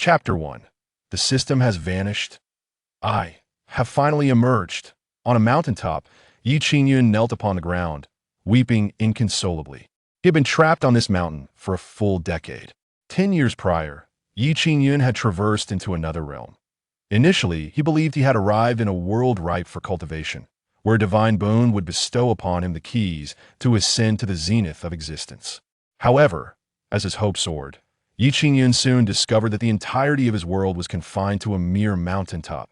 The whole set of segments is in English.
Chapter 1. The system has vanished. I have finally emerged. On a mountaintop, Qingyun knelt upon the ground, weeping inconsolably. He had been trapped on this mountain for a full decade. 10 years prior, Qingyun had traversed into another realm. Initially, he believed he had arrived in a world ripe for cultivation, where a divine boon would bestow upon him the keys to ascend to the zenith of existence. However, as his hope soared, Qingyun soon discovered that the entirety of his world was confined to a mere mountaintop.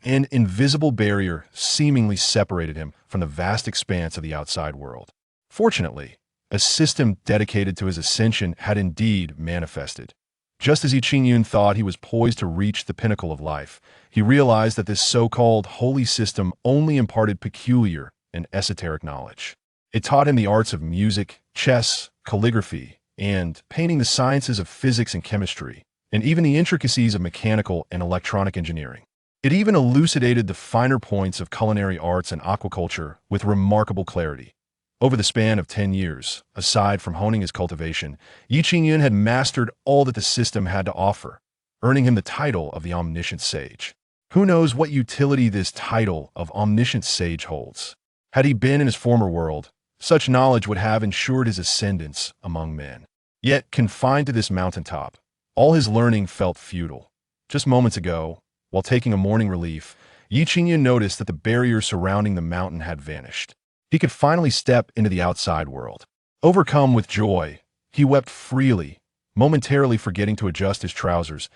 An invisible barrier seemingly separated him from the vast expanse of the outside world. Fortunately, a system dedicated to his ascension had indeed manifested. Just as Qingyun thought he was poised to reach the pinnacle of life, he realized that this so-called holy system only imparted peculiar and esoteric knowledge. It taught him the arts of music, chess, calligraphy, and painting, the sciences of physics and chemistry, and even the intricacies of mechanical and electronic engineering. It even elucidated the finer points of culinary arts and aquaculture with remarkable clarity. Over the span of 10 years, aside from honing his cultivation, Qingyun had mastered all that the system had to offer, earning him the title of the omniscient sage. Who knows what utility this title of omniscient sage holds? Had he been in his former world, such knowledge would have ensured his ascendance among men. Yet, confined to this mountaintop, all his learning felt futile. Just moments ago, while taking a morning relief, Qingyun noticed that the barrier surrounding the mountain had vanished. He could finally step into the outside world. Overcome with joy, he wept freely, momentarily forgetting to adjust his trousers.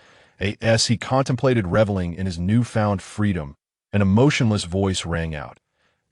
As he contemplated reveling in his newfound freedom, an emotionless voice rang out.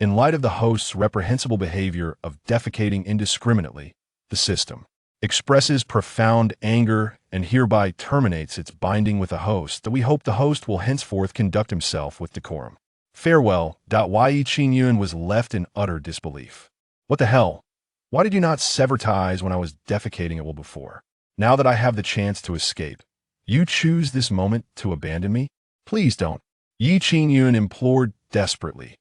In light of the host's reprehensible behavior of defecating indiscriminately, the system expresses profound anger and hereby terminates its binding with the host, that we hope the host will henceforth conduct himself with decorum. Farewell. Qingyun was left in utter disbelief. What the hell? Why did you not sever ties when I was defecating at will before? Now that I have the chance to escape, you choose this moment to abandon me? Please don't. Qingyun implored desperately.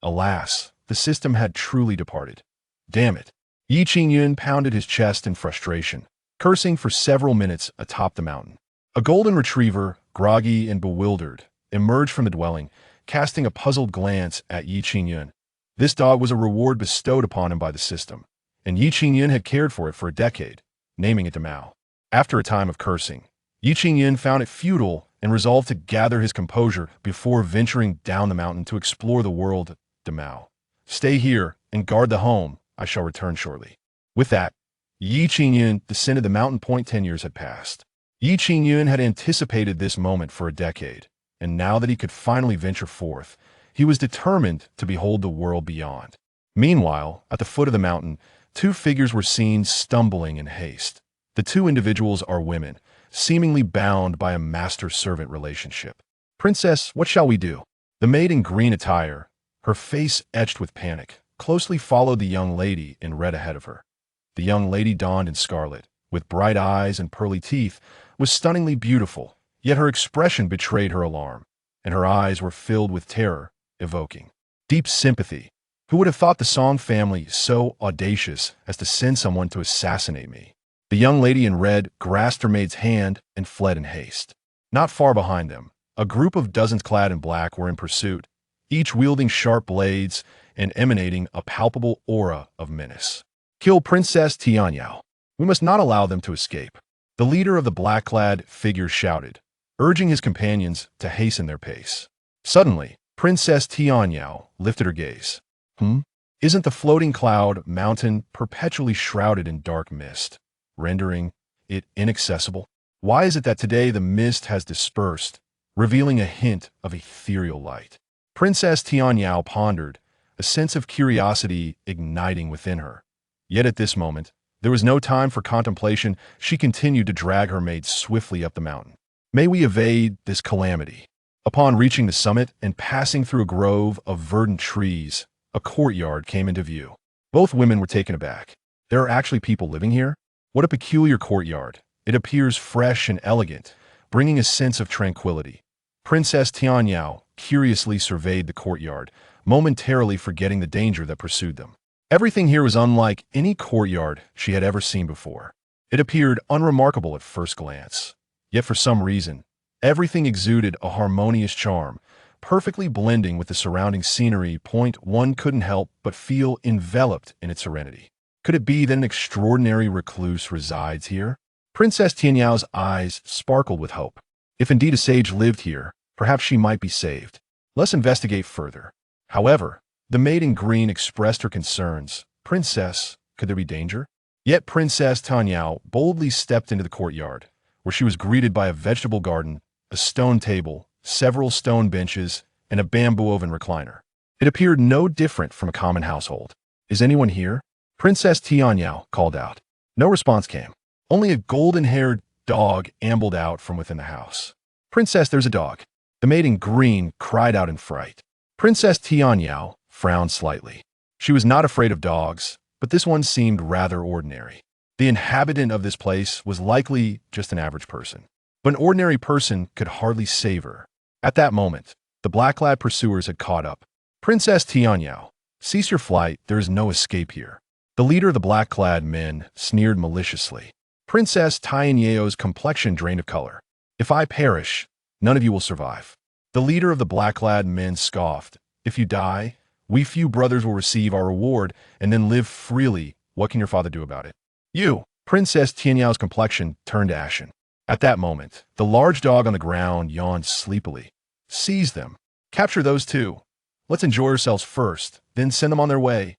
Alas, the system had truly departed. Damn it. Qingyun pounded his chest in frustration, cursing for several minutes atop the mountain. A golden retriever, groggy and bewildered, emerged from the dwelling, casting a puzzled glance at Qingyun. This dog was a reward bestowed upon him by the system, and Qingyun had cared for it for a decade, naming it Mao. After a time of cursing, Qingyun found it futile and resolved to gather his composure before venturing down the mountain to explore the world. Mao, stay here and guard the home. I shall return shortly. With that, Qingyun descended the mountain point. 10 years had passed. Qingyun had anticipated this moment for a decade, and now that he could finally venture forth, he was determined to behold the world beyond. Meanwhile, at the foot of the mountain, two figures were seen stumbling in haste. The two individuals are women, seemingly bound by a master-servant relationship. Princess, what shall we do? The maid in green attire, her face etched with panic, closely followed the young lady in red ahead of her. The young lady, donned in scarlet, with bright eyes and pearly teeth, was stunningly beautiful, yet her expression betrayed her alarm, and her eyes were filled with terror, evoking deep sympathy. Who would have thought the Song family so audacious as to send someone to assassinate me? The young lady in red grasped her maid's hand and fled in haste. Not far behind them, a group of dozens clad in black were in pursuit, each wielding sharp blades and emanating a palpable aura of menace. Kill Princess Tianyao. We must not allow them to escape. The leader of the black-clad figure shouted, urging his companions to hasten their pace. Suddenly, Princess Tianyao lifted her gaze. Isn't the floating cloud mountain perpetually shrouded in dark mist, rendering it inaccessible? Why is it that today the mist has dispersed, revealing a hint of ethereal light? Princess Tianyao pondered, a sense of curiosity igniting within her. Yet at this moment, there was no time for contemplation. She continued to drag her maid swiftly up the mountain. May we evade this calamity. Upon reaching the summit and passing through a grove of verdant trees, a courtyard came into view. Both women were taken aback. There are actually people living here? What a peculiar courtyard. It appears fresh and elegant, bringing a sense of tranquility. Princess Tianyao curiously surveyed the courtyard, momentarily forgetting the danger that pursued them. Everything here was unlike any courtyard she had ever seen before. It appeared unremarkable at first glance, Yet for some reason, everything exuded a harmonious charm, perfectly blending with the surrounding scenery. One couldn't help but feel enveloped in its serenity. Could it be that an extraordinary recluse resides here? Princess Tianyao eyes sparkled with hope. If indeed a sage lived here, perhaps she might be saved. Let's investigate further. However, the maid in green expressed her concerns. Princess, could there be danger? Yet Princess Tianyao boldly stepped into the courtyard, where she was greeted by a vegetable garden, a stone table, several stone benches, and a bamboo oven recliner. It appeared no different from a common household. Is anyone here? Princess Tianyao called out. No response came. Only a golden-haired dog ambled out from within the house. Princess, there's a dog. The maid in green cried out in fright. Princess Tianyao frowned slightly. She was not afraid of dogs, but this one seemed rather ordinary. The inhabitant of this place was likely just an average person, but an ordinary person could hardly save her. At that moment, the black-clad pursuers had caught up. Princess Tianyao, cease your flight, there is no escape here. The leader of the black-clad men sneered maliciously. Princess Tianyao's complexion drained of color. If I perish, none of you will survive. The leader of the black-clad men scoffed. If you die, we few brothers will receive our reward and then live freely. What can your father do about it? You! Princess Tianyao's complexion turned ashen. At that moment, the large dog on the ground yawned sleepily. Seize them. Capture those two. Let's enjoy ourselves first, then send them on their way.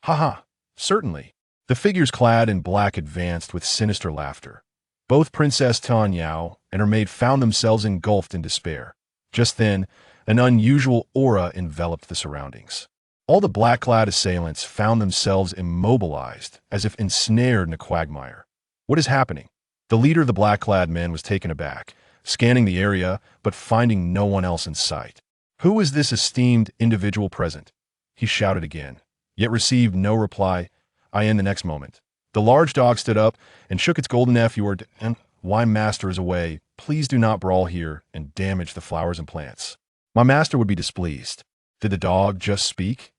Ha! Certainly. The figures clad in black advanced with sinister laughter. Both Princess Tianyao and her maid found themselves engulfed in despair. Just then, an unusual aura enveloped the surroundings. All the black-clad assailants found themselves immobilized, as if ensnared in a quagmire. What is happening? The leader of the black-clad men was taken aback, scanning the area, but finding no one else in sight. Who is this esteemed individual present? He shouted again, yet received no reply. In the next moment, the large dog stood up and shook its golden F-word, and why master is away. Please do not brawl here and damage the flowers and plants. My master would be displeased. Did the dog just speak?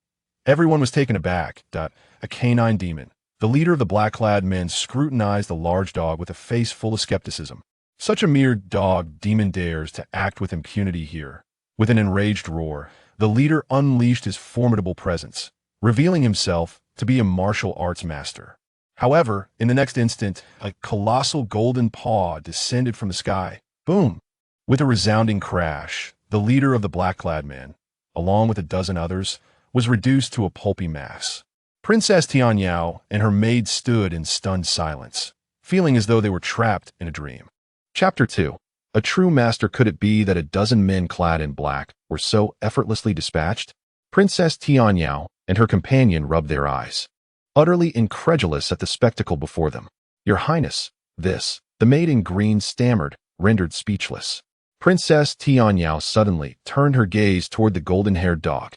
Everyone was taken aback. A canine demon. The leader of the black-clad men scrutinized the large dog with a face full of skepticism. Such a mere dog demon dares to act with impunity here. With an enraged roar, the leader unleashed his formidable presence, revealing himself to be a martial arts master. However, in the next instant, a colossal golden paw descended from the sky. Boom! With a resounding crash, the leader of the black-clad men, along with a dozen others, was reduced to a pulpy mass. Princess Tianyao and her maid stood in stunned silence, feeling as though they were trapped in a dream. Chapter 2. A true master. Could it be that a dozen men clad in black were so effortlessly dispatched? Princess Tianyao and her companion rubbed their eyes, utterly incredulous at the spectacle before them. Your Highness, this, the maid in green stammered, rendered speechless. Princess Tianyao suddenly turned her gaze toward the golden-haired dog,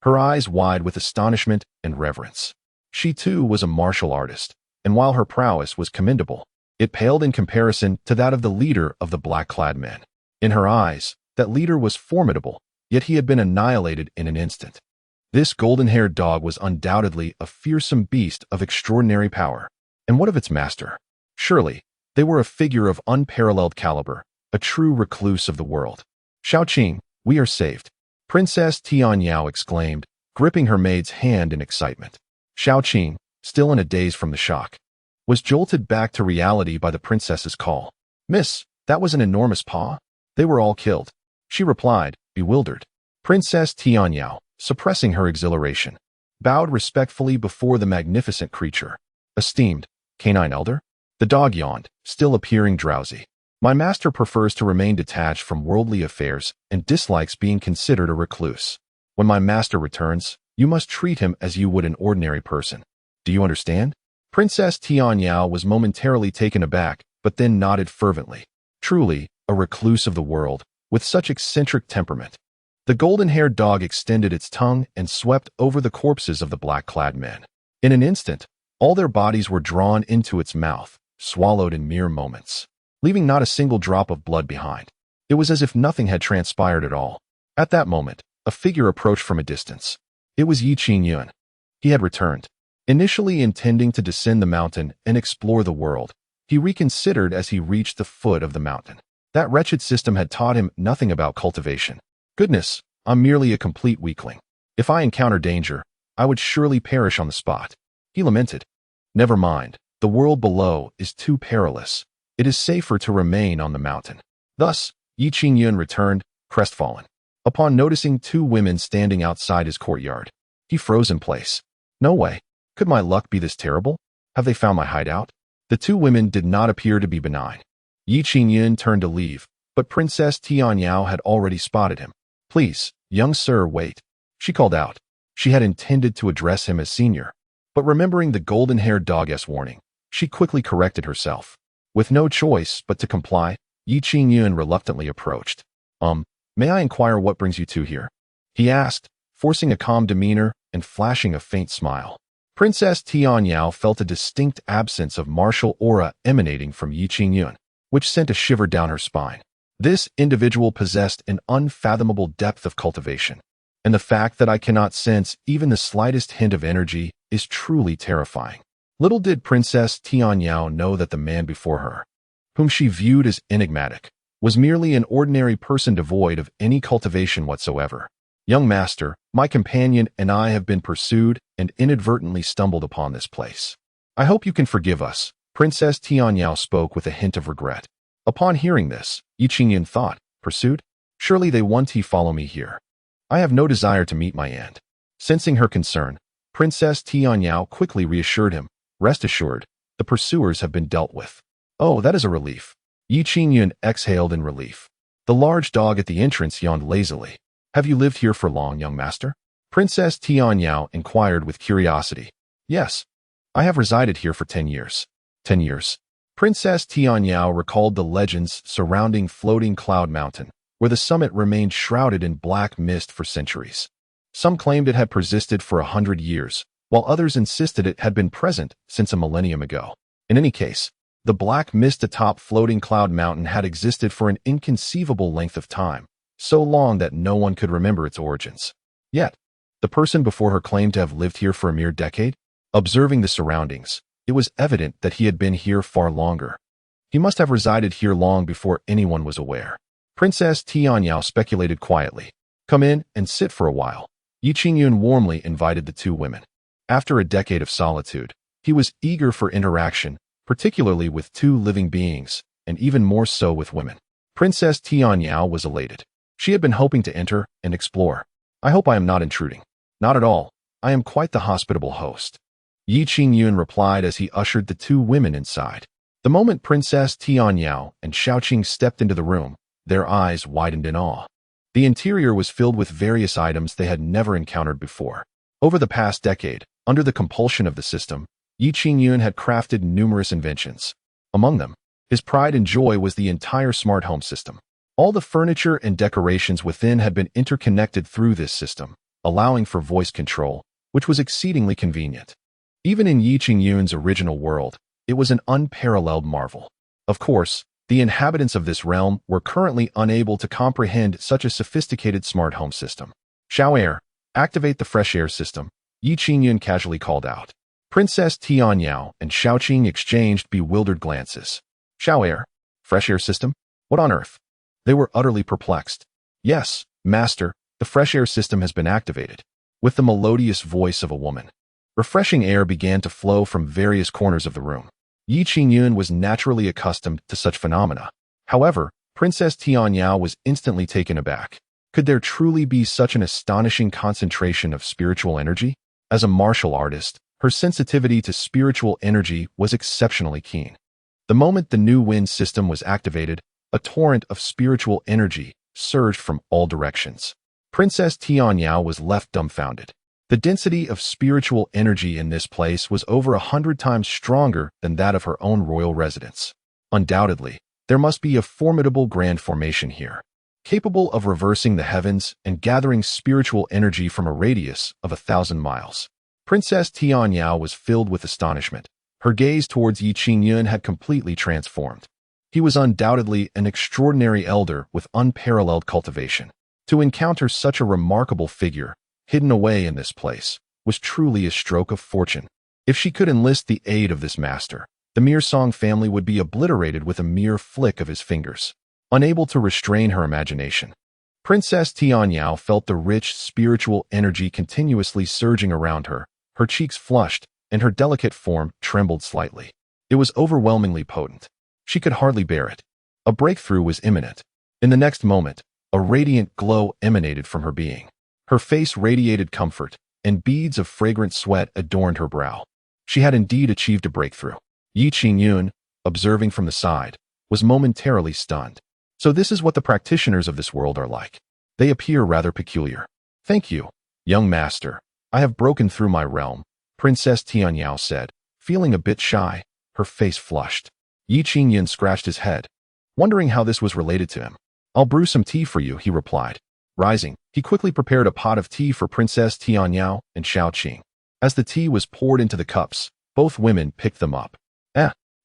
her eyes wide with astonishment and reverence. She too was a martial artist, and while her prowess was commendable, it paled in comparison to that of the leader of the black-clad men. In her eyes, that leader was formidable, yet he had been annihilated in an instant. This golden-haired dog was undoubtedly a fearsome beast of extraordinary power. And what of its master? Surely, they were a figure of unparalleled caliber, a true recluse of the world. Shaoqing, we are saved, Princess Tianyao exclaimed, gripping her maid's hand in excitement. Shaoqing, still in a daze from the shock, was jolted back to reality by the princess's call. Miss, that was an enormous paw. They were all killed, she replied, bewildered. Princess Tianyao, suppressing her exhilaration, bowed respectfully before the magnificent creature. Esteemed canine elder? The dog yawned, still appearing drowsy. My master prefers to remain detached from worldly affairs and dislikes being considered a recluse. When my master returns, you must treat him as you would an ordinary person. Do you understand? Princess Tianyao was momentarily taken aback, but then nodded fervently. Truly, a recluse of the world, with such eccentric temperament. The golden-haired dog extended its tongue and swept over the corpses of the black-clad men. In an instant, all their bodies were drawn into its mouth, swallowed in mere moments, leaving not a single drop of blood behind. It was as if nothing had transpired at all. At that moment, a figure approached from a distance. It was Qingyun. He had returned. Initially intending to descend the mountain and explore the world, he reconsidered as he reached the foot of the mountain. That wretched system had taught him nothing about cultivation. Goodness, I'm merely a complete weakling. If I encounter danger, I would surely perish on the spot. He lamented. Never mind, the world below is too perilous. It is safer to remain on the mountain. Thus, Qingyun returned, crestfallen. Upon noticing two women standing outside his courtyard, he froze in place. No way. Could my luck be this terrible? Have they found my hideout? The two women did not appear to be benign. Qingyun turned to leave, but Princess Tianyao had already spotted him. Please, young sir, wait. She called out. She had intended to address him as senior, but remembering the golden-haired dog's warning, she quickly corrected herself. With no choice but to comply, Qingyun reluctantly approached. May I inquire what brings you two here? He asked, forcing a calm demeanor and flashing a faint smile. Princess Tianyao felt a distinct absence of martial aura emanating from Qingyun, which sent a shiver down her spine. This individual possessed an unfathomable depth of cultivation, and the fact that I cannot sense even the slightest hint of energy is truly terrifying. Little did Princess Tianyao know that the man before her, whom she viewed as enigmatic, was merely an ordinary person devoid of any cultivation whatsoever. Young master, my companion and I have been pursued and inadvertently stumbled upon this place. I hope you can forgive us. Princess Tianyao spoke with a hint of regret. Upon hearing this, Qingyun thought, pursued? Surely they want to follow me here. I have no desire to meet my end. Sensing her concern, Princess Tianyao quickly reassured him. Rest assured, the pursuers have been dealt with. Oh, that is a relief. Qingyun exhaled in relief. The large dog at the entrance yawned lazily. Have you lived here for long, young master? Princess Tianyao inquired with curiosity. Yes. I have resided here for 10 years. 10 years. Princess Tianyao recalled the legends surrounding Floating Cloud Mountain, where the summit remained shrouded in black mist for centuries. Some claimed it had persisted for 100 years, while others insisted it had been present since a millennium ago. In any case, the black mist atop Floating Cloud Mountain had existed for an inconceivable length of time, so long that no one could remember its origins. Yet, the person before her claimed to have lived here for a mere decade. Observing the surroundings, it was evident that he had been here far longer. He must have resided here long before anyone was aware. Princess Tianyao speculated quietly. Come in and sit for a while. Qingyun warmly invited the two women. After a decade of solitude, he was eager for interaction, particularly with two living beings, and even more so with women. Princess Tianyao was elated. She had been hoping to enter and explore. I hope I am not intruding. Not at all. I am quite the hospitable host. Qingyun replied as he ushered the two women inside. The moment Princess Tianyao and Shaoqing stepped into the room, their eyes widened in awe. The interior was filled with various items they had never encountered before. Over the past decade, under the compulsion of the system, Qingyun had crafted numerous inventions. Among them, his pride and joy was the entire smart home system. All the furniture and decorations within had been interconnected through this system, allowing for voice control, which was exceedingly convenient. Even in Qingyun's original world, it was an unparalleled marvel. Of course, the inhabitants of this realm were currently unable to comprehend such a sophisticated smart home system. Shaolin, activate the fresh air system, Qingyun casually called out. Princess Tianyao and Shaoqing exchanged bewildered glances. Shaolin, fresh air system? What on earth? They were utterly perplexed. Yes, master, the fresh air system has been activated. With the melodious voice of a woman, refreshing air began to flow from various corners of the room. Qingyun was naturally accustomed to such phenomena. However, Princess Tianyao was instantly taken aback. Could there truly be such an astonishing concentration of spiritual energy? As a martial artist, her sensitivity to spiritual energy was exceptionally keen. The moment the new wind system was activated, a torrent of spiritual energy surged from all directions. Princess Tianyao was left dumbfounded. The density of spiritual energy in this place was over 100 times stronger than that of her own royal residence. Undoubtedly, there must be a formidable grand formation here, capable of reversing the heavens and gathering spiritual energy from a radius of 1,000 miles. Princess Tianyao was filled with astonishment. Her gaze towards Qingyun had completely transformed. He was undoubtedly an extraordinary elder with unparalleled cultivation. To encounter such a remarkable figure, hidden away in this place, was truly a stroke of fortune. If she could enlist the aid of this master, the Meersong family would be obliterated with a mere flick of his fingers. unable to restrain her imagination. Princess Tianyao felt the rich spiritual energy continuously surging around her. Her cheeks flushed, and her delicate form trembled slightly. It was overwhelmingly potent. She could hardly bear it. A breakthrough was imminent. In the next moment, a radiant glow emanated from her being. Her face radiated comfort, and beads of fragrant sweat adorned her brow. She had indeed achieved a breakthrough. Qingyun, observing from the side, was momentarily stunned. So this is what the practitioners of this world are like. They appear rather peculiar. Thank you, young master. I have broken through my realm, Princess Tianyao said, feeling a bit shy. Her face flushed. Qingyun scratched his head, wondering how this was related to him. I'll brew some tea for you, he replied. Rising, he quickly prepared a pot of tea for Princess Tianyao and Shaoqing. As the tea was poured into the cups, both women picked them up.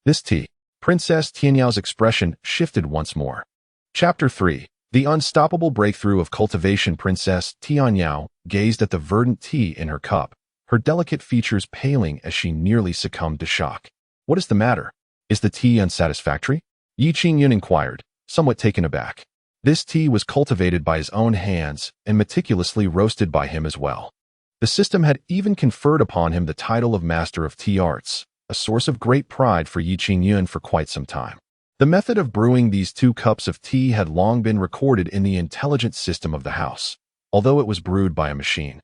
This tea. Princess Tianyao's expression shifted once more. Chapter 3. The unstoppable breakthrough of cultivation. Princess Tianyao gazed at the verdant tea in her cup, her delicate features paling as she nearly succumbed to shock. What is the matter? Is the tea unsatisfactory? Qingyun inquired, somewhat taken aback. This tea was cultivated by his own hands and meticulously roasted by him as well. The system had even conferred upon him the title of Master of Tea Arts, a source of great pride for Qingyun for quite some time. The method of brewing these 2 cups of tea had long been recorded in the intelligent system of the house, although it was brewed by a machine.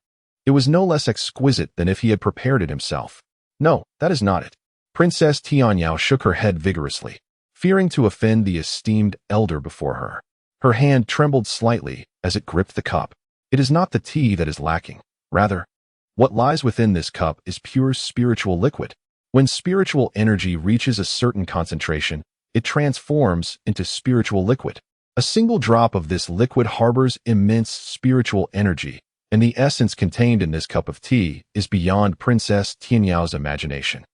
It was no less exquisite than if he had prepared it himself. No, that is not it. Princess Tianyao shook her head vigorously, fearing to offend the esteemed elder before her. Her hand trembled slightly as it gripped the cup. It is not the tea that is lacking. Rather, what lies within this cup is pure spiritual liquid. When spiritual energy reaches a certain concentration, it transforms into spiritual liquid. A single drop of this liquid harbors immense spiritual energy, and the essence contained in this cup of tea is beyond Princess Tianyao's imagination.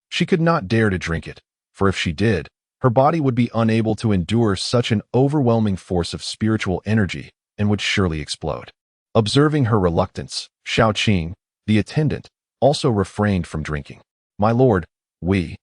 She could not dare to drink it, for if she did, her body would be unable to endure such an overwhelming force of spiritual energy and would surely explode. Observing her reluctance, Shaoqing, the attendant, also refrained from drinking. My lord, we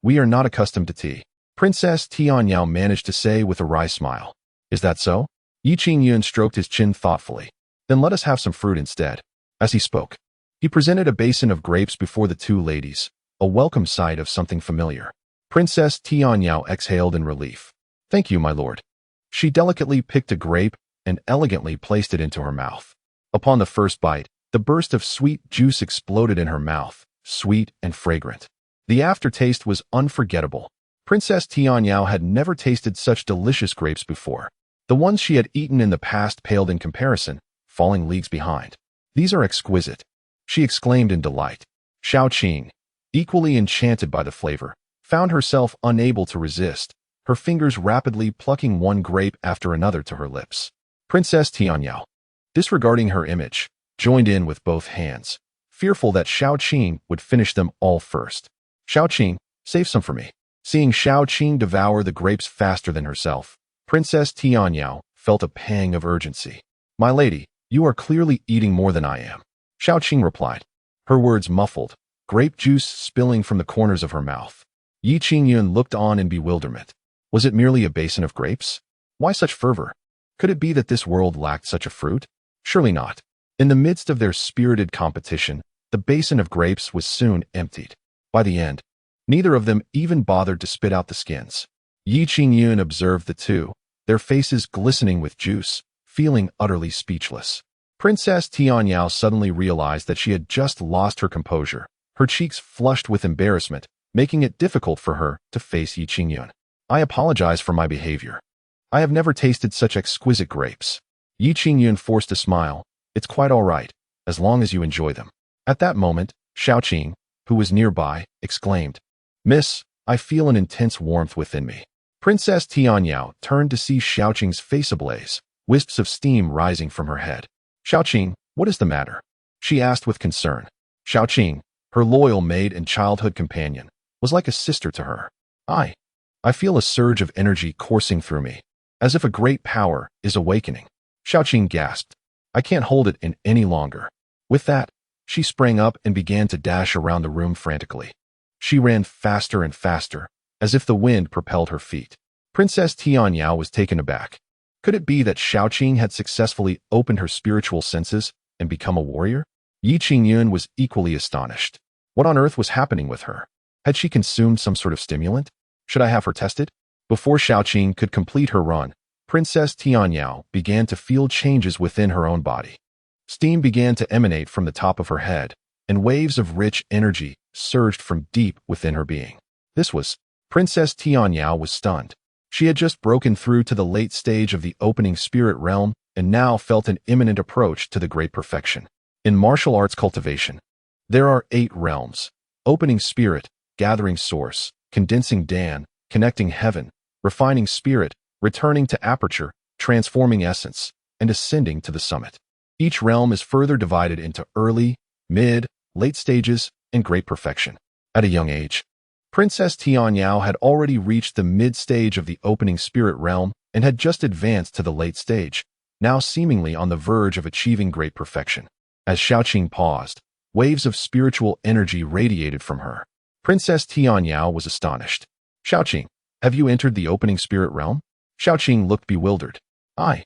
are not accustomed to tea, Princess Tianyao managed to say with a wry smile. Is that so? Qingyun stroked his chin thoughtfully. Then let us have some fruit instead. As he spoke, he presented a basin of grapes before the 2 ladies, a welcome sight of something familiar. Princess Tianyao exhaled in relief. Thank you, my lord. She delicately picked a grape and elegantly placed it into her mouth. Upon the first bite, the burst of sweet juice exploded in her mouth, sweet and fragrant. The aftertaste was unforgettable. Princess Tianyao had never tasted such delicious grapes before. The ones she had eaten in the past paled in comparison, falling leagues behind. These are exquisite, she exclaimed in delight. Shaoqing, equally enchanted by the flavor, found herself unable to resist, her fingers rapidly plucking one grape after another to her lips. Princess Tianyao, disregarding her image, joined in with both hands, fearful that Shaoqing would finish them all first. Shaoqing, save some for me. Seeing Shaoqing devour the grapes faster than herself, Princess Tianyao felt a pang of urgency. My lady, you are clearly eating more than I am, Shaoqing replied, her words muffled, grape juice spilling from the corners of her mouth. Qingyun looked on in bewilderment. Was it merely a basin of grapes? Why such fervor? Could it be that this world lacked such a fruit? Surely not. In the midst of their spirited competition, the basin of grapes was soon emptied. By the end, neither of them even bothered to spit out the skins. Qingyun observed the 2, their faces glistening with juice, feeling utterly speechless. Princess Tianyao suddenly realized that she had just lost her composure. Her cheeks flushed with embarrassment, making it difficult for her to face Qingyun. I apologize for my behavior. I have never tasted such exquisite grapes. Qingyun forced a smile. It's quite all right, as long as you enjoy them. At that moment, Shaoqing, who was nearby, exclaimed, Miss, I feel an intense warmth within me. Princess Tianyao turned to see Shaoqing's face ablaze, wisps of steam rising from her head. Shaoqing, what is the matter? She asked with concern. Shaoqing, her loyal maid and childhood companion, was like a sister to her. I feel a surge of energy coursing through me, as if a great power is awakening. Shaoqing gasped. I can't hold it in any longer. With that, she sprang up and began to dash around the room frantically. She ran faster and faster, as if the wind propelled her feet. Princess Tianyao was taken aback. Could it be that Shaoqing had successfully opened her spiritual senses and become a warrior? Yi Qingyun was equally astonished. What on earth was happening with her? Had she consumed some sort of stimulant? Should I have her tested? Before Shaoqing could complete her run, Princess Tianyao began to feel changes within her own body. Steam began to emanate from the top of her head, and waves of rich energy surged from deep within her being. Princess Tianyao was stunned. She had just broken through to the late stage of the opening spirit realm and now felt an imminent approach to the great perfection. In martial arts cultivation, there are 8 realms: opening spirit, gathering source, condensing Dan, connecting heaven, refining spirit, returning to aperture, transforming essence, and ascending to the summit. Each realm is further divided into early, mid, late stages, and great perfection. At a young age, Princess Tianyao had already reached the mid-stage of the opening spirit realm and had just advanced to the late stage, now seemingly on the verge of achieving great perfection. As Shaoqing paused, waves of spiritual energy radiated from her. Princess Tianyao was astonished. Shaoqing, have you entered the opening spirit realm? Shaoqing looked bewildered. I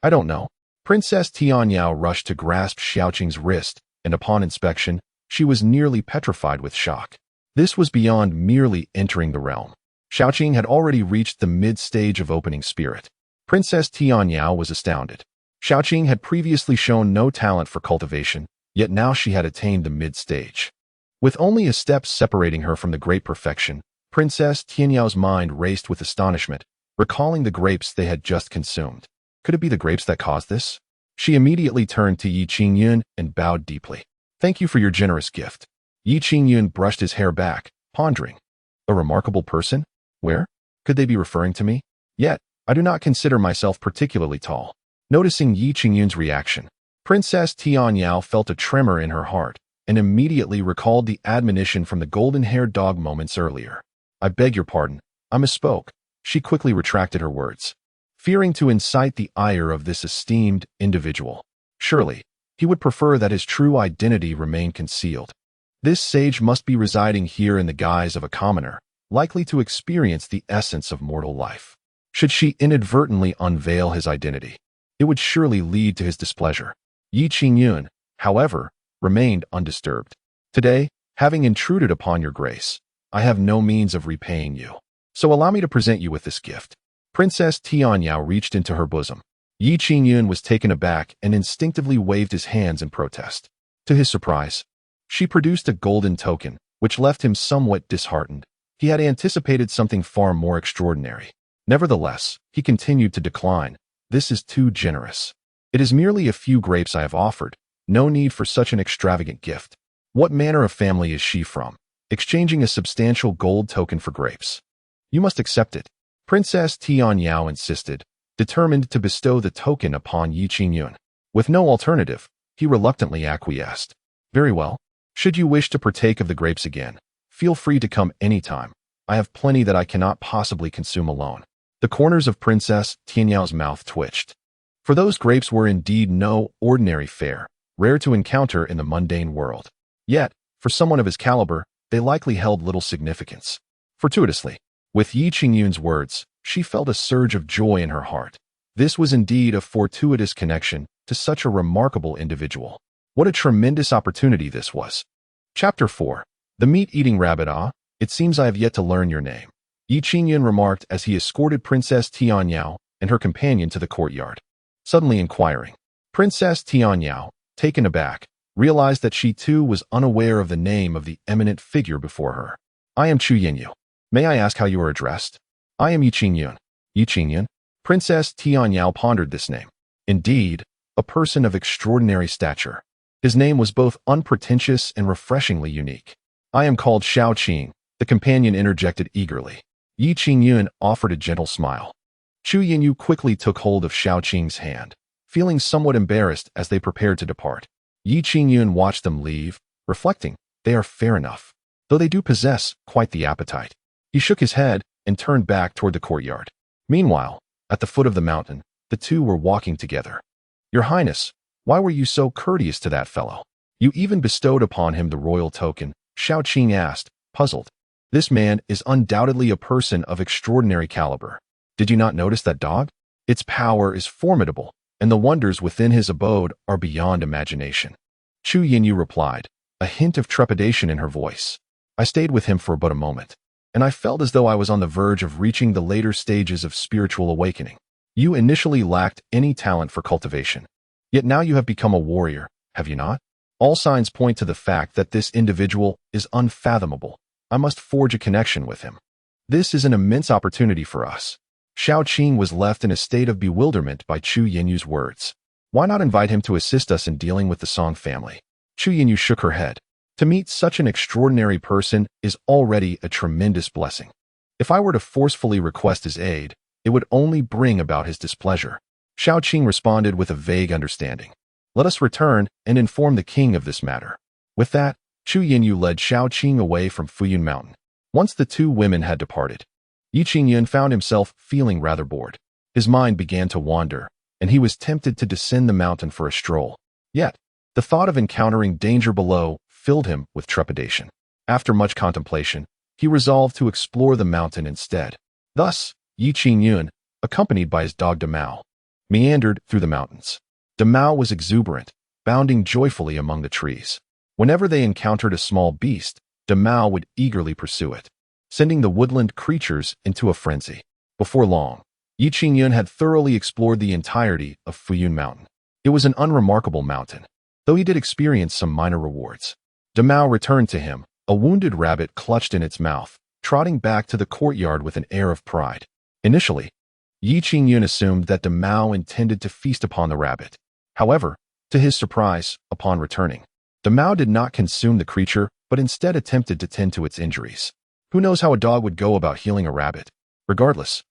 don't know. Princess Tianyao rushed to grasp Shaoqing's wrist, and upon inspection, she was nearly petrified with shock. This was beyond merely entering the realm. Shaoqing had already reached the mid-stage of opening spirit. Princess Tianyao was astounded. Shaoqing had previously shown no talent for cultivation, yet now she had attained the mid-stage. With only a step separating her from the great perfection, Princess Tianyao's mind raced with astonishment, recalling the grapes they had just consumed. Could it be the grapes that caused this? She immediately turned to Yi Qingyun and bowed deeply. Thank you for your generous gift. Yi Qingyun brushed his hair back, pondering. A remarkable person? Where? Could they be referring to me? Yet, I do not consider myself particularly tall. Noticing Yi Qingyun's reaction, Princess Tianyao felt a tremor in her heart and immediately recalled the admonition from the golden-haired dog moments earlier. I beg your pardon, I misspoke. She quickly retracted her words, fearing to incite the ire of this esteemed individual. Surely, he would prefer that his true identity remain concealed. This sage must be residing here in the guise of a commoner, likely to experience the essence of mortal life. Should she inadvertently unveil his identity, it would surely lead to his displeasure. Yi Qingyun, however, remained undisturbed. Today, having intruded upon your grace, I have no means of repaying you. So allow me to present you with this gift. Princess Tianyao reached into her bosom. Yi Qingyun was taken aback and instinctively waved his hands in protest. To his surprise, she produced a golden token, which left him somewhat disheartened. He had anticipated something far more extraordinary. Nevertheless, he continued to decline. This is too generous. It is merely a few grapes I have offered. No need for such an extravagant gift. What manner of family is she from? Exchanging a substantial gold token for grapes. You must accept it. Princess Tianyao insisted, determined to bestow the token upon Yi Qingyun. With no alternative, he reluctantly acquiesced. Very well. Should you wish to partake of the grapes again, feel free to come anytime. I have plenty that I cannot possibly consume alone. The corners of Princess Tianyao's mouth twitched. For those grapes were indeed no ordinary fare, rare to encounter in the mundane world. Yet, for someone of his caliber, they likely held little significance. Fortuitously, with Yi Qingyun's words, she felt a surge of joy in her heart. This was indeed a fortuitous connection to such a remarkable individual. What a tremendous opportunity this was. Chapter 4. The Meat-Eating Rabbit. It seems I have yet to learn your name. Yi Qingyun remarked as he escorted Princess Tianyao and her companion to the courtyard. Suddenly inquiring, Princess Tianyao, taken aback, realized that she too was unaware of the name of the eminent figure before her. I am Qingyun. May I ask how you are addressed? I am Yi Qingyun. Yi Qingyun? Princess Tianyao pondered this name. Indeed, a person of extraordinary stature. His name was both unpretentious and refreshingly unique. I am called Shaoqing, the companion interjected eagerly. Yi Qingyun offered a gentle smile. Qingyun quickly took hold of Shaoqing's hand, feeling somewhat embarrassed as they prepared to depart. Yi Qingyun watched them leave, reflecting, they are fair enough, though they do possess quite the appetite. He shook his head and turned back toward the courtyard. Meanwhile, at the foot of the mountain, the two were walking together. Your Highness, why were you so courteous to that fellow? You even bestowed upon him the royal token, Shaoqing asked, puzzled. This man is undoubtedly a person of extraordinary caliber. Did you not notice that dog? Its power is formidable, and the wonders within his abode are beyond imagination. Qingyun replied, a hint of trepidation in her voice. I stayed with him for but a moment, and I felt as though I was on the verge of reaching the later stages of spiritual awakening. You initially lacked any talent for cultivation, yet now you have become a warrior, have you not? All signs point to the fact that this individual is unfathomable. I must forge a connection with him. This is an immense opportunity for us. Xiao Qing was left in a state of bewilderment by Chu Yinyu's words. Why not invite him to assist us in dealing with the Song family? Chu Yinyu shook her head. To meet such an extraordinary person is already a tremendous blessing. If I were to forcefully request his aid, it would only bring about his displeasure. Xiao Qing responded with a vague understanding. Let us return and inform the king of this matter. With that, Chu Yinyu led Xiao Qing away from Fuyun Mountain. Once the two women had departed, Qingyun found himself feeling rather bored. His mind began to wander, and he was tempted to descend the mountain for a stroll. Yet, the thought of encountering danger below filled him with trepidation. After much contemplation, he resolved to explore the mountain instead. Thus, Qingyun, accompanied by his dog Damao, meandered through the mountains. Damao was exuberant, bounding joyfully among the trees. Whenever they encountered a small beast, Damao would eagerly pursue it, sending the woodland creatures into a frenzy. Before long, Qingyun had thoroughly explored the entirety of Fuyun Mountain. It was an unremarkable mountain, though he did experience some minor rewards. Damao returned to him, a wounded rabbit clutched in its mouth, trotting back to the courtyard with an air of pride. Initially, Qingyun assumed that Damao intended to feast upon the rabbit. However, to his surprise, upon returning, Damao did not consume the creature, but instead attempted to tend to its injuries. Who knows how a dog would go about healing a rabbit? Regardless,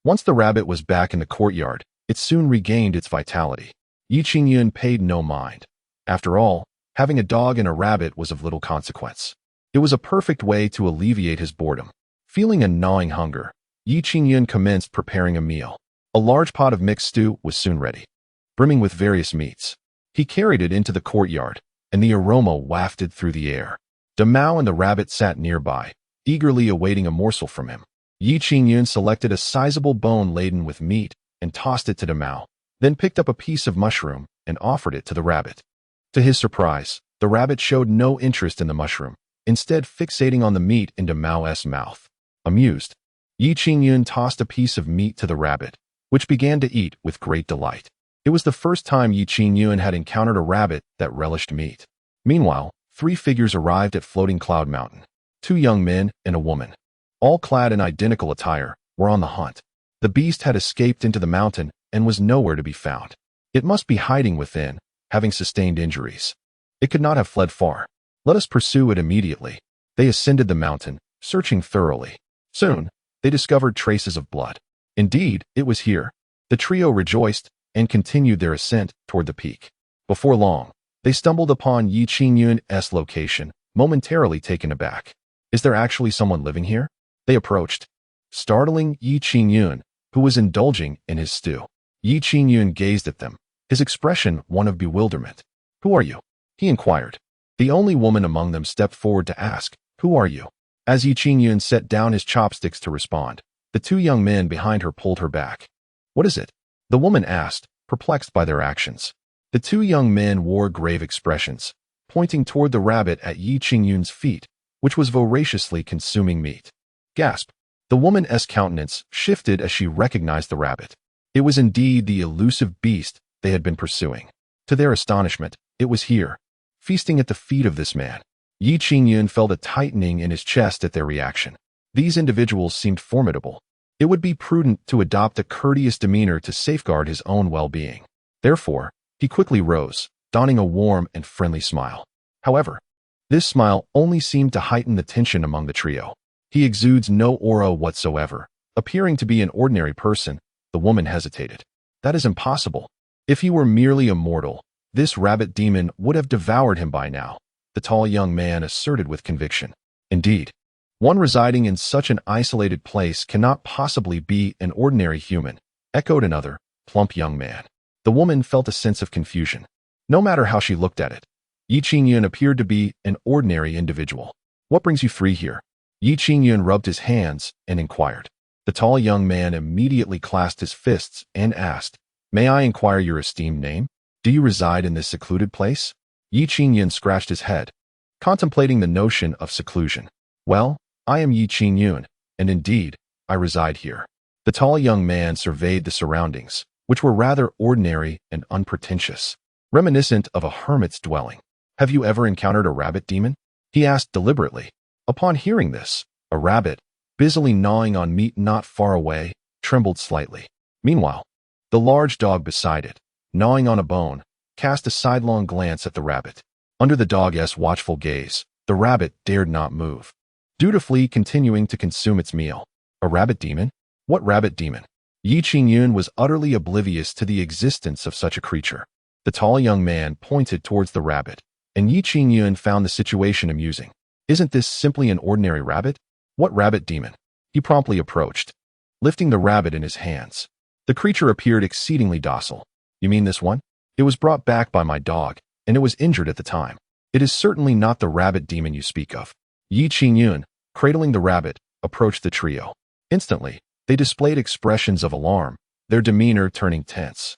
once the rabbit was back in the courtyard, it soon regained its vitality. Qingyun paid no mind. After all, having a dog and a rabbit was of little consequence. It was a perfect way to alleviate his boredom. Feeling a gnawing hunger, Qingyun commenced preparing a meal. A large pot of mixed stew was soon ready, brimming with various meats. He carried it into the courtyard, and the aroma wafted through the air. Damao and the rabbit sat nearby, eagerly awaiting a morsel from him. Qingyun selected a sizable bone laden with meat and tossed it to Damao, then picked up a piece of mushroom and offered it to the rabbit. To his surprise, the rabbit showed no interest in the mushroom, instead fixating on the meat in Damao's mouth. Amused, Qingyun tossed a piece of meat to the rabbit, which began to eat with great delight. It was the first time Qingyun had encountered a rabbit that relished meat. Meanwhile, 3 figures arrived at Floating Cloud Mountain. 2 young men and a woman, all clad in identical attire, were on the hunt. The beast had escaped into the mountain and was nowhere to be found. It must be hiding within, having sustained injuries. It could not have fled far. Let us pursue it immediately. They ascended the mountain, searching thoroughly. Soon, they discovered traces of blood. Indeed, it was here. The trio rejoiced and continued their ascent toward the peak. Before long, they stumbled upon Qingyun's location, momentarily taken aback. Is there actually someone living here? They approached, startling Qingyun, who was indulging in his stew. Qingyun gazed at them, his expression one of bewilderment. Who are you? He inquired. The only woman among them stepped forward to ask, Who are you? As Qingyun set down his chopsticks to respond, the 2 young men behind her pulled her back. What is it? The woman asked, perplexed by their actions. The 2 young men wore grave expressions, pointing toward the rabbit at Qingyun's feet, which was voraciously consuming meat. Gasp! The woman's countenance shifted as she recognized the rabbit. It was indeed the elusive beast they had been pursuing. To their astonishment, it was here, feasting at the feet of this man. Qingyun felt a tightening in his chest at their reaction. These individuals seemed formidable. It would be prudent to adopt a courteous demeanor to safeguard his own well-being. Therefore, he quickly rose, donning a warm and friendly smile. However, this smile only seemed to heighten the tension among the trio. He exudes no aura whatsoever. Appearing to be an ordinary person, the woman hesitated. That is impossible. If he were merely a mortal, this rabbit demon would have devoured him by now, the tall young man asserted with conviction. Indeed, one residing in such an isolated place cannot possibly be an ordinary human, echoed another, plump young man. The woman felt a sense of confusion. No matter how she looked at it, Qingyun appeared to be an ordinary individual. What brings you 3 here? Qingyun rubbed his hands and inquired. The tall young man immediately clasped his fists and asked, "May I inquire your esteemed name? Do you reside in this secluded place?" Yi Qingyun scratched his head, contemplating the notion of seclusion. "Well, I am Yi Qingyun, and indeed, I reside here." The tall young man surveyed the surroundings, which were rather ordinary and unpretentious, reminiscent of a hermit's dwelling. "Have you ever encountered a rabbit demon?" he asked deliberately. Upon hearing this, a rabbit, busily gnawing on meat not far away, trembled slightly. Meanwhile, the large dog beside it, gnawing on a bone, cast a sidelong glance at the rabbit. Under the dog's watchful gaze, the rabbit dared not move, dutifully continuing to consume its meal. A rabbit demon? What rabbit demon? Yi Qingyun was utterly oblivious to the existence of such a creature. The tall young man pointed towards the rabbit, and Yi Qingyun found the situation amusing. "Isn't this simply an ordinary rabbit?" "What rabbit demon?" He promptly approached, lifting the rabbit in his hands. The creature appeared exceedingly docile. "You mean this one? It was brought back by my dog, and it was injured at the time. It is certainly not the rabbit demon you speak of." Yi Qingyun, cradling the rabbit, approached the trio. Instantly, they displayed expressions of alarm, their demeanor turning tense.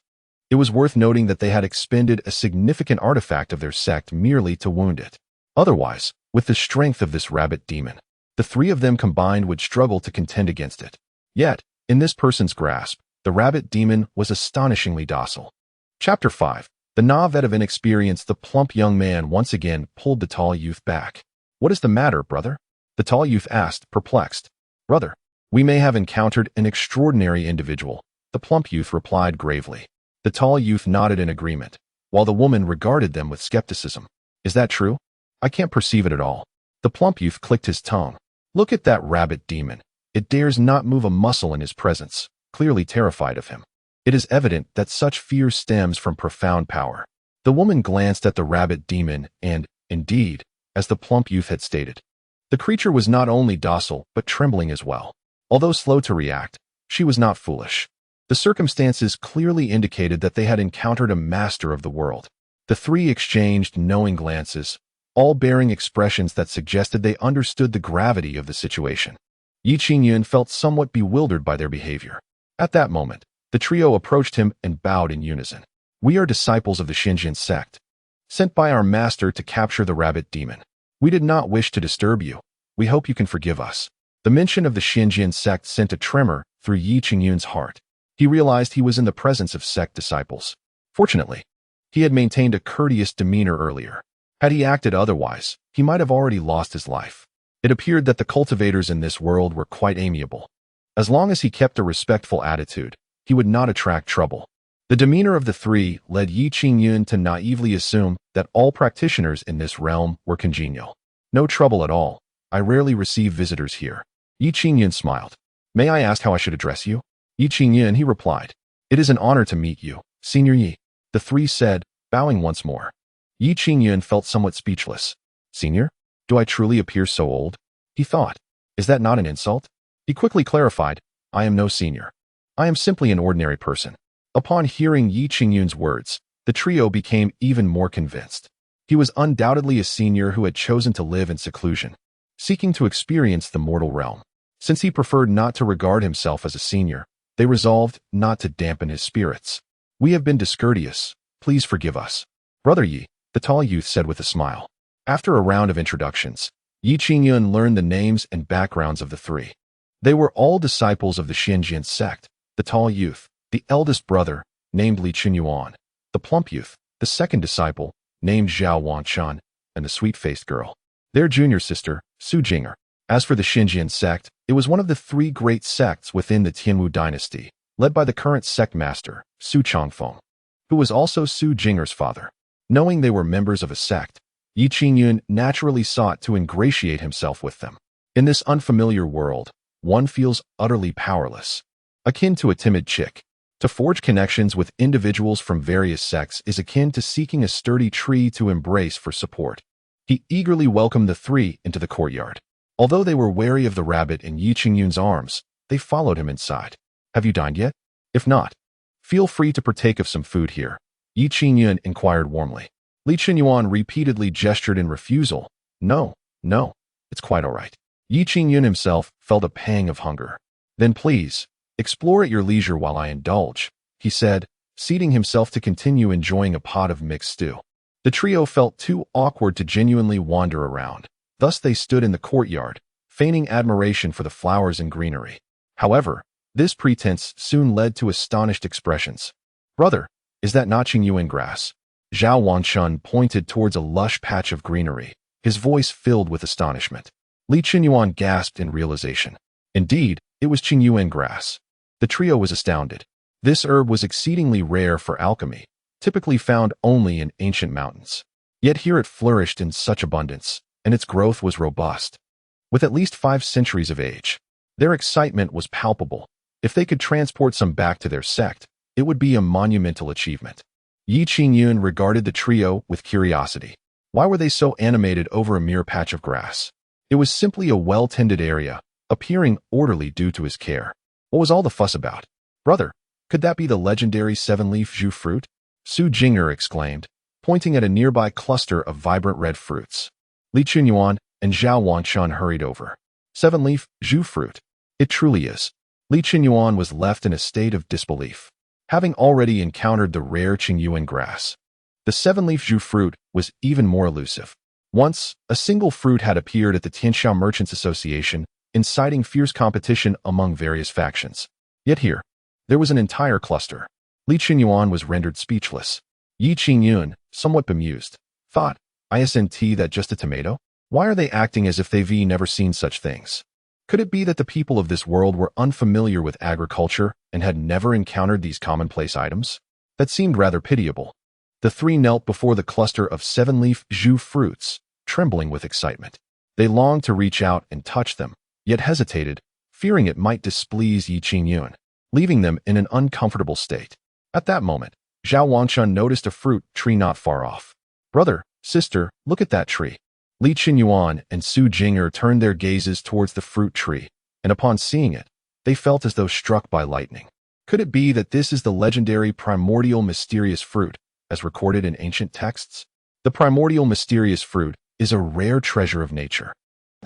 It was worth noting that they had expended a significant artifact of their sect merely to wound it. Otherwise, with the strength of this rabbit demon, the three of them combined would struggle to contend against it. Yet, in this person's grasp, the rabbit demon was astonishingly docile. Chapter 5. The na vet of inexperience. The plump young man once again pulled the tall youth back. "What is the matter, brother?" the tall youth asked, perplexed. "Brother, we may have encountered an extraordinary individual," the plump youth replied gravely. The tall youth nodded in agreement, while the woman regarded them with skepticism. "Is that true? I can't perceive it at all." The plump youth clicked his tongue. "Look at that rabbit demon. It dares not move a muscle in his presence, clearly terrified of him. It is evident that such fear stems from profound power." The woman glanced at the rabbit demon and, indeed, as the plump youth had stated, the creature was not only docile but trembling as well. Although slow to react, she was not foolish. The circumstances clearly indicated that they had encountered a master of the world. The three exchanged knowing glances, all bearing expressions that suggested they understood the gravity of the situation. Yi Qingyun felt somewhat bewildered by their behavior. At that moment, the trio approached him and bowed in unison. "We are disciples of the Qingyun sect, sent by our master to capture the rabbit demon. We did not wish to disturb you. We hope you can forgive us." The mention of the Qingyun sect sent a tremor through Yi Qingyun's heart. He realized he was in the presence of sect disciples. Fortunately, he had maintained a courteous demeanor earlier. Had he acted otherwise, he might have already lost his life. It appeared that the cultivators in this world were quite amiable. As long as he kept a respectful attitude, he would not attract trouble. The demeanor of the three led Yi Qingyun to naively assume that all practitioners in this realm were congenial. "No trouble at all. I rarely receive visitors here." Yi Qingyun smiled. "May I ask how I should address you?" "Yi Qingyun," he replied. "It is an honor to meet you, Senior Yi," the three said, bowing once more. Yi Qingyun felt somewhat speechless. "Senior? Do I truly appear so old?" he thought. "Is that not an insult?" He quickly clarified, "I am no senior. I am simply an ordinary person." Upon hearing Yi Qingyun's words, the trio became even more convinced. He was undoubtedly a senior who had chosen to live in seclusion, seeking to experience the mortal realm. Since he preferred not to regard himself as a senior, they resolved not to dampen his spirits. "We have been discourteous. Please forgive us." "Brother Yi," the tall youth said with a smile. After a round of introductions, Yi Qingyun learned the names and backgrounds of the three. They were all disciples of the Qingyun sect. The tall youth, the eldest brother, named Li Qingyuan; the plump youth, the second disciple, named Zhao Wanchan; and the sweet-faced girl, their junior sister, Su Jinger. As for the Qingyun sect, it was one of the three great sects within the Tianwu dynasty, led by the current sect master, Su Changfeng, who was also Su Jinger's father. Knowing they were members of a sect, Yi Qingyun naturally sought to ingratiate himself with them. In this unfamiliar world, one feels utterly powerless, akin to a timid chick. To forge connections with individuals from various sects is akin to seeking a sturdy tree to embrace for support. He eagerly welcomed the three into the courtyard. Although they were wary of the rabbit in Yi Qingyun's arms, they followed him inside. "Have you dined yet? If not, feel free to partake of some food here," Yi Qingyun inquired warmly. Li Qingyuan repeatedly gestured in refusal. No, it's quite all right." Yi Qingyun himself felt a pang of hunger. Then please, explore at your leisure while I indulge, he said, seating himself to continue enjoying a pot of mixed stew. The trio felt too awkward to genuinely wander around. Thus they stood in the courtyard, feigning admiration for the flowers and greenery. However, this pretense soon led to astonished expressions. Brother, is that not Qingyun grass? Zhao Wanshun pointed towards a lush patch of greenery, his voice filled with astonishment. Li Qinyuan gasped in realization. Indeed, it was Qingyun grass. The trio was astounded. This herb was exceedingly rare for alchemy, typically found only in ancient mountains. Yet here it flourished in such abundance, and its growth was robust. With at least 5 centuries of age, their excitement was palpable. If they could transport some back to their sect, it would be a monumental achievement. Yi Qingyun regarded the trio with curiosity. Why were they so animated over a mere patch of grass? It was simply a well-tended area, appearing orderly due to his care. What was all the fuss about? Brother, could that be the legendary 7-leaf zhu fruit? Su Jing'er exclaimed, pointing at a nearby cluster of vibrant red fruits. Li Qinyuan and Zhao Wanshun hurried over. 7-leaf zhu fruit. It truly is. Li Qinyuan was left in a state of disbelief, having already encountered the rare Qingyun grass. The 7-leaf zhu fruit was even more elusive. Once, a single fruit had appeared at the Tianxiao Merchants Association, inciting fierce competition among various factions. Yet here, there was an entire cluster. Li Qinyuan was rendered speechless. Yi Qingyun, somewhat bemused, thought, isn't that just a tomato? Why are they acting as if they've never seen such things? Could it be that the people of this world were unfamiliar with agriculture and had never encountered these commonplace items? That seemed rather pitiable. The three knelt before the cluster of 7-leaf zhu fruits, trembling with excitement. They longed to reach out and touch them, yet hesitated, fearing it might displease Yi Qingyun, leaving them in an uncomfortable state. At that moment, Zhao Wanshun noticed a fruit tree not far off. Brother, sister, look at that tree. Li Qinyuan and Su Jing'er turned their gazes towards the fruit tree, and upon seeing it, they felt as though struck by lightning. Could it be that this is the legendary primordial mysterious fruit, as recorded in ancient texts? The primordial mysterious fruit is a rare treasure of nature,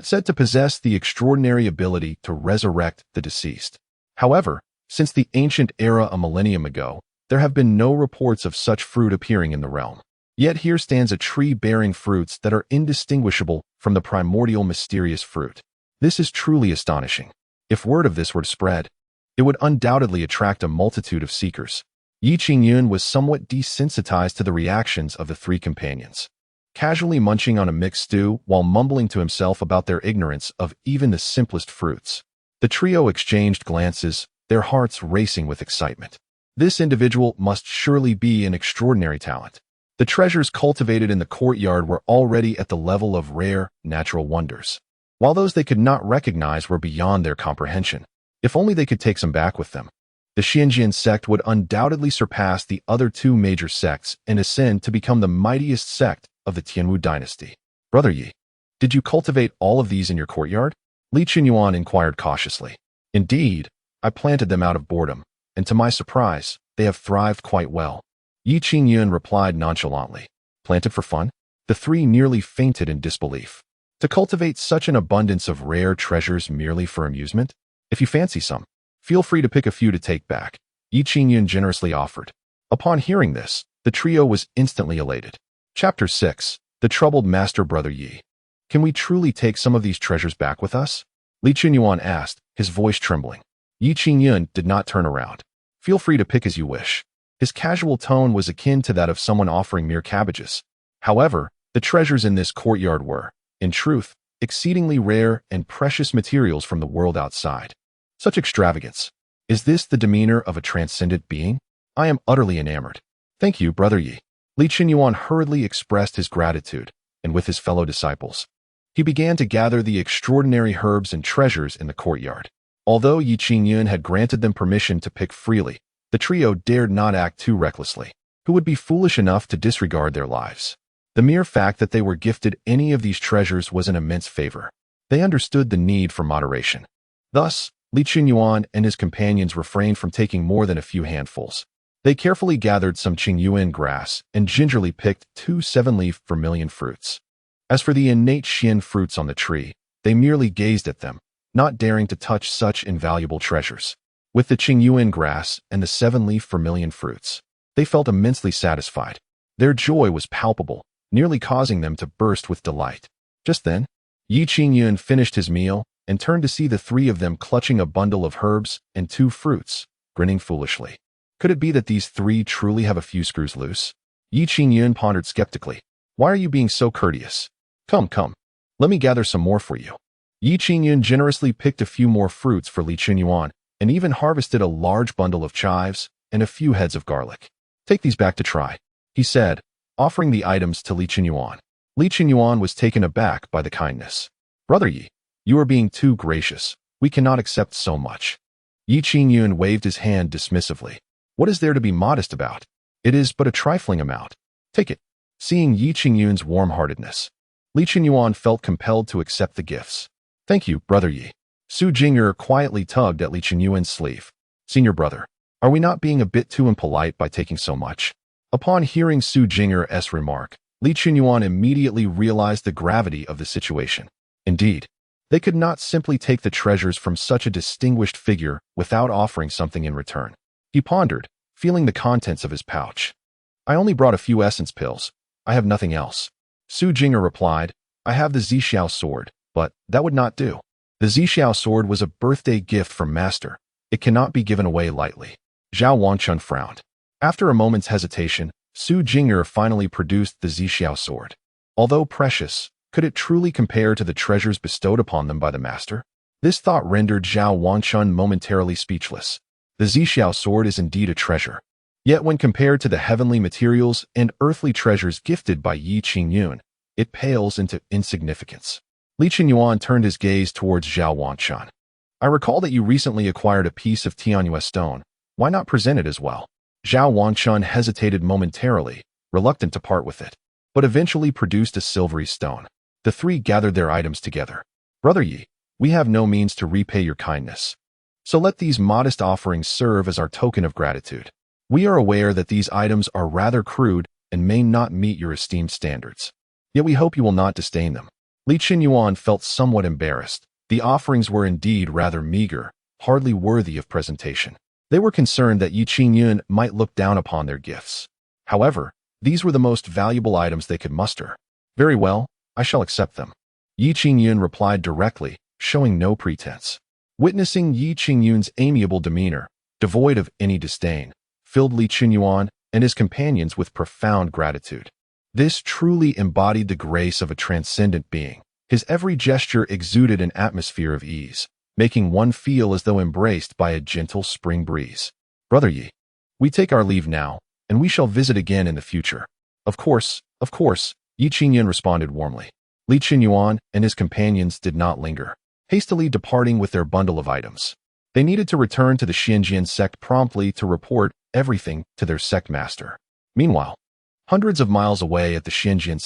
said to possess the extraordinary ability to resurrect the deceased. However, since the ancient era a millennium ago, there have been no reports of such fruit appearing in the realm. Yet here stands a tree bearing fruits that are indistinguishable from the primordial mysterious fruit. This is truly astonishing. If word of this were to spread, it would undoubtedly attract a multitude of seekers. Yi Qingyun was somewhat desensitized to the reactions of the three companions, casually munching on a mixed stew while mumbling to himself about their ignorance of even the simplest fruits. The trio exchanged glances, their hearts racing with excitement. This individual must surely be an extraordinary talent. The treasures cultivated in the courtyard were already at the level of rare, natural wonders, while those they could not recognize were beyond their comprehension. If only they could take some back with them. The Qingyun sect would undoubtedly surpass the other 2 major sects and ascend to become the mightiest sect of the Tianwu dynasty. Brother Yi, did you cultivate all of these in your courtyard? Li Qinyuan inquired cautiously. Indeed, I planted them out of boredom, and to my surprise, they have thrived quite well. Yi Qingyun replied nonchalantly. Planted for fun? The three nearly fainted in disbelief. To cultivate such an abundance of rare treasures merely for amusement? If you fancy some, feel free to pick a few to take back, Yi Qingyun generously offered. Upon hearing this, the trio was instantly elated. Chapter 6. The Troubled Master Brother Yi. Can we truly take some of these treasures back with us? Li Qinyuan asked, his voice trembling. Yi Qingyun did not turn around. Feel free to pick as you wish. His casual tone was akin to that of someone offering mere cabbages. However, the treasures in this courtyard were, in truth, exceedingly rare and precious materials from the world outside. Such extravagance. Is this the demeanor of a transcendent being? I am utterly enamored. Thank you, Brother Yi. Li Qinyuan hurriedly expressed his gratitude, and with his fellow disciples, he began to gather the extraordinary herbs and treasures in the courtyard. Although Yi Qingyun had granted them permission to pick freely, the trio dared not act too recklessly. Who would be foolish enough to disregard their lives? The mere fact that they were gifted any of these treasures was an immense favor. They understood the need for moderation. Thus, Li Qinyuan and his companions refrained from taking more than a few handfuls. They carefully gathered some Qingyun grass and gingerly picked 2 7-leaf vermilion fruits. As for the innate Xian fruits on the tree, they merely gazed at them, not daring to touch such invaluable treasures. With the Qingyun grass and the 7-leaf vermilion fruits, they felt immensely satisfied. Their joy was palpable, nearly causing them to burst with delight. Just then, Qingyun finished his meal and turned to see the three of them clutching a bundle of herbs and 2 fruits, grinning foolishly. Could it be that these three truly have a few screws loose? Qingyun pondered skeptically. Why are you being so courteous? Come, let me gather some more for you. Qingyun generously picked a few more fruits for Qingyun and even harvested a large bundle of chives and a few heads of garlic. Take these back to try, he said, offering the items to Qingyun. Qingyun was taken aback by the kindness. Brother Yi, you are being too gracious. We cannot accept so much. Qingyun waved his hand dismissively. What is there to be modest about? It is but a trifling amount. Take it. Seeing Qingyun's warm-heartedness, Qingyun felt compelled to accept the gifts. Thank you, Brother Yi. Su Jing'er quietly tugged at Qingyun's sleeve. Senior brother, are we not being a bit too impolite by taking so much? Upon hearing Su Jing'er's remark, Qingyun immediately realized the gravity of the situation. Indeed, they could not simply take the treasures from such a distinguished figure without offering something in return. He pondered, feeling the contents of his pouch. I only brought a few essence pills. I have nothing else. Su Jing'er replied, I have the Zixiao sword, but that would not do. The Zixiao sword was a birthday gift from Master. It cannot be given away lightly. Zhao Wanchun frowned. After a moment's hesitation, Su Jing'er finally produced the Zixiao sword. Although precious, could it truly compare to the treasures bestowed upon them by the Master? This thought rendered Zhao Wanchun momentarily speechless. The Zixiao sword is indeed a treasure. Yet when compared to the heavenly materials and earthly treasures gifted by Qingyun, it pales into insignificance. Qingyun turned his gaze towards Zhao Wanchun. I recall that you recently acquired a piece of Tianyue stone. Why not present it as well? Zhao Wanchun hesitated momentarily, reluctant to part with it, but eventually produced a silvery stone. The three gathered their items together. Brother Yi, we have no means to repay your kindness. So let these modest offerings serve as our token of gratitude. We are aware that these items are rather crude and may not meet your esteemed standards. Yet we hope you will not disdain them. Qingyun felt somewhat embarrassed. The offerings were indeed rather meager, hardly worthy of presentation. They were concerned that Qingyun might look down upon their gifts. However, these were the most valuable items they could muster. Very well, I shall accept them. Qingyun replied directly, showing no pretense. Witnessing Qingyun's amiable demeanor, devoid of any disdain, filled Qingyun and his companions with profound gratitude. This truly embodied the grace of a transcendent being. His every gesture exuded an atmosphere of ease, making one feel as though embraced by a gentle spring breeze. Brother Yi, we take our leave now, and we shall visit again in the future. Of course, Qingyun responded warmly. Qingyun and his companions did not linger, hastily departing with their bundle of items. They needed to return to the Qingyun sect promptly to report everything to their sect master. Meanwhile, hundreds of miles away at the Qingyun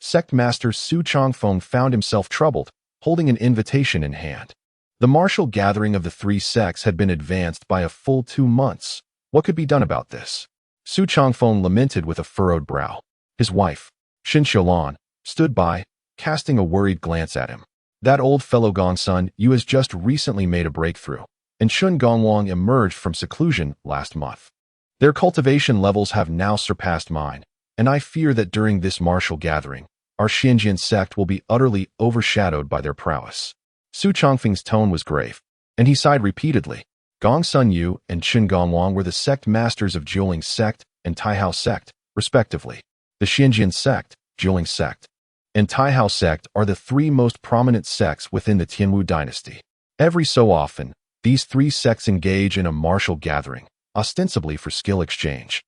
sect master Su Changfeng found himself troubled, holding an invitation in hand. The martial gathering of the 3 sects had been advanced by a full 2 months. What could be done about this? Su Changfeng lamented with a furrowed brow. His wife, Xin Xiaolan, stood by, casting a worried glance at him. That old fellow Gongsun Yu has just recently made a breakthrough, and Shun Gongwang emerged from seclusion last month. Their cultivation levels have now surpassed mine, and I fear that during this martial gathering, our Qingyun sect will be utterly overshadowed by their prowess. Su Changfeng's tone was grave, and he sighed repeatedly. Gongsun Yu and Qin Gongwang were the sect masters of Jiuling sect and Taihao sect, respectively. The Qingyun sect, Jiuling sect, and Taihao sect are the 3 most prominent sects within the Tianwu dynasty. Every so often, these 3 sects engage in a martial gathering, ostensibly for skill exchange.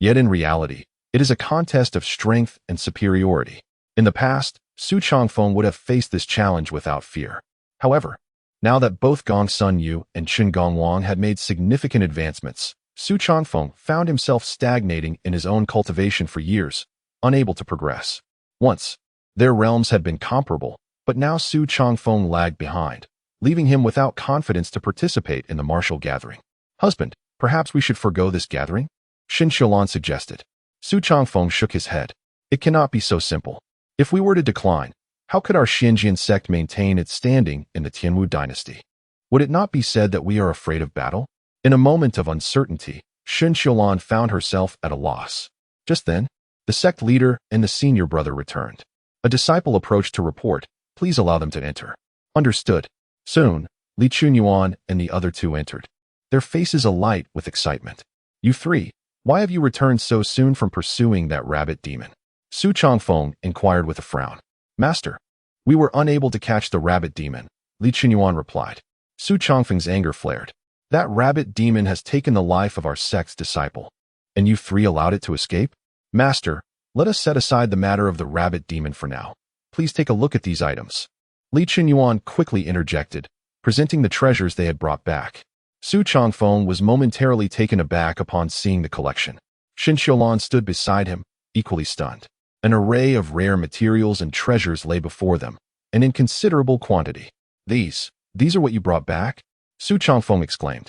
Yet in reality, it is a contest of strength and superiority. In the past, Su Changfeng would have faced this challenge without fear. However, now that both Gongsun Yu and Qin Gongwang had made significant advancements, Su Changfeng found himself stagnating in his own cultivation for years, unable to progress. Once, their realms had been comparable, but now Su Changfeng lagged behind, leaving him without confidence to participate in the martial gathering. Husband, perhaps we should forego this gathering? Xin Xiaolan suggested. Su Changfeng shook his head. It cannot be so simple. If we were to decline, How could our Qingyun sect maintain its standing in the Tianwu dynasty? Would it not be said that we are afraid of battle? In a moment of uncertainty, Xun Xiulan found herself at a loss. Just then, the sect leader and the senior brother returned. A disciple approached to report, "Please allow them to enter." Understood. Soon, Li Chunyuan and the other two entered, their faces alight with excitement. "You three, why have you returned so soon from pursuing that rabbit demon?" Su Changfeng inquired with a frown. "Master, we were unable to catch the rabbit demon," Li Chunyuan replied. Su Changfeng's anger flared. "That rabbit demon has taken the life of our sect's disciple, and you three allowed it to escape? Master, let us set aside the matter of the rabbit demon for now. Please take a look at these items." Li Chunyuan quickly interjected, presenting the treasures they had brought back. Su Changfeng was momentarily taken aback upon seeing the collection. Xun Xiulan stood beside him, equally stunned. An array of rare materials and treasures lay before them, and in considerable quantity. These are what you brought back?" Su Changfeng exclaimed,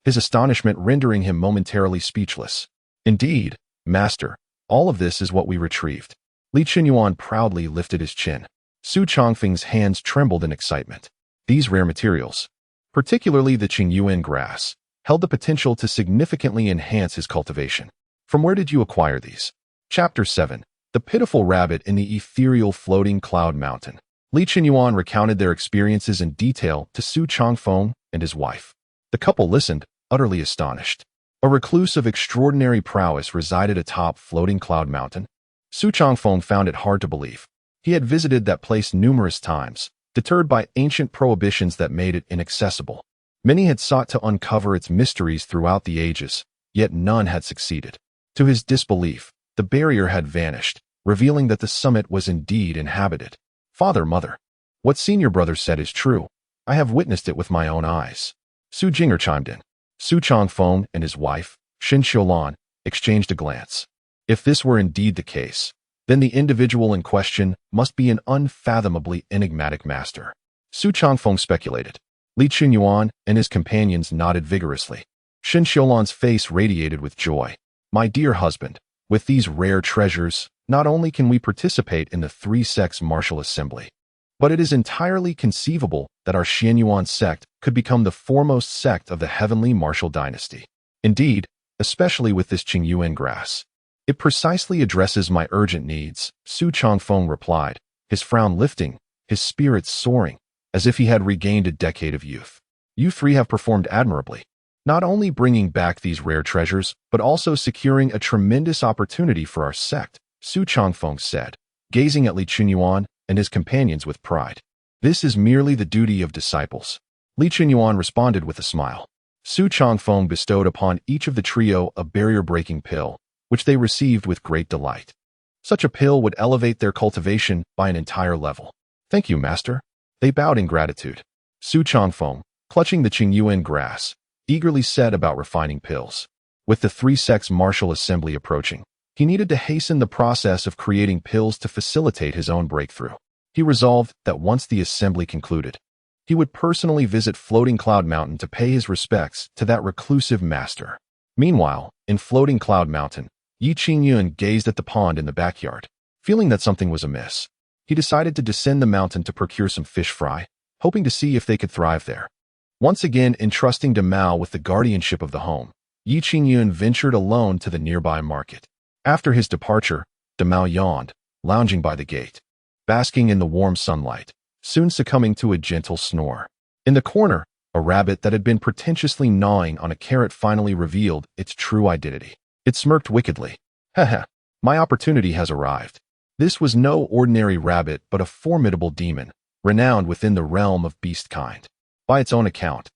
his astonishment rendering him momentarily speechless. "Indeed, master, all of this is what we retrieved." Li Chunyuan proudly lifted his chin. Su Changfeng's hands trembled in excitement. These rare materials, particularly the Qingyun grass, held the potential to significantly enhance his cultivation. "From where did you acquire these?" Chapter 7. The Pitiful Rabbit in the Ethereal Floating Cloud Mountain. Li Chunyuan recounted their experiences in detail to Su Changfeng and his wife. The couple listened, utterly astonished. A recluse of extraordinary prowess resided atop Floating Cloud Mountain. Su Changfeng found it hard to believe. He had visited that place numerous times, deterred by ancient prohibitions that made it inaccessible. Many had sought to uncover its mysteries throughout the ages, yet none had succeeded. To his disbelief, the barrier had vanished, revealing that the summit was indeed inhabited. "Father, mother, what senior brother said is true. I have witnessed it with my own eyes." Su Jinger chimed in. Su Changfeng and his wife, Xun Xiulan, exchanged a glance. If this were indeed the case, then the individual in question must be an unfathomably enigmatic master. Su Changfeng speculated. Li Chunyuan and his companions nodded vigorously. Xun Xiulan's face radiated with joy. "My dear husband, with these rare treasures, not only can we participate in the three sects' martial assembly, but it is entirely conceivable that our Qingyun sect could become the foremost sect of the heavenly martial dynasty. Indeed, especially with this Qingyun grass. It precisely addresses my urgent needs," Su Changfeng replied, his frown lifting, his spirits soaring, as if he had regained a decade of youth. "You three have performed admirably, not only bringing back these rare treasures, but also securing a tremendous opportunity for our sect," Su Changfeng said, gazing at Li Chunyuan and his companions with pride. "This is merely the duty of disciples." Li Chunyuan responded with a smile. Su Changfeng bestowed upon each of the trio a barrier-breaking pill, which they received with great delight. Such a pill would elevate their cultivation by an entire level. "Thank you, master." They bowed in gratitude. Su Changfeng, clutching the Qingyun grass, eagerly said about refining pills. With the three sects' martial assembly approaching, he needed to hasten the process of creating pills to facilitate his own breakthrough. He resolved that once the assembly concluded, he would personally visit Floating Cloud Mountain to pay his respects to that reclusive master. Meanwhile, in Floating Cloud Mountain, Yi Qingyun gazed at the pond in the backyard. Feeling that something was amiss, he decided to descend the mountain to procure some fish fry, hoping to see if they could thrive there. Once again entrusting Mao with the guardianship of the home, Yi Qingyun ventured alone to the nearby market. After his departure, Mao yawned, lounging by the gate, basking in the warm sunlight, soon succumbing to a gentle snore. In the corner, a rabbit that had been pretentiously gnawing on a carrot finally revealed its true identity. It smirked wickedly. "Haha, my opportunity has arrived." This was no ordinary rabbit but a formidable demon, renowned within the realm of beast kind. By its own account,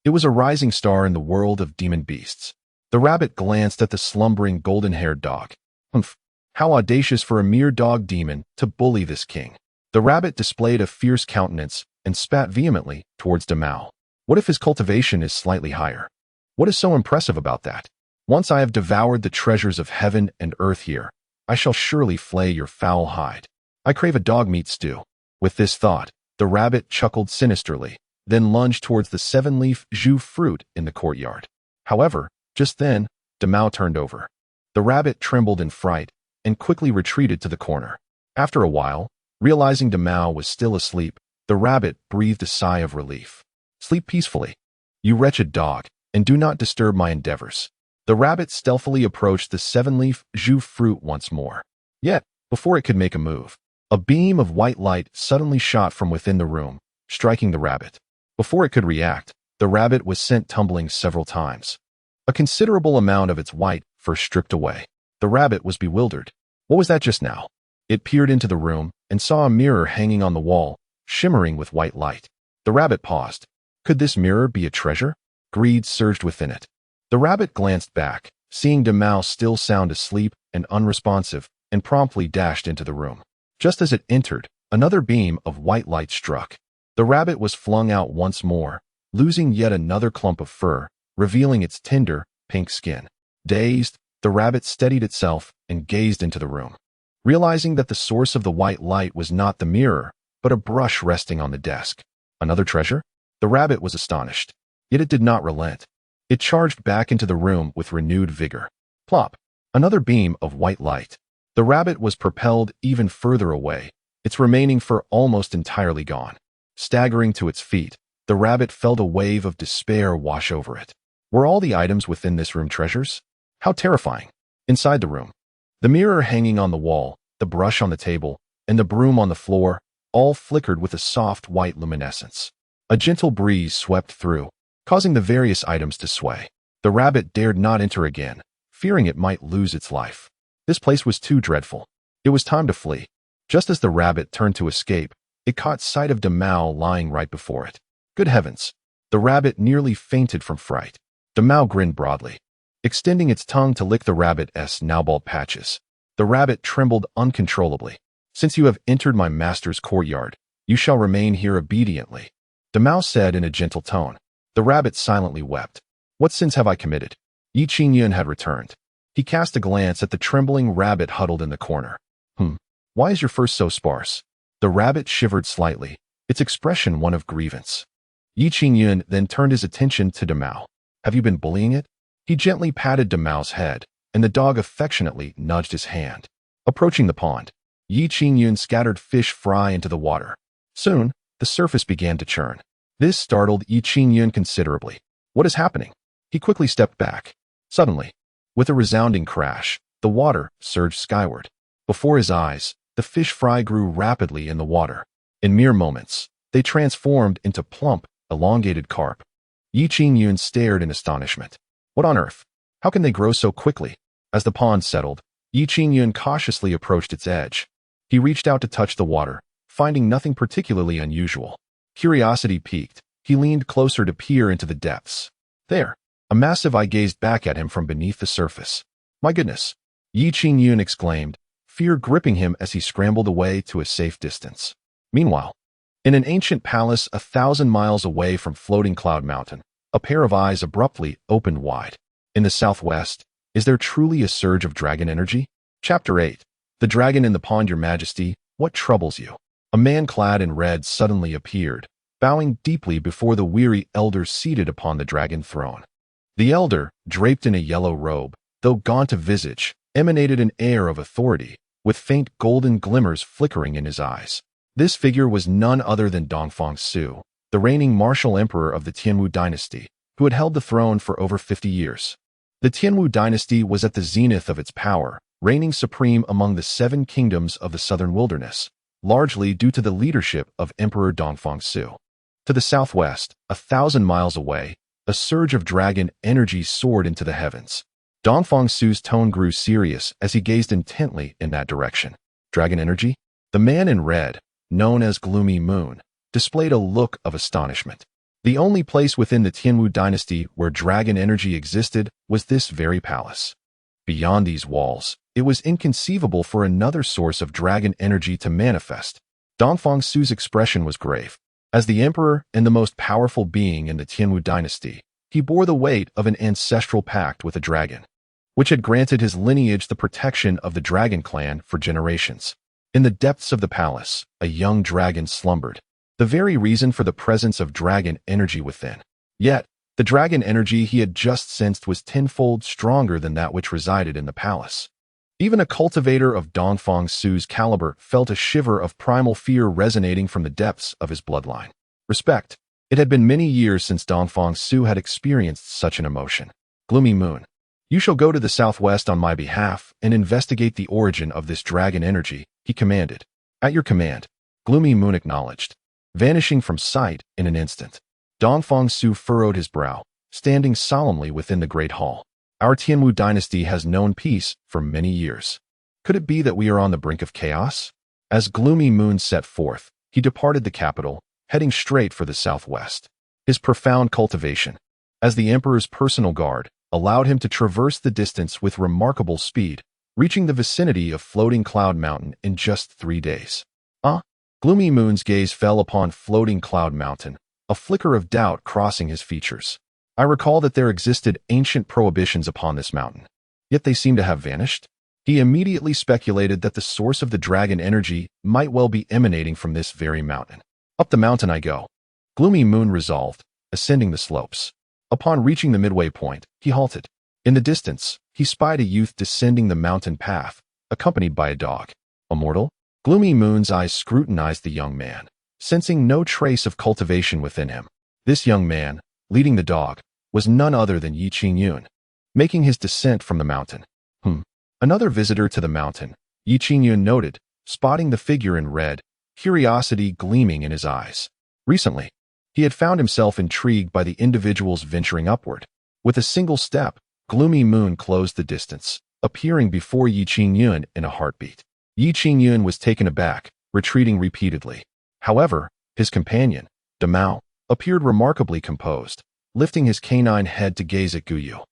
it was a rising star in the world of demon beasts. The rabbit glanced at the slumbering golden-haired dog. "Humph, how audacious for a mere dog demon to bully this king." The rabbit displayed a fierce countenance and spat vehemently towards Mao. "What if his cultivation is slightly higher? What is so impressive about that? Once I have devoured the treasures of heaven and earth here, I shall surely flay your foul hide. I crave a dog meat stew." With this thought, the rabbit chuckled sinisterly, then lunged towards the seven-leaf zhu fruit in the courtyard. However, just then, Mao turned over. The rabbit trembled in fright and quickly retreated to the corner. After a while, Realizing Demao was still asleep, the rabbit breathed a sigh of relief. Sleep peacefully, you wretched dog, and do not disturb my endeavors. The rabbit stealthily approached the seven-leaf jus fruit once more. Yet, before it could make a move, a beam of white light suddenly shot from within the room, striking the rabbit. Before it could react, the rabbit was sent tumbling several times. A considerable amount of its white fur stripped away. The rabbit was bewildered. What was that just now? It peered into the room and saw a mirror hanging on the wall, shimmering with white light. The rabbit paused. Could this mirror be a treasure? Greed surged within it. The rabbit glanced back, seeing Demao still sound asleep and unresponsive, and promptly dashed into the room. Just as it entered, another beam of white light struck. The rabbit was flung out once more, losing yet another clump of fur, revealing its tender, pink skin. Dazed, the rabbit steadied itself and gazed into the room. Realizing that the source of the white light was not the mirror, but a brush resting on the desk. Another treasure? The rabbit was astonished. Yet it did not relent. It charged back into the room with renewed vigor. Plop! Another beam of white light. The rabbit was propelled even further away, its remaining fur almost entirely gone. Staggering to its feet, the rabbit felt a wave of despair wash over it. Were all the items within this room treasures? How terrifying. Inside the room, the mirror hanging on the wall, the brush on the table, and the broom on the floor all flickered with a soft white luminescence. A gentle breeze swept through, causing the various items to sway. The rabbit dared not enter again, fearing it might lose its life. This place was too dreadful. It was time to flee. Just as the rabbit turned to escape, it caught sight of Demao lying right before it. Good heavens! The rabbit nearly fainted from fright. Demao grinned broadly, extending its tongue to lick the rabbit's now bald patches. The rabbit trembled uncontrollably. Since you have entered my master's courtyard, you shall remain here obediently, Demao said in a gentle tone. The rabbit silently wept. What sins have I committed? Qingyun had returned. He cast a glance at the trembling rabbit huddled in the corner. Why is your fur so sparse? The rabbit shivered slightly, its expression one of grievance. Qingyun then turned his attention to Demao. Have you been bullying it? He gently patted Demao's head, and the dog affectionately nudged his hand. Approaching the pond, Qingyun scattered fish fry into the water. Soon, the surface began to churn. This startled Qingyun considerably. What is happening? He quickly stepped back. Suddenly, with a resounding crash, the water surged skyward. Before his eyes, the fish fry grew rapidly in the water. In mere moments, they transformed into plump, elongated carp. Qingyun stared in astonishment. What on earth? How can they grow so quickly? As the pond settled, Qingyun cautiously approached its edge. He reached out to touch the water, finding nothing particularly unusual. Curiosity piqued, he leaned closer to peer into the depths. There, a massive eye gazed back at him from beneath the surface. My goodness! Qingyun exclaimed, fear gripping him as he scrambled away to a safe distance. Meanwhile, in an ancient palace 1,000 miles away from floating Cloud Mountain, a pair of eyes abruptly opened wide. In the southwest, is there truly a surge of dragon energy? Chapter 8. The Dragon in the Pond, Your Majesty, what troubles you? A man clad in red suddenly appeared, bowing deeply before the weary elder seated upon the dragon throne. The elder, draped in a yellow robe, though gaunt of visage, emanated an air of authority, with faint golden glimmers flickering in his eyes. This figure was none other than Dongfang Su, the reigning martial emperor of the Tianwu dynasty, who had held the throne for over 50 years. The Tianwu dynasty was at the zenith of its power, reigning supreme among the 7 kingdoms of the southern wilderness, largely due to the leadership of Emperor Dongfang Su. To the southwest, 1,000 miles away, a surge of dragon energy soared into the heavens. Dongfang Su's tone grew serious as he gazed intently in that direction. Dragon energy? The man in red, known as Gloomy Moon, displayed a look of astonishment. The only place within the Tianwu dynasty where dragon energy existed was this very palace. Beyond these walls, it was inconceivable for another source of dragon energy to manifest. Dongfang Su's expression was grave. As the emperor and the most powerful being in the Tianwu dynasty, he bore the weight of an ancestral pact with a dragon, which had granted his lineage the protection of the dragon clan for generations. In the depths of the palace, a young dragon slumbered, the very reason for the presence of dragon energy within. Yet, the dragon energy he had just sensed was tenfold stronger than that which resided in the palace. Even a cultivator of Dongfang Su's caliber felt a shiver of primal fear resonating from the depths of his bloodline. Respect. It had been many years since Dongfang Su had experienced such an emotion. Gloomy Moon. You shall go to the southwest on my behalf and investigate the origin of this dragon energy, he commanded. At your command, Gloomy Moon acknowledged, vanishing from sight in an instant. Dongfang Su furrowed his brow, standing solemnly within the great hall. Our Tianwu dynasty has known peace for many years. Could it be that we are on the brink of chaos? As Gloomy Moon set forth, he departed the capital, heading straight for the southwest. His profound cultivation, as the emperor's personal guard, allowed him to traverse the distance with remarkable speed, reaching the vicinity of Floating Cloud Mountain in just 3 days. Gloomy Moon's gaze fell upon Floating Cloud Mountain, a flicker of doubt crossing his features. I recall that there existed ancient prohibitions upon this mountain, yet they seem to have vanished. He immediately speculated that the source of the dragon energy might well be emanating from this very mountain. Up the mountain I go. Gloomy Moon resolved, ascending the slopes. Upon reaching the midway point, he halted. In the distance, he spied a youth descending the mountain path, accompanied by a dog. A mortal? Gloomy Moon's eyes scrutinized the young man, sensing no trace of cultivation within him. This young man, leading the dog, was none other than Qingyun, making his descent from the mountain. Another visitor to the mountain, Qingyun noted, spotting the figure in red, curiosity gleaming in his eyes. Recently, he had found himself intrigued by the individuals venturing upward. With a single step, Gloomy Moon closed the distance, appearing before Qingyun in a heartbeat. Qingyun was taken aback, retreating repeatedly. However, his companion, Damao, appeared remarkably composed, lifting his canine head to gaze at Guyu.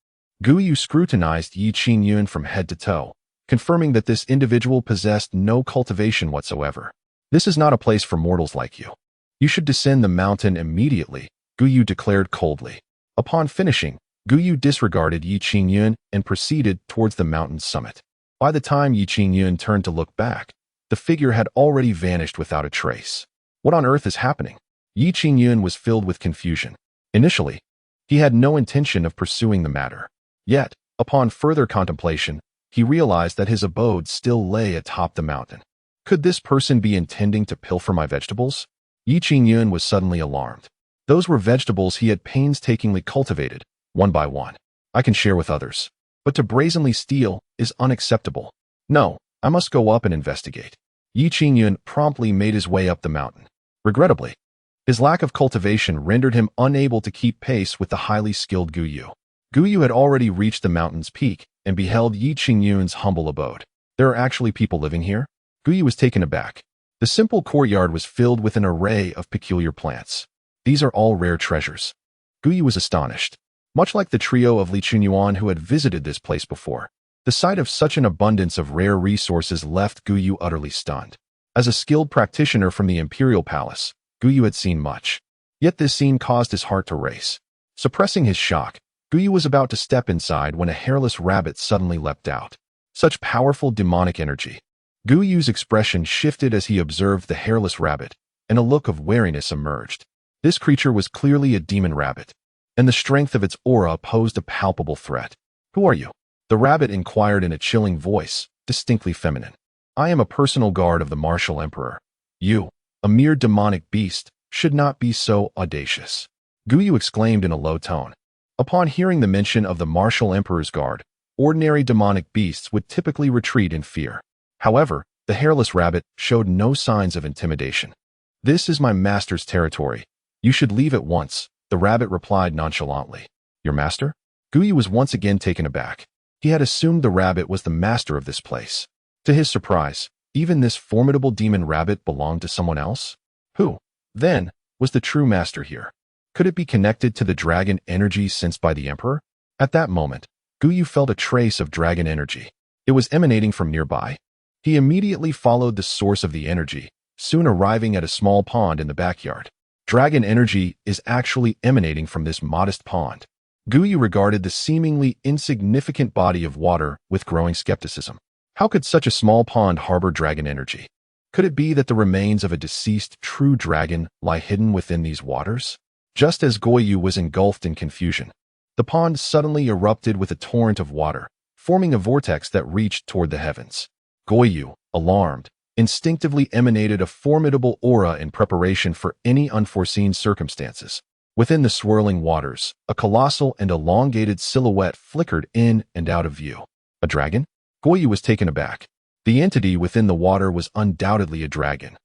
Guyu scrutinized Qingyun from head to toe, confirming that this individual possessed no cultivation whatsoever. This is not a place for mortals like you. You should descend the mountain immediately, Guyu declared coldly. Upon finishing, Guyu disregarded Qingyun and proceeded towards the mountain's summit. By the time Qingyun turned to look back, the figure had already vanished without a trace. What on earth is happening? Qingyun was filled with confusion. Initially, he had no intention of pursuing the matter. Yet, upon further contemplation, he realized that his abode still lay atop the mountain. Could this person be intending to pilfer my vegetables? Qingyun was suddenly alarmed. Those were vegetables he had painstakingly cultivated, one by one. I can share with others. But to brazenly steal is unacceptable. No, I must go up and investigate. Qingyun promptly made his way up the mountain. Regrettably, his lack of cultivation rendered him unable to keep pace with the highly skilled Guyu. Guyu had already reached the mountain's peak and beheld Qingyun's humble abode. There are actually people living here? Guyu was taken aback. The simple courtyard was filled with an array of peculiar plants. These are all rare treasures. Guyu was astonished. Much like the trio of Li Chunyuan who had visited this place before, the sight of such an abundance of rare resources left Guyu utterly stunned. As a skilled practitioner from the Imperial Palace, Guyu had seen much. Yet this scene caused his heart to race. Suppressing his shock, Guyu was about to step inside when a hairless rabbit suddenly leapt out. Such powerful demonic energy. Guyu's expression shifted as he observed the hairless rabbit, and a look of wariness emerged. This creature was clearly a demon rabbit, and the strength of its aura posed a palpable threat. Who are you? The rabbit inquired in a chilling voice, distinctly feminine. I am a personal guard of the martial emperor. You, a mere demonic beast, should not be so audacious. Guyu exclaimed in a low tone. Upon hearing the mention of the martial emperor's guard, ordinary demonic beasts would typically retreat in fear. However, the hairless rabbit showed no signs of intimidation. This is my master's territory. You should leave at once, the rabbit replied nonchalantly. Your master? Guyu was once again taken aback. He had assumed the rabbit was the master of this place. To his surprise, even this formidable demon rabbit belonged to someone else? Who, then, was the true master here? Could it be connected to the dragon energy sensed by the emperor? At that moment, Guyu felt a trace of dragon energy. It was emanating from nearby. He immediately followed the source of the energy, soon arriving at a small pond in the backyard. Dragon energy is actually emanating from this modest pond. Guyu regarded the seemingly insignificant body of water with growing skepticism. How could such a small pond harbor dragon energy? Could it be that the remains of a deceased true dragon lie hidden within these waters? Just as Guyu was engulfed in confusion, the pond suddenly erupted with a torrent of water, forming a vortex that reached toward the heavens. Goyu, alarmed, instinctively emanated a formidable aura in preparation for any unforeseen circumstances. Within the swirling waters, a colossal and elongated silhouette flickered in and out of view. A dragon? Goyu was taken aback. The entity within the water was undoubtedly a dragon,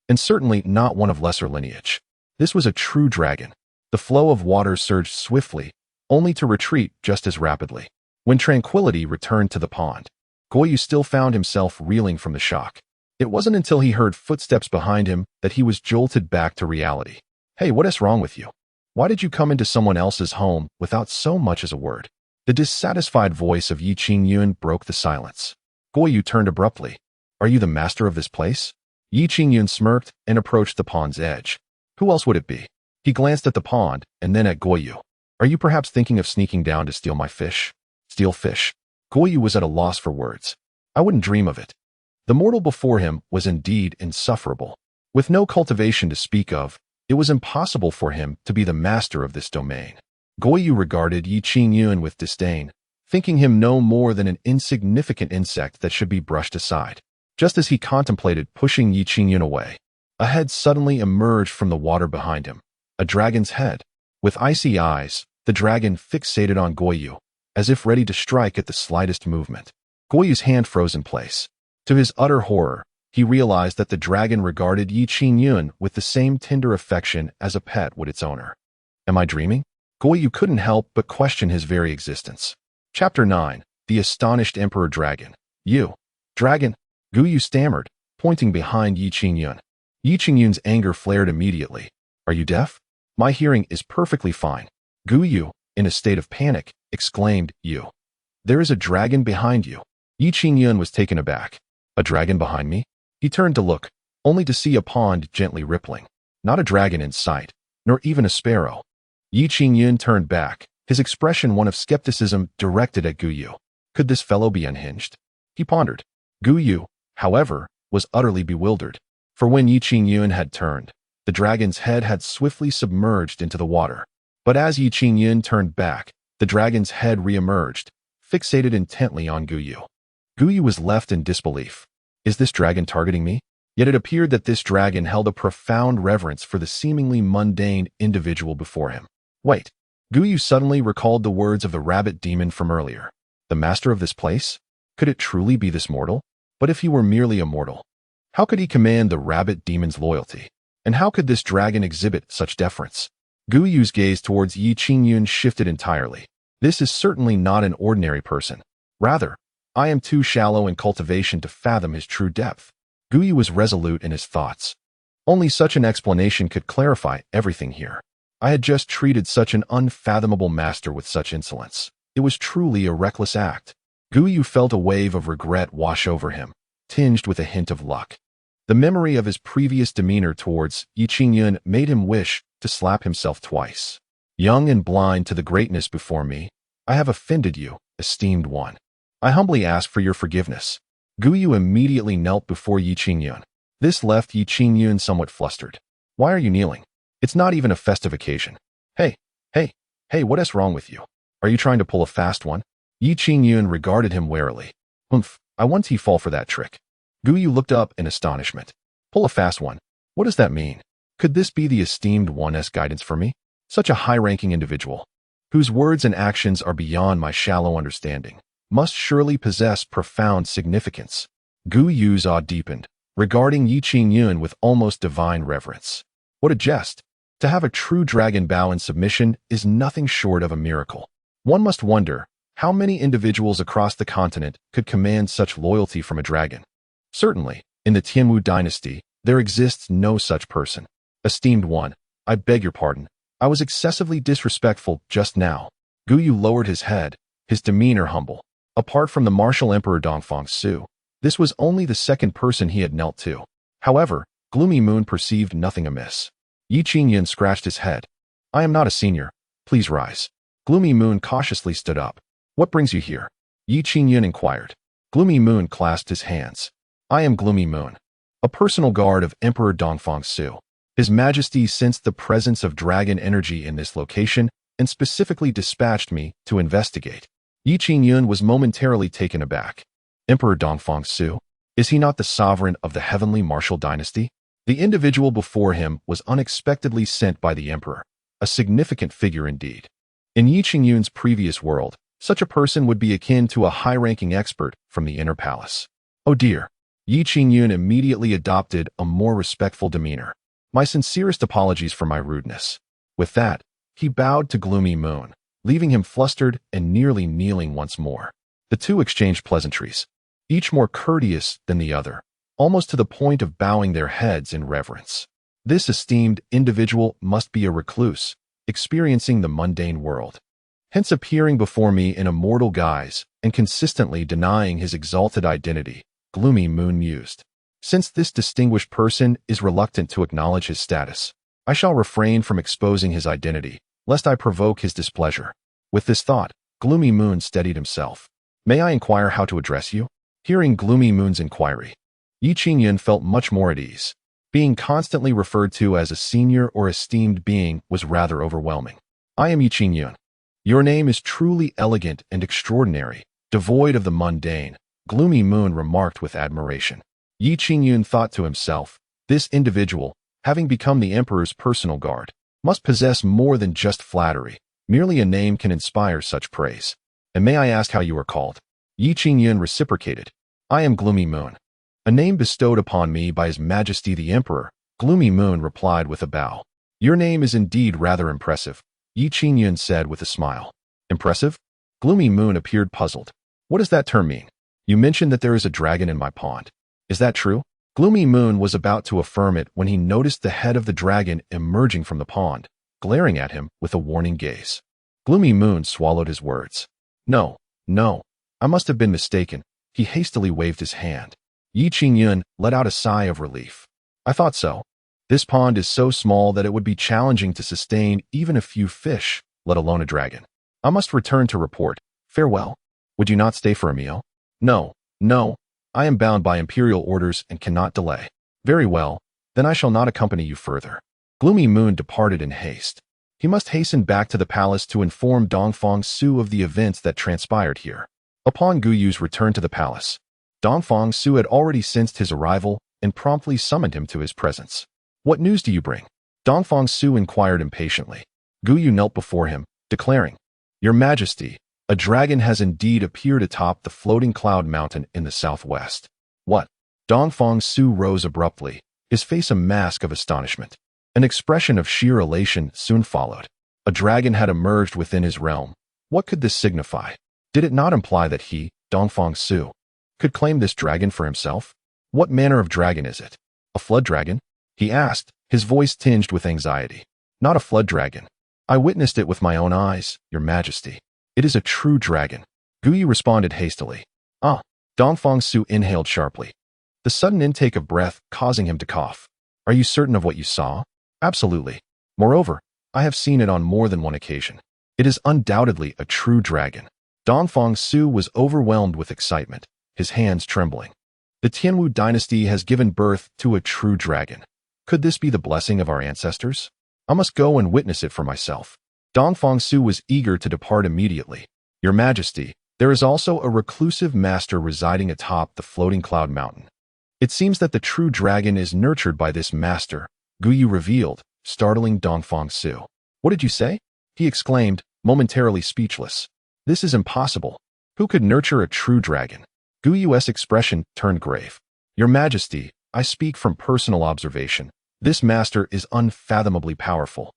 and certainly not one of lesser lineage. This was a true dragon. The flow of water surged swiftly, only to retreat just as rapidly. When tranquility returned to the pond, Goyu still found himself reeling from the shock. It wasn't until he heard footsteps behind him that he was jolted back to reality. "Hey, what is wrong with you? Why did you come into someone else's home without so much as a word?" The dissatisfied voice of Qingyun broke the silence. Goyu turned abruptly. "Are you the master of this place?" Qingyun smirked and approached the pond's edge. "Who else would it be?" He glanced at the pond and then at Goyu. "Are you perhaps thinking of sneaking down to steal my fish?" "Steal fish?" Goyu was at a loss for words. "I wouldn't dream of it." The mortal before him was indeed insufferable. With no cultivation to speak of, it was impossible for him to be the master of this domain. Goyu regarded Qingyun with disdain, thinking him no more than an insignificant insect that should be brushed aside. Just as he contemplated pushing Qingyun away, a head suddenly emerged from the water behind him. A dragon's head. With icy eyes, the dragon fixated on Goyu, as if ready to strike at the slightest movement. Goyu's hand froze in place. To his utter horror, he realized that the dragon regarded Qingyun with the same tender affection as a pet would its owner. Am I dreaming? Goyu couldn't help but question his very existence. Chapter 9. The Astonished Emperor Dragon. "You, dragon," Goyu stammered, pointing behind Qingyun. Qingyun's anger flared immediately. "Are you deaf? My hearing is perfectly fine." Goyu, in a state of panic, exclaimed, "You! There is a dragon behind you." Qingyun was taken aback. "A dragon behind me?" He turned to look, only to see a pond gently rippling. Not a dragon in sight, nor even a sparrow. Qingyun turned back, his expression one of skepticism directed at Goyu. Could this fellow be unhinged? He pondered. Goyu, however, was utterly bewildered. For when Qingyun had turned, the dragon's head had swiftly submerged into the water. But as Qingyun turned back, the dragon's head reemerged, fixated intently on Goyu. Goyu was left in disbelief. Is this dragon targeting me? Yet it appeared that this dragon held a profound reverence for the seemingly mundane individual before him. Wait. Goyu suddenly recalled the words of the rabbit demon from earlier. The master of this place? Could it truly be this mortal? But if he were merely a mortal, how could he command the rabbit demon's loyalty? And how could this dragon exhibit such deference? Guyu's gaze towards Qingyun shifted entirely. This is certainly not an ordinary person. Rather, I am too shallow in cultivation to fathom his true depth. Goyu was resolute in his thoughts. Only such an explanation could clarify everything here. I had just treated such an unfathomable master with such insolence. It was truly a reckless act. Goyu felt a wave of regret wash over him, tinged with a hint of luck. The memory of his previous demeanor towards Qingyun made him wish to slap himself twice. Young and blind to the greatness before me, I have offended you, esteemed one. I humbly ask for your forgiveness. Goyu immediately knelt before Qingyun. This left Qingyun somewhat flustered. Why are you kneeling? It's not even a festive occasion. Hey, what is wrong with you? Are you trying to pull a fast one? Qingyun regarded him warily. Humph, I once he fall for that trick. Goyu looked up in astonishment. Pull a fast one? What does that mean? Could this be the esteemed one's guidance for me? Such a high-ranking individual, whose words and actions are beyond my shallow understanding, must surely possess profound significance. Guyu's awe deepened, regarding Qingyun with almost divine reverence. What a jest! To have a true dragon bow in submission is nothing short of a miracle. One must wonder how many individuals across the continent could command such loyalty from a dragon. Certainly, in the Tianwu dynasty, there exists no such person. Esteemed one, I beg your pardon. I was excessively disrespectful just now. Goyu lowered his head, his demeanor humble. Apart from the martial emperor Dongfang Su, this was only the second person he had knelt to. However, Gloomy Moon perceived nothing amiss. Qingyun scratched his head. I am not a senior. Please rise. Gloomy Moon cautiously stood up. What brings you here? Qingyun inquired. Gloomy Moon clasped his hands. I am Gloomy Moon, a personal guard of Emperor Dongfang Su. His Majesty sensed the presence of dragon energy in this location and specifically dispatched me to investigate. Yi Qingyun was momentarily taken aback. Emperor Dongfang Su? Is he not the sovereign of the heavenly martial dynasty? The individual before him was unexpectedly sent by the emperor, a significant figure indeed. In Yi Qingyun's previous world, such a person would be akin to a high-ranking expert from the inner palace. Oh dear. Yi Qingyun immediately adopted a more respectful demeanor. My sincerest apologies for my rudeness. With that, he bowed to Gloomy Moon, leaving him flustered and nearly kneeling once more. The two exchanged pleasantries, each more courteous than the other, almost to the point of bowing their heads in reverence. This esteemed individual must be a recluse, experiencing the mundane world, hence appearing before me in a mortal guise and consistently denying his exalted identity, Gloomy Moon mused. Since this distinguished person is reluctant to acknowledge his status, I shall refrain from exposing his identity, lest I provoke his displeasure. With this thought, Gloomy Moon steadied himself. May I inquire how to address you? Hearing Gloomy Moon's inquiry, Yi Qingyun felt much more at ease. Being constantly referred to as a senior or esteemed being was rather overwhelming. I am Yi Qingyun. Your name is truly elegant and extraordinary, devoid of the mundane, Gloomy Moon remarked with admiration. Yi Qingyun thought to himself, this individual, having become the emperor's personal guard, must possess more than just flattery. Merely a name can inspire such praise. And may I ask how you are called? Yi Qingyun reciprocated. I am Gloomy Moon. A name bestowed upon me by His Majesty the Emperor, Gloomy Moon replied with a bow. Your name is indeed rather impressive, Yi Qingyun said with a smile. Impressive? Gloomy Moon appeared puzzled. What does that term mean? You mentioned that there is a dragon in my pond. Is that true? Gloomy Moon was about to affirm it when he noticed the head of the dragon emerging from the pond, glaring at him with a warning gaze. Gloomy Moon swallowed his words. No, I must have been mistaken. He hastily waved his hand. Yi Qingyun let out a sigh of relief. I thought so. This pond is so small that it would be challenging to sustain even a few fish, let alone a dragon. I must return to report. Farewell. Would you not stay for a meal? No. I am bound by Imperial orders and cannot delay. Very well, then I shall not accompany you further. Gloomy Moon departed in haste. He must hasten back to the palace to inform Dongfang Su of the events that transpired here. Upon Guyu's return to the palace, Dongfang Su had already sensed his arrival and promptly summoned him to his presence. What news do you bring? Dongfang Su inquired impatiently. Guyu knelt before him, declaring, Your Majesty, a dragon has indeed appeared atop the floating cloud mountain in the southwest. What? Dongfang Su rose abruptly, his face a mask of astonishment. An expression of sheer elation soon followed. A dragon had emerged within his realm. What could this signify? Did it not imply that he, Dongfang Su, could claim this dragon for himself? What manner of dragon is it? A flood dragon? He asked, his voice tinged with anxiety. Not a flood dragon. I witnessed it with my own eyes, Your Majesty. It is a true dragon. Guyu responded hastily. Ah. Dongfang Su inhaled sharply, the sudden intake of breath causing him to cough. Are you certain of what you saw? Absolutely. Moreover, I have seen it on more than one occasion. It is undoubtedly a true dragon. Dongfang Su was overwhelmed with excitement, his hands trembling. The Tianwu dynasty has given birth to a true dragon. Could this be the blessing of our ancestors? I must go and witness it for myself. Dongfang Su was eager to depart immediately. Your Majesty, there is also a reclusive master residing atop the floating cloud mountain. It seems that the true dragon is nurtured by this master, Guyu revealed, startling Dongfang Su. What did you say? He exclaimed, momentarily speechless. This is impossible. Who could nurture a true dragon? Guyu's expression turned grave. Your Majesty, I speak from personal observation. This master is unfathomably powerful,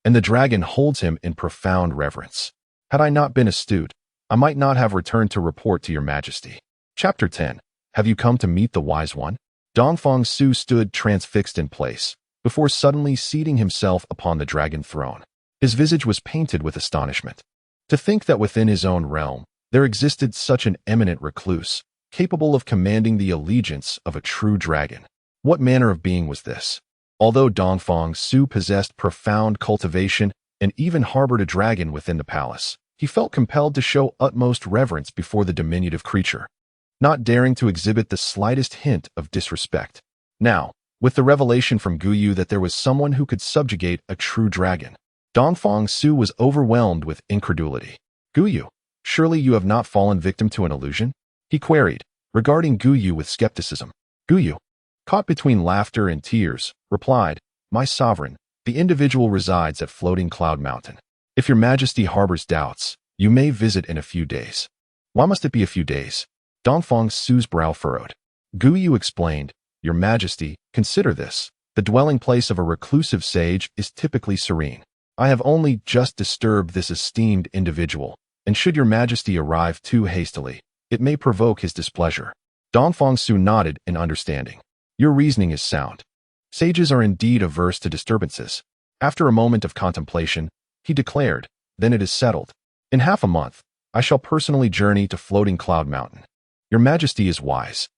and the dragon holds him in profound reverence. Had I not been astute, I might not have returned to report to Your Majesty. Chapter 10. Have you come to meet the Wise One? Dongfang Su stood transfixed in place, before suddenly seating himself upon the dragon throne. His visage was painted with astonishment. To think that within his own realm, there existed such an eminent recluse, capable of commanding the allegiance of a true dragon. What manner of being was this? Although Dongfang Su possessed profound cultivation and even harbored a dragon within the palace, he felt compelled to show utmost reverence before the diminutive creature, not daring to exhibit the slightest hint of disrespect. Now, with the revelation from Guyu that there was someone who could subjugate a true dragon, Dongfang Su was overwhelmed with incredulity. Guyu, surely you have not fallen victim to an illusion? He queried, regarding Guyu with skepticism. Guyu, caught between laughter and tears, replied, My sovereign, the individual resides at Floating Cloud Mountain. If your majesty harbors doubts, you may visit in a few days. Why must it be a few days? Dongfang Su's brow furrowed. Guyu explained, Your majesty, consider this. The dwelling place of a reclusive sage is typically serene. I have only just disturbed this esteemed individual, and should your majesty arrive too hastily, it may provoke his displeasure. Dongfang Su nodded in understanding. Your reasoning is sound. Sages are indeed averse to disturbances. After a moment of contemplation, he declared, Then it is settled. In half a month, I shall personally journey to Floating Cloud Mountain. Your majesty is wise.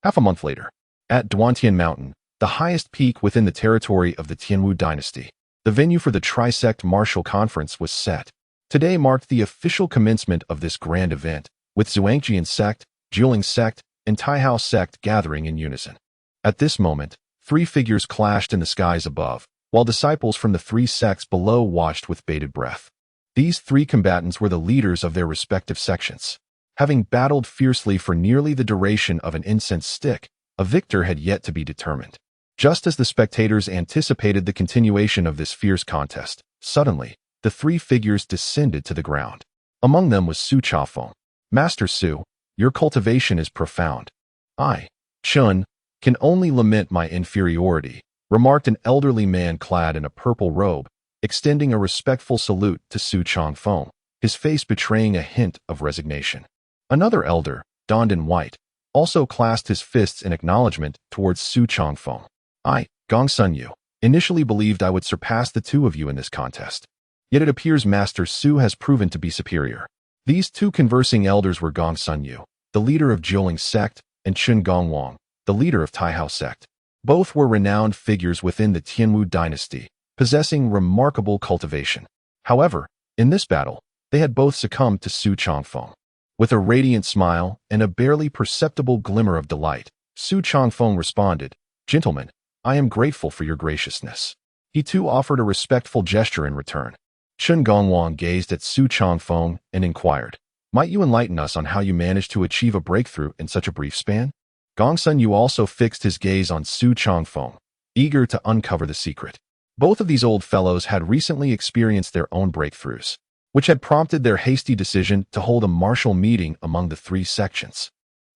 Half a month later, at Duantian Mountain, the highest peak within the territory of the Tianwu dynasty, the venue for the Tri-Sect Martial Conference was set. Today marked the official commencement of this grand event, with Zhuangjian Sect, Jiuling Sect, and Taihao Sect gathering in unison. At this moment, three figures clashed in the skies above, while disciples from the three sects below watched with bated breath. These three combatants were the leaders of their respective sections. Having battled fiercely for nearly the duration of an incense stick, a victor had yet to be determined. Just as the spectators anticipated the continuation of this fierce contest, suddenly, the three figures descended to the ground. Among them was Su Chafeng. Master Su, your cultivation is profound. I, Chun, can only lament my inferiority, remarked an elderly man clad in a purple robe, extending a respectful salute to Su Changfeng, his face betraying a hint of resignation. Another elder, donned in white, also clasped his fists in acknowledgement towards Su Changfeng. I, Gong Sun Yu, initially believed I would surpass the two of you in this contest. Yet it appears Master Su has proven to be superior. These two conversing elders were Gong Sun Yu, the leader of Jiuling Sect, and Chun Gong Wang, the leader of Taihao Sect. Both were renowned figures within the Tianwu dynasty, possessing remarkable cultivation. However, in this battle, they had both succumbed to Su Changfeng. With a radiant smile and a barely perceptible glimmer of delight, Su Changfeng responded, Gentlemen, I am grateful for your graciousness. He too offered a respectful gesture in return. Chun Gongwang gazed at Su Changfeng and inquired, Might you enlighten us on how you managed to achieve a breakthrough in such a brief span? Gong Sun Yu also fixed his gaze on Su Changfeng, eager to uncover the secret. Both of these old fellows had recently experienced their own breakthroughs, which had prompted their hasty decision to hold a martial meeting among the three sections.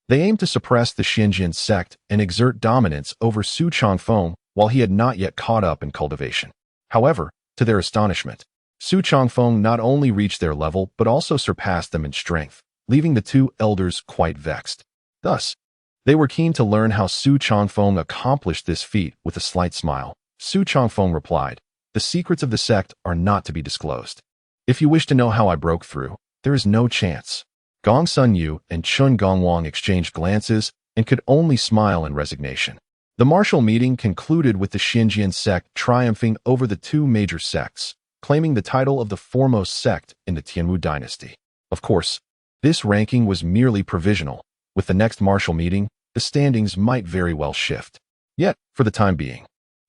They aimed to suppress the Qingyun sect and exert dominance over Su Changfeng while he had not yet caught up in cultivation. However, to their astonishment, Su Changfeng not only reached their level but also surpassed them in strength, leaving the two elders quite vexed. Thus, they were keen to learn how Su Changfeng accomplished this feat. With a slight smile, Su Changfeng replied, The secrets of the sect are not to be disclosed. If you wish to know how I broke through, there is no chance. Gong Sun Yu and Chun Gongwang exchanged glances and could only smile in resignation. The martial meeting concluded with the Qingyun sect triumphing over the two major sects, claiming the title of the foremost sect in the Tianwu dynasty. Of course, this ranking was merely provisional. With the next martial meeting, the standings might very well shift. Yet, for the time being,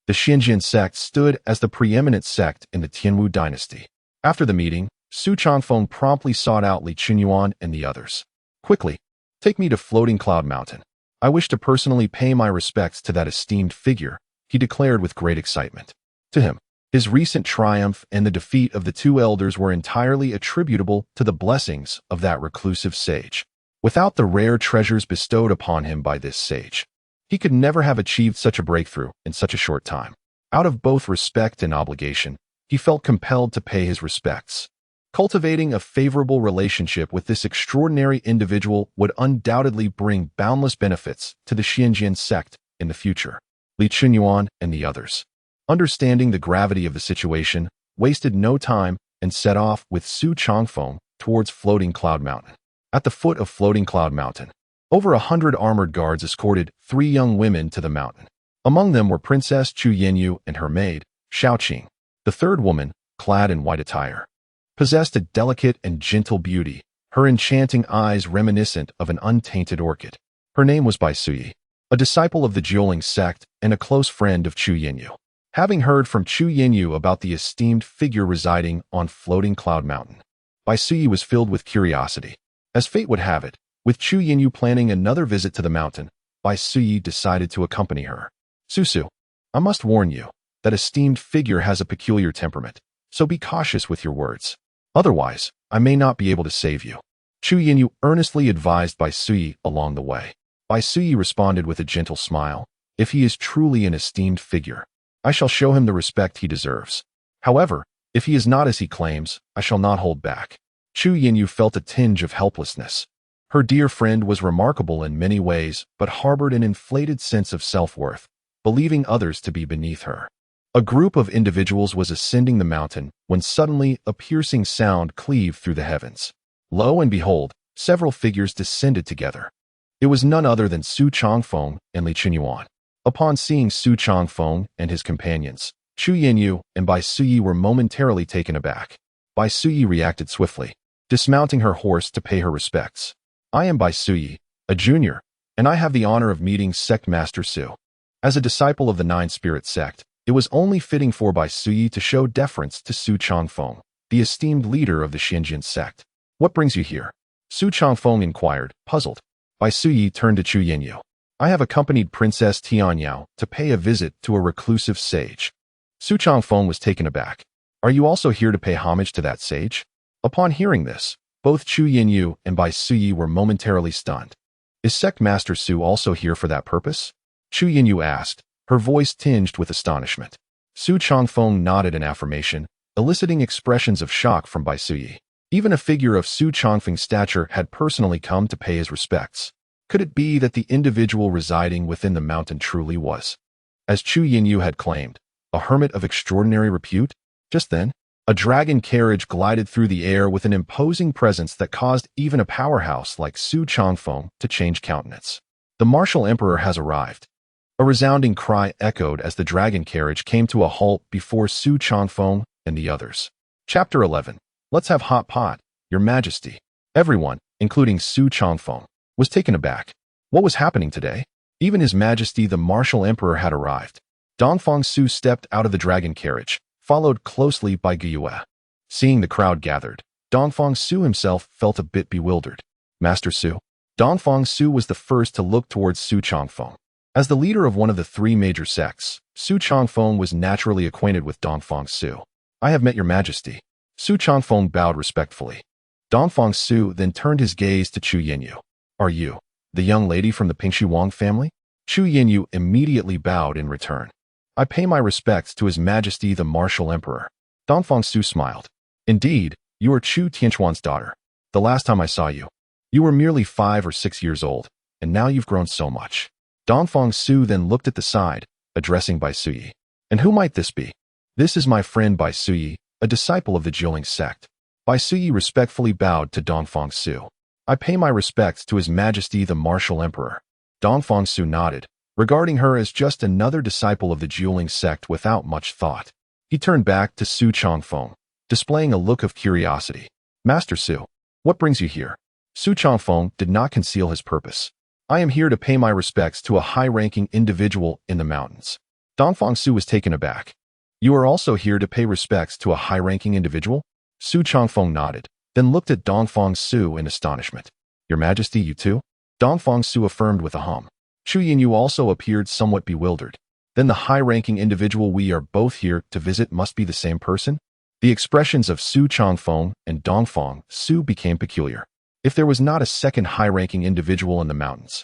the Qingyun sect stood as the preeminent sect in the Tianwu dynasty. After the meeting, Su Changfeng promptly sought out Li Qingyuan and the others. Quickly, take me to Floating Cloud Mountain. I wish to personally pay my respects to that esteemed figure, he declared with great excitement. To him, his recent triumph and the defeat of the two elders were entirely attributable to the blessings of that reclusive sage. Without the rare treasures bestowed upon him by this sage, he could never have achieved such a breakthrough in such a short time. Out of both respect and obligation, he felt compelled to pay his respects. Cultivating a favorable relationship with this extraordinary individual would undoubtedly bring boundless benefits to the Qingyun sect in the future. Li Qingyuan and the others, understanding the gravity of the situation, wasted no time and set off with Su Changfeng towards Floating Cloud Mountain. At the foot of Floating Cloud Mountain, over 100 armored guards escorted three young women to the mountain. Among them were Princess Chu Yenyu and her maid, Shaoqing. The third woman, clad in white attire, possessed a delicate and gentle beauty, her enchanting eyes reminiscent of an untainted orchid. Her name was Bai Suyi, a disciple of the Jiuling sect and a close friend of Chu Yenyu. Having heard from Chu Yenyu about the esteemed figure residing on Floating Cloud Mountain, Bai Suyi was filled with curiosity. As fate would have it, with Chu Yinyu planning another visit to the mountain, Bai Suyi decided to accompany her. Susu, I must warn you, that esteemed figure has a peculiar temperament, so be cautious with your words. Otherwise, I may not be able to save you. Chu Yinyu earnestly advised Bai Suyi along the way. Bai Suyi responded with a gentle smile. If he is truly an esteemed figure, I shall show him the respect he deserves. However, if he is not as he claims, I shall not hold back. Chu Yinyu felt a tinge of helplessness. Her dear friend was remarkable in many ways, but harbored an inflated sense of self-worth, believing others to be beneath her. A group of individuals was ascending the mountain when suddenly a piercing sound cleaved through the heavens. Lo and behold, several figures descended together. It was none other than Su Changfeng and Li Qingyun. Upon seeing Su Changfeng and his companions, Chu Yinyu and Bai Suyi were momentarily taken aback. Bai Suyi reacted swiftly, dismounting her horse to pay her respects. I am Bai Suyi, a junior, and I have the honor of meeting Sect Master Su. As a disciple of the Nine Spirit Sect, it was only fitting for Bai Suyi to show deference to Su Changfeng, the esteemed leader of the Qingyun sect. What brings you here? Su Changfeng inquired, puzzled. Bai Suyi turned to Chu Yinyu. I have accompanied Princess Tianyao to pay a visit to a reclusive sage. Su Changfeng was taken aback. Are you also here to pay homage to that sage? Upon hearing this, both Chu Yinyu and Bai Suyi were momentarily stunned. Is Sect Master Su also here for that purpose? Chu Yinyu asked, her voice tinged with astonishment. Su Changfeng nodded in affirmation, eliciting expressions of shock from Bai Suyi. Even a figure of Su Changfeng's stature had personally come to pay his respects. Could it be that the individual residing within the mountain truly was, as Chu Yinyu had claimed, a hermit of extraordinary repute? Just then, a dragon carriage glided through the air with an imposing presence that caused even a powerhouse like Su Changfeng to change countenance. The martial emperor has arrived. A resounding cry echoed as the dragon carriage came to a halt before Su Changfeng and the others. Chapter 11. Let's have hot pot, Your Majesty. Everyone, including Su Changfeng, was taken aback. What was happening today? Even His Majesty the martial emperor had arrived. Dongfang Su stepped out of the dragon carriage, followed closely by Gyue. Seeing the crowd gathered, Dongfang Su himself felt a bit bewildered. Master Su. Dongfang Su was the first to look towards Su Changfeng. As the leader of one of the three major sects, Su Changfeng was naturally acquainted with Dongfang Su. I have met Your Majesty. Su Changfeng bowed respectfully. Dongfang Su then turned his gaze to Chu Yinyu. Are you the young lady from the Pingshu Wang family? Chu Yinyu immediately bowed in return. I pay my respects to His Majesty the Martial Emperor. Dongfang Su smiled. Indeed, you are Chu Tianchuan's daughter. The last time I saw you, you were merely 5 or 6 years old, and now you've grown so much. Dongfang Su then looked at the side, addressing Bai Suyi. And who might this be? This is my friend Bai Suyi, a disciple of the Jiuling sect. Bai Suyi respectfully bowed to Dongfang Su. I pay my respects to His Majesty the Martial Emperor. Dongfang Su nodded, regarding her as just another disciple of the Jiuling sect without much thought. He turned back to Su Changfeng, displaying a look of curiosity. Master Su, what brings you here? Su Changfeng did not conceal his purpose. I am here to pay my respects to a high-ranking individual in the mountains. Dongfang Su was taken aback. You are also here to pay respects to a high-ranking individual? Su Changfeng nodded, then looked at Dongfang Su in astonishment. Your Majesty, you too? Dongfang Su affirmed with a hum. Chu Yinyu also appeared somewhat bewildered. Then the high-ranking individual we are both here to visit must be the same person? The expressions of Su Changfeng and Dongfang Su became peculiar. If there was not a second high-ranking individual in the mountains,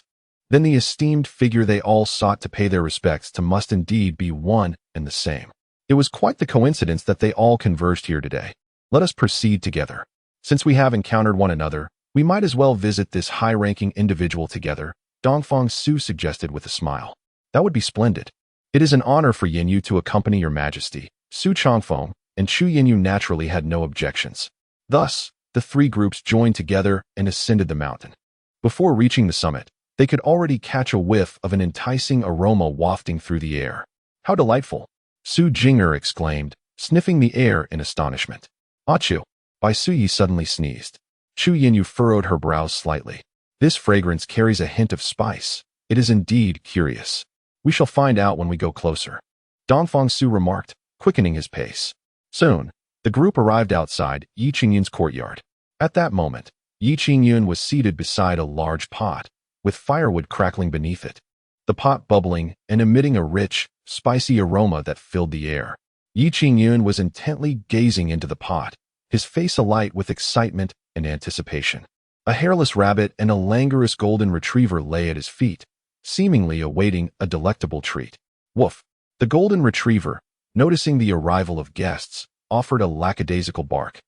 then the esteemed figure they all sought to pay their respects to must indeed be one and the same. It was quite the coincidence that they all converged here today. Let us proceed together. Since we have encountered one another, we might as well visit this high-ranking individual together, Dongfang Su suggested with a smile. That would be splendid. It is an honor for Yinyu to accompany Your Majesty. Su Changfeng and Chu Yinyu naturally had no objections. Thus, the three groups joined together and ascended the mountain. Before reaching the summit, they could already catch a whiff of an enticing aroma wafting through the air. How delightful! Su Jing'er exclaimed, sniffing the air in astonishment. Achoo! Bai Suyi suddenly sneezed. Chu Yinyu furrowed her brows slightly. This fragrance carries a hint of spice. It is indeed curious. We shall find out when we go closer. Dongfang Su remarked, quickening his pace. Soon, the group arrived outside Yi Qingyun's courtyard. At that moment, Yi Qingyun was seated beside a large pot, with firewood crackling beneath it, the pot bubbling and emitting a rich, spicy aroma that filled the air. Yi Qingyun was intently gazing into the pot, his face alight with excitement and anticipation. A hairless rabbit and a languorous golden retriever lay at his feet, seemingly awaiting a delectable treat. Woof! The golden retriever, noticing the arrival of guests, offered a lackadaisical bark,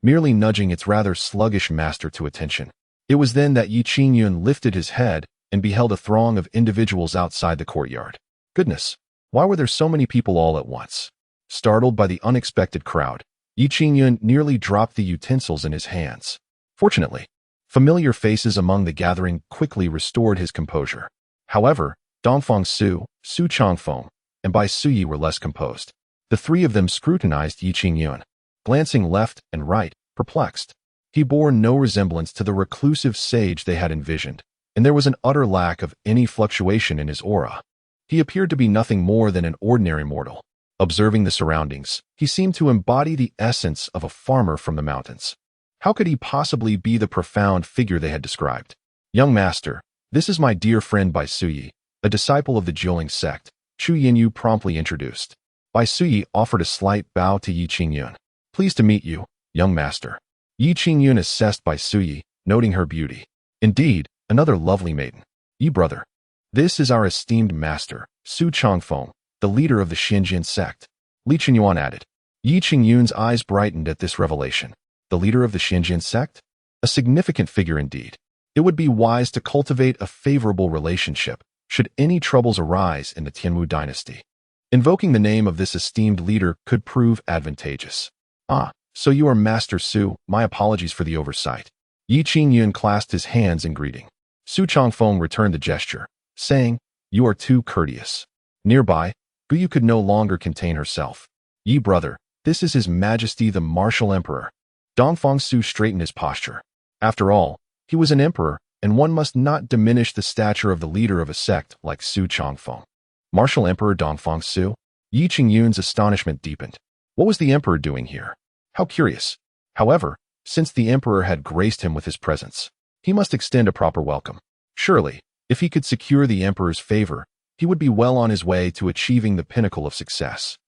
merely nudging its rather sluggish master to attention. It was then that Yi Qingyun lifted his head and beheld a throng of individuals outside the courtyard. Goodness! Why were there so many people all at once? Startled by the unexpected crowd, Yi Qingyun nearly dropped the utensils in his hands. Fortunately, familiar faces among the gathering quickly restored his composure. However, Dongfang Su, Su Changfeng, and Bai Suyi were less composed. The three of them scrutinized Yi Qingyun, glancing left and right, perplexed. He bore no resemblance to the reclusive sage they had envisioned, and there was an utter lack of any fluctuation in his aura. He appeared to be nothing more than an ordinary mortal. Observing the surroundings, he seemed to embody the essence of a farmer from the mountains. How could he possibly be the profound figure they had described? Young master, this is my dear friend Bai Suyi, a disciple of the Jiuling sect, Chu Yinyu promptly introduced. Bai Suyi offered a slight bow to Yi Qingyun. Pleased to meet you, young master. Yi Qingyun assessed Bai Suyi, noting her beauty. Indeed, another lovely maiden. Yi brother. This is our esteemed master, Su Changfeng, the leader of the Qingyun sect. Li Qingyuan added. Yi Qingyun's eyes brightened at this revelation. The leader of the Qingyun sect? A significant figure indeed. It would be wise to cultivate a favorable relationship should any troubles arise in the Tianwu dynasty. Invoking the name of this esteemed leader could prove advantageous. Ah, so you are Master Su, my apologies for the oversight. Yi Qingyun clasped his hands in greeting. Su Changfeng returned the gesture, saying, You are too courteous. Nearby, Guyu could no longer contain herself. Yi brother, this is His Majesty the Martial Emperor. Dongfang Su straightened his posture. After all, he was an emperor, and one must not diminish the stature of the leader of a sect like Su Changfeng. Martial Emperor Dongfang Su? Yi Qingyun's astonishment deepened. What was the emperor doing here? How curious. However, since the emperor had graced him with his presence, he must extend a proper welcome. Surely, if he could secure the emperor's favor, he would be well on his way to achieving the pinnacle of success.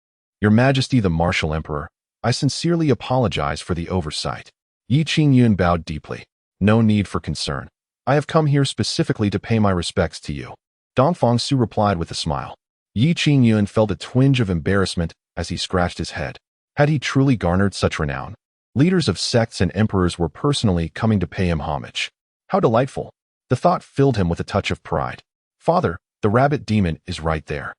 Your Majesty the Martial Emperor, I sincerely apologize for the oversight. Yi Qingyun bowed deeply. No need for concern. I have come here specifically to pay my respects to you. Dongfang Su replied with a smile. Yi Qingyun felt a twinge of embarrassment as he scratched his head. Had he truly garnered such renown? Leaders of sects and emperors were personally coming to pay him homage. How delightful. The thought filled him with a touch of pride. Father, the rabbit demon is right there.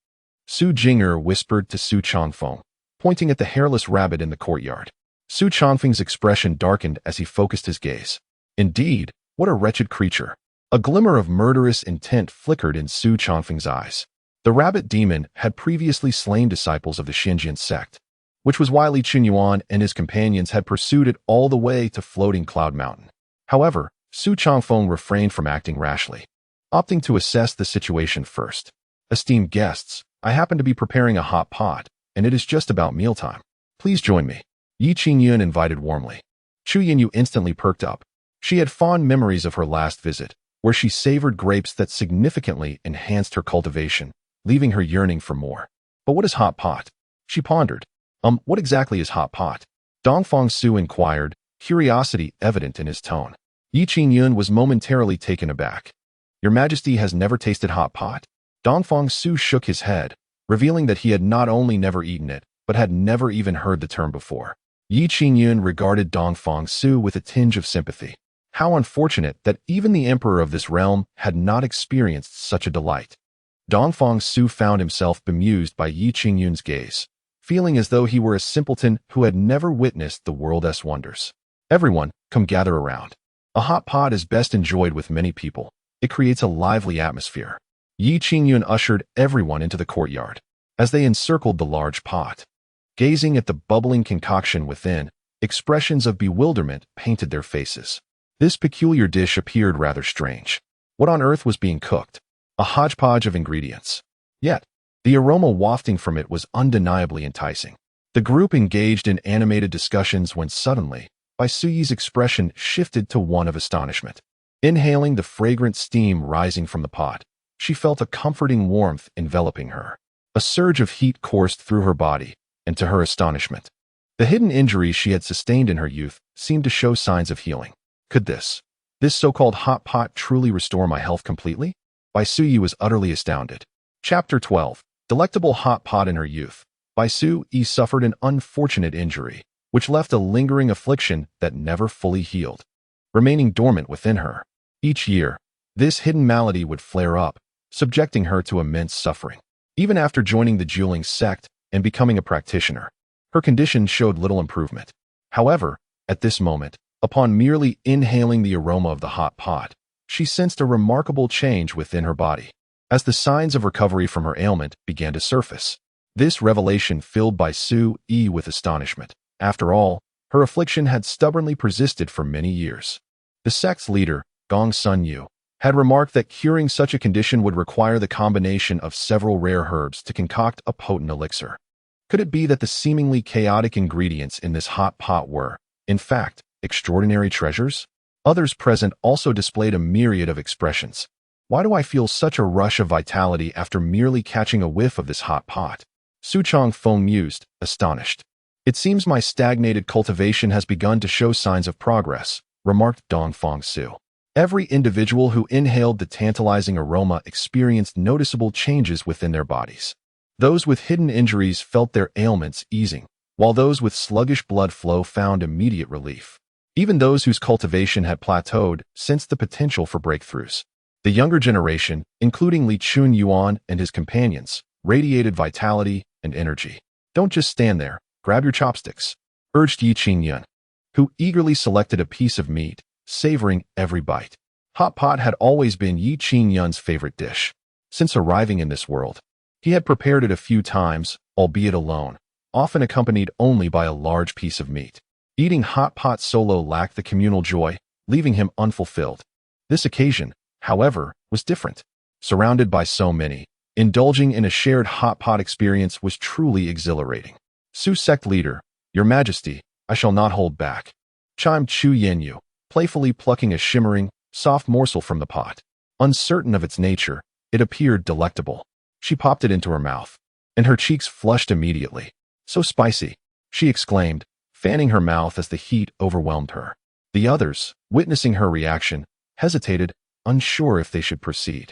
Su Jing'er whispered to Su Changfeng, pointing at the hairless rabbit in the courtyard. Su Changfeng's expression darkened as he focused his gaze. Indeed, what a wretched creature. A glimmer of murderous intent flickered in Su Changfeng's eyes. The rabbit demon had previously slain disciples of the Qingyun sect, which was why Li Qingyuan and his companions had pursued it all the way to Floating Cloud Mountain. However, Su Changfeng refrained from acting rashly, opting to assess the situation first. Esteemed guests, I happen to be preparing a hot pot, and it is just about mealtime. Please join me. Yi Qingyun invited warmly. Chu Yinyu instantly perked up. She had fond memories of her last visit, where she savored grapes that significantly enhanced her cultivation, leaving her yearning for more. But what is hot pot? She pondered. What exactly is hot pot? Dongfang Su inquired, curiosity evident in his tone. Yi Qingyun was momentarily taken aback. Your Majesty has never tasted hot pot? Dongfang Su shook his head, revealing that he had not only never eaten it, but had never even heard the term before. Yi Qingyun regarded Dongfang Su with a tinge of sympathy. How unfortunate that even the emperor of this realm had not experienced such a delight. Dongfang Su found himself bemused by Yi Qingyun's gaze, feeling as though he were a simpleton who had never witnessed the world's wonders. Everyone, come gather around. A hot pot is best enjoyed with many people. It creates a lively atmosphere. Yi Qingyun ushered everyone into the courtyard as they encircled the large pot. Gazing at the bubbling concoction within, expressions of bewilderment painted their faces. This peculiar dish appeared rather strange. What on earth was being cooked? A hodgepodge of ingredients. Yet, the aroma wafting from it was undeniably enticing. The group engaged in animated discussions when suddenly, Bai Suyi's expression shifted to one of astonishment. Inhaling the fragrant steam rising from the pot, she felt a comforting warmth enveloping her. A surge of heat coursed through her body, and to her astonishment, the hidden injuries she had sustained in her youth seemed to show signs of healing. Could this so-called hot pot truly restore my health completely? Bai Suyi was utterly astounded. Chapter 12. Delectable hot pot in her youth. Bai Suyi suffered an unfortunate injury, which left a lingering affliction that never fully healed, remaining dormant within her. Each year, this hidden malady would flare up, subjecting her to immense suffering. Even after joining the Jiuling sect and becoming a practitioner, her condition showed little improvement. However, at this moment, upon merely inhaling the aroma of the hot pot, she sensed a remarkable change within her body. As the signs of recovery from her ailment began to surface, this revelation filled Bai Suyi with astonishment. After all, her affliction had stubbornly persisted for many years. The sect's leader, Gong Sun Yu, had remarked that curing such a condition would require the combination of several rare herbs to concoct a potent elixir. Could it be that the seemingly chaotic ingredients in this hot pot were, in fact, extraordinary treasures? Others present also displayed a myriad of expressions. Why do I feel such a rush of vitality after merely catching a whiff of this hot pot? Su Changfeng mused, astonished. It seems my stagnated cultivation has begun to show signs of progress, remarked Dongfang Su. Every individual who inhaled the tantalizing aroma experienced noticeable changes within their bodies. Those with hidden injuries felt their ailments easing, while those with sluggish blood flow found immediate relief. Even those whose cultivation had plateaued sensed the potential for breakthroughs. The younger generation, including Qingyun and his companions, radiated vitality and energy. Don't just stand there, grab your chopsticks, urged Qingyun, who eagerly selected a piece of meat, savoring every bite. Hot pot had always been Qingyun's favorite dish. Since arriving in this world, he had prepared it a few times, albeit alone, often accompanied only by a large piece of meat. Eating hot pot solo lacked the communal joy, leaving him unfulfilled. This occasion, however, was different. Surrounded by so many, indulging in a shared hot pot experience was truly exhilarating. Su sect leader, Your Majesty, I shall not hold back, chimed Chu Yenyu, playfully plucking a shimmering, soft morsel from the pot. Uncertain of its nature, it appeared delectable. She popped it into her mouth, and her cheeks flushed immediately. So spicy, she exclaimed, fanning her mouth as the heat overwhelmed her. The others, witnessing her reaction, hesitated, unsure if they should proceed.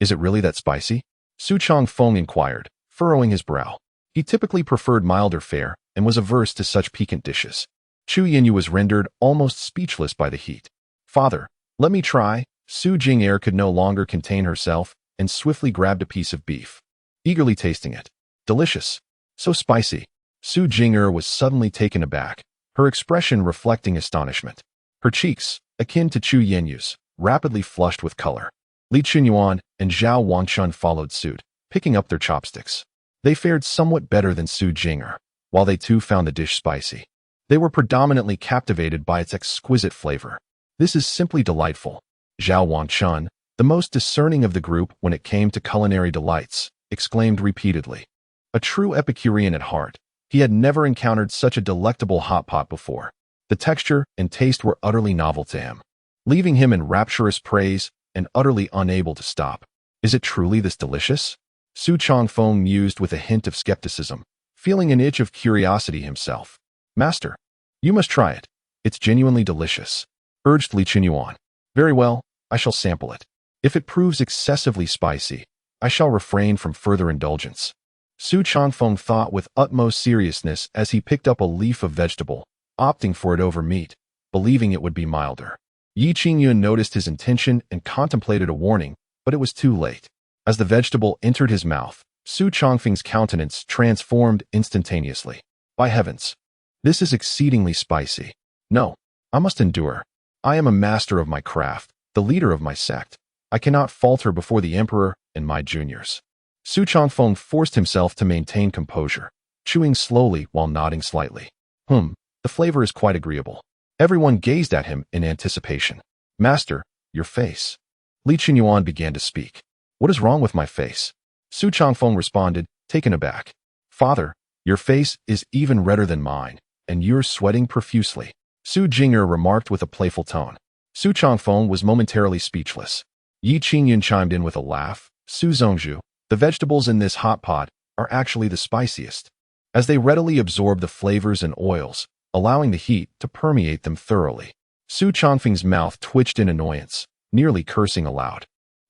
Is it really that spicy? Su Changfeng inquired, furrowing his brow. He typically preferred milder fare and was averse to such piquant dishes. Chu Yenyu was rendered almost speechless by the heat. Father, let me try. Su Jing'er could no longer contain herself and swiftly grabbed a piece of beef, eagerly tasting it. Delicious. So spicy. Su Jing'er was suddenly taken aback, her expression reflecting astonishment. Her cheeks, akin to Chu Yenyu's, rapidly flushed with color. Li Qingyuan and Zhao Wangchun followed suit, picking up their chopsticks. They fared somewhat better than Su Jing'er, while they too found the dish spicy. They were predominantly captivated by its exquisite flavor. This is simply delightful. Zhao Wangchun, the most discerning of the group when it came to culinary delights, exclaimed repeatedly. A true Epicurean at heart, he had never encountered such a delectable hot pot before. The texture and taste were utterly novel to him, leaving him in rapturous praise and utterly unable to stop. Is it truly this delicious? Su Changfeng mused with a hint of skepticism, feeling an itch of curiosity himself. Master, you must try it. It's genuinely delicious, urged Li Qingyuan. Very well, I shall sample it. If it proves excessively spicy, I shall refrain from further indulgence. Su Changfeng thought with utmost seriousness as he picked up a leaf of vegetable, opting for it over meat, believing it would be milder. Qingyun noticed his intention and contemplated a warning, but it was too late. As the vegetable entered his mouth, Su Changfeng's countenance transformed instantaneously. By heavens, this is exceedingly spicy. No, I must endure. I am a master of my craft, the leader of my sect. I cannot falter before the emperor and my juniors. Su Changfeng forced himself to maintain composure, chewing slowly while nodding slightly. The flavor is quite agreeable. Everyone gazed at him in anticipation. Master, your face. Li Qingyuan began to speak. What is wrong with my face? Su Changfeng responded, taken aback. Father, your face is even redder than mine, and you're sweating profusely. Su Jing'er remarked with a playful tone. Su Changfeng was momentarily speechless. Yi Qingyun chimed in with a laugh. Su Zongzhu, the vegetables in this hot pot are actually the spiciest, as they readily absorb the flavors and oils, allowing the heat to permeate them thoroughly. Su Changfeng's mouth twitched in annoyance, nearly cursing aloud.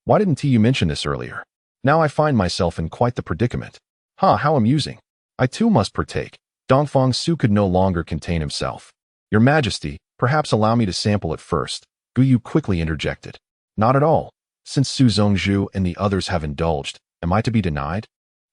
Why didn't you mention this earlier? Now I find myself in quite the predicament. How amusing. I too must partake. Dongfang Su could no longer contain himself. Your Majesty, perhaps allow me to sample it first, Guyu quickly interjected. Not at all. Since Su Zongzhu and the others have indulged, am I to be denied?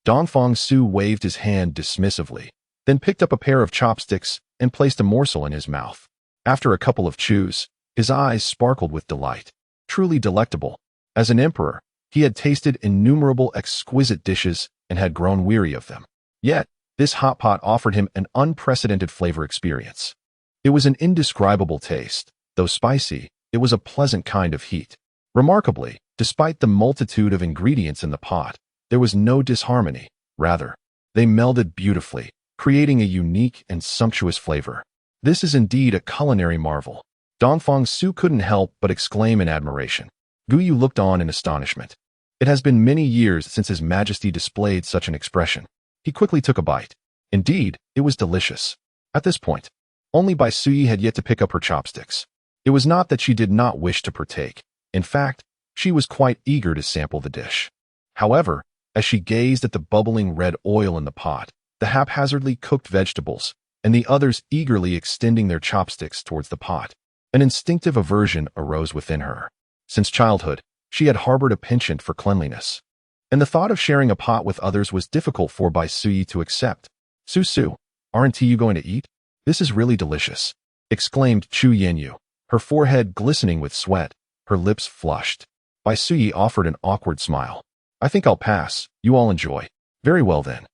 Dongfang Su waved his hand dismissively, then picked up a pair of chopsticks and placed a morsel in his mouth. After a couple of chews, his eyes sparkled with delight. Truly delectable. As an emperor, he had tasted innumerable exquisite dishes and had grown weary of them. Yet, this hot pot offered him an unprecedented flavor experience. It was an indescribable taste. Though spicy, it was a pleasant kind of heat. Remarkably, despite the multitude of ingredients in the pot, there was no disharmony. Rather, they melded beautifully, creating a unique and sumptuous flavor. This is indeed a culinary marvel. Dongfang Su couldn't help but exclaim in admiration. Guyu looked on in astonishment. It has been many years since His Majesty displayed such an expression. He quickly took a bite. Indeed, it was delicious. At this point, only Bai Suyi had yet to pick up her chopsticks. It was not that she did not wish to partake. In fact, she was quite eager to sample the dish. However, as she gazed at the bubbling red oil in the pot, the haphazardly cooked vegetables, and the others eagerly extending their chopsticks towards the pot, an instinctive aversion arose within her. Since childhood, she had harbored a penchant for cleanliness, and the thought of sharing a pot with others was difficult for Bai Suyi to accept. Su, aren't you going to eat? This is really delicious, exclaimed Chu Yenyu, her forehead glistening with sweat, her lips flushed. Bai Suyi offered an awkward smile. I think I'll pass. You all enjoy. Very well then.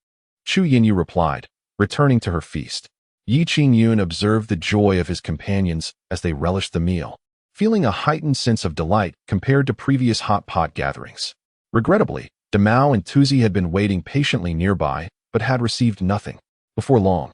Chu Yenyu replied, returning to her feast. Yi Qingyun observed the joy of his companions as they relished the meal, feeling a heightened sense of delight compared to previous hot pot gatherings. Regrettably, Demao and Tuzi had been waiting patiently nearby, but had received nothing. Before long,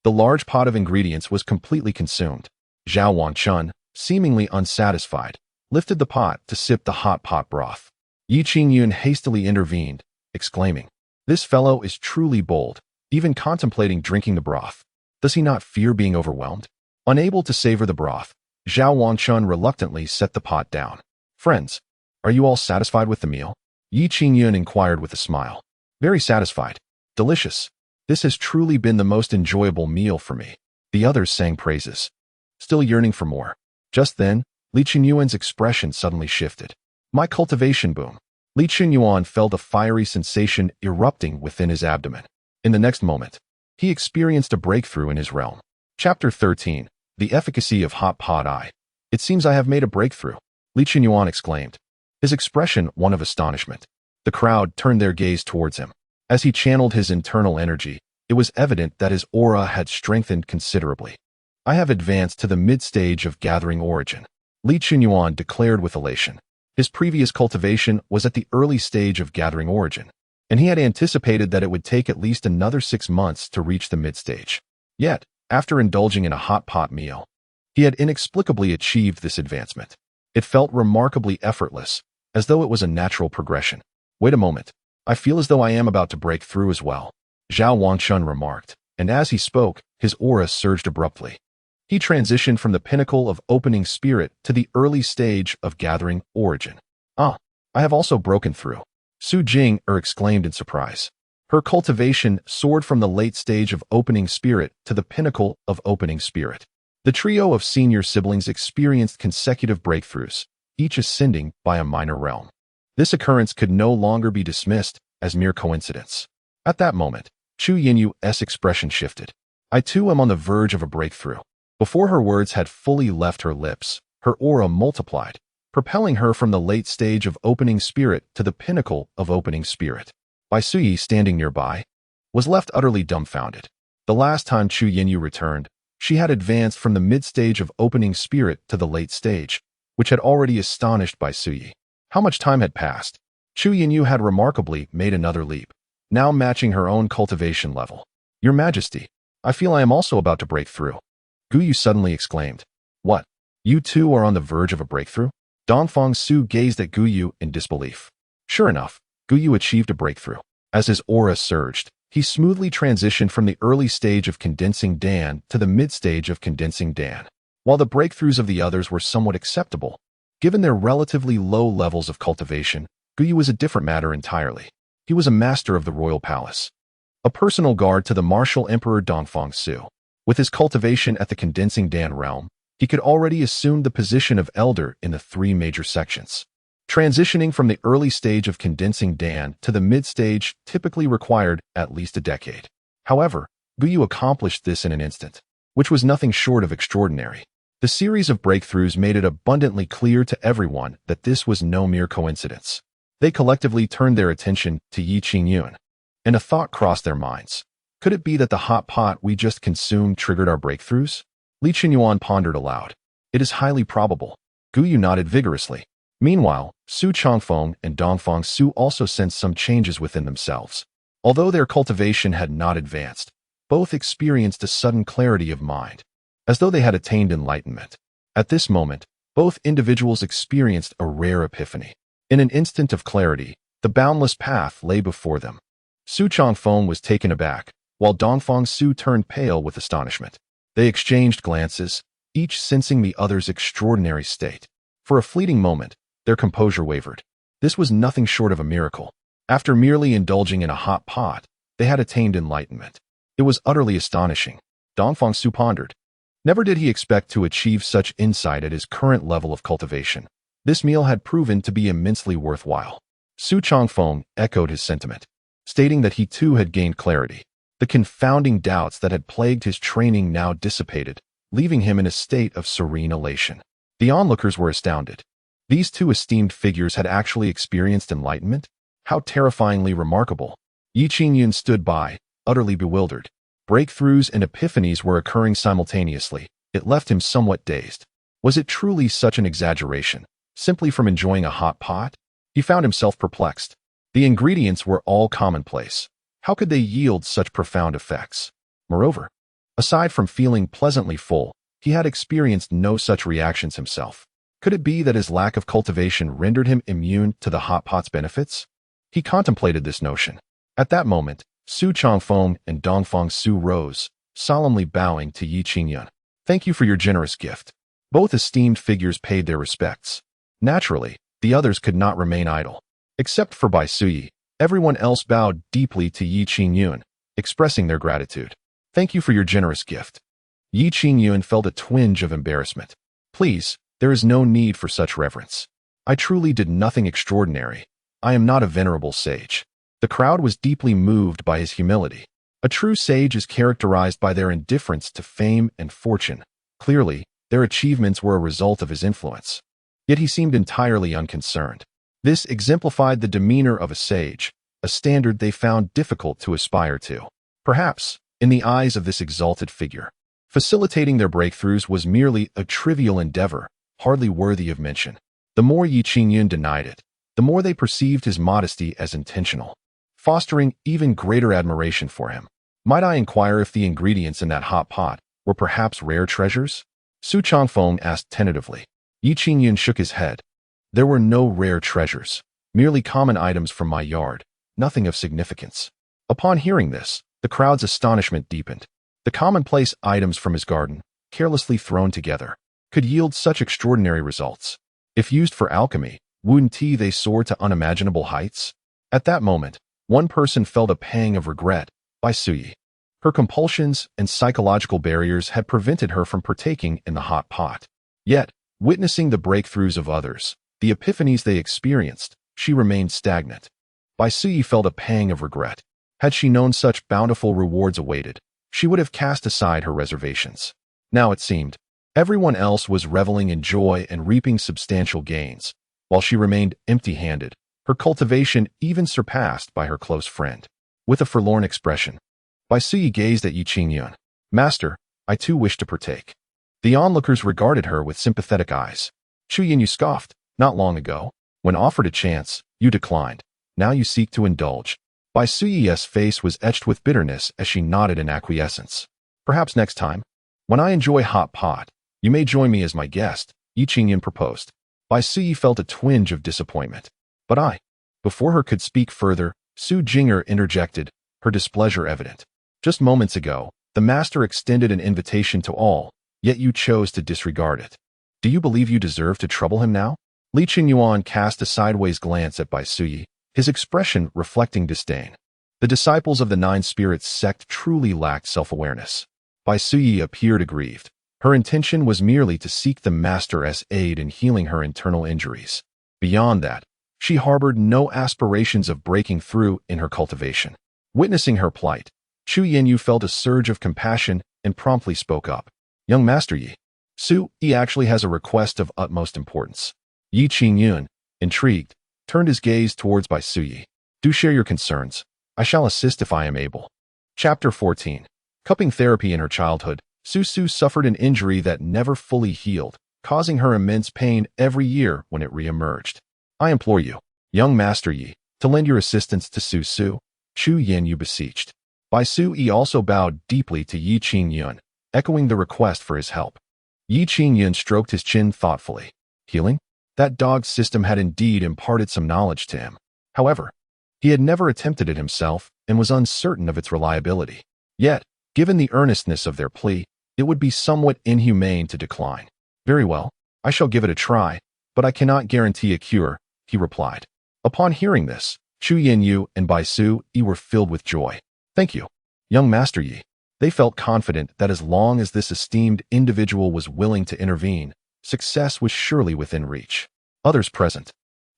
the large pot of ingredients was completely consumed. Zhao Wangchun, seemingly unsatisfied, lifted the pot to sip the hot pot broth. Yi Qingyun hastily intervened, exclaiming, This fellow is truly bold, even contemplating drinking the broth. Does he not fear being overwhelmed? Unable to savor the broth, Zhao Wangchun reluctantly set the pot down. Friends, are you all satisfied with the meal? Yi Qingyun inquired with a smile. Very satisfied. Delicious. This has truly been the most enjoyable meal for me. The others sang praises, still yearning for more. Just then, Li Qinyuan's expression suddenly shifted. My cultivation boom. Li Qinyuan felt a fiery sensation erupting within his abdomen. In the next moment, he experienced a breakthrough in his realm. Chapter 13. The Efficacy of Hot Pot Eye. It seems I have made a breakthrough, Li Qinyuan exclaimed, his expression one of astonishment. The crowd turned their gaze towards him. As he channeled his internal energy, it was evident that his aura had strengthened considerably. I have advanced to the mid-stage of gathering origin, Li Qinyuan declared with elation. His previous cultivation was at the early stage of gathering origin, and he had anticipated that it would take at least another 6 months to reach the mid-stage. Yet, after indulging in a hot pot meal, he had inexplicably achieved this advancement. It felt remarkably effortless, as though it was a natural progression. Wait a moment. I feel as though I am about to break through as well, Zhao Wangchun remarked, and as he spoke, his aura surged abruptly. He transitioned from the pinnacle of opening spirit to the early stage of gathering origin. I have also broken through, Su Jing'er exclaimed in surprise. Her cultivation soared from the late stage of opening spirit to the pinnacle of opening spirit. The trio of senior siblings experienced consecutive breakthroughs, each ascending by a minor realm. This occurrence could no longer be dismissed as mere coincidence. At that moment, Chu Yenyu's expression shifted. I too am on the verge of a breakthrough. Before her words had fully left her lips, her aura multiplied, propelling her from the late stage of opening spirit to the pinnacle of opening spirit. Bai Suyi, standing nearby, was left utterly dumbfounded. The last time Chu Yenyu returned, she had advanced from the mid-stage of opening spirit to the late stage, which had already astonished Bai Suyi. How much time had passed? Chu Yenyu had remarkably made another leap, now matching her own cultivation level. Your Majesty, I feel I am also about to break through. Yu suddenly exclaimed. What? You two are on the verge of a breakthrough? Dongfang Su gazed at Yu in disbelief. Sure enough, Yu achieved a breakthrough. As his aura surged, he smoothly transitioned from the early stage of condensing Dan to the mid-stage of condensing Dan. While the breakthroughs of the others were somewhat acceptable, given their relatively low levels of cultivation, Yu was a different matter entirely. He was a master of the royal palace, a personal guard to the martial emperor Dongfang Su. With his cultivation at the condensing Dan realm, he could already assume the position of elder in the three major sections. Transitioning from the early stage of condensing Dan to the mid-stage typically required at least a decade. However, Yu accomplished this in an instant, which was nothing short of extraordinary. The series of breakthroughs made it abundantly clear to everyone that this was no mere coincidence. They collectively turned their attention to Qingyun, and a thought crossed their minds. Could it be that the hot pot we just consumed triggered our breakthroughs? Qingyun pondered aloud. It is highly probable. Yu nodded vigorously. Meanwhile, Su Changfeng and Dongfang Su also sensed some changes within themselves. Although their cultivation had not advanced, both experienced a sudden clarity of mind, as though they had attained enlightenment. At this moment, both individuals experienced a rare epiphany. In an instant of clarity, the boundless path lay before them. Su Changfeng was taken aback, while Dongfang Su turned pale with astonishment. They exchanged glances, each sensing the other's extraordinary state. For a fleeting moment, their composure wavered. This was nothing short of a miracle. After merely indulging in a hot pot, they had attained enlightenment. It was utterly astonishing. Dongfang Su pondered. Never did he expect to achieve such insight at his current level of cultivation. This meal had proven to be immensely worthwhile. Su Changfeng echoed his sentiment, stating that he too had gained clarity. The confounding doubts that had plagued his training now dissipated, leaving him in a state of serene elation. The onlookers were astounded. These two esteemed figures had actually experienced enlightenment? How terrifyingly remarkable. Qingyun stood by, utterly bewildered. Breakthroughs and epiphanies were occurring simultaneously. It left him somewhat dazed. Was it truly such an exaggeration, simply from enjoying a hot pot? He found himself perplexed. The ingredients were all commonplace. How could they yield such profound effects? Moreover, aside from feeling pleasantly full, he had experienced no such reactions himself. Could it be that his lack of cultivation rendered him immune to the hot pot's benefits? He contemplated this notion. At that moment, Su Changfeng and Dongfang Su rose, solemnly bowing to Qingyun. Thank you for your generous gift. Both esteemed figures paid their respects. Naturally, the others could not remain idle. Except for Bai Suyi, everyone else bowed deeply to Qingyun, expressing their gratitude. Thank you for your generous gift. Qingyun felt a twinge of embarrassment. Please, there is no need for such reverence. I truly did nothing extraordinary. I am not a venerable sage. The crowd was deeply moved by his humility. A true sage is characterized by their indifference to fame and fortune. Clearly, their achievements were a result of his influence. Yet he seemed entirely unconcerned. This exemplified the demeanor of a sage, a standard they found difficult to aspire to. Perhaps, in the eyes of this exalted figure, facilitating their breakthroughs was merely a trivial endeavor, hardly worthy of mention. The more Qingyun denied it, the more they perceived his modesty as intentional, fostering even greater admiration for him. Might I inquire if the ingredients in that hot pot were perhaps rare treasures? Su Changfeng asked tentatively. Qingyun shook his head. There were no rare treasures, merely common items from my yard, nothing of significance. Upon hearing this, the crowd's astonishment deepened. The commonplace items from his garden, carelessly thrown together, could yield such extraordinary results. If used for alchemy, wouldn't they soar to unimaginable heights? At that moment, one person felt a pang of regret, Bai Suyi. Her compulsions and psychological barriers had prevented her from partaking in the hot pot. Yet, witnessing the breakthroughs of others, the epiphanies they experienced, she remained stagnant. Bai Suyi felt a pang of regret. Had she known such bountiful rewards awaited, she would have cast aside her reservations. Now it seemed, everyone else was reveling in joy and reaping substantial gains, while she remained empty-handed, her cultivation even surpassed by her close friend. With a forlorn expression, Bai Suyi gazed at Qingyun. Master, I too wish to partake. The onlookers regarded her with sympathetic eyes. Qingyun scoffed. Not long ago, when offered a chance, you declined. Now you seek to indulge. Bai Suyi's face was etched with bitterness as she nodded in acquiescence. Perhaps next time. When I enjoy hot pot, you may join me as my guest, Qingyun proposed. Bai Suyi felt a twinge of disappointment. But before her could speak further, Su Jinger interjected, her displeasure evident. Just moments ago, the master extended an invitation to all, yet you chose to disregard it. Do you believe you deserve to trouble him now? Li Qingyuan cast a sideways glance at Bai Suyi, his expression reflecting disdain. The disciples of the Nine Spirits sect truly lacked self-awareness. Bai Suyi appeared aggrieved. Her intention was merely to seek the master's aid in healing her internal injuries. Beyond that, she harbored no aspirations of breaking through in her cultivation. Witnessing her plight, Chu Yinyu felt a surge of compassion and promptly spoke up. Young Master Yi, Su-yi actually has a request of utmost importance. Yi Qingyun, intrigued, turned his gaze towards Bai Suyi. Do share your concerns. I shall assist if I am able. Chapter 14. Cupping therapy in her childhood, Su suffered an injury that never fully healed, causing her immense pain every year when it re-emerged. I implore you, young Master Yi, to lend your assistance to Su, Chu Yinyu beseeched. Bai Suyi also bowed deeply to Yi Qingyun, echoing the request for his help. Yi Qingyun stroked his chin thoughtfully. Healing? That dog's system had indeed imparted some knowledge to him. However, he had never attempted it himself and was uncertain of its reliability. Yet, given the earnestness of their plea, it would be somewhat inhumane to decline. Very well, I shall give it a try, but I cannot guarantee a cure, he replied. Upon hearing this, Chu Yinyu and Bai Suyi were filled with joy. Thank you, young Master Yi. They felt confident that as long as this esteemed individual was willing to intervene, success was surely within reach. Others present,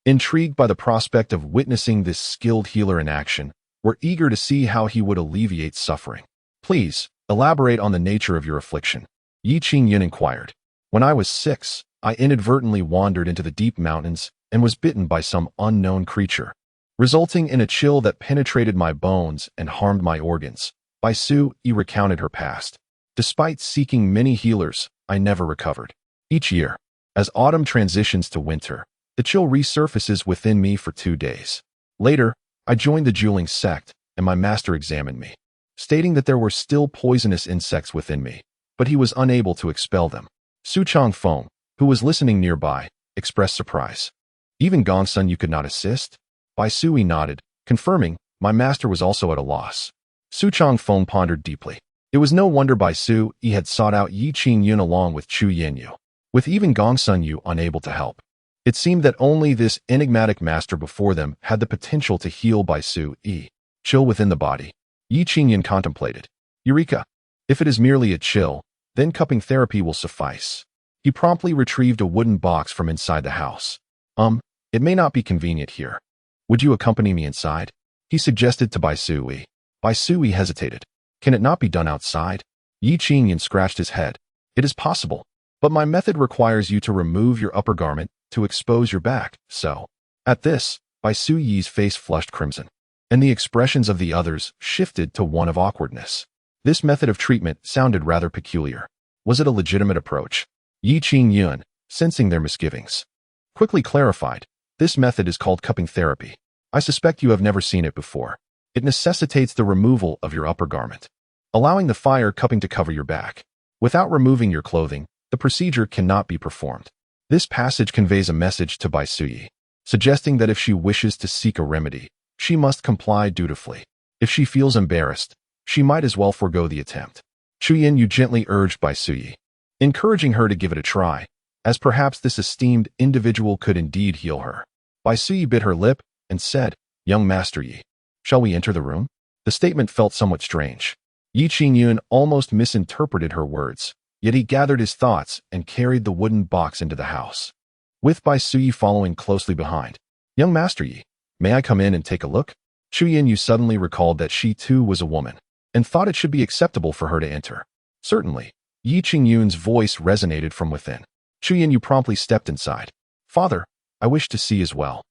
intrigued by the prospect of witnessing this skilled healer in action, were eager to see how he would alleviate suffering. Please, elaborate on the nature of your affliction. Yi Qingyun inquired. When I was 6, I inadvertently wandered into the deep mountains and was bitten by some unknown creature, resulting in a chill that penetrated my bones and harmed my organs. Bai Suyi recounted her past. Despite seeking many healers, I never recovered. Each year, as autumn transitions to winter, the chill resurfaces within me for 2 days. Later, I joined the dueling sect, and my master examined me, stating that there were still poisonous insects within me, but he was unable to expel them. Su Changfeng, who was listening nearby, expressed surprise. Even Gongsun you could not assist? Bai Suyi nodded, confirming my master was also at a loss. Su Changfeng pondered deeply. It was no wonder Bai Suyi had sought out Yi Qingyun along with Chu Yinyu, with even Gongsun Yu unable to help. It seemed that only this enigmatic master before them had the potential to heal Bai Suyi. Chill within the body. Yi Qingyun contemplated. Eureka! If it is merely a chill, then cupping therapy will suffice. He promptly retrieved a wooden box from inside the house. It may not be convenient here. Would you accompany me inside? He suggested to Bai Suyi. Bai Suyi hesitated. Can it not be done outside? Yi Qingyun scratched his head. It is possible, but my method requires you to remove your upper garment to expose your back, so. At this, Bai Suyi's face flushed crimson, and the expressions of the others shifted to one of awkwardness. This method of treatment sounded rather peculiar. Was it a legitimate approach? Yi Qingyun, sensing their misgivings, quickly clarified. This method is called cupping therapy. I suspect you have never seen it before. It necessitates the removal of your upper garment, allowing the fire cupping to cover your back. Without removing your clothing, the procedure cannot be performed. This passage conveys a message to Bai Suyi, suggesting that if she wishes to seek a remedy, she must comply dutifully. If she feels embarrassed, she might as well forego the attempt. Chu Yinyu gently urged Bai Suyi, encouraging her to give it a try, as perhaps this esteemed individual could indeed heal her. Bai Suyi bit her lip and said, Young Master Yi, shall we enter the room? The statement felt somewhat strange. Yi Qingyun almost misinterpreted her words, yet he gathered his thoughts and carried the wooden box into the house, with Bai Suyi following closely behind. Young Master Yi, may I come in and take a look? Chu Yinyu suddenly recalled that she too was a woman, and thought it should be acceptable for her to enter. Certainly, Yi Qingyun's voice resonated from within. Chu Yinyu promptly stepped inside. Father, I wish to see as well.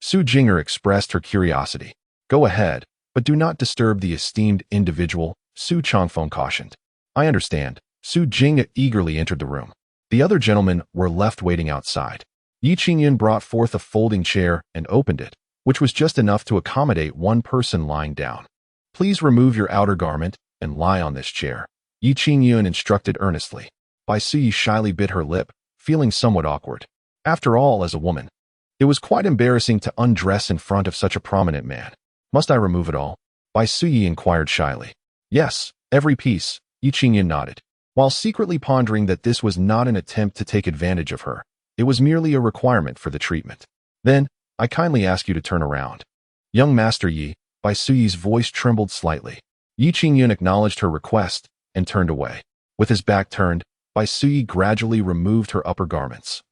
Su Jinger expressed her curiosity. Go ahead, but do not disturb the esteemed individual, Su Changfeng cautioned. I understand. Su Jing eagerly entered the room. The other gentlemen were left waiting outside. Yi Qingyun brought forth a folding chair and opened it, which was just enough to accommodate one person lying down. Please remove your outer garment and lie on this chair, Yi Qingyun instructed earnestly. Bai Suyi shyly bit her lip, feeling somewhat awkward. After all, as a woman, it was quite embarrassing to undress in front of such a prominent man. Must I remove it all? Bai Suyi inquired shyly. Yes, every piece, Yi Qingyun nodded. While secretly pondering that this was not an attempt to take advantage of her, it was merely a requirement for the treatment. Then, I kindly ask you to turn around. Young Master Yi, Bai Suyi's voice trembled slightly. Yi Qingyun acknowledged her request and turned away. With his back turned, Bai Suyi gradually removed her upper garments,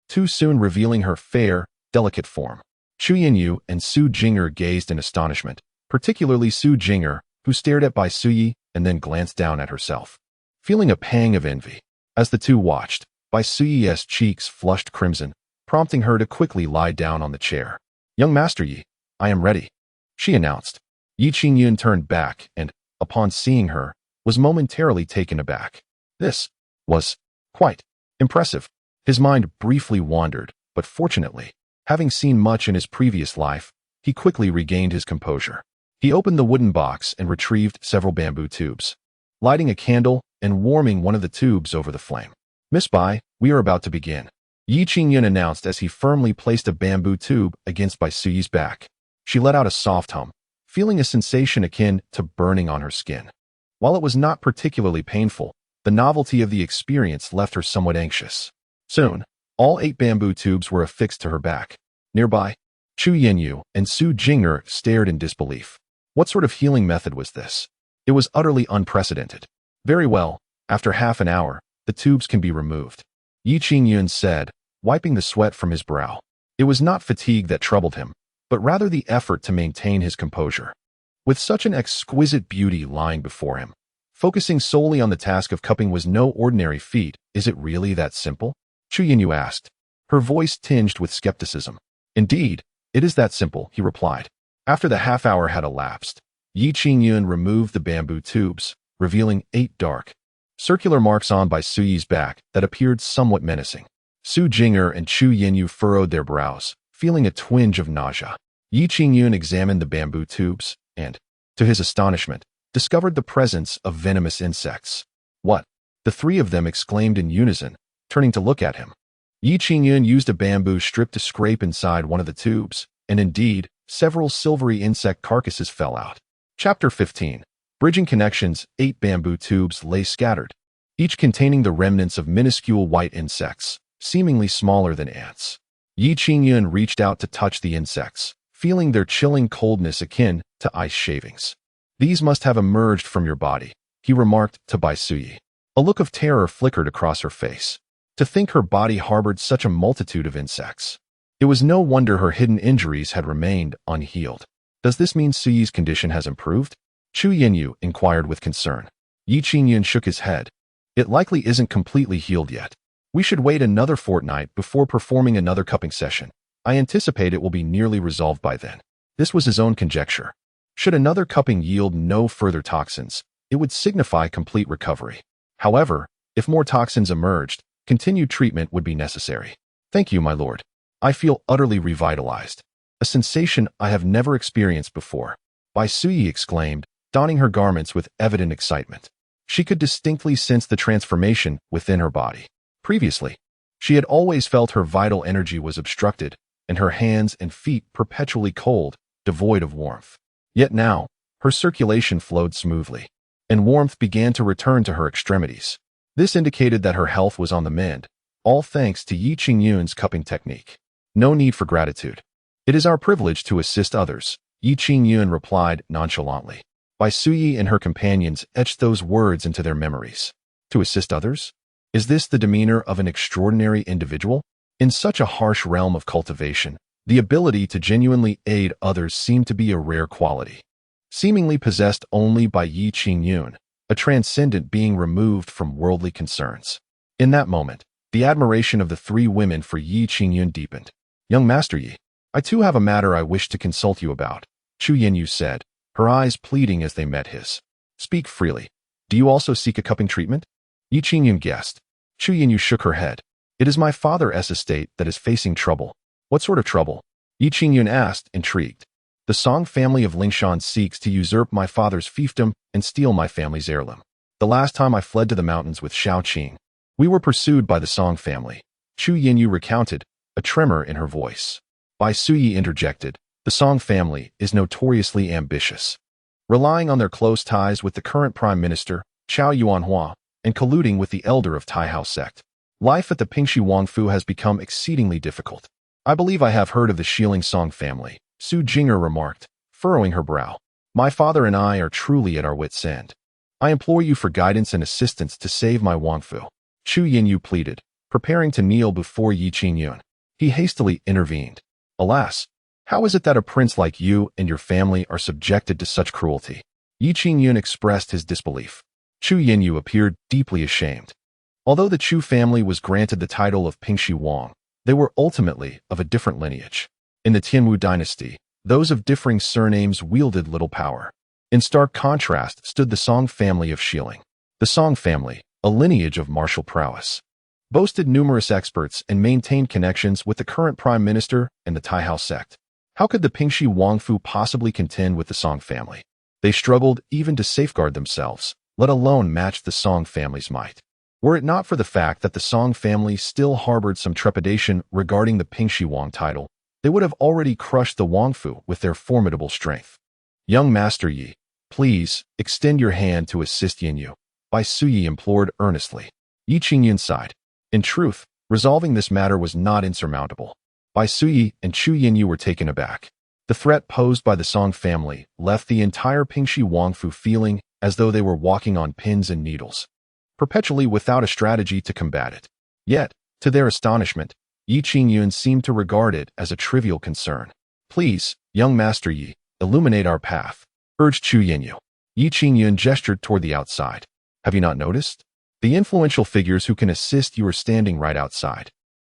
too soon revealing her fair, delicate form. Chu Yinyu and Su Jing'er gazed in astonishment, particularly Su Jing'er, who stared at Bai Suyi and then glanced down at herself, feeling a pang of envy. As the two watched, Bai Suyi's cheeks flushed crimson, prompting her to quickly lie down on the chair. Young Master Yi, I am ready, she announced. Yi Qingyun turned back and, upon seeing her, was momentarily taken aback. This was quite impressive. His mind briefly wandered, but fortunately, having seen much in his previous life, he quickly regained his composure. He opened the wooden box and retrieved several bamboo tubes, lighting a candle and warming one of the tubes over the flame. Miss Bai, we are about to begin, Yi Qingyun announced as he firmly placed a bamboo tube against Bai Suyi's back. She let out a soft hum, feeling a sensation akin to burning on her skin. While it was not particularly painful, the novelty of the experience left her somewhat anxious. Soon, all 8 bamboo tubes were affixed to her back. Nearby, Chu Yinyu and Su Jing'er stared in disbelief. What sort of healing method was this? It was utterly unprecedented. Very well, after half an hour, the tubes can be removed, Yi Qingyun said, wiping the sweat from his brow. It was not fatigue that troubled him, but rather the effort to maintain his composure. With such an exquisite beauty lying before him, focusing solely on the task of cupping was no ordinary feat. Is it really that simple? Chu Yinyu asked, her voice tinged with skepticism. Indeed, it is that simple, he replied. After the half hour had elapsed, Yi Qingyun removed the bamboo tubes, revealing 8 dark, circular marks on Bai Suyi's back that appeared somewhat menacing. Su Jing'er and Chu Yinyu furrowed their brows, feeling a twinge of nausea. Yi Qingyun examined the bamboo tubes and, to his astonishment, discovered the presence of venomous insects. What? The 3 of them exclaimed in unison, turning to look at him. Yi Qingyun used a bamboo strip to scrape inside one of the tubes, and indeed, several silvery insect carcasses fell out. Chapter 15. Bridging connections. 8 bamboo tubes lay scattered, each containing the remnants of minuscule white insects, seemingly smaller than ants. Yi Qingyun reached out to touch the insects, feeling their chilling coldness akin to ice shavings. These must have emerged from your body, he remarked to Bai Suyi. A look of terror flickered across her face. To think her body harbored such a multitude of insects. It was no wonder her hidden injuries had remained unhealed. Does this mean Suyi's condition has improved? Chu Yinyu inquired with concern. Yi Qingyun shook his head. It likely isn't completely healed yet. We should wait another fortnight before performing another cupping session. I anticipate it will be nearly resolved by then. This was his own conjecture. Should another cupping yield no further toxins, it would signify complete recovery. However, if more toxins emerged, continued treatment would be necessary. Thank you, my lord. I feel utterly revitalized. A sensation I have never experienced before, Bai Suyi exclaimed, donning her garments with evident excitement. She could distinctly sense the transformation within her body. Previously, she had always felt her vital energy was obstructed, and her hands and feet perpetually cold, devoid of warmth. Yet now, her circulation flowed smoothly, and warmth began to return to her extremities. This indicated that her health was on the mend, all thanks to Yi Qingyun's cupping technique. No need for gratitude. It is our privilege to assist others, Yi Qingyun replied nonchalantly. Bai Suyi and her companions etched those words into their memories. To assist others? Is this the demeanor of an extraordinary individual? In such a harsh realm of cultivation, the ability to genuinely aid others seemed to be a rare quality, seemingly possessed only by Yi Qingyun, a transcendent being removed from worldly concerns. In that moment, the admiration of the 3 women for Yi Qingyun deepened. Young Master Yi, I too have a matter I wish to consult you about, Chu Yinyu said, her eyes pleading as they met his. Speak freely. Do you also seek a cupping treatment? Yi Qingyun guessed. Chu Yinyu shook her head. It is my father's estate that is facing trouble. What sort of trouble? Yi Qingyun asked, intrigued. The Song family of Lingshan seeks to usurp my father's fiefdom and steal my family's heirloom. The last time I fled to the mountains with Xiao Qing, we were pursued by the Song family. Chu Yinyu recounted, a tremor in her voice. Bai Suyi interjected, the Song family is notoriously ambitious, relying on their close ties with the current prime minister, Chao Yuanhua, and colluding with the elder of Taihao sect. Life at the Pingxi Wangfu has become exceedingly difficult. I believe I have heard of the Shilin Song family, Su Jinger remarked, furrowing her brow. My father and I are truly at our wits' end. I implore you for guidance and assistance to save my Wangfu. Chu Yinyu pleaded, preparing to kneel before Yi Qingyun. He hastily intervened. Alas, how is it that a prince like you and your family are subjected to such cruelty? Yi Qingyun expressed his disbelief. Chu Yinyu appeared deeply ashamed. Although the Chu family was granted the title of Pingxi Wang, they were ultimately of a different lineage. In the Tianwu dynasty, those of differing surnames wielded little power. In stark contrast stood the Song family of Shilin. The Song family, a lineage of martial prowess, boasted numerous experts and maintained connections with the current prime minister and the Taihao sect. How could the Pingxi Wangfu possibly contend with the Song family? They struggled even to safeguard themselves, let alone match the Song family's might. Were it not for the fact that the Song family still harbored some trepidation regarding the Pingxi Wang title, they would have already crushed the Wangfu with their formidable strength. Young Master Yi, please, extend your hand to assist Yinyu, Bai Suyi implored earnestly. Yi Qingyun sighed. In truth, resolving this matter was not insurmountable. Bai Suyi and Chu Yinyu were taken aback. The threat posed by the Song family left the entire Pingxi Wangfu feeling as though they were walking on pins and needles, perpetually without a strategy to combat it. Yet, to their astonishment, Yi Qingyun seemed to regard it as a trivial concern. Please, young Master Yi, illuminate our path, urged Chu Yinyu. Yi Qingyun gestured toward the outside. Have you not noticed? The influential figures who can assist you are standing right outside.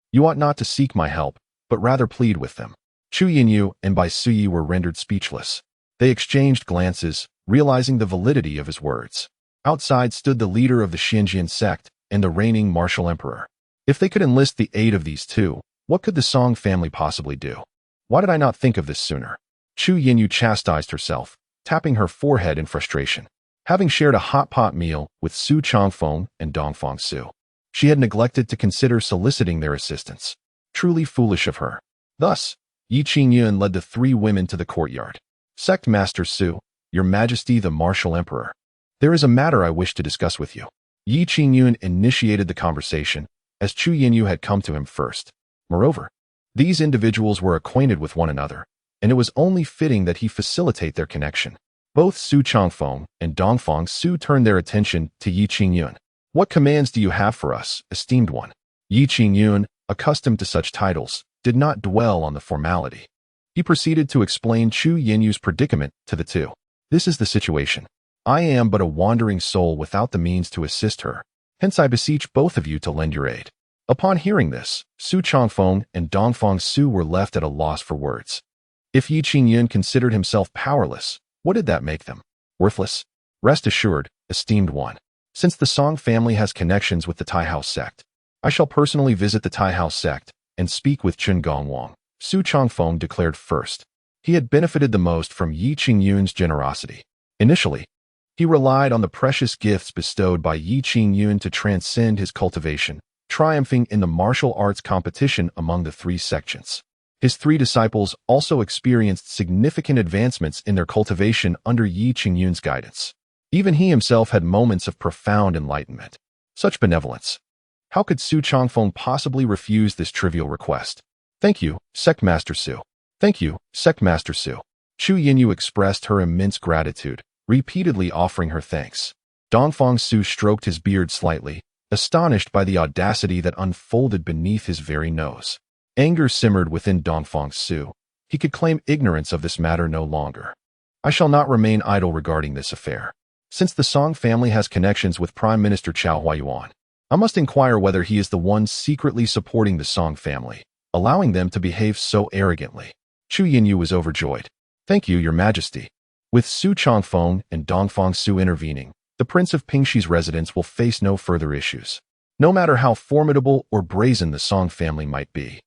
You ought not to seek my help, but rather plead with them. Chu Yinyu and Bai Suyi were rendered speechless. They exchanged glances, realizing the validity of his words. Outside stood the leader of the Qingyun sect and the reigning martial emperor. If they could enlist the aid of these two, what could the Song family possibly do? Why did I not think of this sooner? Chu Yinyu chastised herself, tapping her forehead in frustration. Having shared a hot pot meal with Su Changfeng and Dongfang Su, she had neglected to consider soliciting their assistance. Truly foolish of her. Thus, Yi Qingyun led the three women to the courtyard. Sect Master Su, Your Majesty the Martial Emperor. There is a matter I wish to discuss with you. Yi Qingyun initiated the conversation, as Chu Yinyu had come to him first. Moreover, these individuals were acquainted with one another, and it was only fitting that he facilitate their connection. Both Su Changfeng and Dongfang Su turned their attention to Yi Qingyun. What commands do you have for us, esteemed one? Yi Qingyun, accustomed to such titles, did not dwell on the formality. He proceeded to explain Chu Yinyu's predicament to the two. This is the situation. I am but a wandering soul without the means to assist her. Hence I beseech both of you to lend your aid. Upon hearing this, Su Changfeng and Dongfang Su were left at a loss for words. If Yi Qingyun considered himself powerless, what did that make them? Worthless? Rest assured, esteemed one. Since the Song family has connections with the Taihao sect, I shall personally visit the Taihao sect and speak with Qingyun Wang. Su Changfeng declared first. He had benefited the most from Yi Qingyun's generosity. Initially, he relied on the precious gifts bestowed by Yi Qingyun to transcend his cultivation, triumphing in the martial arts competition among the three sections. His three disciples also experienced significant advancements in their cultivation under Yi Qingyun's guidance. Even he himself had moments of profound enlightenment. Such benevolence. How could Su Changfeng possibly refuse this trivial request? Thank you, Sect Master Su. Thank you, Sect Master Su. Chu Yinyu expressed her immense gratitude, repeatedly offering her thanks. Dongfang Su stroked his beard slightly, astonished by the audacity that unfolded beneath his very nose. Anger simmered within Dongfang Su. He could claim ignorance of this matter no longer. I shall not remain idle regarding this affair. Since the Song family has connections with Prime Minister Chao Huayuan, I must inquire whether he is the one secretly supporting the Song family, allowing them to behave so arrogantly. Chu Yinyu was overjoyed. Thank you, Your Majesty. With Su Changfeng and Dongfang Su intervening, the Prince of Pingxi's residence will face no further issues, no matter how formidable or brazen the Song family might be.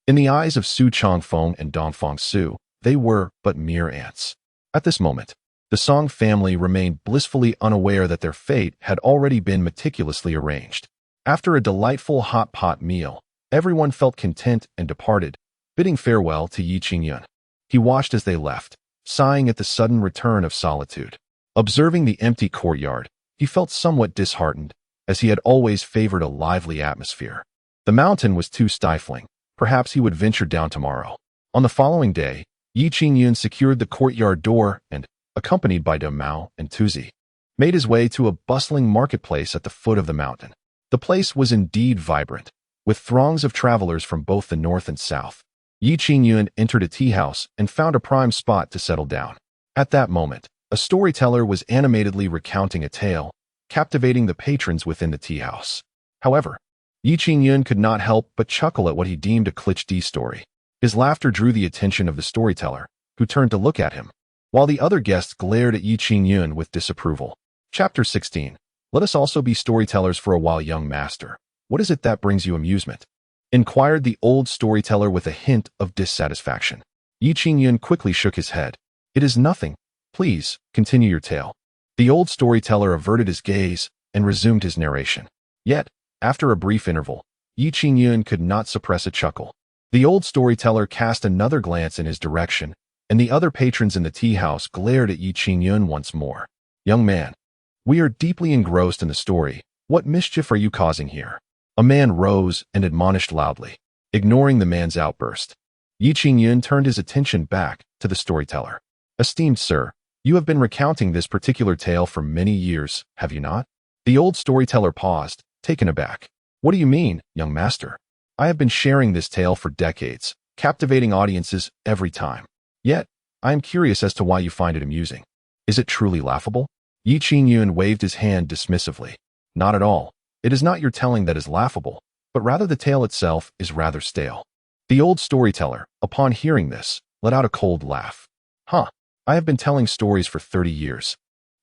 In the eyes of Su Changfeng and Dongfang Su, they were but mere ants. At this moment, The Song family remained blissfully unaware that their fate had already been meticulously arranged. After a delightful hot pot meal, everyone felt content and departed, bidding farewell to Qingyun. He watched as they left, sighing at the sudden return of solitude. Observing the empty courtyard, he felt somewhat disheartened, as he had always favored a lively atmosphere. The mountain was too stifling. Perhaps he would venture down tomorrow. On the following day, Qingyun secured the courtyard door and, accompanied by Mao and Tuzi, made his way to a bustling marketplace at the foot of the mountain. The place was indeed vibrant, with throngs of travelers from both the north and south. Qingyun entered a tea house and found a prime spot to settle down. At that moment, a storyteller was animatedly recounting a tale, captivating the patrons within the tea house. However, Qingyun could not help but chuckle at what he deemed a cliché story. His laughter drew the attention of the storyteller, who turned to look at him, while the other guests glared at Qingyun with disapproval. Chapter 16. Let us also be storytellers for a while, young master. What is it that brings you amusement? Inquired the old storyteller with a hint of dissatisfaction. Qingyun quickly shook his head. It is nothing. Please, continue your tale. The old storyteller averted his gaze and resumed his narration. Yet, after a brief interval, Qingyun could not suppress a chuckle. The old storyteller cast another glance in his direction, and the other patrons in the tea house glared at Qingyun once more. Young man, we are deeply engrossed in the story. What mischief are you causing here? A man rose and admonished loudly. Ignoring the man's outburst, Qingyun turned his attention back to the storyteller. Esteemed sir, you have been recounting this particular tale for many years, have you not? The old storyteller paused, taken aback. What do you mean, young master? I have been sharing this tale for decades, captivating audiences every time. Yet, I am curious as to why you find it amusing. Is it truly laughable? Qingyun waved his hand dismissively. Not at all. It is not your telling that is laughable, but rather the tale itself is rather stale. The old storyteller, upon hearing this, let out a cold laugh. I have been telling stories for 30 years,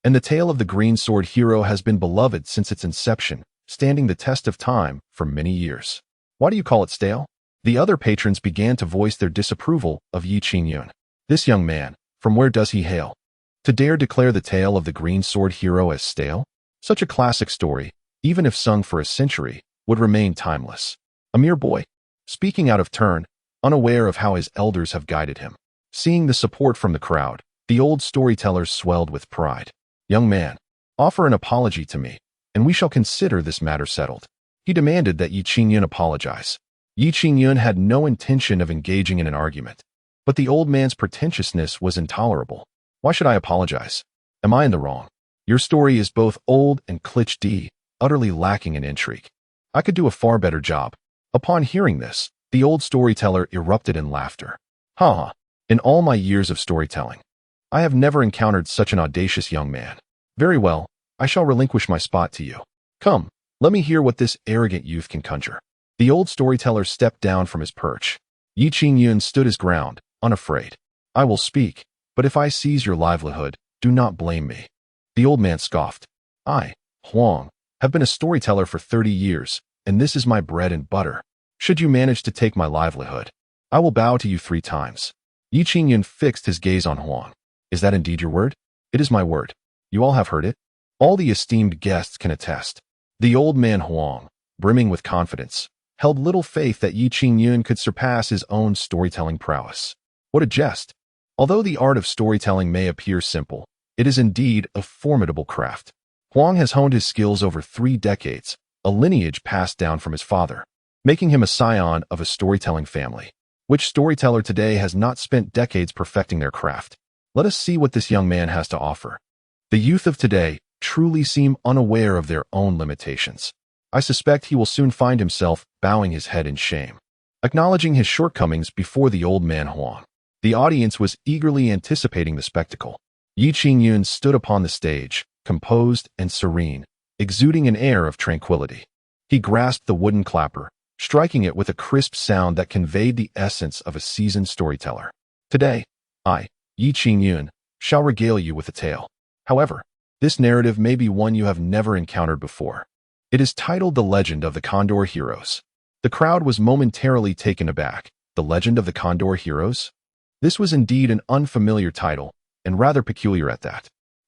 and the tale of the green sword hero has been beloved since its inception, standing the test of time for many years. Why do you call it stale? The other patrons began to voice their disapproval of Qingyun. This young man, from where does he hail? To dare declare the tale of the green sword hero as stale? Such a classic story, even if sung for a century, would remain timeless. A mere boy, speaking out of turn, unaware of how his elders have guided him. Seeing the support from the crowd, the old storyteller swelled with pride. Young man, offer an apology to me, and we shall consider this matter settled. He demanded that Qingyun apologize. Qingyun had no intention of engaging in an argument, but the old man's pretentiousness was intolerable. Why should I apologize? Am I in the wrong? Your story is both old and cliché, utterly lacking in intrigue. I could do a far better job. Upon hearing this, the old storyteller erupted in laughter. In all my years of storytelling, I have never encountered such an audacious young man. Very well, I shall relinquish my spot to you. Come, let me hear what this arrogant youth can conjure. The old storyteller stepped down from his perch. Qingyun stood his ground, unafraid. I will speak, but if I seize your livelihood, do not blame me. The old man scoffed. I, Huang, have been a storyteller for 30 years, and this is my bread and butter. Should you manage to take my livelihood, I will bow to you 3 times. Qingyun fixed his gaze on Huang. Is that indeed your word? It is my word. You all have heard it. All the esteemed guests can attest. The old man Huang, brimming with confidence, held little faith that Qingyun could surpass his own storytelling prowess. What a jest! Although the art of storytelling may appear simple, it is indeed a formidable craft. Huang has honed his skills over 3 decades, a lineage passed down from his father, making him a scion of a storytelling family. Which storyteller today has not spent decades perfecting their craft? Let us see what this young man has to offer. The youth of today truly seem unaware of their own limitations. I suspect he will soon find himself bowing his head in shame, acknowledging his shortcomings before the old man Huang. The audience was eagerly anticipating the spectacle. Qingyun stood upon the stage, composed and serene, exuding an air of tranquility. He grasped the wooden clapper, striking it with a crisp sound that conveyed the essence of a seasoned storyteller. Today, I, Qingyun, shall regale you with a tale. However, this narrative may be one you have never encountered before. It is titled The Legend of the Condor Heroes. The crowd was momentarily taken aback. The Legend of the Condor Heroes? This was indeed an unfamiliar title, and rather peculiar at that.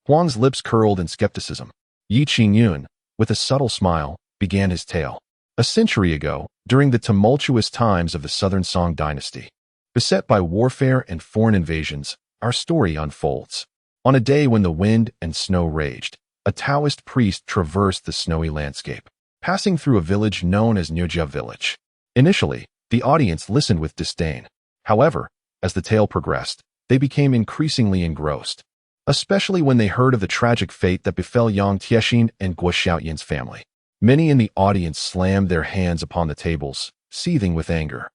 Huang's lips curled in skepticism. Yi Qingyun, with a subtle smile, began his tale. A century ago, during the tumultuous times of the Southern Song dynasty, beset by warfare and foreign invasions, our story unfolds. On a day when the wind and snow raged, a Taoist priest traversed the snowy landscape, passing through a village known as Nyujia village. Initially, the audience listened with disdain. However, as the tale progressed, they became increasingly engrossed, especially when they heard of the tragic fate that befell Yang Tiexin and Guo Xiaoyin's family. Many in the audience slammed their hands upon the tables, seething with anger.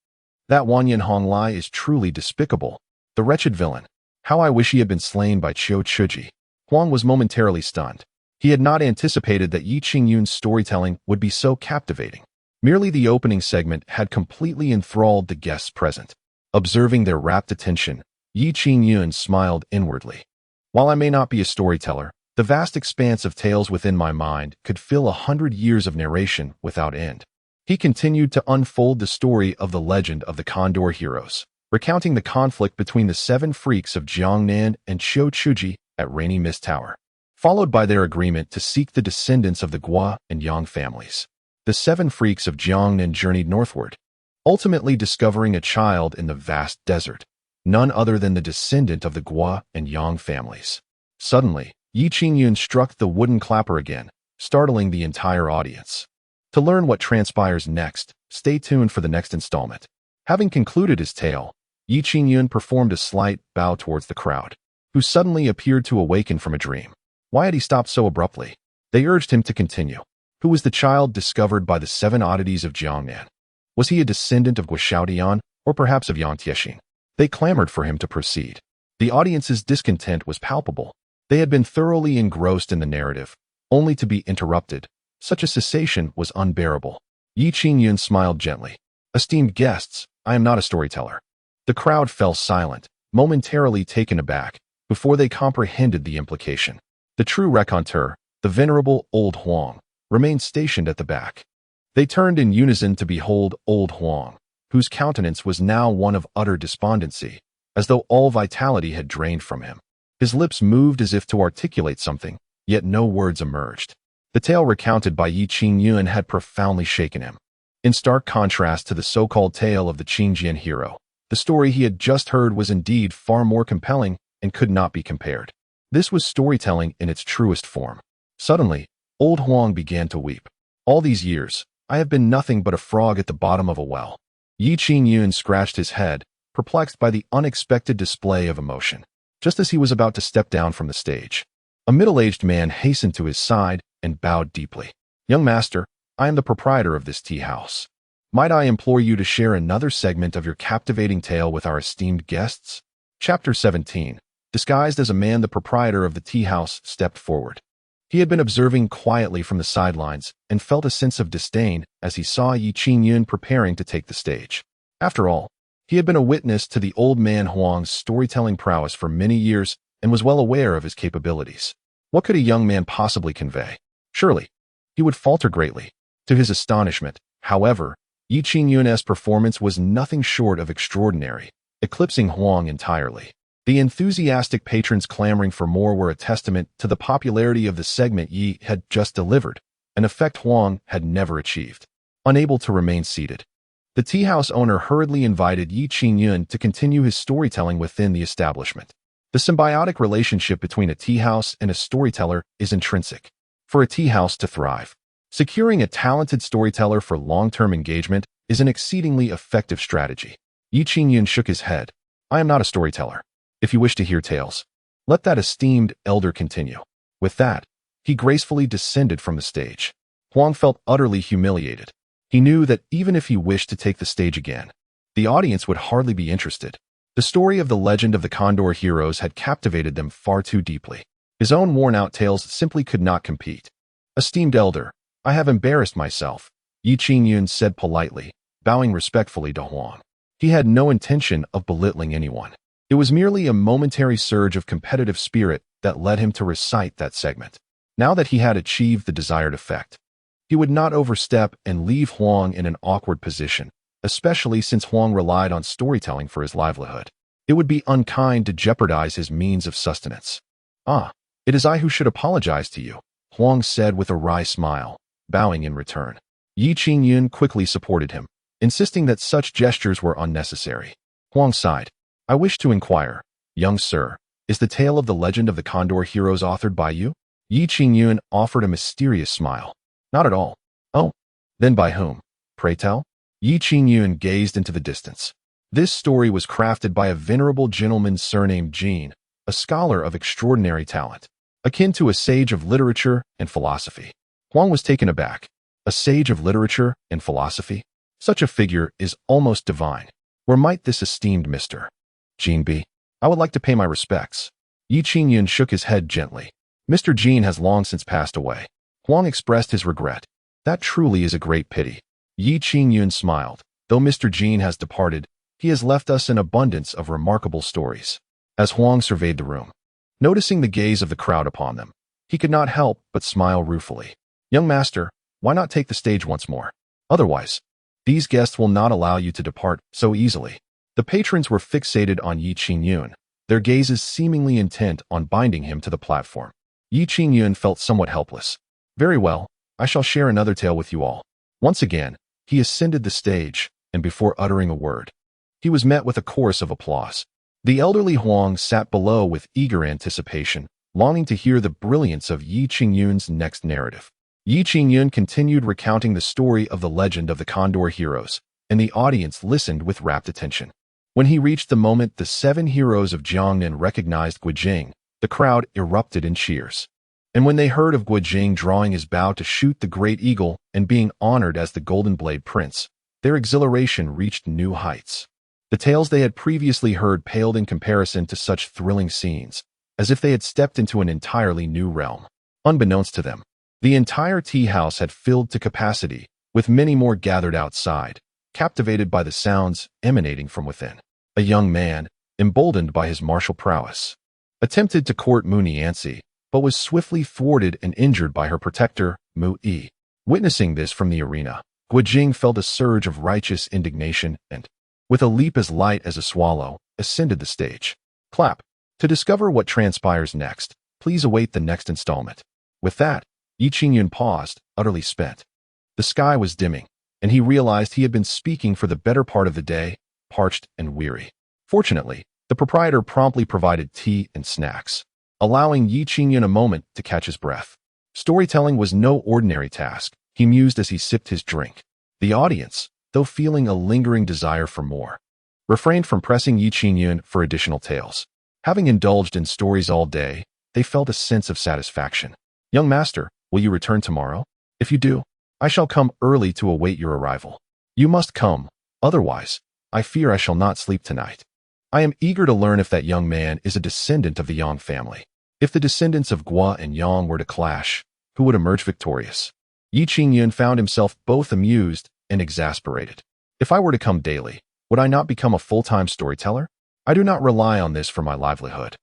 That Wanyan Honglai is truly despicable. The wretched villain. How I wish he had been slain by Qiu Chuji. Huang was momentarily stunned. He had not anticipated that Yi Qingyun's storytelling would be so captivating. Merely the opening segment had completely enthralled the guests present. Observing their rapt attention, Yi Qingyun smiled inwardly. While I may not be a storyteller, the vast expanse of tales within my mind could fill 100 years of narration without end. He continued to unfold the story of the legend of the Condor heroes, recounting the conflict between the 7 freaks of Jiangnan and Qiu Chuji at Rainy Mist Tower, followed by their agreement to seek the descendants of the Guo and Yang families. The 7 freaks of Jiangnan journeyed northward, ultimately discovering a child in the vast desert, none other than the descendant of the Guo and Yang families. Suddenly, Yi Qingyun struck the wooden clapper again, startling the entire audience. To learn what transpires next, stay tuned for the next installment. Having concluded his tale, Yi Qingyun performed a slight bow towards the crowd, who suddenly appeared to awaken from a dream. Why had he stopped so abruptly? They urged him to continue. Who was the child discovered by the 7 oddities of Jiangnan? Was he a descendant of Guo Xiaodian, or perhaps of Yang Tiexin? They clamored for him to proceed. The audience's discontent was palpable. They had been thoroughly engrossed in the narrative, only to be interrupted. Such a cessation was unbearable. Yi Qingyun smiled gently. Esteemed guests, I am not a storyteller. The crowd fell silent, momentarily taken aback, before they comprehended the implication. The true raconteur, the venerable old Huang, remained stationed at the back. They turned in unison to behold old Huang, whose countenance was now one of utter despondency, as though all vitality had drained from him. His lips moved as if to articulate something, yet no words emerged. The tale recounted by Yi Qingyun had profoundly shaken him. In stark contrast to the so-called tale of the Qingyun hero, the story he had just heard was indeed far more compelling and could not be compared. This was storytelling in its truest form. Suddenly, old Huang began to weep. All these years, I have been nothing but a frog at the bottom of a well. Yi Qingyun scratched his head, perplexed by the unexpected display of emotion. Just as he was about to step down from the stage, a middle-aged man hastened to his side and bowed deeply. Young master, I am the proprietor of this tea house. Might I implore you to share another segment of your captivating tale with our esteemed guests? Chapter 17. Disguised as a man, the proprietor of the tea house stepped forward. He had been observing quietly from the sidelines and felt a sense of disdain as he saw Yi Qingyun preparing to take the stage. After all, he had been a witness to the old man Huang's storytelling prowess for many years and was well aware of his capabilities. What could a young man possibly convey? Surely, he would falter greatly. To his astonishment, however, Yi Qingyun's performance was nothing short of extraordinary, eclipsing Huang entirely. The enthusiastic patrons clamoring for more were a testament to the popularity of the segment Yi had just delivered, an effect Huang had never achieved. Unable to remain seated, the tea house owner hurriedly invited Yi Qingyun to continue his storytelling within the establishment. The symbiotic relationship between a tea house and a storyteller is intrinsic. For a tea house to thrive, securing a talented storyteller for long-term engagement is an exceedingly effective strategy. Yi Qingyun shook his head. I am not a storyteller. If you wish to hear tales, let that esteemed elder continue. With that, he gracefully descended from the stage. Huang felt utterly humiliated. He knew that even if he wished to take the stage again, the audience would hardly be interested. The story of the legend of the Condor heroes had captivated them far too deeply. His own worn-out tales simply could not compete. Esteemed elder, I have embarrassed myself, Yi Qingyun said politely, bowing respectfully to Huang. He had no intention of belittling anyone. It was merely a momentary surge of competitive spirit that led him to recite that segment. Now that he had achieved the desired effect, he would not overstep and leave Huang in an awkward position, especially since Huang relied on storytelling for his livelihood. It would be unkind to jeopardize his means of sustenance. Ah, It is I who should apologize to you, Huang said with a wry smile, bowing in return. Yi Qingyun quickly supported him, insisting that such gestures were unnecessary. Huang sighed. I wish to inquire, young sir, is the tale of the legend of the condor heroes authored by you? Yi Qingyun offered a mysterious smile. Not at all. Oh, then by whom? Pray tell? Yi Qingyun gazed into the distance. This story was crafted by a venerable gentleman surnamed Jin, a scholar of extraordinary talent, akin to a sage of literature and philosophy. Huang was taken aback. A sage of literature and philosophy? Such a figure is almost divine. Where might this esteemed Mr. Jin be? I would like to pay my respects. Yi Qingyun shook his head gently. Mr. Jin has long since passed away. Huang expressed his regret. That truly is a great pity. Yi Qingyun smiled. Though Mr. Jin has departed, he has left us an abundance of remarkable stories. As Huang surveyed the room, noticing the gaze of the crowd upon them, he could not help but smile ruefully. Young master, why not take the stage once more? Otherwise, these guests will not allow you to depart so easily. The patrons were fixated on Yi Qingyun, their gazes seemingly intent on binding him to the platform. Yi Qingyun felt somewhat helpless. Very well, I shall share another tale with you all. Once again, he ascended the stage, and before uttering a word, he was met with a chorus of applause. The elderly Huang sat below with eager anticipation, longing to hear the brilliance of Yi Qingyun's next narrative. Yi Qingyun continued recounting the story of the legend of the condor heroes, and the audience listened with rapt attention. When he reached the moment the 7 heroes of Jiangnan recognized Guijing, the crowd erupted in cheers. And when they heard of Guijing drawing his bow to shoot the great eagle and being honored as the Golden Blade Prince, their exhilaration reached new heights. The tales they had previously heard paled in comparison to such thrilling scenes, as if they had stepped into an entirely new realm. Unbeknownst to them, the entire tea house had filled to capacity, with many more gathered outside, captivated by the sounds emanating from within. A young man, emboldened by his martial prowess, attempted to court Mu Nianzi, but was swiftly thwarted and injured by her protector, Mu Yi. Witnessing this from the arena, Guijing felt a surge of righteous indignation and, with a leap as light as a swallow, ascended the stage. Clap. To discover what transpires next, please await the next installment. With that, Yi Qingyun paused, utterly spent. The sky was dimming, and he realized he had been speaking for the better part of the day, parched and weary. Fortunately, the proprietor promptly provided tea and snacks, allowing Yi Qingyun a moment to catch his breath. Storytelling was no ordinary task, he mused as he sipped his drink. The audience, though feeling a lingering desire for more, refrained from pressing Yi Qingyun for additional tales. Having indulged in stories all day, they felt a sense of satisfaction. Young master, will you return tomorrow? If you do, I shall come early to await your arrival. You must come, otherwise, I fear I shall not sleep tonight. I am eager to learn if that young man is a descendant of the Yang family. If the descendants of Gua and Yang were to clash, who would emerge victorious? Yi Qingyun found himself both amused and exasperated. If I were to come daily, would I not become a full-time storyteller? I do not rely on this for my livelihood.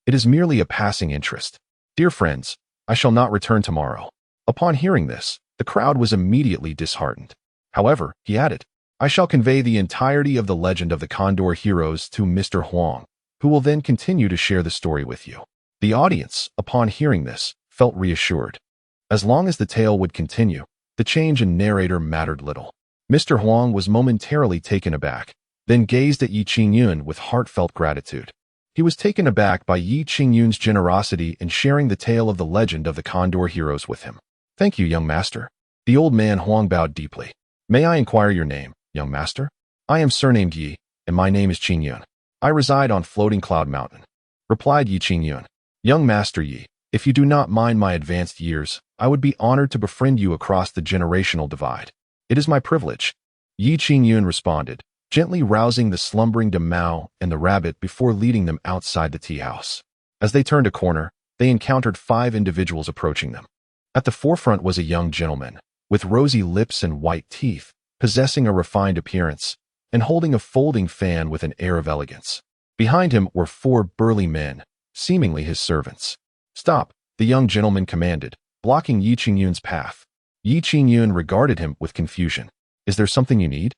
It is merely a passing interest. Dear friends, I shall not return tomorrow. Upon hearing this, the crowd was immediately disheartened. However, he added, I shall convey the entirety of the legend of the condor heroes to Mr. Huang, who will then continue to share the story with you. The audience, upon hearing this, felt reassured. As long as the tale would continue, the change in narrator mattered little. Mr. Huang was momentarily taken aback, then gazed at Yi Qingyun with heartfelt gratitude. He was taken aback by Yi Qingyun's generosity in sharing the tale of the legend of the condor heroes with him. Thank you, young master. The old man Huang bowed deeply. May I inquire your name, young master? I am surnamed Yi, and my name is Qingyun. I reside on Floating Cloud Mountain, replied Yi Qingyun. Young master Yi, if you do not mind my advanced years, I would be honored to befriend you across the generational divide. It is my privilege. Yi Qingyun responded, gently rousing the slumbering Mao and the rabbit before leading them outside the tea house. As they turned a corner, they encountered 5 individuals approaching them. At the forefront was a young gentleman, with rosy lips and white teeth, possessing a refined appearance, and holding a folding fan with an air of elegance. Behind him were 4 burly men, seemingly his servants. Stop, the young gentleman commanded, blocking Yi Qingyun's path. Yi Qingyun regarded him with confusion. Is there something you need?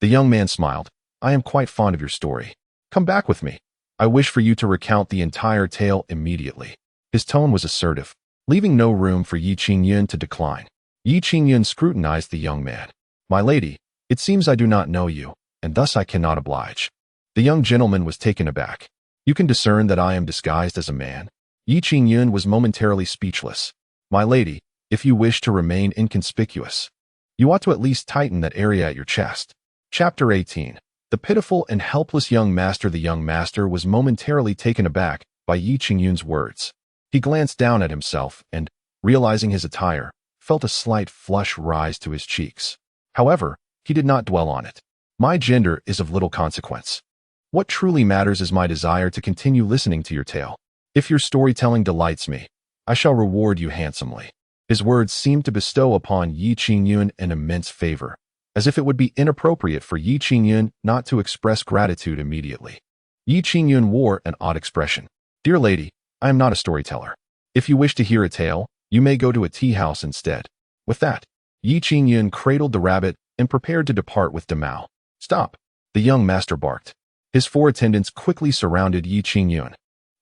The young man smiled. I am quite fond of your story. Come back with me. I wish for you to recount the entire tale immediately. His tone was assertive, leaving no room for Yi Qingyun to decline. Yi Qingyun scrutinized the young man. "My lady, it seems I do not know you, and thus I cannot oblige." The young gentleman was taken aback. "You can discern that I am disguised as a man?" Yi Qingyun was momentarily speechless. "My lady, if you wish to remain inconspicuous, you ought to at least tighten that area at your chest." Chapter 18. The pitiful and helpless young master. The young master was momentarily taken aback by Yi Qingyun's words. He glanced down at himself and, realizing his attire, felt a slight flush rise to his cheeks. However, he did not dwell on it. "My gender is of little consequence. What truly matters is my desire to continue listening to your tale. If your storytelling delights me, I shall reward you handsomely." His words seemed to bestow upon Yi Qingyun an immense favor, as if it would be inappropriate for Yi Qingyun not to express gratitude immediately. Yi Qingyun wore an odd expression. "Dear lady, I am not a storyteller. If you wish to hear a tale, you may go to a tea house instead." With that, Yi Qingyun cradled the rabbit and prepared to depart with Demao. "Stop!" the young master barked. His 4 attendants quickly surrounded Yi Qingyun,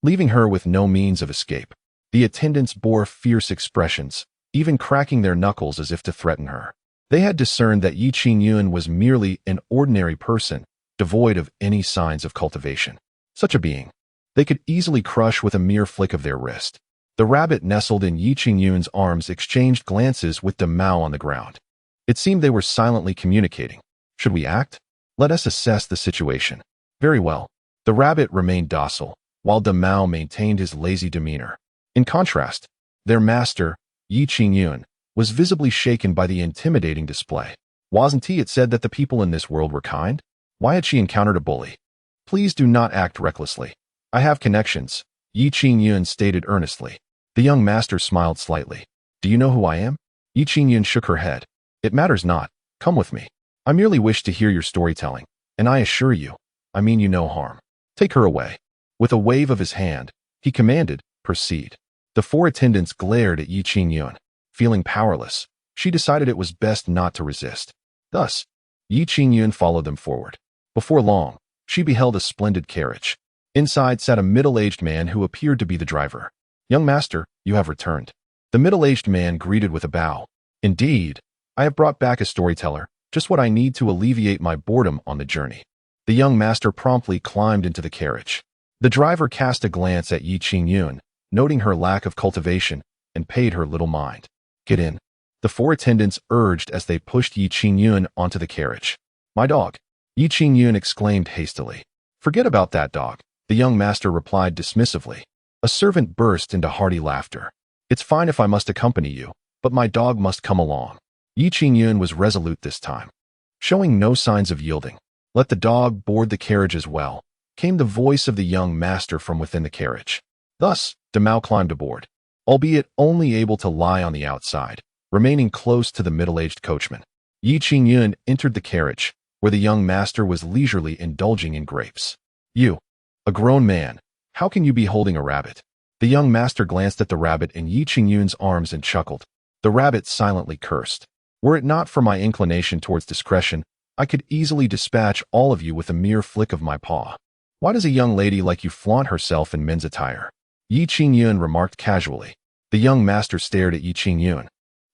leaving her with no means of escape. The attendants bore fierce expressions, even cracking their knuckles as if to threaten her. They had discerned that Yi Qingyun was merely an ordinary person, devoid of any signs of cultivation. Such a being they could easily crush with a mere flick of their wrist. The rabbit nestled in Yi Qingyun's arms exchanged glances with Demao on the ground. It seemed they were silently communicating. "Should we act? Let us assess the situation." "Very well." The rabbit remained docile, while Demao maintained his lazy demeanor. In contrast, their master, Yi Qingyun, was visibly shaken by the intimidating display. Wasn't he? It said that the people in this world were kind? Why had she encountered a bully? "Please do not act recklessly. I have connections," Yi Qingyun stated earnestly. The young master smiled slightly. "Do you know who I am?" Yi Qingyun shook her head. "It matters not. Come with me. I merely wish to hear your storytelling, and I assure you, I mean you no harm. Take her away." With a wave of his hand, he commanded, "Proceed." The 4 attendants glared at Yi Qingyun. Feeling powerless, she decided it was best not to resist. Thus, Yi Qingyun followed them forward. Before long, she beheld a splendid carriage. Inside sat a middle-aged man who appeared to be the driver. "Young master, you have returned." The middle-aged man greeted with a bow. "Indeed, I have brought back a storyteller, just what I need to alleviate my boredom on the journey." The young master promptly climbed into the carriage. The driver cast a glance at Yi Qingyun, noting her lack of cultivation, and paid her little mind. "Get in," the 4 attendants urged as they pushed Yi Qingyun onto the carriage. "My dog," Yi Qingyun exclaimed hastily. "Forget about that dog," the young master replied dismissively. A servant burst into hearty laughter. "It's fine if I must accompany you, but my dog must come along." Yi Qingyun was resolute this time, showing no signs of yielding. "Let the dog board the carriage as well," came the voice of the young master from within the carriage. Thus, Demao climbed aboard, albeit only able to lie on the outside, remaining close to the middle-aged coachman. Yi Qingyun entered the carriage, where the young master was leisurely indulging in grapes. "You, a grown man, how can you be holding a rabbit?" The young master glanced at the rabbit in Yi Qingyun's arms and chuckled. The rabbit silently cursed. "Were it not for my inclination towards discretion, I could easily dispatch all of you with a mere flick of my paw. Why does a young lady like you flaunt herself in men's attire?" Yi Qingyun remarked casually. The young master stared at Yi Qingyun,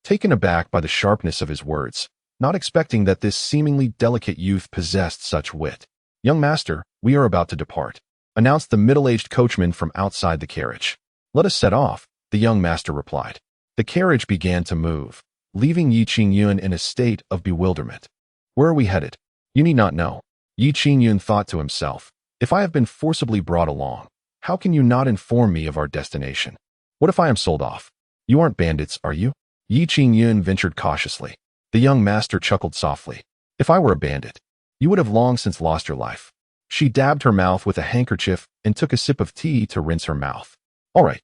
taken aback by the sharpness of his words, not expecting that this seemingly delicate youth possessed such wit. "Young master, we are about to depart," announced the middle-aged coachman from outside the carriage. "Let us set off," the young master replied. The carriage began to move, leaving Yi Qingyun in a state of bewilderment. "Where are we headed?" "You need not know," Yi Qingyun thought to himself. "If I have been forcibly brought along, how can you not inform me of our destination? What if I am sold off? You aren't bandits, are you?" Yi Qingyun ventured cautiously. The young master chuckled softly. "If I were a bandit, you would have long since lost your life." She dabbed her mouth with a handkerchief and took a sip of tea to rinse her mouth. "All right,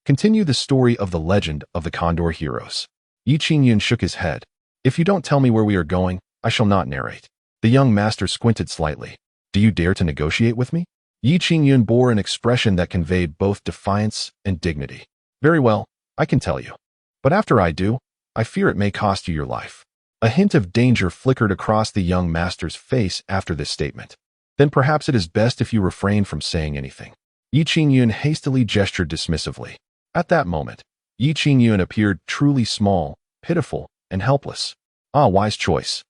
continue the story of the legend of the Condor heroes." Yi Qingyun shook his head. "If you don't tell me where we are going, I shall not narrate." The young master squinted slightly. "Do you dare to negotiate with me?" Yi Qingyun bore an expression that conveyed both defiance and dignity. "Very well, I can tell you. But after I do, I fear it may cost you your life." A hint of danger flickered across the young master's face after this statement. "Then perhaps it is best if you refrain from saying anything." Yi Qingyun hastily gestured dismissively. At that moment, Yi Qingyun appeared truly small, pitiful, and helpless. Ah, wise choice,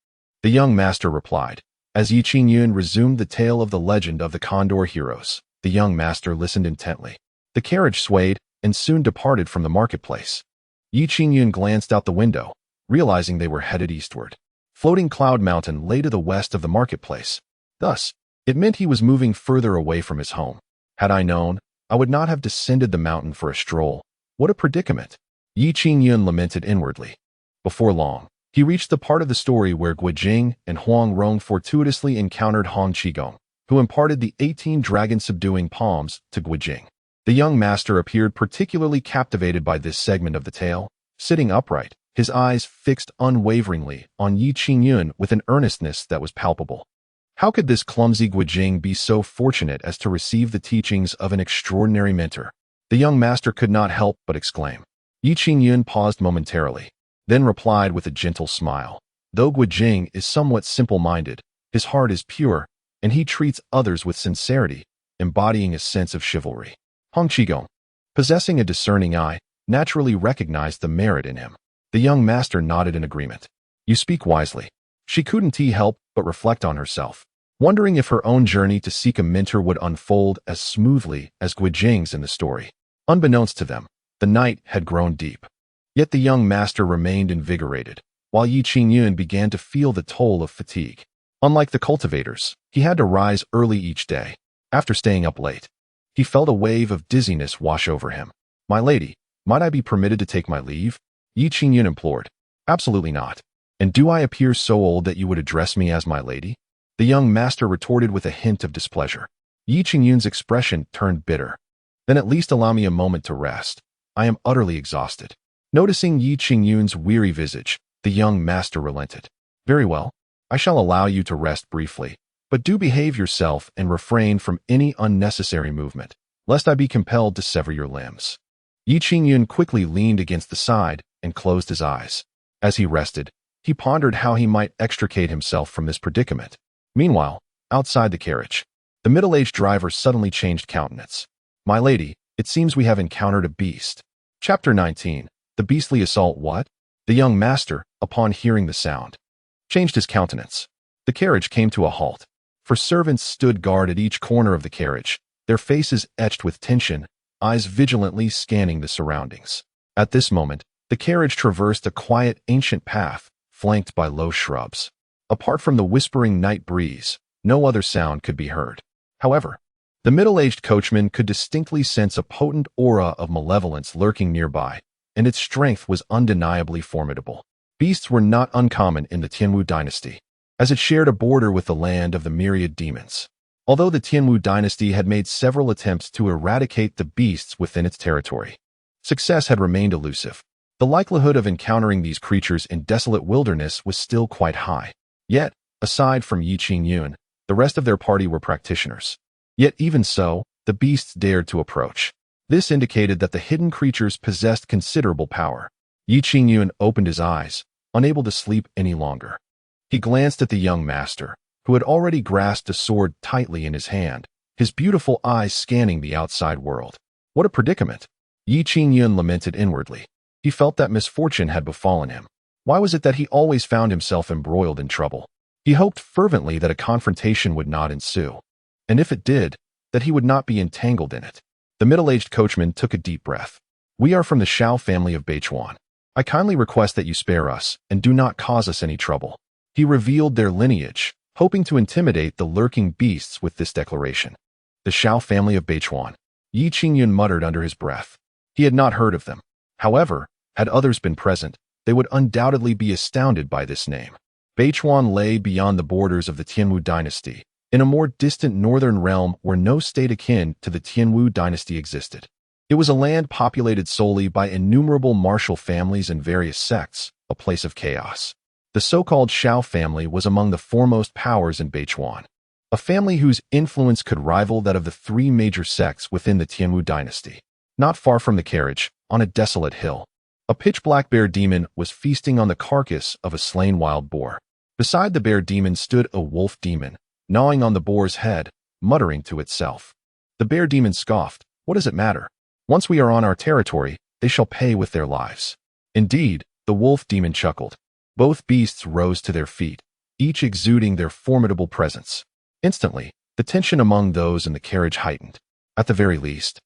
the young master replied. As Yi Qingyun resumed the tale of the legend of the condor heroes, the young master listened intently. The carriage swayed and soon departed from the marketplace. Yi Qingyun glanced out the window, realizing they were headed eastward. Floating Cloud Mountain lay to the west of the marketplace. Thus, it meant he was moving further away from his home. Had I known, I would not have descended the mountain for a stroll. What a predicament! Yi Qingyun lamented inwardly. Before long, he reached the part of the story where Guijing and Huang Rong fortuitously encountered Hong Qigong, who imparted the 18 dragon-subduing palms to Guijing. The young master appeared particularly captivated by this segment of the tale, sitting upright, his eyes fixed unwaveringly on Yi Qingyun with an earnestness that was palpable. How could this clumsy Guijing be so fortunate as to receive the teachings of an extraordinary mentor? The young master could not help but exclaim. Yi Qingyun paused momentarily, then replied with a gentle smile. Though Guijing is somewhat simple-minded, his heart is pure, and he treats others with sincerity, embodying a sense of chivalry. Hong Qigong, possessing a discerning eye, naturally recognized the merit in him. The young master nodded in agreement. You speak wisely. She couldn't help but reflect on herself, wondering if her own journey to seek a mentor would unfold as smoothly as Guijing's in the story. Unbeknownst to them, the night had grown deep. Yet the young master remained invigorated, while Yi Qingyun began to feel the toll of fatigue. Unlike the cultivators, he had to rise early each day. After staying up late, he felt a wave of dizziness wash over him. My lady, might I be permitted to take my leave? Yi Qingyun implored. Absolutely not. And do I appear so old that you would address me as my lady? The young master retorted with a hint of displeasure. Yi Qingyun's expression turned bitter. Then at least allow me a moment to rest. I am utterly exhausted. Noticing Yi Qingyun's weary visage, the young master relented. Very well. I shall allow you to rest briefly, but do behave yourself and refrain from any unnecessary movement, lest I be compelled to sever your limbs. Yi Qingyun quickly leaned against the side and closed his eyes. As he rested, he pondered how he might extricate himself from this predicament. Meanwhile, outside the carriage, the middle-aged driver suddenly changed countenance. My lady, it seems we have encountered a beast. Chapter 19. The beastly assault. What? The young master, upon hearing the sound, changed his countenance. The carriage came to a halt, for servants stood guard at each corner of the carriage, their faces etched with tension, eyes vigilantly scanning the surroundings. At this moment, the carriage traversed a quiet, ancient path, flanked by low shrubs. Apart from the whispering night breeze, no other sound could be heard. However, the middle-aged coachman could distinctly sense a potent aura of malevolence lurking nearby, and its strength was undeniably formidable. Beasts were not uncommon in the Tianwu dynasty, as it shared a border with the land of the myriad demons. Although the Tianwu dynasty had made several attempts to eradicate the beasts within its territory, success had remained elusive. The likelihood of encountering these creatures in desolate wilderness was still quite high. Yet, aside from Yi Qingyun, the rest of their party were practitioners. Yet even so, the beasts dared to approach. This indicated that the hidden creatures possessed considerable power. Yi Qingyun opened his eyes, unable to sleep any longer. He glanced at the young master, who had already grasped a sword tightly in his hand, his beautiful eyes scanning the outside world. What a predicament! Yi Qingyun lamented inwardly. He felt that misfortune had befallen him. Why was it that he always found himself embroiled in trouble? He hoped fervently that a confrontation would not ensue, and if it did, that he would not be entangled in it. The middle-aged coachman took a deep breath. We are from the Shao family of Beichuan. I kindly request that you spare us and do not cause us any trouble. He revealed their lineage, hoping to intimidate the lurking beasts with this declaration. The Shao family of Beichuan. Yi Qingyun muttered under his breath. He had not heard of them. However, had others been present, they would undoubtedly be astounded by this name. Beichuan lay beyond the borders of the Tianwu dynasty, in a more distant northern realm where no state akin to the Tianwu dynasty existed. It was a land populated solely by innumerable martial families and various sects, a place of chaos. The so-called Shao family was among the foremost powers in Beichuan, a family whose influence could rival that of the three major sects within the Tianwu dynasty. Not far from the carriage, on a desolate hill, a pitch-black bear demon was feasting on the carcass of a slain wild boar. Beside the bear demon stood a wolf demon, gnawing on the boar's head, muttering to itself. The bear demon scoffed. What does it matter? Once we are on our territory, they shall pay with their lives." Indeed, the wolf demon chuckled. Both beasts rose to their feet, each exuding their formidable presence. Instantly, the tension among those in the carriage heightened. At the very least,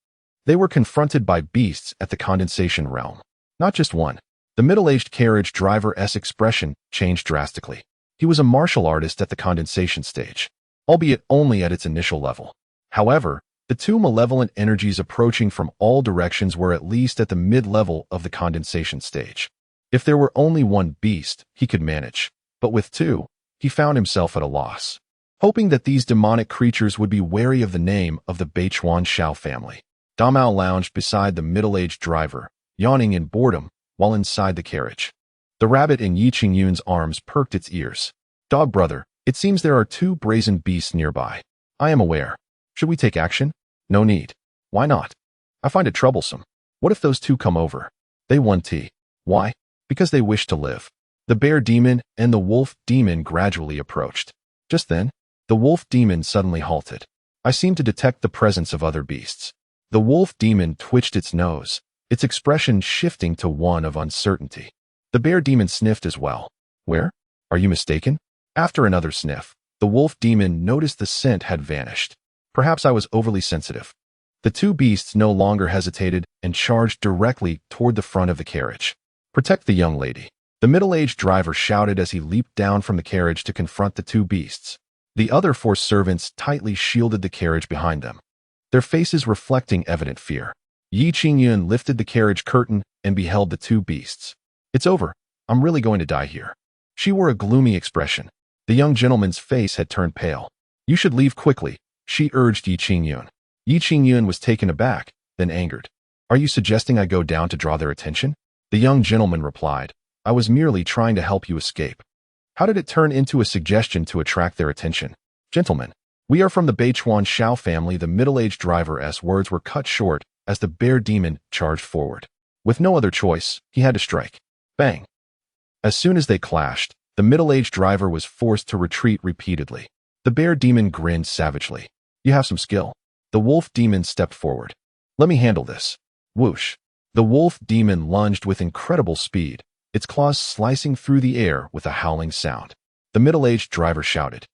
they were confronted by beasts at the condensation realm. Not just one. The middle-aged carriage driver's expression changed drastically. He was a martial artist at the condensation stage, albeit only at its initial level. However, the two malevolent energies approaching from all directions were at least at the mid-level of the condensation stage. If there were only one beast, he could manage, but with two, he found himself at a loss. Hoping that these demonic creatures would be wary of the name of the Beichuan Shao family, Damao lounged beside the middle-aged driver, yawning in boredom while inside the carriage. The rabbit in Qingyun's arms perked its ears. "Dog brother, it seems there are two brazen beasts nearby. I am aware. Should we take action?" "No need." "Why not?" "I find it troublesome. What if those two come over?" They want tea. Why? Because they wish to live. The bear demon and the wolf demon gradually approached. Just then, the wolf demon suddenly halted. I seemed to detect the presence of other beasts. The wolf demon twitched its nose, its expression shifting to one of uncertainty. The bear demon sniffed as well. "Where? Are you mistaken?" After another sniff, the wolf demon noticed the scent had vanished. Perhaps I was overly sensitive. The two beasts no longer hesitated and charged directly toward the front of the carriage. "Protect the young lady," the middle-aged driver shouted as he leaped down from the carriage to confront the two beasts. The other four servants tightly shielded the carriage behind them, their faces reflecting evident fear. Qingyun lifted the carriage curtain and beheld the two beasts. "It's over. I'm really going to die here." She wore a gloomy expression. The young gentleman's face had turned pale. "You should leave quickly," she urged Qingyun. Qingyun was taken aback, then angered. "Are you suggesting I go down to draw their attention?" The young gentleman replied, "I was merely trying to help you escape." How did it turn into a suggestion to attract their attention? "Gentlemen, we are from the Beichuan Shao family." The middle-aged driver's words were cut short as the bear demon charged forward. With no other choice, he had to strike. Bang! As soon as they clashed, the middle-aged driver was forced to retreat repeatedly. The bear demon grinned savagely. "You have some skill." The wolf demon stepped forward. "Let me handle this." Whoosh! The wolf demon lunged with incredible speed, its claws slicing through the air with a howling sound. The middle-aged driver shouted,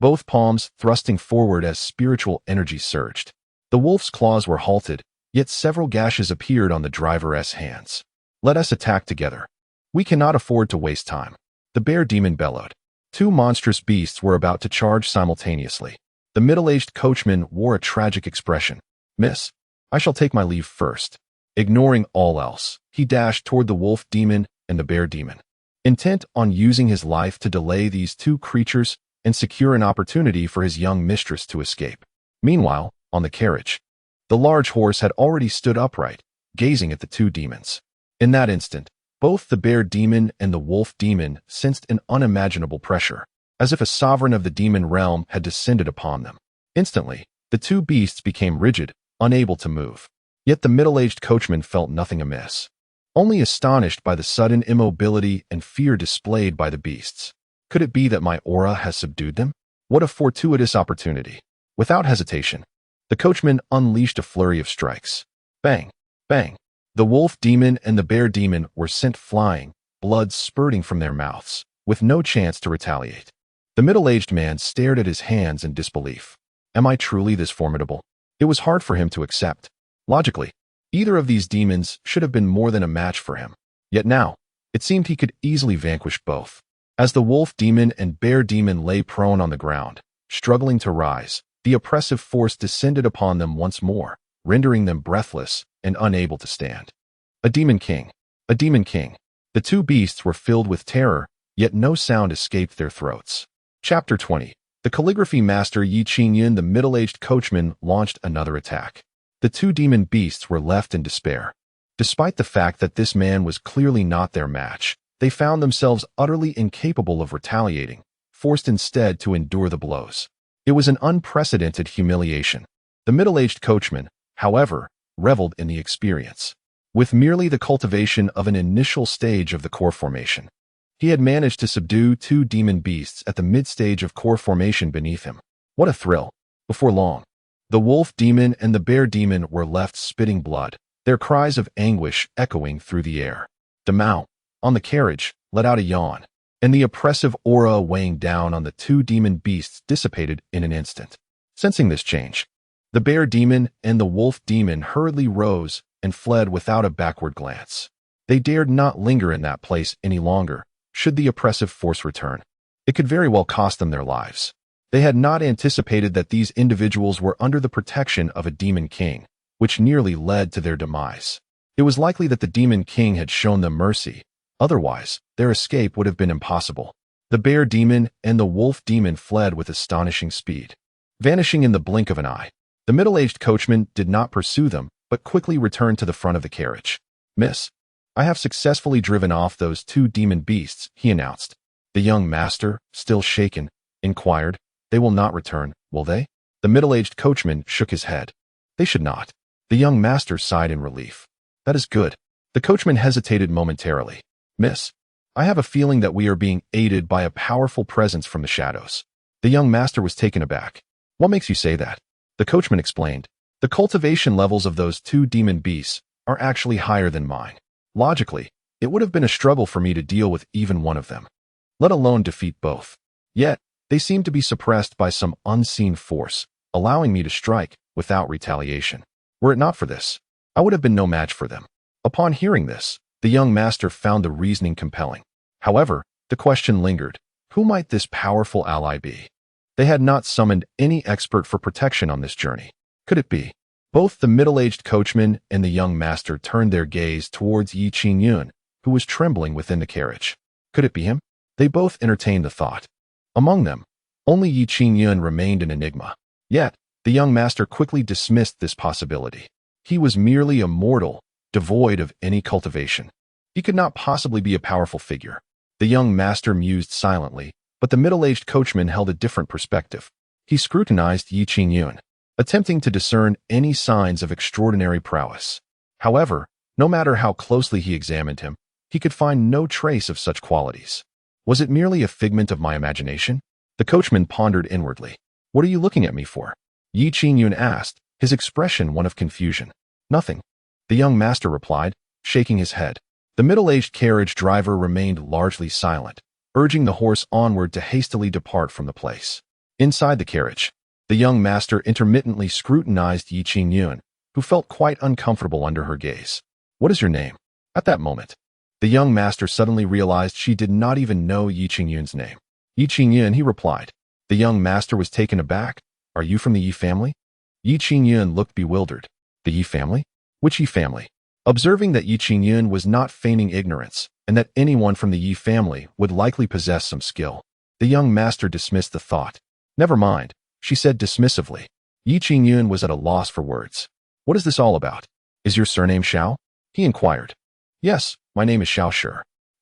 both palms thrusting forward as spiritual energy surged. The wolf's claws were halted, yet several gashes appeared on the driver's hands. "Let us attack together. We cannot afford to waste time." The bear demon bellowed. Two monstrous beasts were about to charge simultaneously. The middle-aged coachman wore a tragic expression. "Miss, I shall take my leave first." Ignoring all else, he dashed toward the wolf demon and the bear demon, intent on using his life to delay these two creatures and secure an opportunity for his young mistress to escape. Meanwhile, on the carriage, the large horse had already stood upright, gazing at the two demons. In that instant, both the bear demon and the wolf demon sensed an unimaginable pressure, as if a sovereign of the demon realm had descended upon them. Instantly, the two beasts became rigid, unable to move. Yet the middle-aged coachman felt nothing amiss, only astonished by the sudden immobility and fear displayed by the beasts. Could it be that my aura has subdued them? What a fortuitous opportunity. Without hesitation, the coachman unleashed a flurry of strikes. Bang! Bang! The wolf demon and the bear demon were sent flying, blood spurting from their mouths, with no chance to retaliate. The middle-aged man stared at his hands in disbelief. Am I truly this formidable? It was hard for him to accept. Logically, either of these demons should have been more than a match for him. Yet now, it seemed he could easily vanquish both. As the wolf demon and bear demon lay prone on the ground, struggling to rise, the oppressive force descended upon them once more, rendering them breathless and unable to stand. A demon king. A demon king. The two beasts were filled with terror, yet no sound escaped their throats. Chapter 20. The calligraphy master Qingyun, the middle-aged coachman, launched another attack. The two demon beasts were left in despair. Despite the fact that this man was clearly not their match, they found themselves utterly incapable of retaliating, forced instead to endure the blows. It was an unprecedented humiliation. The middle-aged coachman, however, reveled in the experience. With merely the cultivation of an initial stage of the core formation, he had managed to subdue two demon beasts at the mid-stage of core formation beneath him. What a thrill! Before long, the wolf demon and the bear demon were left spitting blood, their cries of anguish echoing through the air. Damao, on the carriage, let out a yawn, and the oppressive aura weighing down on the two demon beasts dissipated in an instant. Sensing this change, the bear demon and the wolf demon hurriedly rose and fled without a backward glance. They dared not linger in that place any longer, should the oppressive force return. It could very well cost them their lives. They had not anticipated that these individuals were under the protection of a demon king, which nearly led to their demise. It was likely that the demon king had shown them mercy. Otherwise, their escape would have been impossible. The bear demon and the wolf demon fled with astonishing speed, vanishing in the blink of an eye. The middle-aged coachman did not pursue them, but quickly returned to the front of the carriage. "Miss, I have successfully driven off those two demon beasts," he announced. The young master, still shaken, inquired, "They will not return, will they?" The middle-aged coachman shook his head. "They should not." The young master sighed in relief. "That is good." The coachman hesitated momentarily. "Miss, I have a feeling that we are being aided by a powerful presence from the shadows." The young master was taken aback. "What makes you say that?" The coachman explained. "The cultivation levels of those two demon beasts are actually higher than mine. Logically, it would have been a struggle for me to deal with even one of them, let alone defeat both. Yet, they seem to be suppressed by some unseen force, allowing me to strike without retaliation. Were it not for this, I would have been no match for them." Upon hearing this, the young master found the reasoning compelling. However, the question lingered. Who might this powerful ally be? They had not summoned any expert for protection on this journey. Could it be? Both the middle-aged coachman and the young master turned their gaze towards Qingyun, who was trembling within the carriage. Could it be him? They both entertained the thought. Among them, only Qingyun remained an enigma. Yet, the young master quickly dismissed this possibility. He was merely a mortal, devoid of any cultivation. He could not possibly be a powerful figure. The young master mused silently, but the middle-aged coachman held a different perspective. He scrutinized Qingyun, attempting to discern any signs of extraordinary prowess. However, no matter how closely he examined him, he could find no trace of such qualities. Was it merely a figment of my imagination? The coachman pondered inwardly. "What are you looking at me for?" Qingyun asked, his expression one of confusion. "Nothing," the young master replied, shaking his head. The middle-aged carriage driver remained largely silent, urging the horse onward to hastily depart from the place. Inside the carriage, the young master intermittently scrutinized Qingyun, who felt quite uncomfortable under her gaze. "What is your name?" At that moment, the young master suddenly realized she did not even know Qingyun's name. "Qingyun," he replied. The young master was taken aback. "Are you from the Yi family?" Qingyun looked bewildered. "The Yi family? Which Yi family?" Observing that Qingyun was not feigning ignorance, and that anyone from the Yi family would likely possess some skill, the young master dismissed the thought. "Never mind," she said dismissively. Qingyun was at a loss for words. "What is this all about? Is your surname Shao?" he inquired. "Yes, my name is Shao Shi."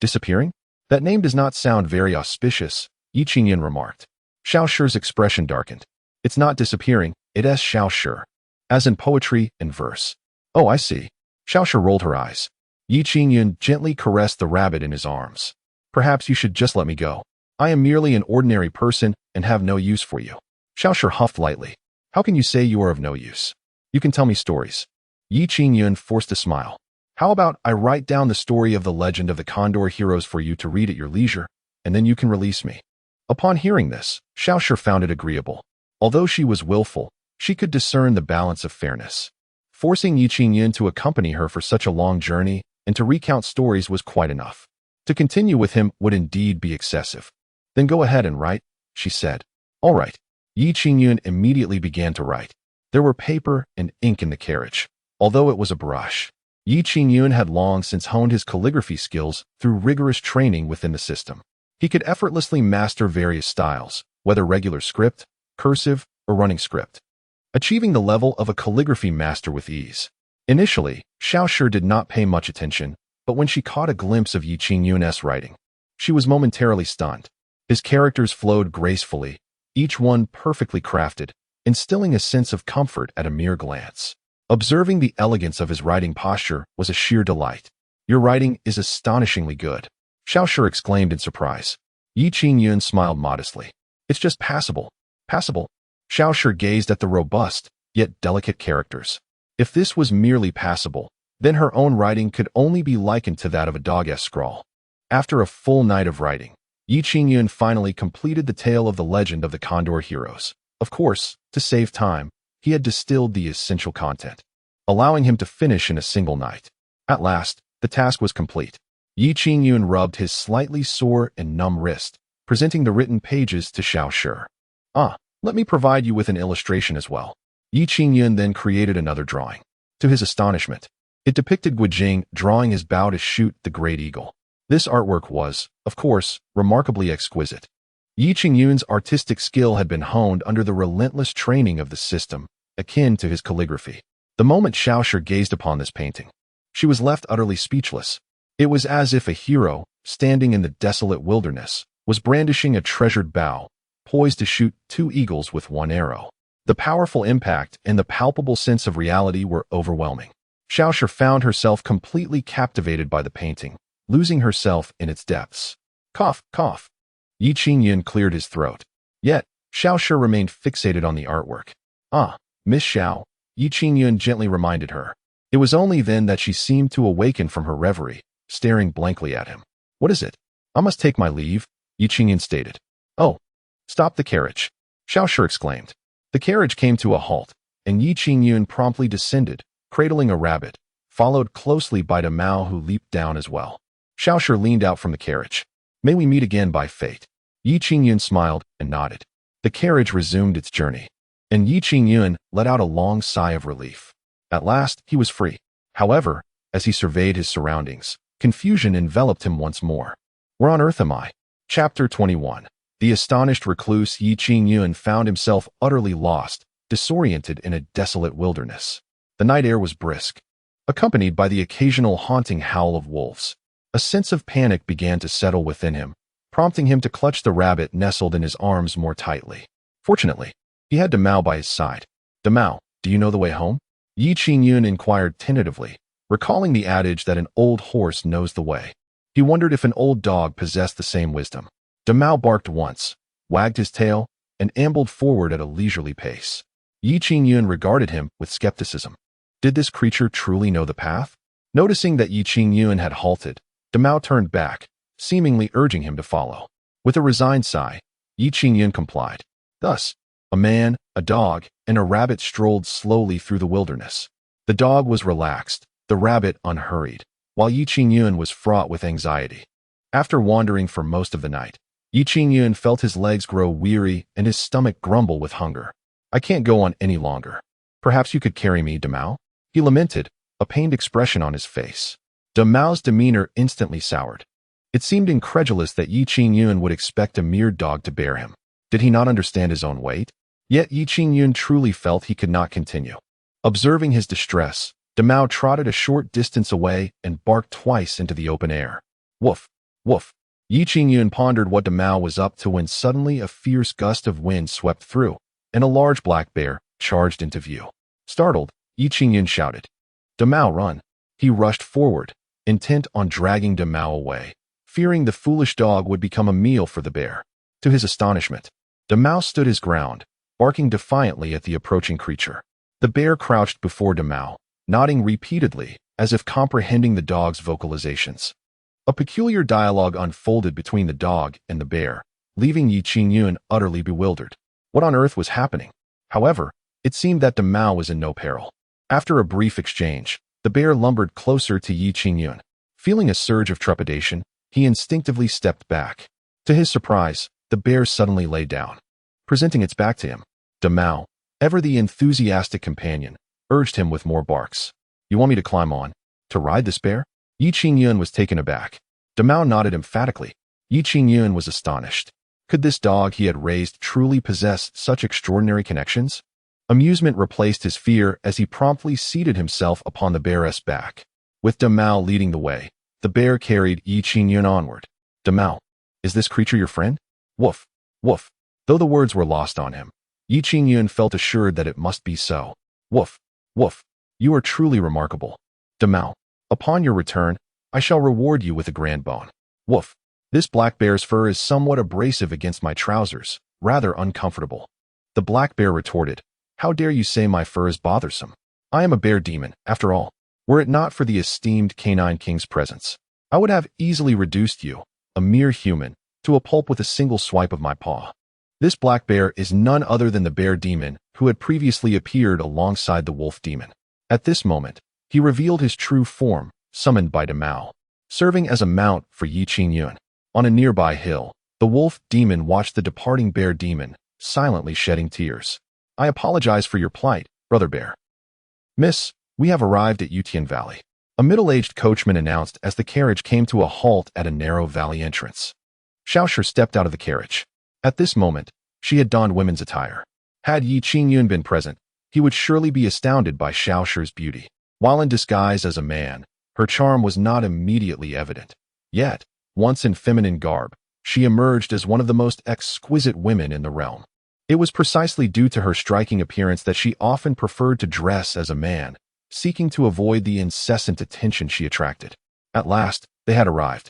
"Disappearing? That name does not sound very auspicious," Qingyun remarked. Shao Shi's expression darkened. "It's not disappearing, it is Shao Shi, as in poetry and verse." "Oh, I see." Shao Shi rolled her eyes. Qingyun gently caressed the rabbit in his arms. "Perhaps you should just let me go. I am merely an ordinary person and have no use for you." Shao Shi huffed lightly. "How can you say you are of no use? You can tell me stories." Qingyun forced a smile. "How about I write down the story of the legend of the condor heroes for you to read at your leisure, and then you can release me?" Upon hearing this, Shao Shi found it agreeable. Although she was willful, she could discern the balance of fairness. Forcing Qingyun to accompany her for such a long journey and to recount stories was quite enough. To continue with him would indeed be excessive. "Then go ahead and write," she said. "All right." Qingyun immediately began to write. There were paper and ink in the carriage, although it was a brush. Qingyun had long since honed his calligraphy skills through rigorous training within the system. He could effortlessly master various styles, whether regular script, cursive, or running script, achieving the level of a calligraphy master with ease. Initially, Shao Shi did not pay much attention, but when she caught a glimpse of Qingyun's writing, she was momentarily stunned. His characters flowed gracefully, each one perfectly crafted, instilling a sense of comfort at a mere glance. Observing the elegance of his writing posture was a sheer delight. "Your writing is astonishingly good," Shao Shi exclaimed in surprise. Qingyun smiled modestly. "It's just passable." "Passable?" Shao Shi gazed at the robust, yet delicate characters. If this was merely passable, Then her own writing could only be likened to that of a dog-esque scrawl. After a full night of writing, Qingyun finally completed the tale of the legend of the Condor heroes. Of course, to save time, he had distilled the essential content, allowing him to finish in a single night. At last, the task was complete. Qingyun rubbed his slightly sore and numb wrist, presenting the written pages to Shaolin. Let me provide you with an illustration as well. Qingyun then created another drawing. To his astonishment, it depicted Guijing drawing his bow to shoot the great eagle. This artwork was, of course, remarkably exquisite. Qingyun's artistic skill had been honed under the relentless training of the system, akin to his calligraphy. The moment Shaolin gazed upon this painting, she was left utterly speechless. It was as if a hero, standing in the desolate wilderness, was brandishing a treasured bow, poised to shoot 2 eagles with 1 arrow. The powerful impact and the palpable sense of reality were overwhelming. Shaolin found herself completely captivated by the painting, losing herself in its depths. Cough, cough. Qingyun cleared his throat. Yet, Shaolin remained fixated on the artwork. Miss Xiao, Qingyun gently reminded her. It was only then that she seemed to awaken from her reverie, staring blankly at him. What is it? I must take my leave, Qingyun stated. Oh, stop the carriage, Shaolin exclaimed. The carriage came to a halt, and Qingyun promptly descended, cradling a rabbit, followed closely by Mao, who leaped down as well. Shaolin leaned out from the carriage. May we meet again by fate. Qingyun smiled and nodded. The carriage resumed its journey, and Qingyun let out a long sigh of relief. At last, he was free. However, as he surveyed his surroundings, confusion enveloped him once more. Where on earth am I? Chapter 21. The astonished recluse Qingyun found himself utterly lost, disoriented in a desolate wilderness. The night air was brisk, accompanied by the occasional haunting howl of wolves. A sense of panic began to settle within him, prompting him to clutch the rabbit nestled in his arms more tightly. Fortunately, he had Mao by his side. Mao, do you know the way home? Qingyun inquired tentatively, recalling the adage that an old horse knows the way. He wondered if an old dog possessed the same wisdom. Mao barked once, wagged his tail, and ambled forward at a leisurely pace. Qingyun regarded him with skepticism. Did this creature truly know the path? Noticing that Qingyun had halted, Mao turned back, seemingly urging him to follow. With a resigned sigh, Qingyun complied. Thus, a man, a dog, and a rabbit strolled slowly through the wilderness. The dog was relaxed, the rabbit unhurried, while Qingyun was fraught with anxiety. After wandering for most of the night, Qingyun felt his legs grow weary and his stomach grumble with hunger. I can't go on any longer. Perhaps you could carry me, Mao? He lamented, a pained expression on his face. Mao's demeanor instantly soured. It seemed incredulous that Qingyun would expect a mere dog to bear him. Did he not understand his own weight? Yet Qingyun truly felt he could not continue. Observing his distress, Mao trotted a short distance away and barked twice into the open air. Woof, woof. Qingyun pondered what Mao was up to when suddenly a fierce gust of wind swept through, and a large black bear charged into view. Startled, Qingyun shouted, Mao, run! He rushed forward, intent on dragging Mao away, fearing the foolish dog would become a meal for the bear. To his astonishment, Mao stood his ground, barking defiantly at the approaching creature. The bear crouched before Mao, nodding repeatedly, as if comprehending the dog's vocalizations. A peculiar dialogue unfolded between the dog and the bear, leaving Qingyun utterly bewildered. What on earth was happening? However, it seemed that Mao was in no peril. After a brief exchange, the bear lumbered closer to Qingyun. Feeling a surge of trepidation, he instinctively stepped back. To his surprise, the bear suddenly lay down, presenting its back to him. Mao, ever the enthusiastic companion, urged him with more barks. You want me to climb on? To ride this bear? Qingyun was taken aback. Mao nodded emphatically. Qingyun was astonished. Could this dog he had raised truly possess such extraordinary connections? Amusement replaced his fear as he promptly seated himself upon the bear's back. With Mao leading the way, the bear carried Qingyun onward. Mao, is this creature your friend? Woof, woof. Though the words were lost on him, Qingyun felt assured that it must be so. Woof, woof. You are truly remarkable. Mao, upon your return, I shall reward you with a grand bone. Woof. This black bear's fur is somewhat abrasive against my trousers, rather uncomfortable. The black bear retorted, How dare you say my fur is bothersome? I am a bear demon, after all. Were it not for the esteemed canine king's presence, I would have easily reduced you, a mere human, to a pulp with a single swipe of my paw. This black bear is none other than the bear demon who had previously appeared alongside the wolf demon. At this moment, he revealed his true form, summoned by Demao, serving as a mount for Qingyun. On a nearby hill, the wolf demon watched the departing bear demon, silently shedding tears. I apologize for your plight, brother bear. Miss, we have arrived at Yutian Valley. A middle-aged coachman announced as the carriage came to a halt at a narrow valley entrance. Xiaoshi stepped out of the carriage. At this moment, she had donned women's attire. Had Qingyun been present, he would surely be astounded by Xiaoshi's beauty. While in disguise as a man, her charm was not immediately evident. Yet, once in feminine garb, she emerged as one of the most exquisite women in the realm. It was precisely due to her striking appearance that she often preferred to dress as a man, seeking to avoid the incessant attention she attracted. At last, they had arrived.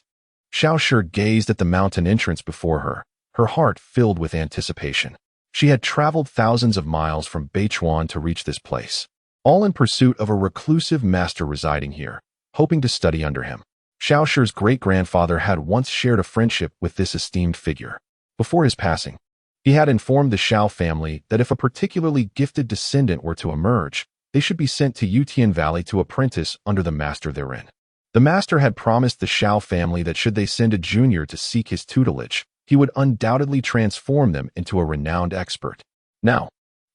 Xiaoshi gazed at the mountain entrance before her heart filled with anticipation. She had traveled thousands of miles from Beichuan to reach this place, all in pursuit of a reclusive master residing here, hoping to study under him. Xiaoshi's great-grandfather had once shared a friendship with this esteemed figure. Before his passing, he had informed the Xiao family that if a particularly gifted descendant were to emerge, they should be sent to Yutian Valley to apprentice under the master therein. The master had promised the Xiao family that should they send a junior to seek his tutelage, he would undoubtedly transform them into a renowned expert. Now,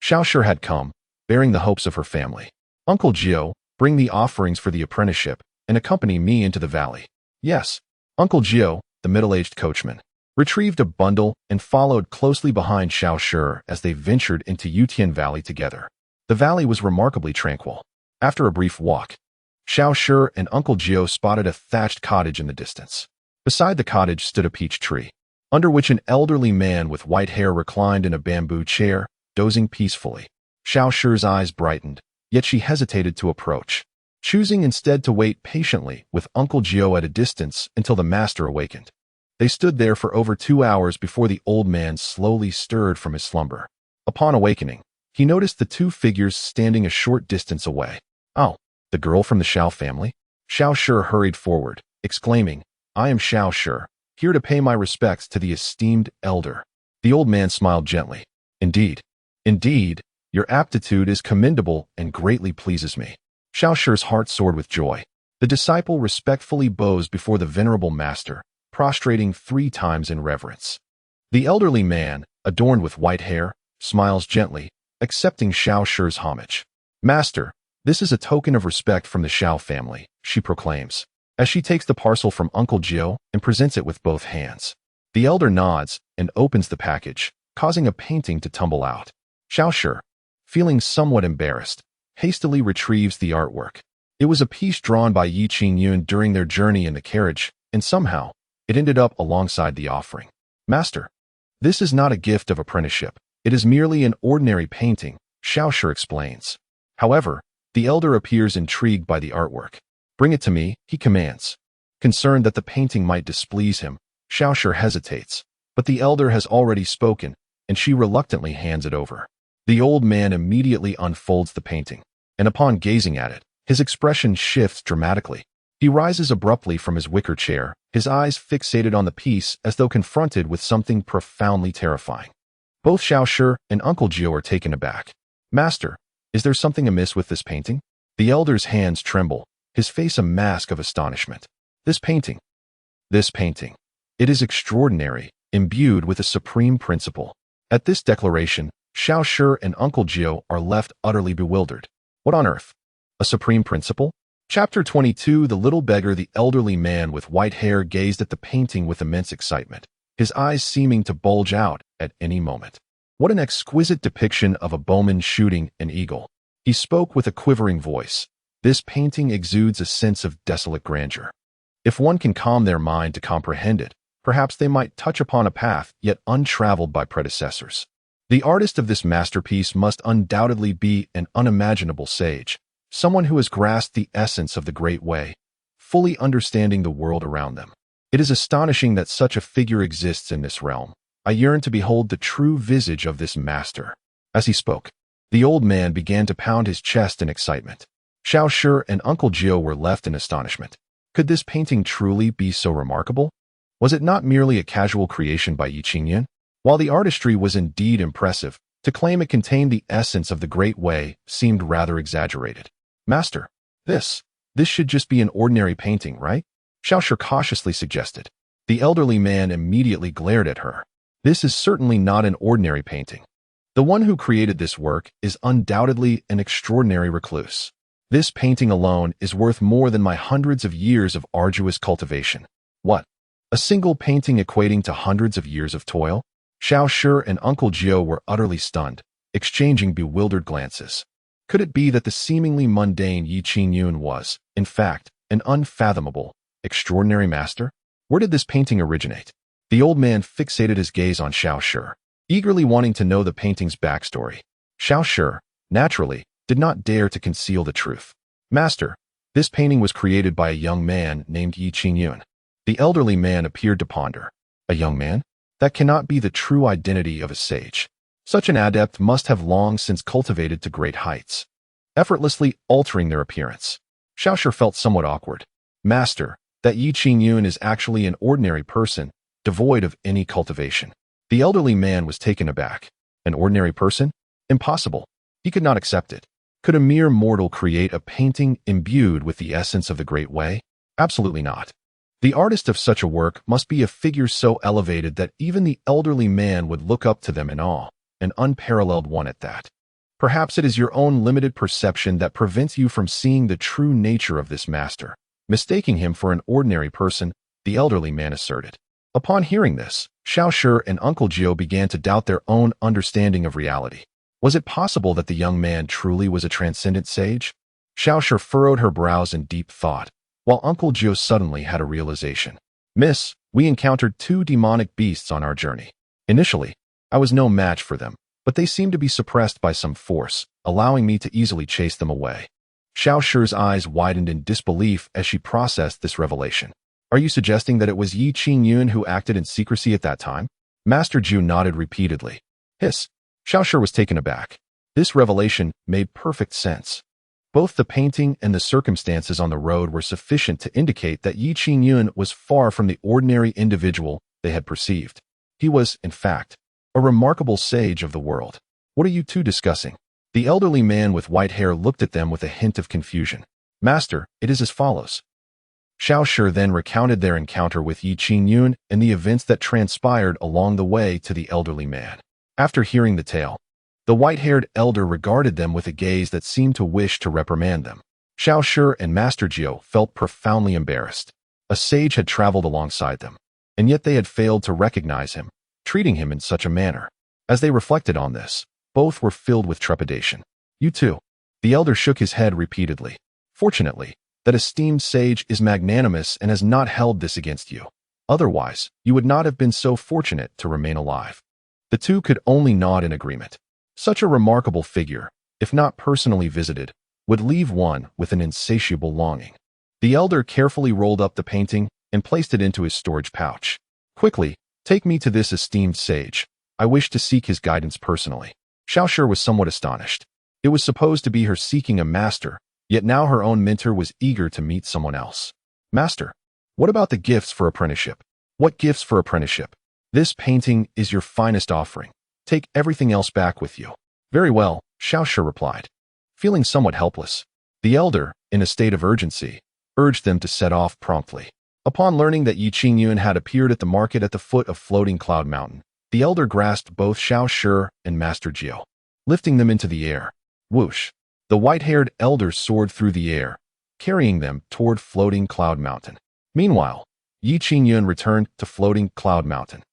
Xiaoshi had come, bearing the hopes of her family. Uncle Gio, bring the offerings for the apprenticeship, and accompany me into the valley. Yes, Uncle Gio, the middle-aged coachman, retrieved a bundle and followed closely behind Xiaoshi as they ventured into Yutian Valley together. The valley was remarkably tranquil. After a brief walk, Xiaoshi and Uncle Gio spotted a thatched cottage in the distance. Beside the cottage stood a peach tree, under which an elderly man with white hair reclined in a bamboo chair, dozing peacefully. Xiaoshi's eyes brightened, yet she hesitated to approach, choosing instead to wait patiently with Uncle Gio at a distance until the master awakened. They stood there for over 2 hours before the old man slowly stirred from his slumber. Upon awakening, he noticed the two figures standing a short distance away. Oh, the girl from the Xiao family? Xiaoshi hurried forward, exclaiming, I am Xiaoshi, here to pay my respects to the esteemed elder. The old man smiled gently. Indeed, your aptitude is commendable and greatly pleases me. Xiaoshi's heart soared with joy. The disciple respectfully bows before the venerable master, prostrating 3 times in reverence. The elderly man, adorned with white hair, smiles gently, accepting Xiaoshi's homage. Master, this is a token of respect from the Xiao family, she proclaims, as she takes the parcel from Uncle Gio and presents it with both hands. The elder nods and opens the package, causing a painting to tumble out. Xiaoshi, feeling somewhat embarrassed, hastily retrieves the artwork. It was a piece drawn by Qingyun during their journey in the carriage, and somehow, it ended up alongside the offering. Master, this is not a gift of apprenticeship. It is merely an ordinary painting, Xiaoshi explains. However, the elder appears intrigued by the artwork. Bring it to me, he commands. Concerned that the painting might displease him, Xiaoshi hesitates, but the elder has already spoken, and she reluctantly hands it over. The old man immediately unfolds the painting, and upon gazing at it, his expression shifts dramatically. He rises abruptly from his wicker chair, his eyes fixated on the piece as though confronted with something profoundly terrifying. Both Xiaoshi and Uncle Gio are taken aback. Master, is there something amiss with this painting? The elder's hands tremble, his face a mask of astonishment. This painting. It is extraordinary, imbued with a supreme principle. At this declaration, Xiaoshi and Uncle Gio are left utterly bewildered. What on earth? A supreme principle? Chapter 22. The little beggar, the elderly man with white hair, gazed at the painting with immense excitement, his eyes seeming to bulge out at any moment. What an exquisite depiction of a bowman shooting an eagle. He spoke with a quivering voice. This painting exudes a sense of desolate grandeur. If one can calm their mind to comprehend it, perhaps they might touch upon a path yet untraveled by predecessors. The artist of this masterpiece must undoubtedly be an unimaginable sage, someone who has grasped the essence of the Great Way, fully understanding the world around them. It is astonishing that such a figure exists in this realm. I yearn to behold the true visage of this master. As he spoke, the old man began to pound his chest in excitement. Xiao Shi and Uncle Gio were left in astonishment. Could this painting truly be so remarkable? Was it not merely a casual creation by Qingyun? While the artistry was indeed impressive, to claim it contained the essence of the Great Way seemed rather exaggerated. Master, this should just be an ordinary painting, right? Xiao Shi cautiously suggested. The elderly man immediately glared at her. This is certainly not an ordinary painting. The one who created this work is undoubtedly an extraordinary recluse. This painting alone is worth more than my hundreds of years of arduous cultivation. What? A single painting equating to hundreds of years of toil? Xiao Shi and Uncle Gio were utterly stunned, exchanging bewildered glances. Could it be that the seemingly mundane Qingyun was, in fact, an unfathomable, extraordinary master? Where did this painting originate? The old man fixated his gaze on Xiao Shi, eagerly wanting to know the painting's backstory. Xiao Shi, naturally, did not dare to conceal the truth. Master, this painting was created by a young man named Qingyun. The elderly man appeared to ponder. A young man? That cannot be the true identity of a sage. Such an adept must have long since cultivated to great heights, effortlessly altering their appearance. Xiao Shi felt somewhat awkward. Master, that Qingyun is actually an ordinary person, devoid of any cultivation. The elderly man was taken aback. An ordinary person? Impossible. He could not accept it. Could a mere mortal create a painting imbued with the essence of the Great Way? Absolutely not. The artist of such a work must be a figure so elevated that even the elderly man would look up to them in awe, an unparalleled one at that. Perhaps it is your own limited perception that prevents you from seeing the true nature of this master. Mistaking him for an ordinary person, the elderly man asserted. Upon hearing this, Xiao Shi and Uncle Gio began to doubt their own understanding of reality. Was it possible that the young man truly was a transcendent sage? Xiao Shi furrowed her brows in deep thought, while Uncle Gio suddenly had a realization. Miss, we encountered two demonic beasts on our journey. Initially, I was no match for them, but they seemed to be suppressed by some force, allowing me to easily chase them away. Xiao Shi's eyes widened in disbelief as she processed this revelation. Are you suggesting that it was Qingyun who acted in secrecy at that time? Master Ju nodded repeatedly. Hiss. Xiao Shi was taken aback. This revelation made perfect sense. Both the painting and the circumstances on the road were sufficient to indicate that Qingyun was far from the ordinary individual they had perceived. He was, in fact, a remarkable sage of the world. What are you two discussing? The elderly man with white hair looked at them with a hint of confusion. Master, it is as follows. Xiao Shi then recounted their encounter with Qingyun and the events that transpired along the way to the elderly man. After hearing the tale, the white-haired elder regarded them with a gaze that seemed to wish to reprimand them. Xiao Shi and Master Gio felt profoundly embarrassed. A sage had traveled alongside them, and yet they had failed to recognize him, treating him in such a manner. As they reflected on this, both were filled with trepidation. You too. The elder shook his head repeatedly. Fortunately, that esteemed sage is magnanimous and has not held this against you. Otherwise, you would not have been so fortunate to remain alive. The two could only nod in agreement. Such a remarkable figure, if not personally visited, would leave one with an insatiable longing. The elder carefully rolled up the painting and placed it into his storage pouch. Quickly, take me to this esteemed sage. I wish to seek his guidance personally. Xiao Shi was somewhat astonished. It was supposed to be her seeking a master, yet now her own mentor was eager to meet someone else. Master, what about the gifts for apprenticeship? What gifts for apprenticeship? This painting is your finest offering. Take everything else back with you. Very well, Xiao Shi replied. Feeling somewhat helpless, the elder, in a state of urgency, urged them to set off promptly. Upon learning that Qingyun had appeared at the market at the foot of Floating Cloud Mountain, the elder grasped both Xiao Shi and Master Gio, lifting them into the air. Whoosh! The white-haired elder soared through the air, carrying them toward Floating Cloud Mountain. Meanwhile, Qingyun returned to Floating Cloud Mountain.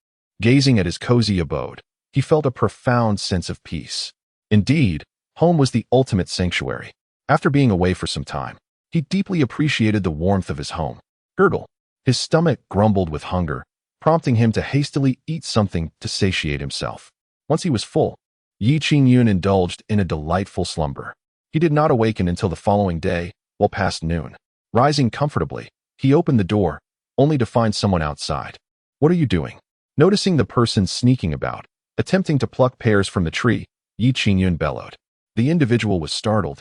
Gazing at his cozy abode, he felt a profound sense of peace. Indeed, home was the ultimate sanctuary. After being away for some time, he deeply appreciated the warmth of his home. Gurgle. His stomach grumbled with hunger, prompting him to hastily eat something to satiate himself. Once he was full, Qingyun indulged in a delightful slumber. He did not awaken until the following day, well past noon. Rising comfortably, he opened the door, only to find someone outside. What are you doing? Noticing the person sneaking about, attempting to pluck pears from the tree, Qingyun bellowed. The individual was startled,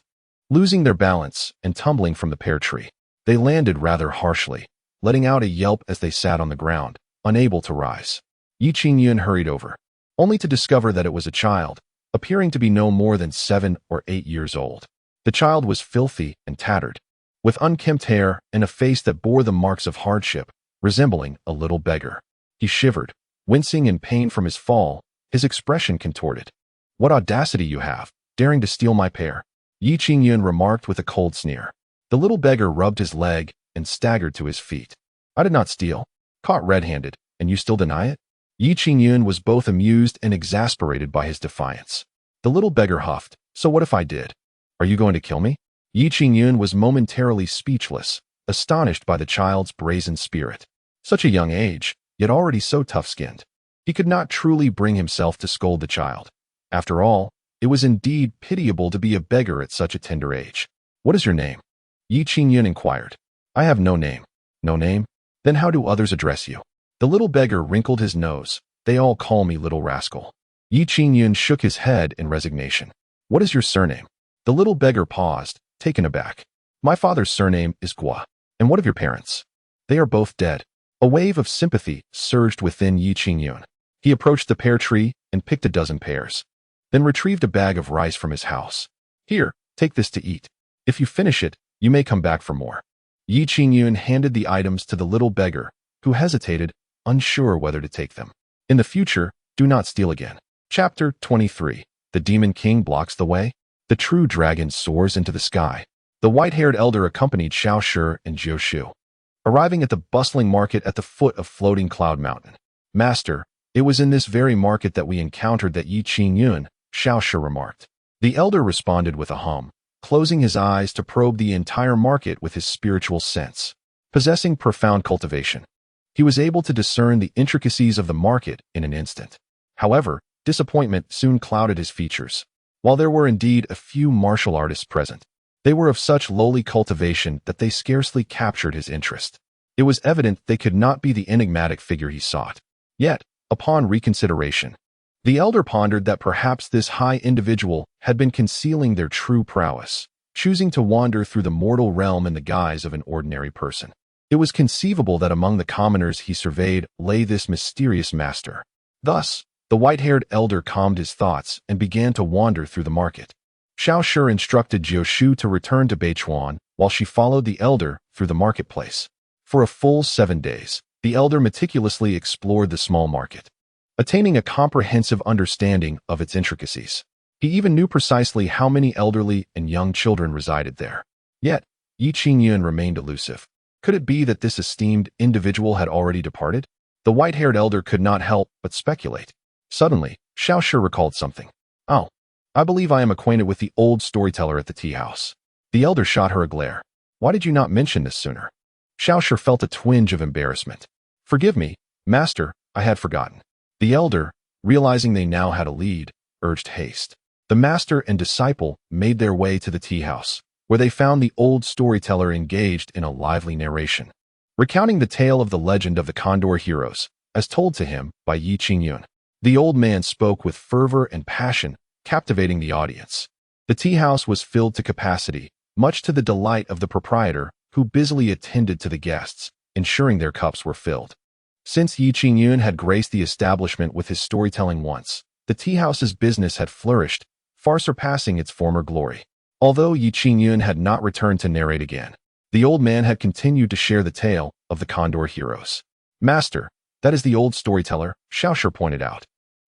Losing their balance and tumbling from the pear tree, they landed rather harshly, letting out a yelp as they sat on the ground, unable to rise. Qingyun hurried over, only to discover that it was a child, appearing to be no more than 7 or 8 years old. The child was filthy and tattered, with unkempt hair and a face that bore the marks of hardship, resembling a little beggar. He shivered, wincing in pain from his fall, his expression contorted. "What audacity you have, daring to steal my pear," Qingyun remarked with a cold sneer. The little beggar rubbed his leg and staggered to his feet. "I did not steal. Caught red-handed, and you still deny it?" Qingyun was both amused and exasperated by his defiance. The little beggar huffed, "So what if I did? Are you going to kill me?" Qingyun was momentarily speechless, astonished by the child's brazen spirit. Such a young age, yet already so tough-skinned. He could not truly bring himself to scold the child. After all, it was indeed pitiable to be a beggar at such a tender age. "What is your name?" Qingyun inquired. "I have no name." "No name? Then how do others address you?" The little beggar wrinkled his nose. "They all call me little rascal." Qingyun shook his head in resignation. "What is your surname?" The little beggar paused, taken aback. "My father's surname is Gua. And what of your parents?" "They are both dead." A wave of sympathy surged within Qingyun. He approached the pear tree and picked a dozen pears, then retrieved a bag of rice from his house. "Here, take this to eat. If you finish it, you may come back for more." Qingyun handed the items to the little beggar, who hesitated, unsure whether to take them. In the future, do not steal again. Chapter 23. The Demon King blocks the way. The true dragon soars into the sky. The white-haired elder accompanied Shaolin and Jiushu, arriving at the bustling market at the foot of Floating Cloud Mountain. "Master, it was in this very market that we encountered that Qingyun," Shaolin remarked. The elder responded with a hum, closing his eyes to probe the entire market with his spiritual sense. Possessing profound cultivation, he was able to discern the intricacies of the market in an instant. However, disappointment soon clouded his features. While there were indeed a few martial artists present, they were of such lowly cultivation that they scarcely captured his interest. It was evident they could not be the enigmatic figure he sought. Yet, upon reconsideration, the elder pondered that perhaps this high individual had been concealing their true prowess, choosing to wander through the mortal realm in the guise of an ordinary person. It was conceivable that among the commoners he surveyed lay this mysterious master. Thus, the white-haired elder calmed his thoughts and began to wander through the market. Shaolin instructed Jiushu to return to Beichuan while she followed the elder through the marketplace. For a full 7 days, the elder meticulously explored the small market, attaining a comprehensive understanding of its intricacies. He even knew precisely how many elderly and young children resided there. Yet, Qingyun remained elusive. Could it be that this esteemed individual had already departed? The white-haired elder could not help but speculate. Suddenly, Shaolin recalled something. "Oh, I believe I am acquainted with the old storyteller at the tea house." The elder shot her a glare. "Why did you not mention this sooner?" Shaolin felt a twinge of embarrassment. "Forgive me, master, I had forgotten." The elder, realizing they now had a lead, urged haste. The master and disciple made their way to the tea house, where they found the old storyteller engaged in a lively narration, recounting the tale of the legend of the Condor heroes, as told to him by Qingyun. The old man spoke with fervor and passion, captivating the audience. The tea house was filled to capacity, much to the delight of the proprietor, who busily attended to the guests, ensuring their cups were filled. Since Qingyun had graced the establishment with his storytelling once, the tea house's business had flourished, far surpassing its former glory. Although Qingyun had not returned to narrate again, the old man had continued to share the tale of the Condor heroes. "Master, that is the old storyteller," Shaolin pointed out.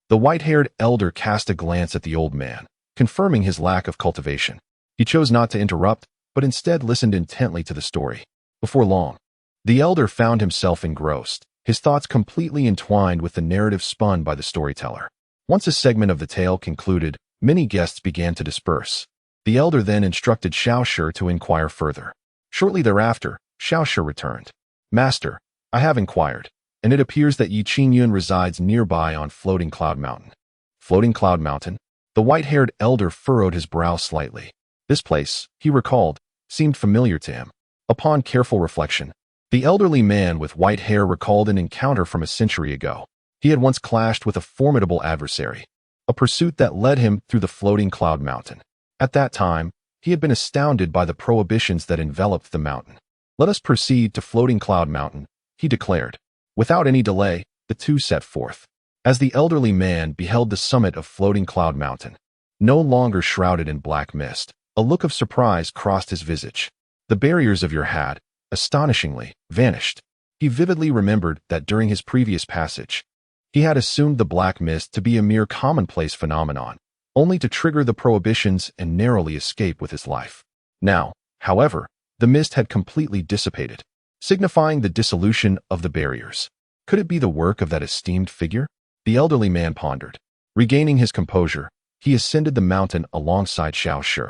The white-haired elder cast a glance at the old man, confirming his lack of cultivation. He chose not to interrupt, but instead listened intently to the story. Before long, the elder found himself engrossed, his thoughts completely entwined with the narrative spun by the storyteller. Once a segment of the tale concluded, many guests began to disperse. The elder then instructed Shaolin to inquire further. Shortly thereafter, Shaolin returned. "Master, I have inquired, and it appears that Qingyun resides nearby on Floating Cloud Mountain." Floating Cloud Mountain? The white-haired elder furrowed his brow slightly. This place, he recalled, seemed familiar to him. Upon careful reflection, the elderly man with white hair recalled an encounter from a century ago. He had once clashed with a formidable adversary, a pursuit that led him through the Floating Cloud Mountain. At that time, He had been astounded by the prohibitions that enveloped the mountain. "Let us proceed to Floating Cloud Mountain," he declared. Without any delay, the two set forth. As the elderly man beheld the summit of Floating Cloud Mountain, no longer shrouded in black mist, a look of surprise crossed his visage. The barriers of your had, astonishingly, vanished. He vividly remembered that during his previous passage, he had assumed the black mist to be a mere commonplace phenomenon, only to trigger the prohibitions and narrowly escape with his life. Now, however, the mist had completely dissipated, signifying the dissolution of the barriers. Could it be the work of that esteemed figure? The elderly man pondered. Regaining his composure, he ascended the mountain alongside Xiao Shi.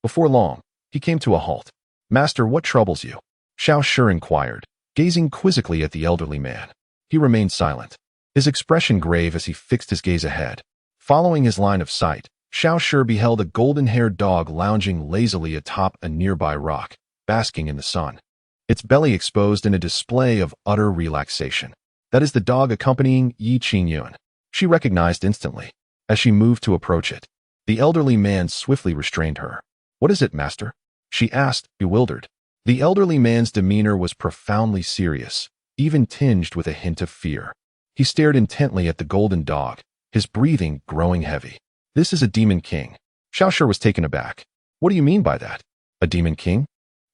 Before long, he came to a halt. "Master, what troubles you?" Xiao Shi inquired, gazing quizzically at the elderly man. He remained silent, his expression grave as he fixed his gaze ahead. Following his line of sight, Xiao Shi beheld a golden-haired dog lounging lazily atop a nearby rock, basking in the sun, its belly exposed in a display of utter relaxation. "That is the dog accompanying Qingyun," she recognized instantly. As she moved to approach it, the elderly man swiftly restrained her. "What is it, master?" she asked, bewildered. The elderly man's demeanor was profoundly serious, even tinged with a hint of fear. He stared intently at the golden dog, his breathing growing heavy. "This is a demon king." Xiao Shi was taken aback. "What do you mean by that? A demon king?"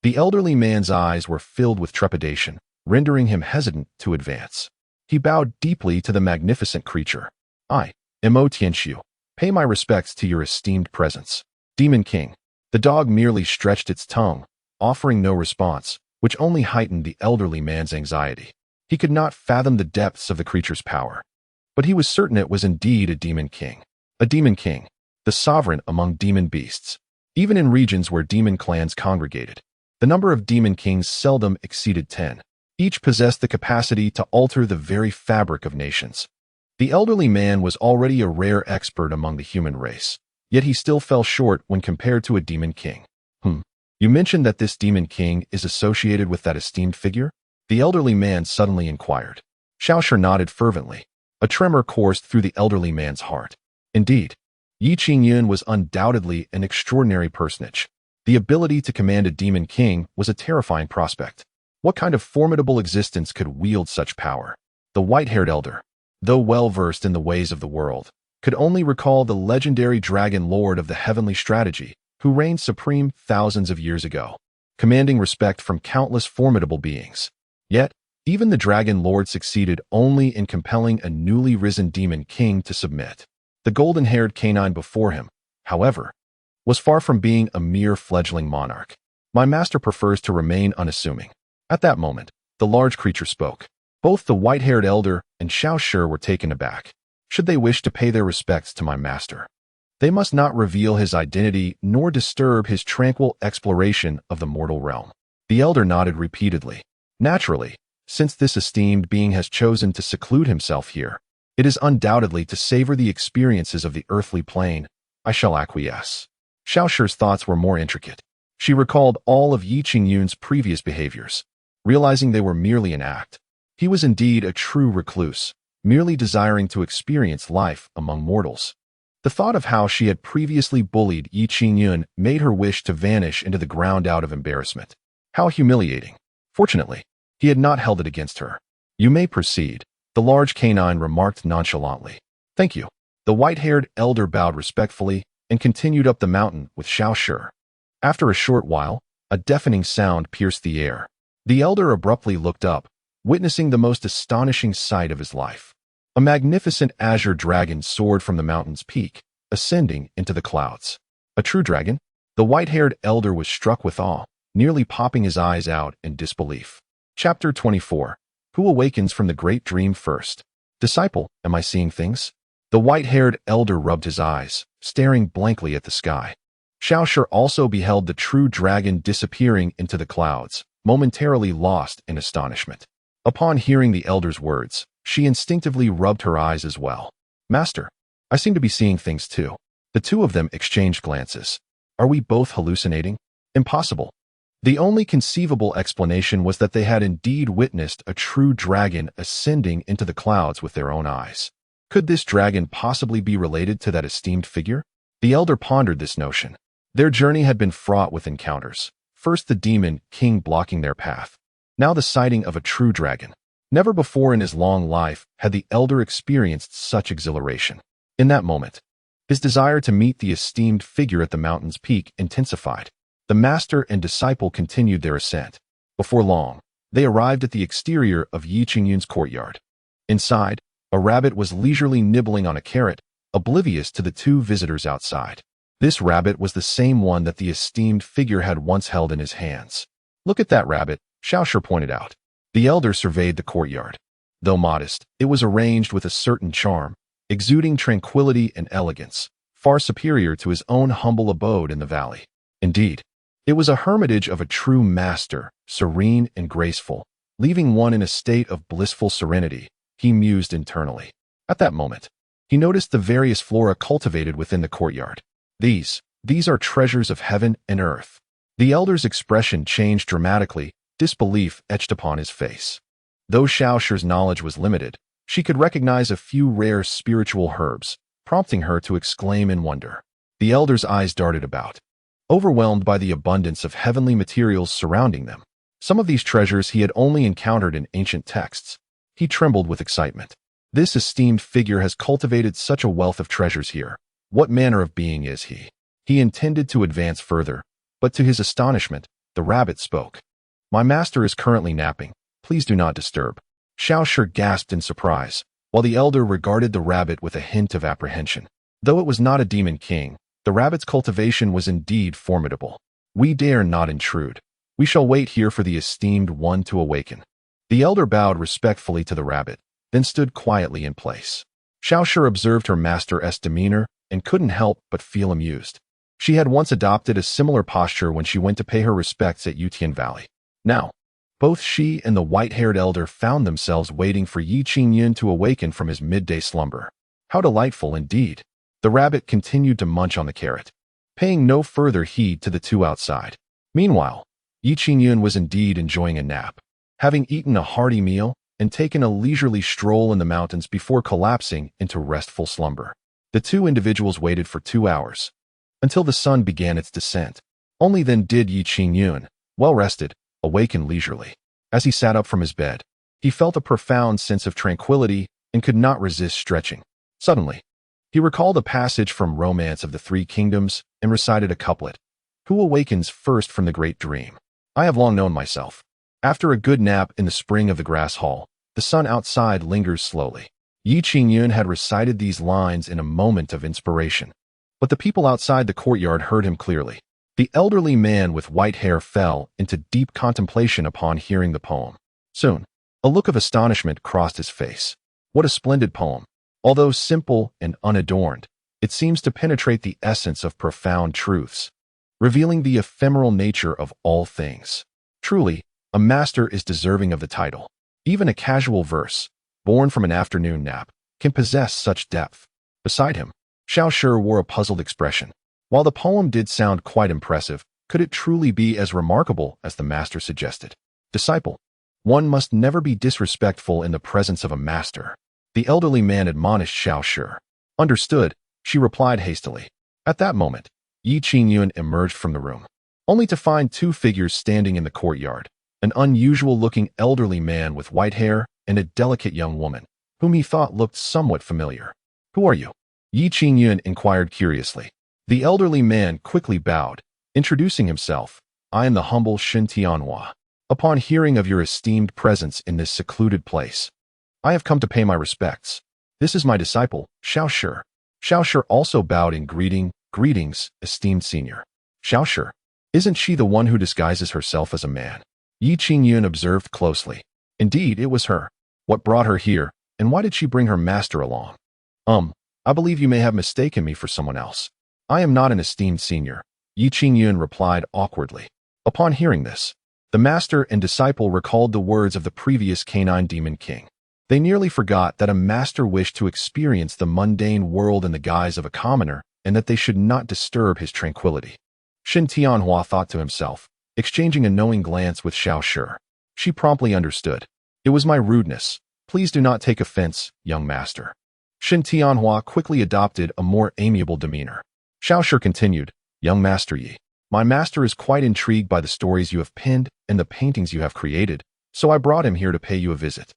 The elderly man's eyes were filled with trepidation, rendering him hesitant to advance. He bowed deeply to the magnificent creature. "I, Mo Tianxiu, pay my respects to your esteemed presence." "Demon king." The dog merely stretched its tongue, offering no response, which only heightened the elderly man's anxiety. He could not fathom the depths of the creature's power, but he was certain it was indeed a demon king. A demon king, the sovereign among demon beasts. Even in regions where demon clans congregated, the number of demon kings seldom exceeded 10. Each possessed the capacity to alter the very fabric of nations. The elderly man was already a rare expert among the human race, yet he still fell short when compared to a demon king. You mentioned that this demon king is associated with that esteemed figure?" the elderly man suddenly inquired. Xiao Shi nodded fervently. A tremor coursed through the elderly man's heart. Indeed, Qingyun was undoubtedly an extraordinary personage. The ability to command a demon king was a terrifying prospect. What kind of formidable existence could wield such power? The white-haired elder, though well-versed in the ways of the world, could only recall the legendary dragon lord of the heavenly strategy, who reigned supreme thousands of years ago, commanding respect from countless formidable beings. Yet, even the dragon lord succeeded only in compelling a newly risen demon king to submit. The golden-haired canine before him, however, was far from being a mere fledgling monarch. "My master prefers to remain unassuming." At that moment, the large creature spoke. Both the white-haired elder and Xiao Shi were taken aback. Should they wish to pay their respects to my master, they must not reveal his identity nor disturb his tranquil exploration of the mortal realm. The elder nodded repeatedly. "Naturally, since this esteemed being has chosen to seclude himself here, it is undoubtedly to savor the experiences of the earthly plane. I shall acquiesce." Xiao Shi's thoughts were more intricate. She recalled all of Qingyun's previous behaviors, realizing they were merely an act. He was indeed a true recluse, merely desiring to experience life among mortals. The thought of how she had previously bullied Qingyun made her wish to vanish into the ground out of embarrassment. How humiliating. Fortunately, he had not held it against her. "You may proceed," the large canine remarked nonchalantly. "Thank you." The white-haired elder bowed respectfully and continued up the mountain with Xiao Shi. After a short while, a deafening sound pierced the air. The elder abruptly looked up, witnessing the most astonishing sight of his life. A magnificent azure dragon soared from the mountain's peak, ascending into the clouds. A true dragon? The white-haired elder was struck with awe, nearly popping his eyes out in disbelief. Chapter 24. Who awakens from the great dream first? Disciple, am I seeing things? The white-haired elder rubbed his eyes, staring blankly at the sky. Xiao Shi also beheld the true dragon disappearing into the clouds, momentarily lost in astonishment. Upon hearing the elder's words, she instinctively rubbed her eyes as well. "Master, I seem to be seeing things too." The two of them exchanged glances. "Are we both hallucinating?" Impossible. The only conceivable explanation was that they had indeed witnessed a true dragon ascending into the clouds with their own eyes. Could this dragon possibly be related to that esteemed figure? The elder pondered this notion. Their journey had been fraught with encounters. First the demon king blocking their path. Now the sighting of a true dragon. Never before in his long life had the elder experienced such exhilaration. In that moment, his desire to meet the esteemed figure at the mountain's peak intensified. The master and disciple continued their ascent. Before long, they arrived at the exterior of Qingyun's courtyard. Inside, a rabbit was leisurely nibbling on a carrot, oblivious to the two visitors outside. This rabbit was the same one that the esteemed figure had once held in his hands. "Look at that rabbit," Shaolin pointed out. The elder surveyed the courtyard. Though modest, it was arranged with a certain charm, exuding tranquility and elegance, far superior to his own humble abode in the valley. Indeed, it was a hermitage of a true master, serene and graceful, leaving one in a state of blissful serenity, he mused internally. At that moment, he noticed the various flora cultivated within the courtyard. These are treasures of heaven and earth. The elder's expression changed dramatically, disbelief etched upon his face. Though Shaoshir's knowledge was limited, she could recognize a few rare spiritual herbs, prompting her to exclaim in wonder. The elder's eyes darted about, overwhelmed by the abundance of heavenly materials surrounding them. Some of these treasures he had only encountered in ancient texts. He trembled with excitement. This esteemed figure has cultivated such a wealth of treasures here. What manner of being is he? He intended to advance further, but to his astonishment, the rabbit spoke. "My master is currently napping. Please do not disturb." Shaoshir gasped in surprise, while the elder regarded the rabbit with a hint of apprehension. Though it was not a demon king, the rabbit's cultivation was indeed formidable. "We dare not intrude. We shall wait here for the esteemed one to awaken." The elder bowed respectfully to the rabbit, then stood quietly in place. Shaoshir observed her master's demeanor and couldn't help but feel amused. She had once adopted a similar posture when she went to pay her respects at Yutian Valley. Now, both she and the white-haired elder found themselves waiting for Qingyun to awaken from his midday slumber. How delightful indeed! The rabbit continued to munch on the carrot, paying no further heed to the two outside. Meanwhile, Qingyun was indeed enjoying a nap, having eaten a hearty meal and taken a leisurely stroll in the mountains before collapsing into restful slumber. The two individuals waited for 2 hours, until the sun began its descent. Only then did Qingyun, well rested, awaken leisurely. As he sat up from his bed, he felt a profound sense of tranquility and could not resist stretching. Suddenly, he recalled a passage from Romance of the Three Kingdoms and recited a couplet. "Who awakens first from the great dream? I have long known myself. After a good nap in the spring of the grass hall, the sun outside lingers slowly." Qingyun had recited these lines in a moment of inspiration, but the people outside the courtyard heard him clearly. The elderly man with white hair fell into deep contemplation upon hearing the poem. Soon, a look of astonishment crossed his face. What a splendid poem! Although simple and unadorned, it seems to penetrate the essence of profound truths, revealing the ephemeral nature of all things. Truly, a master is deserving of the title. Even a casual verse, born from an afternoon nap, can possess such depth. Beside him, Shaoshir wore a puzzled expression. While the poem did sound quite impressive, could it truly be as remarkable as the master suggested? "Disciple, one must never be disrespectful in the presence of a master," the elderly man admonished Shaoshir. "Understood," she replied hastily. At that moment, Qingyun emerged from the room, only to find two figures standing in the courtyard, an unusual-looking elderly man with white hair and a delicate young woman, whom he thought looked somewhat familiar. "Who are you?" Qingyun inquired curiously. The elderly man quickly bowed, introducing himself. "I am the humble Shen Tianhua. Upon hearing of your esteemed presence in this secluded place, I have come to pay my respects. This is my disciple, Shaoshir." Shaoshir also bowed in greetings, esteemed senior. "Shaoshir, isn't she the one who disguises herself as a man?" Qingyun observed closely. Indeed, it was her. What brought her here, and why did she bring her master along? I believe you may have mistaken me for someone else. "I am not an esteemed senior," Qingyun replied awkwardly. Upon hearing this, the master and disciple recalled the words of the previous canine demon king. They nearly forgot that a master wished to experience the mundane world in the guise of a commoner and that they should not disturb his tranquility. Shen Tianhua thought to himself, exchanging a knowing glance with Shaoshir. She promptly understood. "It was my rudeness. Please do not take offense, young master." Shen Tianhua quickly adopted a more amiable demeanor. Shaoshir continued, Young Master Yi, my master is quite intrigued by the stories you have penned and the paintings you have created, so I brought him here to pay you a visit.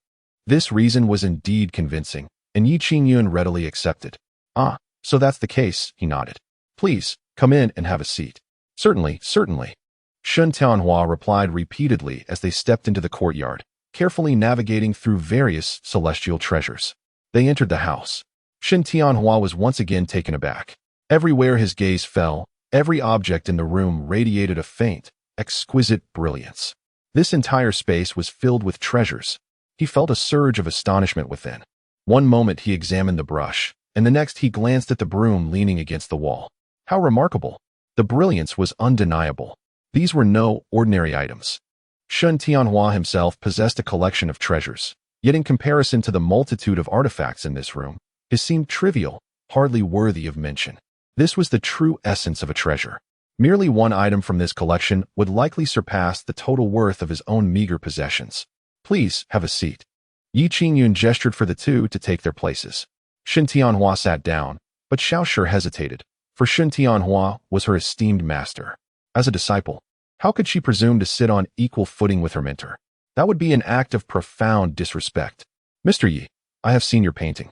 This reason was indeed convincing, and Yi Qingyun readily accepted. Ah, so that's the case, he nodded. Please, come in and have a seat. Certainly, certainly. Shun Tianhua replied repeatedly as they stepped into the courtyard, carefully navigating through various celestial treasures. They entered the house. Shun Tianhua was once again taken aback. Everywhere his gaze fell, every object in the room radiated a faint, exquisite brilliance. This entire space was filled with treasures. He felt a surge of astonishment within. One moment he examined the brush, and the next he glanced at the broom leaning against the wall. How remarkable! The brilliance was undeniable. These were no ordinary items. Shun Tianhua himself possessed a collection of treasures, yet in comparison to the multitude of artifacts in this room, his seemed trivial, hardly worthy of mention. This was the true essence of a treasure. Merely one item from this collection would likely surpass the total worth of his own meager possessions. Please, have a seat. Yi Qingyun gestured for the two to take their places. Shun Tianhua sat down, but Shaoshi hesitated, for Shun Tianhua was her esteemed master. As a disciple, how could she presume to sit on equal footing with her mentor? That would be an act of profound disrespect. Mr. Yi, I have seen your painting,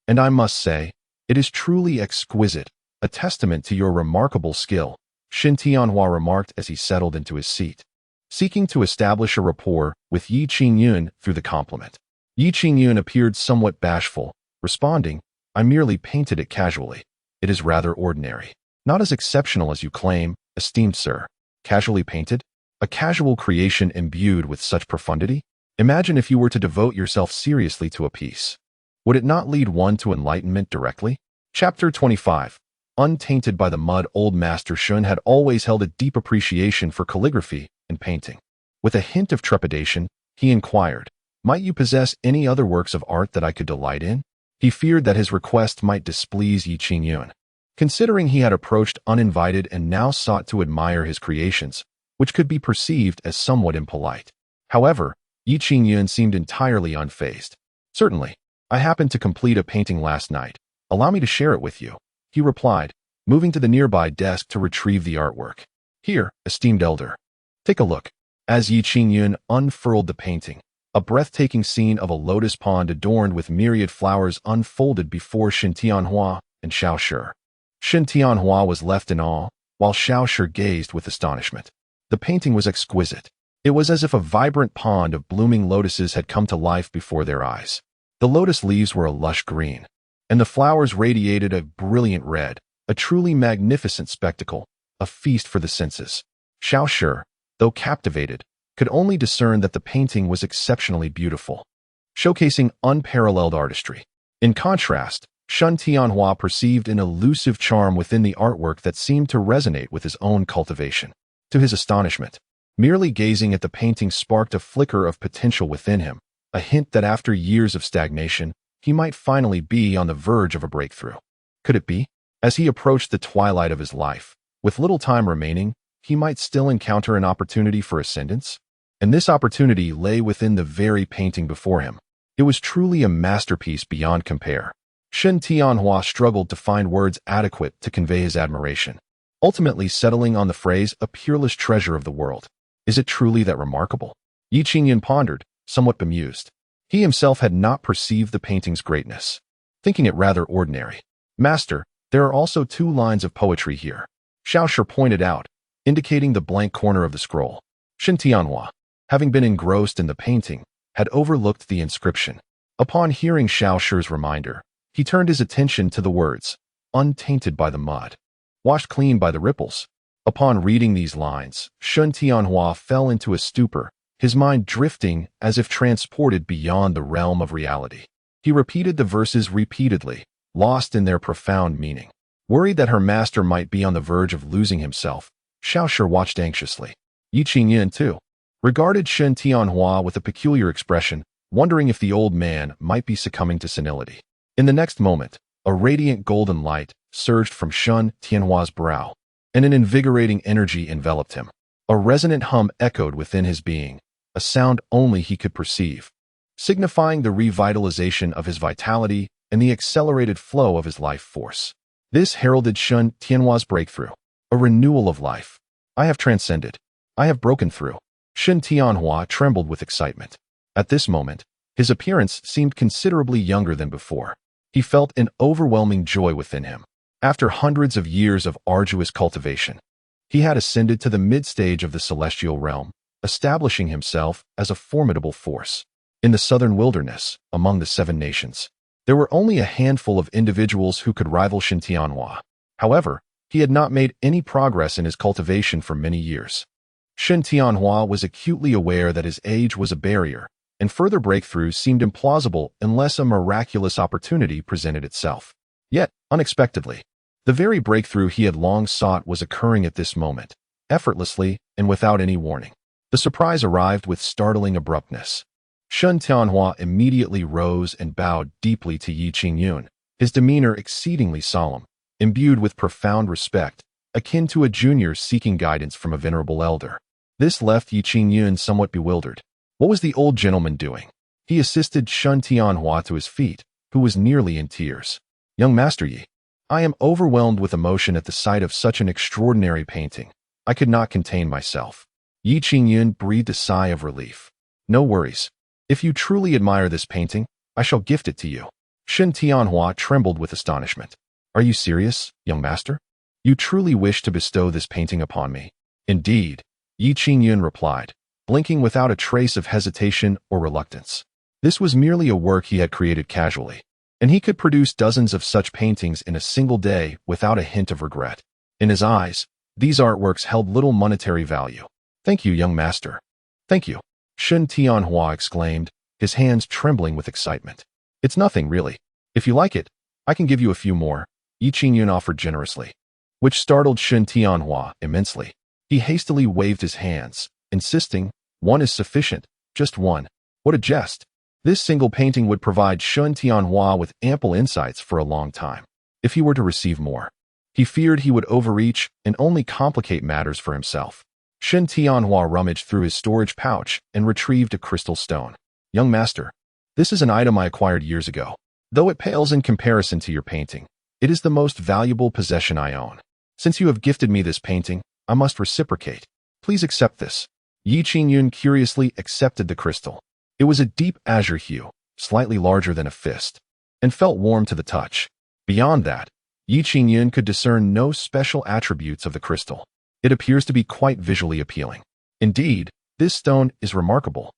and I must say, it is truly exquisite, a testament to your remarkable skill, Shun Tianhua remarked as he settled into his seat, seeking to establish a rapport with Yi Qingyun through the compliment. Yi Qingyun appeared somewhat bashful, responding, I merely painted it casually. It is rather ordinary. Not as exceptional as you claim, esteemed sir. Casually painted? A casual creation imbued with such profundity? Imagine if you were to devote yourself seriously to a piece. Would it not lead one to enlightenment directly? Chapter 25. Untainted by the mud, old Master Shun had always held a deep appreciation for calligraphy and painting. With a hint of trepidation, he inquired, might you possess any other works of art that I could delight in? He feared that his request might displease Yi Qingyun. Considering he had approached uninvited and now sought to admire his creations, which could be perceived as somewhat impolite. However, Yi Qingyun seemed entirely unfazed. Certainly, I happened to complete a painting last night. Allow me to share it with you, he replied, moving to the nearby desk to retrieve the artwork. Here, esteemed elder. Take a look. As Yi Qingyun unfurled the painting, a breathtaking scene of a lotus pond adorned with myriad flowers unfolded before Shun Tianhua and Shaoshi. Shun Tianhua was left in awe, while Shaoshi gazed with astonishment. The painting was exquisite. It was as if a vibrant pond of blooming lotuses had come to life before their eyes. The lotus leaves were a lush green, and the flowers radiated a brilliant red, a truly magnificent spectacle, a feast for the senses. Shaoshi, though captivated, could only discern that the painting was exceptionally beautiful, showcasing unparalleled artistry. In contrast, Shun Tianhua perceived an elusive charm within the artwork that seemed to resonate with his own cultivation. To his astonishment, merely gazing at the painting sparked a flicker of potential within him, a hint that after years of stagnation, he might finally be on the verge of a breakthrough. Could it be? As he approached the twilight of his life, with little time remaining, he might still encounter an opportunity for ascendance? And this opportunity lay within the very painting before him. It was truly a masterpiece beyond compare. Shun Tianhua struggled to find words adequate to convey his admiration, ultimately settling on the phrase, a peerless treasure of the world. Is it truly that remarkable? Yi Qingyun pondered, somewhat bemused. He himself had not perceived the painting's greatness, thinking it rather ordinary. Master, there are also 2 lines of poetry here, Shaoshi pointed out, indicating the blank corner of the scroll. Shun Tianhua, having been engrossed in the painting, had overlooked the inscription. Upon hearing Shaoshi's reminder, he turned his attention to the words, untainted by the mud, washed clean by the ripples. Upon reading these lines, Shun Tianhua fell into a stupor, his mind drifting as if transported beyond the realm of reality. He repeated the verses repeatedly, lost in their profound meaning. Worried that her master might be on the verge of losing himself, Shaoshi watched anxiously. Yi Qingyun, too, regarded Shun Tianhua with a peculiar expression, wondering if the old man might be succumbing to senility. In the next moment, a radiant golden light surged from Shun Tianhua's brow, and an invigorating energy enveloped him. A resonant hum echoed within his being, a sound only he could perceive, signifying the revitalization of his vitality and the accelerated flow of his life force. This heralded Shun Tianhua's breakthrough. A renewal of life. I have transcended. I have broken through. Shen Tianhua trembled with excitement. At this moment, his appearance seemed considerably younger than before. He felt an overwhelming joy within him. After hundreds of years of arduous cultivation, he had ascended to the mid-stage of the celestial realm, establishing himself as a formidable force. In the southern wilderness, among the 7 nations, there were only a handful of individuals who could rival Shen Tianhua. However, he had not made any progress in his cultivation for many years. Shen Tianhua was acutely aware that his age was a barrier, and further breakthroughs seemed implausible unless a miraculous opportunity presented itself. Yet, unexpectedly, the very breakthrough he had long sought was occurring at this moment, effortlessly and without any warning. The surprise arrived with startling abruptness. Shen Tianhua immediately rose and bowed deeply to Yi Qingyun, his demeanor exceedingly solemn, imbued with profound respect, akin to a junior seeking guidance from a venerable elder. This left Yi Qingyun somewhat bewildered. What was the old gentleman doing? He assisted Shen Tianhua to his feet, who was nearly in tears. Young Master Yi, I am overwhelmed with emotion at the sight of such an extraordinary painting. I could not contain myself. Yi Qingyun breathed a sigh of relief. No worries. If you truly admire this painting, I shall gift it to you. Shen Tianhua trembled with astonishment. Are you serious, young master? You truly wish to bestow this painting upon me? Indeed, Yi Qingyun replied, blinking without a trace of hesitation or reluctance. This was merely a work he had created casually, and he could produce dozens of such paintings in a single day without a hint of regret. In his eyes, these artworks held little monetary value. Thank you, young master. Thank you, Shen Tianhua exclaimed, his hands trembling with excitement. It's nothing, really. If you like it, I can give you a few more, Yi Qingyun offered generously, which startled Shen Tianhua immensely. He hastily waved his hands, insisting, one is sufficient, just one. What a jest. This single painting would provide Shen Tianhua with ample insights for a long time. If he were to receive more, he feared he would overreach and only complicate matters for himself. Shen Tianhua rummaged through his storage pouch and retrieved a crystal stone. Young master, this is an item I acquired years ago. Though it pales in comparison to your painting, it is the most valuable possession I own. Since you have gifted me this painting, I must reciprocate. Please accept this. Yi Qingyun curiously accepted the crystal. It was a deep azure hue, slightly larger than a fist, and felt warm to the touch. Beyond that, Yi Qingyun could discern no special attributes of the crystal. It appears to be quite visually appealing. Indeed, this stone is remarkable.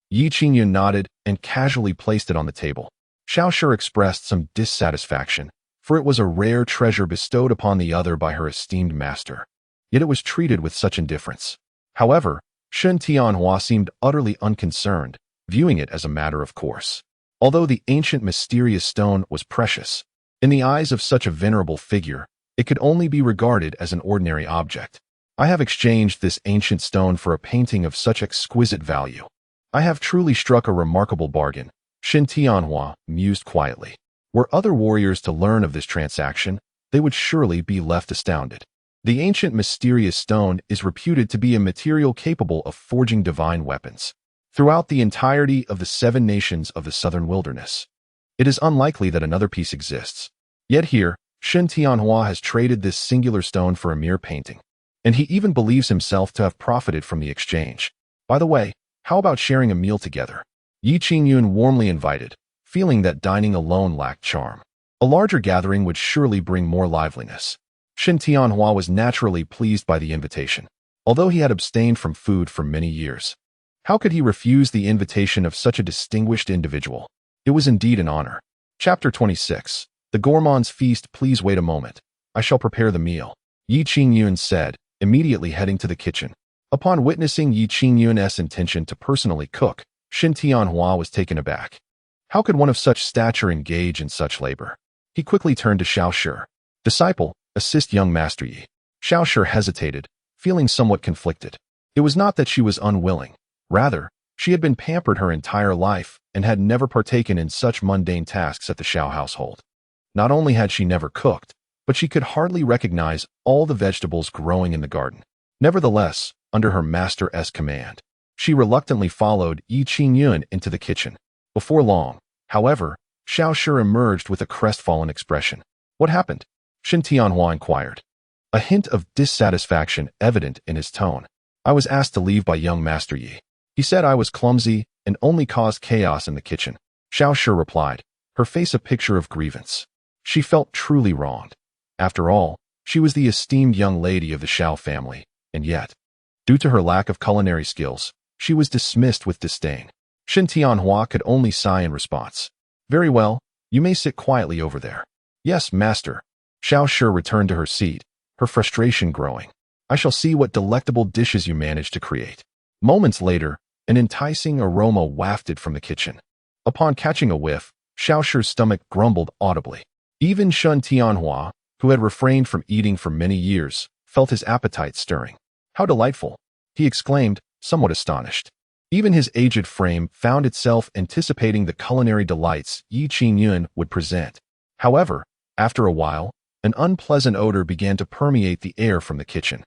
Yi Qingyun nodded and casually placed it on the table. Shaoshi expressed some dissatisfaction, for it was a rare treasure bestowed upon the other by her esteemed master. Yet it was treated with such indifference. However, Shen Tianhua seemed utterly unconcerned, viewing it as a matter of course. Although the ancient mysterious stone was precious, in the eyes of such a venerable figure, it could only be regarded as an ordinary object. I have exchanged this ancient stone for a painting of such exquisite value. I have truly struck a remarkable bargain, Shen Tianhua mused quietly. Were other warriors to learn of this transaction, they would surely be left astounded. The ancient mysterious stone is reputed to be a material capable of forging divine weapons. Throughout the entirety of the 7 nations of the southern wilderness, it is unlikely that another piece exists. Yet here, Shen Tianhua has traded this singular stone for a mere painting, and he even believes himself to have profited from the exchange. By the way, how about sharing a meal together? Yi Qingyun warmly invited, feeling that dining alone lacked charm. A larger gathering would surely bring more liveliness. Shen Tianhua was naturally pleased by the invitation, although he had abstained from food for many years. How could he refuse the invitation of such a distinguished individual? It was indeed an honor. Chapter 26. The gourmand's feast. Please wait a moment. I shall prepare the meal, Yi Qingyun said, immediately heading to the kitchen. Upon witnessing Yi Qingyun's intention to personally cook, Shen Tianhua was taken aback. How could one of such stature engage in such labor? He quickly turned to Shaoshi. Disciple, assist young Master Yi. Shaoshi hesitated, feeling somewhat conflicted. It was not that she was unwilling. Rather, she had been pampered her entire life and had never partaken in such mundane tasks at the Shao household. Not only had she never cooked, but she could hardly recognize all the vegetables growing in the garden. Nevertheless, under her master's command, she reluctantly followed Yi Qingyun into the kitchen. Before long, however, Shaoshi emerged with a crestfallen expression. What happened? Shen Tianhua inquired. a hint of dissatisfaction evident in his tone. I was asked to leave by young Master Yi. He said I was clumsy and only caused chaos in the kitchen. Xiao Shi replied, her face a picture of grievance. She felt truly wronged. After all, she was the esteemed young lady of the Shao family, and yet, due to her lack of culinary skills, she was dismissed with disdain. Shen Tianhua could only sigh in response. Very well, you may sit quietly over there. Yes, master. Xiao Shi returned to her seat, her frustration growing. I shall see what delectable dishes you manage to create. Moments later, an enticing aroma wafted from the kitchen. Upon catching a whiff, Xiao Shi's stomach grumbled audibly. Even Shen Tianhua, who had refrained from eating for many years, felt his appetite stirring. How delightful! He exclaimed, somewhat astonished. Even his aged frame found itself anticipating the culinary delights Yi Qingyun would present. However, after a while, an unpleasant odor began to permeate the air from the kitchen.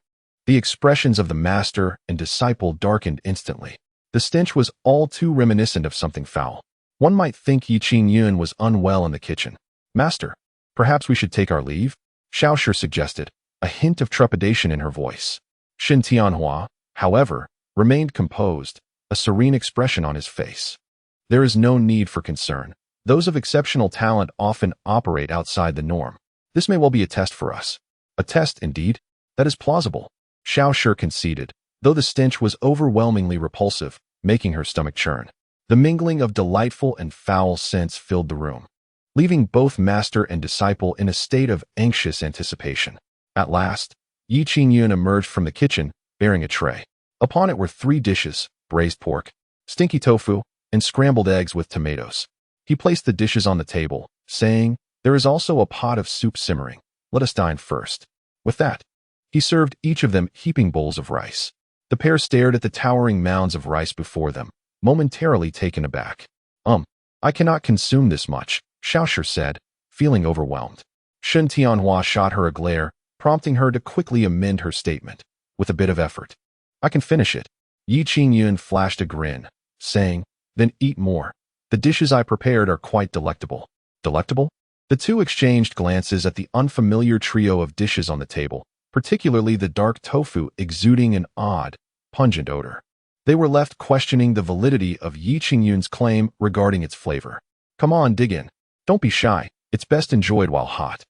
The expressions of the master and disciple darkened instantly. The stench was all too reminiscent of something foul. One might think Yi Qingyun was unwell in the kitchen. Master, perhaps we should take our leave? Xiao Shi suggested, a hint of trepidation in her voice. Shen Tianhua, however, remained composed, a serene expression on his face. There is no need for concern. Those of exceptional talent often operate outside the norm. This may well be a test for us. A test, indeed? That is plausible. Xiao Shi conceded, though the stench was overwhelmingly repulsive, making her stomach churn. The mingling of delightful and foul scents filled the room, leaving both master and disciple in a state of anxious anticipation. At last, Yi Qingyun emerged from the kitchen, bearing a tray. Upon it were 3 dishes, braised pork, stinky tofu, and scrambled eggs with tomatoes. He placed the dishes on the table, saying, there is also a pot of soup simmering. Let us dine first. With that, he served each of them heaping bowls of rice. The pair stared at the towering mounds of rice before them, momentarily taken aback. I cannot consume this much, Xiao Shi said, feeling overwhelmed. Shen Tianhua shot her a glare, prompting her to quickly amend her statement. With a bit of effort. I can finish it. Yi Qingyun flashed a grin, saying, then eat more. The dishes I prepared are quite delectable. Delectable? The two exchanged glances at the unfamiliar trio of dishes on the table, particularly the dark tofu exuding an odd, pungent odor. They were left questioning the validity of Yi Qingyun's claim regarding its flavor. Come on, dig in. Don't be shy. It's best enjoyed while hot.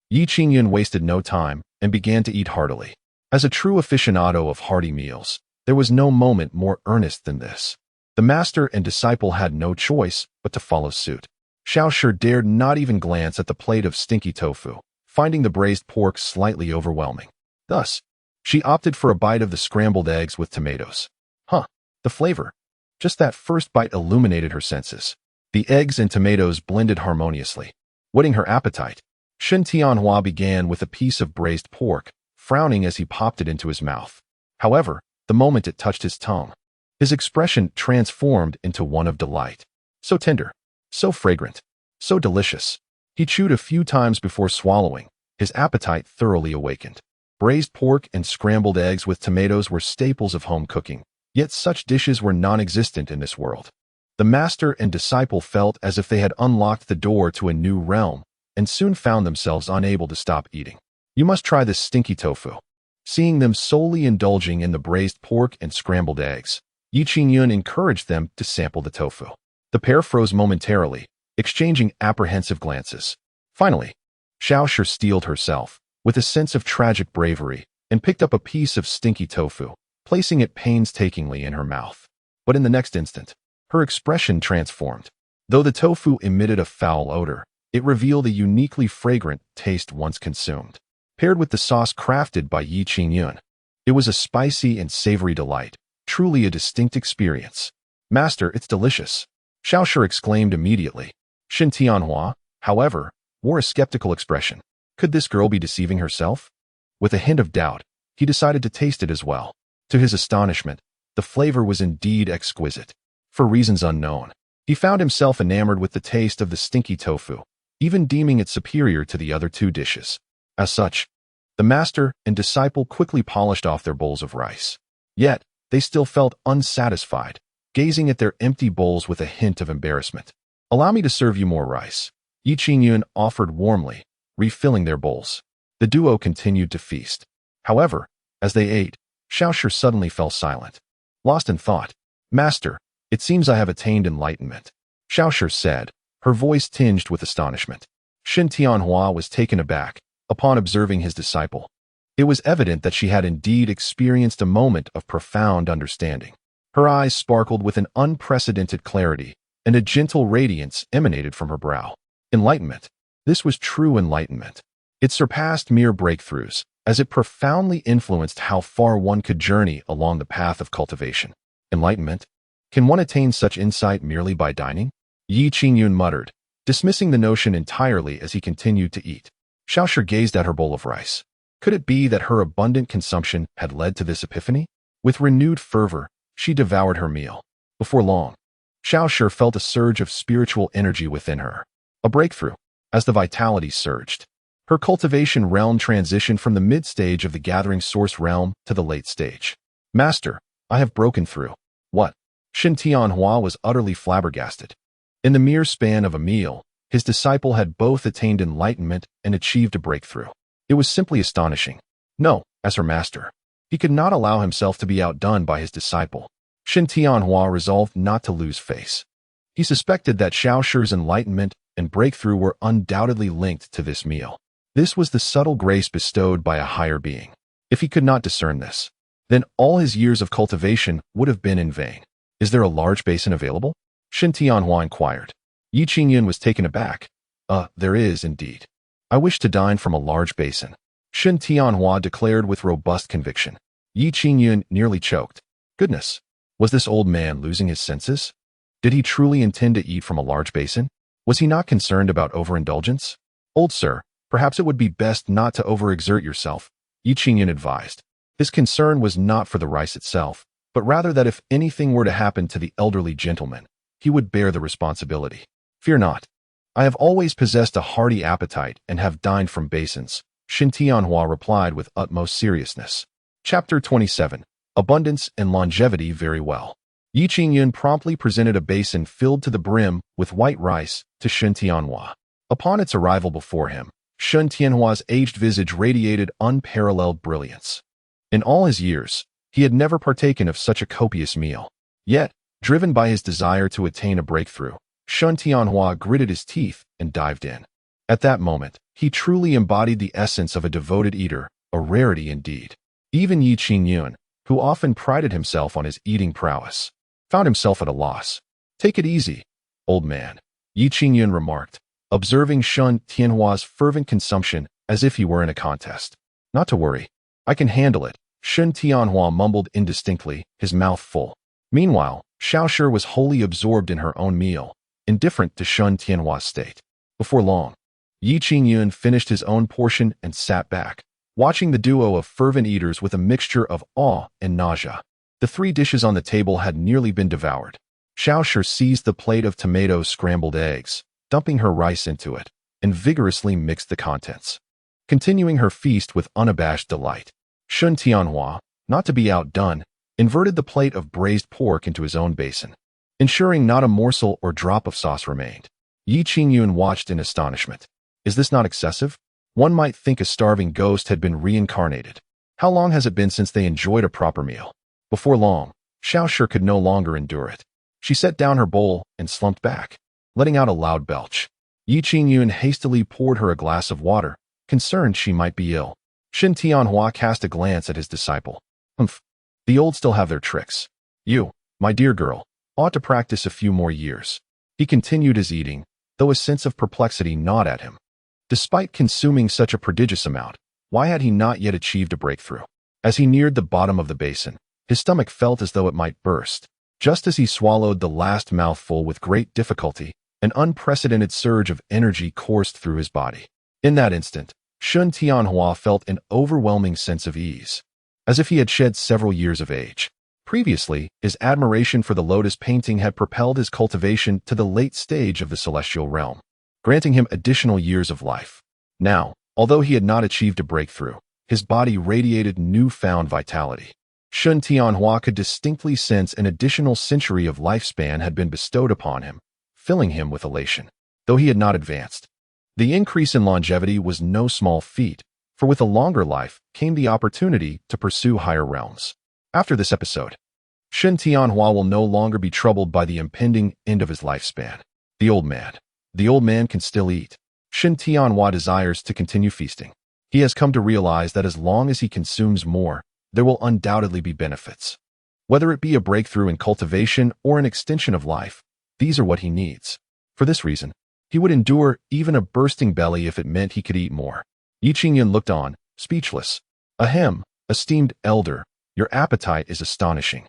Yi Qingyun wasted no time and began to eat heartily. As a true aficionado of hearty meals, there was no moment more earnest than this. The master and disciple had no choice but to follow suit. Xiao Shi dared not even glance at the plate of stinky tofu, finding the braised pork slightly overwhelming. Thus, she opted for a bite of the scrambled eggs with tomatoes. The flavor. Just that first bite illuminated her senses. The eggs and tomatoes blended harmoniously, whetting her appetite. Shen Tianhua began with a piece of braised pork, frowning as he popped it into his mouth. However, the moment it touched his tongue, his expression transformed into one of delight. So tender, so fragrant, so delicious. He chewed a few times before swallowing, his appetite thoroughly awakened. Braised pork and scrambled eggs with tomatoes were staples of home cooking, yet such dishes were non-existent in this world. The master and disciple felt as if they had unlocked the door to a new realm, and soon found themselves unable to stop eating. You must try this stinky tofu. Seeing them solely indulging in the braised pork and scrambled eggs, Yi Qingyun encouraged them to sample the tofu. The pair froze momentarily, exchanging apprehensive glances. Finally, Xiao Shi steeled herself, with a sense of tragic bravery, and picked up a piece of stinky tofu, placing it painstakingly in her mouth. But in the next instant, her expression transformed. Though the tofu emitted a foul odor, it revealed a uniquely fragrant taste once consumed. Paired with the sauce crafted by Yi Qingyun, it was a spicy and savory delight, truly a distinct experience. Master, it's delicious. Xiao Shi exclaimed immediately. Shen Tianhua, however, wore a skeptical expression. Could this girl be deceiving herself? With a hint of doubt, he decided to taste it as well. To his astonishment, the flavor was indeed exquisite. For reasons unknown, he found himself enamored with the taste of the stinky tofu, even deeming it superior to the other 2 dishes. As such, the master and disciple quickly polished off their bowls of rice. Yet, they still felt unsatisfied, gazing at their empty bowls with a hint of embarrassment. Allow me to serve you more rice, Yi Qingyun offered warmly, refilling their bowls. The duo continued to feast. However, as they ate, Xiaoshi suddenly fell silent. Lost in thought. Master, it seems I have attained enlightenment, Xiaoshi said, her voice tinged with astonishment. Shen Tianhua was taken aback upon observing his disciple. It was evident that she had indeed experienced a moment of profound understanding. Her eyes sparkled with an unprecedented clarity, and a gentle radiance emanated from her brow. Enlightenment. This was true enlightenment. It surpassed mere breakthroughs, as it profoundly influenced how far one could journey along the path of cultivation. Enlightenment? Can one attain such insight merely by dining? Yi Qingyun muttered, dismissing the notion entirely as he continued to eat. Xiaoshi gazed at her bowl of rice. Could it be that her abundant consumption had led to this epiphany? With renewed fervor, she devoured her meal. Before long, Xiaoshi felt a surge of spiritual energy within her. A breakthrough, as the vitality surged. Her cultivation realm transitioned from the mid-stage of the gathering source realm to the late stage. Master, I have broken through. What? Shen Tianhua was utterly flabbergasted. In the mere span of a meal, his disciple had both attained enlightenment and achieved a breakthrough. It was simply astonishing. No, as her master, he could not allow himself to be outdone by his disciple. Shen Tianhua resolved not to lose face. He suspected that Xiaoshi's enlightenment and breakthrough were undoubtedly linked to this meal. This was the subtle grace bestowed by a higher being. If he could not discern this, then all his years of cultivation would have been in vain. Is there a large basin available? Shen Tianhua inquired. Yi Qingyun was taken aback. There is indeed. I wish to dine from a large basin, Shen Tianhua declared with robust conviction. Yi Qingyun nearly choked. Goodness, was this old man losing his senses? Did he truly intend to eat from a large basin? Was he not concerned about overindulgence? Old sir, perhaps it would be best not to overexert yourself, Yi Qingyun advised. His concern was not for the rice itself, but rather that if anything were to happen to the elderly gentleman, he would bear the responsibility. Fear not. I have always possessed a hearty appetite and have dined from basins, Shen Tianhua replied with utmost seriousness. Chapter 27. Abundance and Longevity. Very well. Yi Qingyun promptly presented a basin filled to the brim with white rice to Shen Tianhua. Upon its arrival before him, Shen Tianhua's aged visage radiated unparalleled brilliance. In all his years, he had never partaken of such a copious meal. Yet, driven by his desire to attain a breakthrough, Shen Tianhua gritted his teeth and dived in. At that moment, he truly embodied the essence of a devoted eater, a rarity indeed. Even Yi Qingyun, who often prided himself on his eating prowess, found himself at a loss. Take it easy, old man, Yi Qingyun remarked, observing Shen Tianhua's fervent consumption as if he were in a contest. Not to worry. I can handle it, Shen Tianhua mumbled indistinctly, his mouth full. Meanwhile, Xiaoshi was wholly absorbed in her own meal, indifferent to Shen Tianhua's state. Before long, Yi Qingyun finished his own portion and sat back, watching the duo of fervent eaters with a mixture of awe and nausea. The 3 dishes on the table had nearly been devoured. Xiaoshi seized the plate of tomato scrambled eggs, dumping her rice into it, and vigorously mixed the contents. Continuing her feast with unabashed delight, Shen Tianhua, not to be outdone, inverted the plate of braised pork into his own basin, ensuring not a morsel or drop of sauce remained. Yi Qingyun watched in astonishment. Is this not excessive? One might think a starving ghost had been reincarnated. How long has it been since they enjoyed a proper meal? Before long, Xiaoshi could no longer endure it. She set down her bowl and slumped back, letting out a loud belch. Yi Qingyun hastily poured her a glass of water, concerned she might be ill. Shen Tianhua cast a glance at his disciple. Humph. The old still have their tricks. You, my dear girl, ought to practice a few more years. He continued his eating, though a sense of perplexity gnawed at him. Despite consuming such a prodigious amount, why had he not yet achieved a breakthrough? As he neared the bottom of the basin, his stomach felt as though it might burst. Just as he swallowed the last mouthful with great difficulty, an unprecedented surge of energy coursed through his body. In that instant, Shen Tianhua felt an overwhelming sense of ease, as if he had shed several years of age. Previously, his admiration for the lotus painting had propelled his cultivation to the late stage of the celestial realm, granting him additional years of life. Now, although he had not achieved a breakthrough, his body radiated newfound vitality. Shen Tianhua could distinctly sense an additional century of lifespan had been bestowed upon him, filling him with elation. Though he had not advanced, the increase in longevity was no small feat, for with a longer life came the opportunity to pursue higher realms. After this episode, Shen Tianhua will no longer be troubled by the impending end of his lifespan. The old man. The old man can still eat. Shen Tianhua desires to continue feasting. He has come to realize that as long as he consumes more, there will undoubtedly be benefits. Whether it be a breakthrough in cultivation or an extension of life, these are what he needs. For this reason, he would endure even a bursting belly if it meant he could eat more. Qingyun looked on, speechless. Ahem, esteemed elder, your appetite is astonishing.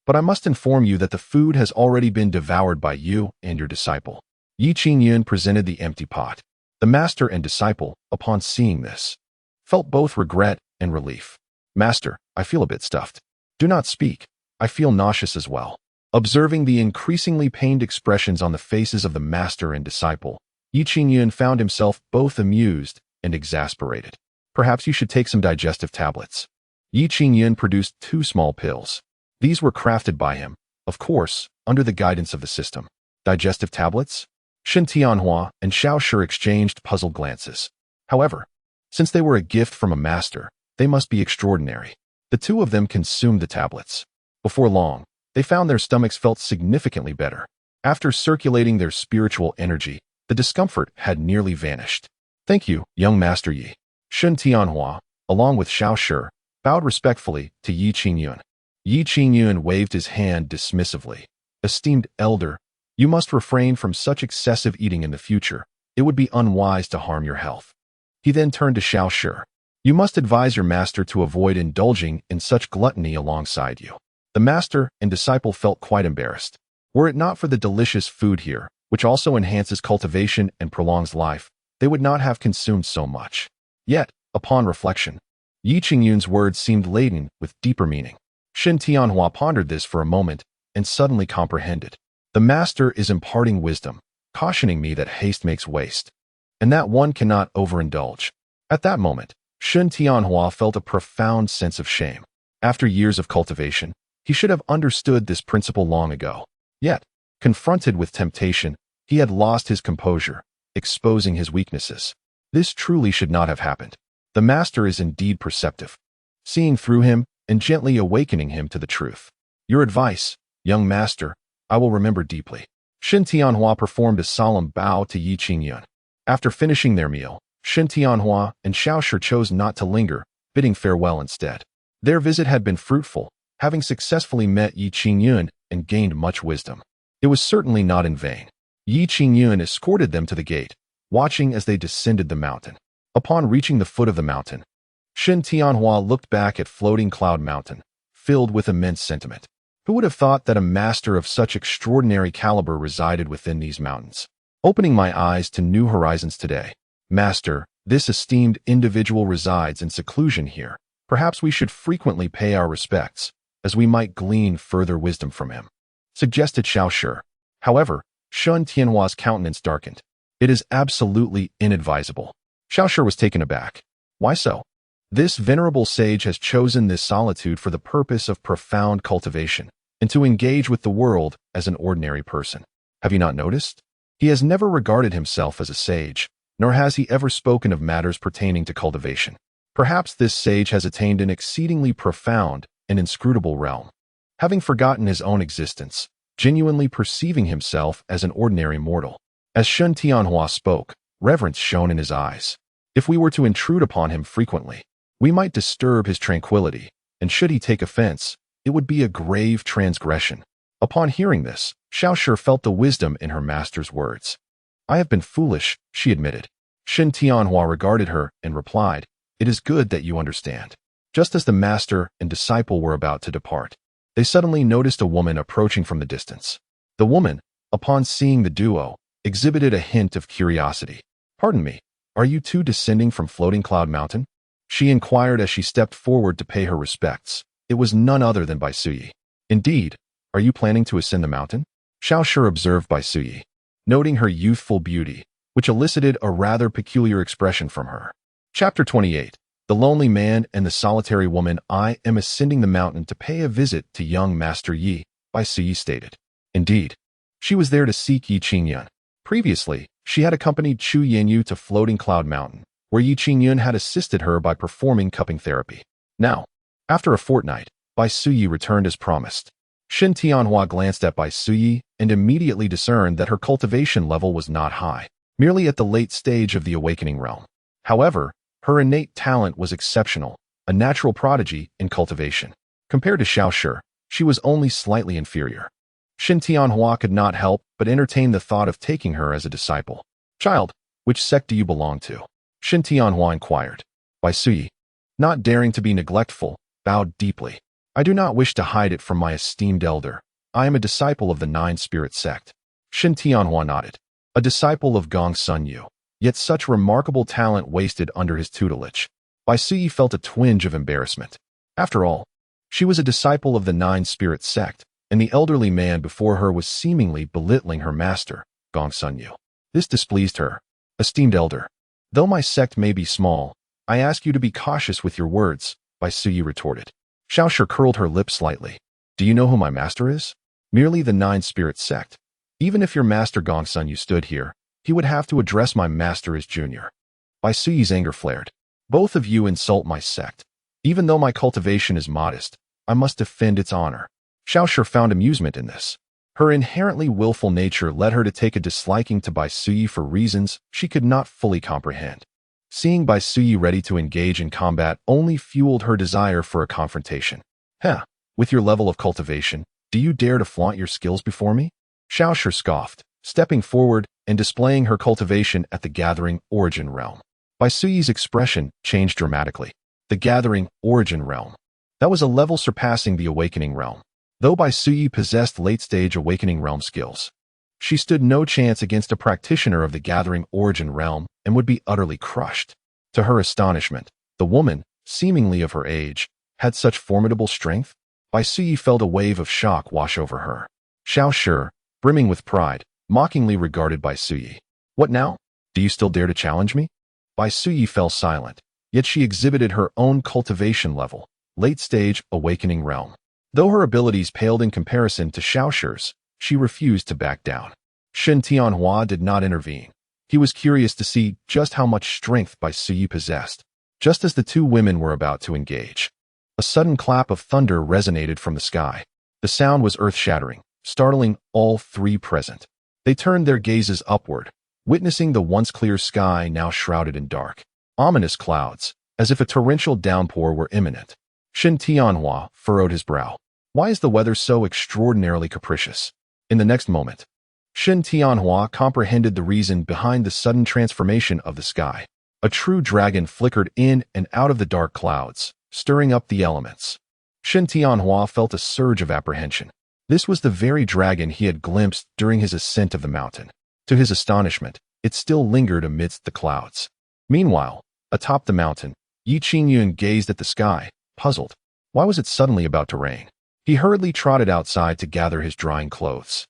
But I must inform you that the food has already been devoured by you and your disciple. Qingyun presented the empty pot. The master and disciple, upon seeing this, felt both regret and relief. Master, I feel a bit stuffed. Do not speak. I feel nauseous as well. Observing the increasingly pained expressions on the faces of the master and disciple, Qingyun found himself both amused and exasperated. Perhaps you should take some digestive tablets. Qingyun produced 2 small pills. These were crafted by him, of course, under the guidance of the system. Digestive tablets? Shen Tianhua and Shaolin exchanged puzzled glances. However, since they were a gift from a master, they must be extraordinary. The 2 of them consumed the tablets. Before long, they found their stomachs felt significantly better. After circulating their spiritual energy, the discomfort had nearly vanished. Thank you, young Master Yi. Shen Tianhua, along with Shaolin, bowed respectfully to Qingyun. Qingyun waved his hand dismissively. Esteemed elder, you must refrain from such excessive eating in the future. It would be unwise to harm your health. He then turned to Shaolin. You must advise your master to avoid indulging in such gluttony alongside you. The master and disciple felt quite embarrassed. Were it not for the delicious food here, which also enhances cultivation and prolongs life, they would not have consumed so much. Yet, upon reflection, Qingyun's words seemed laden with deeper meaning. Shen Tianhua pondered this for a moment and suddenly comprehended. The master is imparting wisdom, cautioning me that haste makes waste, and that one cannot overindulge. At that moment, Shen Tianhua felt a profound sense of shame. After years of cultivation, he should have understood this principle long ago. Yet, confronted with temptation, he had lost his composure, exposing his weaknesses. This truly should not have happened. The master is indeed perceptive, seeing through him and gently awakening him to the truth. Your advice, young master, I will remember deeply. Shen Tianhua performed a solemn bow to Qingyun. After finishing their meal, Shen Tianhua and Shaolin chose not to linger, bidding farewell instead. Their visit had been fruitful, having successfully met Qingyun and gained much wisdom. It was certainly not in vain. Qingyun escorted them to the gate, watching as they descended the mountain. Upon reaching the foot of the mountain, Shen Tianhua looked back at floating Cloud Mountain, filled with immense sentiment. Who would have thought that a master of such extraordinary caliber resided within these mountains? Opening my eyes to new horizons today. Master, this esteemed individual resides in seclusion here. Perhaps we should frequently pay our respects, as we might glean further wisdom from him, suggested Shaolin. However, Shen Tianhua's countenance darkened. It is absolutely inadvisable. Shaolin was taken aback. Why so? This venerable sage has chosen this solitude for the purpose of profound cultivation, and to engage with the world as an ordinary person. Have you not noticed? He has never regarded himself as a sage, nor has he ever spoken of matters pertaining to cultivation. Perhaps this sage has attained an exceedingly profound and inscrutable realm, having forgotten his own existence, genuinely perceiving himself as an ordinary mortal. As Shen Tianhua spoke, reverence shone in his eyes. If we were to intrude upon him frequently, we might disturb his tranquility, and should he take offense, it would be a grave transgression. Upon hearing this, Shaolin felt the wisdom in her master's words. I have been foolish, she admitted. Shen Tianhua regarded her and replied, It is good that you understand. Just as the master and disciple were about to depart, they suddenly noticed a woman approaching from the distance. The woman, upon seeing the duo, exhibited a hint of curiosity. Pardon me, are you two descending from Floating Cloud Mountain? She inquired as she stepped forward to pay her respects. It was none other than Bai Suyi. Indeed, are you planning to ascend the mountain? Shaolin observed Bai Suyi, noting her youthful beauty, which elicited a rather peculiar expression from her. Chapter 28. The Lonely Man and the Solitary Woman. I am ascending the mountain to pay a visit to young Master Yi, Bai Suyi stated. Indeed, she was there to seek Qingyun. Previously, she had accompanied Chu Yanyu to Floating Cloud Mountain, where Yi Qingyun had assisted her by performing cupping therapy. Now, after a fortnight, Bai Suyi returned as promised. Shen Tianhua glanced at Bai Suyi and immediately discerned that her cultivation level was not high, merely at the late stage of the awakening realm. However, her innate talent was exceptional, a natural prodigy in cultivation. Compared to Xiaoshi, she was only slightly inferior. Shen Tianhua could not help but entertain the thought of taking her as a disciple. "Child, which sect do you belong to?" Shen Tianhua inquired. Bai Suyi, not daring to be neglectful, bowed deeply. "I do not wish to hide it from my esteemed elder. I am a disciple of the Nine-Spirit Sect." Shen Tianhua nodded. A disciple of Gong Sun Yu, yet such remarkable talent wasted under his tutelage. Bai Suyi felt a twinge of embarrassment. After all, she was a disciple of the Nine-Spirit Sect, and the elderly man before her was seemingly belittling her master, Gong Sun Yu. This displeased her. "Esteemed elder, though my sect may be small, I ask you to be cautious with your words," Bai Suyi retorted. Xiaoshi curled her lips slightly. "Do you know who my master is?" "Merely the Nine-Spirit Sect. Even if your master Gong Sun Yu stood here, he would have to address my master as junior." Bai Suyi's anger flared. "Both of you insult my sect. Even though my cultivation is modest, I must defend its honor." Xiaoshi found amusement in this. Her inherently willful nature led her to take a disliking to Bai Suyi for reasons she could not fully comprehend. Seeing Bai Suyi ready to engage in combat only fueled her desire for a confrontation. "Heh, with your level of cultivation, do you dare to flaunt your skills before me?" Xiaoshi scoffed, stepping forward and displaying her cultivation at the gathering origin realm. Bai Suyi's expression changed dramatically. The gathering origin realm. That was a level surpassing the awakening realm. Though Bai Suyi possessed late-stage awakening realm skills, she stood no chance against a practitioner of the gathering origin realm and would be utterly crushed. To her astonishment, the woman, seemingly of her age, had such formidable strength. Bai Suyi felt a wave of shock wash over her. Xiaoshi, brimming with pride, mockingly regarded Bai Suyi. "What now? Do you still dare to challenge me?" Bai Suyi fell silent, yet she exhibited her own cultivation level, late-stage awakening realm. Though her abilities paled in comparison to Xiaoshi's, she refused to back down. Shen Tianhua did not intervene. He was curious to see just how much strength Bai Suyi possessed. Just as the two women were about to engage, a sudden clap of thunder resonated from the sky. The sound was earth-shattering, startling all three present. They turned their gazes upward, witnessing the once clear sky now shrouded in dark, ominous clouds, as if a torrential downpour were imminent. Shen Tianhua furrowed his brow. Why is the weather so extraordinarily capricious? In the next moment, Shen Tianhua comprehended the reason behind the sudden transformation of the sky. A true dragon flickered in and out of the dark clouds, stirring up the elements. Shen Tianhua felt a surge of apprehension. This was the very dragon he had glimpsed during his ascent of the mountain. To his astonishment, it still lingered amidst the clouds. Meanwhile, atop the mountain, Yi Qingyun gazed at the sky, puzzled. Why was it suddenly about to rain? He hurriedly trotted outside to gather his drying clothes.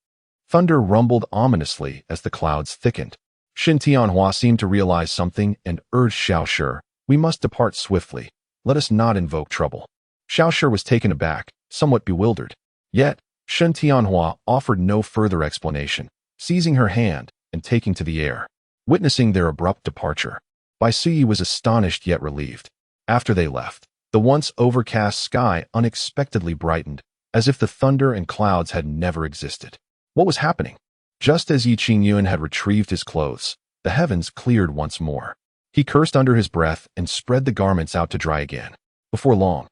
Thunder rumbled ominously as the clouds thickened. Shen Tianhua seemed to realize something and urged Xiaoshi, "We must depart swiftly. Let us not invoke trouble." Xiaoshi was taken aback, somewhat bewildered. Yet, Shen Tianhua offered no further explanation, seizing her hand and taking to the air. Witnessing their abrupt departure, Bai Suyi was astonished yet relieved. After they left, the once overcast sky unexpectedly brightened, as if the thunder and clouds had never existed. What was happening? Just as Yi Qingyun had retrieved his clothes, the heavens cleared once more. He cursed under his breath and spread the garments out to dry again. Before long,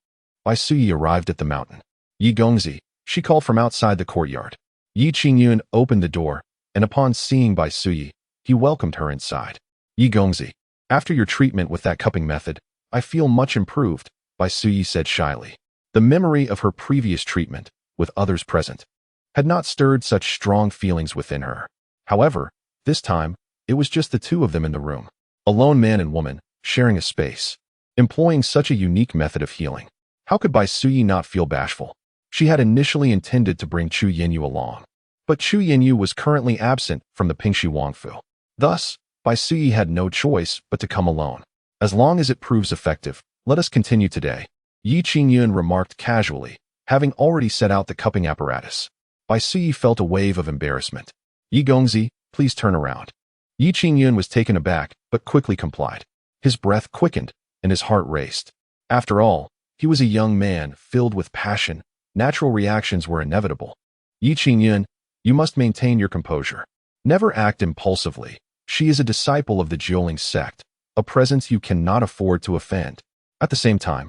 Bai Suyi arrived at the mountain. "Yi Gongzi," she called from outside the courtyard. Yi Qingyun opened the door, and upon seeing Bai Suyi, he welcomed her inside. "Yi Gongzi, after your treatment with that cupping method, I feel much improved," Bai Suyi said shyly. The memory of her previous treatment, with others present, had not stirred such strong feelings within her. However, this time, it was just the two of them in the room. A lone man and woman, sharing a space, employing such a unique method of healing. How could Bai Suyi not feel bashful? She had initially intended to bring Chu Yinyu along, but Chu Yinyu was currently absent from the Pingxi Wangfu. Thus, Bai Suyi had no choice but to come alone. "As long as it proves effective, let us continue today," Yi Qingyun remarked casually, having already set out the cupping apparatus. Bai Suyi felt a wave of embarrassment. "Yi Gongzi, please turn around." Yi Qingyun was taken aback, but quickly complied. His breath quickened, and his heart raced. After all, he was a young man filled with passion. Natural reactions were inevitable. Yi Qingyun, you must maintain your composure. Never act impulsively. She is a disciple of the Shaolin Sect, a presence you cannot afford to offend. At the same time,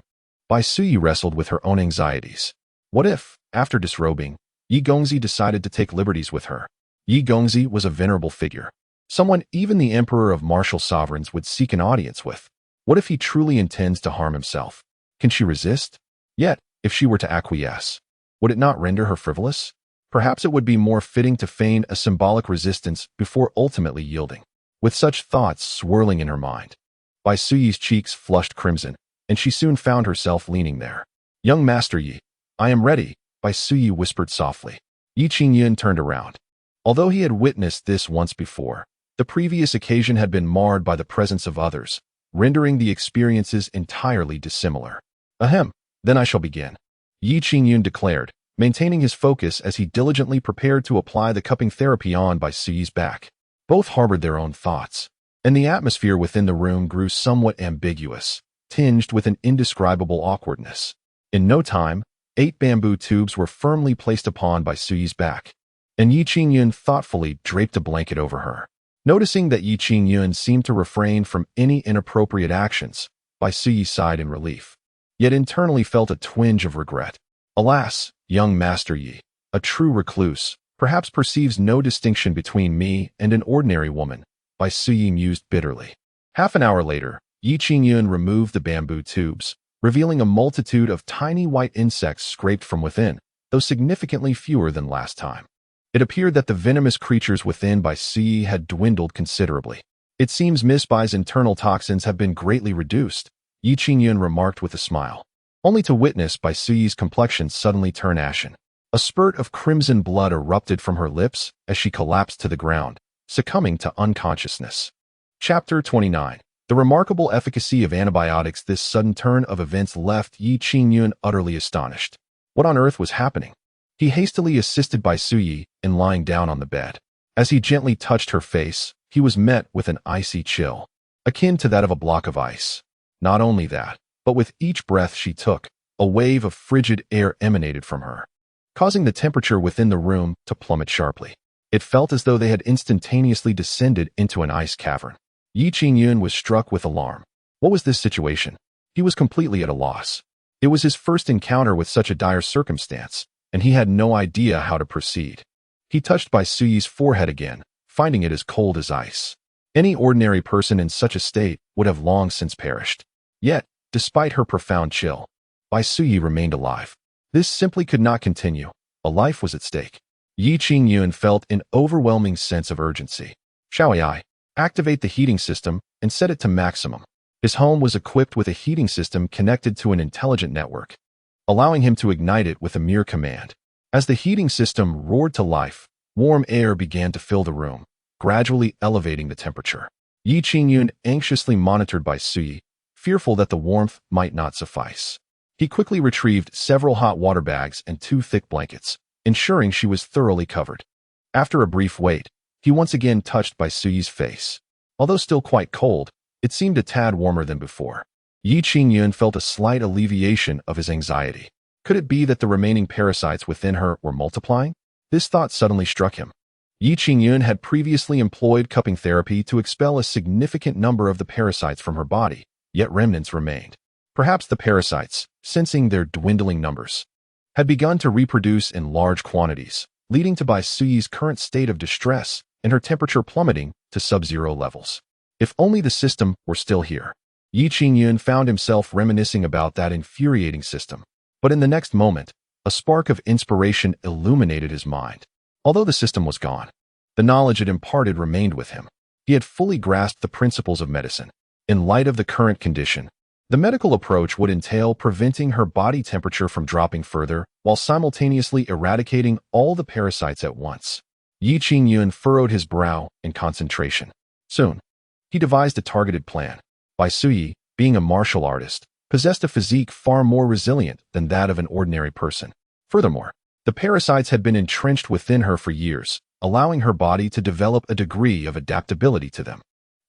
Bai Suyi wrestled with her own anxieties. What if, after disrobing, Yi Gongzi decided to take liberties with her? Yi Gongzi was a venerable figure, someone even the emperor of martial sovereigns would seek an audience with. What if he truly intends to harm himself? Can she resist? Yet, if she were to acquiesce, would it not render her frivolous? Perhaps it would be more fitting to feign a symbolic resistance before ultimately yielding. With such thoughts swirling in her mind, Bai Suyi's cheeks flushed crimson, and she soon found herself leaning there. Young Master Yi, I am ready, Bai Suyi whispered softly. Yi Qingyun turned around. Although he had witnessed this once before, the previous occasion had been marred by the presence of others, rendering the experiences entirely dissimilar. Ahem, then I shall begin, Yi Qingyun declared, maintaining his focus as he diligently prepared to apply the cupping therapy on Bai Suyi's back. Both harbored their own thoughts, and the atmosphere within the room grew somewhat ambiguous, tinged with an indescribable awkwardness. In no time, 8 bamboo tubes were firmly placed upon Bai Suyi's back, and Yi Qingyun thoughtfully draped a blanket over her. Noticing that Yi Qingyun seemed to refrain from any inappropriate actions, Bai Suyi sighed in relief, yet internally felt a twinge of regret. Alas, young Master Yi, a true recluse, perhaps perceives no distinction between me and an ordinary woman, Bai Suyi mused bitterly. Half an hour later, Yi Qingyun removed the bamboo tubes, revealing a multitude of tiny white insects scraped from within, though significantly fewer than last time. It appeared that the venomous creatures within Bai Suyi had dwindled considerably. It seems Miss Bai's internal toxins have been greatly reduced, Yi Qingyun remarked with a smile, only to witness Bai Suyi's complexion suddenly turn ashen. A spurt of crimson blood erupted from her lips as she collapsed to the ground, succumbing to unconsciousness. Chapter 29. The remarkable efficacy of antibiotics. This sudden turn of events left Yi Qingyun utterly astonished. What on earth was happening? He hastily assisted Bai Suyi in lying down on the bed. As he gently touched her face, he was met with an icy chill, akin to that of a block of ice. Not only that, but with each breath she took, a wave of frigid air emanated from her, causing the temperature within the room to plummet sharply. It felt as though they had instantaneously descended into an ice cavern. Yi Qingyun was struck with alarm. What was this situation? He was completely at a loss. It was his first encounter with such a dire circumstance, and he had no idea how to proceed. He touched Bai Suyi's forehead again, finding it as cold as ice. Any ordinary person in such a state would have long since perished. Yet, despite her profound chill, Bai Suyi remained alive. This simply could not continue. A life was at stake. Yi Qingyun felt an overwhelming sense of urgency. Shaoyai, activate the heating system and set it to maximum. His home was equipped with a heating system connected to an intelligent network, allowing him to ignite it with a mere command. As the heating system roared to life, warm air began to fill the room, gradually elevating the temperature. Yi Qingyun anxiously monitored Bai Suyi, fearful that the warmth might not suffice. He quickly retrieved several hot water bags and 2 thick blankets, ensuring she was thoroughly covered. After a brief wait, he once again touched Bai Suyi's face. Although still quite cold, it seemed a tad warmer than before. Yi Qingyun felt a slight alleviation of his anxiety. Could it be that the remaining parasites within her were multiplying? This thought suddenly struck him. Yi Qingyun had previously employed cupping therapy to expel a significant number of the parasites from her body, yet remnants remained. Perhaps the parasites, sensing their dwindling numbers, had begun to reproduce in large quantities, leading to Bai Suyi's current state of distress and her temperature plummeting to sub-zero levels. If only the system were still here. Yi Qingyun found himself reminiscing about that infuriating system. But in the next moment, a spark of inspiration illuminated his mind. Although the system was gone, the knowledge it imparted remained with him. He had fully grasped the principles of medicine. In light of the current condition, the medical approach would entail preventing her body temperature from dropping further while simultaneously eradicating all the parasites at once. Yi Qingyun furrowed his brow in concentration. Soon, he devised a targeted plan. Bai Suyi, being a martial artist, possessed a physique far more resilient than that of an ordinary person. Furthermore, the parasites had been entrenched within her for years, allowing her body to develop a degree of adaptability to them.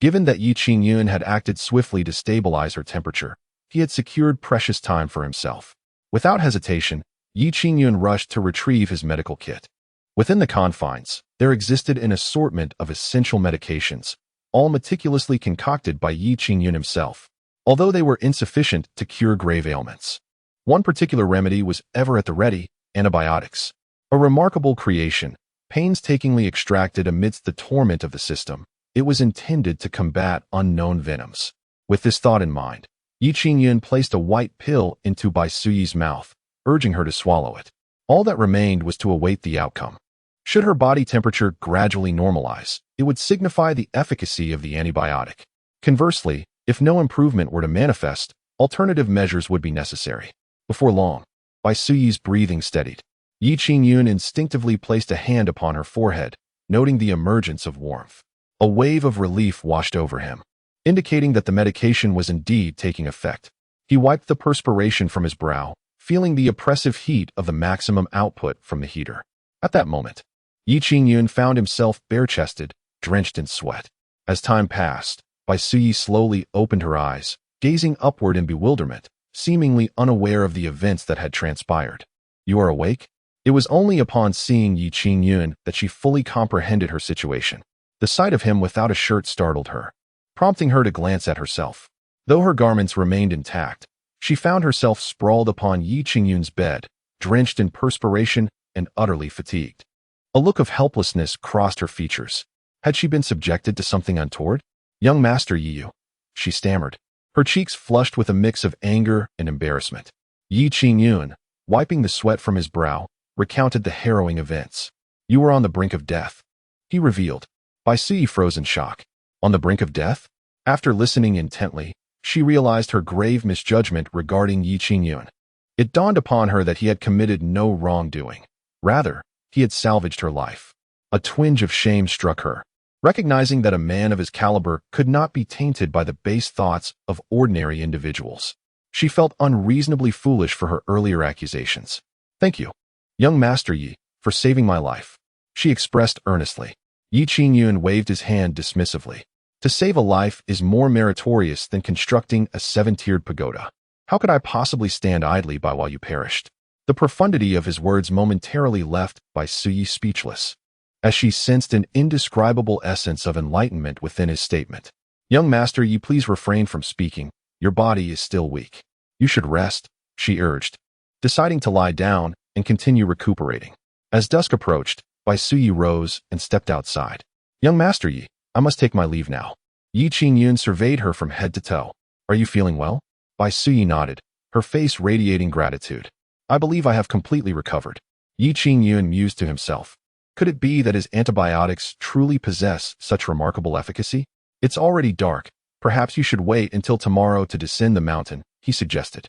Given that Qingyun had acted swiftly to stabilize her temperature, he had secured precious time for himself. Without hesitation, Qingyun rushed to retrieve his medical kit. Within the confines, there existed an assortment of essential medications, all meticulously concocted by Qingyun himself, although they were insufficient to cure grave ailments. One particular remedy was ever at the ready: antibiotics. A remarkable creation, painstakingly extracted amidst the torment of the system. It was intended to combat unknown venoms. With this thought in mind, Qingyun placed a white pill into Bai Suyi's mouth, urging her to swallow it. All that remained was to await the outcome. Should her body temperature gradually normalize, it would signify the efficacy of the antibiotic. Conversely, if no improvement were to manifest, alternative measures would be necessary. Before long, Bai Suyi's breathing steadied. Qingyun instinctively placed a hand upon her forehead, noting the emergence of warmth. A wave of relief washed over him, indicating that the medication was indeed taking effect. He wiped the perspiration from his brow, feeling the oppressive heat of the maximum output from the heater. At that moment, Qingyun found himself bare-chested, drenched in sweat. As time passed, Bai Suyi slowly opened her eyes, gazing upward in bewilderment, seemingly unaware of the events that had transpired. "You are awake?" It was only upon seeing Qingyun that she fully comprehended her situation. The sight of him without a shirt startled her, prompting her to glance at herself. Though her garments remained intact, she found herself sprawled upon Qingyun's bed, drenched in perspiration and utterly fatigued. A look of helplessness crossed her features. Had she been subjected to something untoward? "Young Master Yu," she stammered, her cheeks flushed with a mix of anger and embarrassment. Qingyun, wiping the sweat from his brow, recounted the harrowing events. "You were on the brink of death," he revealed. Bai Suyi froze in shock. On the brink of death? After listening intently, she realized her grave misjudgment regarding Qingyun. It dawned upon her that he had committed no wrongdoing. Rather, he had salvaged her life. A twinge of shame struck her, recognizing that a man of his caliber could not be tainted by the base thoughts of ordinary individuals. She felt unreasonably foolish for her earlier accusations. "Thank you, young Master Yi, for saving my life," she expressed earnestly. Qingyun waved his hand dismissively. "To save a life is more meritorious than constructing a 7-tiered pagoda. How could I possibly stand idly by while you perished?" The profundity of his words momentarily left Bai Suyi speechless, as she sensed an indescribable essence of enlightenment within his statement. "Young Master, you please refrain from speaking. Your body is still weak. You should rest," she urged, deciding to lie down and continue recuperating. As dusk approached, Bai Suyi rose and stepped outside. "Young Master Yi, I must take my leave now." Qingyun surveyed her from head to toe. "Are you feeling well?" Bai Suyi nodded, her face radiating gratitude. "I believe I have completely recovered." Qingyun mused to himself. Could it be that his antibiotics truly possess such remarkable efficacy? "It's already dark. Perhaps you should wait until tomorrow to descend the mountain," he suggested.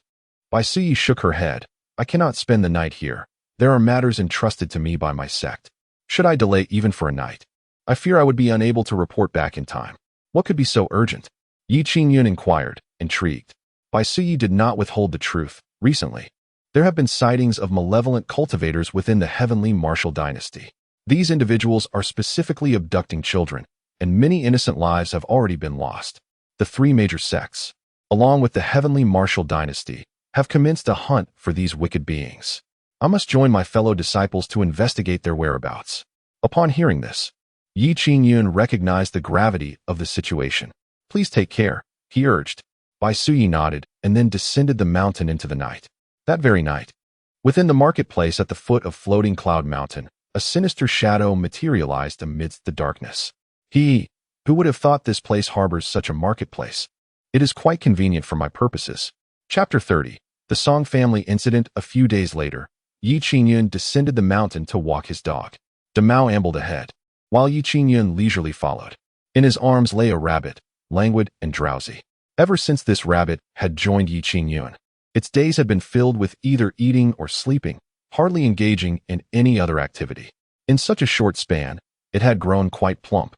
Bai Suyi shook her head. "I cannot spend the night here. There are matters entrusted to me by my sect. Should I delay even for a night, I fear I would be unable to report back in time." "What could be so urgent?" Qingyun inquired, intrigued. Bai Suyi did not withhold the truth. "Recently, there have been sightings of malevolent cultivators within the heavenly martial dynasty. These individuals are specifically abducting children, and many innocent lives have already been lost. The 3 major sects, along with the heavenly martial dynasty, have commenced a hunt for these wicked beings. I must join my fellow disciples to investigate their whereabouts." Upon hearing this, Qingyun recognized the gravity of the situation. "Please take care," he urged. Bai Suyi nodded and then descended the mountain into the night. That very night, within the marketplace at the foot of Floating Cloud Mountain, a sinister shadow materialized amidst the darkness. Who would have thought this place harbors such a marketplace? It is quite convenient for my purposes. Chapter 30. The Song family incident. A few days later, Qingyun descended the mountain to walk his dog. Damao ambled ahead, while Qingyun leisurely followed. In his arms lay a rabbit, languid and drowsy. Ever since this rabbit had joined Qingyun, its days had been filled with either eating or sleeping, hardly engaging in any other activity. In such a short span, it had grown quite plump,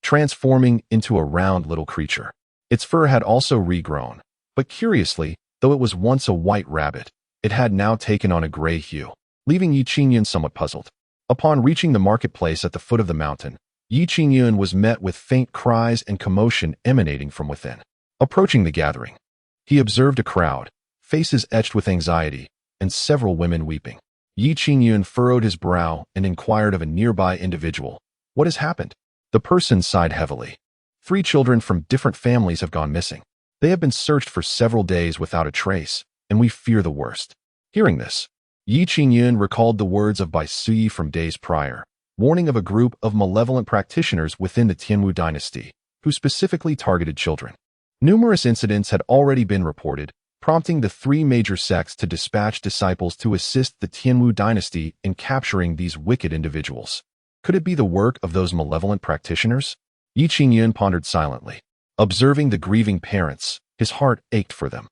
transforming into a round little creature. Its fur had also regrown, but curiously, though it was once a white rabbit, it had now taken on a gray hue, leaving Qingyun somewhat puzzled. Upon reaching the marketplace at the foot of the mountain, Yi Qingyun was met with faint cries and commotion emanating from within. Approaching the gathering, he observed a crowd, faces etched with anxiety, and several women weeping. Yi Qingyun furrowed his brow and inquired of a nearby individual, "What has happened?" The person sighed heavily. "3 children from different families have gone missing. They have been searched for several days without a trace, and we fear the worst." Hearing this, Yi Qingyun recalled the words of Bai Sui from days prior, warning of a group of malevolent practitioners within the Tianwu dynasty, who specifically targeted children. Numerous incidents had already been reported, prompting the 3 major sects to dispatch disciples to assist the Tianwu dynasty in capturing these wicked individuals. Could it be the work of those malevolent practitioners? Yi Qingyun pondered silently. Observing the grieving parents, his heart ached for them.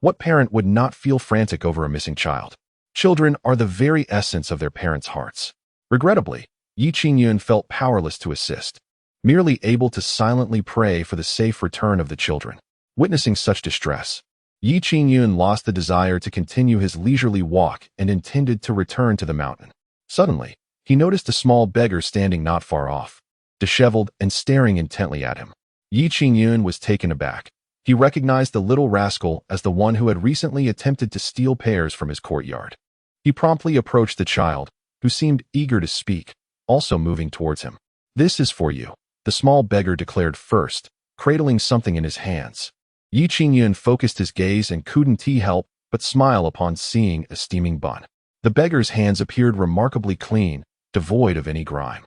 What parent would not feel frantic over a missing child? Children are the very essence of their parents' hearts. Regrettably, Yi Qingyun felt powerless to assist, merely able to silently pray for the safe return of the children. Witnessing such distress, Yi Qingyun lost the desire to continue his leisurely walk and intended to return to the mountain. Suddenly, he noticed a small beggar standing not far off, disheveled and staring intently at him. Yi Qingyun was taken aback. He recognized the little rascal as the one who had recently attempted to steal pears from his courtyard. He promptly approached the child, who seemed eager to speak, also moving towards him. "This is for you," the small beggar declared first, cradling something in his hands. Yi Qingyun focused his gaze and couldn't help but smile upon seeing a steaming bun. The beggar's hands appeared remarkably clean, devoid of any grime.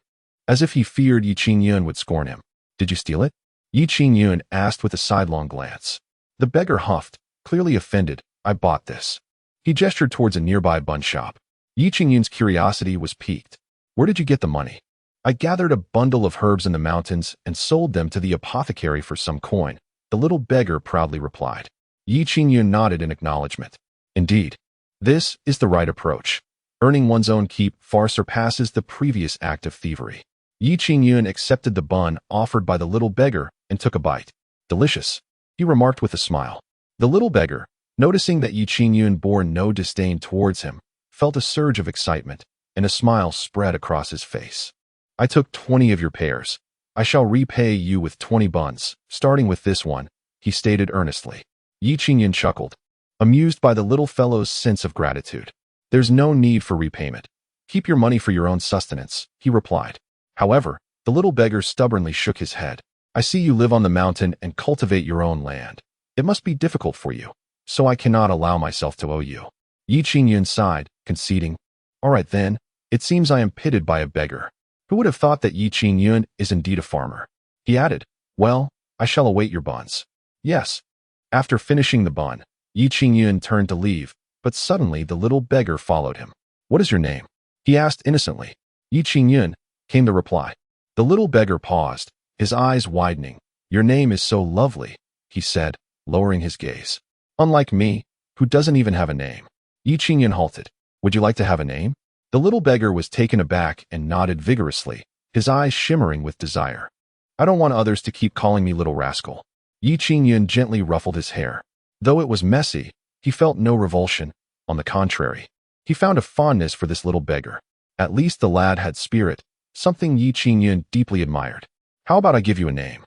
As if he feared Yi Qingyun would scorn him. "Did you steal it?" Yi Qingyun asked with a sidelong glance. The beggar huffed, clearly offended. "I bought this." He gestured towards a nearby bun shop. Yi Qingyun's curiosity was piqued. "Where did you get the money?" "I gathered a bundle of herbs in the mountains and sold them to the apothecary for some coin," the little beggar proudly replied. Yi Qingyun nodded in acknowledgement. "Indeed, this is the right approach. Earning one's own keep far surpasses the previous act of thievery." Yi Qingyun accepted the bun offered by the little beggar and took a bite. "Delicious," he remarked with a smile. The little beggar, noticing that Yi Qingyun bore no disdain towards him, felt a surge of excitement, and a smile spread across his face. "I took 20 of your pears. I shall repay you with 20 buns, starting with this one," he stated earnestly. Yi Qingyun chuckled, amused by the little fellow's sense of gratitude. "There's no need for repayment. Keep your money for your own sustenance," he replied. However, the little beggar stubbornly shook his head. "I see you live on the mountain and cultivate your own land. It must be difficult for you, so I cannot allow myself to owe you." Yi Qingyun sighed, conceding, "All right then, it seems I am pitted by a beggar." Who would have thought that Yi Qingyun is indeed a farmer? He added, "Well, I shall await your buns." "Yes." After finishing the bun, Yi Qingyun turned to leave, but suddenly the little beggar followed him. "What is your name?" he asked innocently. "Yi Qingyun," came the reply. The little beggar paused, his eyes widening. "Your name is so lovely," he said, lowering his gaze. "Unlike me, who doesn't even have a name." Yi Qingyun halted. "Would you like to have a name?" The little beggar was taken aback and nodded vigorously, his eyes shimmering with desire. "I don't want others to keep calling me little rascal." Yi Qingyun gently ruffled his hair. Though it was messy, he felt no revulsion. On the contrary, he found a fondness for this little beggar. At least the lad had spirit, something Yi Qingyun deeply admired. "How about I give you a name?"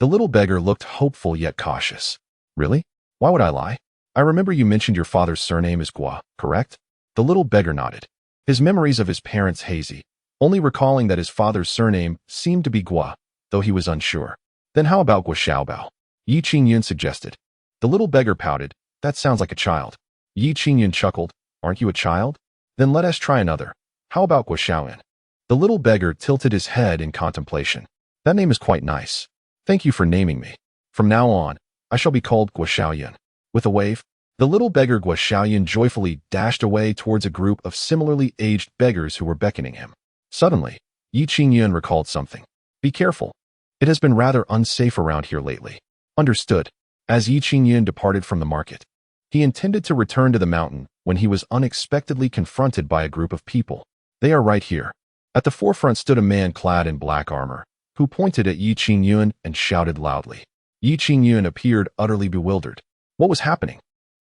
The little beggar looked hopeful yet cautious. "Really? Why would I lie? I remember you mentioned your father's surname is Gua, correct?" The little beggar nodded. His memories of his parents hazy, only recalling that his father's surname seemed to be Gua, though he was unsure. "Then how about Gua Xiaobao?" Yi Qingyun suggested. The little beggar pouted. "That sounds like a child." Yi Qingyun chuckled. "Aren't you a child? Then let us try another. How about Gua Xiaoyan?" The little beggar tilted his head in contemplation. "That name is quite nice. Thank you for naming me. From now on, I shall be called Gua Xiaoyan." With a wave, the little beggar Gua Xiaoyan joyfully dashed away towards a group of similarly aged beggars who were beckoning him. Suddenly, Yi Qingyun recalled something. "Be careful. It has been rather unsafe around here lately." Understood. As Yi Qingyun departed from the market, he intended to return to the mountain when he was unexpectedly confronted by a group of people. "They are right here." At the forefront stood a man clad in black armor, who pointed at Yi Qingyun and shouted loudly. Yi Qingyun appeared utterly bewildered. What was happening?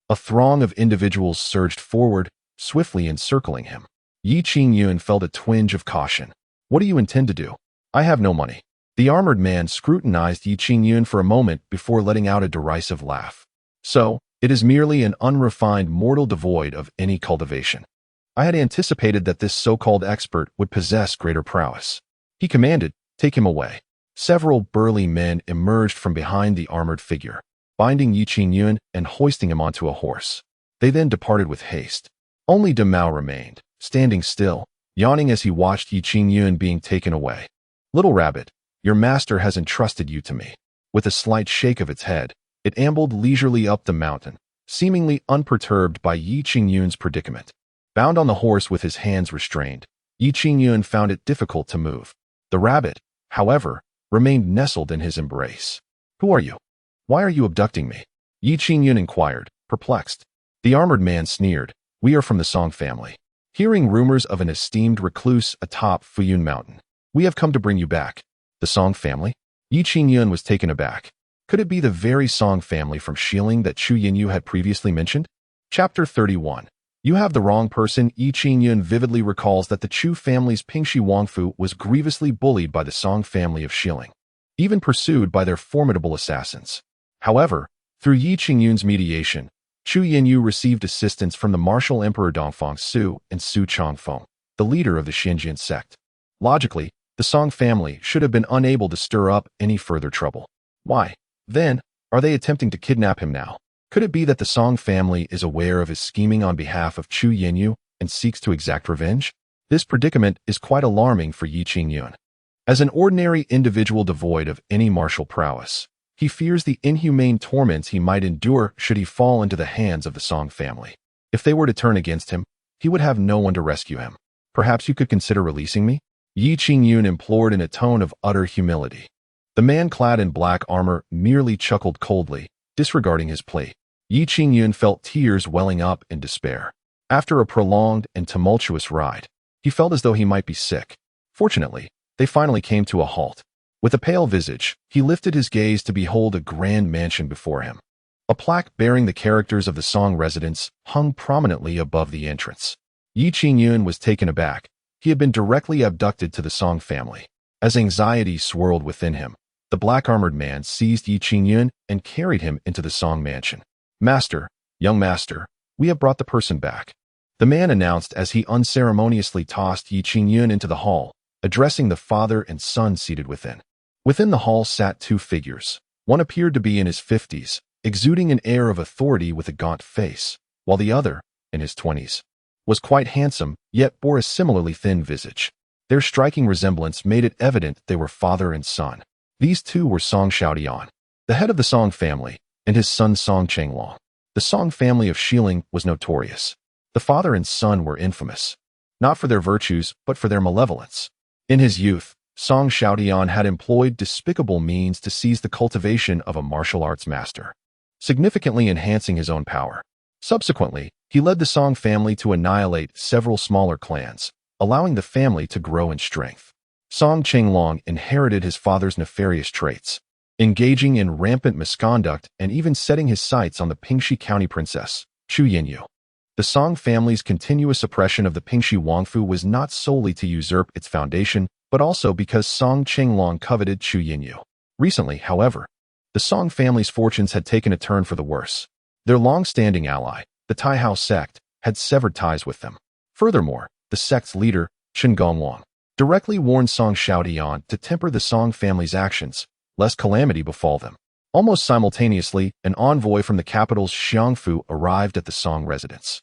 A throng of individuals surged forward, swiftly encircling him. Yi Qingyun felt a twinge of caution. "What do you intend to do?" I have no money. The armored man scrutinized Qingyun for a moment before letting out a derisive laugh. So, it is merely an unrefined mortal devoid of any cultivation. I had anticipated that this so-called expert would possess greater prowess. He commanded, "Take him away." Several burly men emerged from behind the armored figure, binding Qingyun and hoisting him onto a horse. They then departed with haste. Only Demao remained, standing still, yawning as he watched Qingyun being taken away. "Little rabbit, your master has entrusted you to me." With a slight shake of its head, it ambled leisurely up the mountain, seemingly unperturbed by Qingyun's predicament. Bound on the horse with his hands restrained, Qingyun found it difficult to move. The rabbit, however, remained nestled in his embrace. "Who are you? Why are you abducting me?" Qingyun inquired, perplexed. The armored man sneered, "We are from the Song family. Hearing rumors of an esteemed recluse atop Fuyun Mountain, we have come to bring you back." The Song family? Qingyun was taken aback. Could it be the very Song family from Shaolin that Chu Yinyu had previously mentioned? Chapter 31. You have the wrong person. Qingyun vividly recalls that the Chu family's Pingxi Wangfu was grievously bullied by the Song family of Shaolin, even pursued by their formidable assassins. However, through Qingyun's mediation, Chu Yinyu received assistance from the martial emperor Dongfang Su and Su Changfeng, the leader of the Qingyun sect. Logically, the Song family should have been unable to stir up any further trouble. Why, then, are they attempting to kidnap him now? Could it be that the Song family is aware of his scheming on behalf of Chu Yinyu and seeks to exact revenge? This predicament is quite alarming for Qingyun. As an ordinary individual devoid of any martial prowess, he fears the inhumane torments he might endure should he fall into the hands of the Song family. If they were to turn against him, he would have no one to rescue him. "Perhaps you could consider releasing me?" Qingyun implored in a tone of utter humility. The man clad in black armor merely chuckled coldly, disregarding his plea. Qingyun felt tears welling up in despair. After a prolonged and tumultuous ride, he felt as though he might be sick. Fortunately, they finally came to a halt. With a pale visage, he lifted his gaze to behold a grand mansion before him. A plaque bearing the characters of the Song residence hung prominently above the entrance. Qingyun was taken aback. He had been directly abducted to the Song family. As anxiety swirled within him, the black-armored man seized Qingyun and carried him into the Song mansion. "Master, young master, we have brought the person back," the man announced as he unceremoniously tossed Qingyun into the hall, addressing the father and son seated within. Within the hall sat two figures. One appeared to be in his 50s, exuding an air of authority with a gaunt face, while the other, in his 20s, was quite handsome, yet bore a similarly thin visage. Their striking resemblance made it evident they were father and son. These two were Song Shaodian, the head of the Song family, and his son Song Chenglong. The Song family of Shaolin was notorious. The father and son were infamous, not for their virtues, but for their malevolence. In his youth, Song Shaodian had employed despicable means to seize the cultivation of a martial arts master, significantly enhancing his own power. Subsequently, he led the Song family to annihilate several smaller clans, allowing the family to grow in strength. Song Chenglong inherited his father's nefarious traits, engaging in rampant misconduct and even setting his sights on the Pingxi County princess, Chu Yinyu. The Song family's continuous oppression of the Pingxi Wangfu was not solely to usurp its foundation, but also because Song Chenglong coveted Chu Yinyu. Recently, however, the Song family's fortunes had taken a turn for the worse. Their long-standing ally, the Taihao Sect, had severed ties with them. Furthermore, the sect's leader, Qingyun, directly warned Song Shaodian to temper the Song family's actions, lest calamity befall them. Almost simultaneously, an envoy from the capital's Xiangfu arrived at the Song residence.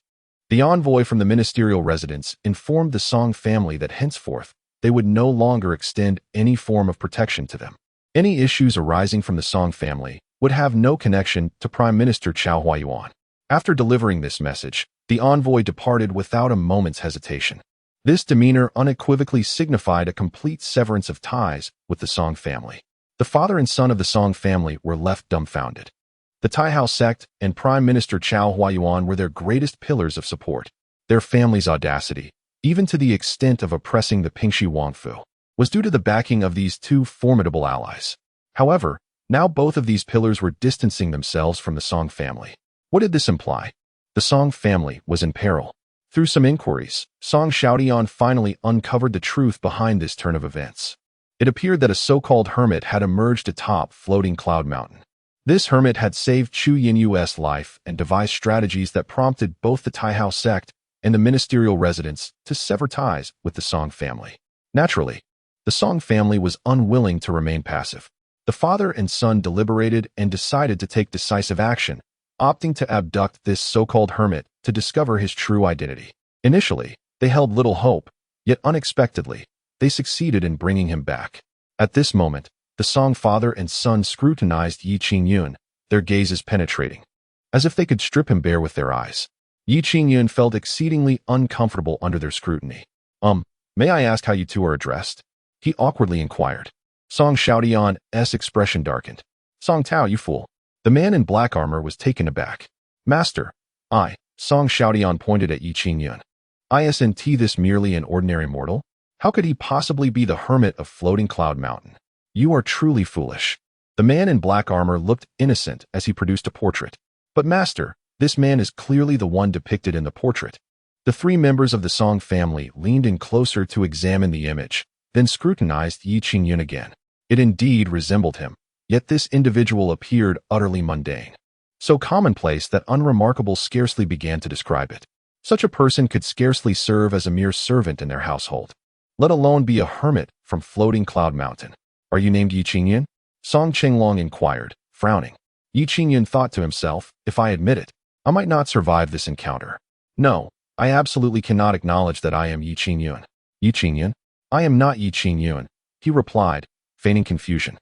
The envoy from the ministerial residence informed the Song family that henceforth, they would no longer extend any form of protection to them. Any issues arising from the Song family would have no connection to Prime Minister Chao Huayuan. After delivering this message, the envoy departed without a moment's hesitation. This demeanor unequivocally signified a complete severance of ties with the Song family. The father and son of the Song family were left dumbfounded. The Taihao Sect and Prime Minister Chao Huayuan were their greatest pillars of support. Their family's audacity, even to the extent of oppressing the Pingxi Wangfu, was due to the backing of these two formidable allies. However, now both of these pillars were distancing themselves from the Song family. What did this imply? The Song family was in peril. Through some inquiries, Song Shaodian finally uncovered the truth behind this turn of events. It appeared that a so-called hermit had emerged atop floating cloud mountain. This hermit had saved Qingyun's life and devised strategies that prompted both the Taihao sect and the ministerial residents to sever ties with the Song family. Naturally, the Song family was unwilling to remain passive. The father and son deliberated and decided to take decisive action, opting to abduct this so-called hermit to discover his true identity. Initially, they held little hope, yet unexpectedly, they succeeded in bringing him back. At this moment, the Song father and son scrutinized Qingyun, their gazes penetrating, as if they could strip him bare with their eyes. Qingyun felt exceedingly uncomfortable under their scrutiny. May I ask how you two are addressed? He awkwardly inquired. Song Shaolion's expression darkened. Song Tao, you fool. The man in black armor was taken aback. Master, Song Shaolion pointed at Qingyun. Isn't this merely an ordinary mortal? How could he possibly be the hermit of floating cloud mountain? You are truly foolish. The man in black armor looked innocent as he produced a portrait. But master, this man is clearly the one depicted in the portrait. The three members of the Song family leaned in closer to examine the image, then scrutinized Qingyun again. It indeed resembled him, yet this individual appeared utterly mundane. So commonplace that unremarkable scarcely began to describe it. Such a person could scarcely serve as a mere servant in their household, let alone be a hermit from floating cloud mountain. Are you named Qingyun? Song Chenglong inquired, frowning. Qingyun thought to himself, if I admit it, I might not survive this encounter. No, I absolutely cannot acknowledge that I am Qingyun. Qingyun? I am not Qingyun, he replied, feigning confusion.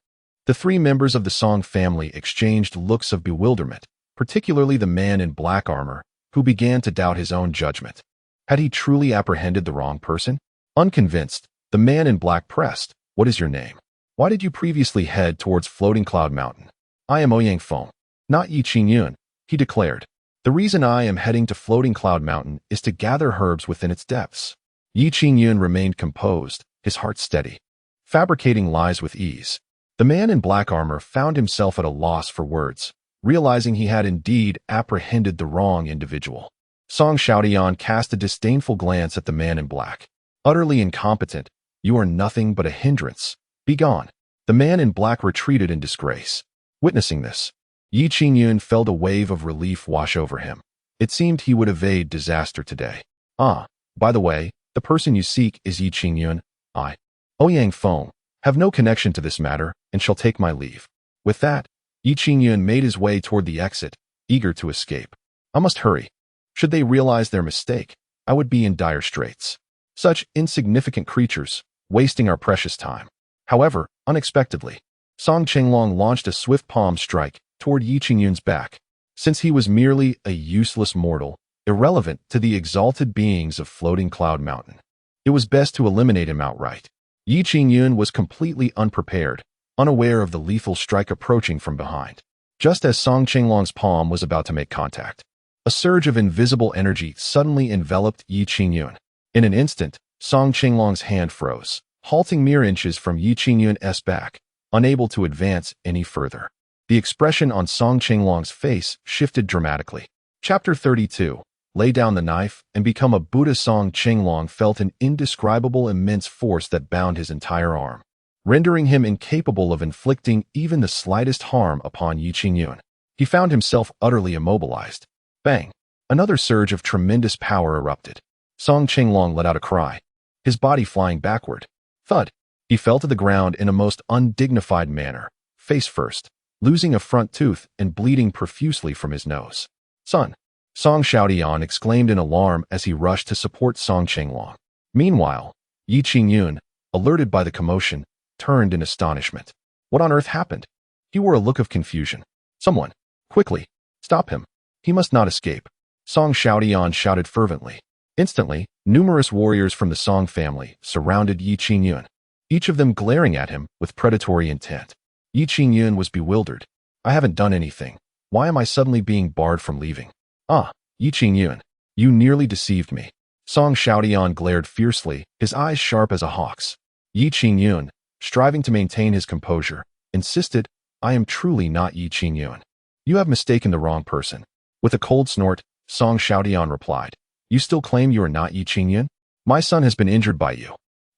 The three members of the Song family exchanged looks of bewilderment, particularly the man in black armor, who began to doubt his own judgment. Had he truly apprehended the wrong person? Unconvinced, the man in black pressed, what is your name? Why did you previously head towards Floating Cloud Mountain? I am Ouyang Feng, not Qingyun, he declared. The reason I am heading to Floating Cloud Mountain is to gather herbs within its depths. Qingyun remained composed, his heart steady, fabricating lies with ease. The man in black armor found himself at a loss for words, realizing he had indeed apprehended the wrong individual. Song Shaolion cast a disdainful glance at the man in black. Utterly incompetent, you are nothing but a hindrance. Be gone. The man in black retreated in disgrace. Witnessing this, Qingyun felt a wave of relief wash over him. It seemed he would evade disaster today. By the way, the person you seek is Qingyun. I, Ouyang Feng, have no connection to this matter and shall take my leave. With that, Qingyun made his way toward the exit, eager to escape. I must hurry. Should they realize their mistake, I would be in dire straits. Such insignificant creatures, wasting our precious time. However, unexpectedly, Song Chenglong launched a swift palm strike toward Qingyun's back. Since he was merely a useless mortal, irrelevant to the exalted beings of Floating Cloud Mountain, it was best to eliminate him outright. Qingyun was completely unprepared, unaware of the lethal strike approaching from behind. Just as Song Chenglong's palm was about to make contact, a surge of invisible energy suddenly enveloped Qingyun. In an instant, Song Chenglong's hand froze, halting mere inches from Qingyun's back, unable to advance any further. The expression on Song Chenglong's face shifted dramatically. Chapter 32. Lay down the knife and become a Buddha. Song Chenglong felt an indescribable immense force that bound his entire arm, rendering him incapable of inflicting even the slightest harm upon Qingyun. He found himself utterly immobilized. Bang! Another surge of tremendous power erupted. Song Chenglong let out a cry, his body flying backward. Thud! He fell to the ground in a most undignified manner, face first, losing a front tooth and bleeding profusely from his nose. Son! Song Shaolion exclaimed in alarm as he rushed to support Song Chenglong. Meanwhile, Qingyun, alerted by the commotion, turned in astonishment. What on earth happened? He wore a look of confusion. Someone, quickly, stop him. He must not escape. Song Shaolion shouted fervently. Instantly, numerous warriors from the Song family surrounded Qingyun, each of them glaring at him with predatory intent. Qingyun was bewildered. I haven't done anything. Why am I suddenly being barred from leaving? Qingyun, you nearly deceived me. Song Shaolion glared fiercely, his eyes sharp as a hawk's. Qingyun, striving to maintain his composure, insisted, I am truly not Qingyun. You have mistaken the wrong person. With a cold snort, Song Shaolion replied, you still claim you are not Qingyun? My son has been injured by you.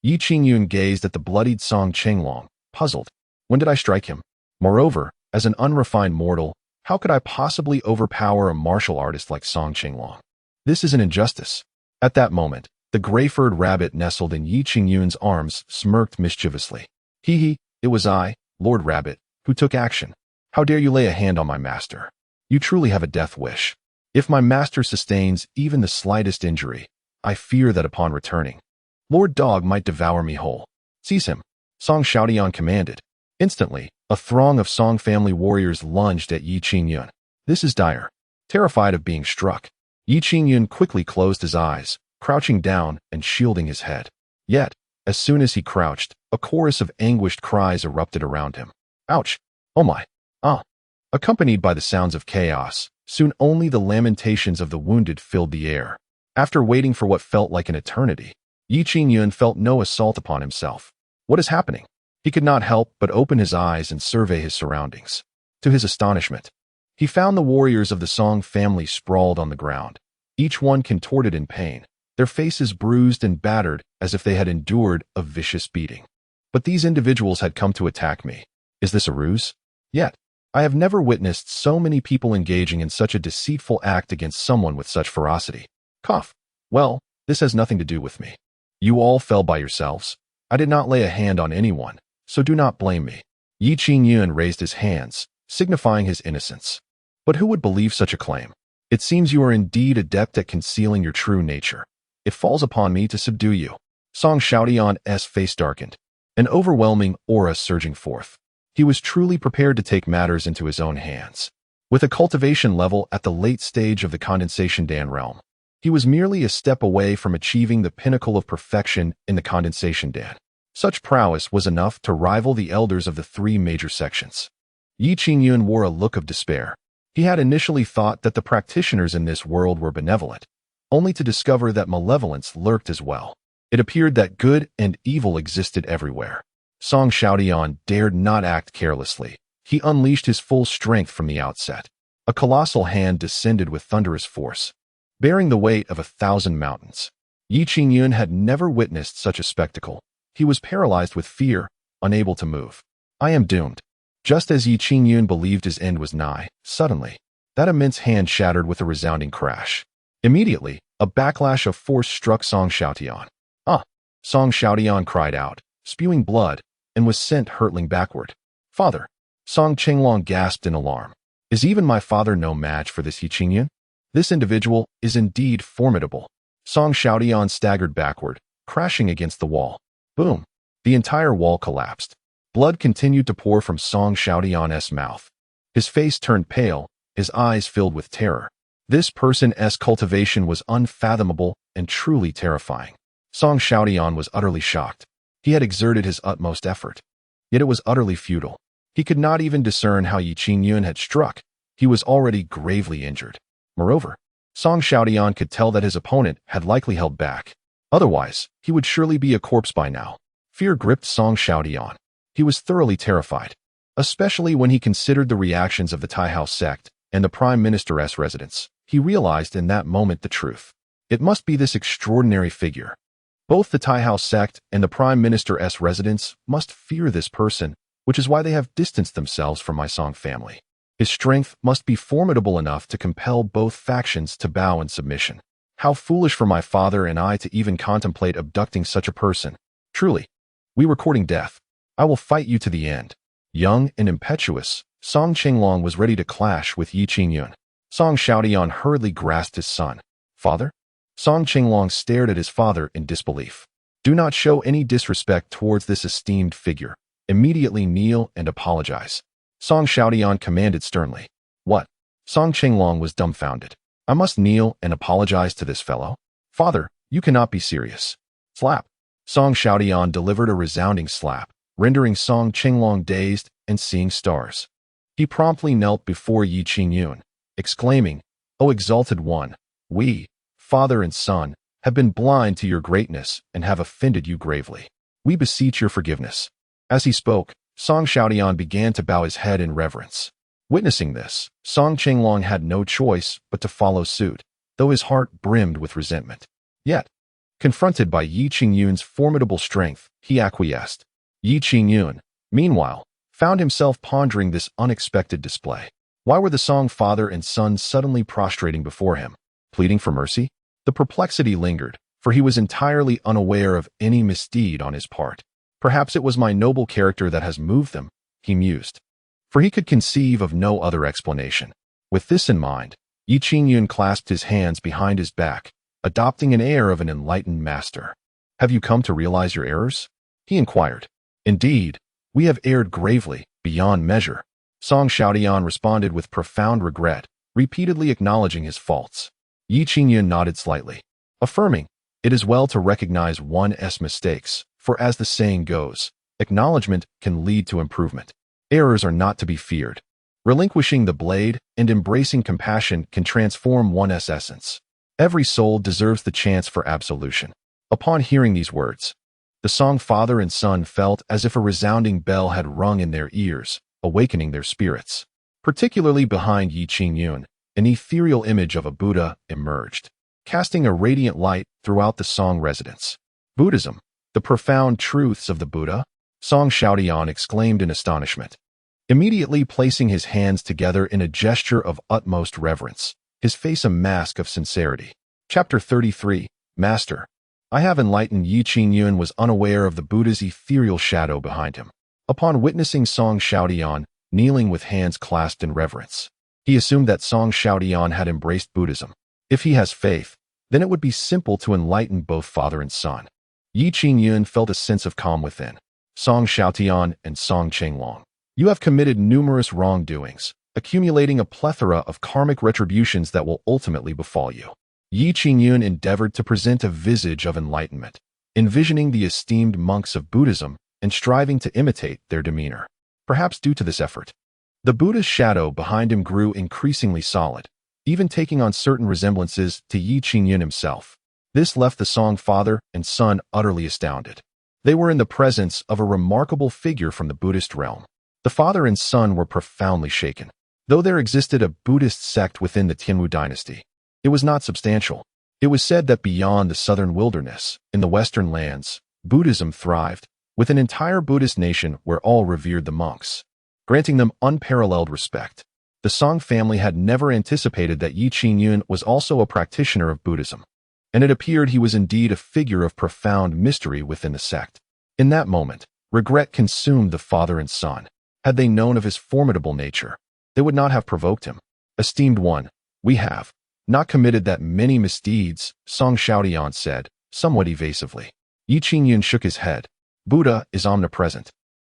Yi Qingyun gazed at the bloodied Song Qinglong, puzzled. When did I strike him? Moreover, as an unrefined mortal, how could I possibly overpower a martial artist like Song Qinglong? This is an injustice. At that moment, the gray-furred rabbit nestled in Yi Qingyun's arms smirked mischievously. Hee, it was I, Lord Rabbit, who took action. How dare you lay a hand on my master? You truly have a death wish. If my master sustains even the slightest injury, I fear that upon returning, Lord Dog might devour me whole. Seize him, Song Xiaodian commanded. Instantly, a throng of Song family warriors lunged at Yi Qingyun. This is dire. Terrified of being struck, Yi Qingyun quickly closed his eyes, crouching down and shielding his head. Yet, as soon as he crouched, a chorus of anguished cries erupted around him. Ouch! Oh my! Ah! Accompanied by the sounds of chaos, soon only the lamentations of the wounded filled the air. After waiting for what felt like an eternity, Yi Qingyun felt no assault upon himself. What is happening? He could not help but open his eyes and survey his surroundings. To his astonishment, he found the warriors of the Song family sprawled on the ground, each one contorted in pain, their faces bruised and battered as if they had endured a vicious beating. But these individuals had come to attack me. Is this a ruse? Yet, I have never witnessed so many people engaging in such a deceitful act against someone with such ferocity. Cough. Well, this has nothing to do with me. You all fell by yourselves. I did not lay a hand on anyone, so do not blame me. Yi Qingyun raised his hands, signifying his innocence. But who would believe such a claim? It seems you are indeed adept at concealing your true nature. It falls upon me to subdue you. Song Xiaodian's face darkened, an overwhelming aura surging forth. He was truly prepared to take matters into his own hands. With a cultivation level at the late stage of the condensation Dan realm, he was merely a step away from achieving the pinnacle of perfection in the condensation Dan. Such prowess was enough to rival the elders of the three major sections. Yi Qingyun wore a look of despair. He had initially thought that the practitioners in this world were benevolent, only to discover that malevolence lurked as well. It appeared that good and evil existed everywhere. Song Xiaodian dared not act carelessly. He unleashed his full strength from the outset. A colossal hand descended with thunderous force, bearing the weight of 1,000 mountains. Yi Qingyun had never witnessed such a spectacle. He was paralyzed with fear, unable to move. I am doomed. Just as Yi Qingyun believed his end was nigh, suddenly, that immense hand shattered with a resounding crash. Immediately, a backlash of force struck Song Xiaodian. Ah! Song Xiaodian cried out, spewing blood, and was sent hurtling backward. Father! Song Qinglong gasped in alarm. Is even my father no match for this Yi Qingyun? This individual is indeed formidable. Song Xiaodian staggered backward, crashing against the wall. Boom! The entire wall collapsed. Blood continued to pour from Song Xiaodian's mouth. His face turned pale, his eyes filled with terror. This person's cultivation was unfathomable and truly terrifying. Song Xiaodian was utterly shocked. He had exerted his utmost effort, yet it was utterly futile. He could not even discern how Yi Qingyun had struck. He was already gravely injured. Moreover, Song Xiaodian could tell that his opponent had likely held back. Otherwise, he would surely be a corpse by now. Fear gripped Song Xiaodian. He was thoroughly terrified, especially when he considered the reactions of the Tai House sect and the Prime Minister's residence. He realized in that moment the truth. It must be this extraordinary figure. Both the Tai House sect and the Prime Minister's residence must fear this person, which is why they have distanced themselves from my Song family. His strength must be formidable enough to compel both factions to bow in submission. How foolish for my father and I to even contemplate abducting such a person. Truly, we were courting death. I will fight you to the end. Young and impetuous, Song Qinglong was ready to clash with Yi Qingyun. Song Xiaodian hurriedly grasped his son. Father? Song Qinglong stared at his father in disbelief. Do not show any disrespect towards this esteemed figure. Immediately kneel and apologize. Song Xiaodian commanded sternly. What? Song Qinglong was dumbfounded. I must kneel and apologize to this fellow? Father, you cannot be serious. Slap. Song Xiaodian delivered a resounding slap, rendering Song Qinglong dazed and seeing stars. He promptly knelt before Yi Qingyun, exclaiming, O exalted one, we, father and son, have been blind to your greatness and have offended you gravely. We beseech your forgiveness. As he spoke, Song Xiaodian began to bow his head in reverence. Witnessing this, Song Qinglong had no choice but to follow suit, though his heart brimmed with resentment. Yet, Confronted by Yi Qingyun's formidable strength, he acquiesced. Yi Qingyun, meanwhile, found himself pondering this unexpected display. Why were the Song father and son suddenly prostrating before him, pleading for mercy? The perplexity lingered, for he was entirely unaware of any misdeed on his part. Perhaps it was my noble character that has moved them, he mused, for he could conceive of no other explanation. With this in mind, Yi Qingyun clasped his hands behind his back, adopting an air of an enlightened master. Have you come to realize your errors? He inquired. Indeed, we have erred gravely, beyond measure. Song Xiaotian responded with profound regret, repeatedly acknowledging his faults. Yi Qingyun nodded slightly, affirming, it is well to recognize one's mistakes, for as the saying goes, acknowledgement can lead to improvement. Errors are not to be feared. Relinquishing the blade and embracing compassion can transform one's essence. Every soul deserves the chance for absolution. Upon hearing these words, the Song father and son felt as if a resounding bell had rung in their ears, awakening their spirits. Particularly behind Yi Qingyun, an ethereal image of a Buddha emerged, casting a radiant light throughout the Song residence. Buddhism, the profound truths of the Buddha? Song Xiaotian exclaimed in astonishment, immediately placing his hands together in a gesture of utmost reverence, his face a mask of sincerity. Chapter 33, Master. I have enlightened. Yi Qingyun was unaware of the Buddha's ethereal shadow behind him. Upon witnessing Song Xiaotian kneeling with hands clasped in reverence, he assumed that Song Xiaotian had embraced Buddhism. If he has faith, then it would be simple to enlighten both father and son. Yi Qingyun felt a sense of calm within. Song Xiaotian and Song Chenglong, you have committed numerous wrongdoings, accumulating a plethora of karmic retributions that will ultimately befall you. Yi Qingyun endeavored to present a visage of enlightenment, envisioning the esteemed monks of Buddhism and striving to imitate their demeanor. Perhaps due to this effort, the Buddha's shadow behind him grew increasingly solid, even taking on certain resemblances to Yi Qingyun himself. This left the Song father and son utterly astounded. They were in the presence of a remarkable figure from the Buddhist realm. The father and son were profoundly shaken. Though there existed a Buddhist sect within the Tianwu dynasty, it was not substantial. It was said that beyond the southern wilderness, in the western lands, Buddhism thrived, with an entire Buddhist nation where all revered the monks, granting them unparalleled respect. The Song family had never anticipated that Yi Qingyun was also a practitioner of Buddhism, and it appeared he was indeed a figure of profound mystery within the sect. In that moment, regret consumed the father and son. Had they known of his formidable nature, they would not have provoked him. Esteemed one, we have not committed that many misdeeds, Song Xiaotian said, somewhat evasively. Yi Qingyun shook his head. Buddha is omnipresent.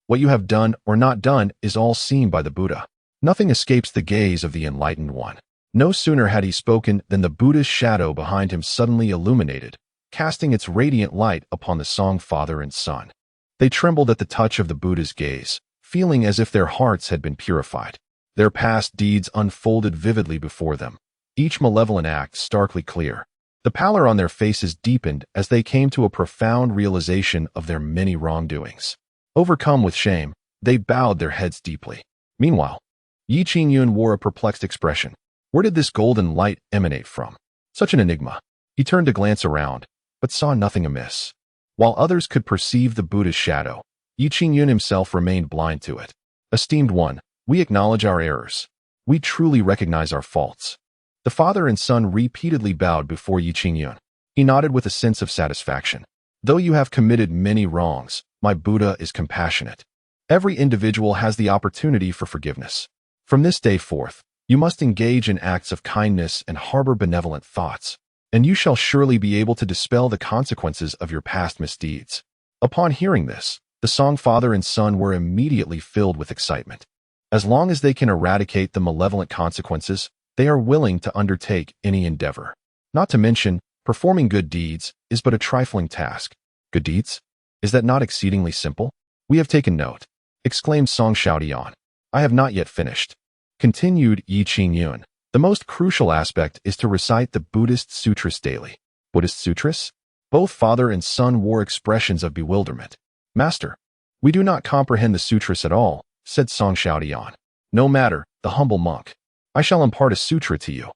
What you have done or not done is all seen by the Buddha. Nothing escapes the gaze of the enlightened one. No sooner had he spoken than the Buddha's shadow behind him suddenly illuminated, casting its radiant light upon the Song father and son. They trembled at the touch of the Buddha's gaze, feeling as if their hearts had been purified. Their past deeds unfolded vividly before them, each malevolent act starkly clear. The pallor on their faces deepened as they came to a profound realization of their many wrongdoings. Overcome with shame, they bowed their heads deeply. Meanwhile, Yi Qingyun wore a perplexed expression. Where did this golden light emanate from? Such an enigma. He turned to glance around, but saw nothing amiss. While others could perceive the Buddha's shadow, Yi Qingyun himself remained blind to it. Esteemed one, we acknowledge our errors. We truly recognize our faults. The father and son repeatedly bowed before Yi Qingyun. He nodded with a sense of satisfaction. Though you have committed many wrongs, my Buddha is compassionate. Every individual has the opportunity for forgiveness. From this day forth, you must engage in acts of kindness and harbor benevolent thoughts, and you shall surely be able to dispel the consequences of your past misdeeds. Upon hearing this, the Song father and son were immediately filled with excitement. As long as they can eradicate the malevolent consequences, they are willing to undertake any endeavor. Not to mention, performing good deeds is but a trifling task. Good deeds? Is that not exceedingly simple? We have taken note, exclaimed Song Xiaotian. I have not yet finished. Continued Yi Qingyun. The most crucial aspect is to recite the Buddhist sutras daily. Buddhist sutras? Both father and son wore expressions of bewilderment. Master, we do not comprehend the sutras at all, said Song Xiaotian. No matter, the humble monk. I shall impart a sutra to you.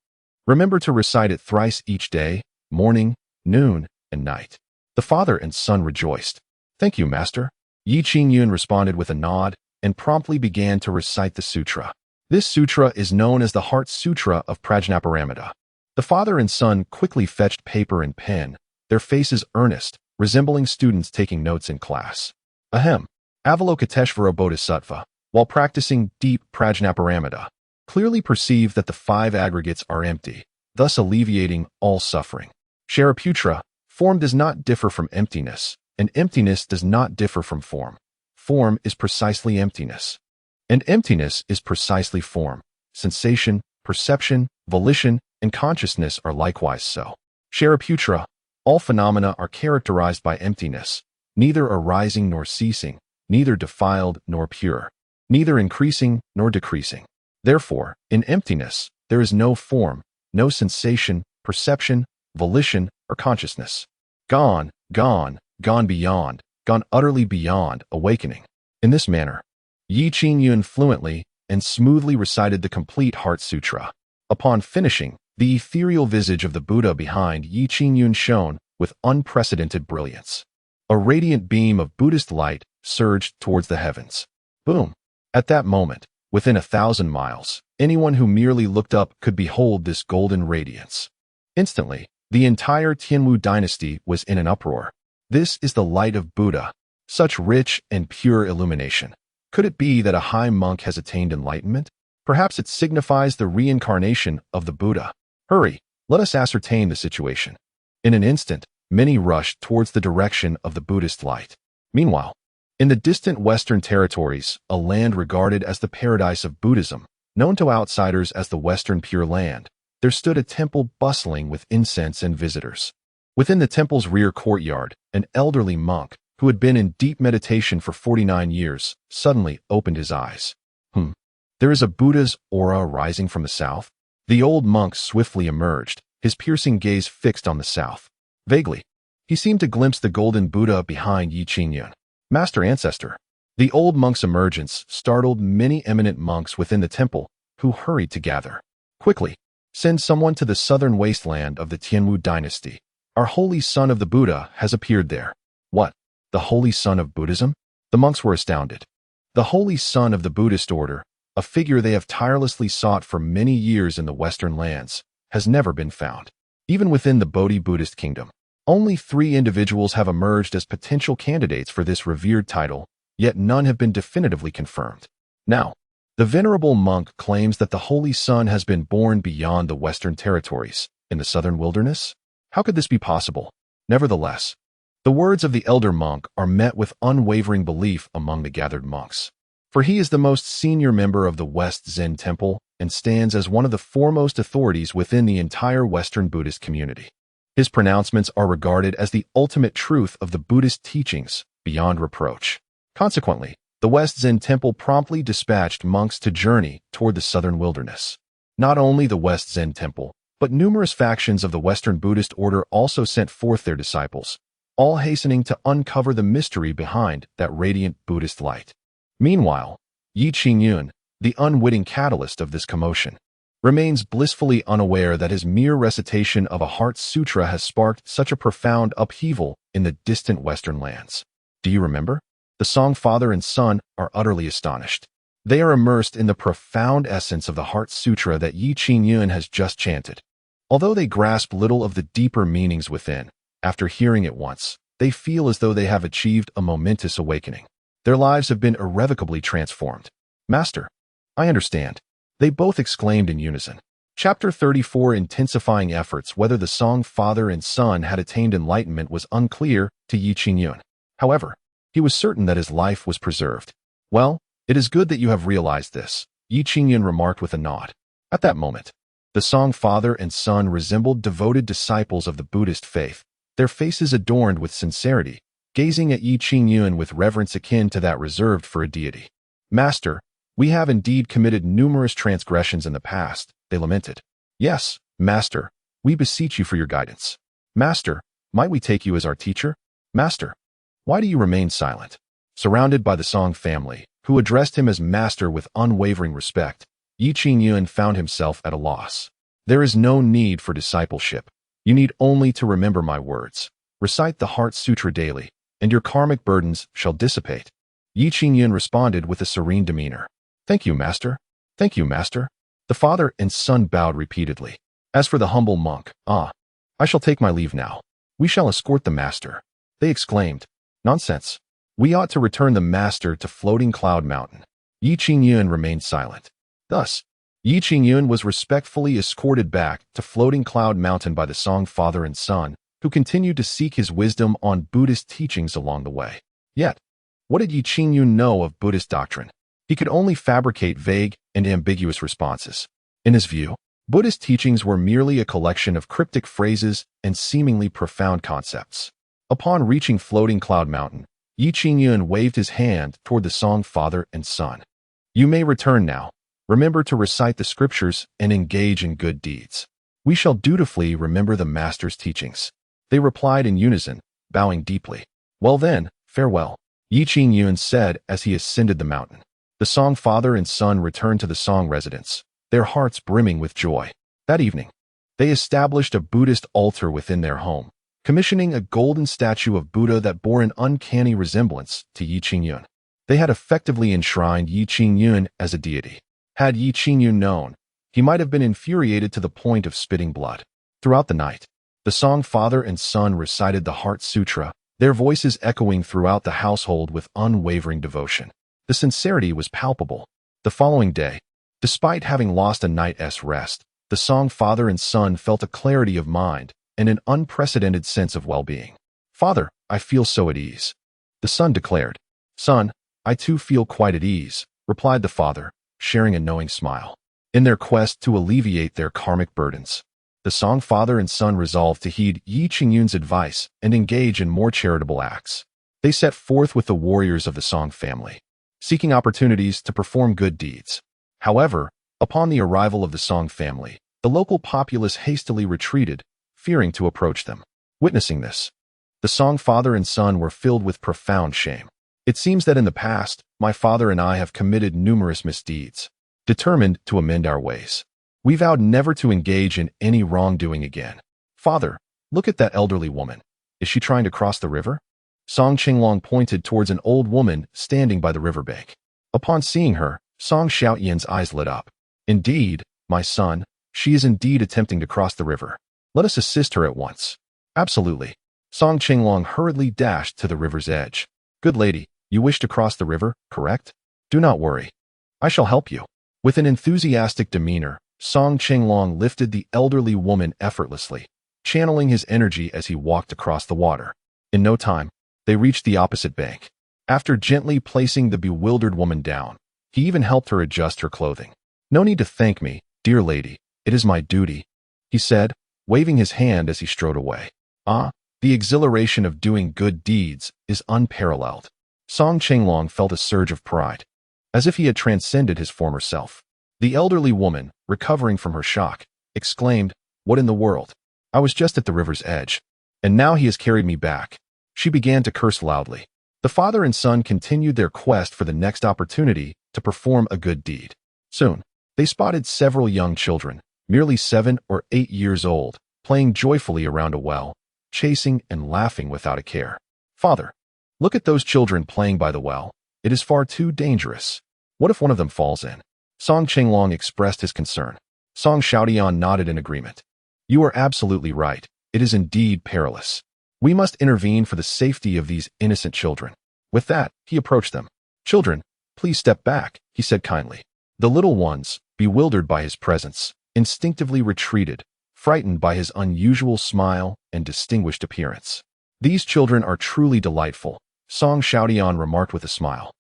Remember to recite it thrice each day, morning, noon, and night. The father and son rejoiced. "Thank you, master." Yi Qingyun responded with a nod and promptly began to recite the sutra. This sutra is known as the Heart Sutra of Prajnaparamita. The father and son quickly fetched paper and pen, their faces earnest, resembling students taking notes in class. Ahem. Avalokiteshvara Bodhisattva, while practicing deep Prajnaparamita, clearly perceived that the five aggregates are empty, thus alleviating all suffering. Shariputra, form does not differ from emptiness, and emptiness does not differ from form. Form is precisely emptiness, and emptiness is precisely form. Sensation, perception, volition, and consciousness are likewise so. Shariputra, all phenomena are characterized by emptiness, neither arising nor ceasing, neither defiled nor pure, neither increasing nor decreasing. Therefore, in emptiness, there is no form, no sensation, perception, volition, or consciousness. Gone, gone, gone beyond, gone utterly beyond awakening. In this manner, Yi Qingyun fluently and smoothly recited the complete Heart Sutra. Upon finishing, the ethereal visage of the Buddha behind Yi Qingyun shone with unprecedented brilliance. A radiant beam of Buddhist light surged towards the heavens. Boom! At that moment, within 1,000 miles, anyone who merely looked up could behold this golden radiance. Instantly, the entire Tianwu dynasty was in an uproar. This is the light of Buddha, such rich and pure illumination. Could it be that a high monk has attained enlightenment? Perhaps it signifies the reincarnation of the Buddha. Hurry, let us ascertain the situation. In an instant, many rushed towards the direction of the Buddhist light. Meanwhile, in the distant Western territories, a land regarded as the paradise of Buddhism, known to outsiders as the Western Pure Land, there stood a temple bustling with incense and visitors. Within the temple's rear courtyard, an elderly monk, who had been in deep meditation for 49 years, suddenly opened his eyes. There is a Buddha's aura rising from the south? The old monk swiftly emerged, his piercing gaze fixed on the south. Vaguely, he seemed to glimpse the golden Buddha behind Yi Qingyun. Master Ancestor. The old monk's emergence startled many eminent monks within the temple, who hurried to gather. Quickly, send someone to the southern wasteland of the Tianwu dynasty. Our holy son of the Buddha has appeared there. What? The holy son of Buddhism? The monks were astounded. The holy son of the Buddhist order, a figure they have tirelessly sought for many years in the Western lands, has never been found. Even within the Bodhi Buddhist kingdom, only 3 individuals have emerged as potential candidates for this revered title, yet none have been definitively confirmed. Now, the venerable monk claims that the Holy Son has been born beyond the Western territories, in the southern wilderness? How could this be possible? Nevertheless, the words of the elder monk are met with unwavering belief among the gathered monks. For he is the most senior member of the West Zen Temple and stands as one of the foremost authorities within the entire Western Buddhist community. His pronouncements are regarded as the ultimate truth of the Buddhist teachings, beyond reproach. Consequently, the West Zen Temple promptly dispatched monks to journey toward the southern wilderness. Not only the West Zen Temple, but numerous factions of the Western Buddhist order also sent forth their disciples, all hastening to uncover the mystery behind that radiant Buddhist light. Meanwhile, Yi Qingyun, the unwitting catalyst of this commotion, remains blissfully unaware that his mere recitation of a Heart Sutra has sparked such a profound upheaval in the distant Western lands. Do you remember? The song father and son are utterly astonished. They are immersed in the profound essence of the Heart Sutra that Yi Qingyun has just chanted. Although they grasp little of the deeper meanings within, after hearing it once, they feel as though they have achieved a momentous awakening. Their lives have been irrevocably transformed. Master, I understand. They both exclaimed in unison. Chapter 34 Intensifying efforts. Whether the song father and son had attained enlightenment was unclear to Yi Qingyun. However, he was certain that his life was preserved. Well, it is good that you have realized this, Yi Qingyun remarked with a nod. At that moment, the song father and son resembled devoted disciples of the Buddhist faith, their faces adorned with sincerity, gazing at Yi Qingyun with reverence akin to that reserved for a deity. Master, we have indeed committed numerous transgressions in the past, they lamented. Yes, Master, we beseech you for your guidance. Master, might we take you as our teacher? Master, why do you remain silent? Surrounded by the Song family, who addressed him as Master with unwavering respect, Yi Qingyun found himself at a loss. There is no need for discipleship. You need only to remember my words. Recite the Heart Sutra daily, and your karmic burdens shall dissipate. Qingyun responded with a serene demeanor. Thank you, master. Thank you, master. The father and son bowed repeatedly. As for the humble monk, I shall take my leave now. We shall escort the master. They exclaimed. Nonsense. We ought to return the master to Floating Cloud Mountain. Qingyun remained silent. Thus, Qingyun was respectfully escorted back to Floating Cloud Mountain by the Song father and son, who continued to seek his wisdom on Buddhist teachings along the way. Yet, what did Qingyun know of Buddhist doctrine? He could only fabricate vague and ambiguous responses. In his view, Buddhist teachings were merely a collection of cryptic phrases and seemingly profound concepts. Upon reaching Floating Cloud Mountain, Qingyun waved his hand toward the Song father and son. You may return now. Remember to recite the scriptures and engage in good deeds. We shall dutifully remember the master's teachings. They replied in unison, bowing deeply. Well then, farewell, Qingyun said as he ascended the mountain. The Song father and son returned to the Song residence, their hearts brimming with joy. That evening, they established a Buddhist altar within their home, commissioning a golden statue of Buddha that bore an uncanny resemblance to Qingyun. They had effectively enshrined Qingyun as a deity. Had Qingyun known, he might have been infuriated to the point of spitting blood. Throughout the night, the Song father and son recited the Heart Sutra, their voices echoing throughout the household with unwavering devotion. The sincerity was palpable. The following day, despite having lost a night's rest, the Song father and son felt a clarity of mind and an unprecedented sense of well-being. Father, I feel so at ease. The son declared. Son, I too feel quite at ease, replied the father, sharing a knowing smile. In their quest to alleviate their karmic burdens, the Song father and son resolved to heed Qingyun's advice and engage in more charitable acts. They set forth with the warriors of the Song family, seeking opportunities to perform good deeds. However, upon the arrival of the Song family, the local populace hastily retreated, fearing to approach them. Witnessing this, the Song father and son were filled with profound shame. It seems that in the past, my father and I have committed numerous misdeeds. Determined to amend our ways, we vowed never to engage in any wrongdoing again. Father, look at that elderly woman. Is she trying to cross the river? Song Qinglong pointed towards an old woman standing by the riverbank. Upon seeing her, Song Xiaoyan's eyes lit up. Indeed, my son, she is indeed attempting to cross the river. Let us assist her at once. Absolutely. Song Qinglong hurriedly dashed to the river's edge. Good lady, you wish to cross the river, correct? Do not worry. I shall help you. With an enthusiastic demeanor, Song Qinglong lifted the elderly woman effortlessly, channeling his energy as he walked across the water. In no time, they reached the opposite bank. After gently placing the bewildered woman down, he even helped her adjust her clothing. No need to thank me, dear lady. It is my duty, he said, waving his hand as he strode away. The exhilaration of doing good deeds is unparalleled. Song Qinglong felt a surge of pride, as if he had transcended his former self. The elderly woman, recovering from her shock, exclaimed, What in the world? I was just at the river's edge, and now he has carried me back. She began to curse loudly. The father and son continued their quest for the next opportunity to perform a good deed. Soon, they spotted several young children, merely 7 or 8 years old, playing joyfully around a well, chasing and laughing without a care. Father, look at those children playing by the well. It is far too dangerous. What if one of them falls in? Song Qinglong expressed his concern. Song Xiaoyan nodded in agreement. You are absolutely right. It is indeed perilous. We must intervene for the safety of these innocent children. With that, he approached them. Children, please step back, he said kindly. The little ones, bewildered by his presence, instinctively retreated, frightened by his unusual smile and distinguished appearance. These children are truly delightful, Song Xiaoyan remarked with a smile.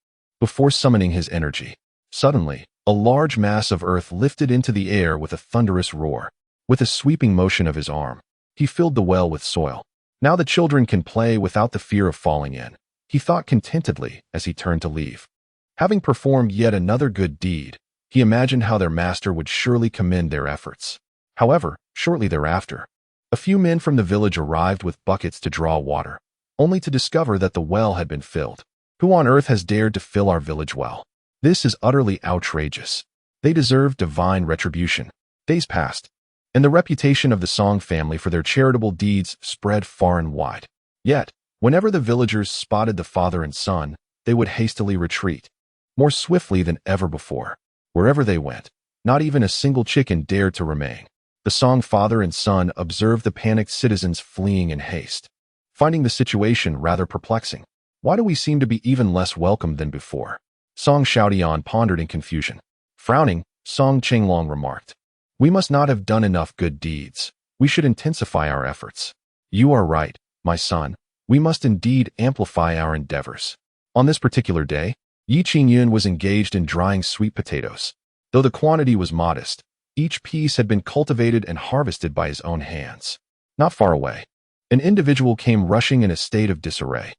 Before summoning his energy, suddenly, a large mass of earth lifted into the air with a thunderous roar. With a sweeping motion of his arm, he filled the well with soil. Now the children can play without the fear of falling in, he thought contentedly as he turned to leave. Having performed yet another good deed, he imagined how their master would surely commend their efforts. However, shortly thereafter, a few men from the village arrived with buckets to draw water, only to discover that the well had been filled. Who on earth has dared to fill our village well? This is utterly outrageous. They deserve divine retribution. Days passed, and the reputation of the Song family for their charitable deeds spread far and wide. Yet, whenever the villagers spotted the father and son, they would hastily retreat, more swiftly than ever before. Wherever they went, not even a single chicken dared to remain. The Song father and son observed the panicked citizens fleeing in haste, finding the situation rather perplexing. Why do we seem to be even less welcome than before? Song Xiaodian pondered in confusion. Frowning, Song Qinglong remarked, "We must not have done enough good deeds. We should intensify our efforts." "You are right, my son. We must indeed amplify our endeavors." On this particular day, Qingyun was engaged in drying sweet potatoes. Though the quantity was modest, each piece had been cultivated and harvested by his own hands. Not far away, an individual came rushing in a state of disarray.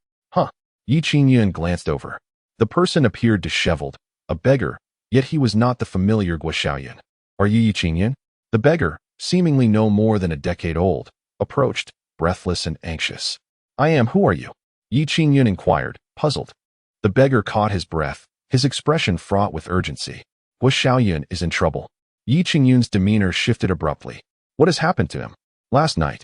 Qingyun glanced over. The person appeared disheveled, a beggar, yet he was not the familiar Guoxiaoyan. "Are you Qingyun?" The beggar, seemingly no more than a decade old, approached, breathless and anxious. "I am. Who are you?" Qingyun inquired, puzzled. The beggar caught his breath, his expression fraught with urgency. Guoxiaoyan is in trouble. Qingyun's demeanor shifted abruptly. What has happened to him? Last night,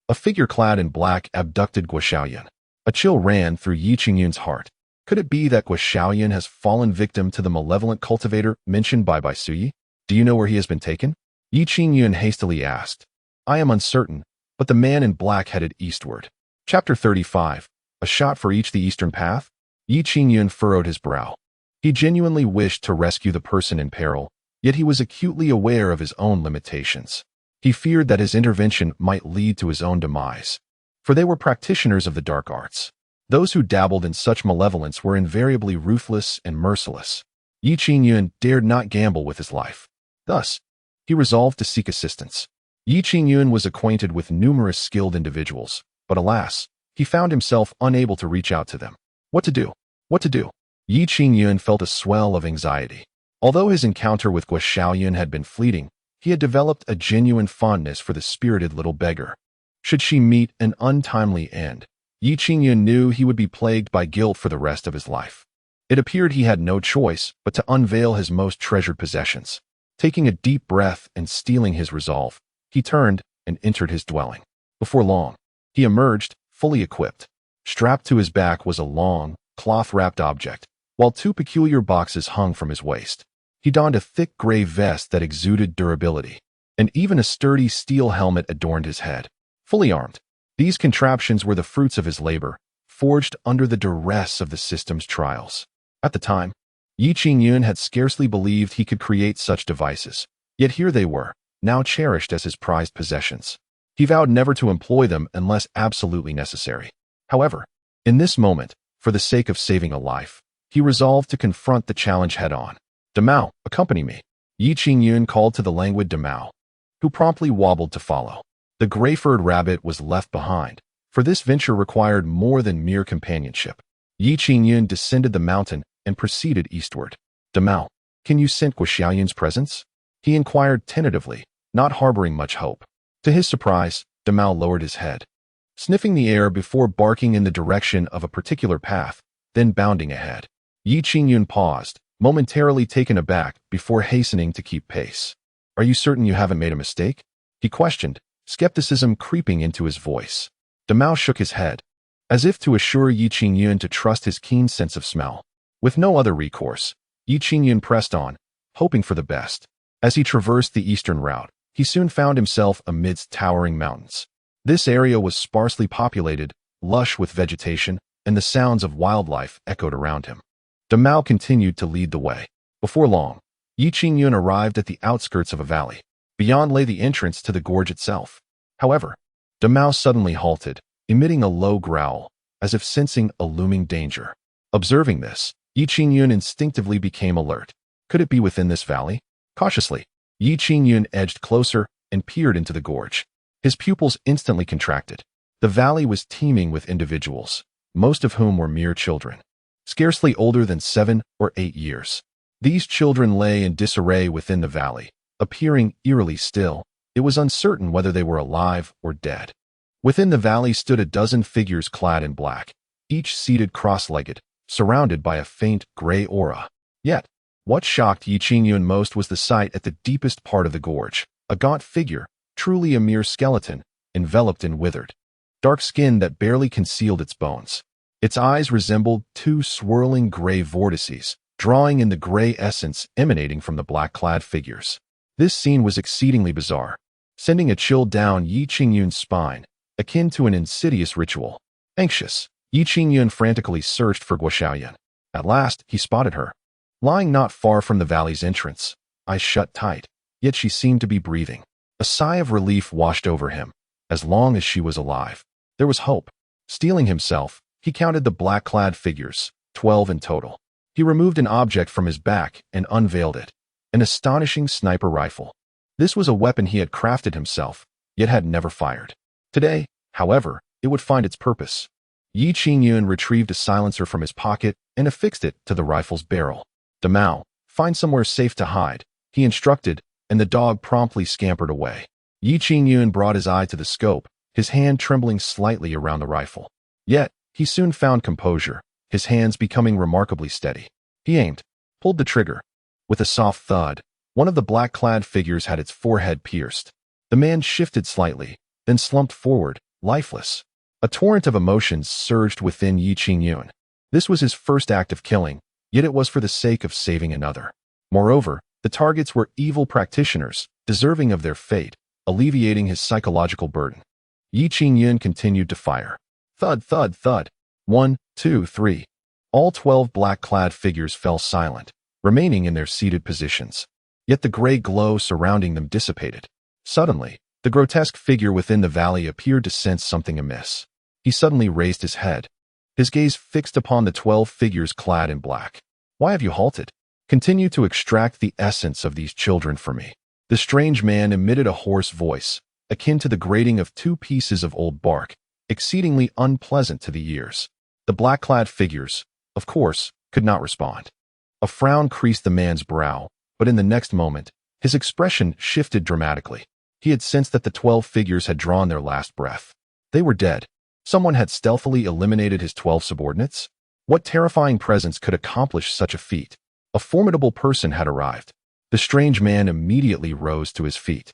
a figure clad in black abducted Guoxiaoyan. A chill ran through Qingyun's heart. Could it be that Guoxiaoyan has fallen victim to the malevolent cultivator mentioned by Bai Suyi? "Do you know where he has been taken?" Qingyun hastily asked. "I am uncertain, but the man in black headed eastward." Chapter 35. A shot for each the eastern path? Qingyun furrowed his brow. He genuinely wished to rescue the person in peril, yet he was acutely aware of his own limitations. He feared that his intervention might lead to his own demise, for they were practitioners of the dark arts. Those who dabbled in such malevolence were invariably ruthless and merciless. Qingyun dared not gamble with his life. Thus, he resolved to seek assistance. Qingyun was acquainted with numerous skilled individuals, but alas, he found himself unable to reach out to them. What to do? What to do? Qingyun felt a swell of anxiety. Although his encounter with Guoxiaoyan had been fleeting, he had developed a genuine fondness for the spirited little beggar. Should she meet an untimely end, Qingyun knew he would be plagued by guilt for the rest of his life. It appeared he had no choice but to unveil his most treasured possessions. Taking a deep breath and steeling his resolve, he turned and entered his dwelling. Before long, he emerged, fully equipped. Strapped to his back was a long, cloth-wrapped object, while two peculiar boxes hung from his waist. He donned a thick gray vest that exuded durability, and even a sturdy steel helmet adorned his head. Fully armed, these contraptions were the fruits of his labor, forged under the duress of the system's trials. At the time, Qingyun had scarcely believed he could create such devices, yet here they were, now cherished as his prized possessions. He vowed never to employ them unless absolutely necessary. However, in this moment, for the sake of saving a life, he resolved to confront the challenge head-on. "Damao, accompany me." Qingyun called to the languid Damao, who promptly wobbled to follow. The gray-furred rabbit was left behind, for this venture required more than mere companionship. Qingyun descended the mountain and proceeded eastward. "Damao, can you scent Guoxiaoyan's presence?" he inquired tentatively, not harboring much hope. To his surprise, Damao lowered his head, sniffing the air before barking in the direction of a particular path, then bounding ahead. Qingyun paused, momentarily taken aback before hastening to keep pace. "Are you certain you haven't made a mistake?" he questioned, skepticism creeping into his voice. Damao shook his head, as if to assure Qingyun to trust his keen sense of smell. With no other recourse, Qingyun pressed on, hoping for the best. As he traversed the eastern route, he soon found himself amidst towering mountains. This area was sparsely populated, lush with vegetation, and the sounds of wildlife echoed around him. Damao continued to lead the way. Before long, Qingyun arrived at the outskirts of a valley. Beyond lay the entrance to the gorge itself. However, Damao suddenly halted, emitting a low growl, as if sensing a looming danger. Observing this, Qingyun instinctively became alert. Could it be within this valley? Cautiously, Qingyun edged closer and peered into the gorge. His pupils instantly contracted. The valley was teeming with individuals, most of whom were mere children, scarcely older than 7 or 8 years. These children lay in disarray within the valley, appearing eerily still. It was uncertain whether they were alive or dead. Within the valley stood a dozen figures clad in black, each seated cross-legged, surrounded by a faint gray aura. Yet, what shocked Qingyun most was the sight at the deepest part of the gorge, a gaunt figure, truly a mere skeleton, enveloped in withered, dark skin that barely concealed its bones. Its eyes resembled two swirling gray vortices, drawing in the gray essence emanating from the black-clad figures. This scene was exceedingly bizarre, sending a chill down Yi Qingyun's spine, akin to an insidious ritual. Anxious, Yi Qingyun frantically searched for Guo. At last, he spotted her. Lying not far from the valley's entrance, eyes shut tight, yet she seemed to be breathing. A sigh of relief washed over him. As long as she was alive, there was hope. Steeling himself, he counted the black-clad figures, 12 in total. He removed an object from his back and unveiled it, an astonishing sniper rifle. This was a weapon he had crafted himself, yet had never fired. Today, however, it would find its purpose. Yi Qingyun retrieved a silencer from his pocket and affixed it to the rifle's barrel. Damao, find somewhere safe to hide, he instructed, and the dog promptly scampered away. Yi Qingyun brought his eye to the scope, his hand trembling slightly around the rifle. Yet, he soon found composure, his hands becoming remarkably steady. He aimed, pulled the trigger. With a soft thud, one of the black-clad figures had its forehead pierced. The man shifted slightly, then slumped forward, lifeless. A torrent of emotions surged within Yi Qingyun. This was his first act of killing, yet it was for the sake of saving another. Moreover, the targets were evil practitioners, deserving of their fate, alleviating his psychological burden. Yi Qingyun continued to fire. Thud, thud, thud. 1, 2, 3. All 12 black-clad figures fell silent, remaining in their seated positions. Yet the gray glow surrounding them dissipated. Suddenly, the grotesque figure within the valley appeared to sense something amiss. He suddenly raised his head, his gaze fixed upon the 12 figures clad in black. Why have you halted? Continue to extract the essence of these children for me. The strange man emitted a hoarse voice, akin to the grating of two pieces of old bark, exceedingly unpleasant to the ears. The black-clad figures, of course, could not respond. A frown creased the man's brow, but in the next moment, his expression shifted dramatically. He had sensed that the 12 figures had drawn their last breath. They were dead. Someone had stealthily eliminated his 12 subordinates? What terrifying presence could accomplish such a feat? A formidable person had arrived. The strange man immediately rose to his feet,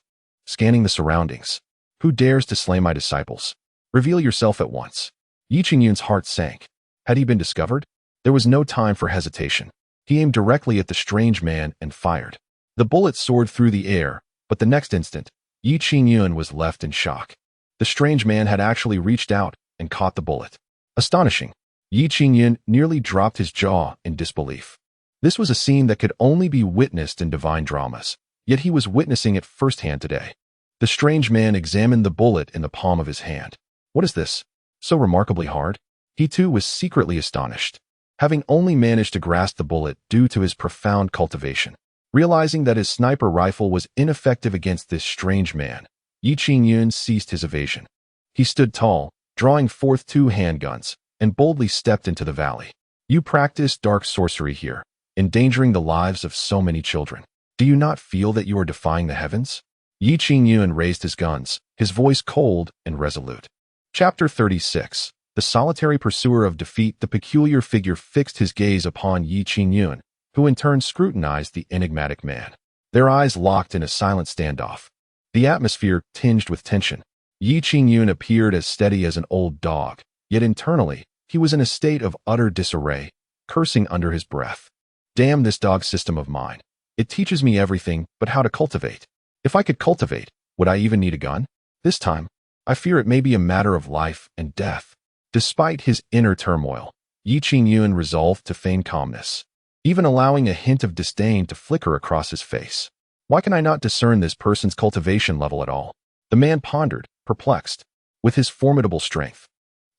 scanning the surroundings. Who dares to slay my disciples? Reveal yourself at once. Yi Qingyun's heart sank. Had he been discovered? There was no time for hesitation. He aimed directly at the strange man and fired. The bullet soared through the air, but the next instant, Yi Qingyun was left in shock. The strange man had actually reached out and caught the bullet. Astonishing. Yi Qingyun nearly dropped his jaw in disbelief. This was a scene that could only be witnessed in divine dramas, yet he was witnessing it firsthand today. The strange man examined the bullet in the palm of his hand. What is this? So remarkably hard? He too was secretly astonished, having only managed to grasp the bullet due to his profound cultivation. Realizing that his sniper rifle was ineffective against this strange man, Yi Qingyun ceased his evasion. He stood tall, drawing forth 2 handguns, and boldly stepped into the valley. You practice dark sorcery here, endangering the lives of so many children. Do you not feel that you are defying the heavens? Yi Qingyun raised his guns, his voice cold and resolute. Chapter 36. The solitary pursuer of defeat. The peculiar figure fixed his gaze upon Yi Qingyun, who in turn scrutinized the enigmatic man. Their eyes locked in a silent standoff. The atmosphere tinged with tension. Yi Qingyun appeared as steady as an old dog, yet internally, he was in a state of utter disarray, cursing under his breath. Damn this dog system of mine. It teaches me everything but how to cultivate. If I could cultivate, would I even need a gun? This time, I fear it may be a matter of life and death. Despite his inner turmoil, Yi Qingyun resolved to feign calmness, even allowing a hint of disdain to flicker across his face. Why can I not discern this person's cultivation level at all? The man pondered, perplexed. With his formidable strength,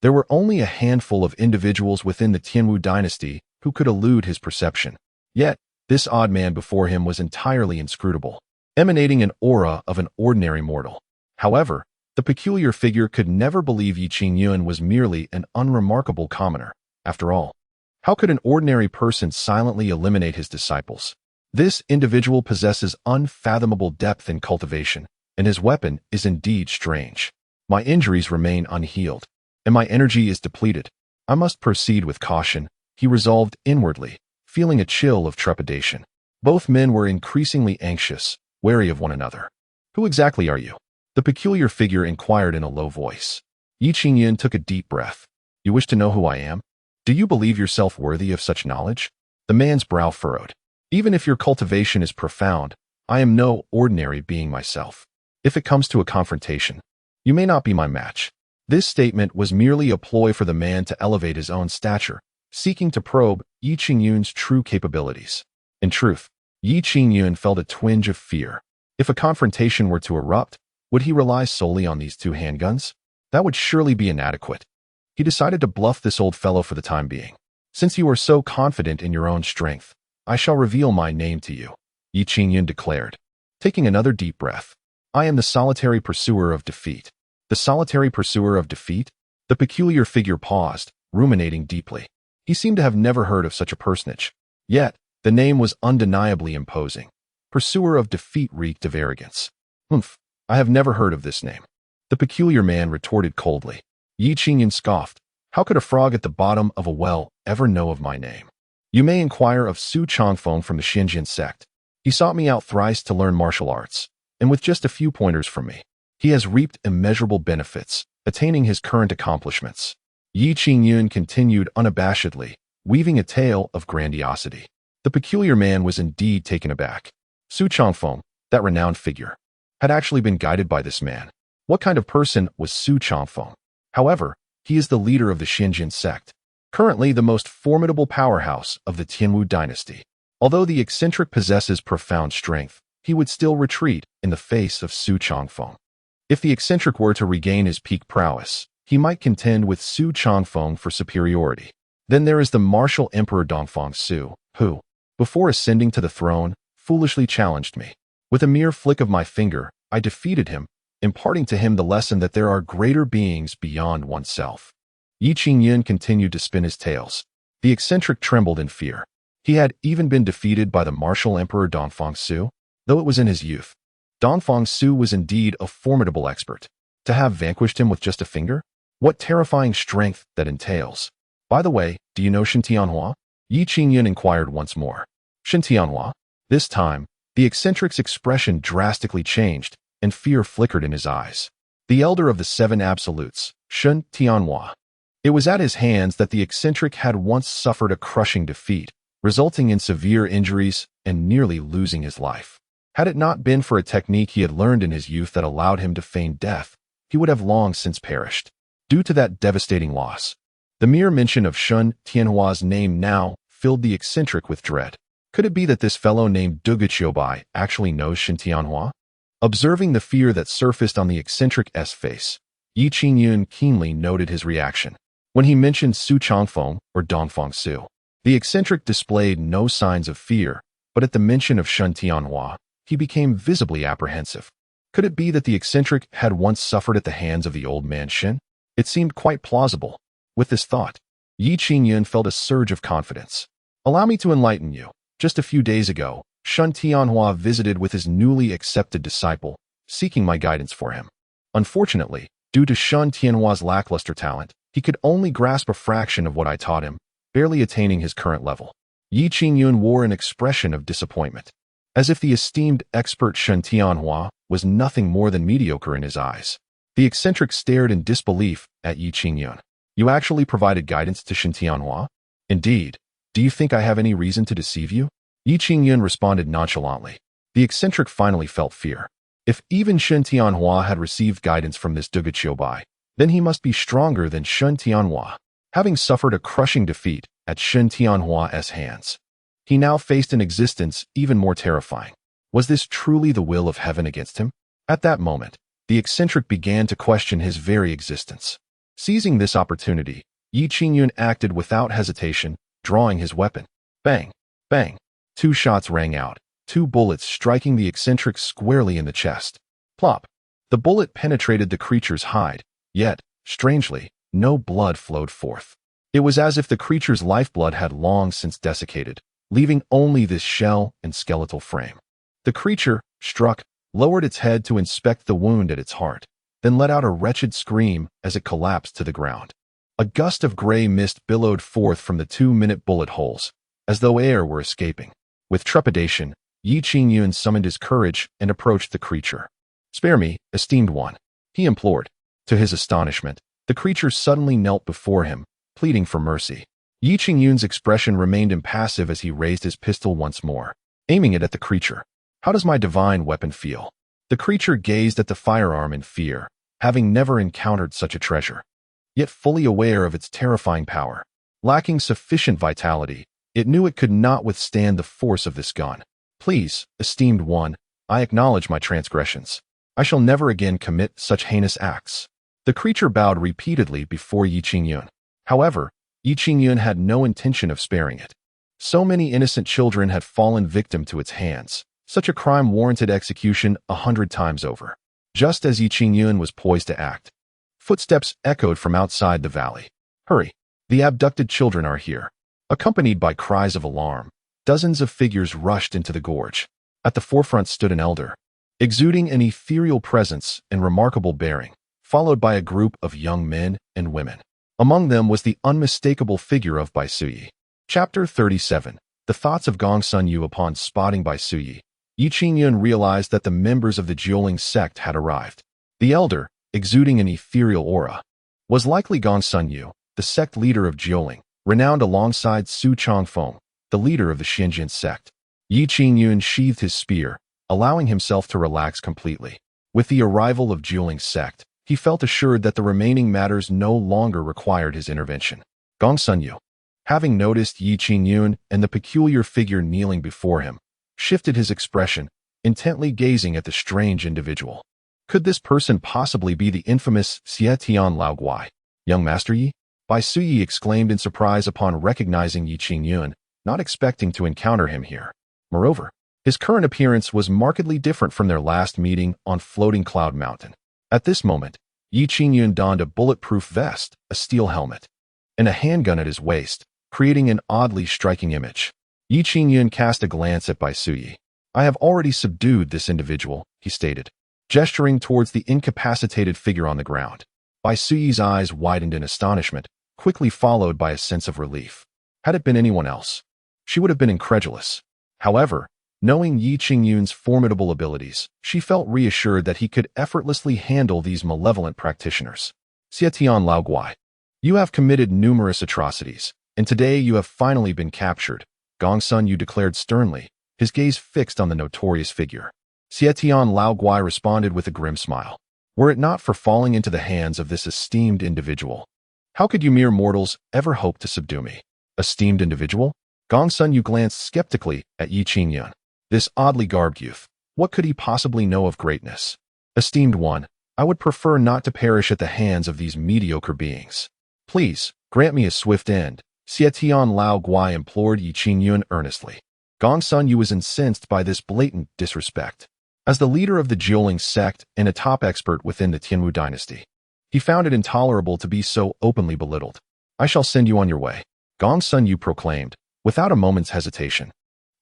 there were only a handful of individuals within the Tianwu dynasty who could elude his perception. Yet, this odd man before him was entirely inscrutable, emanating an aura of an ordinary mortal. However, the peculiar figure could never believe Yi Qingyun was merely an unremarkable commoner. After all, how could an ordinary person silently eliminate his disciples? This individual possesses unfathomable depth in cultivation, and his weapon is indeed strange. My injuries remain unhealed, and my energy is depleted. I must proceed with caution, he resolved inwardly, feeling a chill of trepidation. Both men were increasingly anxious, wary of one another. Who exactly are you? The peculiar figure inquired in a low voice. Yi Qingyun took a deep breath. You wish to know who I am? Do you believe yourself worthy of such knowledge? The man's brow furrowed. Even if your cultivation is profound, I am no ordinary being myself. If it comes to a confrontation, you may not be my match. This statement was merely a ploy for the man to elevate his own stature, seeking to probe Yi Qingyun's true capabilities. In truth, Yi Qingyun felt a twinge of fear. If a confrontation were to erupt, would he rely solely on these two handguns? That would surely be inadequate. He decided to bluff this old fellow for the time being. Since you are so confident in your own strength, I shall reveal my name to you, Yi Qingyun declared. Taking another deep breath, I am the solitary pursuer of defeat. The solitary pursuer of defeat? The peculiar figure paused, ruminating deeply. He seemed to have never heard of such a personage. Yet, the name was undeniably imposing. Pursuer of defeat reeked of arrogance. Humph, I have never heard of this name. The peculiar man retorted coldly. Yi Qingyun scoffed. How could a frog at the bottom of a well ever know of my name? You may inquire of Su Changfeng from the Qingyun sect. He sought me out thrice to learn martial arts, and with just a few pointers from me, he has reaped immeasurable benefits, attaining his current accomplishments. Yi Qingyun continued unabashedly, weaving a tale of grandiosity. The peculiar man was indeed taken aback. Su Changfeng, that renowned figure, had actually been guided by this man. What kind of person was Su Changfeng? However, he is the leader of the Qingyun sect, currently the most formidable powerhouse of the Tianwu dynasty. Although the eccentric possesses profound strength, he would still retreat in the face of Su Changfeng. If the eccentric were to regain his peak prowess, he might contend with Su Changfeng for superiority. Then there is the martial Emperor Dongfang Su, who, before ascending to the throne, foolishly challenged me. With a mere flick of my finger, I defeated him, imparting to him the lesson that there are greater beings beyond oneself. Yi Qingyun continued to spin his tales. The eccentric trembled in fear. He had even been defeated by the martial Emperor Dongfang Su, though it was in his youth. Dongfang Su was indeed a formidable expert. To have vanquished him with just a finger? What terrifying strength that entails. By the way, do you know Shen Tianhua? Yi Qingyun inquired once more. Shen Tianhua? This time, the eccentric's expression drastically changed, and fear flickered in his eyes. The elder of the seven absolutes, Shen Tianhua. It was at his hands that the eccentric had once suffered a crushing defeat, resulting in severe injuries and nearly losing his life. Had it not been for a technique he had learned in his youth that allowed him to feign death, he would have long since perished. Due to that devastating loss, the mere mention of Shen Tianhua's name now filled the eccentric with dread. Could it be that this fellow named Duguqiubai actually knows Shen Tianhua? Observing the fear that surfaced on the eccentric's face, Yi Qingyun keenly noted his reaction. When he mentioned Su Changfeng or Dongfang Su, the eccentric displayed no signs of fear, but at the mention of Shen Tianhua, he became visibly apprehensive. Could it be that the eccentric had once suffered at the hands of the old man Shen? It seemed quite plausible. With this thought, Yi Qingyun felt a surge of confidence. Allow me to enlighten you. Just a few days ago, Shen Tianhua visited with his newly accepted disciple, seeking my guidance for him. Unfortunately, due to Shen Tianhua's lackluster talent, he could only grasp a fraction of what I taught him, barely attaining his current level. Yi Qingyun wore an expression of disappointment, as if the esteemed expert Shen Tianhua was nothing more than mediocre in his eyes. The eccentric stared in disbelief at Yi Qingyun. You actually provided guidance to Shen Tianhua? Indeed. Do you think I have any reason to deceive you? Yi Qingyun responded nonchalantly. The eccentric finally felt fear. If even Shen Tianhua had received guidance from this Duguqiubai, then he must be stronger than Shen Tianhua. Having suffered a crushing defeat at Shen Tianhua's hands, he now faced an existence even more terrifying. Was this truly the will of heaven against him? At that moment, the eccentric began to question his very existence. Seizing this opportunity, Yi Qingyun acted without hesitation, drawing his weapon. Bang! Bang! 2 shots rang out, 2 bullets striking the eccentric squarely in the chest. Plop! The bullet penetrated the creature's hide, yet, strangely, no blood flowed forth. It was as if the creature's lifeblood had long since desiccated, leaving only this shell and skeletal frame. The creature, struck, lowered its head to inspect the wound at its heart, then let out a wretched scream as it collapsed to the ground. A gust of gray mist billowed forth from the 2-minute bullet holes, as though air were escaping. With trepidation, Yi Qingyun summoned his courage and approached the creature. Spare me, esteemed one, he implored. To his astonishment, The creature suddenly knelt before him, pleading for mercy. Yi Qingyun's expression remained impassive as he raised his pistol once more, aiming it at the creature. How does my divine weapon feel? The creature gazed at the firearm in fear, having never encountered such a treasure, yet fully aware of its terrifying power. Lacking sufficient vitality, it knew it could not withstand the force of this gun. Please, esteemed one, I acknowledge my transgressions. I shall never again commit such heinous acts. The creature bowed repeatedly before Yi Qingyun. However, Yi Qingyun had no intention of sparing it. So many innocent children had fallen victim to its hands. Such a crime warranted execution 100 times over. Just as Yi Qingyun was poised to act, footsteps echoed from outside the valley. Hurry! The abducted children are here. Accompanied by cries of alarm, dozens of figures rushed into the gorge. At the forefront stood an elder, exuding an ethereal presence and remarkable bearing, followed by a group of young men and women. Among them was the unmistakable figure of Bai Suyi. Chapter 37. The thoughts of Gong Sun Yu. Upon spotting Bai Suyi, Yi Qingyun realized that the members of the Shaolin sect had arrived. The elder, exuding an ethereal aura, was likely Gong Sun Yu, the sect leader of Shaolin, renowned alongside Su Changfeng, the leader of the Qingyun sect. Yi Qingyun sheathed his spear, allowing himself to relax completely. With the arrival of Shaolin sect, he felt assured that the remaining matters no longer required his intervention. Gong Sun Yu, having noticed Yi Qingyun and the peculiar figure kneeling before him, shifted his expression, intently gazing at the strange individual. Could this person possibly be the infamous Xie Tian Lao Guai? Young Master Yi? Bai Suyi exclaimed in surprise upon recognizing Yi Qingyun, not expecting to encounter him here. Moreover, his current appearance was markedly different from their last meeting on Floating Cloud Mountain. At this moment, Yi Qingyun donned a bulletproof vest, a steel helmet, and a handgun at his waist, creating an oddly striking image. Yi Qingyun cast a glance at Bai Suyi. I have already subdued this individual, he stated, gesturing towards the incapacitated figure on the ground. Bai Suyi's eyes widened in astonishment, quickly followed by a sense of relief. Had it been anyone else, she would have been incredulous. However, knowing Yi Qingyun's formidable abilities, she felt reassured that he could effortlessly handle these malevolent practitioners. Xie Tian Lao Guai, you have committed numerous atrocities, and today you have finally been captured, Gong Sun Yu declared sternly, his gaze fixed on the notorious figure. Xie Tian Lao Guai responded with a grim smile. Were it not for falling into the hands of this esteemed individual, how could you mere mortals ever hope to subdue me? Esteemed individual? Gong Sun Yu glanced skeptically at Yi Qingyun. This oddly garbed youth, what could he possibly know of greatness? Esteemed one, I would prefer not to perish at the hands of these mediocre beings. Please, grant me a swift end, Xie Tian Lao Guai implored Yi Qingyun earnestly. Gong Sun Yu was incensed by this blatant disrespect. As the leader of the Shaolin sect and a top expert within the Tianwu dynasty, he found it intolerable to be so openly belittled. I shall send you on your way, Gong Sun Yu proclaimed, without a moment's hesitation.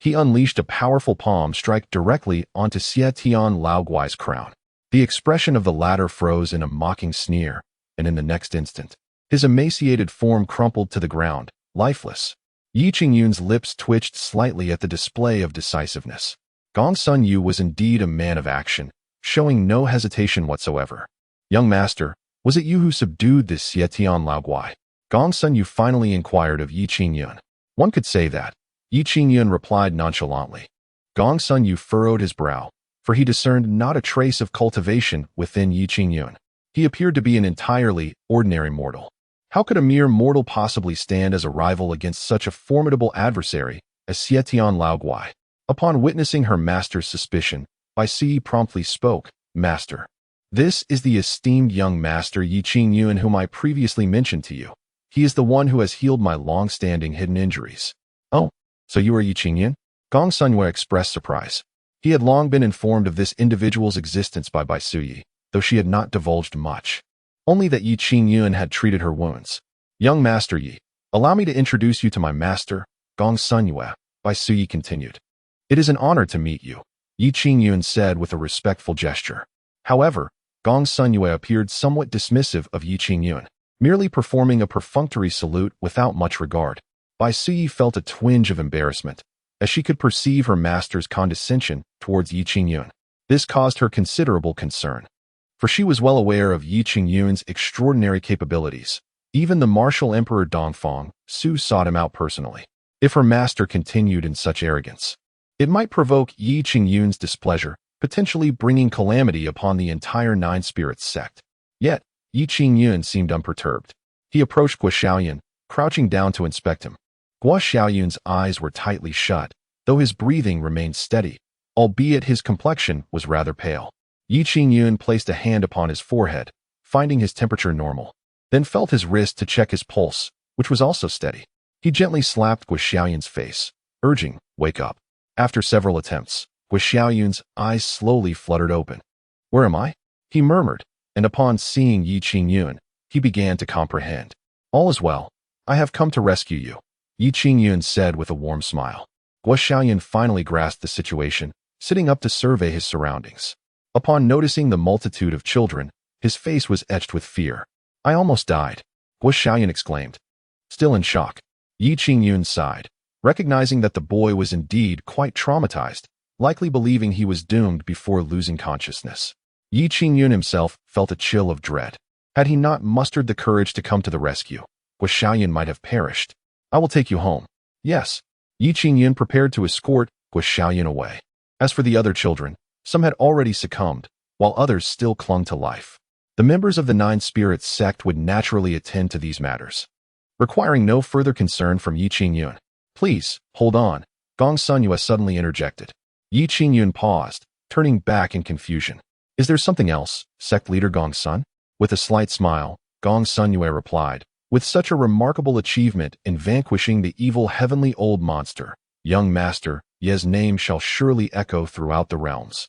He unleashed a powerful palm strike directly onto Xie Tian Lao Guai's crown. The expression of the latter froze in a mocking sneer, and in the next instant, his emaciated form crumpled to the ground, lifeless. Yi Qingyun's lips twitched slightly at the display of decisiveness. Gong Sun Yu was indeed a man of action, showing no hesitation whatsoever. Young master, was it you who subdued this Xie Tian Lao Guai? Gong Sun Yu finally inquired of Yi Qingyun. One could say that. Yi Qingyun replied nonchalantly. Gong Sun Yu furrowed his brow, for he discerned not a trace of cultivation within Yi Qingyun. He appeared to be an entirely ordinary mortal. How could a mere mortal possibly stand as a rival against such a formidable adversary as Xie Tian Lao Guai? Upon witnessing her master's suspicion, Bai Suyi promptly spoke, Master. This is the esteemed young master Yi Qingyun whom I previously mentioned to you. He is the one who has healed my long-standing hidden injuries. Oh, so you are Yi Qingyun? Gong Sun Yu expressed surprise. He had long been informed of this individual's existence by Bai Suyi, though she had not divulged much. Only that Yi Qingyun had treated her wounds. Young Master Yi, allow me to introduce you to my master, Gong Sun Yu, Bai Suyi continued. It is an honor to meet you, Yi Qingyun said with a respectful gesture. However, Gong Sun Yu appeared somewhat dismissive of Yi Qingyun, merely performing a perfunctory salute without much regard. Bai Suyi felt a twinge of embarrassment, as she could perceive her master's condescension towards Yi Qingyun. This caused her considerable concern. for she was well aware of Yi Qingyun's extraordinary capabilities. Even the martial emperor Dongfang Su sought him out personally. If her master continued in such arrogance, it might provoke Yi Qingyun's displeasure, potentially bringing calamity upon the entire Nine Spirits sect. Yet, Yi Qingyun seemed unperturbed. He approached Guo Shaoyun, crouching down to inspect him. Guo Shaoyun's eyes were tightly shut, though his breathing remained steady, albeit his complexion was rather pale. Yi Qingyun placed a hand upon his forehead, finding his temperature normal, then felt his wrist to check his pulse, which was also steady. He gently slapped Guo Shaoyun's face, urging, "Wake up." After several attempts, Guo Shaoyun's eyes slowly fluttered open. "Where am I?" he murmured, and upon seeing Yi Qingyun, he began to comprehend. "All is well. I have come to rescue you," Yi Qingyun said with a warm smile. Guo Shaoyun finally grasped the situation, sitting up to survey his surroundings. Upon noticing the multitude of children, his face was etched with fear. "I almost died," Guo Shaoyun exclaimed. Still in shock, Yi Qingyun sighed, recognizing that the boy was indeed quite traumatized, likely believing he was doomed before losing consciousness. Yi Qingyun himself felt a chill of dread. Had he not mustered the courage to come to the rescue, Guo Shaoyun might have perished. "I will take you home." "Yes." Yi Qingyun prepared to escort Guo Shaoyun away. As for the other children, some had already succumbed, while others still clung to life. The members of the Nine Spirits sect would naturally attend to these matters, requiring no further concern from Yi Qingyun. "Please, hold on," Gong Sunyue suddenly interjected. Yi Qingyun paused, turning back in confusion. "Is there something else, sect leader Gong Sun?" With a slight smile, Gong Sunyue replied, "With such a remarkable achievement in vanquishing the evil heavenly old monster, young master, Ye's name shall surely echo throughout the realms.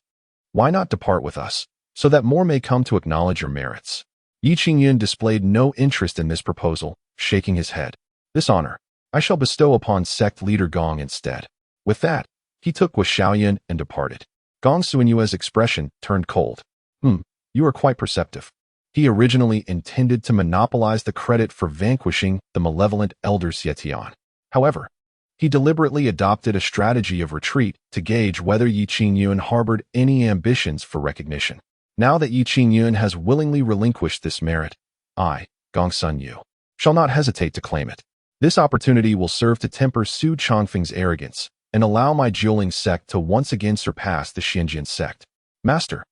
Why not depart with us, so that more may come to acknowledge your merits?" Yi Qingyun displayed no interest in this proposal, shaking his head. "This honor I shall bestow upon sect leader Gong instead." With that, he took Guo Shaoyun and departed. Gong Sunyue's expression turned cold. You are quite perceptive." He originally intended to monopolize the credit for vanquishing the malevolent elder Xietian. However, he deliberately adopted a strategy of retreat to gauge whether Yi Qingyun harbored any ambitions for recognition. Now that Yi Qingyun has willingly relinquished this merit, I, Gong Sunyue, shall not hesitate to claim it. This opportunity will serve to temper Su Chongfeng's arrogance and allow my Jiuling sect to once again surpass the Qingyun sect. "Master,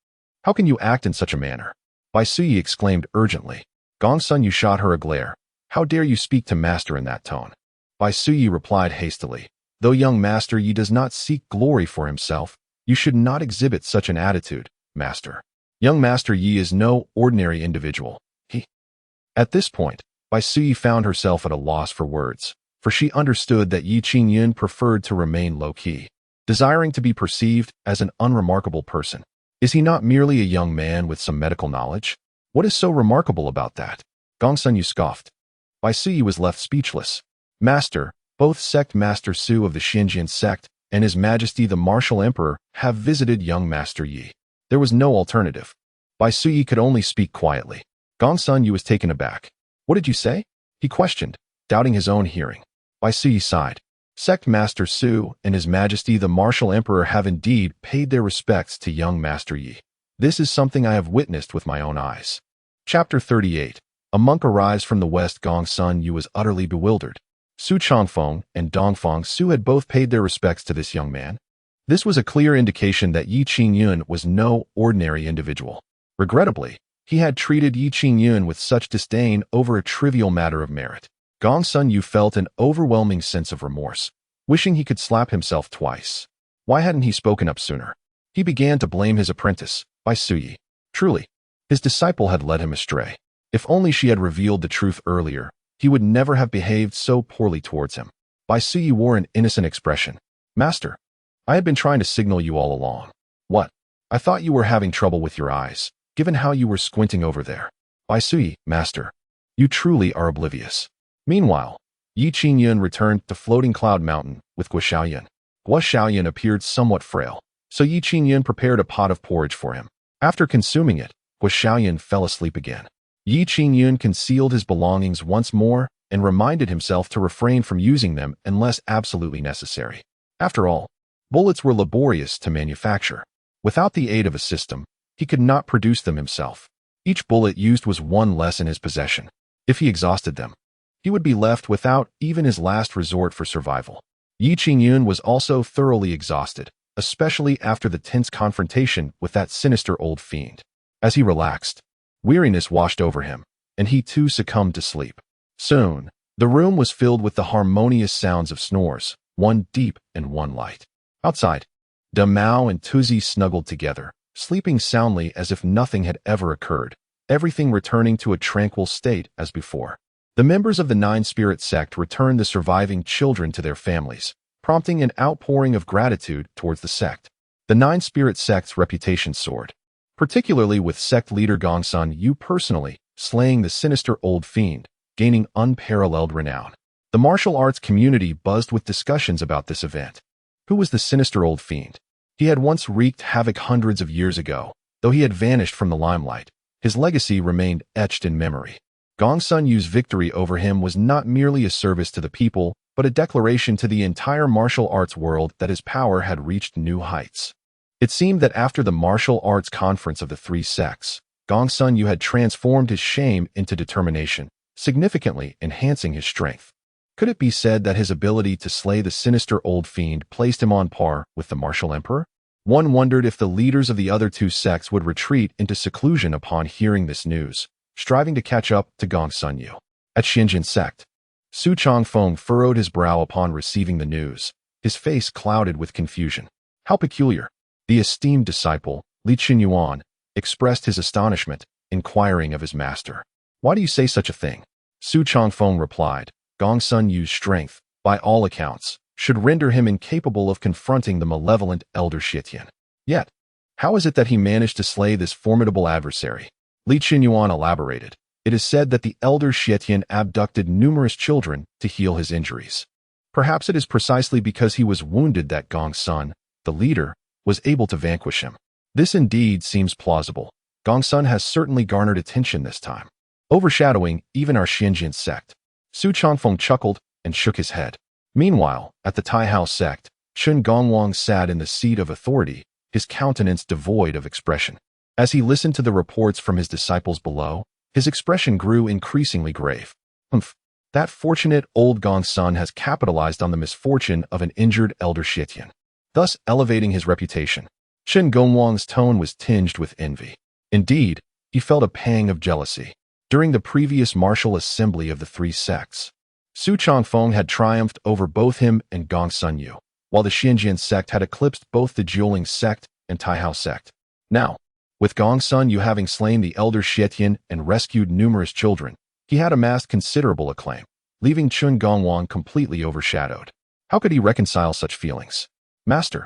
how can you act in such a manner?" Bai Suyi exclaimed urgently. Gong Sunyue shot her a glare. "How dare you speak to master in that tone?" Bai Suyi replied hastily. "Though young master Yi does not seek glory for himself, you should not exhibit such an attitude, master. Young master Yi is no ordinary individual. At this point, Bai Suyi found herself at a loss for words, for she understood that Yi Qingyun preferred to remain low-key, desiring to be perceived as an unremarkable person. Is he not merely a young man with some medical knowledge? What is so remarkable about that? Gong Sunyue scoffed. Bai Suyi was left speechless. "Master, both sect Master Su of the Qingyun sect and His Majesty the Martial Emperor have visited young Master Yi." There was no alternative. Bai Suyi could only speak quietly. Gong Sunyue was taken aback. "What did you say?" he questioned, doubting his own hearing. Bai Suyi sighed. "Sect Master Su and His Majesty the Martial Emperor have indeed paid their respects to young Master Yi. This is something I have witnessed with my own eyes." Chapter 38. A monk arrives from the west. Gong Sunyue was utterly bewildered. Su Chongfeng and Dongfang Su had both paid their respects to this young man. This was a clear indication that Yi Qingyun was no ordinary individual. Regrettably, he had treated Yi Qingyun with such disdain over a trivial matter of merit. Gong Sunyue felt an overwhelming sense of remorse, wishing he could slap himself twice. Why hadn't he spoken up sooner? He began to blame his apprentice, Bai Suyi. Truly, his disciple had led him astray. If only she had revealed the truth earlier, he would never have behaved so poorly towards him. Bai Suyi wore an innocent expression. "Master, I had been trying to signal you all along." "What?" "I thought you were having trouble with your eyes, given how you were squinting over there." "Bai Suyi, master, you truly are oblivious." Meanwhile, Yi Qingyun returned to Floating Cloud Mountain with Guo Shaoyun. Guo Shaoyun appeared somewhat frail, so Yi Qingyun prepared a pot of porridge for him. After consuming it, Guo Shaoyun fell asleep again. Yi Qingyun concealed his belongings once more and reminded himself to refrain from using them unless absolutely necessary. After all, bullets were laborious to manufacture. Without the aid of a system, He could not produce them himself. Each bullet used was one less in his possession. If he exhausted them, he would be left without even his last resort for survival. Qingyun was also thoroughly exhausted, especially after the tense confrontation with that sinister old fiend. As he relaxed, weariness washed over him, and he too succumbed to sleep. Soon, the room was filled with the harmonious sounds of snores, one deep and one light. Outside, Mao and Tuzi snuggled together, sleeping soundly as if nothing had ever occurred, everything returning to a tranquil state as before. The members of the Nine-Spirit sect returned the surviving children to their families, prompting an outpouring of gratitude towards the sect. The Nine-Spirit sect's reputation soared, particularly with sect leader Gongsun Yu personally slaying the sinister old fiend, gaining unparalleled renown. The martial arts community buzzed with discussions about this event. Who was the sinister old fiend? He had once wreaked havoc hundreds of years ago. Though he had vanished from the limelight, his legacy remained etched in memory. Gongsun Yu's victory over him was not merely a service to the people, but a declaration to the entire martial arts world that his power had reached new heights. It seemed that after the martial arts conference of the three sects, Gongsun Yu had transformed his shame into determination, significantly enhancing his strength. Could it be said that his ability to slay the sinister old fiend placed him on par with the martial emperor? One wondered if the leaders of the other two sects would retreat into seclusion upon hearing this news, striving to catch up to Gongsun Yu. At Qingyun sect, Su Changfeng furrowed his brow upon receiving the news, his face clouded with confusion. How peculiar! The esteemed disciple, Li Qingyuan, expressed his astonishment, inquiring of his master. Why do you say such a thing? Su Changfeng replied, Gongsun Yu's strength, by all accounts, should render him incapable of confronting the malevolent elder Xietian. Yet, how is it that he managed to slay this formidable adversary? Li Qingyuan elaborated. It is said that the elder Xietian abducted numerous children to heal his injuries. Perhaps it is precisely because he was wounded that Gongsun, the leader, was able to vanquish him. This indeed seems plausible. Gongsun has certainly garnered attention this time, overshadowing even our Qingyun sect. Su Changfeng chuckled and shook his head. Meanwhile, at the Taihao sect, Chen Gongwang sat in the seat of authority, his countenance devoid of expression. As he listened to the reports from his disciples below, his expression grew increasingly grave. That fortunate old Gongsun has capitalized on the misfortune of an injured elder Xietian, thus elevating his reputation. Chen Gongwang's tone was tinged with envy. Indeed, he felt a pang of jealousy. During the previous martial assembly of the three sects, Su Changfeng had triumphed over both him and Gongsun Yu, while the Qingyun sect had eclipsed both the Jiuling sect and Taihao sect. Now, with Gongsun Yu having slain the elder Xietian and rescued numerous children, he had amassed considerable acclaim, leaving Chen Gongwang completely overshadowed. How could he reconcile such feelings? Master,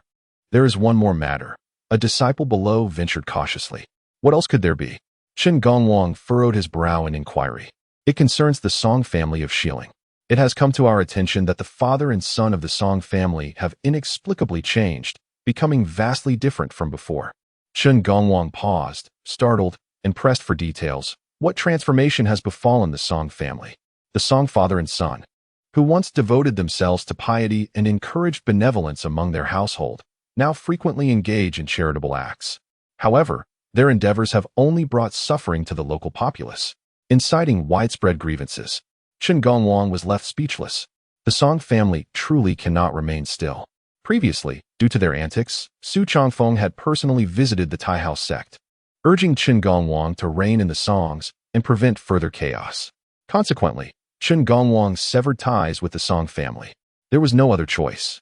there is one more matter. A disciple below ventured cautiously. What else could there be? Chen Gongwang furrowed his brow in inquiry. It concerns the Song family of Xiling. It has come to our attention that the father and son of the Song family have inexplicably changed, becoming vastly different from before. Chen Gongwang paused, startled, and pressed for details. What transformation has befallen the Song family? The Song father and son, who once devoted themselves to piety and encouraged benevolence among their household, now frequently engage in charitable acts. However, their endeavors have only brought suffering to the local populace, inciting widespread grievances. Chen Gongwang was left speechless. The Song family truly cannot remain still. Previously, due to their antics, Su Changfeng had personally visited the Taihao sect, urging Chen Gongwang to reign in the Songs and prevent further chaos. Consequently, Chen Gongwang severed ties with the Song family. There was no other choice.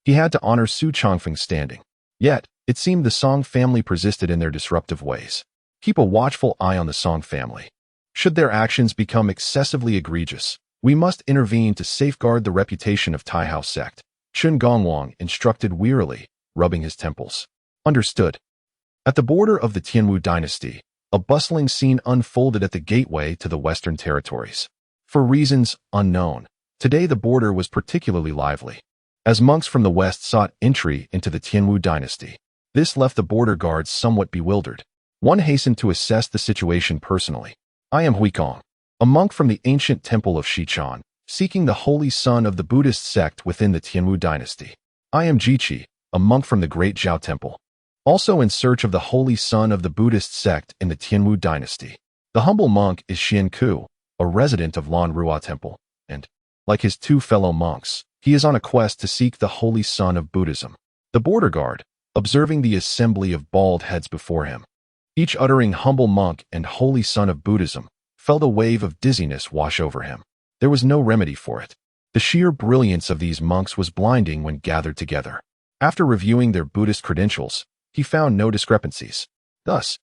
He had to honor Su Changfeng's standing. Yet, it seemed the Song family persisted in their disruptive ways. Keep a watchful eye on the Song family. Should their actions become excessively egregious, we must intervene to safeguard the reputation of Taihao sect. Chen Gongwang instructed wearily, rubbing his temples. Understood. At the border of the Tianwu dynasty, a bustling scene unfolded at the gateway to the Western territories. For reasons unknown, today the border was particularly lively, as monks from the west sought entry into the Tianwu dynasty. This left the border guards somewhat bewildered. One hastened to assess the situation personally. I am Huikong, a monk from the ancient temple of Xichang, seeking the holy son of the Buddhist sect within the Tianwu dynasty. I am Jiqi, a monk from the great Zhao temple. also in search of the holy son of the Buddhist sect in the Tianwu dynasty. The humble monk is Xian Ku, a resident of Lanrua Temple, and, like his two fellow monks, he is on a quest to seek the holy son of Buddhism. The border guard, observing the assembly of bald heads before him, each uttering humble monk and holy son of Buddhism, felt a wave of dizziness wash over him. There was no remedy for it. The sheer brilliance of these monks was blinding when gathered together. After reviewing their Buddhist credentials, he found no discrepancies. Thus,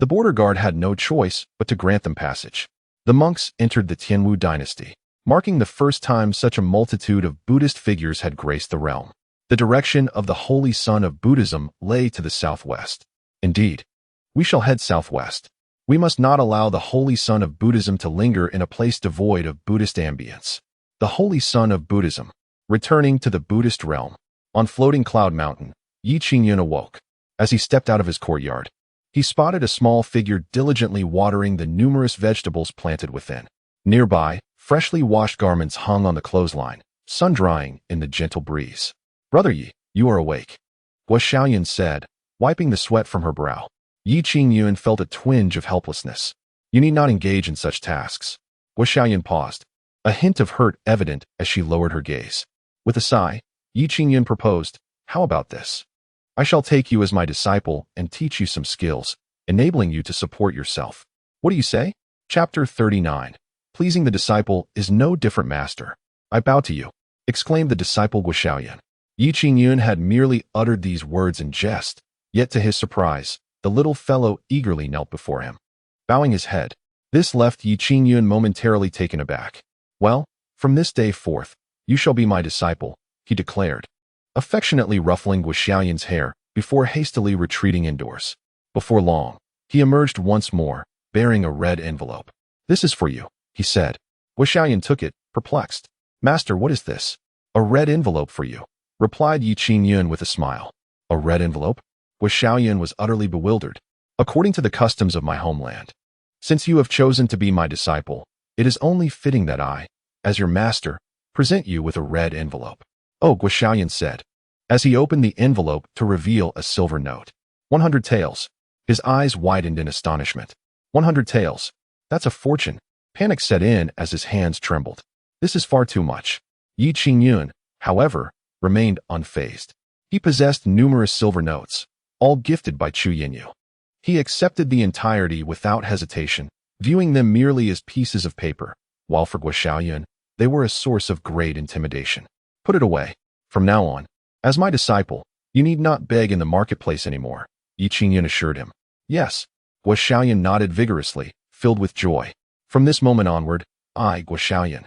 the border guard had no choice but to grant them passage. The monks entered the Tianwu dynasty, marking the first time such a multitude of Buddhist figures had graced the realm. The direction of the holy son of Buddhism lay to the southwest. Indeed, we shall head southwest. We must not allow the holy son of Buddhism to linger in a place devoid of Buddhist ambience. The holy son of Buddhism, returning to the Buddhist realm. On floating Cloud Mountain, Qingyun awoke. As he stepped out of his courtyard, he spotted a small figure diligently watering the numerous vegetables planted within. Nearby, freshly washed garments hung on the clothesline, sun-drying in the gentle breeze. "Brother Yi, you are awake," Shaolin said, wiping the sweat from her brow. Qingyun felt a twinge of helplessness. "You need not engage in such tasks." Shaolin paused, a hint of hurt evident as she lowered her gaze. With a sigh, Qingyun proposed, "How about this? I shall take you as my disciple and teach you some skills, enabling you to support yourself. What do you say?" Chapter 39. Pleasing the disciple is no different master. "I bow to you," exclaimed the disciple Shaolin. Qingyun had merely uttered these words in jest, yet to his surprise, the little fellow eagerly knelt before him, bowing his head. This left Qingyun momentarily taken aback. "Well, from this day forth, you shall be my disciple," he declared, affectionately ruffling Shaolin's hair before hastily retreating indoors. Before long, he emerged once more, bearing a red envelope. "This is for you," he said. Shaolin took it, perplexed. "Master, what is this?" "A red envelope for you," replied Qingyun with a smile. "A red envelope?" Shaolin was utterly bewildered. "According to the customs of my homeland, since you have chosen to be my disciple, it is only fitting that I, as your master, present you with a red envelope." "Oh," Shaolin said, as he opened the envelope to reveal a silver note. 100 taels. His eyes widened in astonishment. 100 taels. That's a fortune. Panic set in as his hands trembled. This is far too much. Qingyun, however, remained unfazed. He possessed numerous silver notes, all gifted by Chu Yinyu. He accepted the entirety without hesitation, viewing them merely as pieces of paper, while for Shaolin, they were a source of great intimidation. "Put it away. From now on, as my disciple, you need not beg in the marketplace anymore," Qingyun assured him. "Yes," Shaolin nodded vigorously, filled with joy. "From this moment onward, I, Shaolin,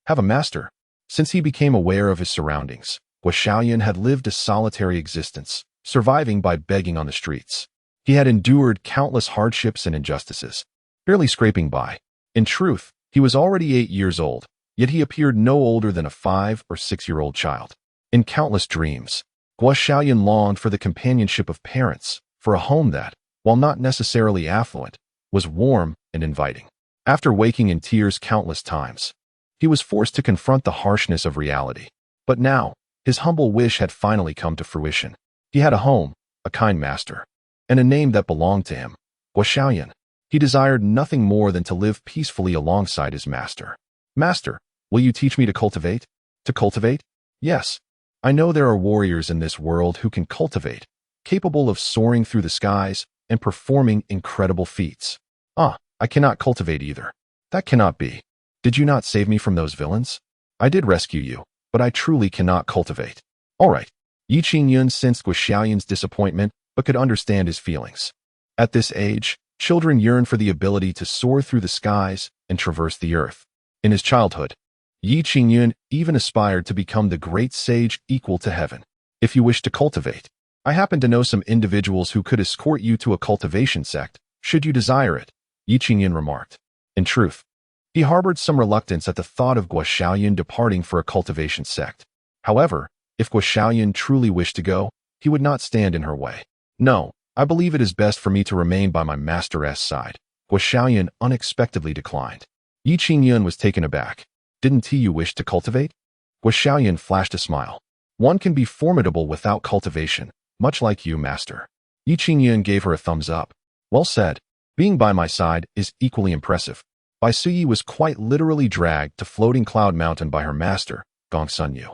have a master." Since he became aware of his surroundings, Shaolin had lived a solitary existence, surviving by begging on the streets. He had endured countless hardships and injustices, barely scraping by. In truth, he was already 8 years old, yet he appeared no older than a 5 or 6-year-old child. In countless dreams, Shaolin longed for the companionship of parents, for a home that, while not necessarily affluent, was warm and inviting. After waking in tears countless times, he was forced to confront the harshness of reality. But now, his humble wish had finally come to fruition. He had a home, a kind master, and a name that belonged to him, Shaolin. He desired nothing more than to live peacefully alongside his master. "Master, will you teach me to cultivate?" "To cultivate? Yes. I know there are warriors in this world who can cultivate, capable of soaring through the skies and performing incredible feats." "Ah, I cannot cultivate either." "That cannot be. Did you not save me from those villains?" "I did rescue you, but I truly cannot cultivate." "All right." Qingyun sensed Shaolin's disappointment, but could understand his feelings. At this age, children yearn for the ability to soar through the skies and traverse the earth. In his childhood, Qingyun even aspired to become the great sage equal to heaven. "If you wish to cultivate, I happen to know some individuals who could escort you to a cultivation sect, should you desire it," Qingyun remarked. In truth, he harbored some reluctance at the thought of Shaolin departing for a cultivation sect. However, if Shaolin truly wished to go, he would not stand in her way. "No, I believe it is best for me to remain by my master's side," Shaolin unexpectedly declined. Qingyun was taken aback. "Didn't you wish to cultivate?" Shaolin flashed a smile. "One can be formidable without cultivation, much like you, master." Yi Qingyun gave her a thumbs up. Well said. Being by my side is equally impressive. Bai Suyi was quite literally dragged to Floating Cloud Mountain by her master, Gong Sun Yu.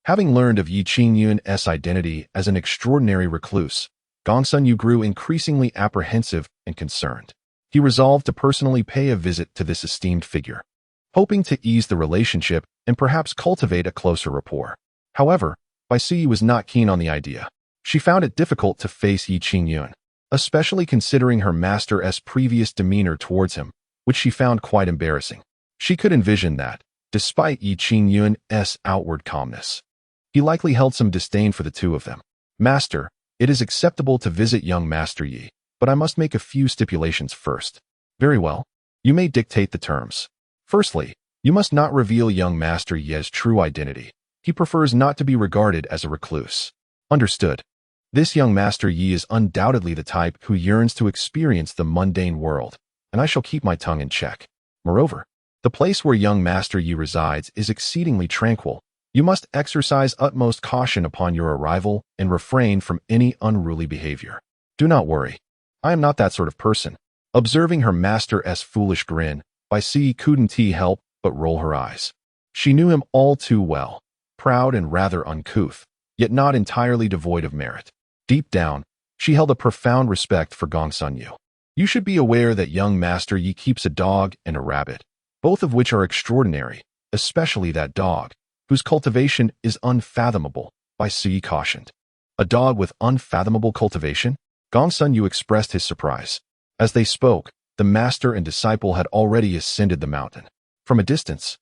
Having learned of Yi Qingyun's identity as an extraordinary recluse, Gong Sun Yu grew increasingly apprehensive and concerned. He resolved to personally pay a visit to this esteemed figure, hoping to ease the relationship and perhaps cultivate a closer rapport. However, Bai Suyi was not keen on the idea. She found it difficult to face Yi Qingyun, especially considering her master's previous demeanor towards him, which she found quite embarrassing. She could envision that, despite Yi Qingyun's outward calmness, he likely held some disdain for the two of them. Master, it is acceptable to visit young Master Yi, but I must make a few stipulations first. Very well. You may dictate the terms. Firstly, you must not reveal young Master Yi's true identity. He prefers not to be regarded as a recluse. Understood. This young Master Yi is undoubtedly the type who yearns to experience the mundane world, and I shall keep my tongue in check. Moreover, the place where young Master Yi resides is exceedingly tranquil. You must exercise utmost caution upon your arrival and refrain from any unruly behavior. Do not worry. I am not that sort of person. Observing her master's foolish grin, Bai Suyi couldn't help but roll her eyes. She knew him all too well, proud and rather uncouth, yet not entirely devoid of merit. Deep down, she held a profound respect for Gong Sun Yu. You should be aware that young Master Yi keeps a dog and a rabbit, both of which are extraordinary, especially that dog, whose cultivation is unfathomable, Bai Suyi cautioned. A dog with unfathomable cultivation? Gong Sun Yu expressed his surprise. As they spoke, the master and disciple had already ascended the mountain. From a distance,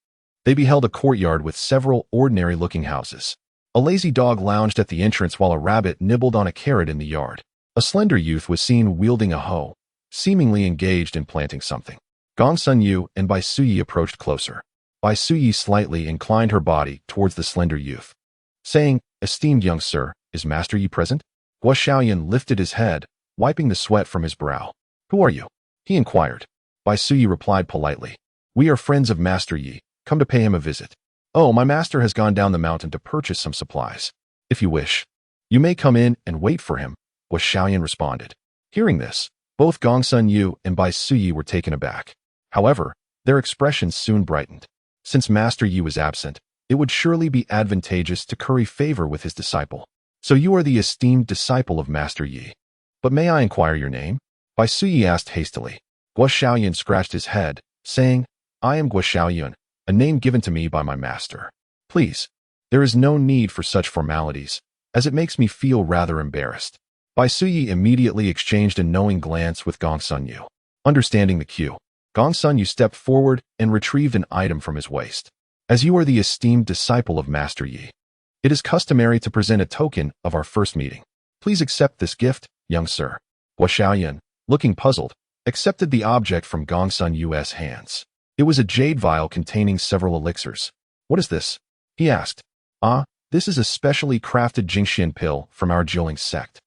they beheld a courtyard with several ordinary-looking houses. A lazy dog lounged at the entrance while a rabbit nibbled on a carrot in the yard. A slender youth was seen wielding a hoe, seemingly engaged in planting something. Gong Sun Yu and Bai Suyi approached closer. Bai Suyi slightly inclined her body towards the slender youth, saying, "Esteemed young sir, is Master Yi present?" Guo Shaolin lifted his head, wiping the sweat from his brow. "Who are you?" he inquired. Bai Suyi replied politely, "We are friends of Master Yi, come to pay him a visit." "Oh, my master has gone down the mountain to purchase some supplies. If you wish, you may come in and wait for him," Guo Shaolin responded. Hearing this, both Gong Sun Yu and Bai Suyi were taken aback. However, their expressions soon brightened. Since Master Yi was absent, it would surely be advantageous to curry favor with his disciple. "So you are the esteemed disciple of Master Yi. But may I inquire your name?" Bai Suyi asked hastily. Guo Shaolin scratched his head, saying, "I am Guo Shaolin, a name given to me by my master. Please, there is no need for such formalities, as it makes me feel rather embarrassed." Bai Suyi immediately exchanged a knowing glance with Gong Sun Yu. Understanding the cue, Gong Sun Yu stepped forward and retrieved an item from his waist. "As you are the esteemed disciple of Master Yi, it is customary to present a token of our first meeting. Please accept this gift, young sir." Guo Shaolin, looking puzzled, accepted the object from Gong Sun Yu's hands. It was a jade vial containing several elixirs. "What is this?" he asked. "Ah, this is a specially crafted Qingyun pill from our Jiling sect.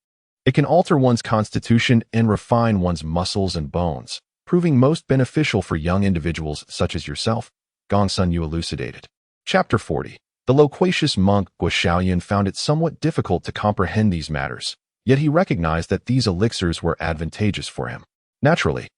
It can alter one's constitution and refine one's muscles and bones, proving most beneficial for young individuals such as yourself," Gong Sun Yu elucidated. Chapter 40. The loquacious monk Guo Shaolin found it somewhat difficult to comprehend these matters, yet he recognized that these elixirs were advantageous for him. Naturally,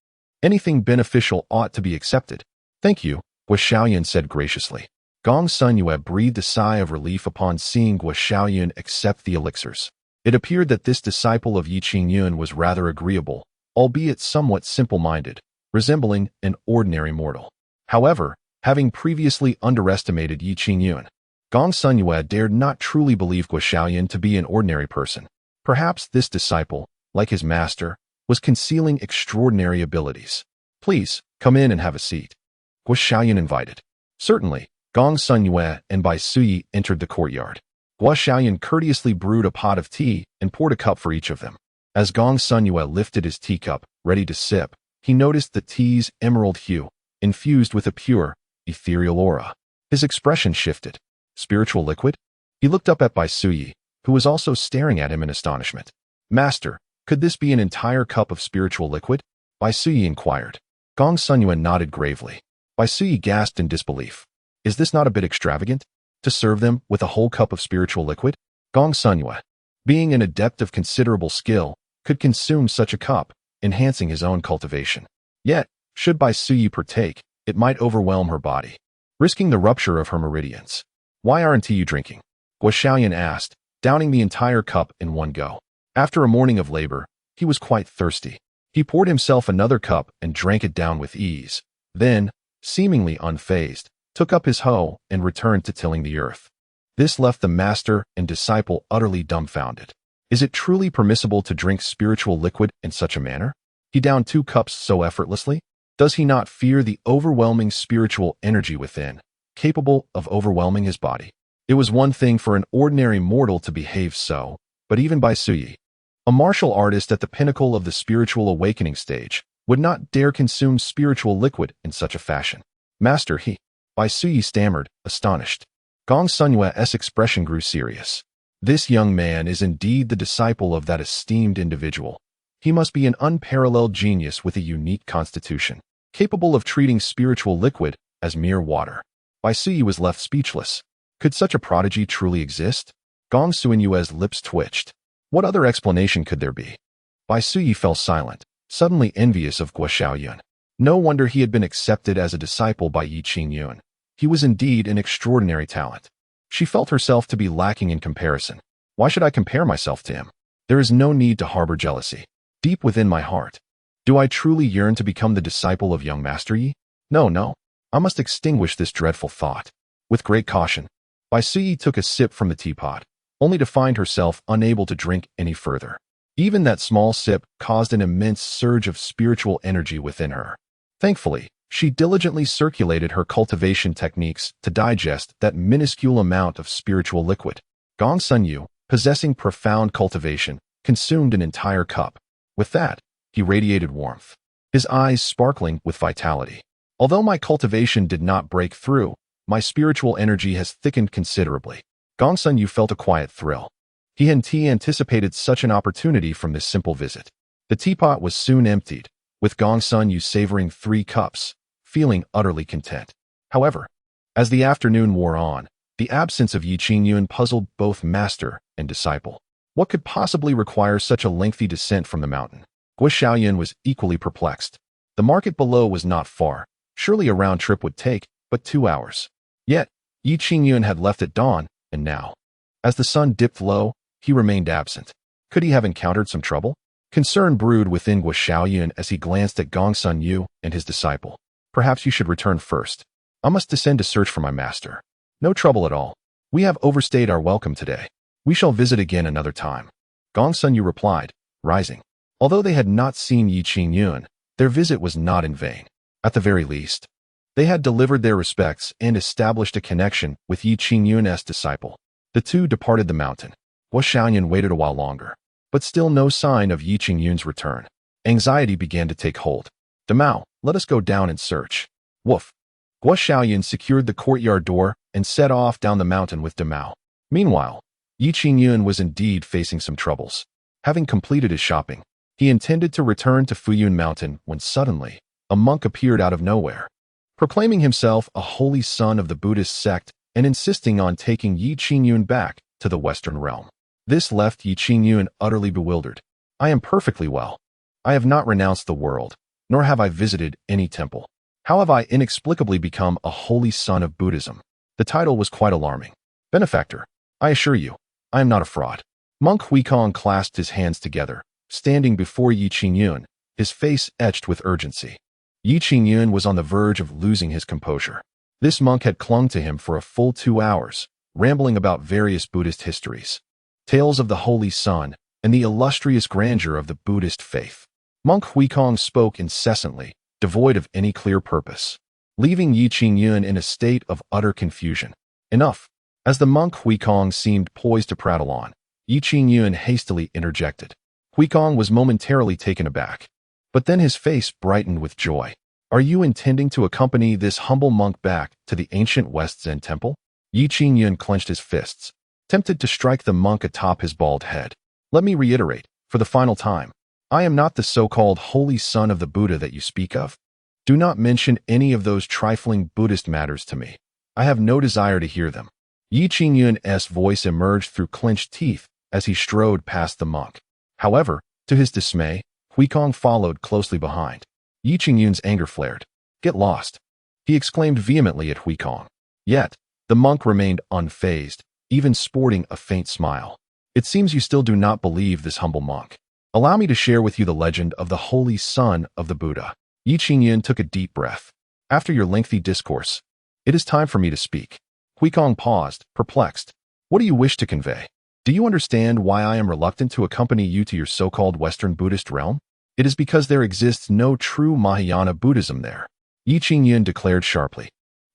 anything beneficial ought to be accepted. "Thank you," Guo Shaolin said graciously. Gong Sun Yu breathed a sigh of relief upon seeing Guo Shaolin accept the elixirs. It appeared that this disciple of Yi Qingyun was rather agreeable, albeit somewhat simple-minded, resembling an ordinary mortal. However, having previously underestimated Yi Qingyun, Gong Sun Yu dared not truly believe Guo Shaolin to be an ordinary person. Perhaps this disciple, like his master, was concealing extraordinary abilities. "Please, come in and have a seat," Guo Shaolin invited. Certainly, Gong Sun Yu and Bai Suyi entered the courtyard. Guo Shaolin courteously brewed a pot of tea and poured a cup for each of them. As Gong Sun Yu lifted his teacup, ready to sip, he noticed the tea's emerald hue, infused with a pure, ethereal aura. His expression shifted. Spiritual liquid? He looked up at Bai Suyi, who was also staring at him in astonishment. "Master, could this be an entire cup of spiritual liquid?" Bai Suyi inquired. Gong Sun Yu nodded gravely. Bai Suyi gasped in disbelief. "Is this not a bit extravagant? To serve them with a whole cup of spiritual liquid?" Gong Sun Yu, being an adept of considerable skill, could consume such a cup, enhancing his own cultivation. Yet, should Bai Suyi partake, it might overwhelm her body, risking the rupture of her meridians. Why aren't you drinking? Guo Xiaoyan asked, downing the entire cup in one go. After a morning of labor, he was quite thirsty. He poured himself another cup and drank it down with ease. Then, seemingly unfazed, took up his hoe and returned to tilling the earth. This left the master and disciple utterly dumbfounded. Is it truly permissible to drink spiritual liquid in such a manner? He downed 2 cups so effortlessly? Does he not fear the overwhelming spiritual energy within, capable of overwhelming his body? It was one thing for an ordinary mortal to behave so, but even Bai Suyi, a martial artist at the pinnacle of the spiritual awakening stage, would not dare consume spiritual liquid in such a fashion. Master, Bai Suyi stammered, astonished. Gong Sunyue's expression grew serious. This young man is indeed the disciple of that esteemed individual. He must be an unparalleled genius with a unique constitution, capable of treating spiritual liquid as mere water. Bai Suyi was left speechless. Could such a prodigy truly exist? Gong Sunyue's lips twitched. What other explanation could there be? Bai Suyi fell silent, suddenly envious of Guo Xiaoyan. No wonder he had been accepted as a disciple by Qingyun. He was indeed an extraordinary talent. She felt herself to be lacking in comparison. Why should I compare myself to him? There is no need to harbor jealousy. Deep within my heart, do I truly yearn to become the disciple of young Master Yi? No. I must extinguish this dreadful thought. With great caution, Bai Suyi took a sip from the teapot, only to find herself unable to drink any further. Even that small sip caused an immense surge of spiritual energy within her. Thankfully, she diligently circulated her cultivation techniques to digest that minuscule amount of spiritual liquid. Gong Sunyu, possessing profound cultivation, consumed an entire cup. With that, he radiated warmth, his eyes sparkling with vitality. Although my cultivation did not break through, my spiritual energy has thickened considerably. Gong Sunyu felt a quiet thrill. He and T anticipated such an opportunity from this simple visit. The teapot was soon emptied, with Gong Sunyu savoring 3 cups, feeling utterly content. However, as the afternoon wore on, the absence of Qingyun puzzled both master and disciple. What could possibly require such a lengthy descent from the mountain? Guo Xiaoyan was equally perplexed. The market below was not far. Surely a round trip would take but 2 hours. Yet, Qingyun had left at dawn, and now, as the sun dipped low, he remained absent. Could he have encountered some trouble? Concern brewed within Guo Xiaoyan as he glanced at Gong Sunyu and his disciple. Perhaps you should return first. I must descend to search for my master. No trouble at all. We have overstayed our welcome today. We shall visit again another time. Gong Sunyu replied, rising. Although they had not seen Qingyun, their visit was not in vain. At the very least, they had delivered their respects and established a connection with Qingyun's disciple. The two departed the mountain. Guo Xiaoyan waited a while longer, but still no sign of Qingyun's return. Anxiety began to take hold. Damao, let us go down and search. Woof. Guo Xiaoyan secured the courtyard door and set off down the mountain with Damao. Meanwhile, Qingyun was indeed facing some troubles. Having completed his shopping, he intended to return to Fuyun Mountain when suddenly, a monk appeared out of nowhere, proclaiming himself a holy son of the Buddhist sect and insisting on taking Qingyun back to the Western realm. This left Qingyun utterly bewildered. I am perfectly well. I have not renounced the world, nor have I visited any temple. How have I inexplicably become a holy son of Buddhism? The title was quite alarming. Benefactor, I assure you, I am not a fraud. Monk Huikong clasped his hands together, standing before Qingyun, his face etched with urgency. Qingyun was on the verge of losing his composure. This monk had clung to him for a full 2 hours, rambling about various Buddhist histories, tales of the Holy Sun, and the illustrious grandeur of the Buddhist faith. Monk Huikong spoke incessantly, devoid of any clear purpose, leaving Qingyun in a state of utter confusion. Enough. As the monk Huikong seemed poised to prattle on, Qingyun hastily interjected. Huikong was momentarily taken aback, but then his face brightened with joy. Are you intending to accompany this humble monk back to the ancient West Zen temple? Qingyun clenched his fists, tempted to strike the monk atop his bald head. Let me reiterate, for the final time, I am not the so-called holy son of the Buddha that you speak of. Do not mention any of those trifling Buddhist matters to me. I have no desire to hear them. Qingyun's voice emerged through clenched teeth as he strode past the monk. However, To his dismay, Huikong followed closely behind. Yi Qingyun's anger flared. "Get lost!" he exclaimed vehemently at Huikong. Yet, the monk remained unfazed, even sporting a faint smile. "It seems you still do not believe this humble monk. Allow me to share with you the legend of the Holy Son of the Buddha." Yi Qingyun took a deep breath. "After your lengthy discourse, it is time for me to speak." Huikong paused, perplexed. "What do you wish to convey? Do you understand why I am reluctant to accompany you to your so-called Western Buddhist realm? It is because there exists no true Mahayana Buddhism there," Yi Qingyun declared sharply.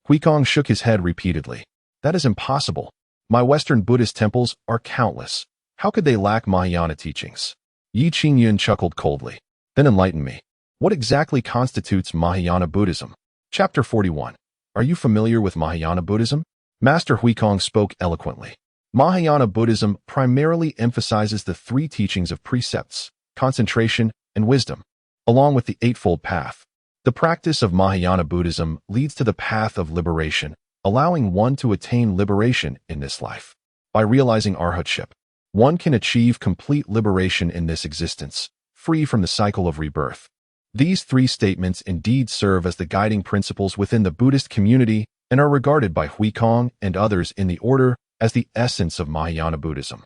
Huikong shook his head repeatedly. "That is impossible. My Western Buddhist temples are countless. How could they lack Mahayana teachings?" Yi Qingyun chuckled coldly. "Then enlighten me. What exactly constitutes Mahayana Buddhism?" Chapter 41. Are you familiar with Mahayana Buddhism? Master Huikong spoke eloquently. Mahayana Buddhism primarily emphasizes the three teachings of precepts, concentration, and wisdom, along with the Eightfold Path. The practice of Mahayana Buddhism leads to the path of liberation, allowing one to attain liberation in this life. By realizing arhatship, one can achieve complete liberation in this existence, free from the cycle of rebirth. These three statements indeed serve as the guiding principles within the Buddhist community and are regarded by Huikong and others in the order as the essence of Mahayana Buddhism,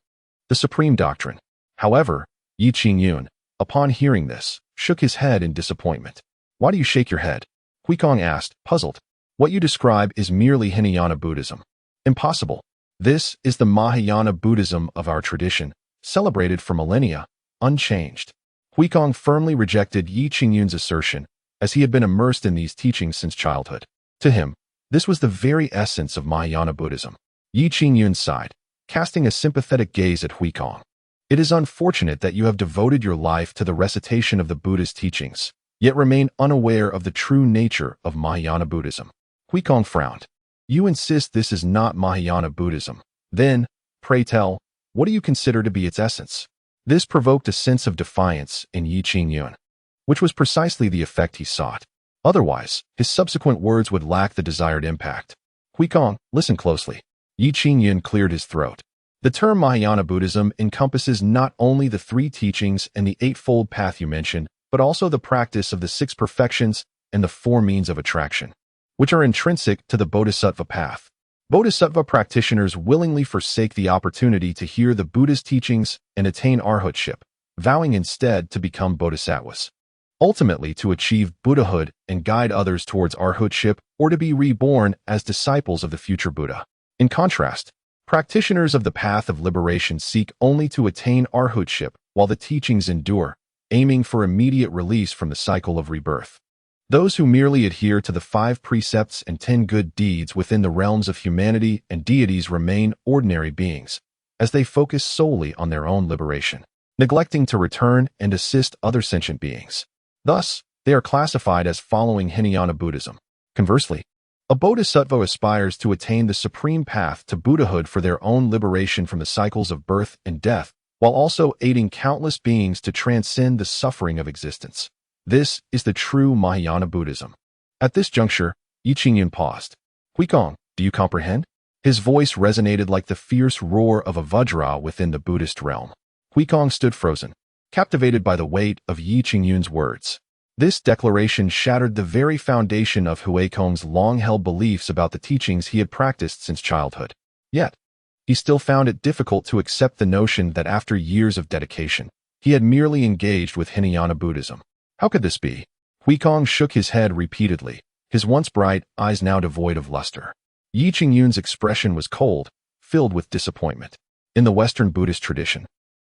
the supreme doctrine. However, Yi Qingyun, upon hearing this, shook his head in disappointment. "Why do you shake your head?" Huikong asked, puzzled. "What you describe is merely Hinayana Buddhism." "Impossible. This is the Mahayana Buddhism of our tradition, celebrated for millennia, unchanged." Huikong firmly rejected Yi Qingyun's assertion, as he had been immersed in these teachings since childhood. To him, this was the very essence of Mahayana Buddhism. Yi Qingyun sighed, casting a sympathetic gaze at Huikong. "It is unfortunate that you have devoted your life to the recitation of the Buddha's teachings, yet remain unaware of the true nature of Mahayana Buddhism." Huikong frowned. "You insist this is not Mahayana Buddhism. Then, pray tell, what do you consider to be its essence?" This provoked a sense of defiance in Yi Qingyun, which was precisely the effect he sought. Otherwise, his subsequent words would lack the desired impact. "Huikong, listen closely." Yi Qingyun cleared his throat. "The term Mahayana Buddhism encompasses not only the three teachings and the Eightfold Path you mentioned, but also the practice of the six perfections and the four means of attraction, which are intrinsic to the Bodhisattva path. Bodhisattva practitioners willingly forsake the opportunity to hear the Buddha's teachings and attain arhatship, vowing instead to become bodhisattvas, ultimately to achieve Buddhahood and guide others towards arhatship or to be reborn as disciples of the future Buddha. In contrast, practitioners of the path of liberation seek only to attain arhatship while the teachings endure, aiming for immediate release from the cycle of rebirth. Those who merely adhere to the 5 precepts and 10 good deeds within the realms of humanity and deities remain ordinary beings, as they focus solely on their own liberation, neglecting to return and assist other sentient beings. Thus, they are classified as following Hinayana Buddhism. Conversely, a bodhisattva aspires to attain the supreme path to Buddhahood for their own liberation from the cycles of birth and death, while also aiding countless beings to transcend the suffering of existence. This is the true Mahayana Buddhism. At this juncture, Yi Qingyun paused. "Huikong, do you comprehend?" His voice resonated like the fierce roar of a vajra within the Buddhist realm. Huikong stood frozen, captivated by the weight of Yi Qingyun's words. This declaration shattered the very foundation of Huikong's long-held beliefs about the teachings he had practiced since childhood. Yet, he still found it difficult to accept the notion that after years of dedication, he had merely engaged with Hinayana Buddhism. How could this be? Huikong shook his head repeatedly, his once bright eyes now devoid of luster. Yi Qingyun's expression was cold, filled with disappointment. In the Western Buddhist tradition,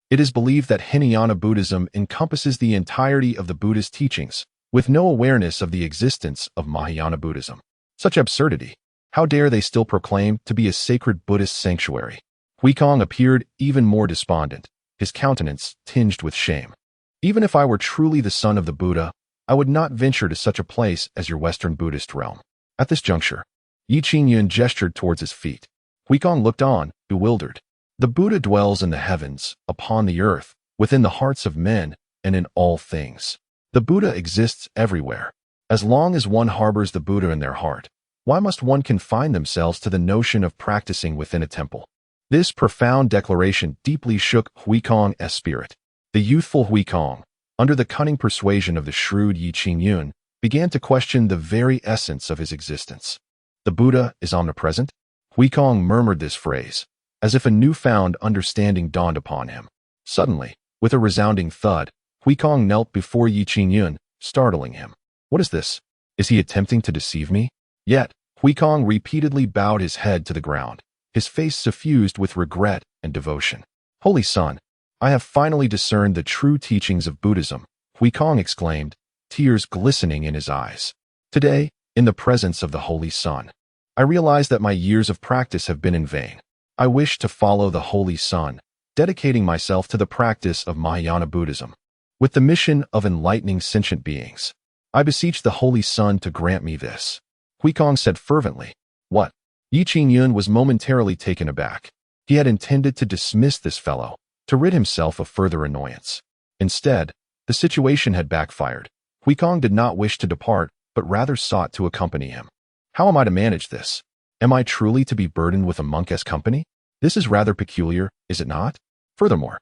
it is believed that Hinayana Buddhism encompasses the entirety of the Buddhist teachings, with no awareness of the existence of Mahayana Buddhism. Such absurdity! How dare they still proclaim to be a sacred Buddhist sanctuary? Huikong appeared even more despondent, his countenance tinged with shame. "Even if I were truly the son of the Buddha, I would not venture to such a place as your Western Buddhist realm." At this juncture, Yi Qingyun gestured towards his feet. Huikong looked on, bewildered. "The Buddha dwells in the heavens, upon the earth, within the hearts of men, and in all things. The Buddha exists everywhere. As long as one harbors the Buddha in their heart, why must one confine themselves to the notion of practicing within a temple?" This profound declaration deeply shook Huikong's spirit. The youthful Huikong, under the cunning persuasion of the shrewd Yi Qingyun, began to question the very essence of his existence. The Buddha is omnipresent? Huikong murmured this phrase, as if a newfound understanding dawned upon him. Suddenly, with a resounding thud, Huikong knelt before Yi Qingyun, startling him. What is this? Is he attempting to deceive me? Yet, Huikong repeatedly bowed his head to the ground, his face suffused with regret and devotion. Holy Son, I have finally discerned the true teachings of Buddhism, Huikong exclaimed, tears glistening in his eyes. Today, in the presence of the Holy Son, I realize that my years of practice have been in vain. I wish to follow the Holy Son, dedicating myself to the practice of Mahayana Buddhism, with the mission of enlightening sentient beings. I beseech the Holy Son to grant me this. Huikong said fervently. What? Yi Qingyun was momentarily taken aback. He had intended to dismiss this fellow, to rid himself of further annoyance. Instead, the situation had backfired. Huikong did not wish to depart, but rather sought to accompany him. How am I to manage this? Am I truly to be burdened with a monk's company? This is rather peculiar, is it not? Furthermore,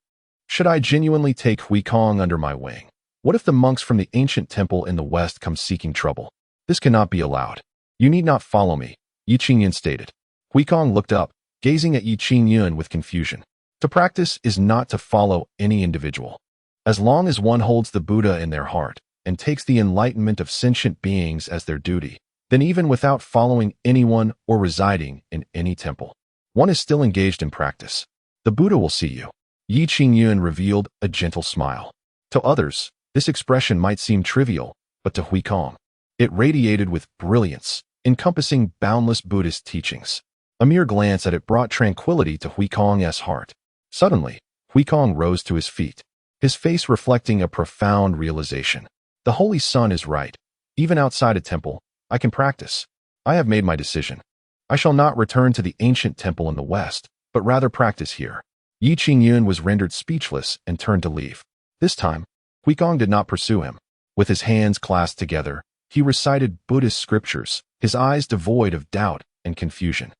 should I genuinely take Huikong under my wing? What if the monks from the ancient temple in the west come seeking trouble? This cannot be allowed. You need not follow me, Yi Qingyun stated. Huikong looked up, gazing at Yi Qingyun with confusion. To practice is not to follow any individual. As long as one holds the Buddha in their heart and takes the enlightenment of sentient beings as their duty, then even without following anyone or residing in any temple, one is still engaged in practice. The Buddha will see you. Yi Qingyun revealed a gentle smile. To others, this expression might seem trivial, but to Huikong, it radiated with brilliance, encompassing boundless Buddhist teachings. A mere glance at it brought tranquility to Huikong's heart. Suddenly, Huikong rose to his feet, his face reflecting a profound realization. The Holy Son is right. Even outside a temple, I can practice. I have made my decision. I shall not return to the ancient temple in the west, but rather practice here. Yi Qingyun was rendered speechless and turned to leave. This time, Huikong did not pursue him. With his hands clasped together, he recited Buddhist scriptures, his eyes devoid of doubt and confusion.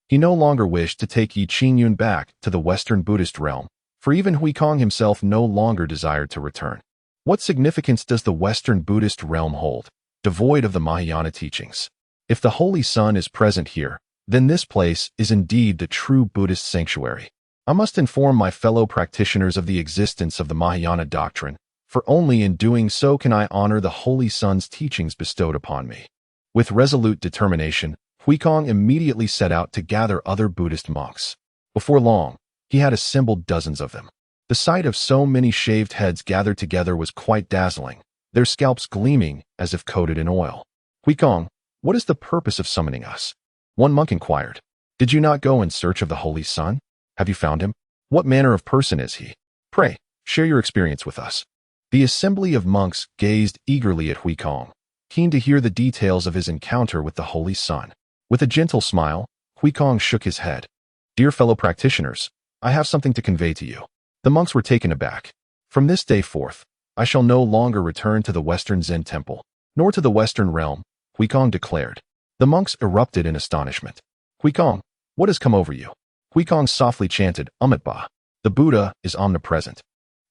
He no longer wished to take Yi Qingyun back to the Western Buddhist realm, for even Huikong himself no longer desired to return. What significance does the Western Buddhist realm hold, devoid of the Mahayana teachings? If the Holy Son is present here, then this place is indeed the true Buddhist sanctuary. I must inform my fellow practitioners of the existence of the Mahayana doctrine, for only in doing so can I honor the Holy Son's teachings bestowed upon me. With resolute determination, Huikong immediately set out to gather other Buddhist monks. Before long, he had assembled dozens of them. The sight of so many shaved heads gathered together was quite dazzling, their scalps gleaming as if coated in oil. Huikong, what is the purpose of summoning us? One monk inquired. Did you not go in search of the Holy Son? Have you found him? What manner of person is he? Pray, share your experience with us. The assembly of monks gazed eagerly at Huikong, keen to hear the details of his encounter with the Holy Son. With a gentle smile, Huikong shook his head. Dear fellow practitioners, I have something to convey to you. The monks were taken aback. From this day forth, I shall no longer return to the Western Zen temple, nor to the Western realm, Huikong declared. The monks erupted in astonishment. Huikong, what has come over you? Huikong softly chanted, Amitabha. The Buddha is omnipresent.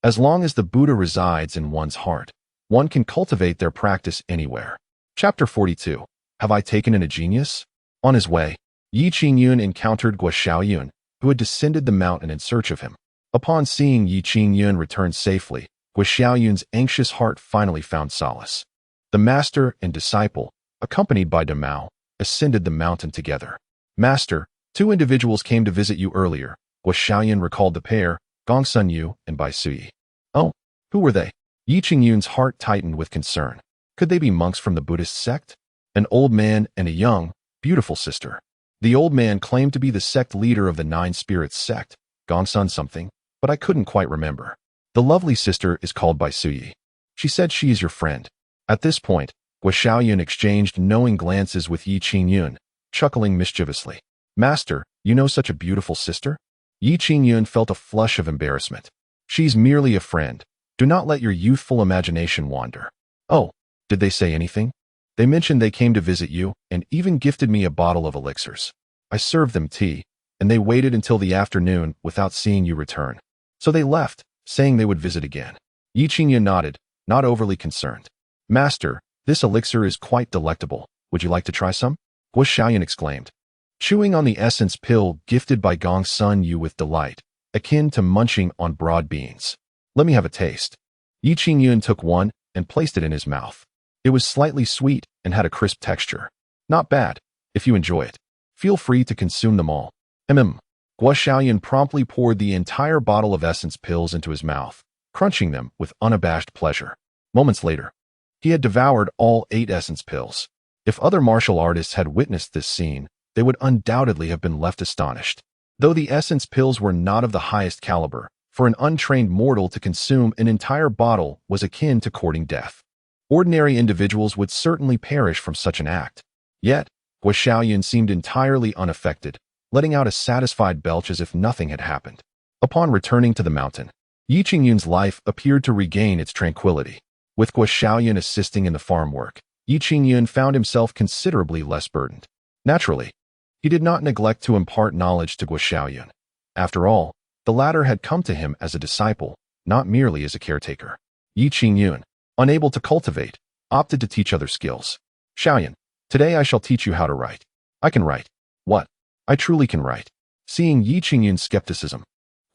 As long as the Buddha resides in one's heart, one can cultivate their practice anywhere. Chapter 42. Have I taken in a genius? On his way, Yi Qingyun encountered Shaolin, who had descended the mountain in search of him. Upon seeing Yi Qingyun return safely, Shaolin's anxious heart finally found solace. The master and disciple, accompanied by Damao, ascended the mountain together. Master, 2 individuals came to visit you earlier. Shaolin recalled the pair, Gongsun Yu and Bai Sui. Oh, who were they? Yi Qingyun's heart tightened with concern. Could they be monks from the Buddhist sect? An old man and a young, beautiful sister. The old man claimed to be the sect leader of the 9 Spirits sect, Gongsun something, but I couldn't quite remember. The lovely sister is called Bai Sui. She said she is your friend. At this point, Shaolin exchanged knowing glances with Yi Qingyun, chuckling mischievously. Master, you know such a beautiful sister? Yi Qingyun felt a flush of embarrassment. She's merely a friend. Do not let your youthful imagination wander. Oh, did they say anything? They mentioned they came to visit you and even gifted me a bottle of elixirs. I served them tea, and they waited until the afternoon without seeing you return. So they left, saying they would visit again. Yi Qingyun nodded, not overly concerned. Master, this elixir is quite delectable. Would you like to try some? Guo Xiaoyan exclaimed, chewing on the essence pill gifted by Gong Sun Yu with delight, akin to munching on broad beans. Let me have a taste. Yi Qingyun took one and placed it in his mouth. It was slightly sweet and had a crisp texture. Not bad. If you enjoy it, feel free to consume them all. Guo Xiaoyan promptly poured the entire bottle of essence pills into his mouth, crunching them with unabashed pleasure. Moments later, he had devoured all 8 essence pills. If other martial artists had witnessed this scene, they would undoubtedly have been left astonished. Though the essence pills were not of the highest caliber, for an untrained mortal to consume an entire bottle was akin to courting death. Ordinary individuals would certainly perish from such an act. Yet, Guo Xiaoyan seemed entirely unaffected, letting out a satisfied belch as if nothing had happened. Upon returning to the mountain, Yi Qingyun's life appeared to regain its tranquility. With Guo Xiaoyan assisting in the farm work, Yi Qingyun found himself considerably less burdened. Naturally, he did not neglect to impart knowledge to Guo Xiaoyan. After all, the latter had come to him as a disciple, not merely as a caretaker. Yi Qingyun, unable to cultivate, opted to teach other skills. Xiaoyan, today I shall teach you how to write. I can write. What? I truly can write. Seeing Yi Qingyun's skepticism,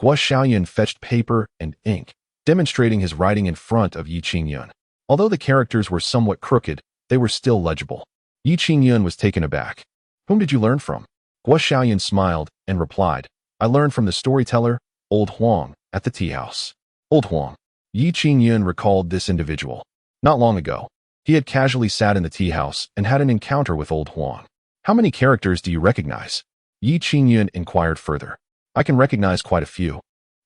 Guo Xiaoyan fetched paper and ink, demonstrating his writing in front of Yi Qingyun. Although the characters were somewhat crooked, they were still legible. Yi Qingyun was taken aback. Whom did you learn from? Guo Xiaoyan smiled and replied, I learned from the storyteller, Old Huang, at the tea house. Old Huang. Yi Qingyun recalled this individual. Not long ago, he had casually sat in the tea house and had an encounter with Old Huang. How many characters do you recognize? Yi Qingyun inquired further. I can recognize quite a few.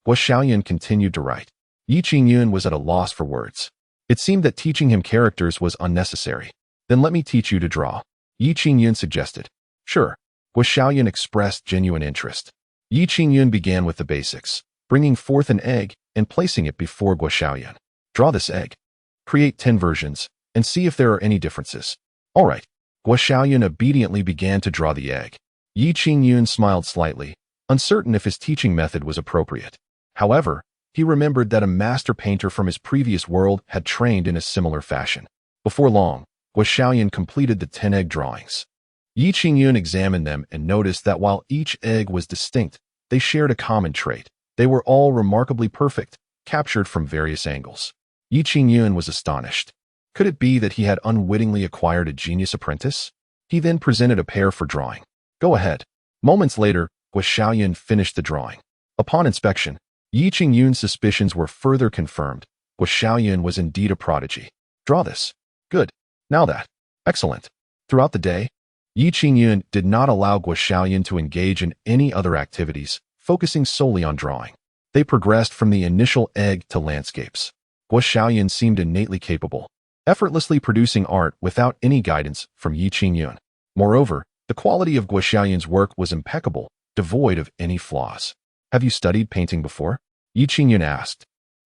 Guo Xiaoyan continued to write. Yi Qingyun was at a loss for words. It seemed that teaching him characters was unnecessary. Then let me teach you to draw, Yi Qingyun suggested. Sure. Guo Xiaoyan expressed genuine interest. Yi Qingyun began with the basics, bringing forth an egg and placing it before Guo Xiaoyan. Draw this egg. Create 10 versions, and see if there are any differences. All right. Guo Xiaoyan obediently began to draw the egg. Yi Qingyun smiled slightly, uncertain if his teaching method was appropriate. However, he remembered that a master painter from his previous world had trained in a similar fashion. Before long, Guo Xiaoyan completed the 10 egg drawings. Yi Qingyun examined them and noticed that while each egg was distinct, they shared a common trait. They were all remarkably perfect, captured from various angles. Yi Qingyun was astonished. Could it be that he had unwittingly acquired a genius apprentice? He then presented a pair for drawing. Go ahead. Moments later, Guo Xiaoyan finished the drawing. Upon inspection, Yi Qingyun's suspicions were further confirmed. Guo Xiaoyan was indeed a prodigy. Draw this. Good. Now that. Excellent. Throughout the day, Yi Qingyun did not allow Guo Xiaoyan to engage in any other activities, focusing solely on drawing. They progressed from the initial egg to landscapes. Guo Xiaoyan seemed innately capable, effortlessly producing art without any guidance from Yi Qingyun. Moreover, the quality of Guo Xiaoyan's work was impeccable, devoid of any flaws. Have you studied painting before? Yi Qingyun asked.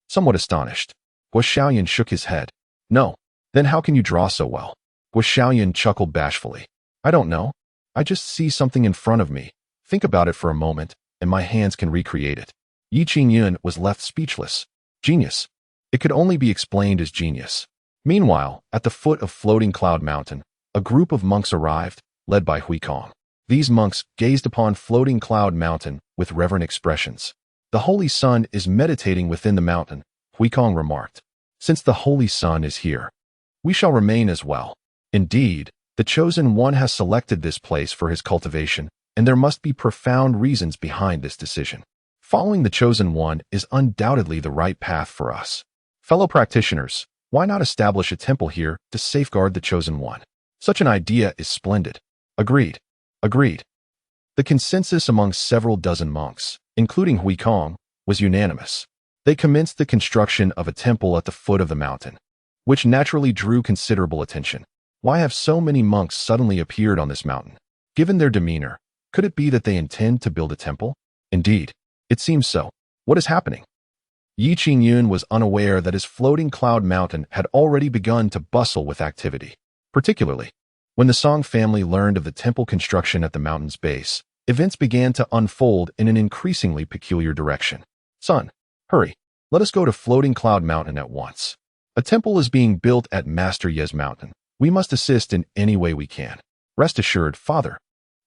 Somewhat astonished, Guo Xiaoyan shook his head. No. Then how can you draw so well? Guo Xiaoyan chuckled bashfully. I don't know. I just see something in front of me, think about it for a moment, and my hands can recreate it. Yi Qingyun was left speechless. Genius. It could only be explained as genius. Meanwhile, at the foot of Floating Cloud Mountain, a group of monks arrived, led by Huikong. These monks gazed upon Floating Cloud Mountain with reverent expressions. The Holy Sun is meditating within the mountain, Huikong remarked. Since the Holy Sun is here, we shall remain as well. Indeed, the Chosen One has selected this place for his cultivation, and there must be profound reasons behind this decision. Following the Chosen One is undoubtedly the right path for us. Fellow practitioners, why not establish a temple here to safeguard the Chosen One? Such an idea is splendid. Agreed. Agreed. The consensus among several dozen monks, including Huikong, was unanimous. They commenced the construction of a temple at the foot of the mountain, which naturally drew considerable attention. Why have so many monks suddenly appeared on this mountain? Given their demeanor, could it be that they intend to build a temple? Indeed, it seems so. What is happening? Yi Qingyun was unaware that his Floating Cloud Mountain had already begun to bustle with activity. Particularly, when the Song family learned of the temple construction at the mountain's base, events began to unfold in an increasingly peculiar direction. Son, hurry. Let us go to Floating Cloud Mountain at once. A temple is being built at Master Ye's mountain. We must assist in any way we can. Rest assured, Father,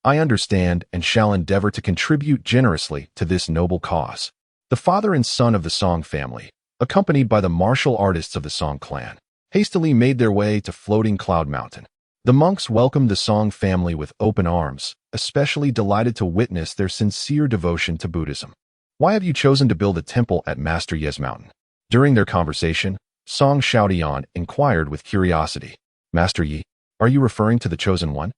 I understand and shall endeavor to contribute generously to this noble cause. The father and son of the Song family, accompanied by the martial artists of the Song clan, hastily made their way to Floating Cloud Mountain. The monks welcomed the Song family with open arms, especially delighted to witness their sincere devotion to Buddhism. Why have you chosen to build a temple at Master Ye's mountain? During their conversation, Song Shaolin inquired with curiosity. Master Yi, are you referring to the Chosen One?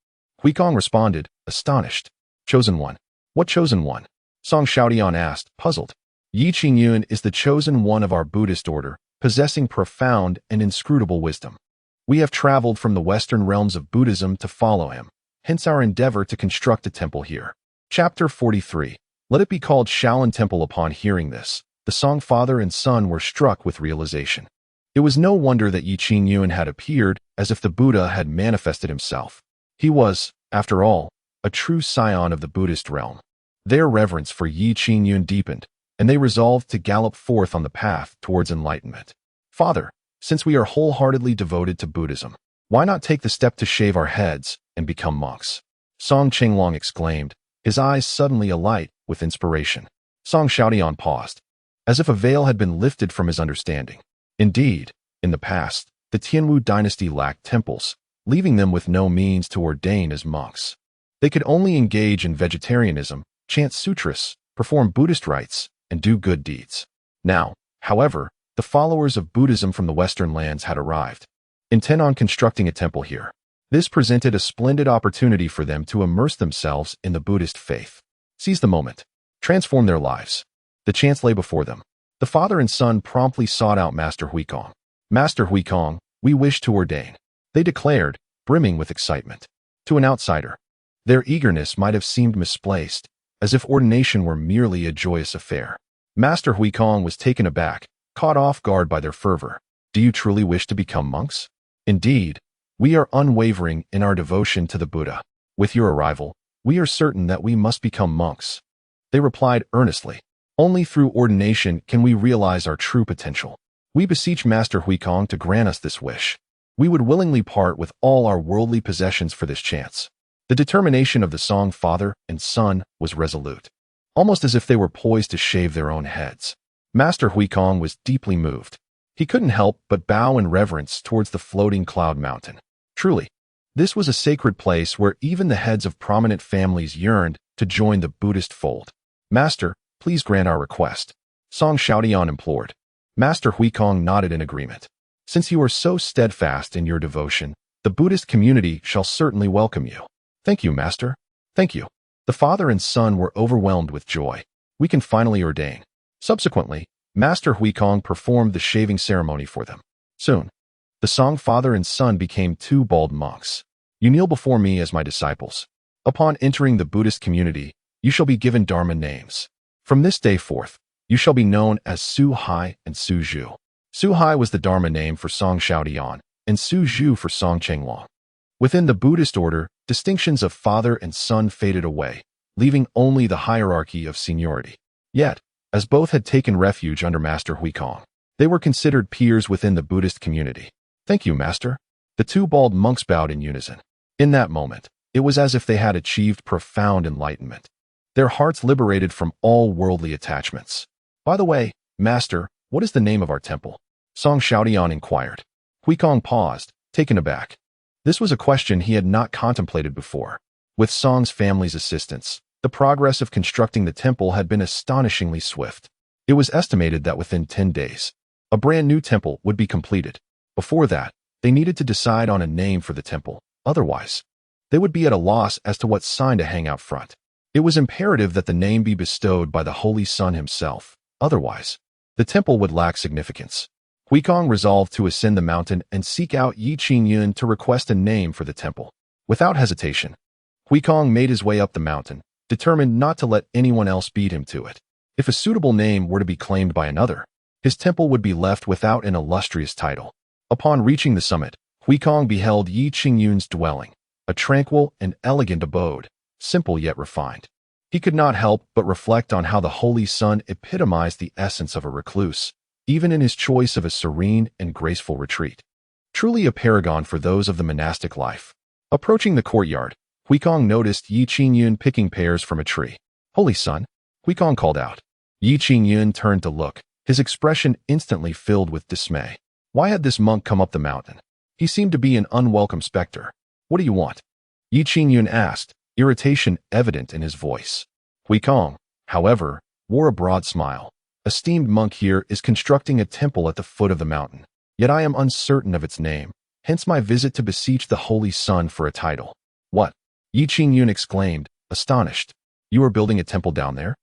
Huikong responded, astonished. Chosen One? What Chosen One? Song Shaolin asked, puzzled. Yi Qingyun is the Chosen One of our Buddhist order, possessing profound and inscrutable wisdom. We have traveled from the western realms of Buddhism to follow him, hence our endeavor to construct a temple here. Chapter 43. Let it be called Shaolin Temple. Upon hearing this, the Song father and son were struck with realization. It was no wonder that Yi Qingyun had appeared as if the Buddha had manifested himself. He was, after all, a true scion of the Buddhist realm. Their reverence for Yi Qingyun deepened, and they resolved to gallop forth on the path towards enlightenment. Father, since we are wholeheartedly devoted to Buddhism, why not take the step to shave our heads and become monks? Song Qinglong exclaimed, his eyes suddenly alight with inspiration. Song Shaolin paused, as if a veil had been lifted from his understanding. Indeed, in the past, the Tianwu dynasty lacked temples, leaving them with no means to ordain as monks. They could only engage in vegetarianism, chant sutras, perform Buddhist rites, and do good deeds. Now, however, the followers of Buddhism from the Western lands had arrived, intent on constructing a temple here. This presented a splendid opportunity for them to immerse themselves in the Buddhist faith. Seize the moment. Transform their lives. The chance lay before them. The father and son promptly sought out Master Huikong. Master Huikong, we wish to ordain, they declared, brimming with excitement. To an outsider, their eagerness might have seemed misplaced, as if ordination were merely a joyous affair. Master Huikong was taken aback, caught off guard by their fervor. Do you truly wish to become monks? Indeed, we are unwavering in our devotion to the Buddha. With your arrival, we are certain that we must become monks. They replied earnestly. Only through ordination can we realize our true potential. We beseech Master Huikong to grant us this wish. We would willingly part with all our worldly possessions for this chance. The determination of the Song father and son was resolute, almost as if they were poised to shave their own heads. Master Huikong was deeply moved. He couldn't help but bow in reverence towards the Floating Cloud Mountain. Truly, this was a sacred place where even the heads of prominent families yearned to join the Buddhist fold. Master, please grant our request, Song Shaolin implored. Master Huikong nodded in agreement. Since you are so steadfast in your devotion, the Buddhist community shall certainly welcome you. Thank you, Master. Thank you. The father and son were overwhelmed with joy. We can finally ordain. Subsequently, Master Huikong performed the shaving ceremony for them. Soon, the Song father and son became two bald monks. You kneel before me as my disciples. Upon entering the Buddhist community, you shall be given dharma names. From this day forth, you shall be known as Su Hai and Su Zhu. Su Hai was the dharma name for Song Shaolin, and Su Zhu for Song Qinglong. Within the Buddhist order, distinctions of father and son faded away, leaving only the hierarchy of seniority. Yet, as both had taken refuge under Master Huikong, they were considered peers within the Buddhist community. Thank you, Master. The two bald monks bowed in unison. In that moment, it was as if they had achieved profound enlightenment, their hearts liberated from all worldly attachments. By the way, Master, what is the name of our temple? Song Shaolin inquired. Huikong paused, taken aback. This was a question he had not contemplated before. With Song's family's assistance, the progress of constructing the temple had been astonishingly swift. It was estimated that within 10 days, a brand new temple would be completed. Before that, they needed to decide on a name for the temple. Otherwise, they would be at a loss as to what sign to hang out front. It was imperative that the name be bestowed by the Holy Son himself. Otherwise, the temple would lack significance. Huikong resolved to ascend the mountain and seek out Yi Qingyun to request a name for the temple. Without hesitation, Huikong made his way up the mountain, determined not to let anyone else beat him to it. If a suitable name were to be claimed by another, his temple would be left without an illustrious title. Upon reaching the summit, Huikong beheld Yi Qingyun's dwelling, a tranquil and elegant abode, simple yet refined. He could not help but reflect on how the Holy Son epitomized the essence of a recluse, even in his choice of a serene and graceful retreat. Truly a paragon for those of the monastic life. Approaching the courtyard, Huikong noticed Yi Qingyun picking pears from a tree. "Holy son," Huikong called out. Yi Qingyun turned to look, his expression instantly filled with dismay. Why had this monk come up the mountain? He seemed to be an unwelcome specter. "What do you want?" Yi Qingyun asked, irritation evident in his voice. Huikong, however, wore a broad smile. "Esteemed monk here is constructing a temple at the foot of the mountain. Yet I am uncertain of its name, hence my visit to beseech the Holy Sun for a title." "What?" Yi Qingyun exclaimed, astonished. "You are building a temple down there?"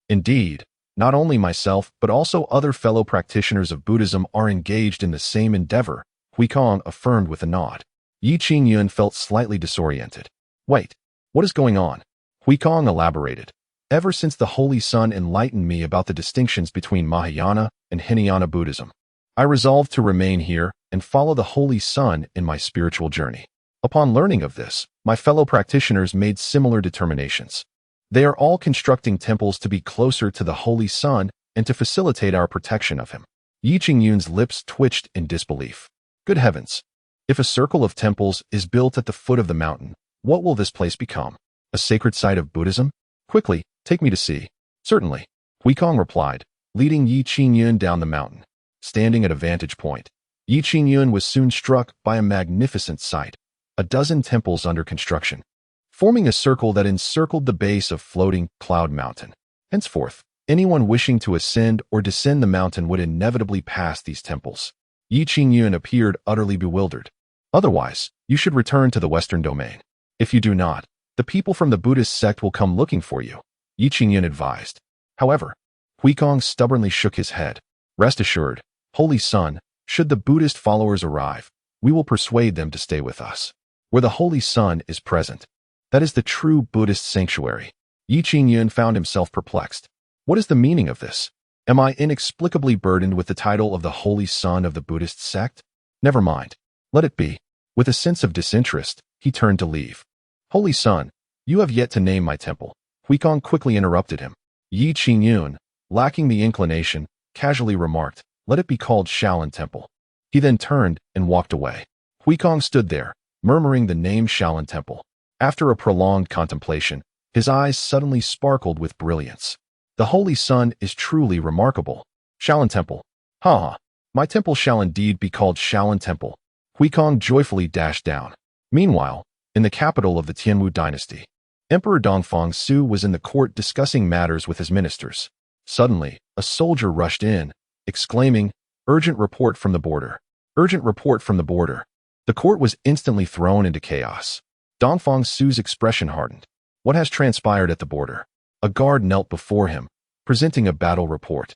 "Indeed. Not only myself, but also other fellow practitioners of Buddhism are engaged in the same endeavor," Huikong affirmed with a nod. Yi Qingyun felt slightly disoriented. "Wait, what is going on?" Huikong elaborated. "Ever since the Holy Sun enlightened me about the distinctions between Mahayana and Hinayana Buddhism, I resolved to remain here and follow the Holy Sun in my spiritual journey. Upon learning of this, my fellow practitioners made similar determinations. They are all constructing temples to be closer to the Holy Sun and to facilitate our protection of him." Yi Qingyun's lips twitched in disbelief. "Good heavens! If a circle of temples is built at the foot of the mountain, what will this place become? A sacred site of Buddhism? Quickly, take me to see." "Certainly," Huikong replied, leading Yi Qingyun down the mountain. Standing at a vantage point, Yi Qingyun was soon struck by a magnificent sight: a dozen temples under construction, forming a circle that encircled the base of floating Cloud Mountain. Henceforth, anyone wishing to ascend or descend the mountain would inevitably pass these temples. Yi Qingyun appeared utterly bewildered. "Otherwise, you should return to the Western domain. If you do not, the people from the Buddhist sect will come looking for you," Yi Qingyun advised. However, Huikong stubbornly shook his head. "Rest assured, Holy Sun, should the Buddhist followers arrive, we will persuade them to stay with us. Where the Holy Sun is present, that is the true Buddhist sanctuary." Yi Qingyun found himself perplexed. What is the meaning of this? Am I inexplicably burdened with the title of the Holy Sun of the Buddhist sect? Never mind. Let it be. With a sense of disinterest, he turned to leave. "Holy Sun, you have yet to name my temple," Huikong quickly interrupted him. Yi Qingyun, lacking the inclination, casually remarked, "Let it be called Shaolin Temple." He then turned and walked away. Huikong stood there, murmuring the name Shaolin Temple. After a prolonged contemplation, his eyes suddenly sparkled with brilliance. "The Holy Sun is truly remarkable. Shaolin Temple. Ha ha. My temple shall indeed be called Shaolin Temple." Huikong joyfully dashed down. Meanwhile, in the capital of the Tianwu dynasty, Emperor Dongfang Su was in the court discussing matters with his ministers. Suddenly, a soldier rushed in, exclaiming, "Urgent report from the border! Urgent report from the border!" The court was instantly thrown into chaos. Dongfang Su's expression hardened. What has transpired at the border? A guard knelt before him, presenting a battle report.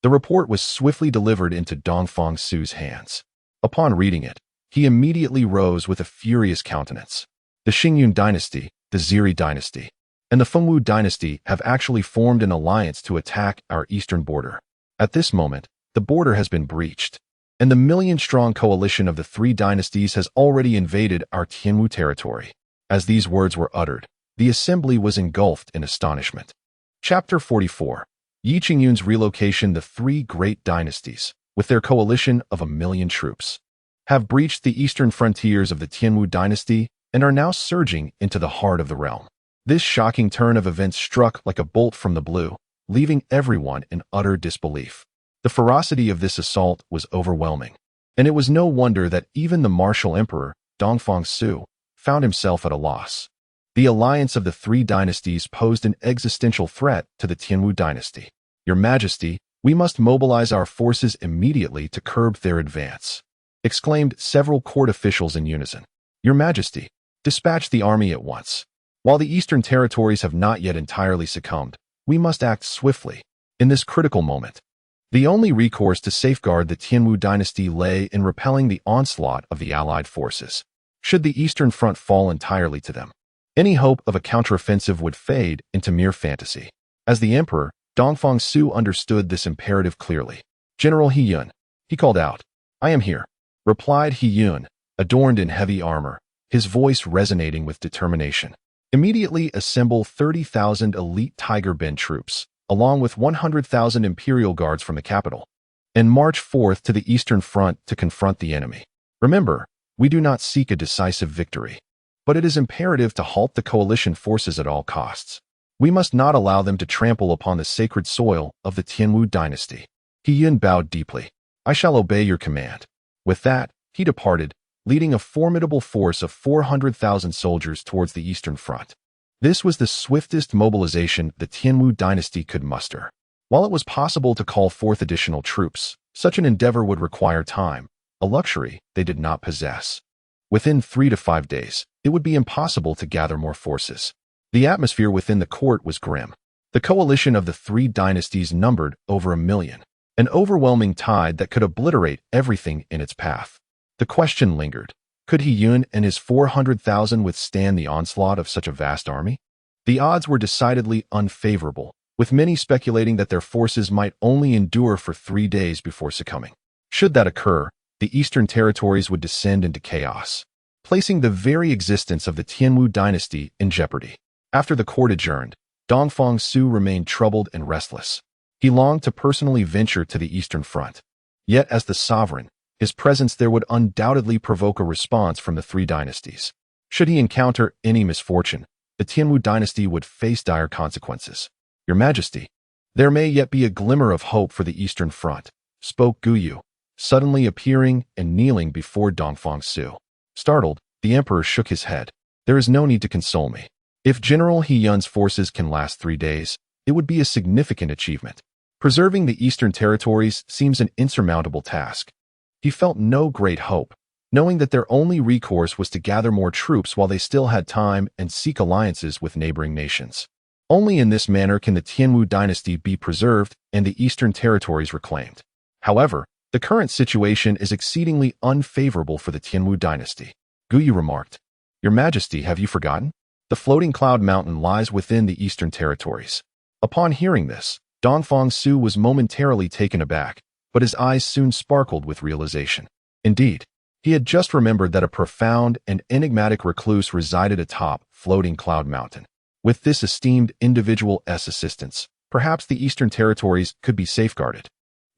The report was swiftly delivered into Dongfang Su's hands. Upon reading it, he immediately rose with a furious countenance. The Qingyun dynasty, the Ziri dynasty, and the Fengwu dynasty have actually formed an alliance to attack our eastern border. At this moment, the border has been breached, and the million-strong coalition of the three dynasties has already invaded our Tianwu territory. As these words were uttered, the assembly was engulfed in astonishment. Chapter 44. Yi Qingyun's relocation. The three great dynasties, with their coalition of 1,000,000 troops, have breached the eastern frontiers of the Tianwu dynasty and are now surging into the heart of the realm. This shocking turn of events struck like a bolt from the blue, leaving everyone in utter disbelief. The ferocity of this assault was overwhelming, and it was no wonder that even the martial emperor, Dongfang Su, found himself at a loss. The alliance of the three dynasties posed an existential threat to the Tianwu dynasty. "Your Majesty, we must mobilize our forces immediately to curb their advance," exclaimed several court officials in unison. "Your Majesty, dispatch the army at once. While the eastern territories have not yet entirely succumbed, we must act swiftly. In this critical moment, the only recourse to safeguard the Tianwu dynasty lay in repelling the onslaught of the allied forces. Should the eastern front fall entirely to them, any hope of a counteroffensive would fade into mere fantasy." As the emperor, Dongfang Su understood this imperative clearly. "General Qingyun," he called out. "I am here," replied Qingyun, adorned in heavy armor, his voice resonating with determination. "Immediately assemble 30,000 elite Tiger Bend troops, along with 100,000 Imperial guards from the capital, and march forth to the eastern front to confront the enemy. Remember, we do not seek a decisive victory, but it is imperative to halt the coalition forces at all costs. We must not allow them to trample upon the sacred soil of the Tianwu dynasty. Qingyun bowed deeply. I shall obey your command. With that, he departed, leading a formidable force of 400,000 soldiers towards the eastern front. This was the swiftest mobilization the Tianwu dynasty could muster. While it was possible to call forth additional troops, such an endeavor would require time, a luxury they did not possess. Within 3 to 5 days, it would be impossible to gather more forces. The atmosphere within the court was grim. The coalition of the three dynasties numbered over 1 million, an overwhelming tide that could obliterate everything in its path. The question lingered. Could Qingyun and his 400,000 withstand the onslaught of such a vast army? The odds were decidedly unfavorable, with many speculating that their forces might only endure for 3 days before succumbing. Should that occur, the eastern territories would descend into chaos, placing the very existence of the Tianwu dynasty in jeopardy. After the court adjourned, Dongfang Su remained troubled and restless. He longed to personally venture to the eastern front. Yet as the sovereign, his presence there would undoubtedly provoke a response from the three dynasties. Should he encounter any misfortune, the Tianwu dynasty would face dire consequences. Your Majesty, there may yet be a glimmer of hope for the eastern front, spoke Guyu, suddenly appearing and kneeling before Dongfang Su. Startled, the emperor shook his head. There is no need to console me. If General Qingyun's forces can last 3 days, it would be a significant achievement. Preserving the eastern territories seems an insurmountable task. He felt no great hope, knowing that their only recourse was to gather more troops while they still had time and seek alliances with neighboring nations. Only in this manner can the Tianwu dynasty be preserved and the eastern territories reclaimed. However, the current situation is exceedingly unfavorable for the Tianwu dynasty. Guyu remarked, Your Majesty, have you forgotten? The floating cloud mountain lies within the eastern territories. Upon hearing this, Dongfang Su was momentarily taken aback, but his eyes soon sparkled with realization. Indeed, he had just remembered that a profound and enigmatic recluse resided atop floating cloud mountain. With this esteemed individual's assistance, perhaps the eastern territories could be safeguarded.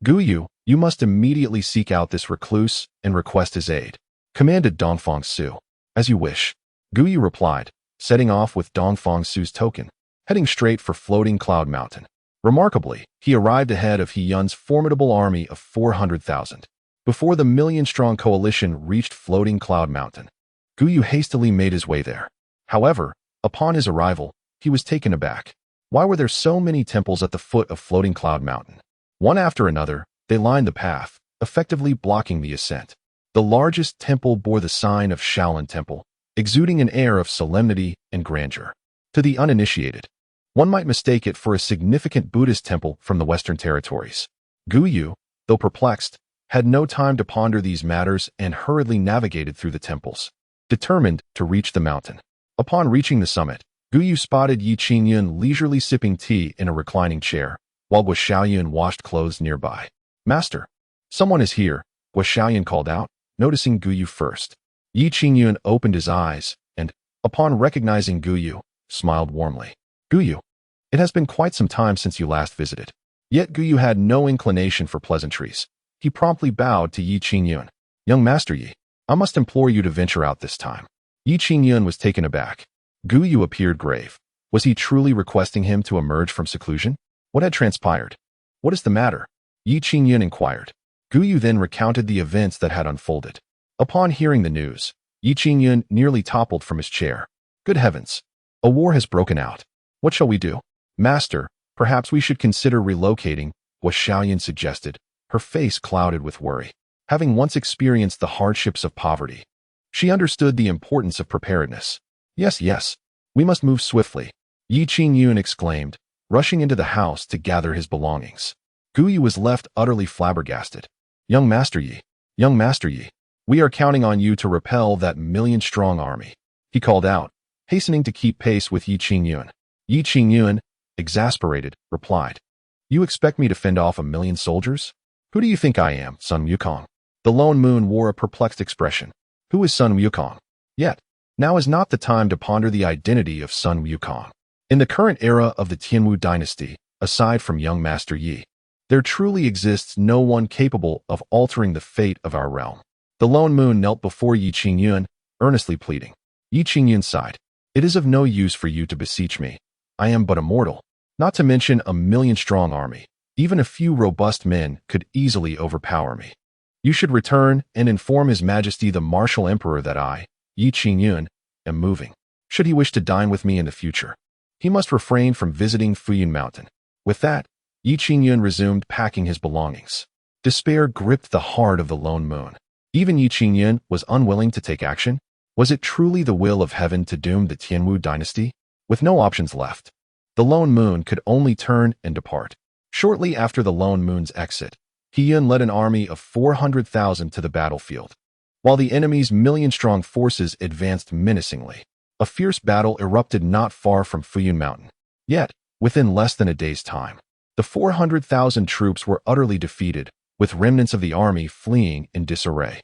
Guyu, you must immediately seek out this recluse and request his aid, commanded Dongfang Su. As you wish, Guyu replied, setting off with Dongfang Su's token, heading straight for floating cloud mountain. Remarkably, he arrived ahead of Qingyun's formidable army of 400,000. Before the million-strong coalition reached floating cloud mountain, Guyu hastily made his way there. However, upon his arrival, he was taken aback. Why were there so many temples at the foot of floating cloud mountain? One after another, they lined the path, effectively blocking the ascent. The largest temple bore the sign of Shaolin Temple, exuding an air of solemnity and grandeur. To the uninitiated, one might mistake it for a significant Buddhist temple from the Western territories. Guyu, though perplexed, had no time to ponder these matters and hurriedly navigated through the temples, determined to reach the mountain. Upon reaching the summit, Guyu spotted Yi Qingyun leisurely sipping tea in a reclining chair, while Guo Shaoyun washed clothes nearby. Master, someone is here, Guo Shaoyun called out, noticing Guyu first. Yi Qingyun opened his eyes and, upon recognizing Guyu, smiled warmly. Guyu, it has been quite some time since you last visited. Yet Guyu had no inclination for pleasantries. He promptly bowed to Yi Qingyun. Young Master Yi, I must implore you to venture out this time. Yi Qingyun was taken aback. Guyu appeared grave. Was he truly requesting him to emerge from seclusion? What had transpired? What is the matter? Yi Qingyun inquired. Guyu then recounted the events that had unfolded. Upon hearing the news, Yi Qingyun nearly toppled from his chair. Good heavens! A war has broken out. What shall we do? Master, perhaps we should consider relocating, Guo Shaoyun suggested, her face clouded with worry. Having once experienced the hardships of poverty, she understood the importance of preparedness. Yes, we must move swiftly, Yi Qingyun exclaimed, rushing into the house to gather his belongings. Guyu was left utterly flabbergasted. Young Master Yi, we are counting on you to repel that million-strong army, he called out, hastening to keep pace with Yi Qingyun. Yi Qingyun, exasperated, replied, You expect me to fend off 1 million soldiers? Who do you think I am, Sun Wukong? The lone moon wore a perplexed expression. Who is Sun Wukong? Yet, now is not the time to ponder the identity of Sun Wukong. In the current era of the Tianwu dynasty, aside from young Master Yi, There truly exists no one capable of altering the fate of our realm. The lone moon knelt before Yi Qingyun, earnestly pleading. Yi Qingyun sighed. It is of no use for you to beseech me. I am but a mortal, not to mention a million-strong army. Even a few robust men could easily overpower me. You should return and inform His Majesty the martial emperor that I, Yi Qingyun, am moving. Should he wish to dine with me in the future, he must refrain from visiting Qingyun Mountain. With that, Yi Qingyun resumed packing his belongings. Despair gripped the heart of the lone moon. Even Yi Qingyun was unwilling to take action. Was it truly the will of heaven to doom the Tianwu dynasty? With no options left, the lone moon could only turn and depart. Shortly after the lone moon's exit, Qingyun led an army of 400,000 to the battlefield, while the enemy's million-strong forces advanced menacingly. A fierce battle erupted not far from Qingyun Mountain. Yet, within less than a day's time, the 400,000 troops were utterly defeated, with remnants of the army fleeing in disarray.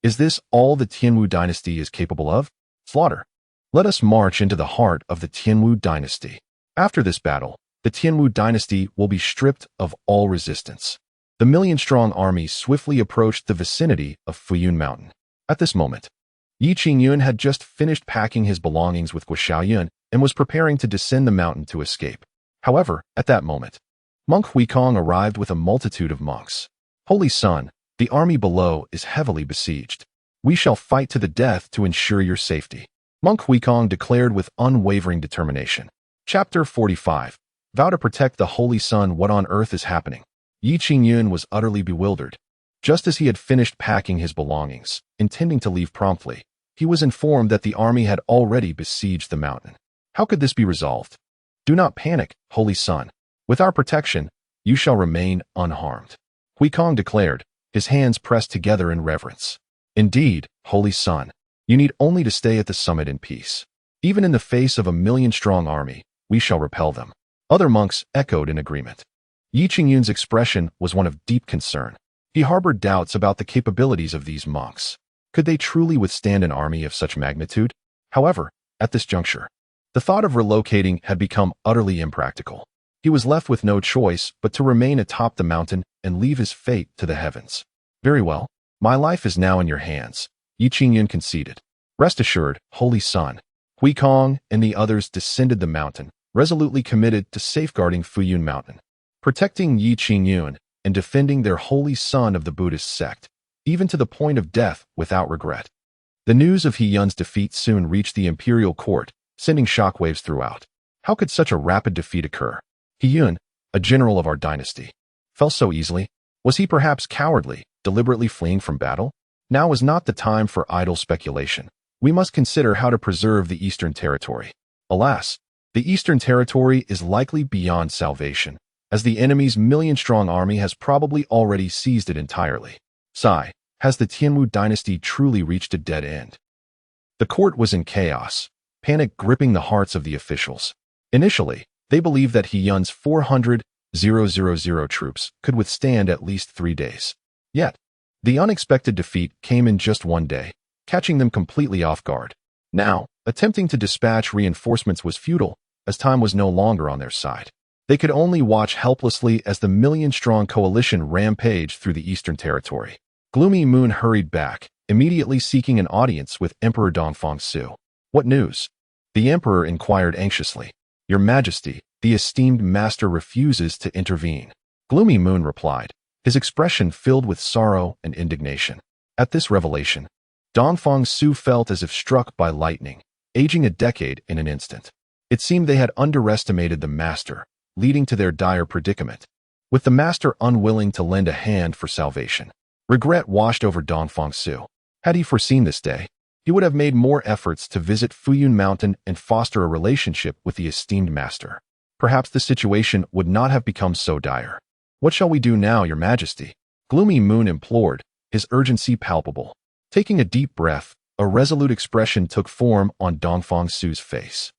Is this all the Tianwu dynasty is capable of? Slaughter. Let us march into the heart of the Tianwu dynasty. After this battle, the Tianwu dynasty will be stripped of all resistance. The million-strong army swiftly approached the vicinity of Qingyun Mountain. At this moment, Yi Qingyun had just finished packing his belongings with Shaolin and was preparing to descend the mountain to escape. However, at that moment, Monk Huikong arrived with a multitude of monks. Holy Son, the army below is heavily besieged. We shall fight to the death to ensure your safety. Monk Huikong declared with unwavering determination. Chapter 45. Vow to protect the Holy Son. What on earth is happening? Yi Qingyun was utterly bewildered. Just as he had finished packing his belongings, intending to leave promptly, he was informed that the army had already besieged the mountain. How could this be resolved? Do not panic, Holy Son. With our protection, you shall remain unharmed. Huikong declared, his hands pressed together in reverence. Indeed, Holy Son, you need only to stay at the summit in peace. Even in the face of a million-strong army, we shall repel them. Other monks echoed in agreement. Yi Qingyun's expression was one of deep concern. He harbored doubts about the capabilities of these monks. Could they truly withstand an army of such magnitude? However, at this juncture, the thought of relocating had become utterly impractical. He was left with no choice but to remain atop the mountain and leave his fate to the heavens. Very well, my life is now in your hands, Yi Qingyun conceded. Rest assured, Holy Son. Huikong and the others descended the mountain, resolutely committed to safeguarding Qingyun Mountain, protecting Yi Qingyun, and defending their holy son of the Buddhist sect, even to the point of death without regret. The news of Qingyun's defeat soon reached the Imperial court, sending shockwaves throughout. How could such a rapid defeat occur? Qingyun, a general of our dynasty, fell so easily? Was he perhaps cowardly, deliberately fleeing from battle? Now is not the time for idle speculation. We must consider how to preserve the Eastern Territory. Alas, the Eastern Territory is likely beyond salvation, as the enemy's million-strong army has probably already seized it entirely. Sigh, has the Tianwu dynasty truly reached a dead end? The court was in chaos, panic gripping the hearts of the officials. Initially, they believed that Qingyun's 400,000 troops could withstand at least 3 days. Yet, the unexpected defeat came in just 1 day, catching them completely off guard. Now, attempting to dispatch reinforcements was futile, as time was no longer on their side. They could only watch helplessly as the million-strong coalition rampaged through the Eastern Territory. Gloomy Moon hurried back, immediately seeking an audience with Emperor Dongfang Su. What news? The emperor inquired anxiously. Your Majesty, the esteemed master refuses to intervene. Gloomy Moon replied, his expression filled with sorrow and indignation. At this revelation, Dongfang Su felt as if struck by lightning, aging a decade in an instant. It seemed they had underestimated the master, leading to their dire predicament. With the master unwilling to lend a hand for salvation, regret washed over Dongfang Su. Had he foreseen this day, he would have made more efforts to visit Qingyun Mountain and foster a relationship with the esteemed master. Perhaps the situation would not have become so dire. What shall we do now, Your Majesty? Gloomy Moon implored, his urgency palpable. Taking a deep breath, a resolute expression took form on Dongfang Su's face.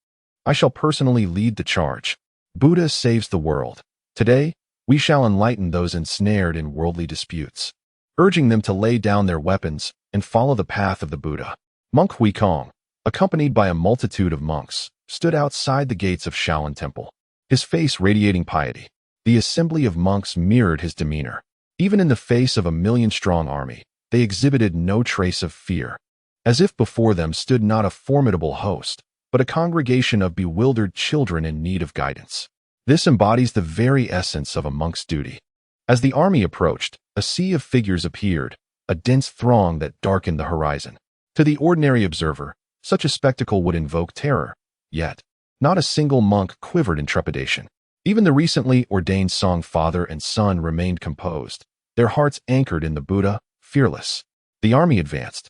I shall personally lead the charge. Buddha saves the world. Today, we shall enlighten those ensnared in worldly disputes, urging them to lay down their weapons and follow the path of the Buddha. Monk Huikong, accompanied by a multitude of monks, stood outside the gates of Shaolin Temple, his face radiating piety. The assembly of monks mirrored his demeanor. Even in the face of a million-strong army, they exhibited no trace of fear, as if before them stood not a formidable host, but a congregation of bewildered children in need of guidance. This embodies the very essence of a monk's duty. As the army approached, a sea of figures appeared, a dense throng that darkened the horizon. To the ordinary observer, such a spectacle would invoke terror. Yet, not a single monk quivered in trepidation. Even the recently ordained Song father and son remained composed, their hearts anchored in the Buddha, fearless. The army advanced,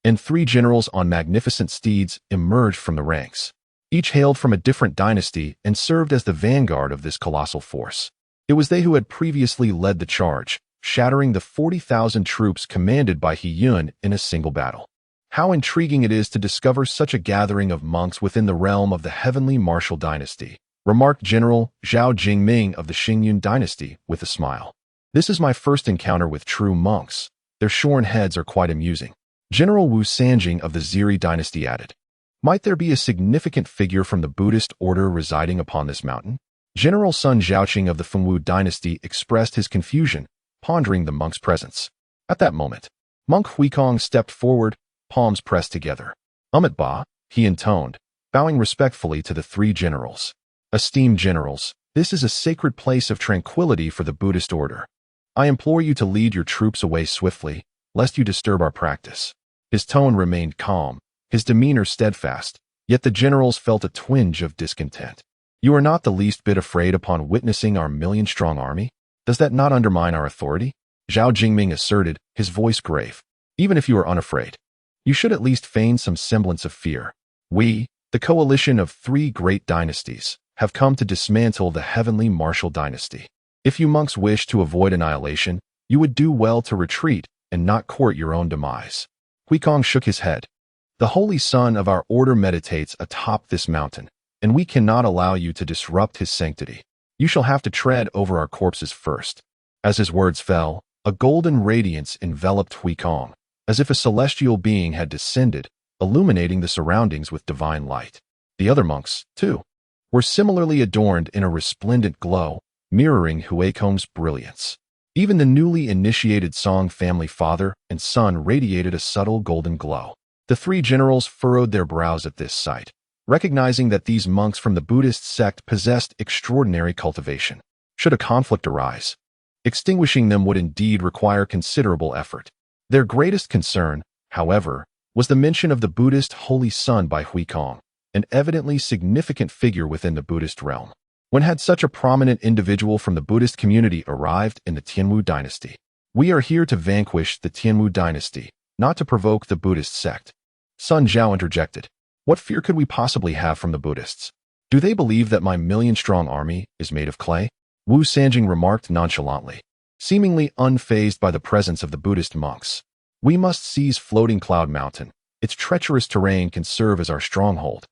and 3 generals on magnificent steeds emerged from the ranks. Each hailed from a different dynasty and served as the vanguard of this colossal force. It was they who had previously led the charge, shattering the 40,000 troops commanded by Qingyun in a single battle. How intriguing it is to discover such a gathering of monks within the realm of the heavenly martial dynasty, remarked General Zhao Jingming of the Qingyun dynasty with a smile. This is my first encounter with true monks. Their shorn heads are quite amusing. General Wu Sanjing of the Ziri dynasty added, might there be a significant figure from the Buddhist order residing upon this mountain? General Sun Zhaoqing of the Fengwu dynasty expressed his confusion, pondering the monk's presence. At that moment, Monk Huikong stepped forward, palms pressed together. Amit Ba, he intoned, bowing respectfully to the 3 generals. Esteemed generals, this is a sacred place of tranquility for the Buddhist order. I implore you to lead your troops away swiftly, lest you disturb our practice. His tone remained calm, his demeanor steadfast, yet the generals felt a twinge of discontent. You are not the least bit afraid upon witnessing our million-strong army? Does that not undermine our authority? Zhao Jingming asserted, his voice grave. Even if you are unafraid, you should at least feign some semblance of fear. We, the coalition of 3 great dynasties, have come to dismantle the heavenly martial dynasty. If you monks wish to avoid annihilation, you would do well to retreat and not court your own demise. Huikong shook his head. The holy son of our order meditates atop this mountain, and we cannot allow you to disrupt his sanctity. You shall have to tread over our corpses first. As his words fell, a golden radiance enveloped Huikong, as if a celestial being had descended, illuminating the surroundings with divine light. The other monks, too, were similarly adorned in a resplendent glow, mirroring Huikong's brilliance. Even the newly initiated Song family father and son radiated a subtle golden glow. The 3 generals furrowed their brows at this sight, recognizing that these monks from the Buddhist sect possessed extraordinary cultivation. Should a conflict arise, extinguishing them would indeed require considerable effort. Their greatest concern, however, was the mention of the Buddhist holy son by Huikong, an evidently significant figure within the Buddhist realm. When had such a prominent individual from the Buddhist community arrived in the Tianwu dynasty? We are here to vanquish the Tianwu dynasty, not to provoke the Buddhist sect. Sun Zhao interjected. What fear could we possibly have from the Buddhists? Do they believe that my million-strong army is made of clay? Wu Sanjing remarked nonchalantly, seemingly unfazed by the presence of the Buddhist monks. We must seize Floating Cloud Mountain. Its treacherous terrain can serve as our stronghold,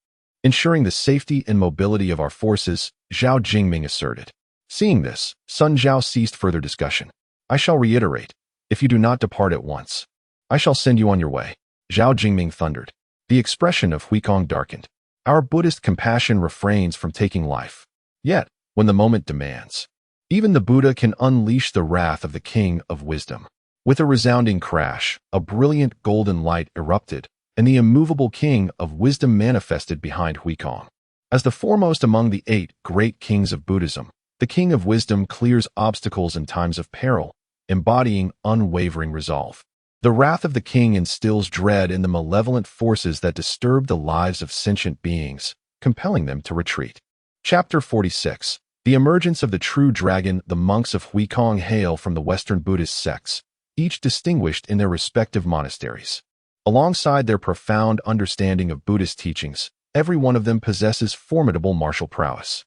ensuring the safety and mobility of our forces, Zhao Jingming asserted. Seeing this, Sun Zhao ceased further discussion. I shall reiterate, if you do not depart at once, I shall send you on your way. Zhao Jingming thundered. The expression of Huikong darkened. Our Buddhist compassion refrains from taking life. Yet, when the moment demands, even the Buddha can unleash the wrath of the King of Wisdom. With a resounding crash, a brilliant golden light erupted, and the immovable King of Wisdom manifested behind Huikong. As the foremost among the 8 great kings of Buddhism, the King of Wisdom clears obstacles in times of peril, embodying unwavering resolve. The wrath of the king instills dread in the malevolent forces that disturb the lives of sentient beings, compelling them to retreat. Chapter 46. The emergence of the true dragon. The monks of Huikong hail from the Western Buddhist sects, each distinguished in their respective monasteries. Alongside their profound understanding of Buddhist teachings, every one of them possesses formidable martial prowess.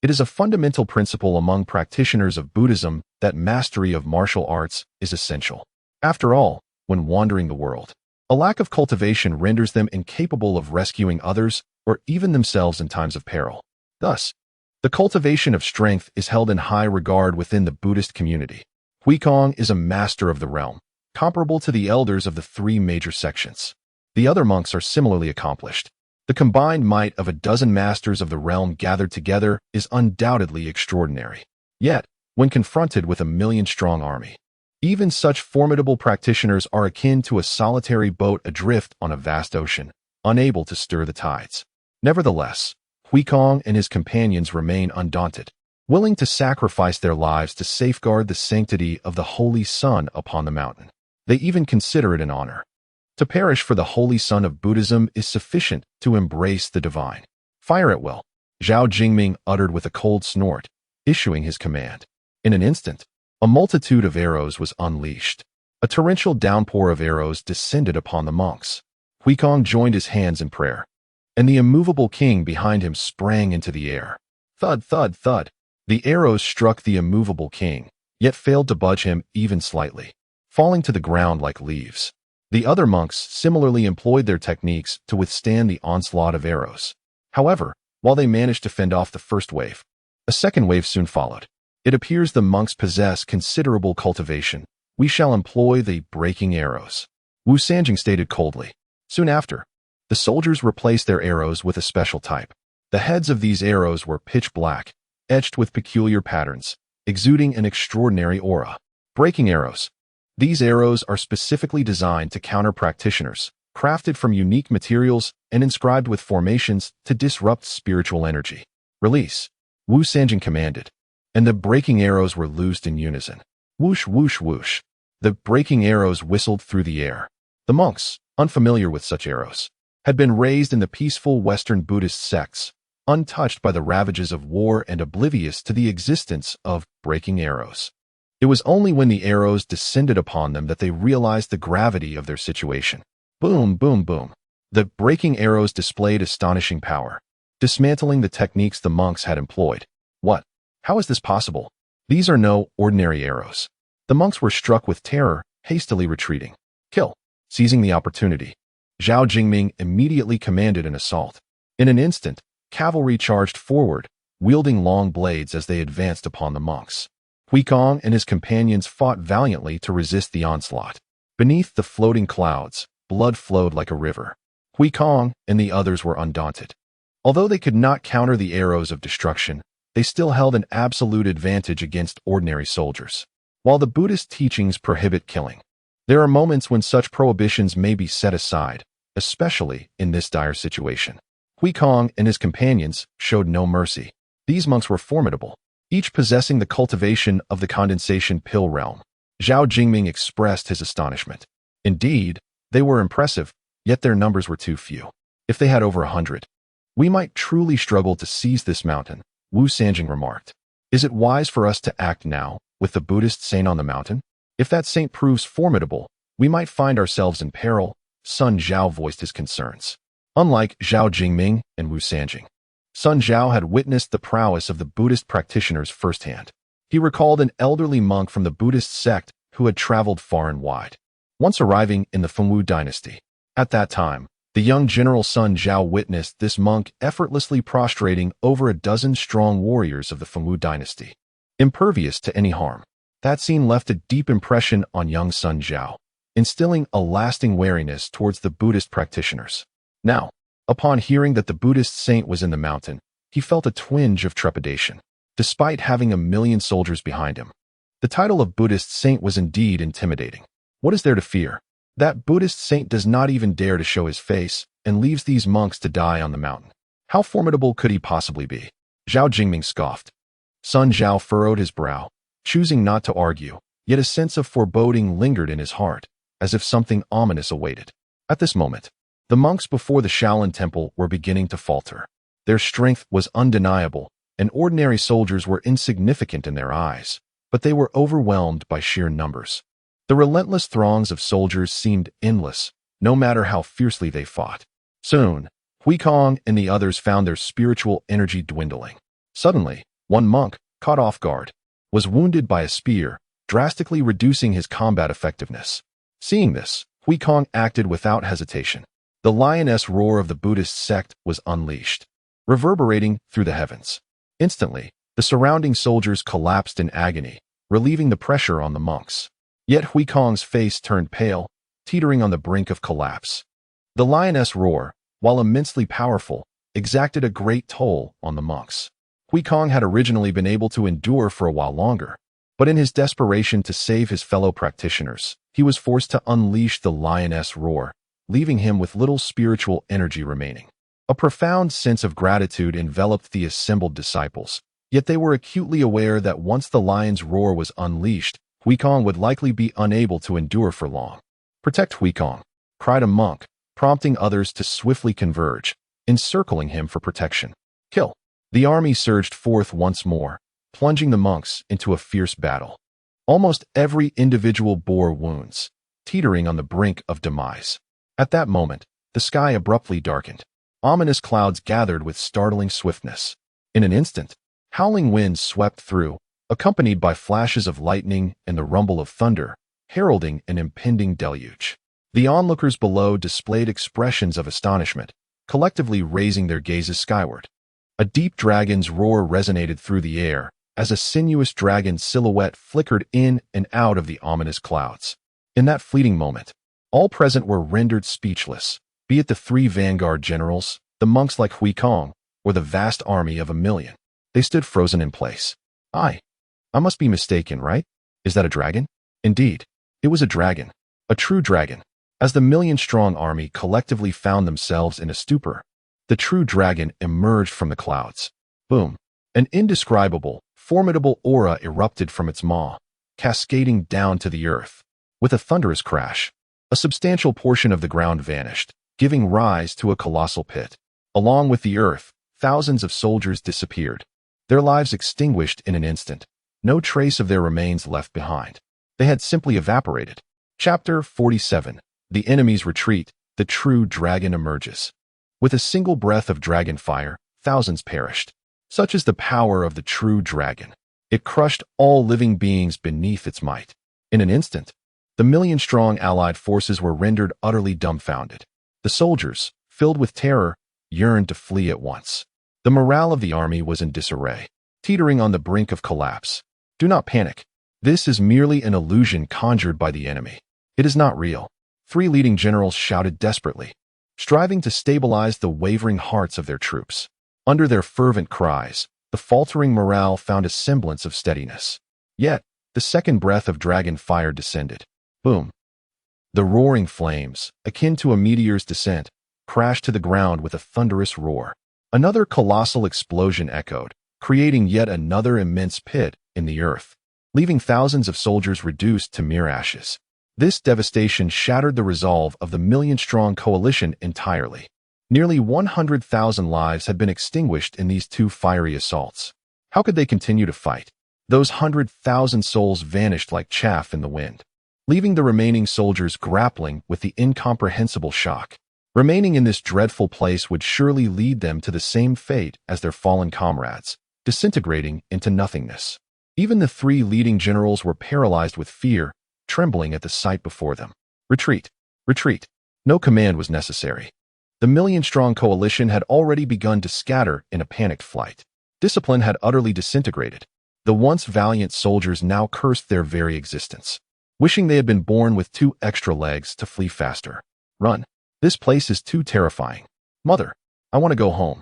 It is a fundamental principle among practitioners of Buddhism that mastery of martial arts is essential. After all, when wandering the world, a lack of cultivation renders them incapable of rescuing others or even themselves in times of peril. Thus, the cultivation of strength is held in high regard within the Buddhist community. Huikong is a master of the realm, comparable to the elders of the 3 major sections. The other monks are similarly accomplished. The combined might of a dozen masters of the realm gathered together is undoubtedly extraordinary. Yet, when confronted with a million-strong army. Even such formidable practitioners are akin to a solitary boat adrift on a vast ocean, unable to stir the tides. Nevertheless, Huikong and his companions remain undaunted, willing to sacrifice their lives to safeguard the sanctity of the holy sun upon the mountain. They even consider it an honor. To perish for the holy sun of Buddhism is sufficient to embrace the divine. Fire at will, Zhao Jingming uttered with a cold snort, issuing his command. In an instant, a multitude of arrows was unleashed. A torrential downpour of arrows descended upon the monks. Huikong joined his hands in prayer, and the immovable king behind him sprang into the air. Thud, thud, thud. The arrows struck the immovable king, yet failed to budge him even slightly, falling to the ground like leaves. The other monks similarly employed their techniques to withstand the onslaught of arrows. However, while they managed to fend off the first wave, a second wave soon followed. It appears the monks possess considerable cultivation. We shall employ the breaking arrows, Wu Sanjing stated coldly. Soon after, the soldiers replaced their arrows with a special type. The heads of these arrows were pitch black, etched with peculiar patterns, exuding an extraordinary aura. Breaking arrows. These arrows are specifically designed to counter practitioners, crafted from unique materials and inscribed with formations to disrupt spiritual energy. Release, Wu Sanjing commanded, and the breaking arrows were loosed in unison. Whoosh, whoosh, whoosh. The breaking arrows whistled through the air. The monks, unfamiliar with such arrows, had been raised in the peaceful Western Buddhist sects, untouched by the ravages of war and oblivious to the existence of breaking arrows. It was only when the arrows descended upon them that they realized the gravity of their situation. Boom, boom, boom. The breaking arrows displayed astonishing power, dismantling the techniques the monks had employed. What? How is this possible? These are no ordinary arrows. The monks were struck with terror, hastily retreating. Kill. Seizing the opportunity, Zhao Jingming immediately commanded an assault. In an instant, cavalry charged forward, wielding long blades as they advanced upon the monks. Huikong and his companions fought valiantly to resist the onslaught. Beneath the floating clouds, blood flowed like a river. Huikong and the others were undaunted. Although they could not counter the arrows of destruction, they still held an absolute advantage against ordinary soldiers. While the Buddhist teachings prohibit killing, there are moments when such prohibitions may be set aside, especially in this dire situation. Huikong and his companions showed no mercy. These monks were formidable, each possessing the cultivation of the condensation pill realm. Zhao Jingming expressed his astonishment. Indeed, they were impressive, yet their numbers were too few. If they had over 100, we might truly struggle to seize this mountain, Wu Sanjing remarked. Is it wise for us to act now, with the Buddhist saint on the mountain? If that saint proves formidable, we might find ourselves in peril, Sun Zhao voiced his concerns. Unlike Zhao Jingming and Wu Sanjing, Sun Zhao had witnessed the prowess of the Buddhist practitioners firsthand. He recalled an elderly monk from the Buddhist sect who had traveled far and wide, once arriving in the Fengwu dynasty. At that time, the young General Sun Zhao witnessed this monk effortlessly prostrating over a dozen strong warriors of the Fengwu dynasty, impervious to any harm. That scene left a deep impression on young Sun Zhao, instilling a lasting wariness towards the Buddhist practitioners. Now, upon hearing that the Buddhist saint was in the mountain, he felt a twinge of trepidation, despite having 1,000,000 soldiers behind him. The title of Buddhist saint was indeed intimidating. What is there to fear? That Buddhist saint does not even dare to show his face and leaves these monks to die on the mountain. How formidable could he possibly be? Zhao Jingming scoffed. Sun Zhao furrowed his brow, choosing not to argue, yet a sense of foreboding lingered in his heart, as if something ominous awaited. At this moment, the monks before the Shaolin Temple were beginning to falter. Their strength was undeniable, and ordinary soldiers were insignificant in their eyes, but they were overwhelmed by sheer numbers. The relentless throngs of soldiers seemed endless, no matter how fiercely they fought. Soon, Huikong and the others found their spiritual energy dwindling. Suddenly, one monk, caught off guard, was wounded by a spear, drastically reducing his combat effectiveness. Seeing this, Huikong acted without hesitation. The lioness roar of the Buddhist sect was unleashed, reverberating through the heavens. Instantly, the surrounding soldiers collapsed in agony, relieving the pressure on the monks. Yet Huikong's face turned pale, teetering on the brink of collapse. The lioness roar, while immensely powerful, exacted a great toll on the monks. Huikong had originally been able to endure for a while longer, But in his desperation to save his fellow practitioners, he was forced to unleash the lioness roar, leaving him with little spiritual energy remaining. A profound sense of gratitude enveloped the assembled disciples, yet they were acutely aware that once the lion's roar was unleashed, Huikong would likely be unable to endure for long. "Protect Huikong," cried a monk, prompting others to swiftly converge, encircling him for protection. "Kill!" The army surged forth once more, plunging the monks into a fierce battle. Almost every individual bore wounds, teetering on the brink of demise. At that moment, the sky abruptly darkened. Ominous clouds gathered with startling swiftness. In an instant, howling winds swept through, accompanied by flashes of lightning and the rumble of thunder, heralding an impending deluge. The onlookers below displayed expressions of astonishment, collectively raising their gazes skyward. A deep dragon's roar resonated through the air, as a sinuous dragon silhouette flickered in and out of the ominous clouds. In that fleeting moment, all present were rendered speechless, be it the three vanguard generals, the monks like Huikong, or the vast army of 1,000,000. They stood frozen in place. I must be mistaken, right? Is that a dragon? Indeed, it was a dragon, a true dragon. As the 1,000,000-strong army collectively found themselves in a stupor, the true dragon emerged from the clouds. Boom! An indescribable, formidable aura erupted from its maw, cascading down to the earth. With a thunderous crash, a substantial portion of the ground vanished, giving rise to a colossal pit. Along with the earth, thousands of soldiers disappeared, their lives extinguished in an instant, no trace of their remains left behind. They had simply evaporated. Chapter 47. The enemy's retreat. The true dragon emerges. With a single breath of dragon fire, thousands perished. Such is the power of the true dragon. It crushed all living beings beneath its might. In an instant, the 1,000,000-strong allied forces were rendered utterly dumbfounded. The soldiers, filled with terror, yearned to flee at once. The morale of the army was in disarray, teetering on the brink of collapse. Do not panic. This is merely an illusion conjured by the enemy. It is not real. 3 leading generals shouted desperately, striving to stabilize the wavering hearts of their troops. Under their fervent cries, the faltering morale found a semblance of steadiness. Yet, the second breath of dragon fire descended. Boom! The roaring flames, akin to a meteor's descent, crashed to the ground with a thunderous roar. Another colossal explosion echoed, creating yet another immense pit in the earth, leaving thousands of soldiers reduced to mere ashes. This devastation shattered the resolve of the 1,000,000-strong coalition entirely. Nearly 100,000 lives had been extinguished in these 2 fiery assaults. How could they continue to fight? Those 100,000 souls vanished like chaff in the wind, leaving the remaining soldiers grappling with the incomprehensible shock. Remaining in this dreadful place would surely lead them to the same fate as their fallen comrades, disintegrating into nothingness. Even the 3 leading generals were paralyzed with fear, trembling at the sight before them. Retreat! Retreat! No command was necessary. The 1,000,000-strong coalition had already begun to scatter in a panicked flight. Discipline had utterly disintegrated. The once valiant soldiers now cursed their very existence, wishing they had been born with 2 extra legs to flee faster. Run! This place is too terrifying. Mother, I want to go home.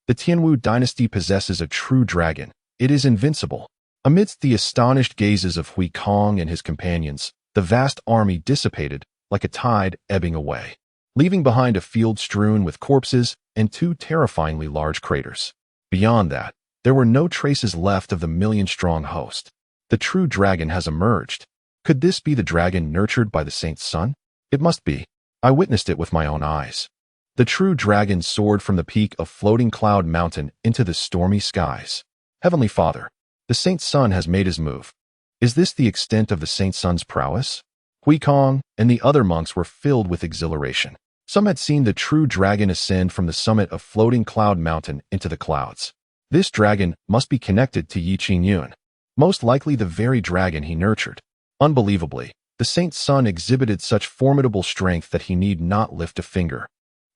The Tianwu dynasty possesses a true dragon. It is invincible. Amidst the astonished gazes of Huikong and his companions, the vast army dissipated like a tide ebbing away, leaving behind a field strewn with corpses and 2 terrifyingly large craters. Beyond that, there were no traces left of the 1,000,000-strong host. The true dragon has emerged. Could this be the dragon nurtured by the saint's son? It must be. I witnessed it with my own eyes. The true dragon soared from the peak of Floating Cloud Mountain into the stormy skies. Heavenly Father, the saint's son has made his move. Is this the extent of the saint's son's prowess? Huikong and the other monks were filled with exhilaration. Some had seen the true dragon ascend from the summit of Floating Cloud Mountain into the clouds. This dragon must be connected to Qingyun, most likely the very dragon he nurtured. Unbelievably, the saint's son exhibited such formidable strength that he need not lift a finger.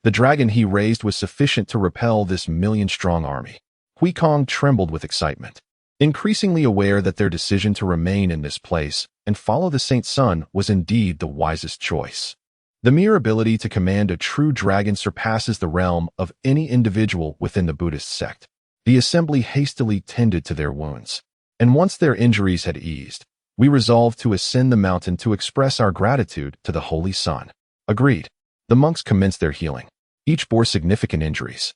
The dragon he raised was sufficient to repel this 1,000,000-strong army. Huikong trembled with excitement, increasingly aware that their decision to remain in this place and follow the saint's son was indeed the wisest choice. The mere ability to command a true dragon surpasses the realm of any individual within the Buddhist sect. The assembly hastily tended to their wounds. And once their injuries had eased, we resolved to ascend the mountain to express our gratitude to the Holy Sun. Agreed. The monks commenced their healing. Each bore significant injuries.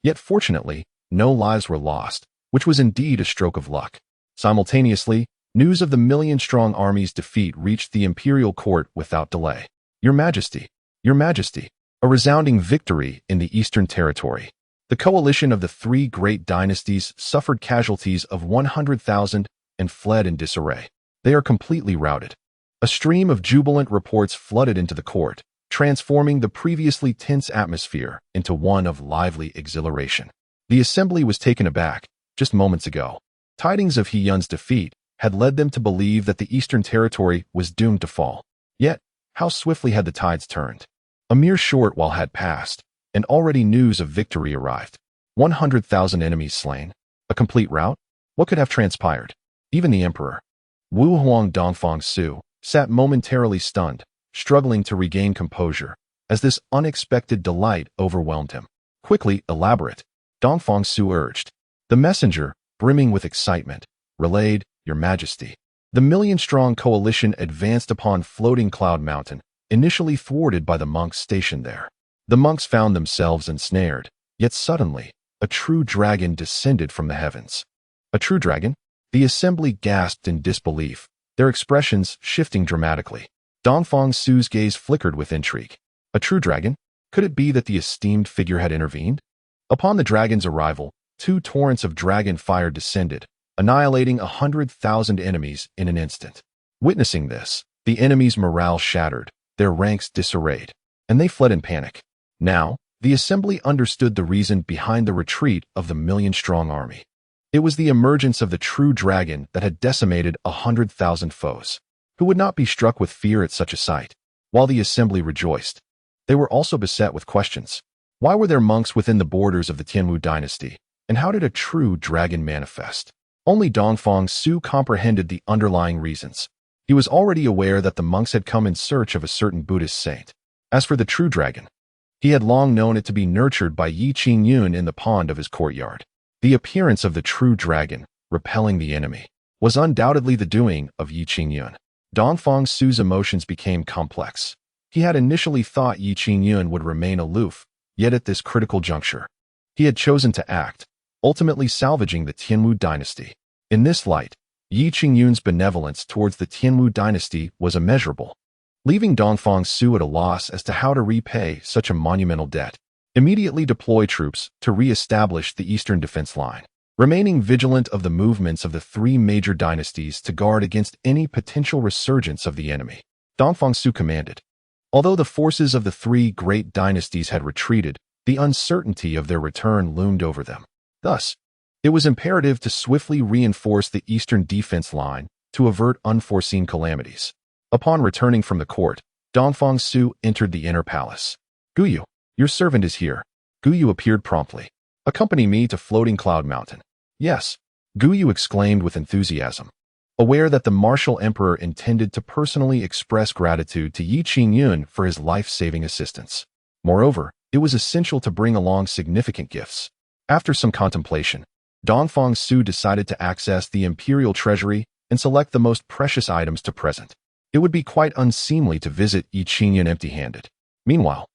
Yet fortunately, no lives were lost, which was indeed a stroke of luck. Simultaneously, news of the million-strong army's defeat reached the imperial court without delay. Your Majesty, Your Majesty, a resounding victory in the Eastern Territory. The coalition of the three great dynasties suffered casualties of 100,000 and fled in disarray. They are completely routed. A stream of jubilant reports flooded into the court, transforming the previously tense atmosphere into one of lively exhilaration. The assembly was taken aback just moments ago. Tidings of Qingyun's defeat had led them to believe that the Eastern Territory was doomed to fall. Yet, how swiftly had the tides turned. A mere short while had passed, and already news of victory arrived. 100,000 enemies slain. A complete rout? What could have transpired? Even the emperor, Wu Huang Dongfang Su, sat momentarily stunned, struggling to regain composure, as this unexpected delight overwhelmed him. Quickly, elaborate, Dongfang Su urged. The messenger, brimming with excitement, relayed, Your Majesty. The million-strong coalition advanced upon Floating Cloud Mountain, initially thwarted by the monks stationed there. The monks found themselves ensnared, yet suddenly, a true dragon descended from the heavens. A true dragon? The assembly gasped in disbelief, their expressions shifting dramatically. Dongfang Su's gaze flickered with intrigue. A true dragon? Could it be that the esteemed figure had intervened? Upon the dragon's arrival, 2 torrents of dragon fire descended, annihilating 100,000 enemies in an instant. Witnessing this, the enemies' morale shattered, their ranks disarrayed, and they fled in panic. Now, the assembly understood the reason behind the retreat of the million-strong army. It was the emergence of the true dragon that had decimated 100,000 foes. Who would not be struck with fear at such a sight? While the assembly rejoiced, they were also beset with questions. Why were there monks within the borders of the Tianwu dynasty? And how did a true dragon manifest? Only Dongfang Su comprehended the underlying reasons. He was already aware that the monks had come in search of a certain Buddhist saint. As for the true dragon, he had long known it to be nurtured by Qingyun in the pond of his courtyard. The appearance of the true dragon, repelling the enemy, was undoubtedly the doing of Qingyun. Dongfang Su's emotions became complex. He had initially thought Qingyun would remain aloof, yet at this critical juncture, he had chosen to act, ultimately salvaging the Tianwu dynasty. In this light, Qingyun's benevolence towards the Tianwu dynasty was immeasurable, leaving Dongfang Su at a loss as to how to repay such a monumental debt. Immediately deploy troops to re-establish the eastern defense line, remaining vigilant of the movements of the 3 major dynasties to guard against any potential resurgence of the enemy. Dongfang Su commanded. Although the forces of the 3 great dynasties had retreated, the uncertainty of their return loomed over them. Thus, it was imperative to swiftly reinforce the eastern defense line to avert unforeseen calamities. Upon returning from the court, Dongfang Su entered the inner palace. Guyu, your servant is here. Guyu appeared promptly. Accompany me to Floating Cloud Mountain. Yes, Guyu exclaimed with enthusiasm, aware that the martial emperor intended to personally express gratitude to Qingyun for his life-saving assistance. Moreover, it was essential to bring along significant gifts. After some contemplation, Dongfang Su decided to access the Imperial treasury and select the most precious items to present. It would be quite unseemly to visit Qingyun empty-handed. Meanwhile,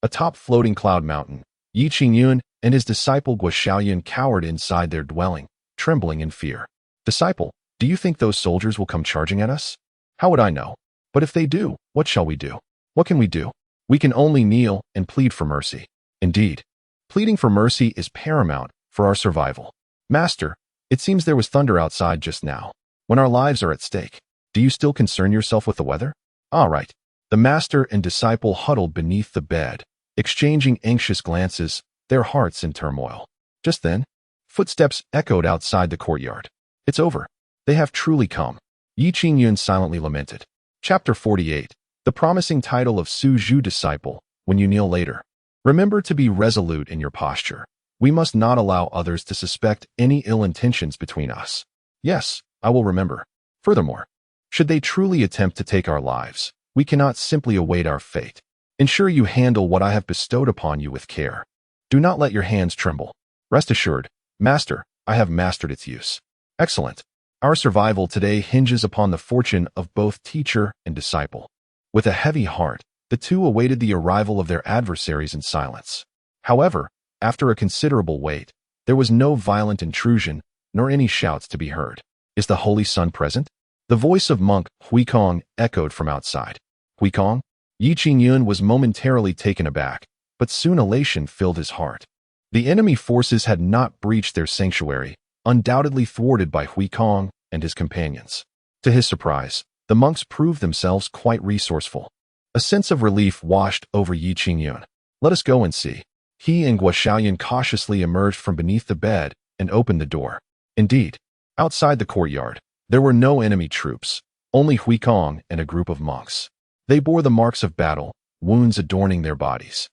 atop Floating Cloud Mountain, Qingyun and his disciple Shaolin cowered inside their dwelling, trembling in fear. Disciple, do you think those soldiers will come charging at us? How would I know? But if they do, what shall we do? What can we do? We can only kneel and plead for mercy. Indeed, pleading for mercy is paramount for our survival. Master, it seems there was thunder outside just now, when our lives are at stake. Do you still concern yourself with the weather? All right. The master and disciple huddled beneath the bed, exchanging anxious glances, their hearts in turmoil. Just then, footsteps echoed outside the courtyard. It's over. They have truly come. Qingyun silently lamented. Chapter 48. The promising title of Su Zhu disciple, when you kneel later. Remember to be resolute in your posture. We must not allow others to suspect any ill intentions between us. Yes, I will remember. Furthermore, should they truly attempt to take our lives, we cannot simply await our fate. Ensure you handle what I have bestowed upon you with care. Do not let your hands tremble. Rest assured, Master, I have mastered its use. Excellent. Our survival today hinges upon the fortune of both teacher and disciple. With a heavy heart, the two awaited the arrival of their adversaries in silence. However, after a considerable wait, there was no violent intrusion, nor any shouts to be heard. "Is the Holy Sun present?" The voice of monk Huikong echoed from outside. "Huikong?" Qingyun was momentarily taken aback, but soon elation filled his heart. The enemy forces had not breached their sanctuary, undoubtedly thwarted by Huikong and his companions. To his surprise, the monks proved themselves quite resourceful. A sense of relief washed over Qingyun. "Let us go and see." He and Shaolin cautiously emerged from beneath the bed and opened the door. Indeed, outside the courtyard, there were no enemy troops, only Huikong and a group of monks. They bore the marks of battle, wounds adorning their bodies.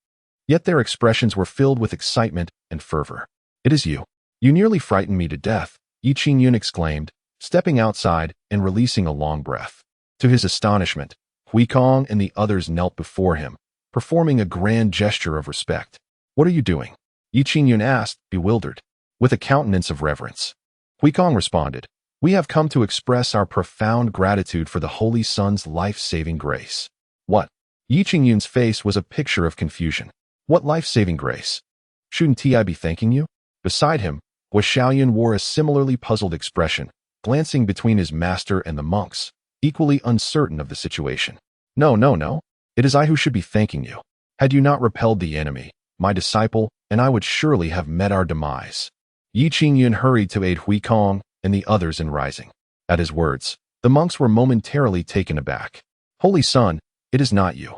Yet their expressions were filled with excitement and fervor. "It is you. You nearly frightened me to death," Qingyun exclaimed, stepping outside and releasing a long breath. To his astonishment, Huikong and the others knelt before him, performing a grand gesture of respect. "What are you doing?" Qingyun asked, bewildered. With a countenance of reverence, Huikong responded, "We have come to express our profound gratitude for the Holy Sun's life-saving grace." "What?" Qingyun's face was a picture of confusion. "What life-saving grace? Shouldn't I be thanking you?" Beside him, Shaolin wore a similarly puzzled expression, glancing between his master and the monks, equally uncertain of the situation. No. It is I who should be thanking you. Had you not repelled the enemy, my disciple and I would surely have met our demise." Qingyun hurried to aid Huikong and the others in rising. At his words, the monks were momentarily taken aback. "Holy Sun, it is not you,"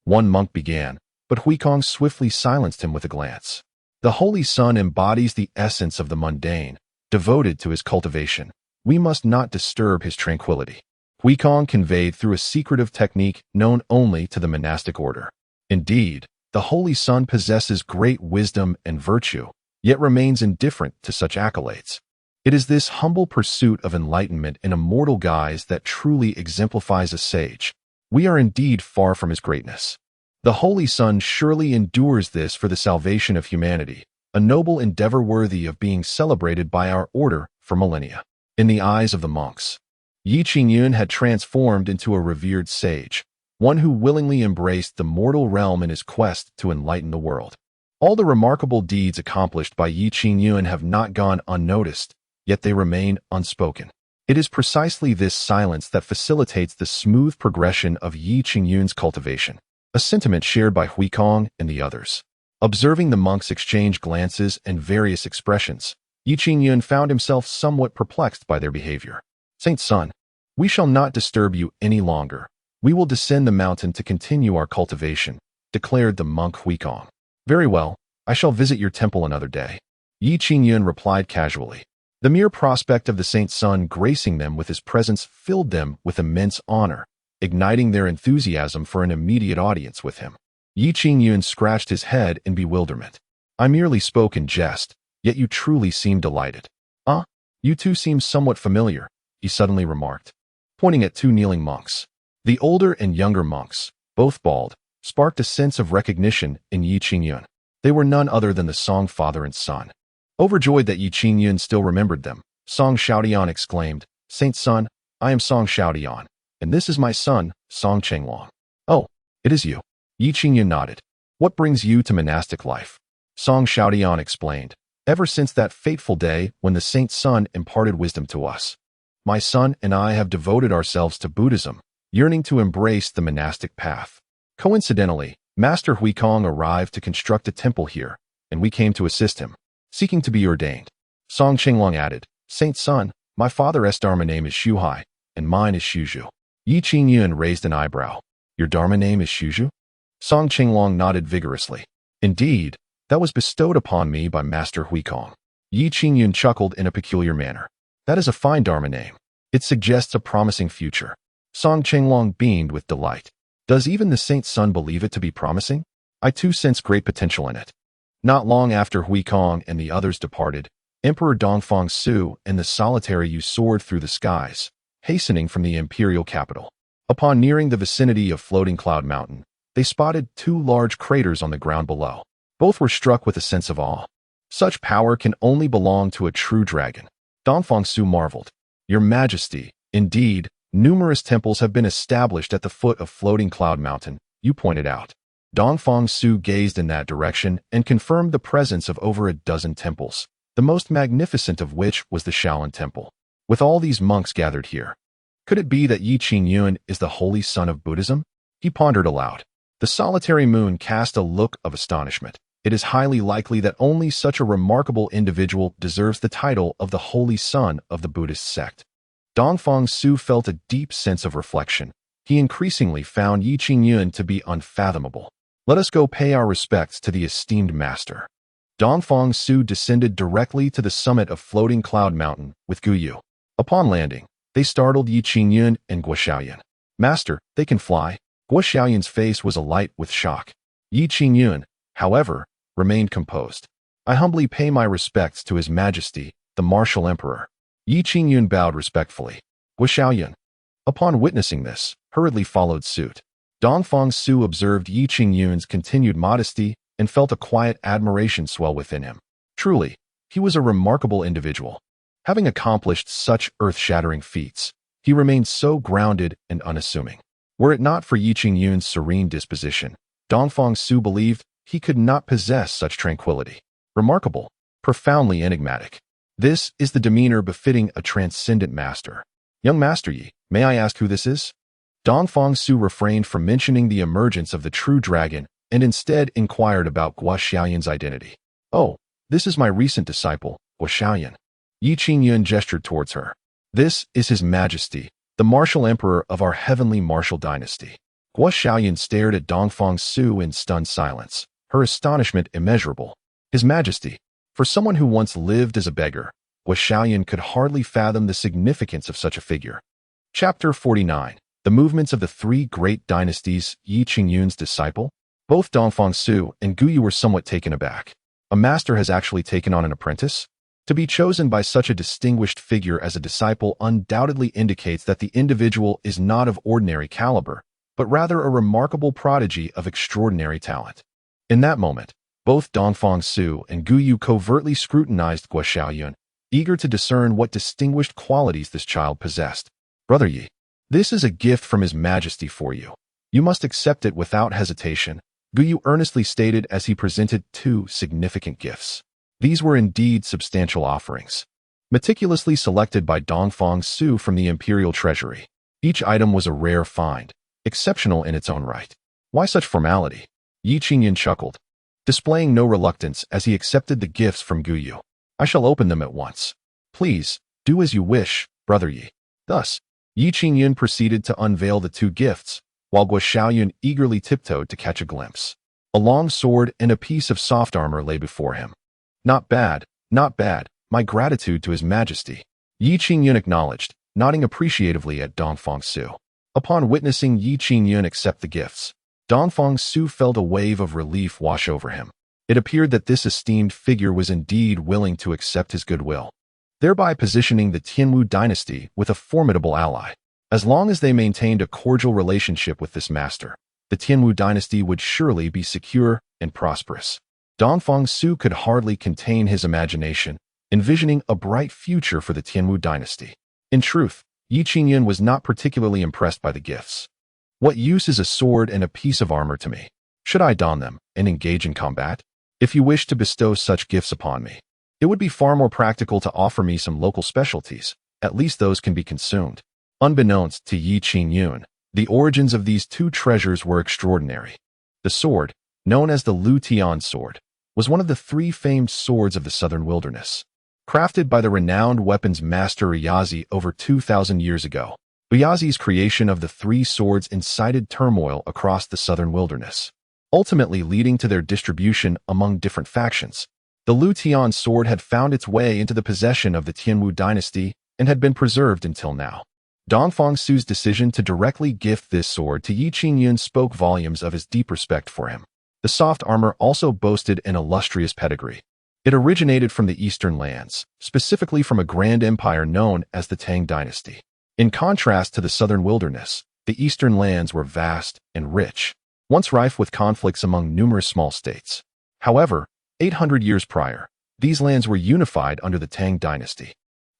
one monk began, but Huikong swiftly silenced him with a glance. "The Holy Sun embodies the essence of the mundane, devoted to his cultivation. We must not disturb his tranquility," Huikong conveyed through a secretive technique known only to the monastic order. Indeed, the Holy Sun possesses great wisdom and virtue, yet remains indifferent to such accolades. It is this humble pursuit of enlightenment in a mortal guise that truly exemplifies a sage. We are indeed far from his greatness. The Holy Sun surely endures this for the salvation of humanity, a noble endeavor worthy of being celebrated by our order for millennia. In the eyes of the monks, Qingyun had transformed into a revered sage, one who willingly embraced the mortal realm in his quest to enlighten the world. All the remarkable deeds accomplished by Qingyun have not gone unnoticed, yet they remain unspoken. It is precisely this silence that facilitates the smooth progression of Qingyun's cultivation, a sentiment shared by Huikong and the others. Observing the monks exchange glances and various expressions, Qingyun found himself somewhat perplexed by their behavior. "Saint Sun, we shall not disturb you any longer. We will descend the mountain to continue our cultivation," declared the monk Huikong. "Very well, I shall visit your temple another day," Qingyun replied casually. The mere prospect of the Saint Sun gracing them with his presence filled them with immense honor, igniting their enthusiasm for an immediate audience with him. Qingyun scratched his head in bewilderment. "I merely spoke in jest, yet you truly seem delighted." You two seem somewhat familiar," he suddenly remarked, pointing at two kneeling monks. The older and younger monks, both bald, sparked a sense of recognition in Qingyun. They were none other than the Song father and son. Overjoyed that Qingyun still remembered them, Song Shaodian exclaimed, "Saint Sun, I am Song Shaodian, and this is my son, Song Chenglong." "Oh, it is you." Qingyun nodded. "What brings you to monastic life?" Song Shaodian explained, "Ever since that fateful day when the Saint Sun imparted wisdom to us, my son and I have devoted ourselves to Buddhism, yearning to embrace the monastic path. Coincidentally, Master Huikong arrived to construct a temple here, and we came to assist him, seeking to be ordained." Song Chenglong added, "Saint Sun, my father's dharma name is Shuhai, and mine is Shuju." Qingyun raised an eyebrow. "Your dharma name is Shuju?" Song Chenglong nodded vigorously. "Indeed, that was bestowed upon me by Master Huikong." Qingyun chuckled in a peculiar manner. "That is a fine dharma name. It suggests a promising future." Song Chenglong beamed with delight. "Does even the Saint Sun believe it to be promising? I too sense great potential in it." Not long after Huikong and the others departed, Emperor Dongfang Su and the solitary Yu soared through the skies, hastening from the Imperial capital. Upon nearing the vicinity of Floating Cloud Mountain, they spotted two large craters on the ground below. Both were struck with a sense of awe. Such power can only belong to a true dragon. Dongfang Su marveled. Your Majesty, indeed, numerous temples have been established at the foot of Floating Cloud Mountain, you pointed out. Dongfang Su gazed in that direction and confirmed the presence of over a dozen temples, the most magnificent of which was the Shaolin Temple. With all these monks gathered here, could it be that Qingyun is the holy son of Buddhism? He pondered aloud. The solitary moon cast a look of astonishment. It is highly likely that only such a remarkable individual deserves the title of the holy son of the Buddhist sect. Dongfang Su felt a deep sense of reflection. He increasingly found Qingyun to be unfathomable. Let us go pay our respects to the esteemed master. Dongfang Su descended directly to the summit of Floating Cloud Mountain with Guyu. Upon landing, they startled Qingyun and Guoxiaoyun. Master, they can fly. Guoxiaoyun's face was alight with shock. Qingyun, however, remained composed. I humbly pay my respects to His Majesty, the martial emperor. Qingyun bowed respectfully. Guoxiaoyun, upon witnessing this, hurriedly followed suit. Dongfang Su observed Qingyun's continued modesty and felt a quiet admiration swell within him. Truly, he was a remarkable individual. Having accomplished such earth-shattering feats, he remained so grounded and unassuming. Were it not for Qingyun's serene disposition, Dongfang Su believed he could not possess such tranquility. Remarkable, profoundly enigmatic. This is the demeanor befitting a transcendent master. Young Master Yi, may I ask who this is? Dongfang Su refrained from mentioning the emergence of the true dragon and instead inquired about Guoxiaoyun's identity. Oh, this is my recent disciple, Guoxiaoyun. Qingyun gestured towards her. This is His Majesty, the martial emperor of our heavenly martial dynasty. Guoxiaoyun stared at Dongfang Su in stunned silence, her astonishment immeasurable. His Majesty, for someone who once lived as a beggar, Guoxiaoyun could hardly fathom the significance of such a figure. Chapter 49. The Movements of the Three Great Dynasties. Qingyun's disciple? Both Dongfang Su and Guyu were somewhat taken aback. A master has actually taken on an apprentice? To be chosen by such a distinguished figure as a disciple undoubtedly indicates that the individual is not of ordinary caliber, but rather a remarkable prodigy of extraordinary talent. In that moment, both Dongfang Su and Guyu covertly scrutinized Guoxiaoyun, eager to discern what distinguished qualities this child possessed. Brother Yi, this is a gift from His Majesty for you. You must accept it without hesitation, Guyu earnestly stated as he presented two significant gifts. These were indeed substantial offerings, meticulously selected by Dongfang Su from the Imperial treasury. Each item was a rare find, exceptional in its own right. Why such formality? Qingyun chuckled, displaying no reluctance as he accepted the gifts from Guyu. I shall open them at once. Please, do as you wish, Brother Yi. Thus, Qingyun proceeded to unveil the two gifts, while Guoxiaoyun eagerly tiptoed to catch a glimpse. A long sword and a piece of soft armor lay before him. Not bad, not bad, my gratitude to His Majesty. Qingyun acknowledged, nodding appreciatively at Dongfang Su. Upon witnessing Qingyun accept the gifts, Dongfang Su felt a wave of relief wash over him. It appeared that this esteemed figure was indeed willing to accept his goodwill, thereby positioning the Tianwu dynasty with a formidable ally. As long as they maintained a cordial relationship with this master, the Tianwu dynasty would surely be secure and prosperous. Dongfang Su could hardly contain his imagination, envisioning a bright future for the Tianwu dynasty. In truth, Qingyun was not particularly impressed by the gifts. What use is a sword and a piece of armor to me? Should I don them and engage in combat? If you wish to bestow such gifts upon me, it would be far more practical to offer me some local specialties. At least those can be consumed. Unbeknownst to Qingyun, the origins of these two treasures were extraordinary. The sword, known as the Lu Tian sword, was one of the three famed swords of the southern wilderness. Crafted by the renowned weapons master Uyazi over 2,000 years ago, Uyazi's creation of the three swords incited turmoil across the southern wilderness, ultimately leading to their distribution among different factions. The Lu Tian sword had found its way into the possession of the Tianwu dynasty and had been preserved until now. Dongfang Su's decision to directly gift this sword to Qingyun spoke volumes of his deep respect for him. The soft armor also boasted an illustrious pedigree. It originated from the eastern lands, specifically from a grand empire known as the Tang dynasty. In contrast to the southern wilderness, the eastern lands were vast and rich, once rife with conflicts among numerous small states. However, 800 years prior, these lands were unified under the Tang dynasty.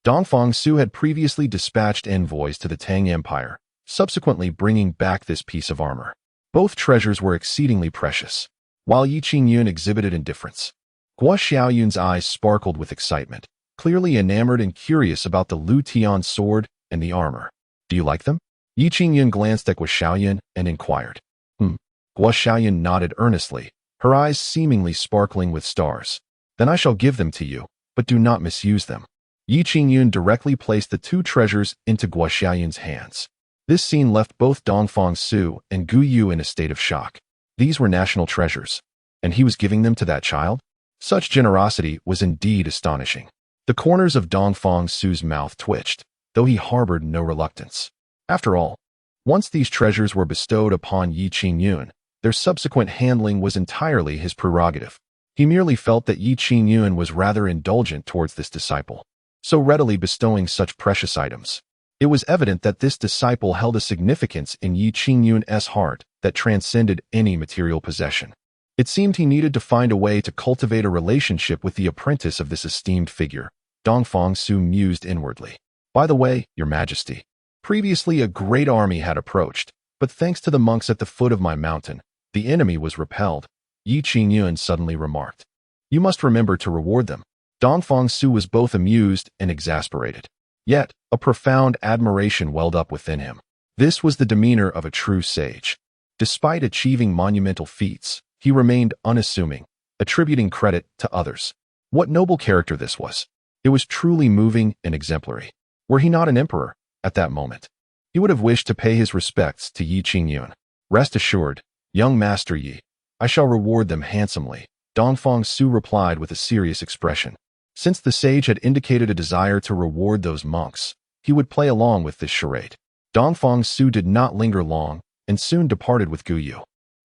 Dongfang Su had previously dispatched envoys to the Tang Empire, subsequently bringing back this piece of armor. Both treasures were exceedingly precious. While Yi Qingyun exhibited indifference, Guo Xiaoyun's eyes sparkled with excitement, clearly enamored and curious about the Lu Tian sword and the armor. Do you like them? Yi Qingyun glanced at Guo Xiaoyun and inquired. Guo Xiaoyun nodded earnestly, her eyes seemingly sparkling with stars. Then I shall give them to you, but do not misuse them. Yi Qingyun directly placed the two treasures into Guo Xiaoyun's hands. This scene left both Dongfang Su and Gu Yu in a state of shock. These were national treasures, and he was giving them to that child? Such generosity was indeed astonishing. The corners of Dongfang Su's mouth twitched, though he harbored no reluctance. After all, once these treasures were bestowed upon Yi Qingyun, their subsequent handling was entirely his prerogative. He merely felt that Yi Qingyun was rather indulgent towards this disciple, so readily bestowing such precious items. It was evident that this disciple held a significance in Yi Qingyun's heart that transcended any material possession. It seemed he needed to find a way to cultivate a relationship with the apprentice of this esteemed figure. Dongfang Su mused inwardly. By the way, Your Majesty, previously a great army had approached, but thanks to the monks at the foot of my mountain, the enemy was repelled, Yi Qingyun suddenly remarked. You must remember to reward them. Dongfang Su was both amused and exasperated. Yet, a profound admiration welled up within him. This was the demeanor of a true sage. Despite achieving monumental feats, he remained unassuming, attributing credit to others. What noble character this was! It was truly moving and exemplary. Were he not an emperor, at that moment, he would have wished to pay his respects to Yi Qingyun. Rest assured, young Master Yi, I shall reward them handsomely, Dongfang Su replied with a serious expression. Since the sage had indicated a desire to reward those monks, he would play along with this charade. Dongfang Su did not linger long and soon departed with Gu Yu.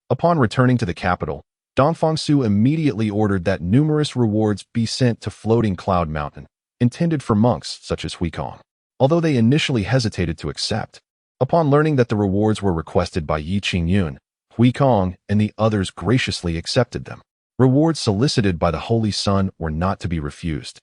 Upon returning to the capital, Dongfang Su immediately ordered that numerous rewards be sent to Floating Cloud Mountain, intended for monks such as Huikong. Although they initially hesitated to accept, upon learning that the rewards were requested by Yi Qingyun, Huikong and the others graciously accepted them. Rewards solicited by the Holy Sun were not to be refused,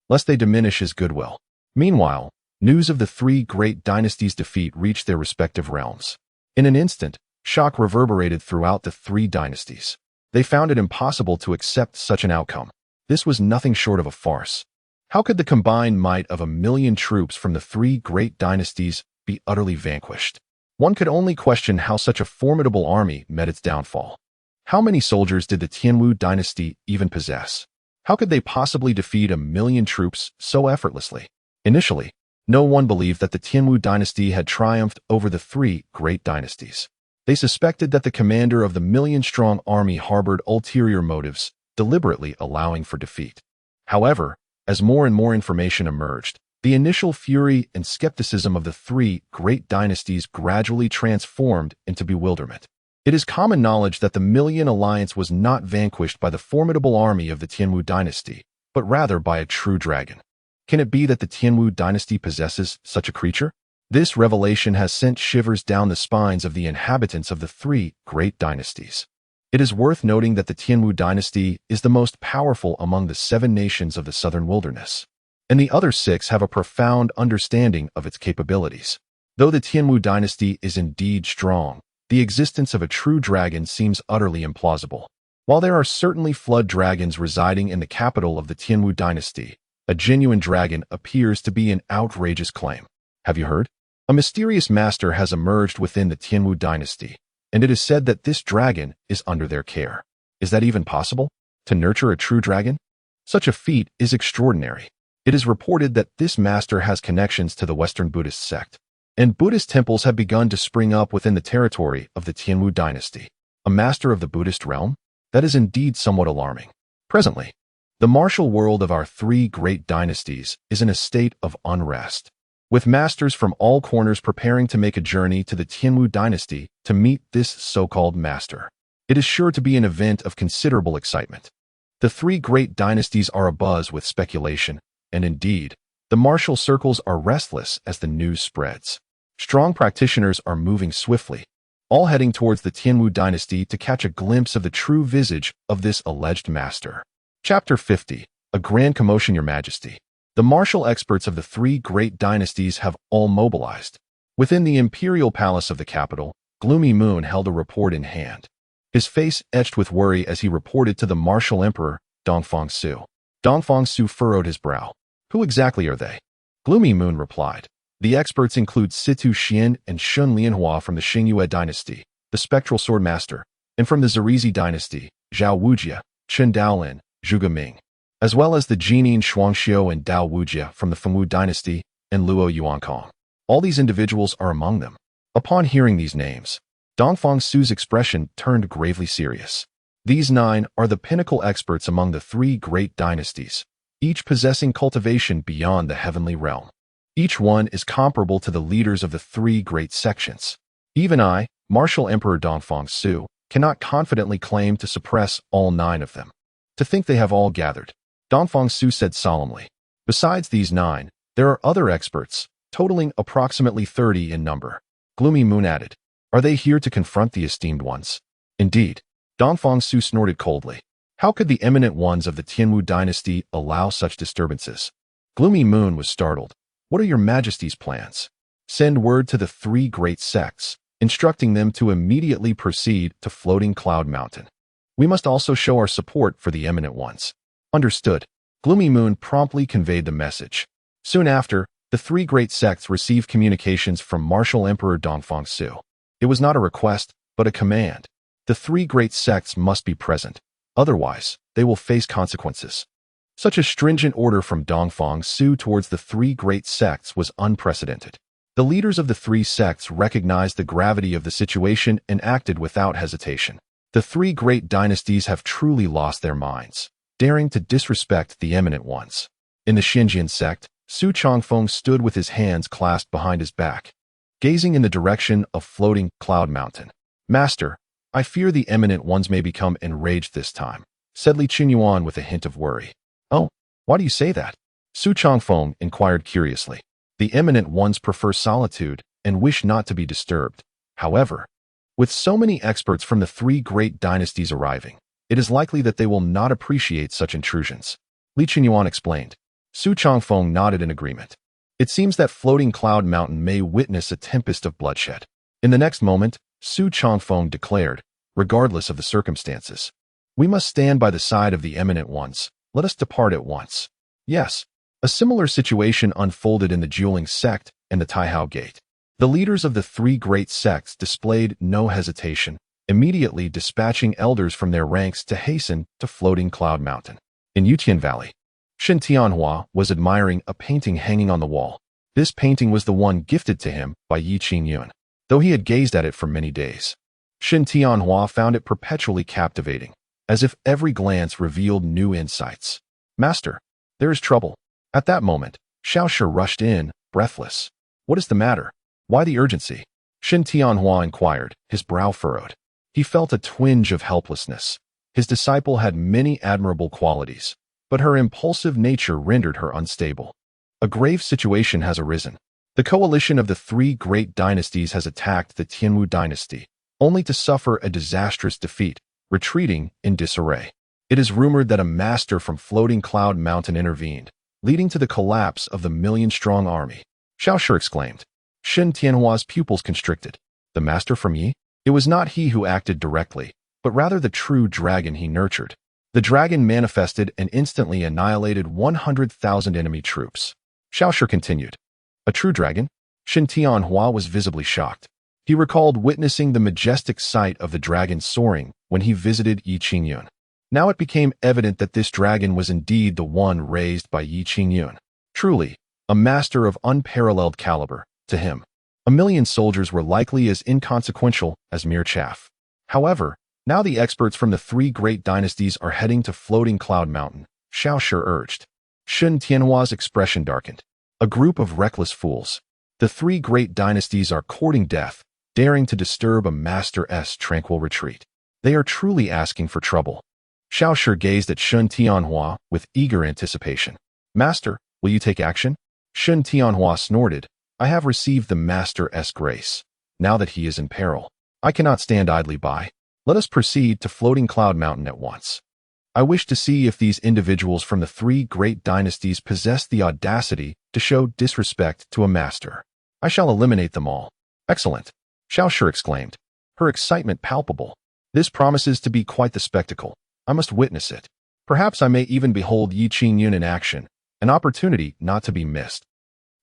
lest they diminish his goodwill. Meanwhile, news of the three great dynasties' defeat reached their respective realms. In an instant, shock reverberated throughout the three dynasties. They found it impossible to accept such an outcome. This was nothing short of a farce. How could the combined might of 1,000,000 troops from the three great dynasties be utterly vanquished? One could only question how such a formidable army met its downfall. How many soldiers did the Tianwu dynasty even possess? How could they possibly defeat 1,000,000 troops so effortlessly? Initially, no one believed that the Tianwu dynasty had triumphed over the three great dynasties. They suspected that the commander of the 1,000,000-strong army harbored ulterior motives, deliberately allowing for defeat. However, as more and more information emerged, the initial fury and skepticism of the three great dynasties gradually transformed into bewilderment. It is common knowledge that the 1,000,000 alliance was not vanquished by the formidable army of the Tianwu dynasty, but rather by a true dragon. Can it be that the Tianwu dynasty possesses such a creature? This revelation has sent shivers down the spines of the inhabitants of the three great dynasties. It is worth noting that the Tianwu dynasty is the most powerful among the 7 nations of the southern wilderness, and the other 6 have a profound understanding of its capabilities. Though the Tianwu dynasty is indeed strong, the existence of a true dragon seems utterly implausible. While there are certainly flood dragons residing in the capital of the Tianwu dynasty, a genuine dragon appears to be an outrageous claim. Have you heard? A mysterious master has emerged within the Tianwu dynasty, and it is said that this dragon is under their care. Is that even possible? To nurture a true dragon? Such a feat is extraordinary. It is reported that this master has connections to the Western Buddhist sect, and Buddhist temples have begun to spring up within the territory of the Tianwu dynasty. A master of the Buddhist realm? That is indeed somewhat alarming. Presently, the martial world of our three great dynasties is in a state of unrest, with masters from all corners preparing to make a journey to the Tianwu dynasty to meet this so-called master. It is sure to be an event of considerable excitement. The three great dynasties are abuzz with speculation, and indeed, the martial circles are restless as the news spreads. Strong practitioners are moving swiftly, all heading towards the Tianwu dynasty to catch a glimpse of the true visage of this alleged master. Chapter 50. A Grand Commotion, Your Majesty. The martial experts of the three great dynasties have all mobilized. Within the Imperial palace of the capital, Gloomy Moon held a report in hand. His face etched with worry as he reported to the martial emperor, Dongfang Su. Dongfang Su furrowed his brow. Who exactly are they? Gloomy Moon replied. The experts include Situ Xian and Shun Lianhua from the Qingyun dynasty, the spectral sword master, and from the Zirizi dynasty, Zhao Wujia, Chen Daolin, Zhuge Ming, as well as the Jinin Shuangxiu and Dao Wujia from the Fengwu dynasty and Luo Yuankong. All these individuals are among them. Upon hearing these names, Dongfang Su's expression turned gravely serious. These 9 are the pinnacle experts among the three great dynasties, each possessing cultivation beyond the heavenly realm. Each one is comparable to the leaders of the three great sections. Even I, Martial Emperor Dongfang Su, cannot confidently claim to suppress all 9 of them. To think they have all gathered, Dongfang Su said solemnly. Besides these 9, there are other experts, totaling approximately 30 in number. Gloomy Moon added. Are they here to confront the esteemed ones? Indeed. Dongfang Su snorted coldly. How could the eminent ones of the Tianwu dynasty allow such disturbances? Gloomy Moon was startled. What are your majesty's plans? Send word to the three great sects, instructing them to immediately proceed to Floating Cloud Mountain. We must also show our support for the eminent ones. Understood. Gloomy Moon promptly conveyed the message. Soon after, the three great sects received communications from Martial Emperor Dongfang Su. It was not a request, but a command. The three great sects must be present. Otherwise, they will face consequences. Such a stringent order from Dongfang Su towards the three great sects was unprecedented. The leaders of the three sects recognized the gravity of the situation and acted without hesitation. The three great dynasties have truly lost their minds, daring to disrespect the eminent ones. In the Qingyun sect, Su Chongfeng stood with his hands clasped behind his back, gazing in the direction of Floating Cloud Mountain. Master, I fear the eminent ones may become enraged this time, said Li Qingyun with a hint of worry. Oh, why do you say that? Su Chongfeng inquired curiously. The eminent ones prefer solitude and wish not to be disturbed. However, with so many experts from the three great dynasties arriving, it is likely that they will not appreciate such intrusions. Li Qingyun explained. Su Chongfeng nodded in agreement. It seems that Floating Cloud Mountain may witness a tempest of bloodshed. In the next moment, Su Chongfeng declared, regardless of the circumstances, we must stand by the side of the eminent ones. Let us depart at once. Yes, a similar situation unfolded in the Jiuling sect and the Taihao Gate. The leaders of the three great sects displayed no hesitation, immediately dispatching elders from their ranks to hasten to Floating Cloud Mountain. In Yutian Valley, Shen Tianhua was admiring a painting hanging on the wall. This painting was the one gifted to him by Yi Qingyun, though he had gazed at it for many days. Shen Tianhua found it perpetually captivating, as if every glance revealed new insights. Master, there is trouble. At that moment, Xiaoshi rushed in, breathless. What is the matter? Why the urgency? Shen Tianhua inquired, his brow furrowed. He felt a twinge of helplessness. His disciple had many admirable qualities, but her impulsive nature rendered her unstable. A grave situation has arisen. The coalition of the three great dynasties has attacked the Tianwu dynasty, only to suffer a disastrous defeat, retreating in disarray. It is rumored that a master from Floating Cloud Mountain intervened, leading to the collapse of the million-strong army. Xiaoshi exclaimed. Shen Tianhua's pupils constricted. The master from Yi? It was not he who acted directly, but rather the true dragon he nurtured. The dragon manifested and instantly annihilated 100,000 enemy troops. Xiaoshi continued. A true dragon? Shen Tianhua was visibly shocked. He recalled witnessing the majestic sight of the dragon soaring when he visited Yi Qingyun. Now it became evident that this dragon was indeed the one raised by Yi Qingyun. Truly, a master of unparalleled caliber. To him, 1,000,000 soldiers were likely as inconsequential as mere chaff. However, now the experts from the three great dynasties are heading to Floating Cloud Mountain, Xiaoshi urged. Shen Tianhua's expression darkened. A group of reckless fools. The three great dynasties are courting death, daring to disturb a master's tranquil retreat. They are truly asking for trouble. Xiaoshi gazed at Shen Tianhua with eager anticipation. Master, will you take action? Shen Tianhua snorted. I have received the master's grace. Now that he is in peril, I cannot stand idly by. Let us proceed to Floating Cloud Mountain at once. I wish to see if these individuals from the three great dynasties possess the audacity to show disrespect to a master. I shall eliminate them all. Excellent, Xiao exclaimed, her excitement palpable. This promises to be quite the spectacle. I must witness it. Perhaps I may even behold Yi Qingyun in action, an opportunity not to be missed.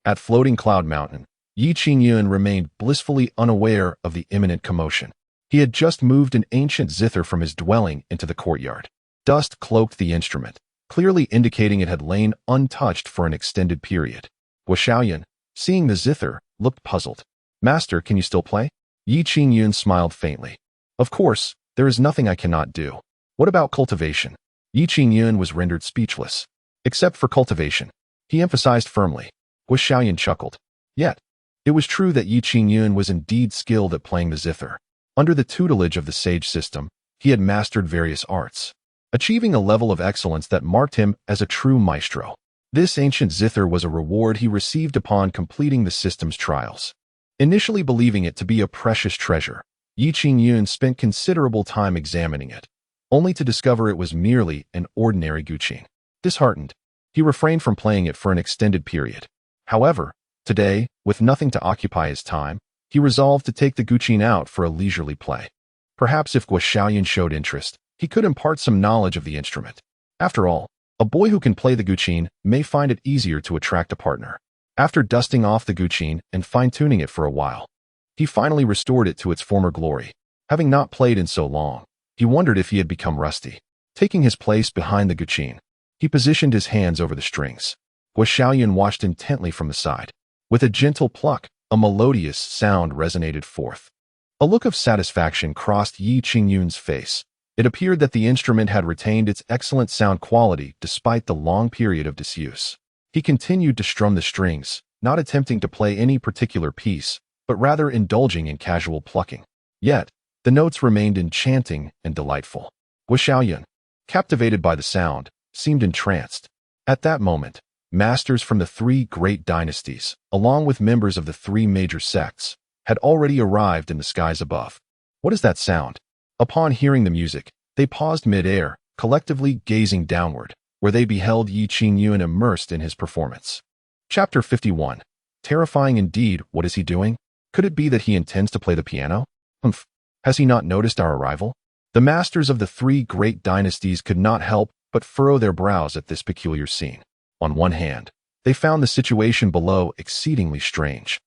At Floating Cloud Mountain, Yi Qingyun remained blissfully unaware of the imminent commotion. He had just moved an ancient zither from his dwelling into the courtyard. Dust cloaked the instrument, clearly indicating it had lain untouched for an extended period. Shaolin, seeing the zither, looked puzzled. Master, can you still play? Yi Qingyun smiled faintly. Of course, there is nothing I cannot do. What about cultivation? Yi Qingyun was rendered speechless. Except for cultivation, he emphasized firmly. Shaolin chuckled. Yet, it was true that Yi Qingyun was indeed skilled at playing the zither. Under the tutelage of the sage system, he had mastered various arts, achieving a level of excellence that marked him as a true maestro. This ancient zither was a reward he received upon completing the system's trials. Initially believing it to be a precious treasure, Yi Qingyun spent considerable time examining it, only to discover it was merely an ordinary guqin. Disheartened, he refrained from playing it for an extended period. However, today, with nothing to occupy his time, he resolved to take the guqin out for a leisurely play. Perhaps if Shaolin showed interest, he could impart some knowledge of the instrument. After all, a boy who can play the guqin may find it easier to attract a partner. After dusting off the guqin and fine-tuning it for a while, he finally restored it to its former glory. Having not played in so long, he wondered if he had become rusty. Taking his place behind the guqin, he positioned his hands over the strings. Shaolin watched intently from the side. With a gentle pluck, a melodious sound resonated forth. A look of satisfaction crossed Yi Qingyun's face. It appeared that the instrument had retained its excellent sound quality despite the long period of disuse. He continued to strum the strings, not attempting to play any particular piece, but rather indulging in casual plucking. Yet, the notes remained enchanting and delightful. Shaolin, captivated by the sound, seemed entranced. At that moment, masters from the three great dynasties, along with members of the three major sects, had already arrived in the skies above. What is that sound? Upon hearing the music, they paused mid-air, collectively gazing downward, where they beheld Yi Qingyun immersed in his performance. Chapter 51. Terrifying indeed, what is he doing? Could it be that he intends to play the piano? Humph, has he not noticed our arrival? The masters of the three great dynasties could not help but furrow their brows at this peculiar scene. On one hand, they found the situation below exceedingly strange.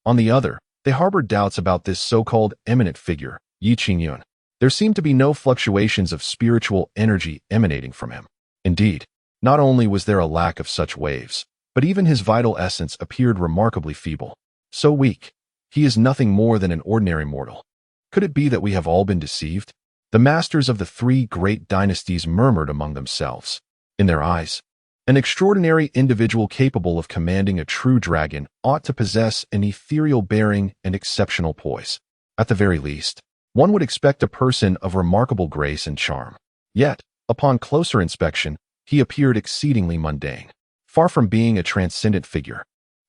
On the other, they harbored doubts about this so-called eminent figure, Yi Qingyun. There seemed to be no fluctuations of spiritual energy emanating from him. Indeed, not only was there a lack of such waves, but even his vital essence appeared remarkably feeble. So weak, he is nothing more than an ordinary mortal. Could it be that we have all been deceived? The masters of the three great dynasties murmured among themselves. In their eyes, an extraordinary individual capable of commanding a true dragon ought to possess an ethereal bearing and exceptional poise. At the very least, one would expect a person of remarkable grace and charm. Yet, upon closer inspection, he appeared exceedingly mundane. Far from being a transcendent figure,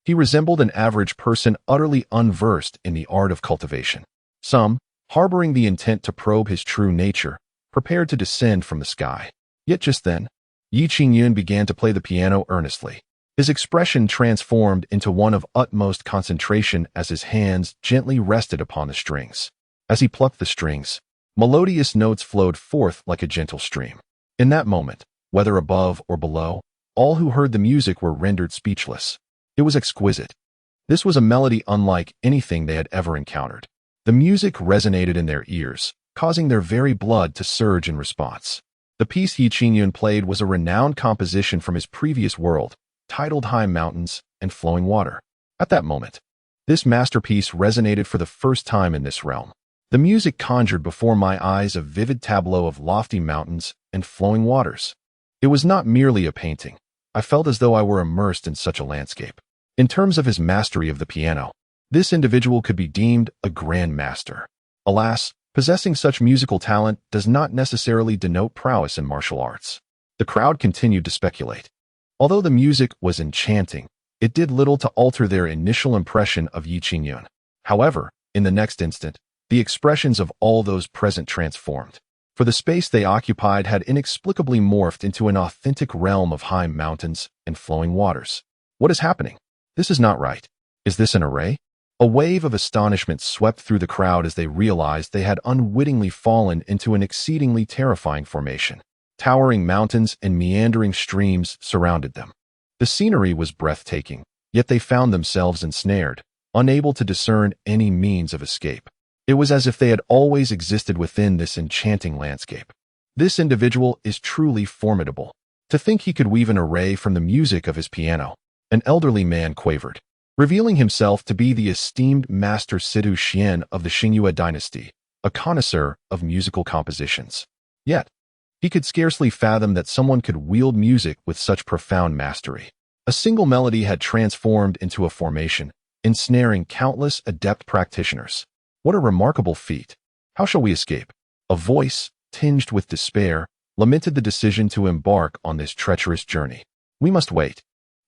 he resembled an average person utterly unversed in the art of cultivation. Some, harboring the intent to probe his true nature, prepared to descend from the sky. Yet just then, Yi Qingyun began to play the piano earnestly. His expression transformed into one of utmost concentration as his hands gently rested upon the strings. As he plucked the strings, melodious notes flowed forth like a gentle stream. In that moment, whether above or below, all who heard the music were rendered speechless. It was exquisite. This was a melody unlike anything they had ever encountered. The music resonated in their ears, causing their very blood to surge in response. The piece Yi Qingyun played was a renowned composition from his previous world, titled High Mountains and Flowing Water. At that moment, this masterpiece resonated for the first time in this realm. The music conjured before my eyes a vivid tableau of lofty mountains and flowing waters. It was not merely a painting. I felt as though I were immersed in such a landscape. In terms of his mastery of the piano, this individual could be deemed a grand master. Alas, possessing such musical talent does not necessarily denote prowess in martial arts. The crowd continued to speculate. Although the music was enchanting, it did little to alter their initial impression of Yi Qingyun. However, in the next instant, the expressions of all those present transformed. for the space they occupied had inexplicably morphed into an authentic realm of high mountains and flowing waters. What is happening? This is not right. Is this an array? A wave of astonishment swept through the crowd as they realized they had unwittingly fallen into an exceedingly terrifying formation. Towering mountains and meandering streams surrounded them. The scenery was breathtaking, yet they found themselves ensnared, unable to discern any means of escape. It was as if they had always existed within this enchanting landscape. This individual is truly formidable. To think he could weave an array from the music of his piano, an elderly man quavered, revealing himself to be the esteemed Master Situ Xian of the Qingyun dynasty, a connoisseur of musical compositions. Yet, he could scarcely fathom that someone could wield music with such profound mastery. A single melody had transformed into a formation, ensnaring countless adept practitioners. What a remarkable feat! How shall we escape? A voice, tinged with despair, lamented the decision to embark on this treacherous journey. We must wait.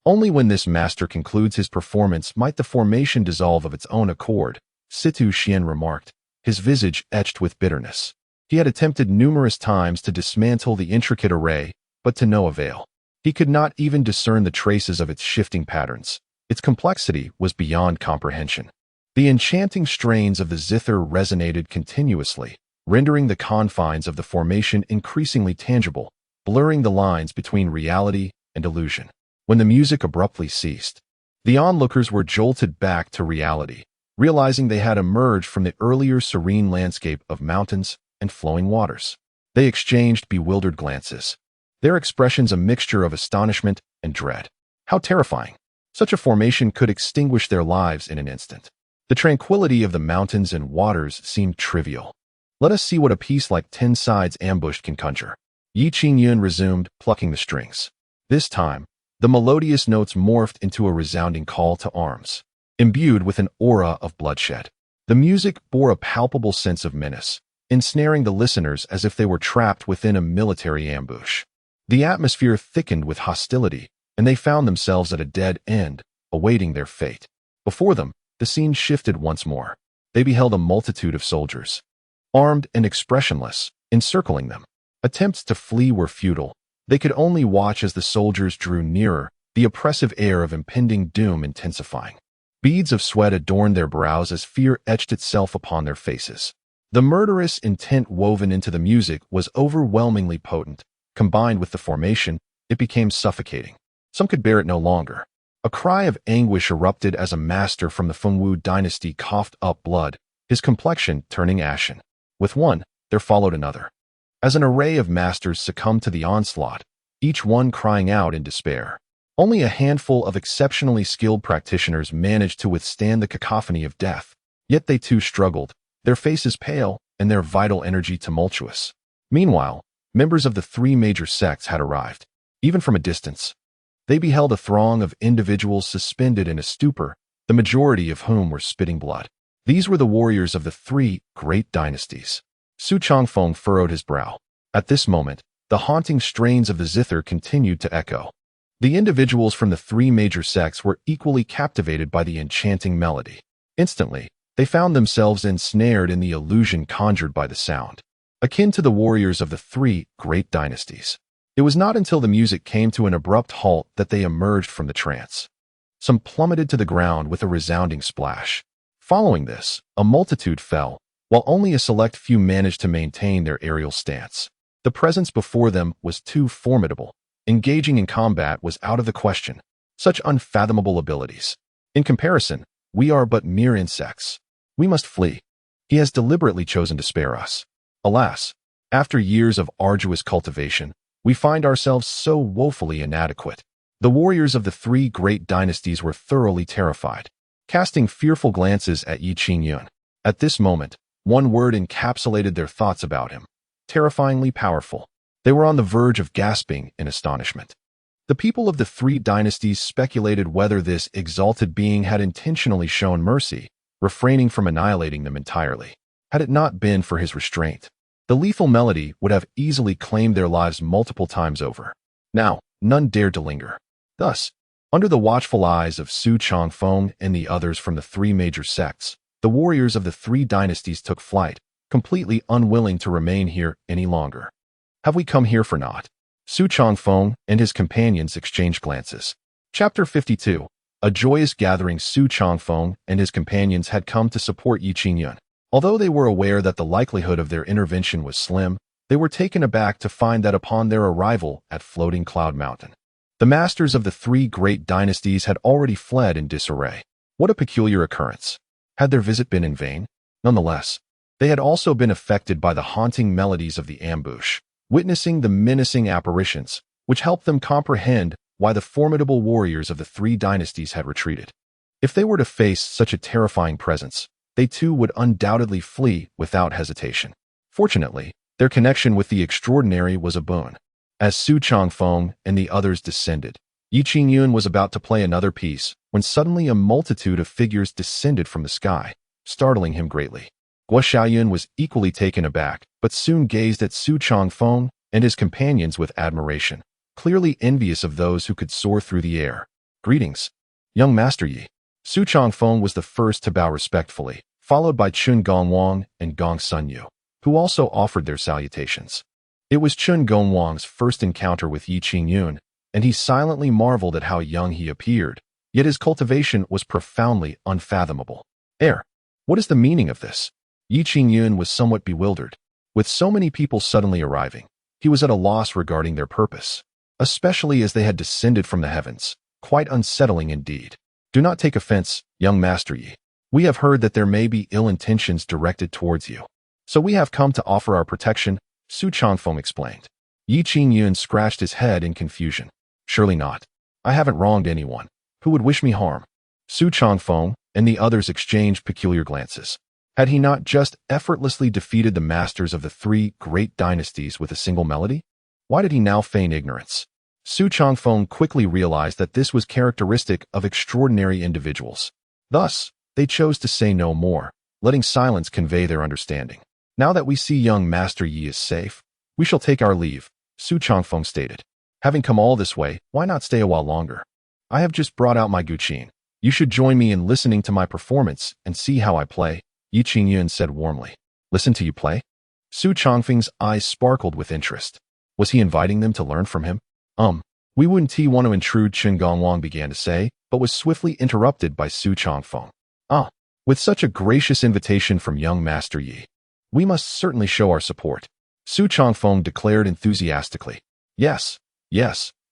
Only when this master concludes his performance might the formation dissolve of its own accord, Situ Xian remarked, his visage etched with bitterness. He had attempted numerous times to dismantle the intricate array, but to no avail. He could not even discern the traces of its shifting patterns. Its complexity was beyond comprehension. The enchanting strains of the zither resonated continuously, rendering the confines of the formation increasingly tangible, blurring the lines between reality and illusion. When the music abruptly ceased, the onlookers were jolted back to reality, realizing they had emerged from the earlier serene landscape of mountains and flowing waters. They exchanged bewildered glances, their expressions a mixture of astonishment and dread. How terrifying! Such a formation could extinguish their lives in an instant. The tranquility of the mountains and waters seemed trivial. Let us see what a piece like 10 sides ambushed can conjure. Qingyun resumed, plucking the strings. This time, the melodious notes morphed into a resounding call to arms. Imbued with an aura of bloodshed, the music bore a palpable sense of menace, ensnaring the listeners as if they were trapped within a military ambush. The atmosphere thickened with hostility, and they found themselves at a dead end, awaiting their fate. Before them, the scene shifted once more. They beheld a multitude of soldiers, armed and expressionless, encircling them. Attempts to flee were futile. They could only watch as the soldiers drew nearer, the oppressive air of impending doom intensifying. Beads of sweat adorned their brows as fear etched itself upon their faces. The murderous intent woven into the music was overwhelmingly potent. Combined with the formation, it became suffocating. Some could bear it no longer. A cry of anguish erupted as a master from the Fengwu dynasty coughed up blood, his complexion turning ashen. With one, there followed another. As an array of masters succumbed to the onslaught, each one crying out in despair. Only a handful of exceptionally skilled practitioners managed to withstand the cacophony of death. Yet they too struggled, their faces pale and their vital energy tumultuous. Meanwhile, members of the 3 major sects had arrived. Even from a distance, they beheld a throng of individuals suspended in a stupor, the majority of whom were spitting blood. These were the warriors of the 3 great dynasties. Su Changfeng furrowed his brow. At this moment, the haunting strains of the zither continued to echo. The individuals from the 3 major sects were equally captivated by the enchanting melody. Instantly, they found themselves ensnared in the illusion conjured by the sound. Akin to the warriors of the 3 great dynasties. It was not until the music came to an abrupt halt that they emerged from the trance. Some plummeted to the ground with a resounding splash. Following this, a multitude fell, while only a select few managed to maintain their aerial stance. The presence before them was too formidable. Engaging in combat was out of the question. Such unfathomable abilities. In comparison, we are but mere insects. We must flee. He has deliberately chosen to spare us. Alas, after years of arduous cultivation, we find ourselves so woefully inadequate. The warriors of the 3 great dynasties were thoroughly terrified, casting fearful glances at Qingyun. At this moment, one word encapsulated their thoughts about him. Terrifyingly powerful. They were on the verge of gasping in astonishment. The people of the 3 dynasties speculated whether this exalted being had intentionally shown mercy, refraining from annihilating them entirely. Had it not been for his restraint, the lethal melody would have easily claimed their lives multiple times over. Now, none dared to linger. Thus, under the watchful eyes of Su Changfeng and the others from the 3 major sects, the warriors of the 3 dynasties took flight, completely unwilling to remain here any longer. Have we come here for naught? Su Changfeng and his companions exchanged glances. Chapter 52. A joyous gathering. Su Changfeng and his companions had come to support Yi Qingyun. Although they were aware that the likelihood of their intervention was slim, they were taken aback to find that upon their arrival at Floating Cloud Mountain, the masters of the three great dynasties had already fled in disarray. What a peculiar occurrence. Had their visit been in vain? Nonetheless, they had also been affected by the haunting melodies of the ambush, witnessing the menacing apparitions, which helped them comprehend why the formidable warriors of the three dynasties had retreated. If they were to face such a terrifying presence, they too would undoubtedly flee without hesitation. Fortunately, their connection with the extraordinary was a boon. As Su Changfeng and the others descended, Yi Qingyun was about to play another piece when suddenly a multitude of figures descended from the sky, startling him greatly. Guo Xiaoyun was equally taken aback, but soon gazed at Su Changfeng and his companions with admiration, clearly envious of those who could soar through the air. Greetings, young Master Yi. Su Changfeng was the first to bow respectfully, followed by Chun Gongwang and Gong Sunyu, who also offered their salutations. It was Chun Gongwang's first encounter with Yi Qingyun, and he silently marveled at how young he appeared, yet his cultivation was profoundly unfathomable. What is the meaning of this? Yi Qingyun was somewhat bewildered. With so many people suddenly arriving, he was at a loss regarding their purpose, especially as they had descended from the heavens. Quite unsettling indeed. Do not take offense, young Master Yi. We have heard that there may be ill intentions directed towards you, so we have come to offer our protection, Su Changfeng explained. Yi Qingyun scratched his head in confusion. Surely not. I haven't wronged anyone. Who would wish me harm? Su Changfeng and the others exchanged peculiar glances. Had he not just effortlessly defeated the masters of the three great dynasties with a single melody? Why did he now feign ignorance? Su Changfeng quickly realized that this was characteristic of extraordinary individuals. Thus, they chose to say no more, letting silence convey their understanding. Now that we see young Master Yi is safe, we shall take our leave, Su Changfeng stated. Having come all this way, why not stay a while longer? I have just brought out my guqin. You should join me in listening to my performance and see how I play, Yi Qingyun said warmly. Listen to you play? Su Changfeng's eyes sparkled with interest. Was he inviting them to learn from him? We wouldn't want to intrude, Chun Gongwang began to say, but was swiftly interrupted by Su Changfeng. With such a gracious invitation from young Master Yi, we must certainly show our support. Su Changfeng declared enthusiastically. Yes,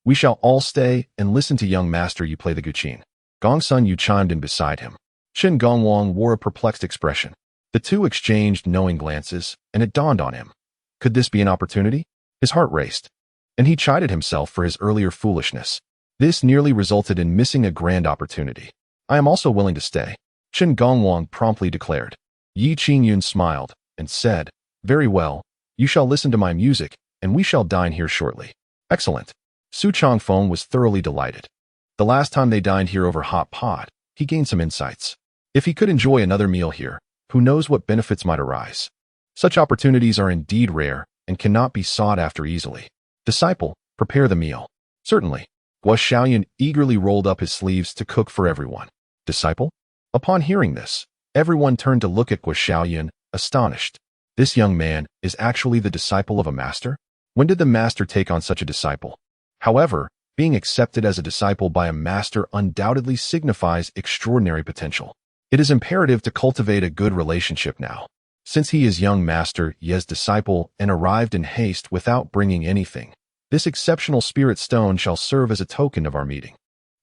we shall all stay and listen to young Master Yi play the guqin. Gong Sunyu chimed in beside him. Chun Gongwang wore a perplexed expression. The two exchanged knowing glances, and it dawned on him. Could this be an opportunity? His heart raced, and he chided himself for his earlier foolishness. This nearly resulted in missing a grand opportunity. I am also willing to stay, Chun Gongwang promptly declared. Yi Qingyun smiled and said, Very well, you shall listen to my music, and we shall dine here shortly. Excellent. Su Changfeng was thoroughly delighted. The last time they dined here over hot pot, he gained some insights. If he could enjoy another meal here, who knows what benefits might arise. Such opportunities are indeed rare and cannot be sought after easily. Disciple, prepare the meal. Certainly. Guo Xiaoyun eagerly rolled up his sleeves to cook for everyone. Disciple? Upon hearing this, everyone turned to look at Guo Xiaoyun, astonished. This young man is actually the disciple of a master? When did the master take on such a disciple? However, being accepted as a disciple by a master undoubtedly signifies extraordinary potential. It is imperative to cultivate a good relationship now. Since he is young Master Yi's disciple and arrived in haste without bringing anything, this exceptional spirit stone shall serve as a token of our meeting.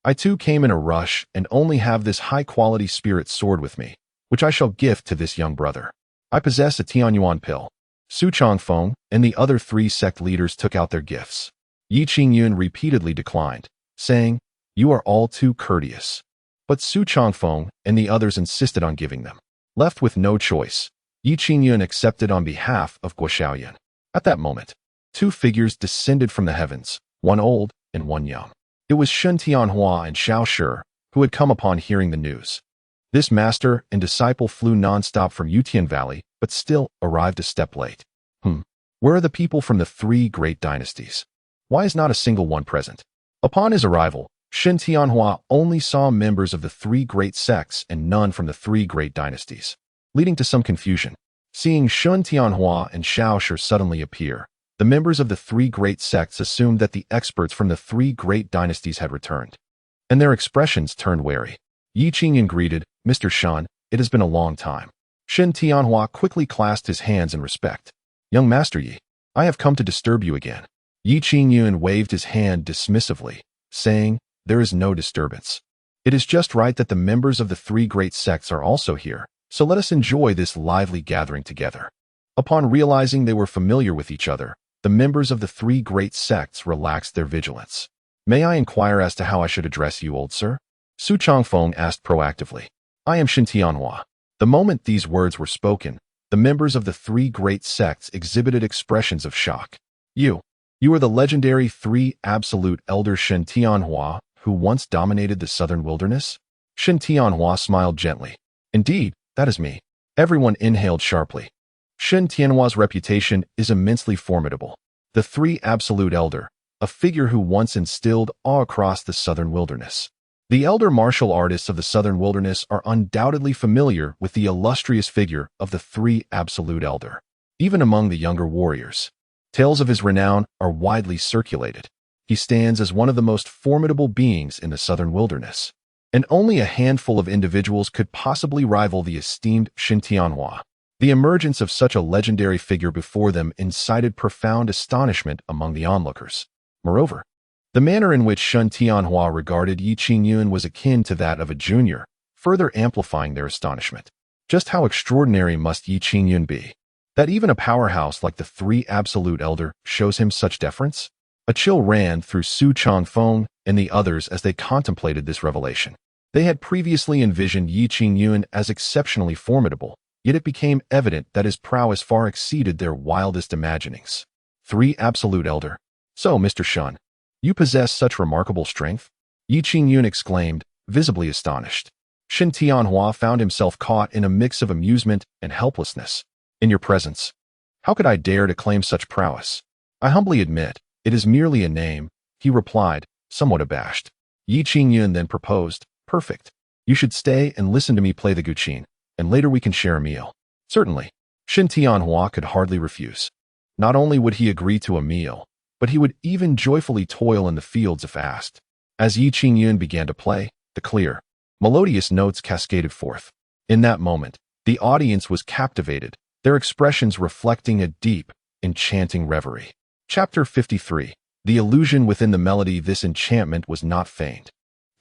I too came in a rush and only have this high-quality spirit sword with me, which I shall gift to this young brother. I possess a Tianyuan pill. Su Changfeng and the other three sect leaders took out their gifts. Yi Qingyun repeatedly declined, saying, You are all too courteous. But Su Changfeng and the others insisted on giving them. Left with no choice, Yi Qingyun accepted on behalf of Guo Xiaoyun. At that moment, two figures descended from the heavens, one old and one young. It was Shun Tianhua and Xiao Shi, who had come upon hearing the news. This master and disciple flew non-stop from Yutian Valley, but still arrived a step late. Where are the people from the three great dynasties? Why is not a single one present? Upon his arrival, Shun Tianhua only saw members of the three great sects and none from the three great dynasties, leading to some confusion. Seeing Shun Tianhua and Shao Shi suddenly appear, the members of the three great sects assumed that the experts from the three great dynasties had returned, and their expressions turned wary. Yi Qingyun greeted, "Mr. Shun, it has been a long time." Shun Tianhua quickly clasped his hands in respect. "Young Master Yi, I have come to disturb you again." Yi Qingyun waved his hand dismissively, saying, "There is no disturbance. It is just right that the members of the three great sects are also here, so let us enjoy this lively gathering together." Upon realizing they were familiar with each other, the members of the three great sects relaxed their vigilance. "May I inquire as to how I should address you, old sir?" Su Changfeng asked proactively. "I am Shin Tianhua." The moment these words were spoken, the members of the three great sects exhibited expressions of shock. You are the legendary three absolute elder Shin Tianhua who once dominated the southern wilderness? Shin Tianhua smiled gently. "Indeed, that is me." Everyone inhaled sharply. Shin Tianhua's reputation is immensely formidable. The three absolute elder, a figure who once instilled awe across the southern wilderness. The elder martial artists of the southern wilderness are undoubtedly familiar with the illustrious figure of the three absolute elder. Even among the younger warriors, tales of his renown are widely circulated. He stands as one of the most formidable beings in the southern wilderness, and only a handful of individuals could possibly rival the esteemed Shin Tianhua. The emergence of such a legendary figure before them incited profound astonishment among the onlookers. Moreover, the manner in which Shin Tianhua regarded Yi Qingyun was akin to that of a junior, further amplifying their astonishment. Just how extraordinary must Yi Qingyun be, that even a powerhouse like the three absolute elder shows him such deference? A chill ran through Su Changfeng and the others as they contemplated this revelation. They had previously envisioned Yi Qingyun as exceptionally formidable, yet it became evident that his prowess far exceeded their wildest imaginings. Three absolute elder. "So, Mr. Shun, you possess such remarkable strength?" Yi Qingyun exclaimed, visibly astonished. Shin Tianhua found himself caught in a mix of amusement and helplessness. "In your presence, how could I dare to claim such prowess? I humbly admit, it is merely a name," he replied, somewhat abashed. Yi Qingyun then proposed, "Perfect. You should stay and listen to me play the guqin, and later we can share a meal." "Certainly." Shin Tianhua could hardly refuse. Not only would he agree to a meal, but he would even joyfully toil in the fields if asked. As Yi Qingyun began to play, the clear, melodious notes cascaded forth. In that moment, the audience was captivated, their expressions reflecting a deep, enchanting reverie. Chapter 53. The illusion within the melody. This enchantment was not feigned.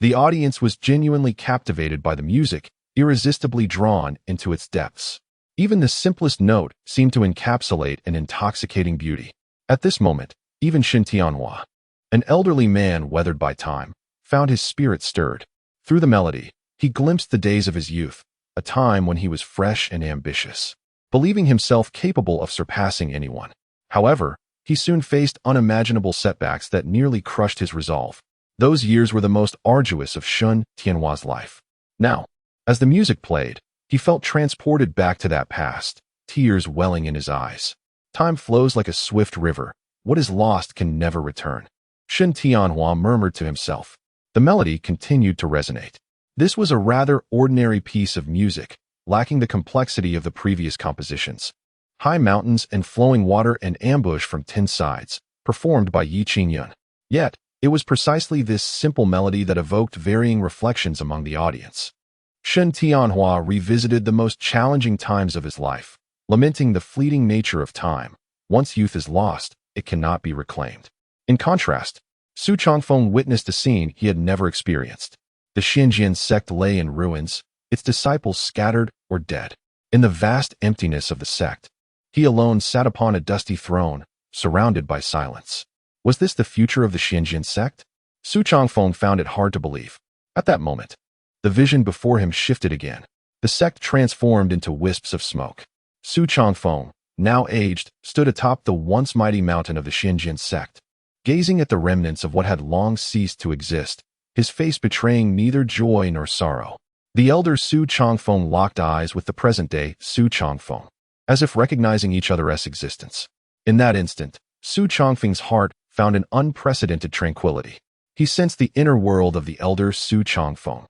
The audience was genuinely captivated by the music, irresistibly drawn into its depths. Even the simplest note seemed to encapsulate an intoxicating beauty. At this moment, even Shin Tianhua, an elderly man weathered by time, found his spirit stirred. Through the melody, he glimpsed the days of his youth, a time when he was fresh and ambitious, believing himself capable of surpassing anyone. However, he soon faced unimaginable setbacks that nearly crushed his resolve. Those years were the most arduous of Shun Tianhua's life. Now, as the music played, he felt transported back to that past, tears welling in his eyes. Time flows like a swift river. What is lost can never return. Shin Tianhua murmured to himself. The melody continued to resonate. This was a rather ordinary piece of music, lacking the complexity of the previous compositions. High mountains and flowing water and ambush from 10 sides, performed by Yi Qingyun. Yet, it was precisely this simple melody that evoked varying reflections among the audience. Shin Tianhua revisited the most challenging times of his life, lamenting the fleeting nature of time. Once youth is lost, it cannot be reclaimed. In contrast, Su Changfeng witnessed a scene he had never experienced. The Qingyun sect lay in ruins, its disciples scattered or dead. In the vast emptiness of the sect, he alone sat upon a dusty throne, surrounded by silence. Was this the future of the Qingyun sect? Su Changfeng found it hard to believe. At that moment, the vision before him shifted again. The sect transformed into wisps of smoke. Su Changfeng, now aged, stood atop the once mighty mountain of the Qingyun sect, gazing at the remnants of what had long ceased to exist, his face betraying neither joy nor sorrow. The elder Su Changfeng locked eyes with the present-day Su Changfeng, as if recognizing each other's existence. In that instant, Su Changfeng's heart found an unprecedented tranquility. He sensed the inner world of the elder Su Changfeng.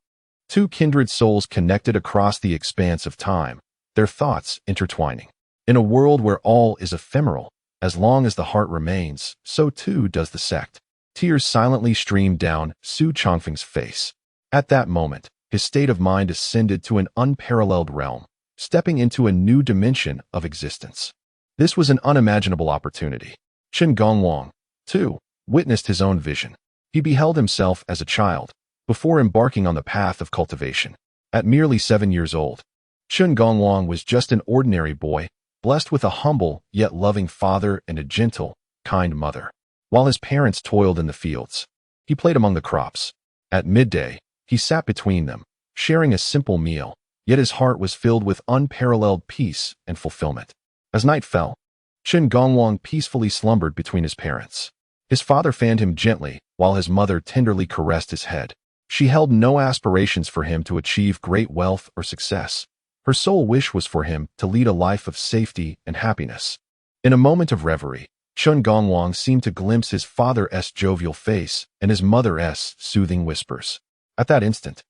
Two kindred souls connected across the expanse of time, their thoughts intertwining. In a world where all is ephemeral, as long as the heart remains, so too does the sect. Tears silently streamed down Su Chongfeng's face. At that moment, his state of mind ascended to an unparalleled realm, stepping into a new dimension of existence. This was an unimaginable opportunity. Chen Gongwang, too, witnessed his own vision. He beheld himself as a child, before embarking on the path of cultivation. At merely 7 years old, Chen Gongwang was just an ordinary boy, blessed with a humble yet loving father and a gentle, kind mother. While his parents toiled in the fields, he played among the crops. At midday, he sat between them, sharing a simple meal, yet his heart was filled with unparalleled peace and fulfillment. As night fell, Chen Gongwang peacefully slumbered between his parents. His father fanned him gently, while his mother tenderly caressed his head. She held no aspirations for him to achieve great wealth or success. Her sole wish was for him to lead a life of safety and happiness. In a moment of reverie, Chen Gongwang seemed to glimpse his father's jovial face and his mother's soothing whispers. At that instant,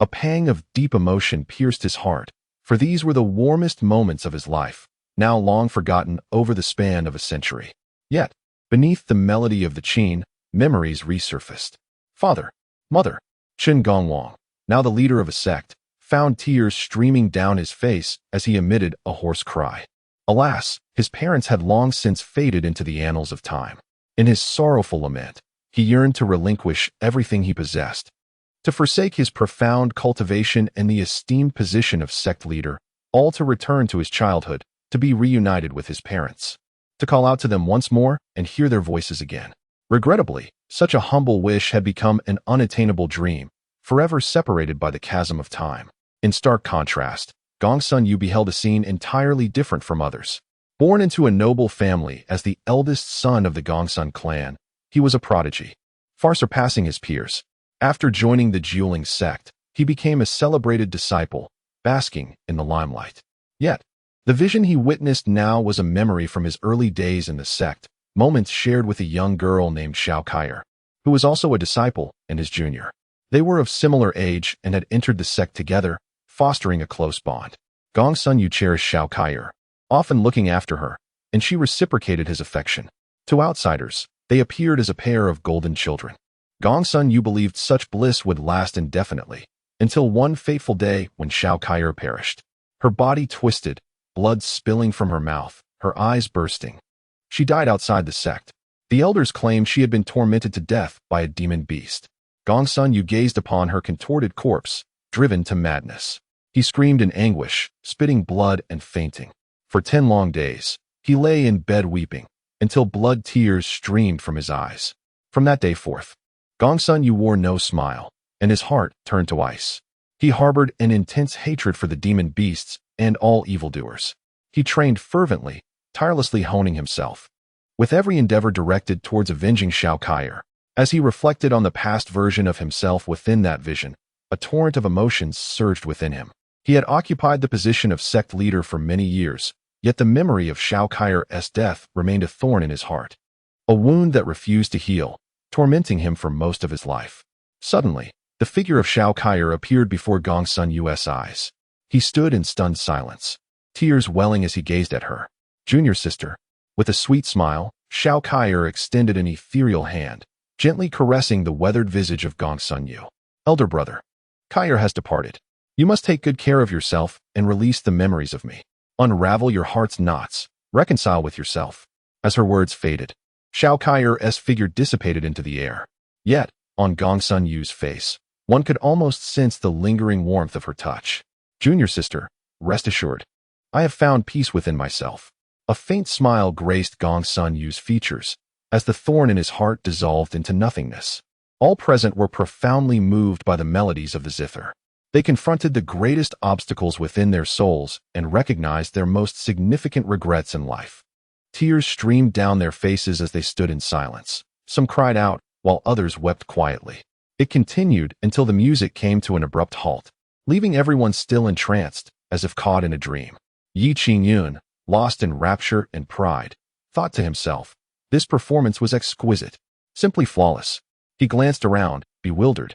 a pang of deep emotion pierced his heart, for these were the warmest moments of his life, now long forgotten over the span of a century. Yet, beneath the melody of the Qin, memories resurfaced. Father, mother, Chen Gongwang, now the leader of a sect, found tears streaming down his face as he emitted a hoarse cry. Alas, his parents had long since faded into the annals of time. In his sorrowful lament, he yearned to relinquish everything he possessed, to forsake his profound cultivation and the esteemed position of sect leader, all to return to his childhood, to be reunited with his parents, to call out to them once more and hear their voices again. Regrettably, such a humble wish had become an unattainable dream, forever separated by the chasm of time. In stark contrast, Gongsun Yu beheld a scene entirely different from others. Born into a noble family as the eldest son of the Gongsun clan, he was a prodigy, far surpassing his peers. After joining the Jiuling sect, he became a celebrated disciple, basking in the limelight. Yet, the vision he witnessed now was a memory from his early days in the sect, moments shared with a young girl named Xiao Kaier, who was also a disciple and his junior. They were of similar age and had entered the sect together, fostering a close bond. Gongsun Yu cherished Xiao Kaier, often looking after her, and she reciprocated his affection. To outsiders, they appeared as a pair of golden children. Gongsun Yu believed such bliss would last indefinitely, until one fateful day when Xiao Kaier perished. Her body twisted, blood spilling from her mouth, her eyes bursting. She died outside the sect. The elders claimed she had been tormented to death by a demon beast. Gongsun Yu gazed upon her contorted corpse, driven to madness. He screamed in anguish, spitting blood and fainting. For 10 long days, he lay in bed weeping, until blood tears streamed from his eyes. From that day forth, Gongsun Yu wore no smile, and his heart turned to ice. He harbored an intense hatred for the demon beasts and all evildoers. He trained fervently, tirelessly honing himself, with every endeavor directed towards avenging Xiao Kaier. As he reflected on the past version of himself within that vision, a torrent of emotions surged within him. He had occupied the position of sect leader for many years, yet the memory of Xiao Kaier's death remained a thorn in his heart, a wound that refused to heal, tormenting him for most of his life. Suddenly, the figure of Xiao Kaier appeared before Gongsun Yu's eyes. He stood in stunned silence, tears welling as he gazed at her. Junior sister. With a sweet smile, Xiao Kaier extended an ethereal hand, gently caressing the weathered visage of Gongsun Yu. Elder brother, Kaier has departed. You must take good care of yourself and release the memories of me. Unravel your heart's knots, reconcile with yourself. As her words faded, Xiao Kaier's figure dissipated into the air. Yet, on Gongsun Yu's face, one could almost sense the lingering warmth of her touch. Junior sister, rest assured. I have found peace within myself. A faint smile graced Gongsun Yu's features, as the thorn in his heart dissolved into nothingness. All present were profoundly moved by the melodies of the zither. They confronted the greatest obstacles within their souls and recognized their most significant regrets in life. Tears streamed down their faces as they stood in silence. Some cried out, while others wept quietly. It continued until the music came to an abrupt halt, leaving everyone still entranced, as if caught in a dream. Qingyun, lost in rapture and pride, thought to himself, this performance was exquisite, simply flawless. He glanced around, bewildered.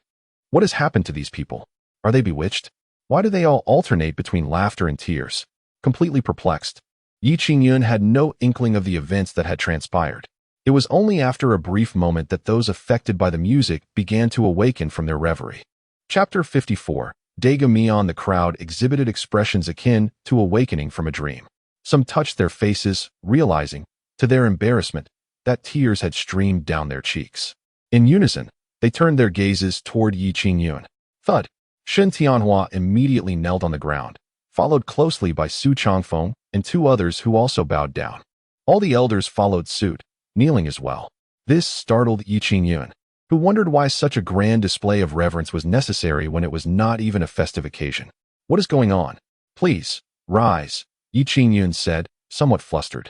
What has happened to these people? Are they bewitched? Why do they all alternate between laughter and tears? Completely perplexed, Yi Qingyun had no inkling of the events that had transpired. It was only after a brief moment that those affected by the music began to awaken from their reverie. Chapter 54. Daga Mian. The crowd exhibited expressions akin to awakening from a dream. Some touched their faces, realizing, to their embarrassment, that tears had streamed down their cheeks. In unison, they turned their gazes toward Yi Qingyun. Thud! Shen Tianhua immediately knelt on the ground, followed closely by Su Changfeng and two others who also bowed down. All the elders followed suit, kneeling as well. This startled Yi Qingyun, who wondered why such a grand display of reverence was necessary when it was not even a festive occasion. What is going on? Please, rise, Yi Qingyun said, somewhat flustered.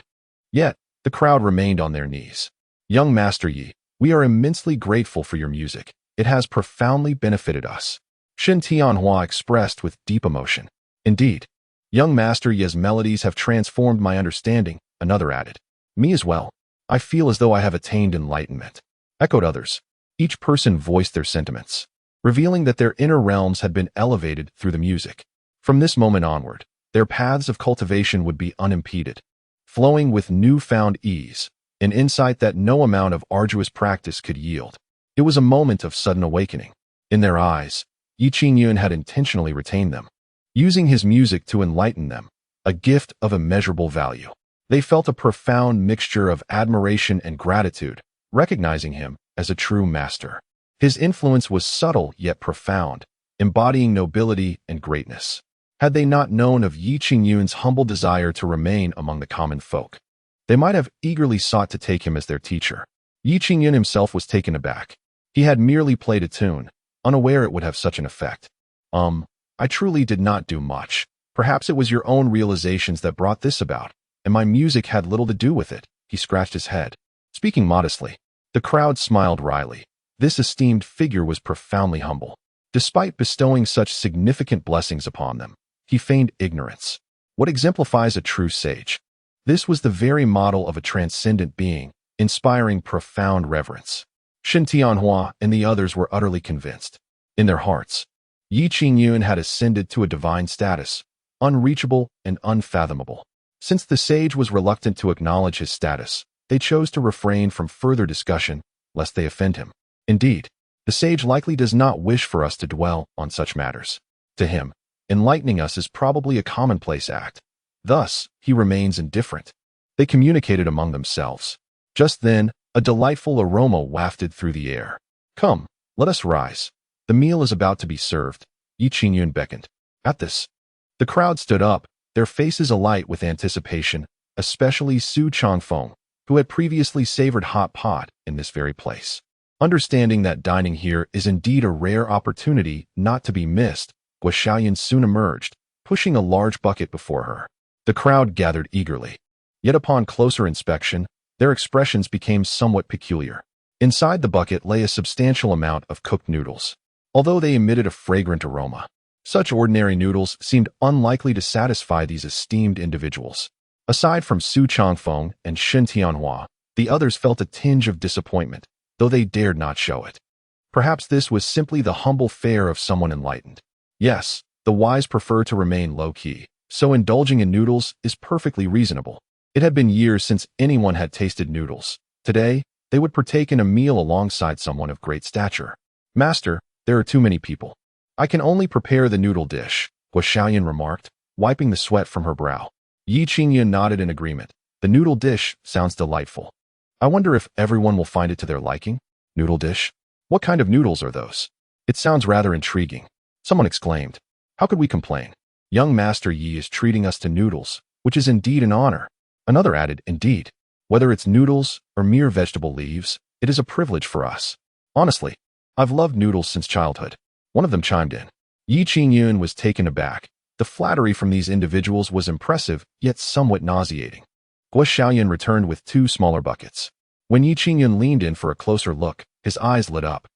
Yet, the crowd remained on their knees. Young Master Yi, we are immensely grateful for your music. It has profoundly benefited us. Shen Tianhua expressed with deep emotion. Indeed, young Master Yi's melodies have transformed my understanding, another added. Me as well. I feel as though I have attained enlightenment. Echoed others. Each person voiced their sentiments, revealing that their inner realms had been elevated through the music. From this moment onward, their paths of cultivation would be unimpeded, flowing with newfound ease, an insight that no amount of arduous practice could yield. It was a moment of sudden awakening. In their eyes, Yi Qingyun had intentionally retained them, using his music to enlighten them, a gift of immeasurable value. They felt a profound mixture of admiration and gratitude, recognizing him as a true master. His influence was subtle yet profound, embodying nobility and greatness. Had they not known of Yi Qingyun's humble desire to remain among the common folk, they might have eagerly sought to take him as their teacher. Yi Qingyun himself was taken aback. He had merely played a tune, unaware it would have such an effect. I truly did not do much. Perhaps it was your own realizations that brought this about, and my music had little to do with it. He scratched his head. Speaking modestly, the crowd smiled wryly. This esteemed figure was profoundly humble. Despite bestowing such significant blessings upon them, he feigned ignorance. What exemplifies a true sage? This was the very model of a transcendent being, inspiring profound reverence. Shen Tianhua and the others were utterly convinced. In their hearts, Yi Qingyun had ascended to a divine status, unreachable and unfathomable. Since the sage was reluctant to acknowledge his status, they chose to refrain from further discussion, lest they offend him. Indeed, the sage likely does not wish for us to dwell on such matters. To him, enlightening us is probably a commonplace act. Thus, he remains indifferent. They communicated among themselves. Just then, a delightful aroma wafted through the air. Come, let us rise. The meal is about to be served. Yi Qingyun beckoned. At this, the crowd stood up, their faces alight with anticipation, especially Su Changfeng, who had previously savored hot pot in this very place. Understanding that dining here is indeed a rare opportunity not to be missed, Shaolin soon emerged, pushing a large bucket before her. The crowd gathered eagerly. Yet upon closer inspection, their expressions became somewhat peculiar. Inside the bucket lay a substantial amount of cooked noodles. Although they emitted a fragrant aroma, such ordinary noodles seemed unlikely to satisfy these esteemed individuals. Aside from Su Changfeng and Shen Tianhua, the others felt a tinge of disappointment, though they dared not show it. Perhaps this was simply the humble fare of someone enlightened. Yes, the wise prefer to remain low-key, so indulging in noodles is perfectly reasonable. It had been years since anyone had tasted noodles. Today, they would partake in a meal alongside someone of great stature. Master, there are too many people. I can only prepare the noodle dish, Shaolin remarked, wiping the sweat from her brow. Yi Qingyun nodded in agreement. The noodle dish sounds delightful. I wonder if everyone will find it to their liking? Noodle dish? What kind of noodles are those? It sounds rather intriguing. Someone exclaimed. How could we complain? Young Master Yi is treating us to noodles, which is indeed an honor. Another added, indeed. Whether it's noodles or mere vegetable leaves, it is a privilege for us. Honestly, I've loved noodles since childhood. One of them chimed in. Yi Qingyun was taken aback. The flattery from these individuals was impressive, yet somewhat nauseating. Shaolin returned with two smaller buckets. When Yi Qingyun leaned in for a closer look, his eyes lit up.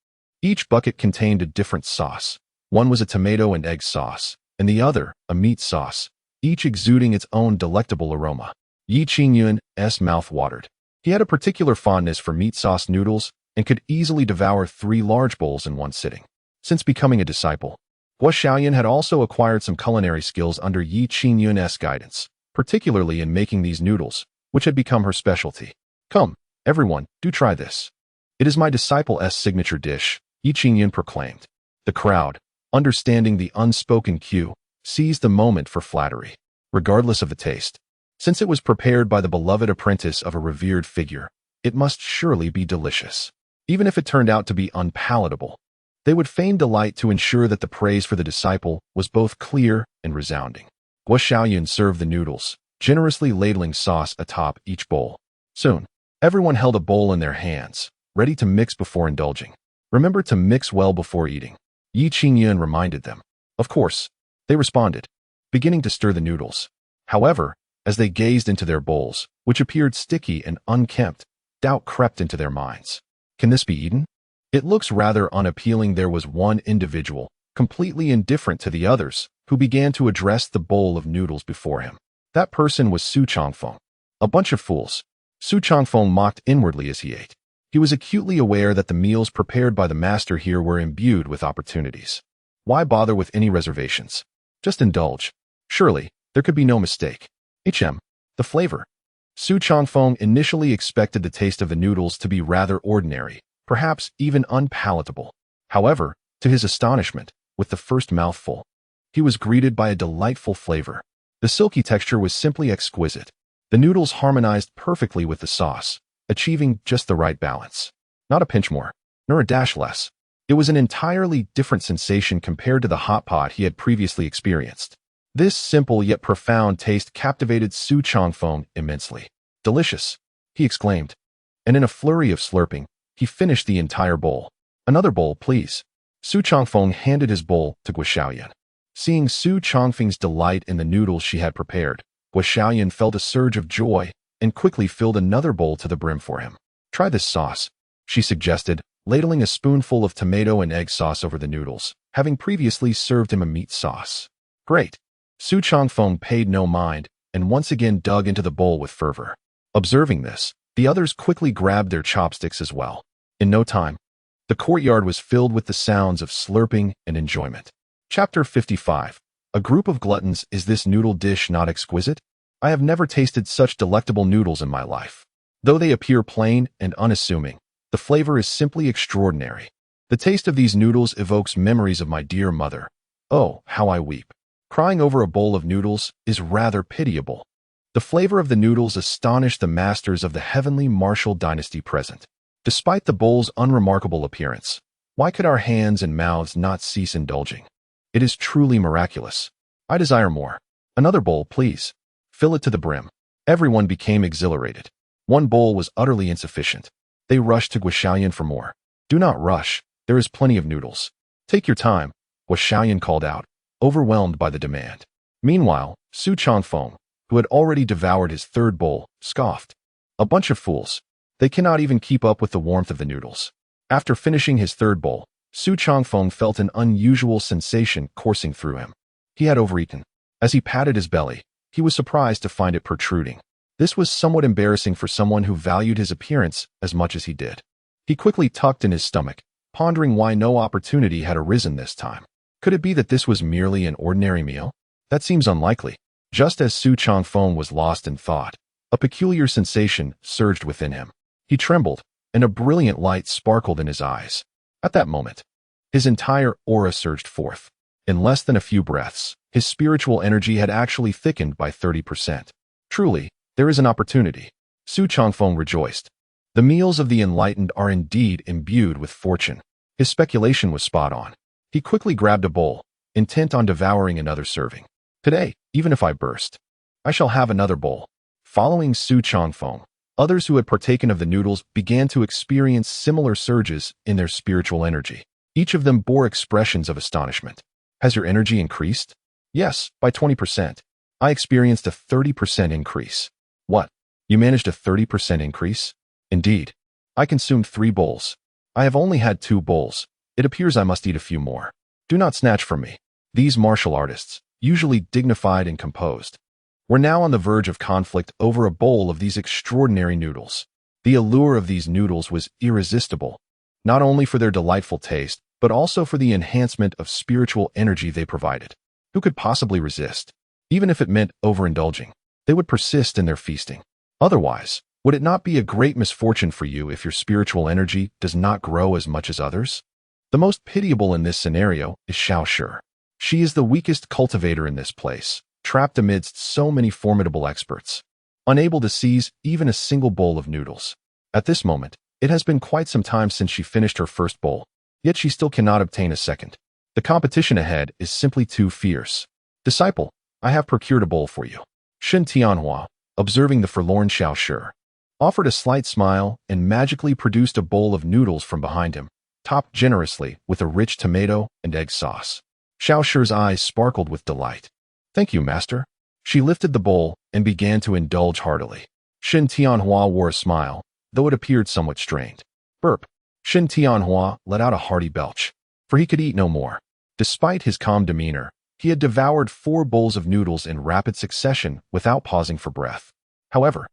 Each bucket contained a different sauce. One was a tomato and egg sauce, and the other, a meat sauce, each exuding its own delectable aroma. Yi Qingyun's mouth watered. He had a particular fondness for meat sauce noodles and could easily devour 3 large bowls in one sitting. Since becoming a disciple, Shaolin had also acquired some culinary skills under Yi Qingyun's guidance. particularly in making these noodles, which had become her specialty. Come, everyone, do try this. It is my disciple's signature dish, Qingyun proclaimed. The crowd, understanding the unspoken cue, seized the moment for flattery, regardless of the taste. Since it was prepared by the beloved apprentice of a revered figure, it must surely be delicious. Even if it turned out to be unpalatable, they would feign delight to ensure that the praise for the disciple was both clear and resounding. Shaolin served the noodles, generously ladling sauce atop each bowl. Soon, everyone held a bowl in their hands, ready to mix before indulging. Remember to mix well before eating, Qingyun reminded them. Of course, they responded, beginning to stir the noodles. However, as they gazed into their bowls, which appeared sticky and unkempt, doubt crept into their minds. Can this be eaten? It looks rather unappealing. There was one individual, completely indifferent to the others, who began to address the bowl of noodles before him. That person was Su Changfeng. A bunch of fools. Su Changfeng mocked inwardly as he ate. He was acutely aware that the meals prepared by the master here were imbued with opportunities. Why bother with any reservations? Just indulge. Surely, there could be no mistake. The flavor. Su Changfeng initially expected the taste of the noodles to be rather ordinary, perhaps even unpalatable. However, to his astonishment, with the first mouthful, he was greeted by a delightful flavor. The silky texture was simply exquisite. The noodles harmonized perfectly with the sauce, achieving just the right balance. Not a pinch more, nor a dash less. It was an entirely different sensation compared to the hot pot he had previously experienced. This simple yet profound taste captivated Su Changfeng immensely. Delicious, he exclaimed, and in a flurry of slurping, he finished the entire bowl. Another bowl, please. Su Changfeng handed his bowl to Shaolin. Seeing Su Changfeng's delight in the noodles she had prepared, Shaolin felt a surge of joy and quickly filled another bowl to the brim for him. Try this sauce, she suggested, ladling a spoonful of tomato and egg sauce over the noodles, having previously served him a meat sauce. Great. Su Changfeng paid no mind and once again dug into the bowl with fervor. Observing this, the others quickly grabbed their chopsticks as well. In no time, the courtyard was filled with the sounds of slurping and enjoyment. Chapter 55. A group of gluttons. Is this noodle dish not exquisite? I have never tasted such delectable noodles in my life. Though they appear plain and unassuming, the flavor is simply extraordinary. The taste of these noodles evokes memories of my dear mother. Oh, how I weep. Crying over a bowl of noodles is rather pitiable. The flavor of the noodles astonished the masters of the heavenly martial dynasty present. Despite the bowl's unremarkable appearance, why could our hands and mouths not cease indulging? It is truly miraculous. I desire more. Another bowl, please. Fill it to the brim. Everyone became exhilarated. One bowl was utterly insufficient. They rushed to Shaolin for more. Do not rush. There is plenty of noodles. Take your time, Shaolin called out, overwhelmed by the demand. Meanwhile, Su Changfeng, who had already devoured his third bowl, scoffed. A bunch of fools. They cannot even keep up with the warmth of the noodles. After finishing his third bowl, Su Changfeng felt an unusual sensation coursing through him. He had overeaten. As he patted his belly, he was surprised to find it protruding. This was somewhat embarrassing for someone who valued his appearance as much as he did. He quickly tucked in his stomach, pondering why no opportunity had arisen this time. Could it be that this was merely an ordinary meal? That seems unlikely. Just as Su Changfeng was lost in thought, a peculiar sensation surged within him. He trembled, and a brilliant light sparkled in his eyes. At that moment, his entire aura surged forth. In less than a few breaths, his spiritual energy had actually thickened by 30%. Truly, there is an opportunity. Su Changfeng rejoiced. The meals of the enlightened are indeed imbued with fortune. His speculation was spot on. He quickly grabbed a bowl, intent on devouring another serving. Today, even if I burst, I shall have another bowl. Following Su Changfeng, others who had partaken of the noodles began to experience similar surges in their spiritual energy. Each of them bore expressions of astonishment. Has your energy increased? Yes, by 20%. I experienced a 30% increase. What? You managed a 30% increase? Indeed. I consumed 3 bowls. I have only had 2 bowls. It appears I must eat a few more. Do not snatch from me. These martial artists, usually dignified and composed, were now on the verge of conflict over a bowl of these extraordinary noodles. The allure of these noodles was irresistible, not only for their delightful taste, but also for the enhancement of spiritual energy they provided. Who could possibly resist, even if it meant overindulging? they would persist in their feasting. Otherwise, would it not be a great misfortune for you if your spiritual energy does not grow as much as others? The most pitiable in this scenario is Shaolin. She is the weakest cultivator in this place, trapped amidst so many formidable experts, unable to seize even a single bowl of noodles. At this moment, it has been quite some time since she finished her first bowl, yet she still cannot obtain a second. The competition ahead is simply too fierce. Disciple, I have procured a bowl for you. Shen Tianhua, observing the forlorn Shaolin, offered a slight smile and magically produced a bowl of noodles from behind him, topped generously with a rich tomato and egg sauce. Shaolin's eyes sparkled with delight. Thank you, master. She lifted the bowl and began to indulge heartily. Shen Tianhua wore a smile, though it appeared somewhat strained. Burp. Shen Tianhua let out a hearty belch, for he could eat no more. Despite his calm demeanor, he had devoured 4 bowls of noodles in rapid succession without pausing for breath. However,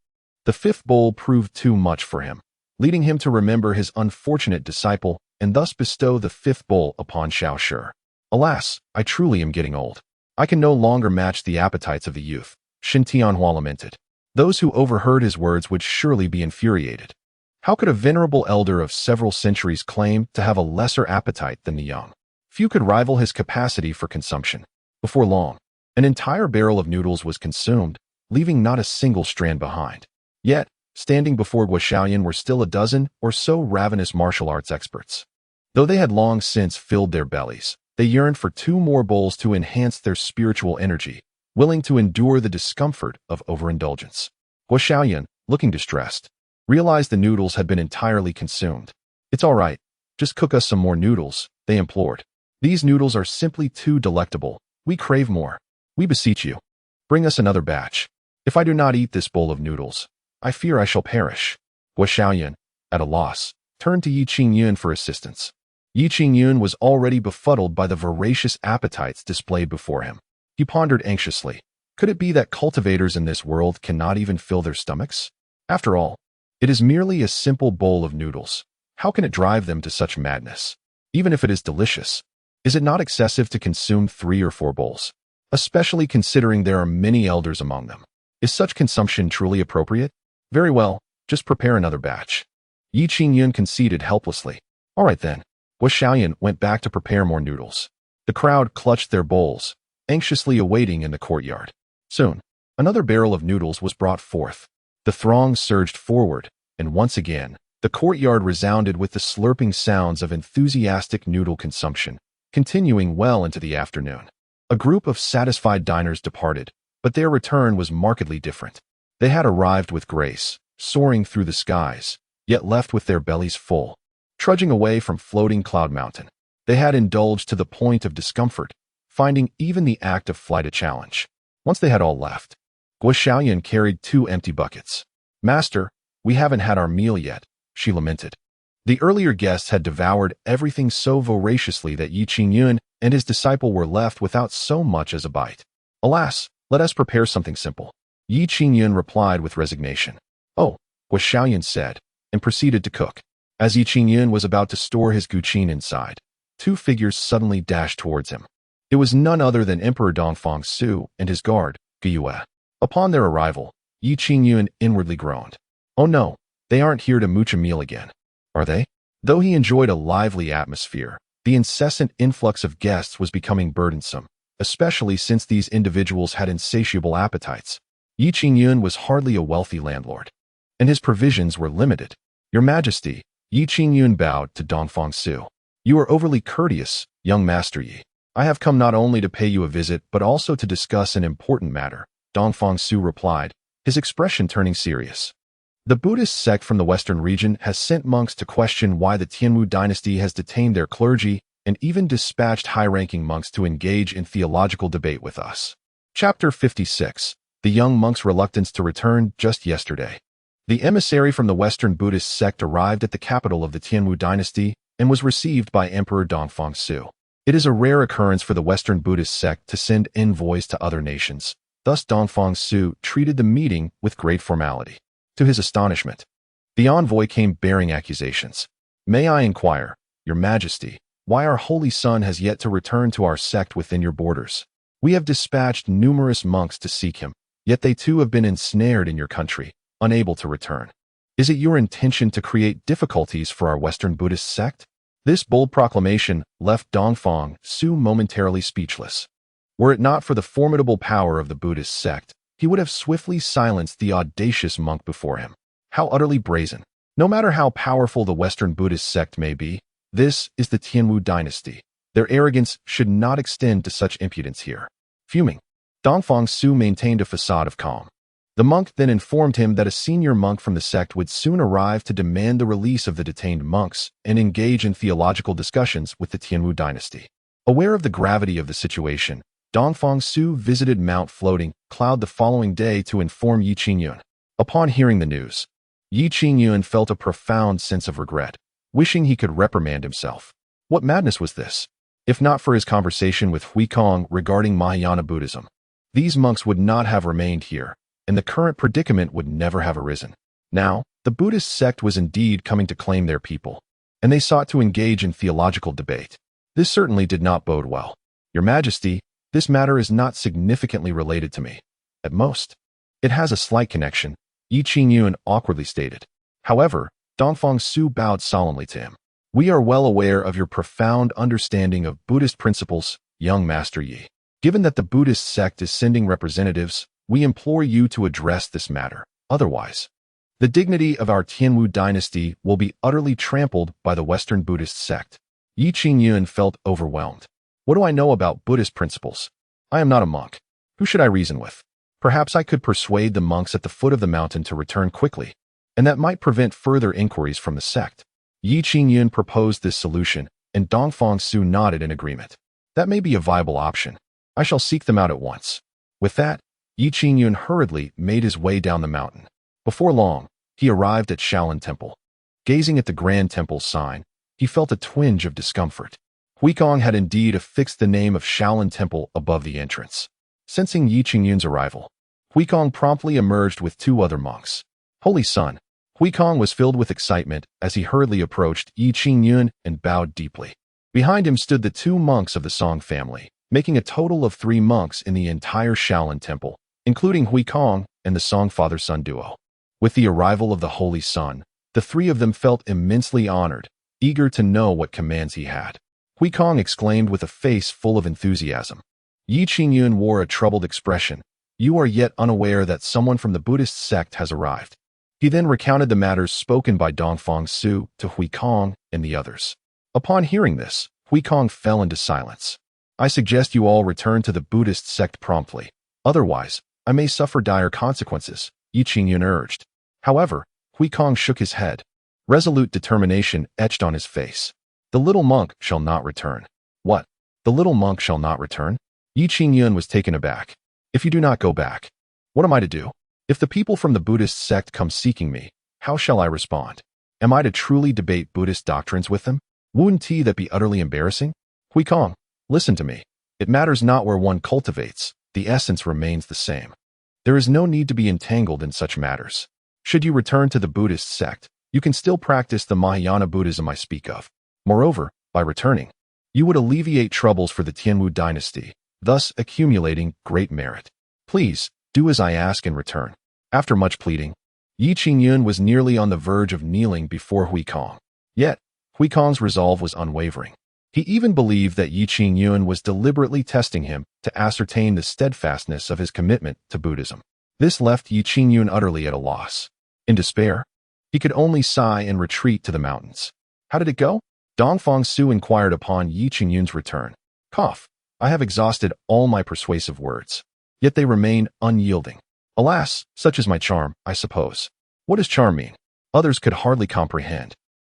the 5th bowl proved too much for him, leading him to remember his unfortunate disciple and thus bestow the 5th bowl upon Shaolin. Alas, I truly am getting old. I can no longer match the appetites of the youth, Shen Tianhua lamented. Those who overheard his words would surely be infuriated. How could a venerable elder of several centuries claim to have a lesser appetite than the young? Few could rival his capacity for consumption. Before long, an entire barrel of noodles was consumed, leaving not a single strand behind. Yet, standing before Guoxiaoyan were still a dozen or so ravenous martial arts experts. Though they had long since filled their bellies, they yearned for 2 more bowls to enhance their spiritual energy, willing to endure the discomfort of overindulgence. Guoxiaoyan, looking distressed, realized the noodles had been entirely consumed. It's all right, just cook us some more noodles, they implored. These noodles are simply too delectable. We crave more. We beseech you. Bring us another batch. If I do not eat this bowl of noodles, I fear I shall perish. Guoxiaoyan, at a loss, turned to Qingyun for assistance. Qingyun was already befuddled by the voracious appetites displayed before him. He pondered anxiously. Could it be that cultivators in this world cannot even fill their stomachs? After all, it is merely a simple bowl of noodles. How can it drive them to such madness? Even if it is delicious, is it not excessive to consume 3 or 4 bowls? Especially considering there are many elders among them. Is such consumption truly appropriate? Very well, just prepare another batch. Qingyun conceded helplessly. All right then. Guoxiaoyan went back to prepare more noodles. The crowd clutched their bowls, anxiously awaiting in the courtyard. Soon, another barrel of noodles was brought forth. The throng surged forward, and once again, the courtyard resounded with the slurping sounds of enthusiastic noodle consumption, continuing well into the afternoon. A group of satisfied diners departed, but their return was markedly different. They had arrived with grace, soaring through the skies, yet left with their bellies full. Trudging away from floating cloud mountain, they had indulged to the point of discomfort, finding even the act of flight a challenge. Once they had all left, Guoxiaoyan carried 2 empty buckets. Master, we haven't had our meal yet, she lamented. The earlier guests had devoured everything so voraciously that Qingyun and his disciple were left without so much as a bite. Alas, let us prepare something simple. Qingyun replied with resignation. Oh, Guoxiaoyan said, and proceeded to cook. As Qingyun was about to store his guqin inside, 2 figures suddenly dashed towards him. It was none other than Emperor Dongfang Su and his guard, Guiyue. Upon their arrival, Qingyun inwardly groaned. Oh no, they aren't here to mooch a meal again, are they? Though he enjoyed a lively atmosphere, the incessant influx of guests was becoming burdensome, especially since these individuals had insatiable appetites. Qingyun was hardly a wealthy landlord, and his provisions were limited. Your Majesty, Qingyun bowed to Dongfang Su. You are overly courteous, young Master Yi. I have come not only to pay you a visit but also to discuss an important matter, Dongfang Su replied, his expression turning serious. The Buddhist sect from the western region has sent monks to question why the Tianwu dynasty has detained their clergy and even dispatched high-ranking monks to engage in theological debate with us. Chapter 56. The young monk's reluctance to return just yesterday. The emissary from the Western Buddhist sect arrived at the capital of the Tianwu dynasty and was received by Emperor Dongfang Su. It is a rare occurrence for the Western Buddhist sect to send envoys to other nations. Thus Dongfang Su treated the meeting with great formality. To his astonishment, the envoy came bearing accusations. May I inquire, Your Majesty, why our holy son has yet to return to our sect within your borders? We have dispatched numerous monks to seek him, Yet they too have been ensnared in your country, unable to return. Is it your intention to create difficulties for our Western Buddhist sect? This bold proclamation left Dongfang Su momentarily speechless. Were it not for the formidable power of the Buddhist sect, he would have swiftly silenced the audacious monk before him. How utterly brazen. No matter how powerful the Western Buddhist sect may be, this is the Tianwu dynasty. Their arrogance should not extend to such impudence here. Fuming, Dongfang Su maintained a facade of calm. The monk then informed him that a senior monk from the sect would soon arrive to demand the release of the detained monks and engage in theological discussions with the Tianwu dynasty. Aware of the gravity of the situation, Dongfang Su visited Mount Floating Cloud the following day to inform Yi Qingyun. Upon hearing the news, Yi Qingyun felt a profound sense of regret, wishing he could reprimand himself. What madness was this? If not for his conversation with Huikong regarding Mahayana Buddhism, these monks would not have remained here, and the current predicament would never have arisen. Now, the Buddhist sect was indeed coming to claim their people, and they sought to engage in theological debate. This certainly did not bode well. Your Majesty, this matter is not significantly related to me. At most, it has a slight connection, Yi Qingyun awkwardly stated. However, Dongfang Su bowed solemnly to him. We are well aware of your profound understanding of Buddhist principles, young Master Yi. Given that the Buddhist sect is sending representatives, we implore you to address this matter. Otherwise, the dignity of our Tianwu dynasty will be utterly trampled by the Western Buddhist sect. Yi Qingyun felt overwhelmed. What do I know about Buddhist principles? I am not a monk. Who should I reason with? Perhaps I could persuade the monks at the foot of the mountain to return quickly, and that might prevent further inquiries from the sect. Yi Qingyun proposed this solution, and Dongfang Su nodded in agreement. That may be a viable option. I shall seek them out at once. With that, Yi Qingyun hurriedly made his way down the mountain. Before long, he arrived at Shaolin Temple. Gazing at the Grand Temple's sign, he felt a twinge of discomfort. Huikong had indeed affixed the name of Shaolin Temple above the entrance. Sensing Yi Qingyun's arrival, Huikong promptly emerged with two other monks. Holy Son! Huikong was filled with excitement as he hurriedly approached Yi Qingyun and bowed deeply. Behind him stood the two monks of the Song family, making a total of 3 monks in the entire Shaolin Temple, including Huikong and the Song father-son duo. With the arrival of the Holy Son, the 3 of them felt immensely honored, eager to know what commands he had. Huikong exclaimed with a face full of enthusiasm. Yi Qingyun wore a troubled expression. You are yet unaware that someone from the Buddhist sect has arrived. He then recounted the matters spoken by Dongfang Su to Huikong and the others. Upon hearing this, Huikong fell into silence. I suggest you all return to the Buddhist sect promptly. Otherwise, I may suffer dire consequences, Yi Qingyun urged. However, Huikong shook his head. Resolute determination etched on his face. The little monk shall not return. What? The little monk shall not return? Yi Qingyun was taken aback. If you do not go back, what am I to do? If the people from the Buddhist sect come seeking me, how shall I respond? Am I to truly debate Buddhist doctrines with them? Wouldn't that be utterly embarrassing? Huikong, listen to me. It matters not where one cultivates, the essence remains the same. There is no need to be entangled in such matters. Should you return to the Buddhist sect, you can still practice the Mahayana Buddhism I speak of. Moreover, by returning, you would alleviate troubles for the Tianwu dynasty, thus accumulating great merit. Please, do as I ask and return. After much pleading, Yi Qingyun was nearly on the verge of kneeling before Huikong. Yet, Huikong's resolve was unwavering. He even believed that Yi Qingyun was deliberately testing him to ascertain the steadfastness of his commitment to Buddhism. This left Yi Qingyun utterly at a loss. In despair, he could only sigh and retreat to the mountains. How did it go? Dongfang Su inquired upon Yi Qingyun's return. Cough. I have exhausted all my persuasive words. Yet they remain unyielding. Alas, such is my charm, I suppose. What does charm mean? Others could hardly comprehend.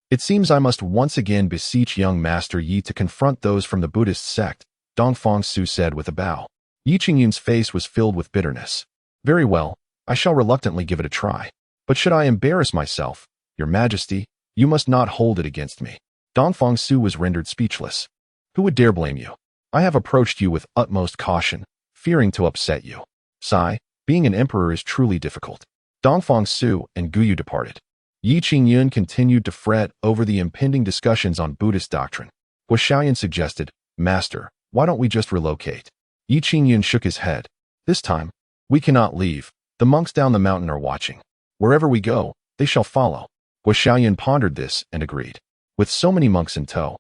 It seems I must once again beseech young Master Yi to confront those from the Buddhist sect, Dongfang Su said with a bow. Yi Qingyun's face was filled with bitterness. Very well, I shall reluctantly give it a try. But should I embarrass myself, Your Majesty, you must not hold it against me. Dongfang Su was rendered speechless. Who would dare blame you? I have approached you with utmost caution, fearing to upset you. Sigh, being an emperor is truly difficult. Dongfang Su and Guyu departed. Yi Qingyun continued to fret over the impending discussions on Buddhist doctrine. Shaolin suggested, Master, why don't we just relocate? Yi Qingyun shook his head. This time, We cannot leave. The monks down the mountain are watching. Wherever we go, they shall follow. Shaolin pondered this and agreed. With so many monks in tow,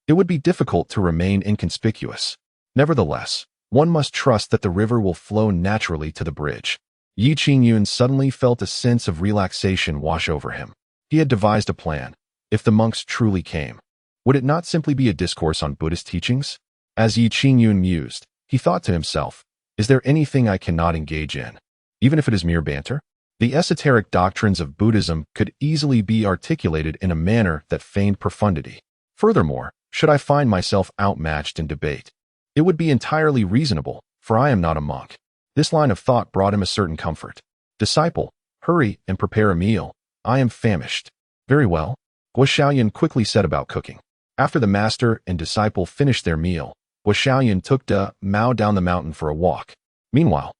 it would be difficult to remain inconspicuous. Nevertheless, one must trust that the river will flow naturally to the bridge. Qingyun suddenly felt a sense of relaxation wash over him. He had devised a plan. If the monks truly came, would it not simply be a discourse on Buddhist teachings? As Qingyun mused, he thought to himself, is there anything I cannot engage in, even if it is mere banter? The esoteric doctrines of Buddhism could easily be articulated in a manner that feigned profundity. Furthermore, should I find myself outmatched in debate, it would be entirely reasonable, for I am not a monk. This line of thought brought him a certain comfort. Disciple, hurry and prepare a meal. I am famished. Very well. Shaolin quickly set about cooking. After the master and disciple finished their meal, Shaolin took Mao down the mountain for a walk. Meanwhile,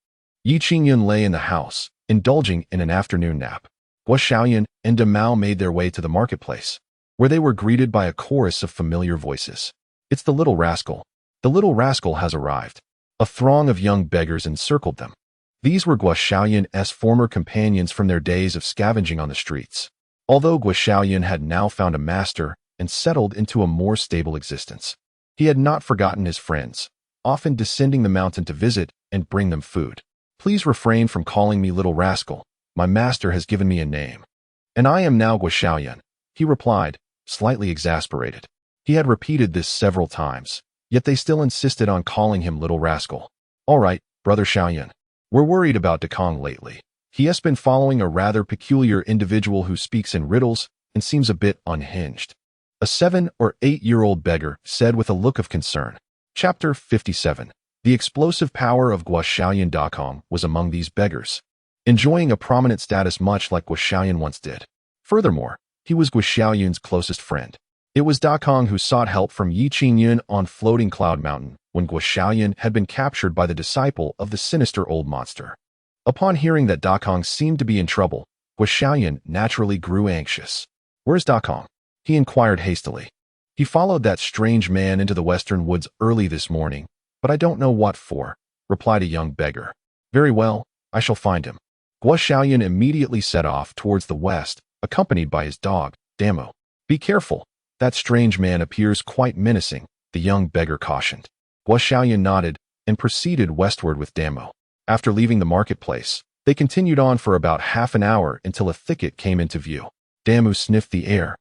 Qingyun lay in the house, indulging in an afternoon nap. Shaolin and Mao made their way to the marketplace, where they were greeted by a chorus of familiar voices. It's the little rascal. The little rascal has arrived. A throng of young beggars encircled them. These were Shaolin's former companions from their days of scavenging on the streets. Although Shaolin had now found a master and settled into a more stable existence, he had not forgotten his friends, often descending the mountain to visit and bring them food. Please refrain from calling me little rascal. My master has given me a name. And I am now Shaolin, he replied, slightly exasperated. He had repeated this several times, yet they still insisted on calling him little rascal. All right, brother Shaolin. We're worried about Dakong lately. He has been following a rather peculiar individual who speaks in riddles and seems a bit unhinged. A 7 or 8-year-old beggar said with a look of concern. Chapter 57. The explosive power of Shaolin. Dakong was among these beggars, enjoying a prominent status much like Shaolin once did. Furthermore, he was Shaolin's closest friend. It was Dakong who sought help from Qingyun on Floating Cloud Mountain when Shaolin had been captured by the disciple of the sinister old monster. Upon hearing that Dakong seemed to be in trouble, Shaolin naturally grew anxious. Where's Dakong? He inquired hastily. He followed that strange man into the western woods early this morning, but I don't know what for, replied a young beggar. Very well, I shall find him. Shaolin immediately set off towards the west, accompanied by his dog, Damo. Be careful. That strange man appears quite menacing, the young beggar cautioned. Shaolin nodded and proceeded westward with Damo. After leaving the marketplace, they continued on for about half an hour until a thicket came into view. Damo sniffed the air,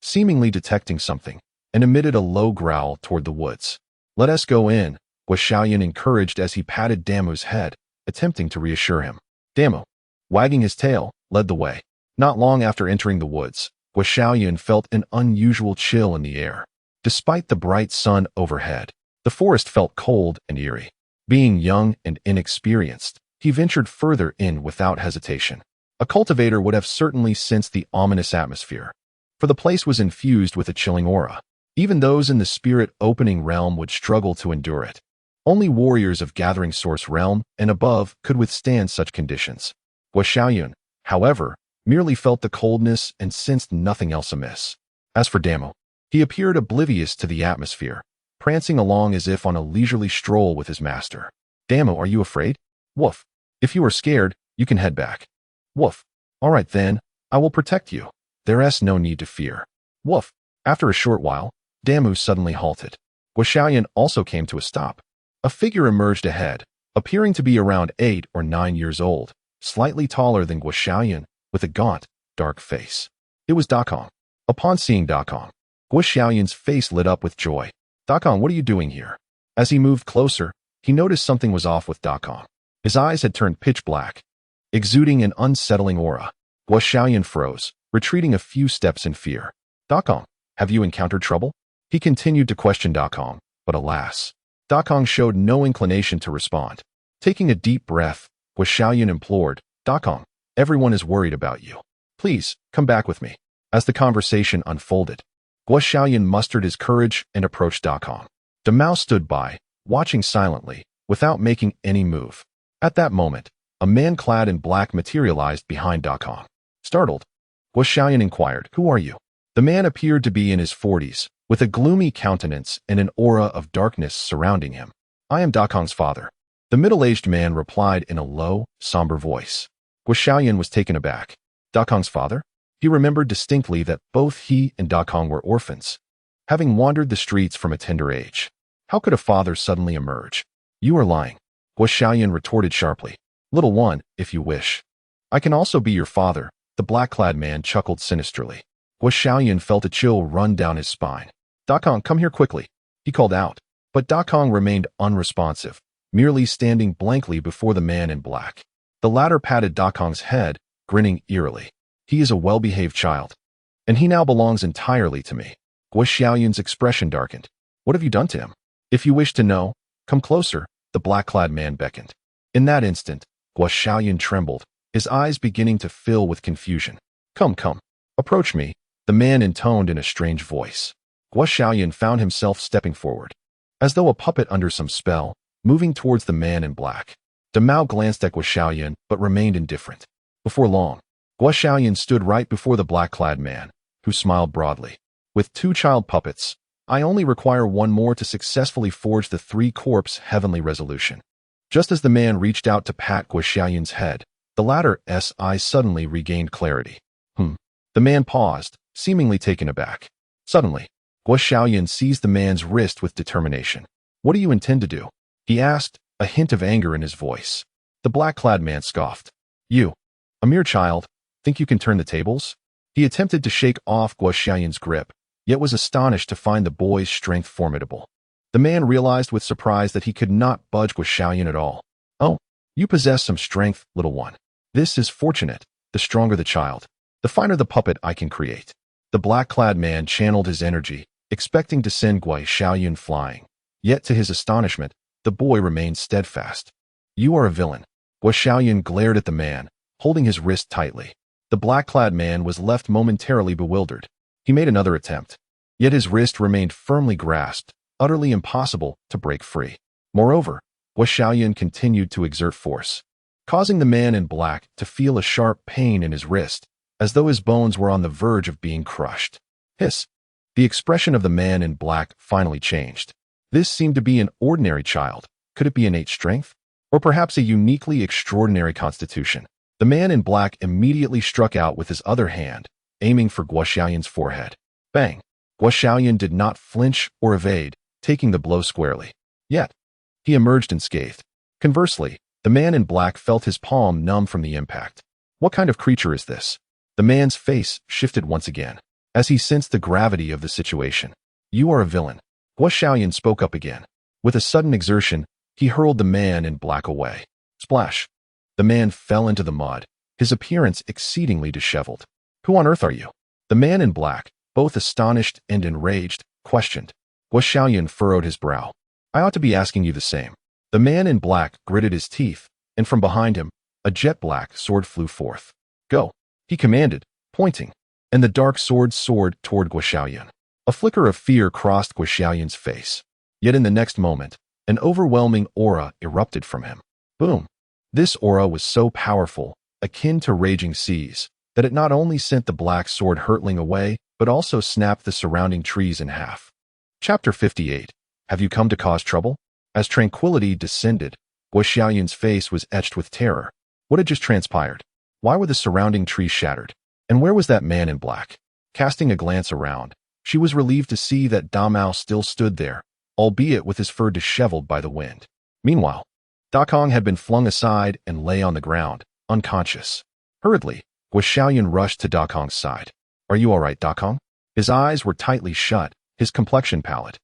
seemingly detecting something, and emitted a low growl toward the woods. Let us go in, Shaolin encouraged as he patted Damo's head, attempting to reassure him. Damo, wagging his tail, led the way. Not long after entering the woods, Shaolin felt an unusual chill in the air. Despite the bright sun overhead, the forest felt cold and eerie. Being young and inexperienced, he ventured further in without hesitation. A cultivator would have certainly sensed the ominous atmosphere, for the place was infused with a chilling aura. Even those in the spirit-opening realm would struggle to endure it. Only warriors of Gathering Source realm and above could withstand such conditions. Shaolin, however, merely felt the coldness and sensed nothing else amiss. As for Damo, he appeared oblivious to the atmosphere, prancing along as if on a leisurely stroll with his master. Damo, are you afraid? Woof. If you are scared, you can head back. Woof. All right then, I will protect you. There's no need to fear. Woof. After a short while, Damo suddenly halted. Shaolin also came to a stop. A figure emerged ahead, appearing to be around 8 or 9 years old, slightly taller than Shaolin, with a gaunt, dark face. It was Dakong. Upon seeing Dakong, Shaolin's face lit up with joy. Dakong, what are you doing here? As he moved closer, he noticed something was off with Dakong. His eyes had turned pitch black, exuding an unsettling aura. Shaolin froze, retreating a few steps in fear. Dakong, have you encountered trouble? He continued to question Dakong, but alas, Dakong showed no inclination to respond. Taking a deep breath, Shaolin implored, Dakong, everyone is worried about you. Please, come back with me. As the conversation unfolded, Shaolin mustered his courage and approached Dakong. Damo stood by, watching silently, without making any move. At that moment, a man clad in black materialized behind Dakong. Startled, Shaolin inquired, who are you? The man appeared to be in his 40s, with a gloomy countenance and an aura of darkness surrounding him. I am Dakong's father. The middle-aged man replied in a low, somber voice. Shaolin was taken aback. Dakong's father? He remembered distinctly that both he and Dakong were orphans, having wandered the streets from a tender age. How could a father suddenly emerge? You are lying, Shaolin retorted sharply. Little one, if you wish. I can also be your father, the black-clad man chuckled sinisterly. Shaolin felt a chill run down his spine. Dakong, come here quickly, he called out. But Dakong remained unresponsive, merely standing blankly before the man in black. The latter patted Dakong's head, grinning eerily. He is a well-behaved child, and he now belongs entirely to me. Shaolin's expression darkened. What have you done to him? If you wish to know, come closer, the black-clad man beckoned. In that instant, Shaolin trembled, his eyes beginning to fill with confusion. Come, approach me, the man intoned in a strange voice. Shaolin found himself stepping forward, as though a puppet under some spell, moving towards the man in black. Damao glanced at Shaolin but remained indifferent. Before long, Shaolin stood right before the black-clad man, who smiled broadly. With 2 child puppets, I only require 1 more to successfully forge the 3 corpse heavenly resolution. Just as the man reached out to pat Shaolin's head, the latter's eyes suddenly regained clarity. The man paused, seemingly taken aback. Suddenly, Shaolin seized the man's wrist with determination. What do you intend to do? He asked, a hint of anger in his voice. The black-clad man scoffed. You, a mere child, think you can turn the tables? He attempted to shake off Shaolin's grip, yet was astonished to find the boy's strength formidable. The man realized with surprise that he could not budge Shaolin at all. Oh, you possess some strength, little one. This is fortunate. The stronger the child, the finer the puppet I can create. The black-clad man channeled his energy, expecting to send Shaolin flying. Yet to his astonishment, the boy remained steadfast. You are a villain. Shaolin glared at the man, holding his wrist tightly. The black-clad man was left momentarily bewildered. He made another attempt, yet his wrist remained firmly grasped, utterly impossible to break free. Moreover, Shaolin continued to exert force, causing the man in black to feel a sharp pain in his wrist, as though his bones were on the verge of being crushed. Hiss! The expression of the man in black finally changed. This seemed to be an ordinary child. Could it be innate strength? Or perhaps a uniquely extraordinary constitution? The man in black immediately struck out with his other hand, aiming for Shaolin's forehead. Bang! Shaolin did not flinch or evade, taking the blow squarely. Yet, he emerged unscathed. Conversely, the man in black felt his palm numb from the impact. What kind of creature is this? The man's face shifted once again, as he sensed the gravity of the situation. You are a villain. Shaolin spoke up again. With a sudden exertion, he hurled the man in black away. Splash! The man fell into the mud, his appearance exceedingly disheveled. Who on earth are you? The man in black, both astonished and enraged, questioned. Shaolin furrowed his brow. I ought to be asking you the same. The man in black gritted his teeth, and from behind him, a jet-black sword flew forth. Go, he commanded, pointing, and the dark sword soared toward Shaolin. A flicker of fear crossed Shaolin's face. Yet in the next moment, an overwhelming aura erupted from him. Boom! This aura was so powerful, akin to raging seas, that it not only sent the black sword hurtling away, but also snapped the surrounding trees in half. Chapter 58. Have you come to cause trouble? As tranquility descended, Shaolin's face was etched with terror. What had just transpired? Why were the surrounding trees shattered? And where was that man in black? Casting a glance around, she was relieved to see that Damao still stood there, albeit with his fur disheveled by the wind. Meanwhile, Dakong had been flung aside and lay on the ground, unconscious. Hurriedly, Shaolin rushed to Dakong's side. Are you all right, Dakong? His eyes were tightly shut, his complexion pallid.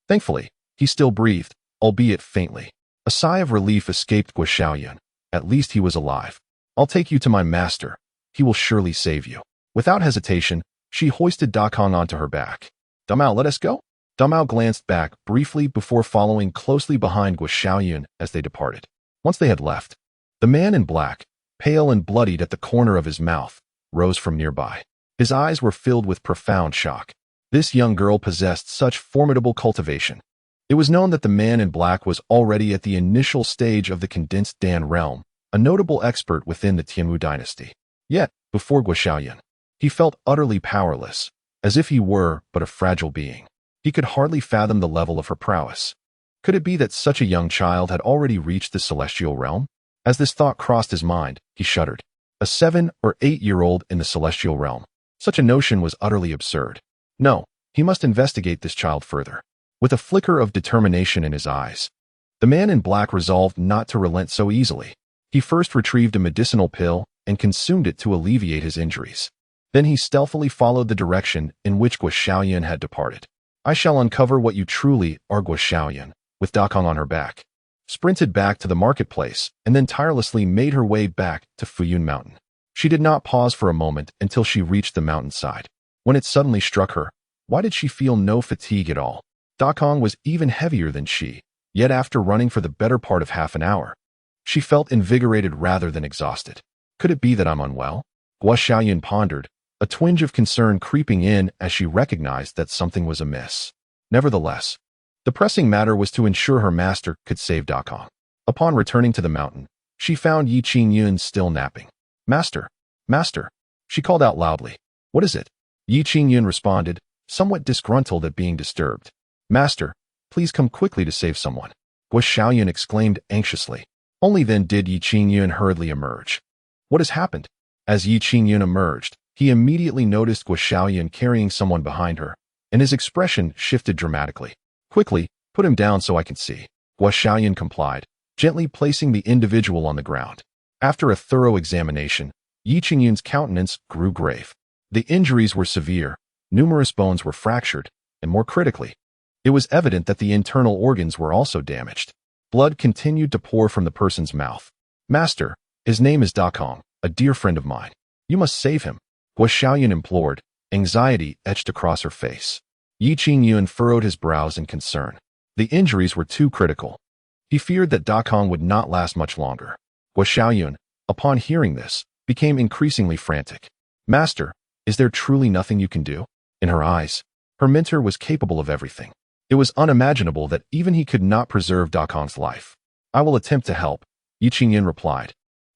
Thankfully, he still breathed, albeit faintly. A sigh of relief escaped Shaolin. At least he was alive. I'll take you to my master. He will surely save you. Without hesitation, she hoisted Dakong onto her back. Damao, let us go? Damao glanced back briefly before following closely behind Shaolin as they departed. Once they had left, the man in black, pale and bloodied at the corner of his mouth, rose from nearby. His eyes were filled with profound shock. This young girl possessed such formidable cultivation. It was known that the man in black was already at the initial stage of the condensed Dan realm, a notable expert within the Tianwu dynasty. Yet, before Shaolin, he felt utterly powerless, as if he were but a fragile being. He could hardly fathom the level of her prowess. Could it be that such a young child had already reached the celestial realm? As this thought crossed his mind, he shuddered. A 7 or 8-year-old in the celestial realm. Such a notion was utterly absurd. No, he must investigate this child further. With a flicker of determination in his eyes, the man in black resolved not to relent so easily. He first retrieved a medicinal pill and consumed it to alleviate his injuries. Then he stealthily followed the direction in which Shaolin had departed. I shall uncover what you truly are, Shaolin, with Dakong on her back, sprinted back to the marketplace and then tirelessly made her way back to Fuyun Mountain. She did not pause for a moment until she reached the mountainside. When it suddenly struck her, why did she feel no fatigue at all? Dakong was even heavier than she, yet after running for the better part of half an hour, she felt invigorated rather than exhausted. Could it be that I'm unwell? Shaolin pondered, a twinge of concern creeping in as she recognized that something was amiss. Nevertheless, the pressing matter was to ensure her master could save Dakong. Upon returning to the mountain, she found Qingyun still napping. Master, master, she called out loudly. What is it? Qingyun responded, somewhat disgruntled at being disturbed. Master, please come quickly to save someone. Shaolin exclaimed anxiously. Only then did Qingyun hurriedly emerge. What has happened? As Qingyun emerged, he immediately noticed Shaolin carrying someone behind her, and his expression shifted dramatically. Quickly, put him down so I can see. Shaolin complied, gently placing the individual on the ground. After a thorough examination, Qingyun's countenance grew grave. The injuries were severe, numerous bones were fractured, and more critically, it was evident that the internal organs were also damaged. Blood continued to pour from the person's mouth. Master, his name is Dakong, a dear friend of mine. You must save him, Shaolin implored, anxiety etched across her face. Qingyun furrowed his brows in concern. The injuries were too critical. He feared that Dakong would not last much longer. Shaolin, upon hearing this, became increasingly frantic. Master, is there truly nothing you can do? In her eyes, her mentor was capable of everything. It was unimaginable that even he could not preserve Dakong's life. I will attempt to help, Qingyun replied,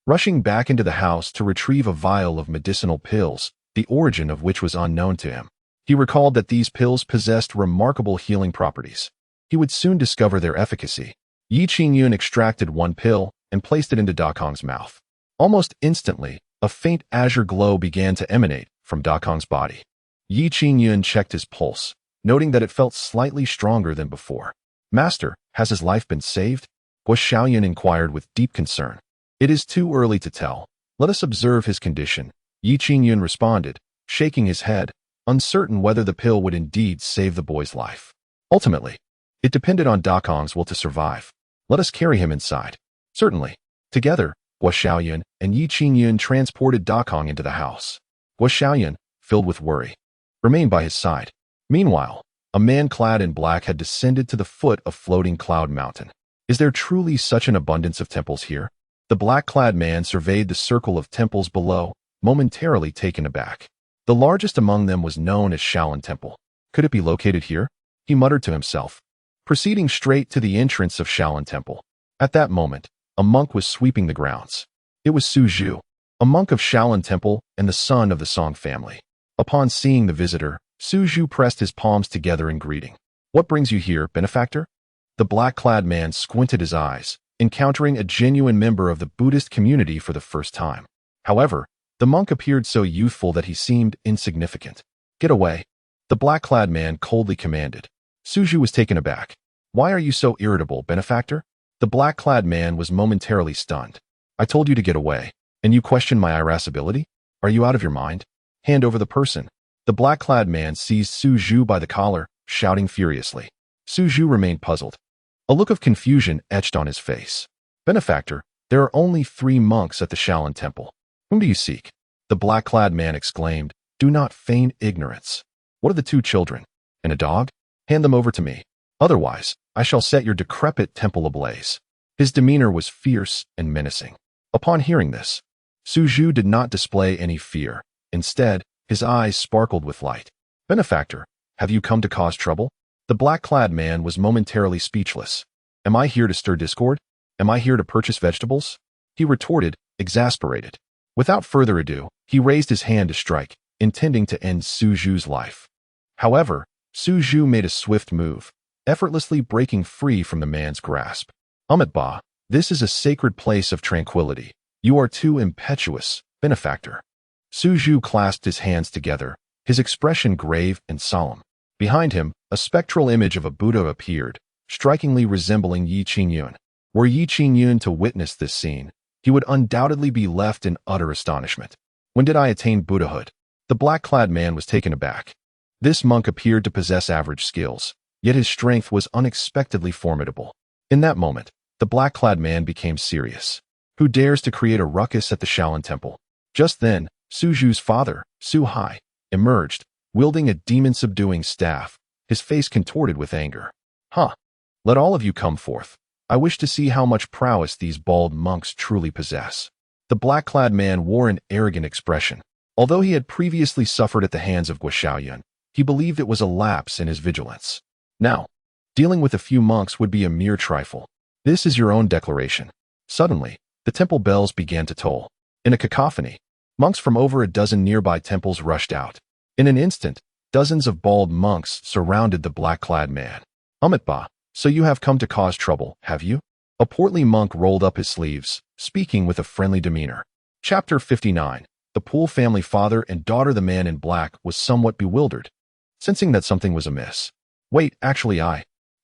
rushing back into the house to retrieve a vial of medicinal pills, the origin of which was unknown to him. He recalled that these pills possessed remarkable healing properties. He would soon discover their efficacy. Qingyun extracted one pill and placed it into Dakong's mouth. Almost instantly, a faint azure glow began to emanate from Dakong's body. Qingyun checked his pulse, noting that it felt slightly stronger than before. Master, has his life been saved? Shaolin inquired with deep concern. It is too early to tell. Let us observe his condition, Qingyun responded, shaking his head, uncertain whether the pill would indeed save the boy's life. Ultimately, it depended on Dakong's will to survive. Let us carry him inside. Certainly. Together, Shaolin and Qingyun transported Dakong into the house. Shaolin, filled with worry, remained by his side. Meanwhile, a man clad in black had descended to the foot of floating Cloud Mountain. Is there truly such an abundance of temples here? The black-clad man surveyed the circle of temples below, momentarily taken aback. The largest among them was known as Shaolin Temple. Could it be located here? He muttered to himself, proceeding straight to the entrance of Shaolin Temple. At that moment, a monk was sweeping the grounds. It was Su Zhu, a monk of Shaolin Temple and the son of the Song family. Upon seeing the visitor, Su Zhu pressed his palms together in greeting. What brings you here, benefactor? The black-clad man squinted his eyes, encountering a genuine member of the Buddhist community for the first time. However, the monk appeared so youthful that he seemed insignificant. Get away, the black-clad man coldly commanded. Su Zhu was taken aback. Why are you so irritable, benefactor? The black-clad man was momentarily stunned. I told you to get away, and you question my irascibility? Are you out of your mind? Hand over the person. The black-clad man seized Su Zhu by the collar, shouting furiously. Su Zhu remained puzzled. A look of confusion etched on his face. Benefactor, there are only 3 monks at the Shaolin Temple. Whom do you seek? The black-clad man exclaimed. Do not feign ignorance. What are the 2 children? And a dog? Hand them over to me. Otherwise, I shall set your decrepit temple ablaze. His demeanor was fierce and menacing. Upon hearing this, Su Zhu did not display any fear. Instead, his eyes sparkled with light. Benefactor, have you come to cause trouble? The black-clad man was momentarily speechless. Am I here to stir discord? Am I here to purchase vegetables? He retorted, exasperated. Without further ado, he raised his hand to strike, intending to end Su Zhu's life. However, Su Zhu made a swift move, effortlessly breaking free from the man's grasp. Ba, this is a sacred place of tranquility. You are too impetuous, benefactor. Suju clasped his hands together, his expression grave and solemn. Behind him, a spectral image of a Buddha appeared, strikingly resembling Yi Qingyun. Were Yi Qingyun to witness this scene, he would undoubtedly be left in utter astonishment. When did I attain Buddhahood? The black-clad man was taken aback. This monk appeared to possess average skills, yet his strength was unexpectedly formidable. In that moment, the black-clad man became serious. Who dares to create a ruckus at the Shaolin Temple? Just then, Suju's father, Su-hai, emerged, wielding a demon-subduing staff, his face contorted with anger. Huh. Let all of you come forth. I wish to see how much prowess these bald monks truly possess. The black-clad man wore an arrogant expression. Although he had previously suffered at the hands of Shaolin, he believed it was a lapse in his vigilance. Now, dealing with a few monks would be a mere trifle. This is your own declaration. Suddenly, the temple bells began to toll. In a cacophony, monks from over a dozen nearby temples rushed out. In an instant, dozens of bald monks surrounded the black-clad man. Ba, so you have come to cause trouble, have you? A portly monk rolled up his sleeves, speaking with a friendly demeanor. Chapter 59. The Poole family father and daughter. The man in black was somewhat bewildered, sensing that something was amiss. Wait, actually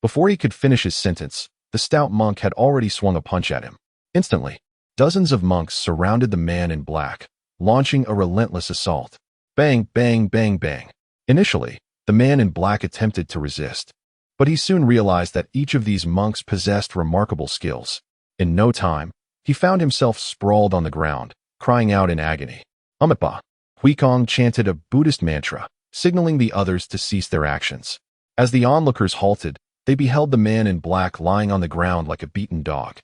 Before he could finish his sentence, the stout monk had already swung a punch at him. Instantly, dozens of monks surrounded the man in black, launching a relentless assault. Bang, bang, bang, bang. Initially, the man in black attempted to resist, but he soon realized that each of these monks possessed remarkable skills. In no time, he found himself sprawled on the ground, crying out in agony. Ba. Huikong chanted a Buddhist mantra, signaling the others to cease their actions. As the onlookers halted, they beheld the man in black lying on the ground like a beaten dog,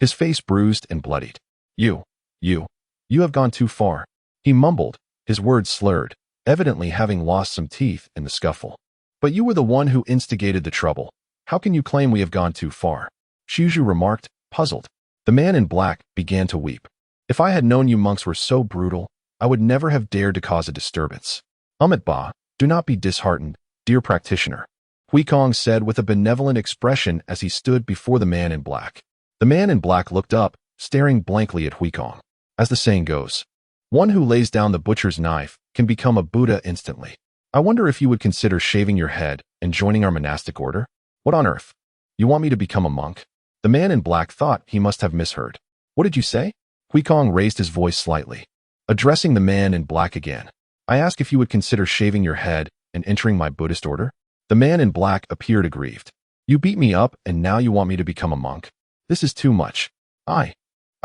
his face bruised and bloodied. You have gone too far, he mumbled, his words slurred, evidently having lost some teeth in the scuffle. But you were the one who instigated the trouble. How can you claim we have gone too far? Shuju remarked, puzzled. The man in black began to weep. If I had known you monks were so brutal, I would never have dared to cause a disturbance. Ba, do not be disheartened, dear practitioner, Huikong said with a benevolent expression as he stood before the man in black. The man in black looked up, staring blankly at Huikong. As the saying goes, one who lays down the butcher's knife can become a Buddha instantly. I wonder if you would consider shaving your head and joining our monastic order? What on earth? You want me to become a monk? The man in black thought he must have misheard. What did you say? Huikong raised his voice slightly, addressing the man in black again. I ask if you would consider shaving your head and entering my Buddhist order? The man in black appeared aggrieved. You beat me up and now you want me to become a monk? This is too much. I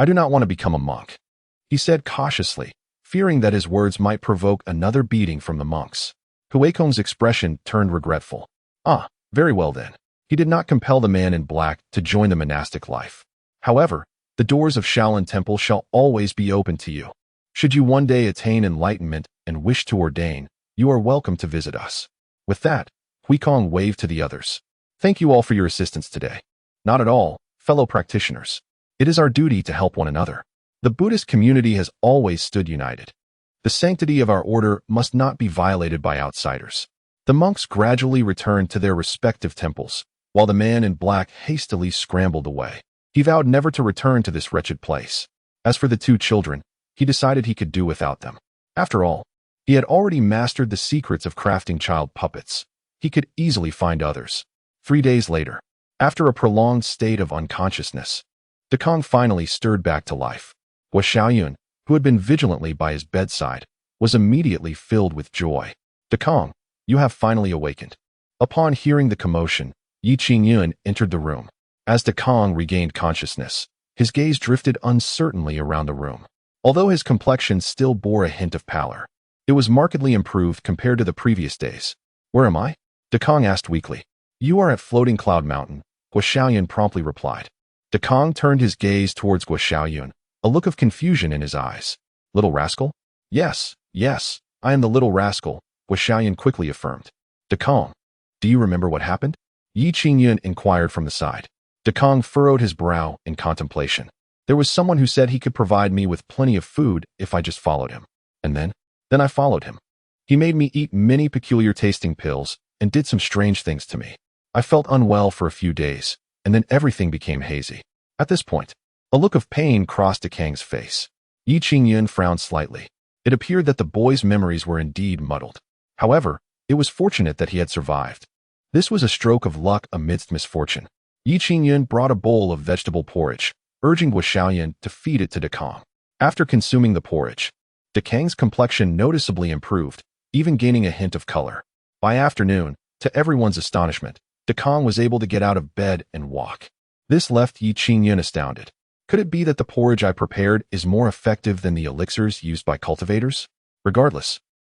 do not want to become a monk, he said cautiously, fearing that his words might provoke another beating from the monks. Huikong's expression turned regretful. Very well then. He did not compel the man in black to join the monastic life. However, the doors of Shaolin Temple shall always be open to you. Should you one day attain enlightenment and wish to ordain, you are welcome to visit us. With that, Huikong waved to the others. Thank you all for your assistance today. Not at all, fellow practitioners. It is our duty to help one another. The Buddhist community has always stood united. The sanctity of our order must not be violated by outsiders. The monks gradually returned to their respective temples, while the man in black hastily scrambled away. He vowed never to return to this wretched place. As for the two children, he decided he could do without them. After all, he had already mastered the secrets of crafting child puppets. He could easily find others. 3 days later, after a prolonged state of unconsciousness, Dekong finally stirred back to life. Shaolin, who had been vigilantly by his bedside, was immediately filled with joy. Dekong, you have finally awakened. Upon hearing the commotion, Yi Qingyun entered the room. As Dekong regained consciousness, his gaze drifted uncertainly around the room. Although his complexion still bore a hint of pallor, it was markedly improved compared to the previous days. Where am I? Dekong asked weakly. You are at Floating Cloud Mountain, Shaolin promptly replied. Dekong turned his gaze towards Shaolin, a look of confusion in his eyes. Little rascal? Yes, I am the little rascal, Shaolin quickly affirmed. Dekong, do you remember what happened? Yi Qingyun inquired from the side. Dekong furrowed his brow in contemplation. There was someone who said he could provide me with plenty of food if I just followed him. And then I followed him. He made me eat many peculiar tasting pills and did some strange things to me. I felt unwell for a few days, and then everything became hazy. At this point, a look of pain crossed Kang's face. Qingyun frowned slightly. It appeared that the boy's memories were indeed muddled. However, it was fortunate that he had survived. This was a stroke of luck amidst misfortune. Qingyun brought a bowl of vegetable porridge, urging Shaolin to feed it to Dekang. After consuming the porridge, Dekang's complexion noticeably improved, even gaining a hint of color. By afternoon, to everyone's astonishment, Dekang was able to get out of bed and walk. This left Qingyun astounded. Could it be that the porridge I prepared is more effective than the elixirs used by cultivators? Regardless,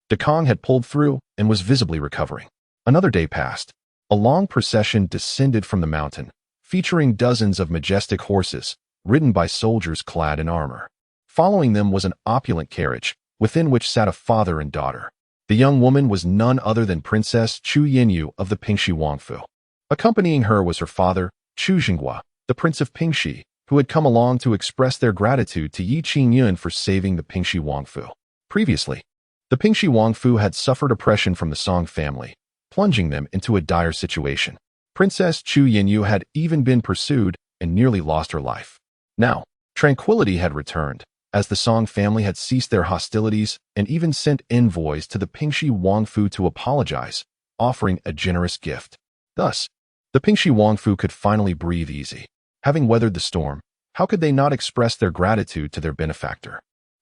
Dekang had pulled through and was visibly recovering. Another day passed. A long procession descended from the mountain, featuring dozens of majestic horses, ridden by soldiers clad in armor. Following them was an opulent carriage, within which sat a father and daughter. The young woman was none other than Princess Chu Yinyu of the Pingxi Wangfu. Accompanying her was her father, Chu Jinghua, the Prince of Pingxi, who had come along to express their gratitude to Qingyun for saving the Pingxi Wangfu. Previously, the Pingxi Wangfu had suffered oppression from the Song family, plunging them into a dire situation. Princess Chu Yinyu had even been pursued and nearly lost her life. Now, tranquility had returned, as the Song family had ceased their hostilities and even sent envoys to the Pingxi Wangfu to apologize, offering a generous gift. Thus, the Pingxi Wangfu could finally breathe easy. Having weathered the storm, how could they not express their gratitude to their benefactor?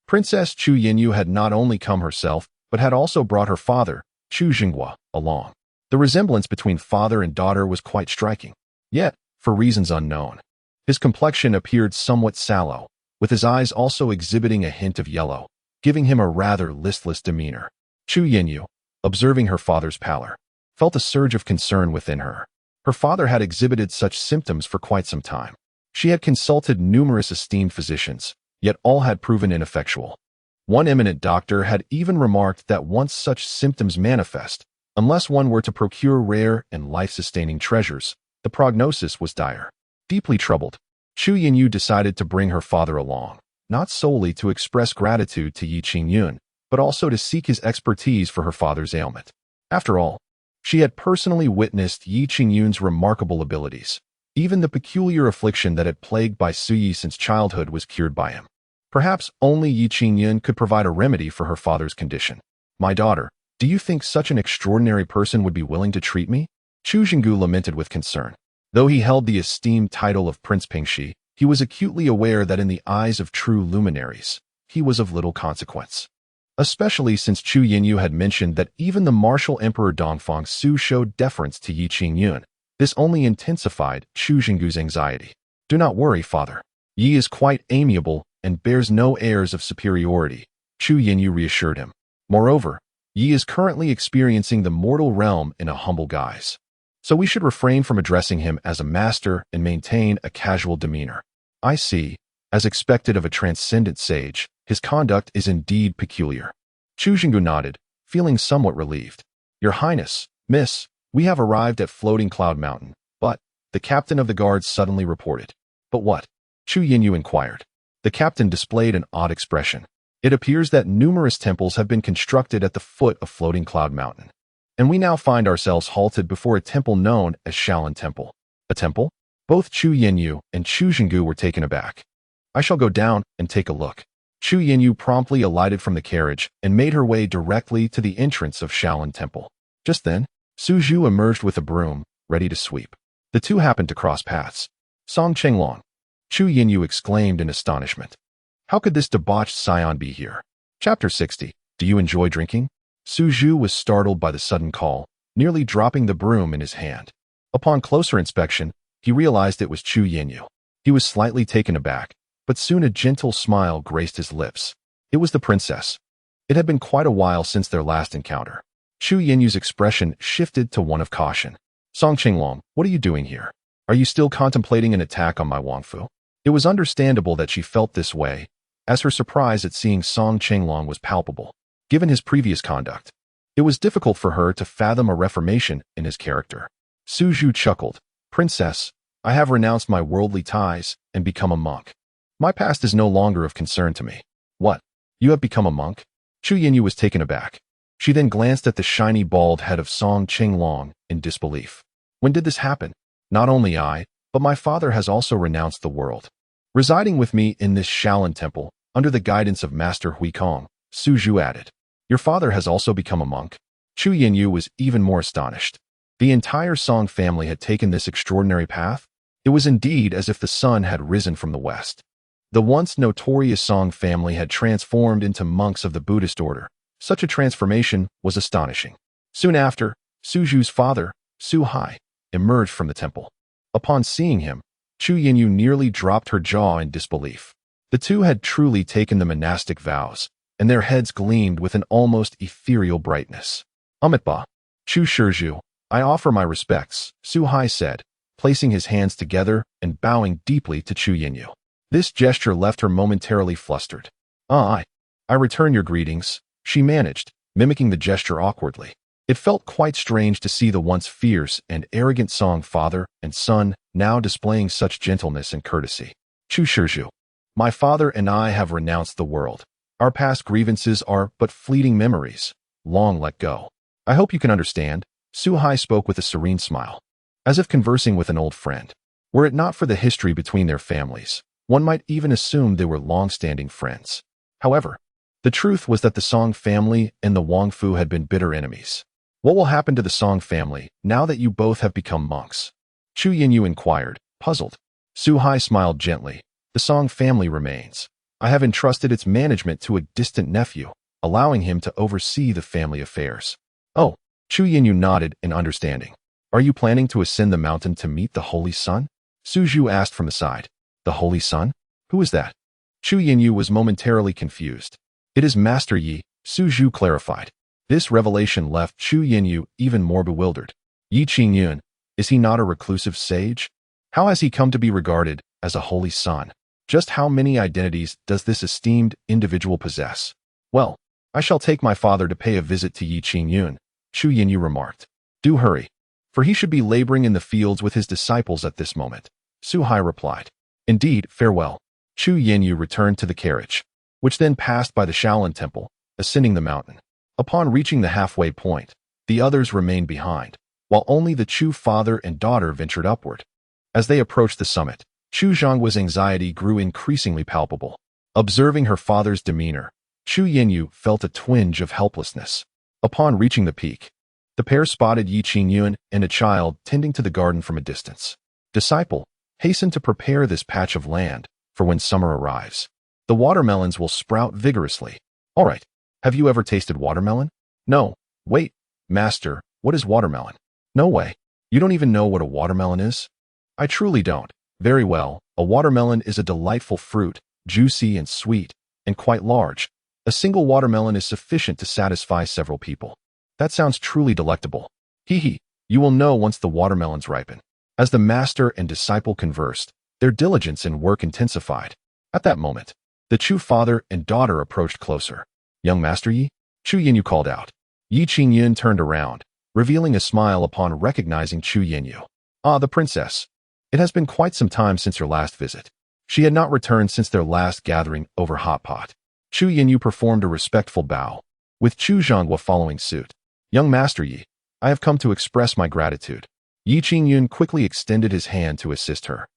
Princess Chu Yinyu had not only come herself, but had also brought her father, Chu Jinghua, along. The resemblance between father and daughter was quite striking. Yet, for reasons unknown, his complexion appeared somewhat sallow, with his eyes also exhibiting a hint of yellow, giving him a rather listless demeanor. Chu Yinyu, observing her father's pallor, felt a surge of concern within her. Her father had exhibited such symptoms for quite some time. She had consulted numerous esteemed physicians, yet all had proven ineffectual. One eminent doctor had even remarked that once such symptoms manifest, unless one were to procure rare and life-sustaining treasures, the prognosis was dire. Deeply troubled, Chu Yinyu decided to bring her father along, not solely to express gratitude to Qingyun, but also to seek his expertise for her father's ailment. After all, she had personally witnessed Qingyun's remarkable abilities. Even the peculiar affliction that had plagued Bai Suyi since childhood was cured by him. Perhaps only Qingyun could provide a remedy for her father's condition. "My daughter, do you think such an extraordinary person would be willing to treat me?" Chu Jinggu lamented with concern. Though he held the esteemed title of Prince Pingxi, he was acutely aware that in the eyes of true luminaries, he was of little consequence. Especially since Chu Yinyu had mentioned that even the martial Emperor Dongfang Su showed deference to Qingyun. This only intensified Chu Jinggu's anxiety. "Do not worry, father. Yi is quite amiable and bears no airs of superiority," Chu Yinyu reassured him. "Moreover, Yi is currently experiencing the mortal realm in a humble guise. So we should refrain from addressing him as a master and maintain a casual demeanor. I see, as expected of a transcendent sage, his conduct is indeed peculiar." Chu Jinggu nodded, feeling somewhat relieved. "Your Highness, Miss, we have arrived at Floating Cloud Mountain, but," the captain of the guards suddenly reported. "But what?" Chu Yinyu inquired. The captain displayed an odd expression. "It appears that numerous temples have been constructed at the foot of Floating Cloud Mountain, and we now find ourselves halted before a temple known as Shaolin Temple." "A temple?" Both Chu Yinyu and Chu Jinggu were taken aback. "I shall go down and take a look." Chu Yinyu promptly alighted from the carriage and made her way directly to the entrance of Shaolin Temple. Just then, Su Zhu emerged with a broom, ready to sweep. The two happened to cross paths. "Song Chenglong," Chu Yinyu exclaimed in astonishment. "How could this debauched scion be here?" Chapter 60. Do you enjoy drinking? Su Zhu was startled by the sudden call, nearly dropping the broom in his hand. Upon closer inspection, he realized it was Chu Yinyu. He was slightly taken aback, but soon a gentle smile graced his lips. It was the princess. It had been quite a while since their last encounter. Chu Yinyu's expression shifted to one of caution. "Song Qinglong, what are you doing here? Are you still contemplating an attack on my Wangfu?" It was understandable that she felt this way, as her surprise at seeing Song Qinglong was palpable. Given his previous conduct, it was difficult for her to fathom a reformation in his character. Su Zhu chuckled. "Princess, I have renounced my worldly ties and become a monk. My past is no longer of concern to me." "What? You have become a monk?" Chu Yinyu was taken aback. She then glanced at the shiny bald head of Song Qinglong in disbelief. When did this happen? Not only I, but my father has also renounced the world. Residing with me in this Shaolin Temple, under the guidance of Master Huikong, Su Zhu added. Your father has also become a monk? Chu Yinyu was even more astonished. The entire Song family had taken this extraordinary path? It was indeed as if the sun had risen from the west. The once notorious Song family had transformed into monks of the Buddhist order. Such a transformation was astonishing. Soon after, Su Zhu's father, Su Hai, emerged from the temple. Upon seeing him, Chu Yinyu nearly dropped her jaw in disbelief. The two had truly taken the monastic vows, and their heads gleamed with an almost ethereal brightness. Amitba, Chu Shizhu, I offer my respects, Su Hai said, placing his hands together and bowing deeply to Chu Yinyu. This gesture left her momentarily flustered. I return your greetings, she managed, mimicking the gesture awkwardly. It felt quite strange to see the once fierce and arrogant Song father and son now displaying such gentleness and courtesy. Chu Shizhu, my father and I have renounced the world. Our past grievances are but fleeting memories, long let go. I hope you can understand, Su Hai spoke with a serene smile, as if conversing with an old friend. Were it not for the history between their families, one might even assume they were long-standing friends. However, the truth was that the Song family and the Wangfu had been bitter enemies. What will happen to the Song family now that you both have become monks? Chu Yinyu inquired, puzzled. Su Hai smiled gently. The Song family remains. I have entrusted its management to a distant nephew, allowing him to oversee the family affairs. Oh, Chu Yinyu nodded in understanding. Are you planning to ascend the mountain to meet the Holy Sun? Su Zhu asked from the side. The Holy Sun? Who is that? Chu Yinyu was momentarily confused. It is Master Yi, Su Zhu clarified. This revelation left Chu Yinyu even more bewildered. Yi Qingyun, is he not a reclusive sage? How has he come to be regarded as a holy son? Just how many identities does this esteemed individual possess? Well, I shall take my father to pay a visit to Yi Qingyun, Chu Yinyu remarked. Do hurry, for he should be laboring in the fields with his disciples at this moment, Su Hai replied. Indeed, farewell. Chu Yinyu returned to the carriage, which then passed by the Shaolin Temple, ascending the mountain. Upon reaching the halfway point, the others remained behind, while only the Chu father and daughter ventured upward. As they approached the summit, Chu Zhongwa's anxiety grew increasingly palpable. Observing her father's demeanor, Chu Yinyu felt a twinge of helplessness. Upon reaching the peak, the pair spotted Yi Qingyun and a child tending to the garden from a distance. Disciple, hasten to prepare this patch of land, for when summer arrives, the watermelons will sprout vigorously. All right. Have you ever tasted watermelon? No. Wait, Master, what is watermelon? No way. You don't even know what a watermelon is? I truly don't. Very well, a watermelon is a delightful fruit, juicy and sweet, and quite large. A single watermelon is sufficient to satisfy several people. That sounds truly delectable. Hee hee, you will know once the watermelons ripen. As the master and disciple conversed, their diligence in work intensified. At that moment, the Chu father and daughter approached closer. Young Master Yi? Chu Yinyu called out. Yi Qingyun turned around, revealing a smile upon recognizing Chu Yinyu. Ah, the princess. It has been quite some time since your last visit. She had not returned since their last gathering over hot pot. Chu Yinyu performed a respectful bow, with Chu Zhongwa following suit. Young Master Yi, I have come to express my gratitude. Yi Qingyun quickly extended his hand to assist her,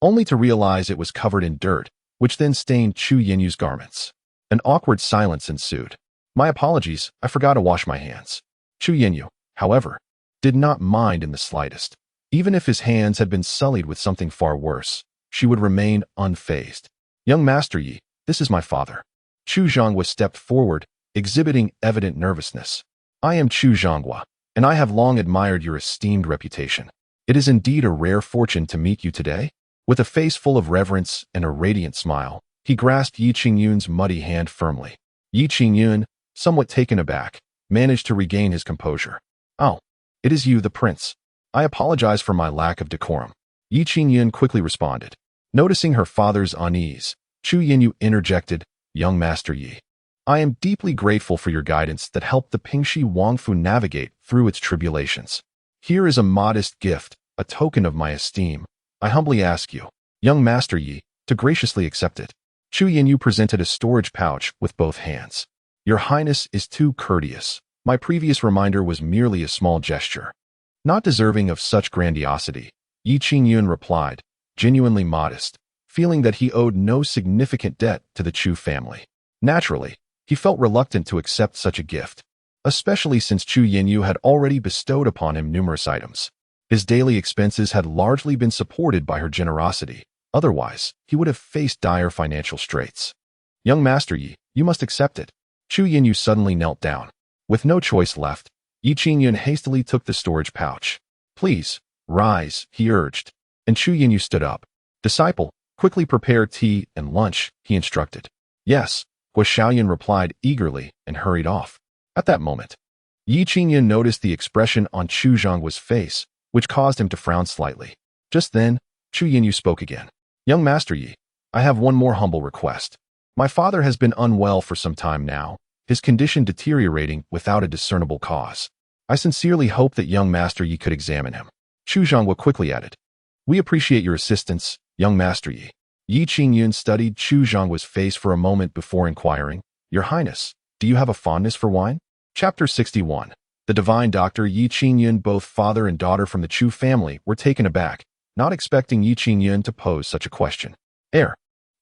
only to realize it was covered in dirt, which then stained Chu Yinyu's garments. An awkward silence ensued. My apologies, I forgot to wash my hands. Chu Yinyu, however, did not mind in the slightest. Even if his hands had been sullied with something far worse, she would remain unfazed. Young Master Yi, this is my father. Chu Zhongwa stepped forward, exhibiting evident nervousness. I am Chu Zhongwa, and I have long admired your esteemed reputation. It is indeed a rare fortune to meet you today. With a face full of reverence and a radiant smile, he grasped Yi Qingyun's muddy hand firmly. Yi Qingyun, somewhat taken aback, managed to regain his composure. Oh, it is you, the prince. I apologize for my lack of decorum. Yi Qingyun quickly responded. Noticing her father's unease, Chu Yinyu interjected, Young Master Yi, I am deeply grateful for your guidance that helped the Pingxi Wangfu navigate through its tribulations. Here is a modest gift, a token of my esteem. I humbly ask you, Young Master Yi, to graciously accept it. Chu Yinyu presented a storage pouch with both hands. Your Highness is too courteous. My previous reminder was merely a small gesture. Not deserving of such grandiosity, Qingyun replied, genuinely modest, feeling that he owed no significant debt to the Chu family. Naturally, he felt reluctant to accept such a gift, especially since Chu Yinyu had already bestowed upon him numerous items. His daily expenses had largely been supported by her generosity. Otherwise, he would have faced dire financial straits. Young Master Yi, you must accept it. Chu Yinyu suddenly knelt down. With no choice left, Qingyun hastily took the storage pouch. Please, rise, he urged. And Chu Yinyu stood up. Disciple, quickly prepare tea and lunch, he instructed. Yes, Shaolin replied eagerly and hurried off. At that moment, Qingyun noticed the expression on Chu Zhonghua's face, which caused him to frown slightly. Just then, Chu Yinyu spoke again. Young Master Yi, I have one more humble request. My father has been unwell for some time now, his condition deteriorating without a discernible cause. I sincerely hope that young Master Yi could examine him. Chu Zhonghua quickly added. We appreciate your assistance, young Master Yi. Qingyun studied Chu Zhonghua's face for a moment before inquiring, Your Highness, do you have a fondness for wine? Chapter 61. The divine doctor Qingyun, both father and daughter from the Chu family, were taken aback, not expecting Qingyun to pose such a question.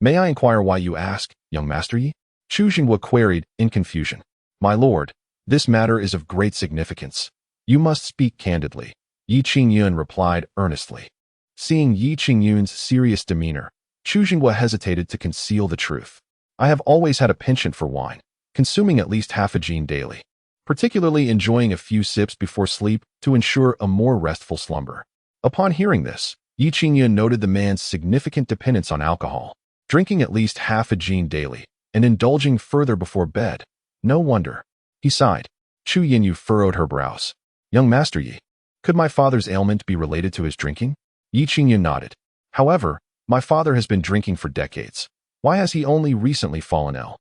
May I inquire why you ask, young Master Yi? Chu Zhonghua queried, in confusion. My lord, this matter is of great significance. You must speak candidly, Qingyun replied earnestly. Seeing Qingyun's serious demeanor, Chu Zhonghua hesitated to conceal the truth. I have always had a penchant for wine, consuming at least half a gin daily, particularly enjoying a few sips before sleep to ensure a more restful slumber. Upon hearing this, Qingyun noted the man's significant dependence on alcohol, drinking at least half a gin daily, and indulging further before bed. No wonder. He sighed. Chu Yinyu furrowed her brows. Young Master Yi, could my father's ailment be related to his drinking? Qingyun nodded. However, my father has been drinking for decades. Why has he only recently fallen ill?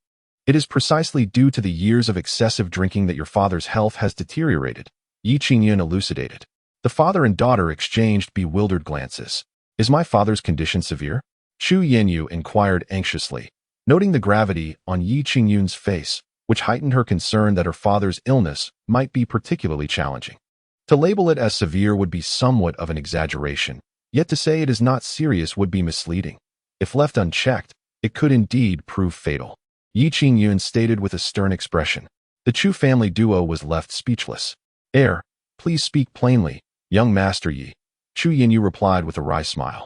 It is precisely due to the years of excessive drinking that your father's health has deteriorated, Qingyun elucidated. The father and daughter exchanged bewildered glances. Is my father's condition severe? Chu Yinyu inquired anxiously, noting the gravity on Qingyun's face, which heightened her concern that her father's illness might be particularly challenging. To label it as severe would be somewhat of an exaggeration, yet to say it is not serious would be misleading. If left unchecked, it could indeed prove fatal. Qingyun stated with a stern expression. The Chu family duo was left speechless. Please speak plainly, young Master Yi, Chu Yinyu replied with a wry smile.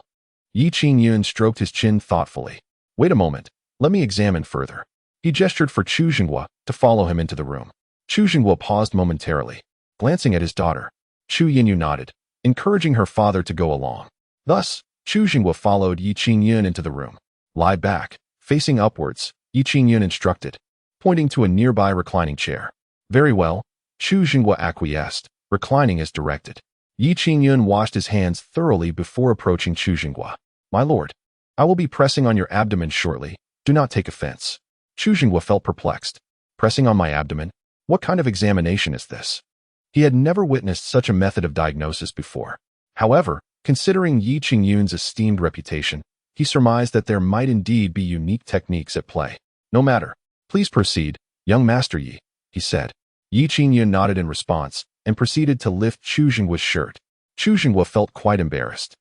Qingyun stroked his chin thoughtfully. Wait a moment, let me examine further. He gestured for Chu Zhonghua to follow him into the room. Chu Zhonghua paused momentarily, glancing at his daughter. Chu Yinyu nodded, encouraging her father to go along. Thus, Chu Zhonghua followed Qingyun into the room. Lie back, facing upwards, Qingyun instructed, pointing to a nearby reclining chair. Very well, Chu Zhonghua acquiesced, reclining as directed. Qingyun washed his hands thoroughly before approaching Chu Zhonghua. My lord, I will be pressing on your abdomen shortly. Do not take offense. Chu Zhonghua felt perplexed. Pressing on my abdomen? What kind of examination is this? He had never witnessed such a method of diagnosis before. However, considering Qingyun's esteemed reputation, he surmised that there might indeed be unique techniques at play. No matter. Please proceed, young Master Yi, he said. Qingyun nodded in response and proceeded to lift Chu Zhonghua's shirt. Chu Zhonghua felt quite embarrassed,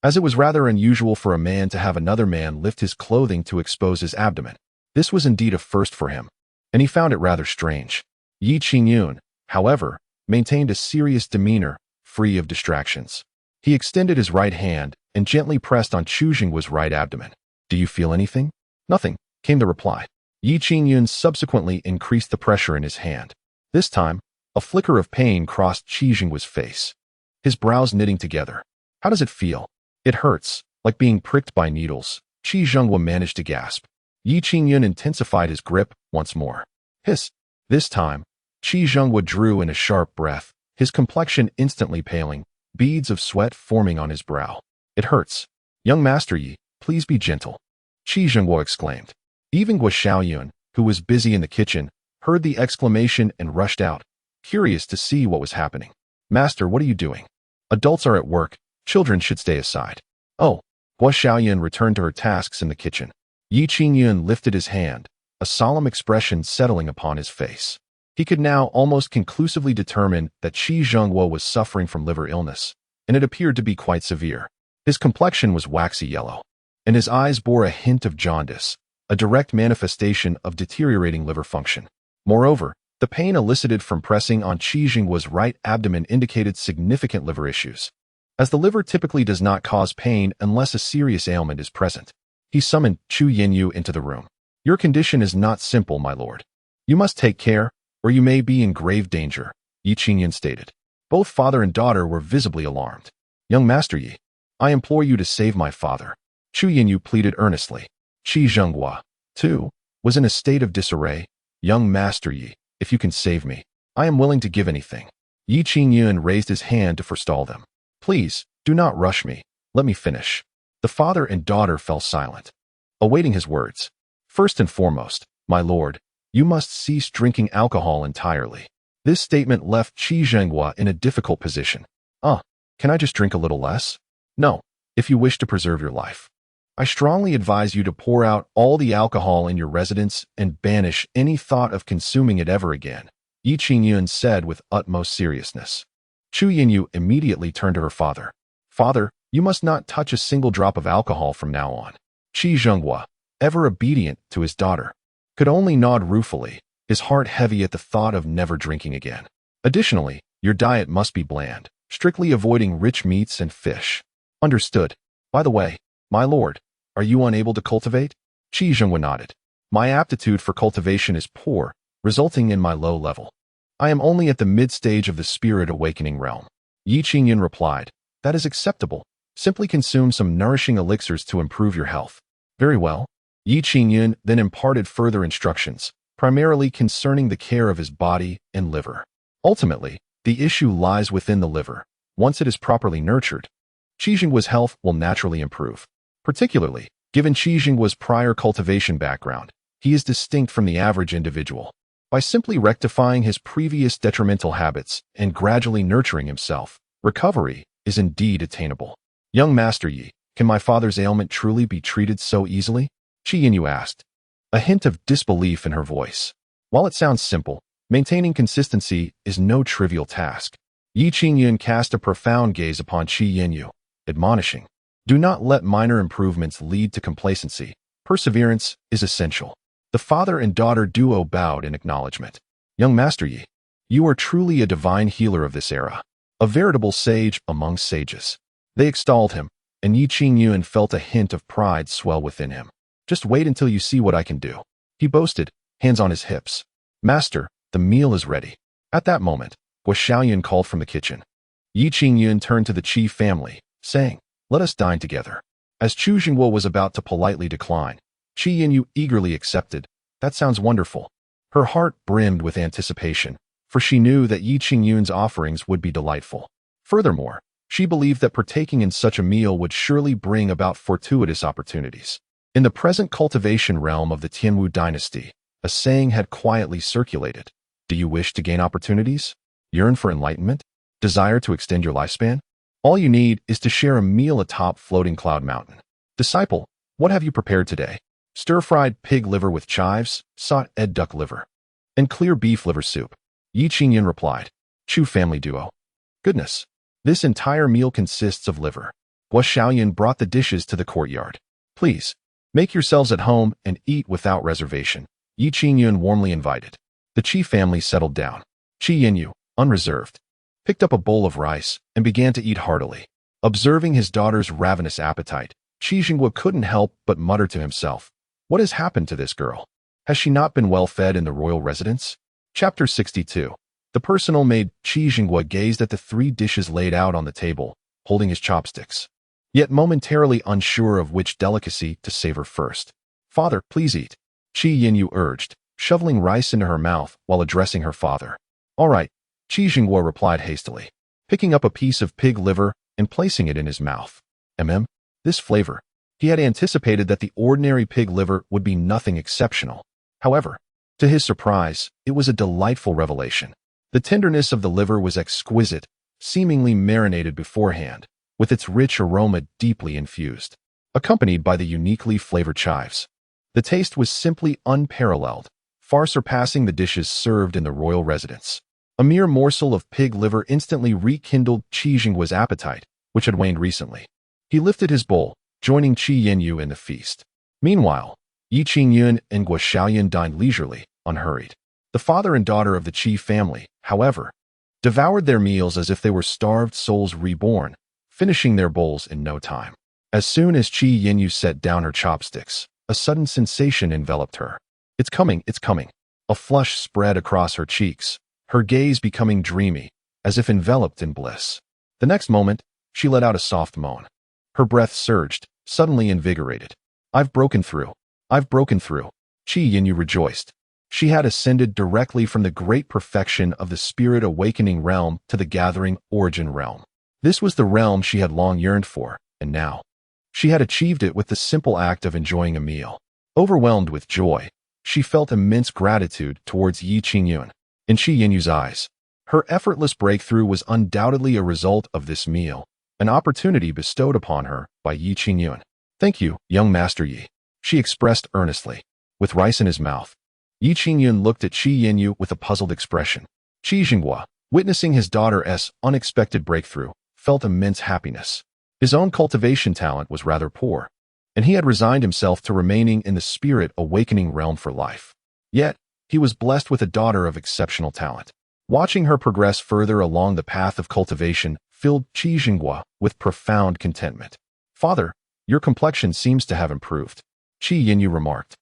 as it was rather unusual for a man to have another man lift his clothing to expose his abdomen. This was indeed a first for him, and he found it rather strange. Qingyun, however, maintained a serious demeanor, free of distractions. He extended his right hand and gently pressed on Chu Zhonghua's right abdomen. Do you feel anything? Nothing, came the reply. Qingyun subsequently increased the pressure in his hand. This time, a flicker of pain crossed Chu Zhonghua's face, his brows knitting together. How does it feel? It hurts, like being pricked by needles, Chu Zhonghua managed to gasp. Qingyun intensified his grip once more. Hiss. This time, Chu Zhonghua drew in a sharp breath, his complexion instantly paling, beads of sweat forming on his brow. It hurts. Young Master Yi, please be gentle, Chu Zhonghua exclaimed. Even Shaolin, who was busy in the kitchen, heard the exclamation and rushed out, curious to see what was happening. Master, what are you doing? Adults are at work, children should stay aside. Oh, Shaolin returned to her tasks in the kitchen. Qingyun lifted his hand, a solemn expression settling upon his face. He could now almost conclusively determine that Qi Zhengguo was suffering from liver illness, and it appeared to be quite severe. His complexion was waxy yellow, and his eyes bore a hint of jaundice, a direct manifestation of deteriorating liver function. Moreover, the pain elicited from pressing on Qi Zhengguo's right abdomen indicated significant liver issues. As the liver typically does not cause pain unless a serious ailment is present, he summoned Chu Yinyu into the room. Your condition is not simple, my lord. You must take care, or you may be in grave danger, Yi Qingyun stated. Both father and daughter were visibly alarmed. Young Master Yi, I implore you to save my father, Chu Yinyu pleaded earnestly. Qi Zhengguo, too, was in a state of disarray. Young Master Yi, if you can save me, I am willing to give anything. Yi Qingyun raised his hand to forestall them. Please, do not rush me. Let me finish. The father and daughter fell silent, awaiting his words. First and foremost, my lord, you must cease drinking alcohol entirely. This statement left Qi Zhengguo in a difficult position. Can I just drink a little less? No, if you wish to preserve your life. I strongly advise you to pour out all the alcohol in your residence and banish any thought of consuming it ever again, Yi Qingyun said with utmost seriousness. Chu Yinyu immediately turned to her father. Father, you must not touch a single drop of alcohol from now on. Qi Zhengguo, ever obedient to his daughter, could only nod ruefully, his heart heavy at the thought of never drinking again. Additionally, your diet must be bland, strictly avoiding rich meats and fish. Understood. By the way, my lord, are you unable to cultivate? Qi Zhengguo nodded. My aptitude for cultivation is poor, resulting in my low level. I am only at the mid-stage of the spirit awakening realm. Yi Qingyun replied. That is acceptable. Simply consume some nourishing elixirs to improve your health. Very well. Yi Qingyun then imparted further instructions, primarily concerning the care of his body and liver. Ultimately, the issue lies within the liver. Once it is properly nurtured, Qi Zhengguo's health will naturally improve. Particularly, given Qi Zhengguo's prior cultivation background, he is distinct from the average individual. By simply rectifying his previous detrimental habits and gradually nurturing himself, recovery is indeed attainable. Young Master Yi, can my father's ailment truly be treated so easily? Qi Yinyu asked, a hint of disbelief in her voice. While it sounds simple, maintaining consistency is no trivial task. Yi Qingyun cast a profound gaze upon Qi Yinyu, admonishing, do not let minor improvements lead to complacency. Perseverance is essential. The father and daughter duo bowed in acknowledgement. Young Master Yi, you are truly a divine healer of this era, a veritable sage among sages. They extolled him, and Yi Qingyun felt a hint of pride swell within him. Just wait until you see what I can do, he boasted, hands on his hips. Master, the meal is ready. At that moment, Guo Shaoyun called from the kitchen. Yi Qingyun turned to the Qi family, saying, let us dine together. As Chu Zhengguo was about to politely decline, Qi Yinyu eagerly accepted. That sounds wonderful. Her heart brimmed with anticipation, for she knew that Yi Qingyun's offerings would be delightful. Furthermore, she believed that partaking in such a meal would surely bring about fortuitous opportunities. In the present cultivation realm of the Tianwu dynasty, a saying had quietly circulated. Do you wish to gain opportunities? Yearn for enlightenment? Desire to extend your lifespan? All you need is to share a meal atop floating cloud mountain. Disciple, what have you prepared today? Stir-fried pig liver with chives, sautéed duck liver, and clear beef liver soup. Yi Qingyun replied. Chu family duo. Goodness. This entire meal consists of liver. Guo Shaoyun brought the dishes to the courtyard. Please, make yourselves at home and eat without reservation, Yi Qingyun warmly invited. The Qi family settled down. Qi Yinyu, unreserved, picked up a bowl of rice and began to eat heartily. Observing his daughter's ravenous appetite, Qi Zhengguo couldn't help but mutter to himself, what has happened to this girl? Has she not been well fed in the royal residence? Chapter 62. The personal maid Qi Zhengguo gazed at the 3 dishes laid out on the table, holding his chopsticks, yet momentarily unsure of which delicacy to savor first. Father, please eat, Qi Yinyu urged, shoveling rice into her mouth while addressing her father. All right, Qi Zhengguo replied hastily, picking up a piece of pig liver and placing it in his mouth. This flavor. He had anticipated that the ordinary pig liver would be nothing exceptional. However, to his surprise, it was a delightful revelation. The tenderness of the liver was exquisite, seemingly marinated beforehand, with its rich aroma deeply infused, accompanied by the uniquely flavored chives. The taste was simply unparalleled, far surpassing the dishes served in the royal residence. A mere morsel of pig liver instantly rekindled Qingyun's appetite, which had waned recently. He lifted his bowl, joining Qingyun in the feast. Meanwhile, Qingyun and Shaolin dined leisurely, unhurried. The father and daughter of the Qi family, however, devoured their meals as if they were starved souls reborn, finishing their bowls in no time. As soon as Qingyun set down her chopsticks, a sudden sensation enveloped her. It's coming, it's coming. A flush spread across her cheeks, her gaze becoming dreamy, as if enveloped in bliss. The next moment, she let out a soft moan. Her breath surged, suddenly invigorated. I've broken through. I've broken through. Qingyun rejoiced. She had ascended directly from the great perfection of the spirit awakening realm to the gathering origin realm. This was the realm she had long yearned for, and now she had achieved it with the simple act of enjoying a meal. Overwhelmed with joy, she felt immense gratitude towards Qingyun. In Qingyun's eyes, her effortless breakthrough was undoubtedly a result of this meal, an opportunity bestowed upon her by Qingyun. Thank you, young Master Yi, she expressed earnestly. With rice in his mouth, Qingyun looked at Qingyun with a puzzled expression. Qingyun, witnessing his daughter's unexpected breakthrough, felt immense happiness. His own cultivation talent was rather poor, and he had resigned himself to remaining in the spirit awakening realm for life. Yet, he was blessed with a daughter of exceptional talent. Watching her progress further along the path of cultivation filled Qingyun with profound contentment. Father, your complexion seems to have improved, Qingyun remarked,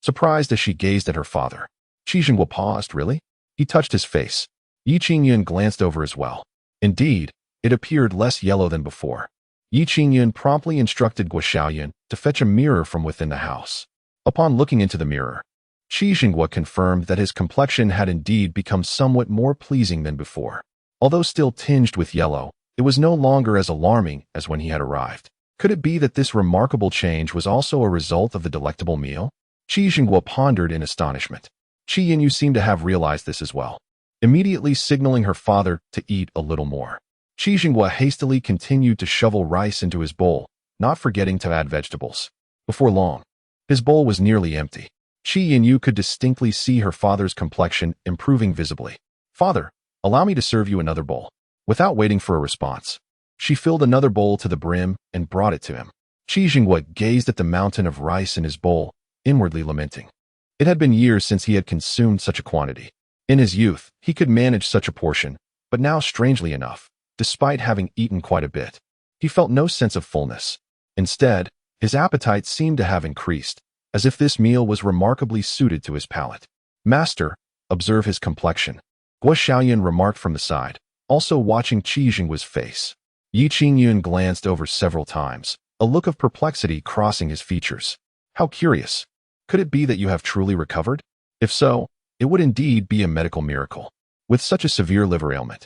surprised as she gazed at her father. Qingyun paused. Really? He touched his face. Qingyun glanced over as well. Indeed, it appeared less yellow than before. Qingyun promptly instructed Shaolin to fetch a mirror from within the house. Upon looking into the mirror, Qingyun confirmed that his complexion had indeed become somewhat more pleasing than before. Although still tinged with yellow, it was no longer as alarming as when he had arrived. Could it be that this remarkable change was also a result of the delectable meal? Qingyun pondered in astonishment. Qingyun seemed to have realized this as well, immediately signaling her father to eat a little more. Qingyun hastily continued to shovel rice into his bowl, not forgetting to add vegetables. Before long, his bowl was nearly empty. Qingyun could distinctly see her father's complexion improving visibly. Father, allow me to serve you another bowl. Without waiting for a response, she filled another bowl to the brim and brought it to him. Qingyun gazed at the mountain of rice in his bowl, inwardly lamenting. It had been years since he had consumed such a quantity. In his youth, he could manage such a portion, but now, strangely enough, despite having eaten quite a bit, he felt no sense of fullness. Instead, his appetite seemed to have increased, as if this meal was remarkably suited to his palate. Master, observe his complexion, Shaolin remarked from the side, also watching Qingyun's face. Qingyun glanced over several times, a look of perplexity crossing his features. How curious. Could it be that you have truly recovered? If so, it would indeed be a medical miracle. With such a severe liver ailment,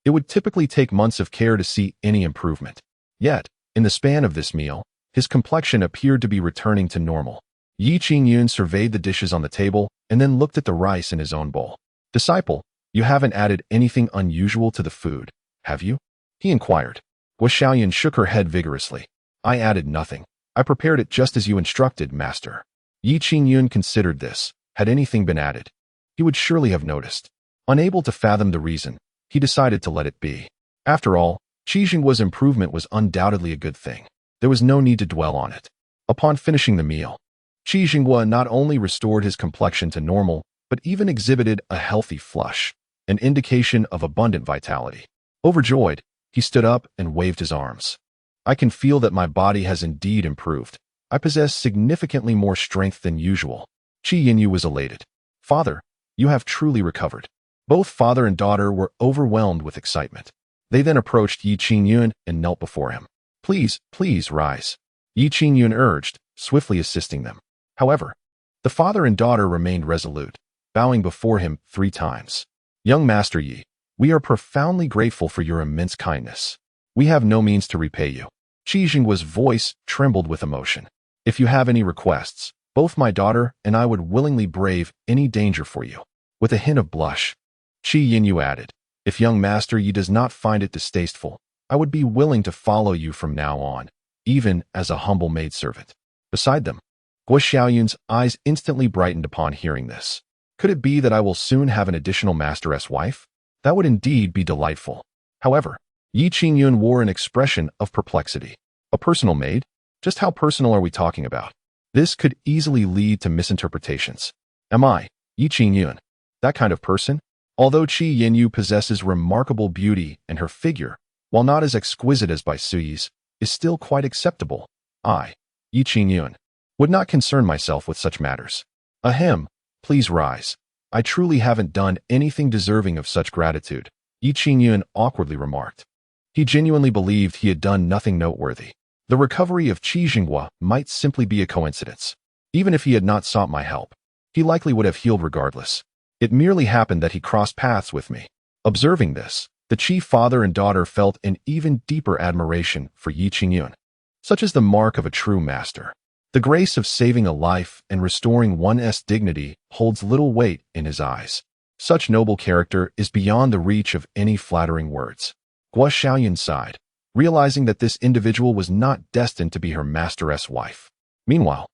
it would typically take months of care to see any improvement. Yet, in the span of this meal, his complexion appeared to be returning to normal. Qingyun surveyed the dishes on the table and then looked at the rice in his own bowl. Disciple, you haven't added anything unusual to the food, have you? He inquired. Shaolin shook her head vigorously. I added nothing. I prepared it just as you instructed, Master. Qingyun considered this. Had anything been added, he would surely have noticed. Unable to fathom the reason, he decided to let it be. After all, Qingyun's improvement was undoubtedly a good thing. There was no need to dwell on it. Upon finishing the meal, Qingyun not only restored his complexion to normal, but even exhibited a healthy flush, an indication of abundant vitality. Overjoyed, he stood up and waved his arms. I can feel that my body has indeed improved. I possess significantly more strength than usual. Qingyun was elated. Father, you have truly recovered. Both father and daughter were overwhelmed with excitement. They then approached Qingyun and knelt before him. Please, please rise, Qingyun urged, swiftly assisting them. However, the father and daughter remained resolute, bowing before him 3 times. Young Master Yi, we are profoundly grateful for your immense kindness. We have no means to repay you. Qingyun's voice trembled with emotion. If you have any requests, both my daughter and I would willingly brave any danger for you. With a hint of blush, Qingyun added, if young Master Yi does not find it distasteful, I would be willing to follow you from now on, even as a humble maidservant. Beside them, Shaolin's eyes instantly brightened upon hearing this. Could it be that I will soon have an additional masteress wife? That would indeed be delightful. However, Yi Qingyun wore an expression of perplexity. A personal maid? Just how personal are we talking about? This could easily lead to misinterpretations. Am I, Yi Qingyun, that kind of person? Although Qi Yinyu possesses remarkable beauty and her figure, while not as exquisite as Bai Suyi's, is still quite acceptable, I, Yi Qingyun, would not concern myself with such matters. Ahem, please rise. I truly haven't done anything deserving of such gratitude, Yi Qingyun awkwardly remarked. He genuinely believed he had done nothing noteworthy. The recovery of Qi Jinghua might simply be a coincidence. Even if he had not sought my help, he likely would have healed regardless. It merely happened that he crossed paths with me. Observing this, the Qi father and daughter felt an even deeper admiration for Yi Qingyun. Such is the mark of a true master. The grace of saving a life and restoring one's dignity holds little weight in his eyes. Such noble character is beyond the reach of any flattering words. Guo Shaoyun sighed, realizing that this individual was not destined to be her masteress wife. Meanwhile,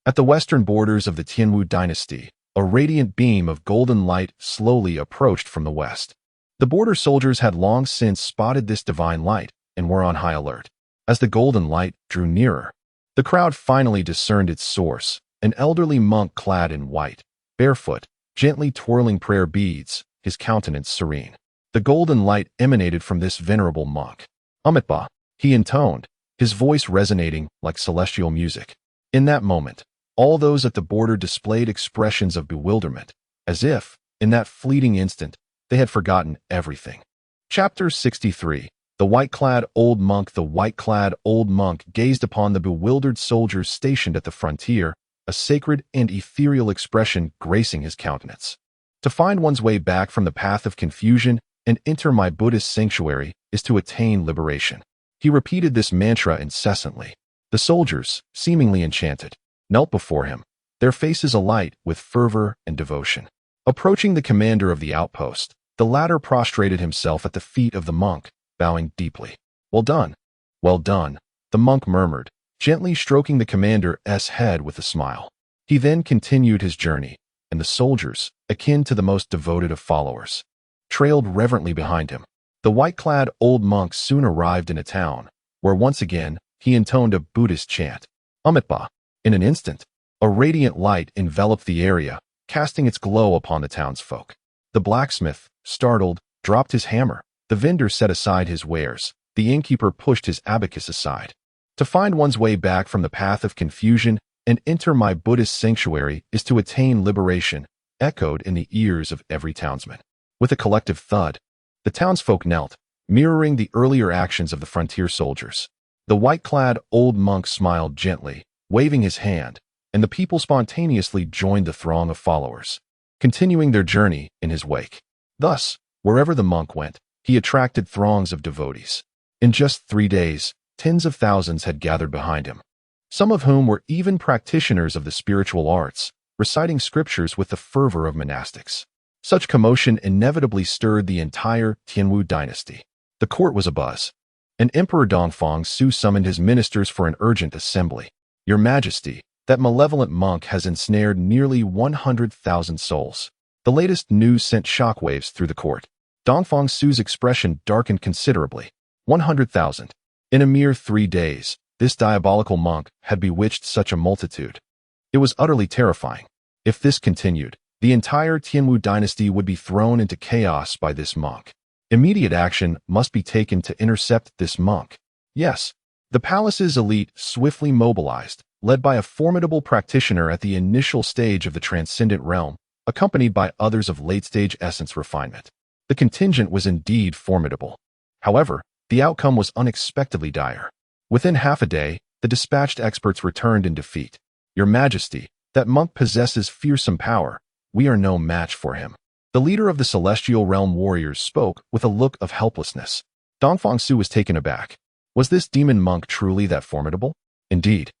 at the western borders of the Tianwu dynasty, a radiant beam of golden light slowly approached from the west. The border soldiers had long since spotted this divine light and were on high alert. As the golden light drew nearer, the crowd finally discerned its source, an elderly monk clad in white, barefoot, gently twirling prayer beads, his countenance serene. The golden light emanated from this venerable monk. Amitba, he intoned, his voice resonating like celestial music. In that moment, all those at the border displayed expressions of bewilderment, as if, in that fleeting instant, they had forgotten everything. Chapter 63. The white-clad old monk. The white-clad old monk gazed upon the bewildered soldiers stationed at the frontier, a sacred and ethereal expression gracing his countenance. To find one's way back from the path of confusion and enter my Buddhist sanctuary is to attain liberation. He repeated this mantra incessantly. The soldiers, seemingly enchanted, knelt before him, their faces alight with fervor and devotion. Approaching the commander of the outpost, the latter prostrated himself at the feet of the monk, bowing deeply. Well done, the monk murmured, gently stroking the commander's head with a smile. He then continued his journey, and the soldiers, akin to the most devoted of followers, trailed reverently behind him. The white-clad old monk soon arrived in a town, where once again he intoned a Buddhist chant. Amitba. In an instant, a radiant light enveloped the area, casting its glow upon the townsfolk. The blacksmith, startled, dropped his hammer. The vendor set aside his wares. The innkeeper pushed his abacus aside. To find one's way back from the path of confusion and enter my Buddhist sanctuary is to attain liberation, echoed in the ears of every townsman. With a collective thud, the townsfolk knelt, mirroring the earlier actions of the frontier soldiers. The white-clad old monk smiled gently, waving his hand, and the people spontaneously joined the throng of followers, continuing their journey in his wake. Thus, wherever the monk went, he attracted throngs of devotees. In just 3 days, tens of thousands had gathered behind him, some of whom were even practitioners of the spiritual arts, reciting scriptures with the fervor of monastics. Such commotion inevitably stirred the entire Tianwu dynasty. The court was abuzz, and Emperor Dongfang Su summoned his ministers for an urgent assembly. Your Majesty, that malevolent monk has ensnared nearly 100,000 souls. The latest news sent shockwaves through the court. Dongfang Su's expression darkened considerably. 100,000. In a mere 3 days, this diabolical monk had bewitched such a multitude. It was utterly terrifying. If this continued, the entire Tianwu dynasty would be thrown into chaos by this monk. Immediate action must be taken to intercept this monk. Yes, the palace's elite swiftly mobilized, led by a formidable practitioner at the initial stage of the transcendent realm, accompanied by others of late-stage essence refinement. The contingent was indeed formidable. However, the outcome was unexpectedly dire. Within half a day, the dispatched experts returned in defeat. Your Majesty, that monk possesses fearsome power. We are no match for him. The leader of the celestial realm warriors spoke with a look of helplessness. Dongfang Su was taken aback. Was this demon monk truly that formidable? Indeed.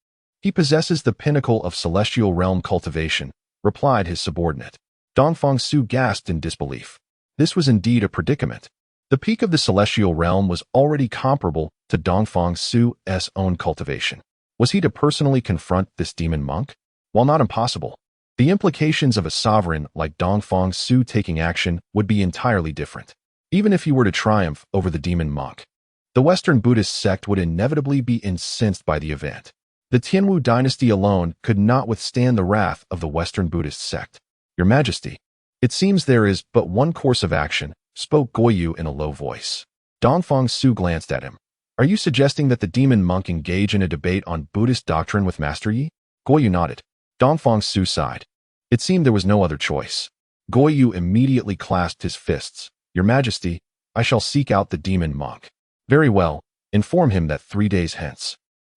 He possesses the pinnacle of celestial realm cultivation, replied his subordinate. Dongfang Su gasped in disbelief. This was indeed a predicament. The peak of the celestial realm was already comparable to Dongfang Su's own cultivation. Was he to personally confront this demon monk? While not impossible, The implications of a sovereign like Dongfang Su taking action would be entirely different. Even if he were to triumph over the demon monk, the Western Buddhist sect would inevitably be incensed by the event. The Tianwu dynasty alone could not withstand the wrath of the Western Buddhist sect. Your Majesty, it seems there is but one course of action, spoke Guoyu in a low voice. Dongfang Su glanced at him. Are you suggesting that the demon monk engage in a debate on Buddhist doctrine with Master Yi? Guoyu nodded. Dongfang Su sighed. It seemed there was no other choice. Guoyu immediately clasped his fists. Your Majesty, I shall seek out the demon monk. Very well, inform him that 3 days hence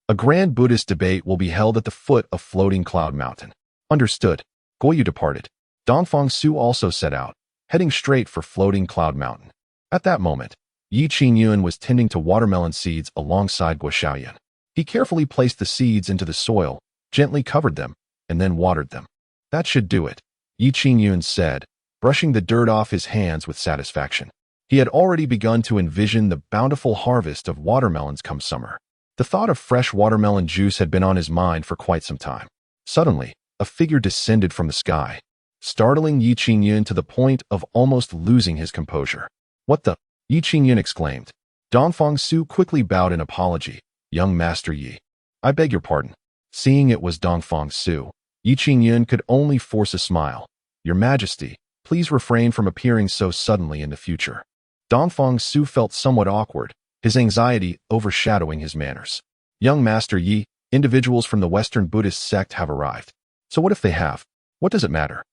a grand Buddhist debate will be held at the foot of Floating Cloud Mountain. Understood. Guoyu departed. Dongfang Su also set out, heading straight for Floating Cloud Mountain. At that moment, Yi Qingyun was tending to watermelon seeds alongside Guo Shaoyin. He carefully placed the seeds into the soil, gently covered them, and then watered them. That should do it, Yi Qingyun said, brushing the dirt off his hands with satisfaction. He had already begun to envision the bountiful harvest of watermelons come summer. The thought of fresh watermelon juice had been on his mind for quite some time. Suddenly, a figure descended from the sky, startling Yi Qingyun to the point of almost losing his composure. What the? Yi Qingyun exclaimed. Dongfang Su quickly bowed in apology. Young Master Yi, I beg your pardon. Seeing it was Dongfang Su, Yi Qingyun could only force a smile. Your Majesty, please refrain from appearing so suddenly in the future. Dongfang Su felt somewhat awkward, his anxiety overshadowing his manners. Young Master Yi, individuals from the Western Buddhist sect have arrived. So what if they have? What does it matter?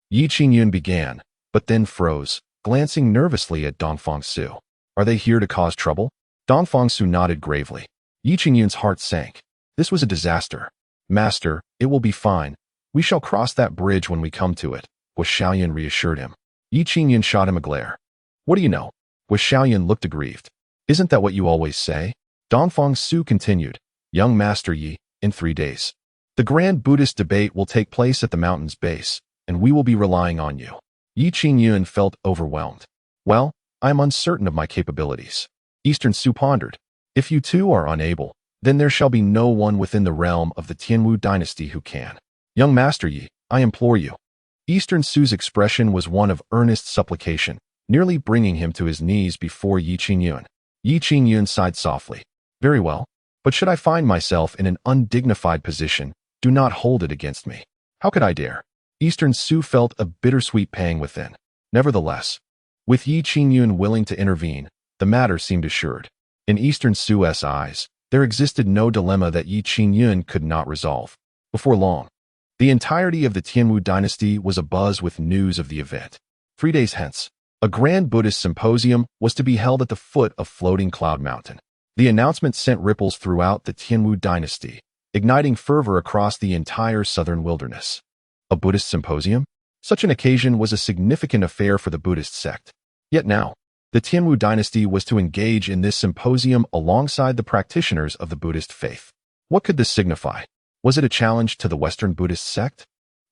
Yi Qingyun began, but then froze, glancing nervously at Dongfang Su. Are they here to cause trouble? Dongfang Su nodded gravely. Yi Qingyun's heart sank. This was a disaster. Master, it will be fine. We shall cross that bridge when we come to it, Guo Shaoyin reassured him. Yi Qingyun shot him a glare. What do you know? Guo Shaoyin looked aggrieved. Isn't that what you always say? Dongfang Su continued. Young Master Yi, in 3 days, the grand Buddhist debate will take place at the mountain's base, and we will be relying on you. Yi Qingyun felt overwhelmed. Well, I am uncertain of my capabilities. Eastern Su pondered. If you two are unable, then there shall be no one within the realm of the Tianwu dynasty who can. Young Master Yi, I implore you. Eastern Su's expression was one of earnest supplication, nearly bringing him to his knees before Yi Qingyun. Yi Qingyun sighed softly. Very well, but should I find myself in an undignified position, do not hold it against me. How could I dare? Eastern Su felt a bittersweet pang within. Nevertheless, with Yi Qingyun willing to intervene, the matter seemed assured. In Eastern Su's eyes, there existed no dilemma that Yi Qingyun could not resolve. Before long, the entirety of the Tianwu dynasty was abuzz with news of the event. 3 days hence, a grand Buddhist symposium was to be held at the foot of Floating Cloud Mountain. The announcement sent ripples throughout the Tianwu dynasty, igniting fervor across the entire southern wilderness. A Buddhist symposium? Such an occasion was a significant affair for the Buddhist sect. Yet now, the Tianwu dynasty was to engage in this symposium alongside the practitioners of the Buddhist faith. What could this signify? Was it a challenge to the Western Buddhist sect?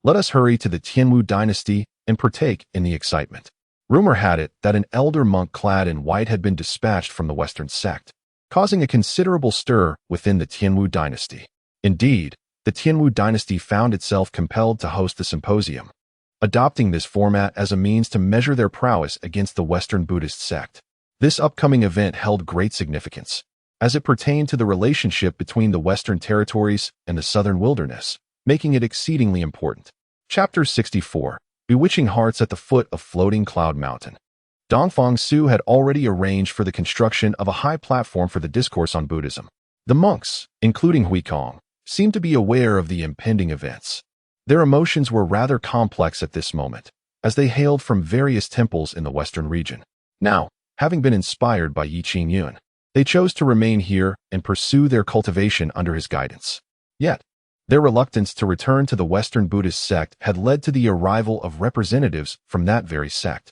Let us hurry to the Tianwu dynasty and partake in the excitement. Rumor had it that an elder monk clad in white had been dispatched from the Western sect, causing a considerable stir within the Tianwu dynasty. Indeed, the Tianwu dynasty found itself compelled to host the symposium, adopting this format as a means to measure their prowess against the Western Buddhist sect. This upcoming event held great significance, as it pertained to the relationship between the Western territories and the southern wilderness, making it exceedingly important. Chapter 64. Bewitching Hearts at the Foot of Floating Cloud Mountain. Dongfang Su had already arranged for the construction of a high platform for the discourse on Buddhism. The monks, including Huikong, seemed to be aware of the impending events. Their emotions were rather complex at this moment, as they hailed from various temples in the western region. Now, having been inspired by Yi Qingyun, they chose to remain here and pursue their cultivation under his guidance. Yet, their reluctance to return to the Western Buddhist sect had led to the arrival of representatives from that very sect.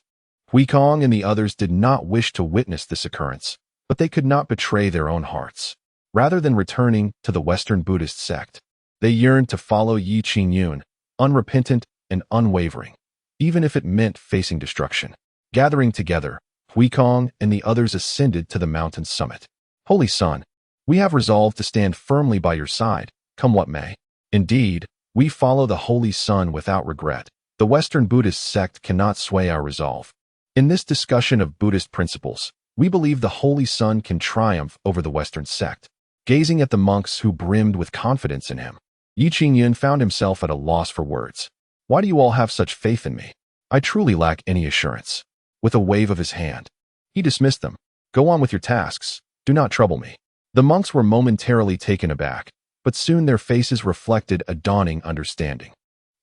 Huikong and the others did not wish to witness this occurrence, but they could not betray their own hearts. Rather than returning to the Western Buddhist sect, they yearned to follow Yi Qingyun, unrepentant and unwavering, even if it meant facing destruction. Gathering together, Huikong and the others ascended to the mountain's summit. Holy Son, we have resolved to stand firmly by your side, come what may. Indeed, We follow the Holy Sun without regret. The Western Buddhist sect cannot sway our resolve. In this discussion of Buddhist principles, we believe the Holy Sun can triumph over the Western sect. Gazing at the monks who brimmed with confidence in him, Qingyun found himself at a loss for words. Why do you all have such faith in me? I truly lack any assurance. With a wave of his hand, he dismissed them. Go on with your tasks. Do not trouble me. The monks were momentarily taken aback, but soon their faces reflected a dawning understanding.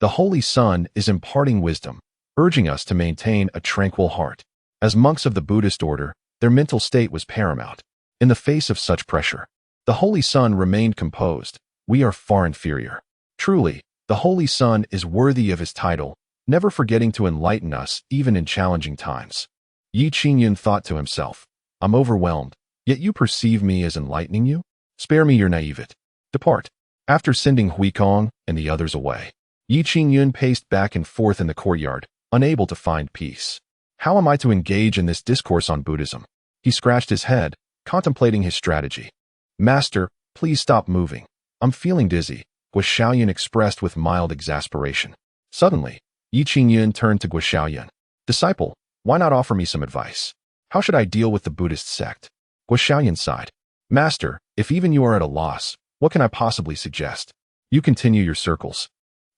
The Holy Sun is imparting wisdom, urging us to maintain a tranquil heart. As monks of the Buddhist order, their mental state was paramount. In the face of such pressure, the Holy Sun remained composed. We are far inferior. Truly, the Holy Sun is worthy of his title, never forgetting to enlighten us even in challenging times. Qingyun thought to himself, I'm overwhelmed, yet you perceive me as enlightening you? Spare me your naivete. Depart. After sending Huikong and the others away, Qingyun paced back and forth in the courtyard, unable to find peace. How am I to engage in this discourse on Buddhism? He scratched his head, contemplating his strategy. Master, please stop moving. I'm feeling dizzy, Guo expressed with mild exasperation. Suddenly, Qingyun turned to Guo. Disciple, why not offer me some advice? How should I deal with the Buddhist sect? Guo sighed. Master, if even you are at a loss, what can I possibly suggest? You continue your circles.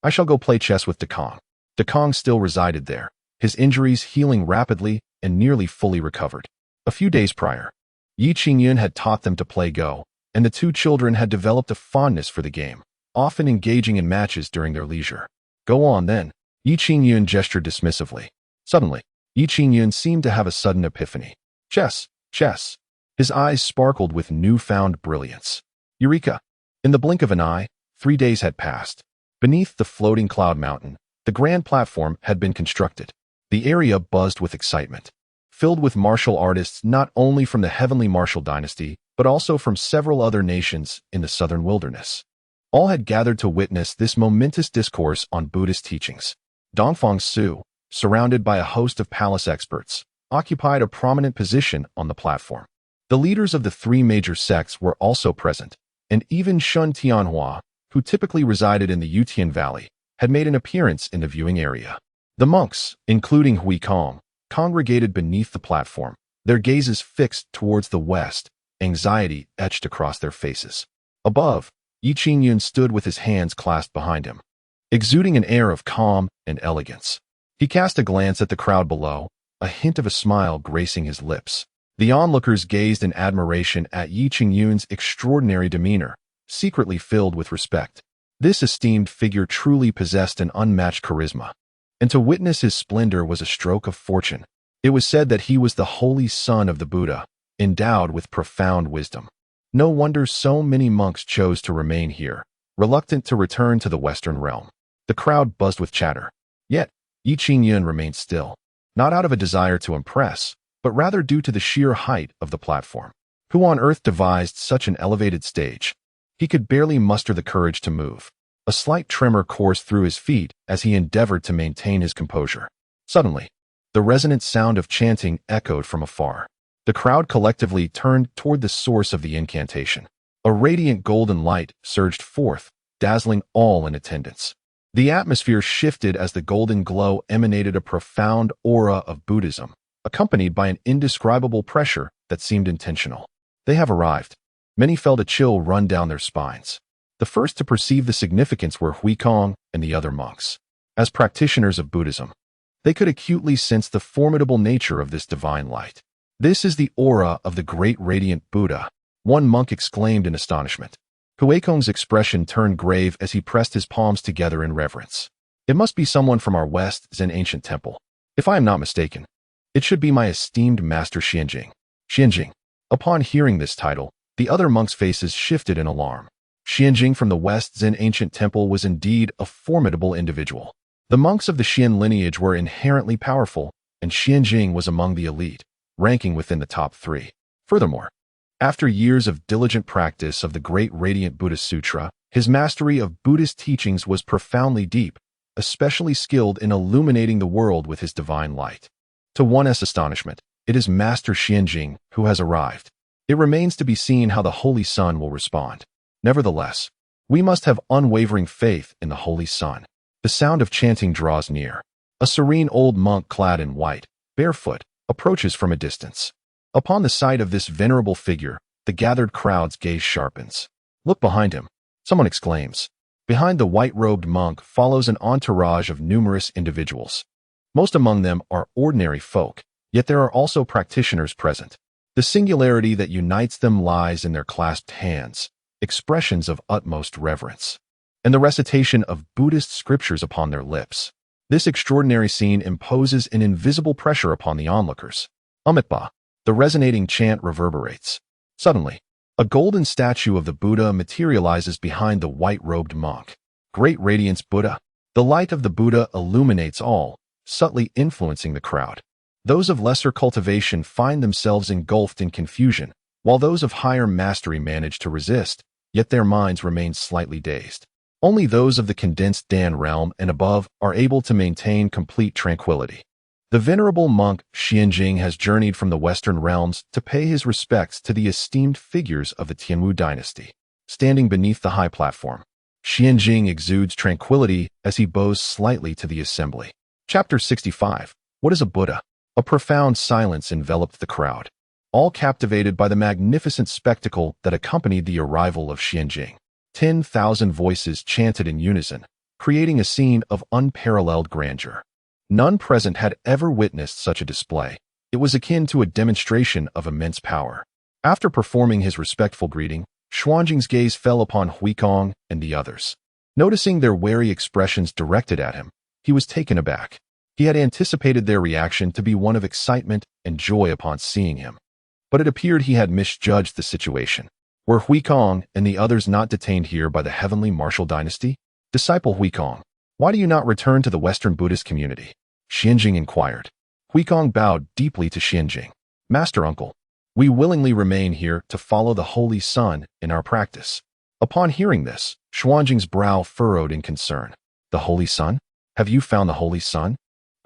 I shall go play chess with Dekong. Dekong still resided there, his injuries healing rapidly and nearly fully recovered. A few days prior, Qingyun had taught them to play Go, and the two children had developed a fondness for the game, often engaging in matches during their leisure. Go on then, Qingyun gestured dismissively. Suddenly, Qingyun seemed to have a sudden epiphany. Chess, chess. His eyes sparkled with newfound brilliance. Eureka! In the blink of an eye, 3 days had passed. Beneath the floating cloud mountain, the grand platform had been constructed. The area buzzed with excitement, filled with martial artists not only from the heavenly martial dynasty, but also from several other nations in the southern wilderness. All had gathered to witness this momentous discourse on Buddhist teachings. Dongfang Su, surrounded by a host of palace experts, occupied a prominent position on the platform. The leaders of the 3 major sects were also present, and even Shun Tianhua, who typically resided in the Yutian Valley, had made an appearance in the viewing area. The monks, including Huikong, congregated beneath the platform, their gazes fixed towards the west, anxiety etched across their faces. Above, Qingyun stood with his hands clasped behind him, exuding an air of calm and elegance. He cast a glance at the crowd below, a hint of a smile gracing his lips. The onlookers gazed in admiration at Qingyun's extraordinary demeanor, secretly filled with respect. This esteemed figure truly possessed an unmatched charisma, and to witness his splendor was a stroke of fortune. It was said that he was the holy son of the Buddha, endowed with profound wisdom. No wonder so many monks chose to remain here, reluctant to return to the Western realm. The crowd buzzed with chatter. Yet, Qingyun remained still, not out of a desire to impress, but rather due to the sheer height of the platform. Who on earth devised such an elevated stage? He could barely muster the courage to move. A slight tremor coursed through his feet as he endeavored to maintain his composure. Suddenly, the resonant sound of chanting echoed from afar. The crowd collectively turned toward the source of the incantation. A radiant golden light surged forth, dazzling all in attendance. The atmosphere shifted as the golden glow emanated a profound aura of Buddhism, accompanied by an indescribable pressure that seemed intentional. They have arrived. Many felt a chill run down their spines. The first to perceive the significance were Huikong and the other monks. As practitioners of Buddhism, they could acutely sense the formidable nature of this divine light. This is the aura of the great radiant Buddha, one monk exclaimed in astonishment. Huikong's expression turned grave as he pressed his palms together in reverence. It must be someone from our West Zen ancient temple. If I am not mistaken, it should be my esteemed master Xianjing. Xianjing. Upon hearing this title, the other monks' faces shifted in alarm. Xianjing from the West Zen ancient temple was indeed a formidable individual. The monks of the Xian lineage were inherently powerful, and Xianjing was among the elite, ranking within the top 3. Furthermore, after years of diligent practice of the great radiant Buddhist sutra, his mastery of Buddhist teachings was profoundly deep, especially skilled in illuminating the world with his divine light. To one's astonishment, it is Master Xianjing who has arrived. It remains to be seen how the Holy Sun will respond. Nevertheless, We must have unwavering faith in the Holy Sun. The sound of chanting draws near. A serene old monk clad in white, barefoot, approaches from a distance. Upon the sight of this venerable figure, the gathered crowd's gaze sharpens. Look behind him, someone exclaims. Behind the white-robed monk follows an entourage of numerous individuals. Most among them are ordinary folk, yet there are also practitioners present. The singularity that unites them lies in their clasped hands, expressions of utmost reverence, and the recitation of Buddhist scriptures upon their lips. This extraordinary scene imposes an invisible pressure upon the onlookers. Amitabha, the resonating chant reverberates. Suddenly, a golden statue of the Buddha materializes behind the white-robed monk. Great radiance Buddha. The light of the Buddha illuminates all, subtly influencing the crowd. Those of lesser cultivation find themselves engulfed in confusion, while those of higher mastery manage to resist, yet their minds remain slightly dazed. Only those of the condensed Dan realm and above are able to maintain complete tranquility. The venerable monk Qingyun has journeyed from the western realms to pay his respects to the esteemed figures of the Qingyun dynasty. Standing beneath the high platform, Qingyun exudes tranquility as he bows slightly to the assembly. Chapter 65. What is a Buddha? A profound silence enveloped the crowd, all captivated by the magnificent spectacle that accompanied the arrival of Qingyun. 10,000 voices chanted in unison, creating a scene of unparalleled grandeur. None present had ever witnessed such a display. It was akin to a demonstration of immense power. After performing his respectful greeting, Xuanjing's gaze fell upon Huikong and the others. Noticing their wary expressions directed at him, he was taken aback. He had anticipated their reaction to be one of excitement and joy upon seeing him. But it appeared he had misjudged the situation. Were Huikong and the others not detained here by the heavenly martial dynasty? Disciple Huikong, why do you not return to the Western Buddhist community? Qingyun inquired. Huikong bowed deeply to Qingyun. Master Uncle, we willingly remain here to follow the Holy Sun in our practice. Upon hearing this, Xuanjing's brow furrowed in concern. The Holy Sun? Have you found the Holy Sun?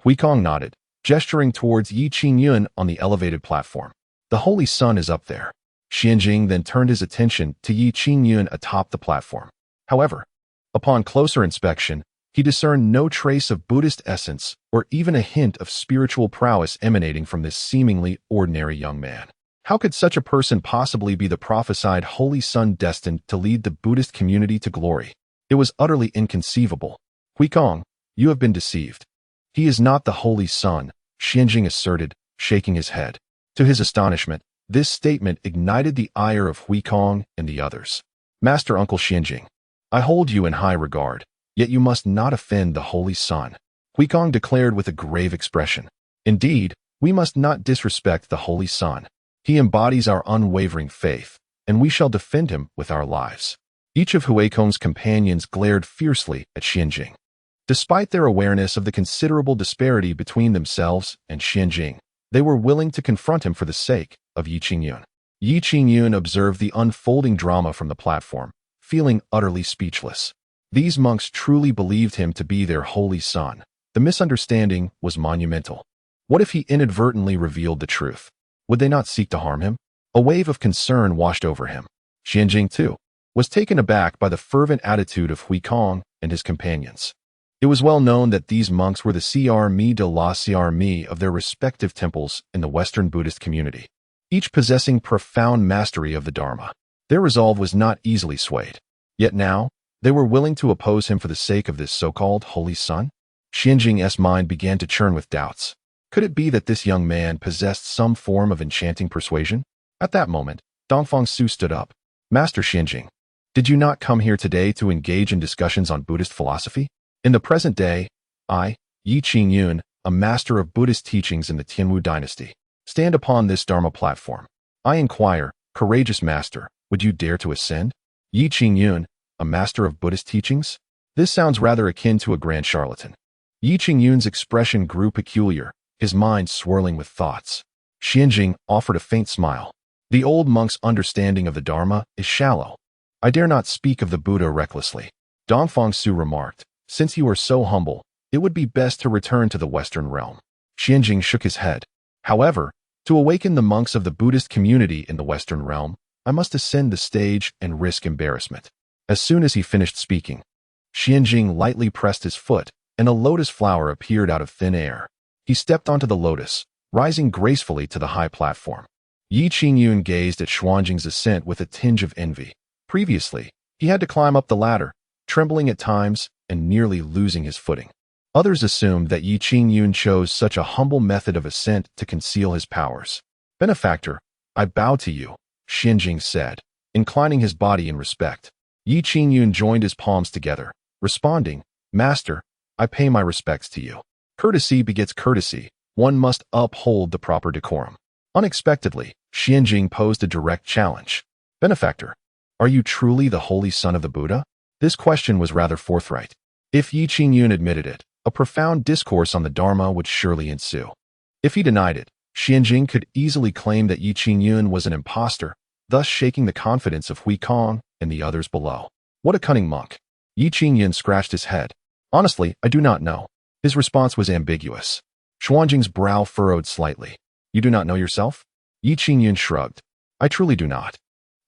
Huikong nodded, gesturing towards Yi Qingyun on the elevated platform. The Holy Sun is up there. Qingyun then turned his attention to Yi Qingyun atop the platform. However, upon closer inspection, he discerned no trace of Buddhist essence or even a hint of spiritual prowess emanating from this seemingly ordinary young man. How could such a person possibly be the prophesied Holy Sun destined to lead the Buddhist community to glory? It was utterly inconceivable. Huikong, you have been deceived. He is not the Holy Sun, Qingyun asserted, shaking his head. To his astonishment, this statement ignited the ire of Huikong and the others. Master Uncle Qingyun, I hold you in high regard, yet you must not offend the Holy Sun, Huikong declared with a grave expression. Indeed, we must not disrespect the Holy Sun. He embodies our unwavering faith, and we shall defend him with our lives. Each of Huikong's companions glared fiercely at Qingyun. Despite their awareness of the considerable disparity between themselves and Qingyun, they were willing to confront him for the sake of Yi Qingyun. Yi Qingyun observed the unfolding drama from the platform, feeling utterly speechless. These monks truly believed him to be their Holy Son. The misunderstanding was monumental. What if he inadvertently revealed the truth? Would they not seek to harm him? A wave of concern washed over him. Qingyun, too, was taken aback by the fervent attitude of Huikong and his companions. It was well known that these monks were the Crme de la Crme of their respective temples in the Western Buddhist community, each possessing profound mastery of the Dharma. Their resolve was not easily swayed. Yet now, they were willing to oppose him for the sake of this so-called Holy Sun? Qingyun's mind began to churn with doubts. Could it be that this young man possessed some form of enchanting persuasion? At that moment, Dongfang Su stood up. Master Qingyun, did you not come here today to engage in discussions on Buddhist philosophy? In the present day, I, Yi Qingyun, a master of Buddhist teachings in the Qingyun dynasty, stand upon this Dharma platform. I inquire, courageous master, would you dare to ascend? Yi Qingyun, a master of Buddhist teachings? This sounds rather akin to a grand charlatan. Yi Qingyun's expression grew peculiar, his mind swirling with thoughts. Qingyun offered a faint smile. The old monk's understanding of the Dharma is shallow. I dare not speak of the Buddha recklessly. Dongfang Su remarked. Since you are so humble, it would be best to return to the Western realm. Qingyun shook his head. However, to awaken the monks of the Buddhist community in the Western realm, I must ascend the stage and risk embarrassment. As soon as he finished speaking, Qingyun lightly pressed his foot, and a lotus flower appeared out of thin air. He stepped onto the lotus, rising gracefully to the high platform. Qingyun gazed at Xuanjing's ascent with a tinge of envy. Previously, he had to climb up the ladder, trembling at times and nearly losing his footing. Others assumed that Qingyun chose such a humble method of ascent to conceal his powers. "Benefactor, I bow to you," Qingyun said, inclining his body in respect. Qingyun joined his palms together, responding, "Master, I pay my respects to you. Courtesy begets courtesy. One must uphold the proper decorum." Unexpectedly, Qingyun posed a direct challenge. "Benefactor, are you truly the holy son of the Buddha?" This question was rather forthright. If Qingyun admitted it, a profound discourse on the dharma would surely ensue. If he denied it, Qingyun could easily claim that Qingyun was an impostor, thus shaking the confidence of Huikong and the others below. What a cunning monk. Qingyun scratched his head. "Honestly, I do not know." His response was ambiguous. Xuanjing's brow furrowed slightly. "You do not know yourself?" Qingyun shrugged. "I truly do not."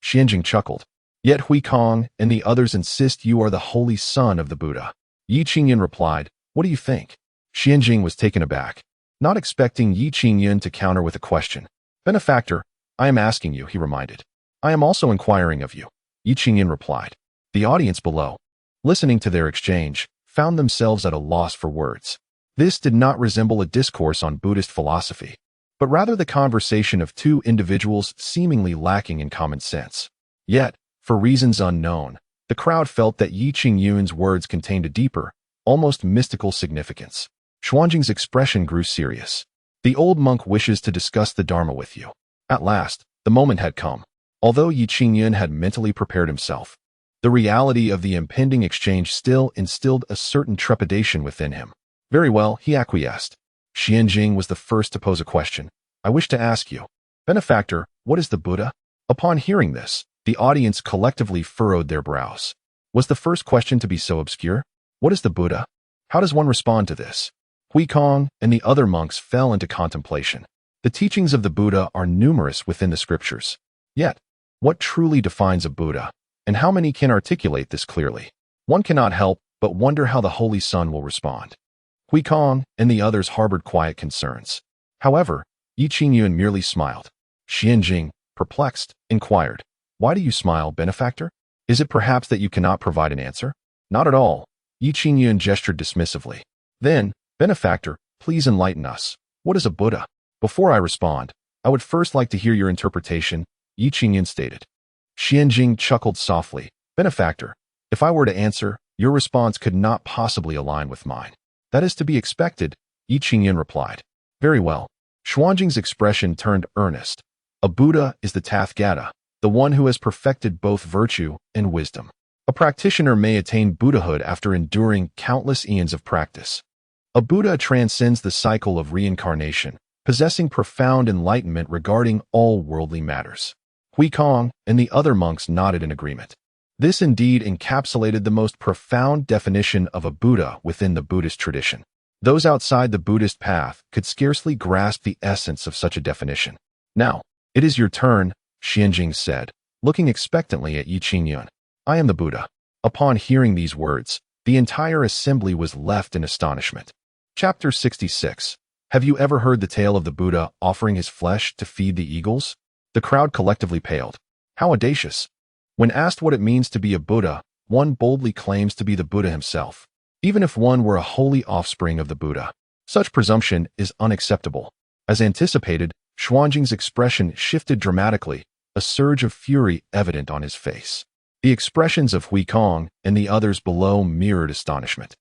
Qingyun chuckled. "Yet Huikong and the others insist you are the holy son of the Buddha." Qingyun replied, "What do you think?" Qingyun was taken aback, not expecting Qingyun to counter with a question. "Benefactor, I am asking you," he reminded. "I am also inquiring of you," Qingyun replied. The audience below, listening to their exchange, found themselves at a loss for words. This did not resemble a discourse on Buddhist philosophy, but rather the conversation of two individuals seemingly lacking in common sense. Yet, for reasons unknown, the crowd felt that Qingyun's words contained a deeper, almost mystical significance. Xuanjing's expression grew serious. "The old monk wishes to discuss the Dharma with you." At last, the moment had come. Although Qingyun had mentally prepared himself, the reality of the impending exchange still instilled a certain trepidation within him. "Very well," he acquiesced. Qingyun was the first to pose a question. "I wish to ask you, Benefactor, what is the Buddha?" Upon hearing this, the audience collectively furrowed their brows. Was the first question to be so obscure? What is the Buddha? How does one respond to this? Huikong and the other monks fell into contemplation. The teachings of the Buddha are numerous within the scriptures. Yet, what truly defines a Buddha, and how many can articulate this clearly? One cannot help but wonder how the Holy Son will respond. Huikong and the others harbored quiet concerns. However, Qingyun merely smiled. Qingyun, perplexed, inquired, "Why do you smile, Benefactor? Is it perhaps that you cannot provide an answer?" "Not at all." Qingyun gestured dismissively. "Then, Benefactor, please enlighten us. What is a Buddha?" "Before I respond, I would first like to hear your interpretation," Qingyun stated. Qingyun chuckled softly. "Benefactor, if I were to answer, your response could not possibly align with mine." "That is to be expected," Qingyun replied. "Very well." Xuanjing's expression turned earnest. "A Buddha is the Tathagata, the one who has perfected both virtue and wisdom. A practitioner may attain Buddhahood after enduring countless eons of practice. A Buddha transcends the cycle of reincarnation, possessing profound enlightenment regarding all worldly matters." Huikong and the other monks nodded in agreement. This indeed encapsulated the most profound definition of a Buddha within the Buddhist tradition. Those outside the Buddhist path could scarcely grasp the essence of such a definition. "Now, it is your turn," Qingyun said, looking expectantly at Qingyun. "I am the Buddha." Upon hearing these words, the entire assembly was left in astonishment. Chapter 66. Have you ever heard the tale of the Buddha offering his flesh to feed the eagles? The crowd collectively paled. How audacious! When asked what it means to be a Buddha, one boldly claims to be the Buddha himself, even if one were a holy offspring of the Buddha. Such presumption is unacceptable. As anticipated, Xuanjing's expression shifted dramatically, a surge of fury evident on his face. The expressions of Huikong and the others below mirrored astonishment.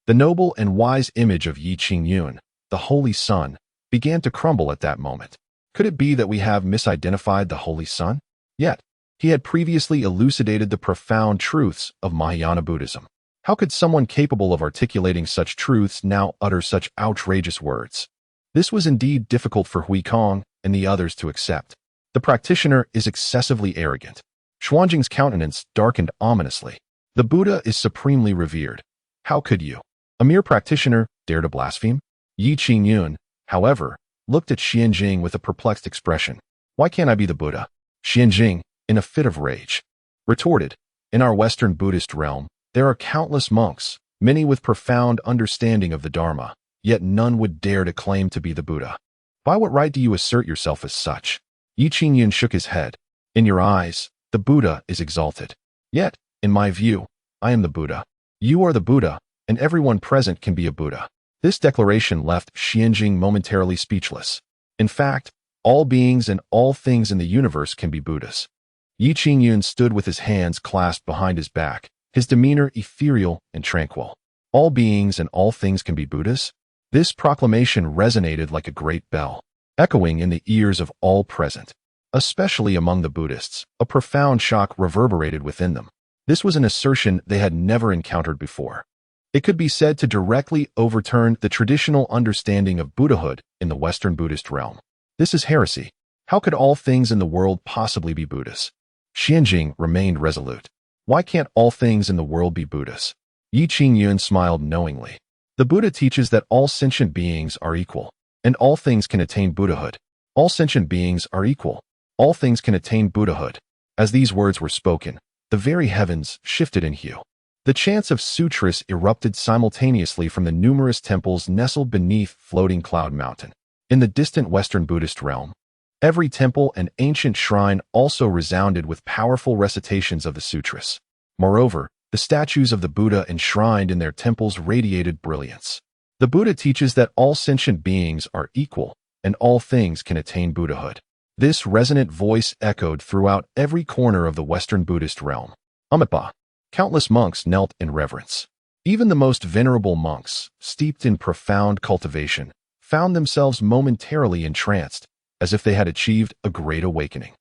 The noble and wise image of Qingyun, the Holy Son, began to crumble at that moment. Could it be that we have misidentified the Holy Son? Yet, he had previously elucidated the profound truths of Mahayana Buddhism. How could someone capable of articulating such truths now utter such outrageous words? This was indeed difficult for Huikong and the others to accept. The practitioner is excessively arrogant. Xuanjing's countenance darkened ominously. The Buddha is supremely revered. How could you, a mere practitioner, dare to blaspheme? Qingyun, however, looked at Qingyun with a perplexed expression. "Why can't I be the Buddha?" Qingyun, in a fit of rage, retorted, In our Western Buddhist realm, there are countless monks, many with profound understanding of the Dharma, yet none would dare to claim to be the Buddha. By what right do you assert yourself as such? Qingyun shook his head. In your eyes, the Buddha is exalted. Yet, in my view, I am the Buddha. You are the Buddha, and everyone present can be a Buddha. This declaration left Qingyun momentarily speechless. In fact, all beings and all things in the universe can be Buddhas. Qingyun stood with his hands clasped behind his back, his demeanor ethereal and tranquil. All beings and all things can be Buddhas? This proclamation resonated like a great bell, echoing in the ears of all present. Especially among the Buddhists, a profound shock reverberated within them. This was an assertion they had never encountered before. It could be said to directly overturn the traditional understanding of Buddhahood in the Western Buddhist realm. This is heresy. How could all things in the world possibly be Buddhas? Qingyun remained resolute. Why can't all things in the world be Buddhas? Qingyun smiled knowingly. The Buddha teaches that all sentient beings are equal, and all things can attain Buddhahood. All sentient beings are equal. All things can attain Buddhahood. As these words were spoken, the very heavens shifted in hue. The chants of sutras erupted simultaneously from the numerous temples nestled beneath floating Cloud Mountain. In the distant Western Buddhist realm, every temple and ancient shrine also resounded with powerful recitations of the sutras. Moreover, the statues of the Buddha enshrined in their temples radiated brilliance. The Buddha teaches that all sentient beings are equal, and all things can attain Buddhahood. This resonant voice echoed throughout every corner of the Western Buddhist realm. Amitabha. Countless monks knelt in reverence. Even the most venerable monks, steeped in profound cultivation, found themselves momentarily entranced, as if they had achieved a great awakening.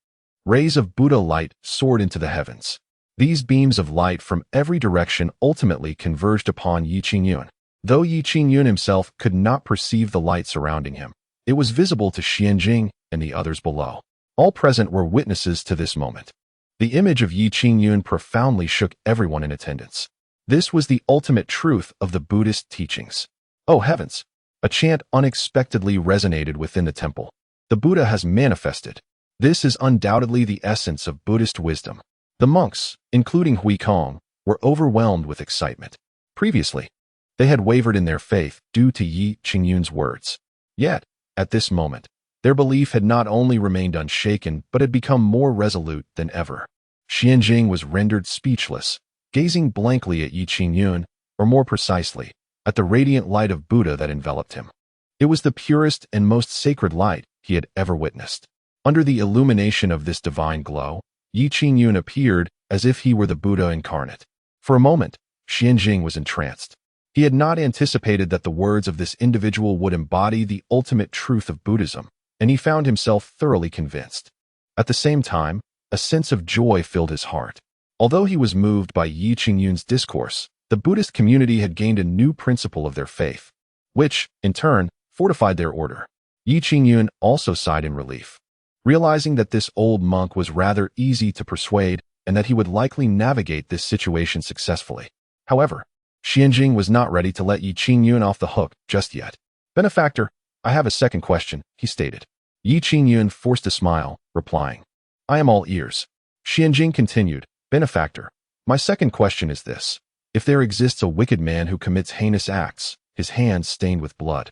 Rays of Buddha light soared into the heavens. These beams of light from every direction ultimately converged upon Qingyun. Though Qingyun himself could not perceive the light surrounding him, it was visible to Qingyun and the others below. All present were witnesses to this moment. The image of Qingyun profoundly shook everyone in attendance. This was the ultimate truth of the Buddhist teachings. Oh heavens! A chant unexpectedly resonated within the temple. The Buddha has manifested. This is undoubtedly the essence of Buddhist wisdom. The monks, including Huikong, were overwhelmed with excitement. Previously, they had wavered in their faith due to Qingyun's words. Yet, at this moment, their belief had not only remained unshaken but had become more resolute than ever. Qingyun was rendered speechless, gazing blankly at Qingyun, or more precisely, at the radiant light of Buddha that enveloped him. It was the purest and most sacred light he had ever witnessed. Under the illumination of this divine glow, Qingyun appeared as if he were the Buddha incarnate. For a moment, Qingyun was entranced. He had not anticipated that the words of this individual would embody the ultimate truth of Buddhism, and he found himself thoroughly convinced. At the same time, a sense of joy filled his heart. Although he was moved by Qingyun's discourse, the Buddhist community had gained a new principle of their faith, which, in turn, fortified their order. Qingyun also sighed in relief, realizing that this old monk was rather easy to persuade and that he would likely navigate this situation successfully. However, Qingyun was not ready to let Qingyun off the hook just yet. "Benefactor, I have a second question," he stated. Qingyun forced a smile, replying, "I am all ears." Qingyun continued, "Benefactor, my second question is this. If there exists a wicked man who commits heinous acts, his hands stained with blood,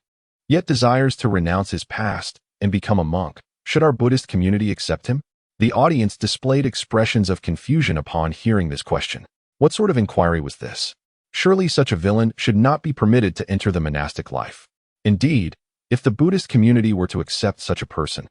yet desires to renounce his past and become a monk, should our Buddhist community accept him?" The audience displayed expressions of confusion upon hearing this question. What sort of inquiry was this? Surely such a villain should not be permitted to enter the monastic life. Indeed, if the Buddhist community were to accept such a person,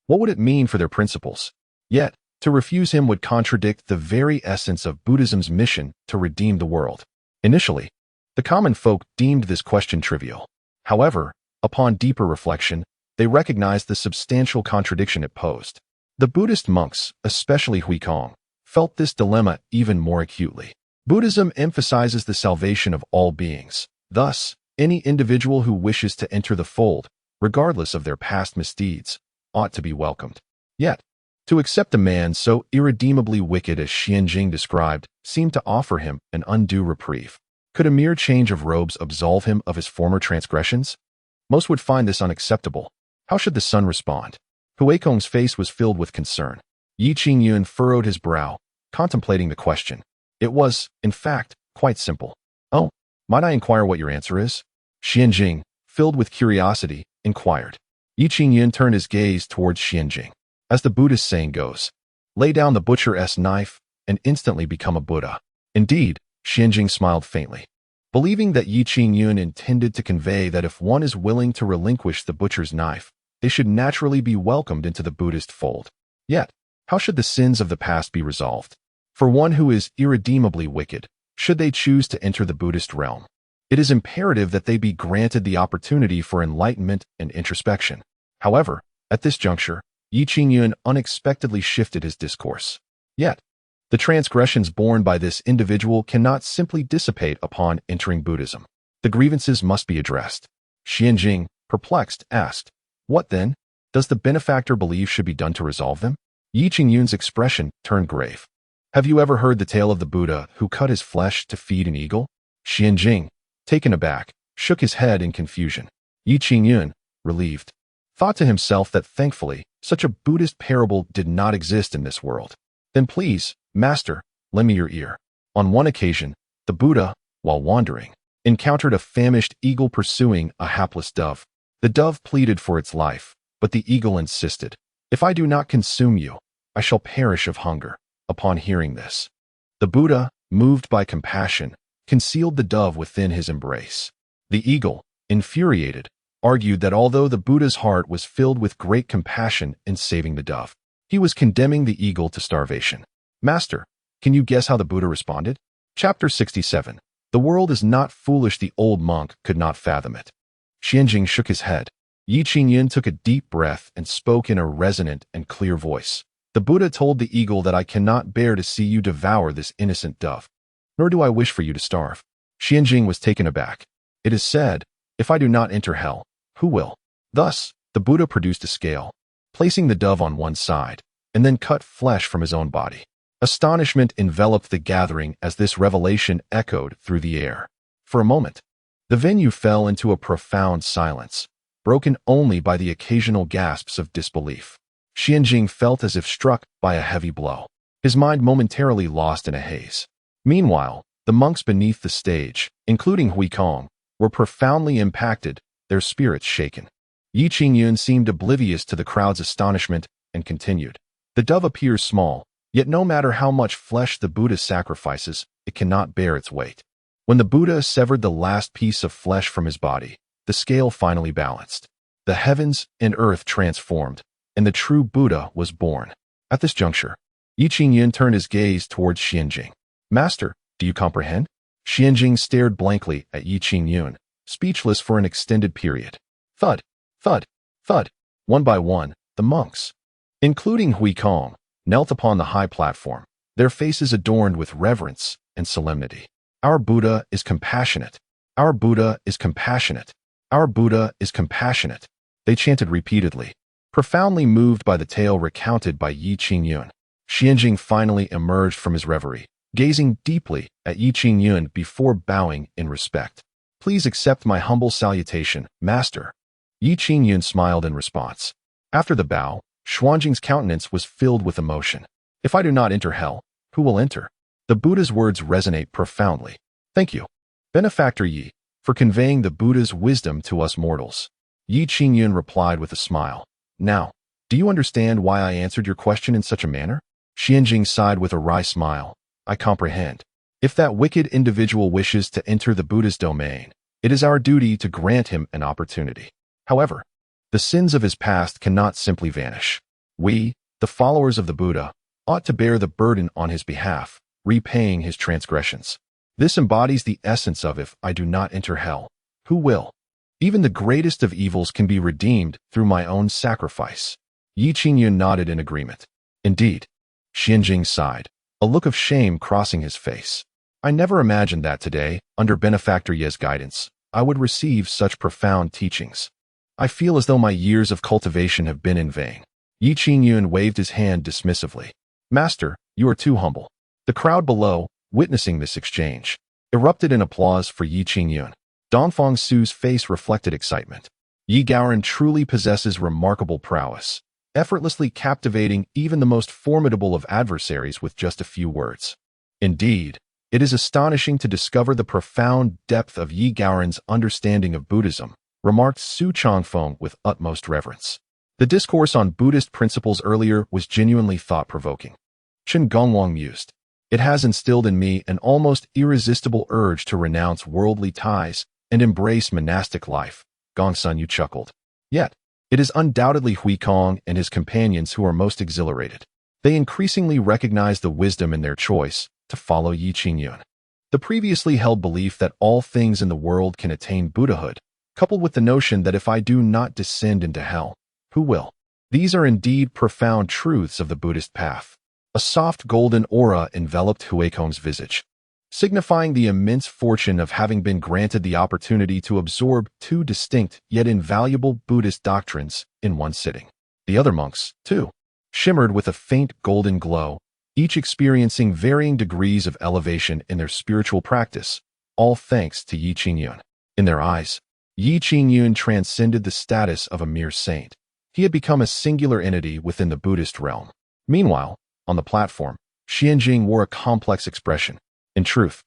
what would it mean for their principles? Yet, to refuse him would contradict the very essence of Buddhism's mission to redeem the world. Initially, the common folk deemed this question trivial. However, upon deeper reflection, they recognized the substantial contradiction it posed. The Buddhist monks, especially Huikong, felt this dilemma even more acutely. Buddhism emphasizes the salvation of all beings. Thus, any individual who wishes to enter the fold, regardless of their past misdeeds, ought to be welcomed. Yet, to accept a man so irredeemably wicked as Qingyun described seemed to offer him an undue reprieve. Could a mere change of robes absolve him of his former transgressions? Most would find this unacceptable. How should the son respond? Huikong's face was filled with concern. Qingyun furrowed his brow, contemplating the question. It was, in fact, quite simple. Oh, might I inquire what your answer is? Qingyun, filled with curiosity, inquired. Qingyun turned his gaze towards Qingyun. As the Buddhist saying goes, lay down the butcher's knife and instantly become a Buddha. Indeed, Qingyun smiled faintly, believing that Qingyun intended to convey that if one is willing to relinquish the butcher's knife, they should naturally be welcomed into the Buddhist fold. Yet, how should the sins of the past be resolved? For one who is irredeemably wicked, should they choose to enter the Buddhist realm, it is imperative that they be granted the opportunity for enlightenment and introspection. However, at this juncture, Qingyun unexpectedly shifted his discourse. Yet, the transgressions borne by this individual cannot simply dissipate upon entering Buddhism. The grievances must be addressed. Qingyun, perplexed, asked, "What then? Does the benefactor believe should be done to resolve them?" Qingyun's expression turned grave. "Have you ever heard the tale of the Buddha who cut his flesh to feed an eagle?" Qingyun, taken aback, shook his head in confusion. Qingyun, relieved, thought to himself that thankfully, such a Buddhist parable did not exist in this world. "Then please, Master, lend me your ear." On one occasion, the Buddha, while wandering, encountered a famished eagle pursuing a hapless dove. The dove pleaded for its life, but the eagle insisted, "If I do not consume you, I shall perish of hunger." Upon hearing this, the Buddha, moved by compassion, concealed the dove within his embrace. The eagle, infuriated, argued that although the Buddha's heart was filled with great compassion in saving the dove, he was condemning the eagle to starvation. Master, can you guess how the Buddha responded? Chapter 67. The world is not foolish. The old monk could not fathom it. Qingyun shook his head. Qingyun took a deep breath and spoke in a resonant and clear voice. The Buddha told the eagle that I cannot bear to see you devour this innocent dove, nor do I wish for you to starve. Qingyun was taken aback. It is said, if I do not enter hell, who will? Thus, the Buddha produced a scale, placing the dove on one side, and then cut flesh from his own body. Astonishment enveloped the gathering as this revelation echoed through the air. For a moment, the venue fell into a profound silence, broken only by the occasional gasps of disbelief. Qingyun felt as if struck by a heavy blow, his mind momentarily lost in a haze. Meanwhile, the monks beneath the stage, including Huikong, were profoundly impacted, their spirits shaken. Qingyun seemed oblivious to the crowd's astonishment and continued. The dove appears small, yet no matter how much flesh the Buddha sacrifices, it cannot bear its weight. When the Buddha severed the last piece of flesh from his body, the scale finally balanced. The heavens and earth transformed, and the true Buddha was born. At this juncture, Qingyun turned his gaze towards Qingyun. Master, do you comprehend? Qingyun stared blankly at Qingyun, speechless for an extended period. Thud, thud, thud. One by one, the monks, including Huikong, knelt upon the high platform, their faces adorned with reverence and solemnity. Our Buddha is compassionate. Our Buddha is compassionate. Our Buddha is compassionate. They chanted repeatedly, profoundly moved by the tale recounted by Qingyun. Qingyun finally emerged from his reverie, gazing deeply at Qingyun before bowing in respect. Please accept my humble salutation, Master. Qingyun smiled in response. After the bow, Xuanjing's countenance was filled with emotion. If I do not enter hell, who will enter? The Buddha's words resonate profoundly. Thank you, Benefactor Yi, for conveying the Buddha's wisdom to us mortals. Qingyun replied with a smile. Now, do you understand why I answered your question in such a manner? Qingyun sighed with a wry smile. I comprehend. If that wicked individual wishes to enter the Buddha's domain, it is our duty to grant him an opportunity. However, the sins of his past cannot simply vanish. We, the followers of the Buddha, ought to bear the burden on his behalf, repaying his transgressions. This embodies the essence of if I do not enter hell, who will? Even the greatest of evils can be redeemed through my own sacrifice. Qingyun nodded in agreement. Indeed. Qingyun sighed, a look of shame crossing his face. I never imagined that today, under Benefactor Ye's guidance, I would receive such profound teachings. I feel as though my years of cultivation have been in vain. Qingyun waved his hand dismissively. Master, you are too humble. The crowd below, witnessing this exchange, erupted in applause for Qingyun. Dongfang Su's face reflected excitement. Yi Gaoren truly possesses remarkable prowess, effortlessly captivating even the most formidable of adversaries with just a few words. Indeed, It is astonishing to discover the profound depth of Yi Gaoren's understanding of Buddhism, remarked Su Changfeng with utmost reverence. The discourse on Buddhist principles earlier was genuinely thought-provoking. Chen Gongwang mused. It has instilled in me an almost irresistible urge to renounce worldly ties and embrace monastic life. Gong Sun Yu chuckled. Yet, it is undoubtedly Hui Kong and his companions who are most exhilarated. They increasingly recognize the wisdom in their choice to follow Yi Qingyun. The previously held belief that all things in the world can attain Buddhahood, coupled with the notion that if I do not descend into hell, who will? These are indeed profound truths of the Buddhist path. A soft golden aura enveloped Huikong's visage, signifying the immense fortune of having been granted the opportunity to absorb two distinct yet invaluable Buddhist doctrines in one sitting. The other monks, too, shimmered with a faint golden glow, each experiencing varying degrees of elevation in their spiritual practice, all thanks to Yi Qingyun. In their eyes, Yi Qingyun transcended the status of a mere saint. He had become a singular entity within the Buddhist realm. Meanwhile, on the platform, Xianjing wore a complex expression. In truth,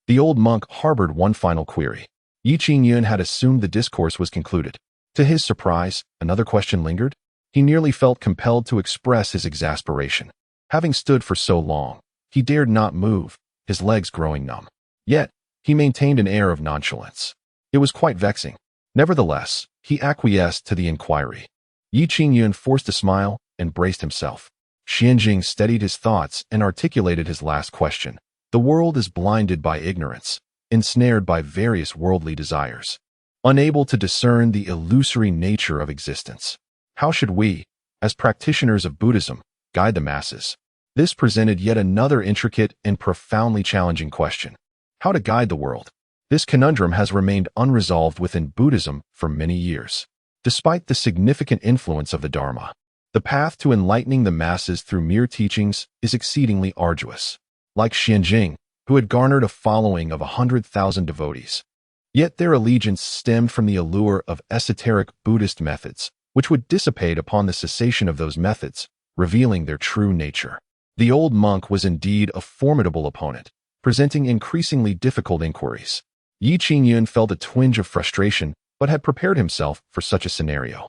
the old monk harbored one final query. Yi Qingyun had assumed the discourse was concluded. To his surprise, another question lingered. He nearly felt compelled to express his exasperation. Having stood for so long, he dared not move, his legs growing numb. Yet, he maintained an air of nonchalance. It was quite vexing. Nevertheless, he acquiesced to the inquiry. Yi Qingyun forced a smile and braced himself. Xianjing steadied his thoughts and articulated his last question. The world is blinded by ignorance, ensnared by various worldly desires, unable to discern the illusory nature of existence. How should we, as practitioners of Buddhism, guide the masses? This presented yet another intricate and profoundly challenging question. How to guide the world? This conundrum has remained unresolved within Buddhism for many years. Despite the significant influence of the Dharma, the path to enlightening the masses through mere teachings is exceedingly arduous. Like Xianjing, who had garnered a following of 100,000 devotees. Yet their allegiance stemmed from the allure of esoteric Buddhist methods, which would dissipate upon the cessation of those methods, revealing their true nature. The old monk was indeed a formidable opponent, presenting increasingly difficult inquiries. Yi Qingyun felt a twinge of frustration, but had prepared himself for such a scenario.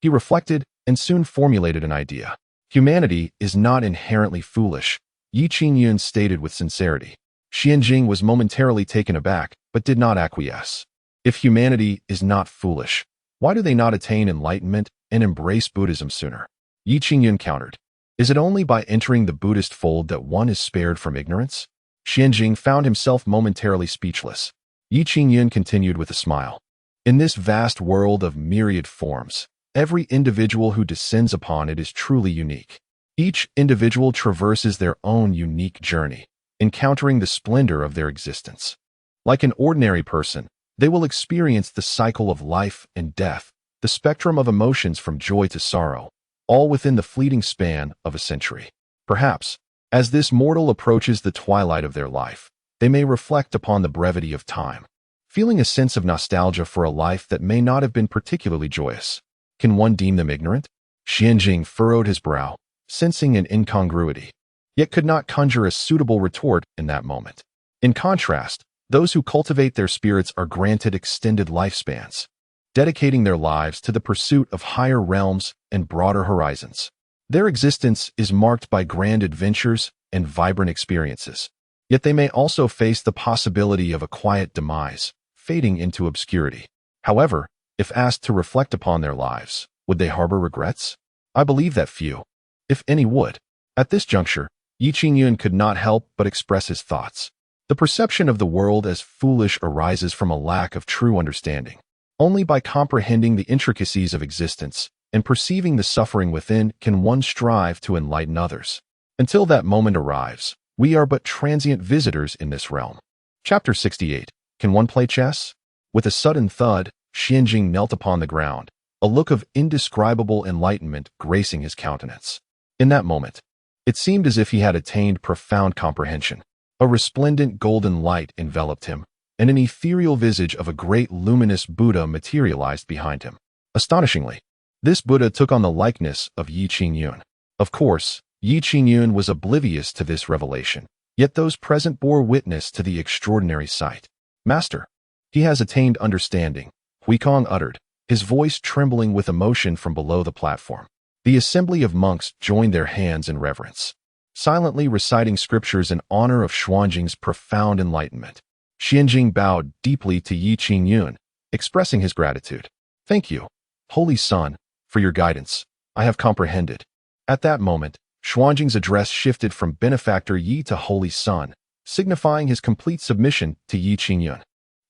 He reflected and soon formulated an idea. Humanity is not inherently foolish, Yi Qingyun stated with sincerity. Xianjing was momentarily taken aback, but did not acquiesce. If humanity is not foolish, why do they not attain enlightenment and embrace Buddhism sooner? Yi Qingyun countered. Is it only by entering the Buddhist fold that one is spared from ignorance? Xianjing found himself momentarily speechless. Yi Qingyun continued with a smile. In this vast world of myriad forms, every individual who descends upon it is truly unique. Each individual traverses their own unique journey, encountering the splendor of their existence. Like an ordinary person, they will experience the cycle of life and death, the spectrum of emotions from joy to sorrow, all within the fleeting span of a century. Perhaps, as this mortal approaches the twilight of their life, they may reflect upon the brevity of time, feeling a sense of nostalgia for a life that may not have been particularly joyous. Can one deem them ignorant? Xianjing furrowed his brow, sensing an incongruity, yet could not conjure a suitable retort in that moment. In contrast, those who cultivate their spirits are granted extended lifespans, dedicating their lives to the pursuit of higher realms and broader horizons. Their existence is marked by grand adventures and vibrant experiences, yet they may also face the possibility of a quiet demise, fading into obscurity. However, if asked to reflect upon their lives, would they harbor regrets? I believe that few, if any, would. At this juncture, Yi Qingyun could not help but express his thoughts. The perception of the world as foolish arises from a lack of true understanding. Only by comprehending the intricacies of existence and perceiving the suffering within can one strive to enlighten others. Until that moment arrives, we are but transient visitors in this realm. Chapter 68. Can one play chess? With a sudden thud, Xianjing knelt upon the ground, a look of indescribable enlightenment gracing his countenance. In that moment, it seemed as if he had attained profound comprehension. A resplendent golden light enveloped him, and an ethereal visage of a great luminous Buddha materialized behind him. Astonishingly, this Buddha took on the likeness of Yi Qingyun. Of course, Yi Qingyun was oblivious to this revelation, Yet those present bore witness to the extraordinary sight. Master, he has attained understanding, Huikong uttered, his voice trembling with emotion from below the platform. The assembly of monks joined their hands in reverence, silently reciting scriptures in honor of Xuanjing's profound enlightenment. Xianjing bowed deeply to Yi Qingyun, expressing his gratitude. Thank you, Holy Son, for your guidance. I have comprehended. At that moment, Xuanjing's address shifted from benefactor Yi to Holy Son, signifying his complete submission to Yi Qingyun.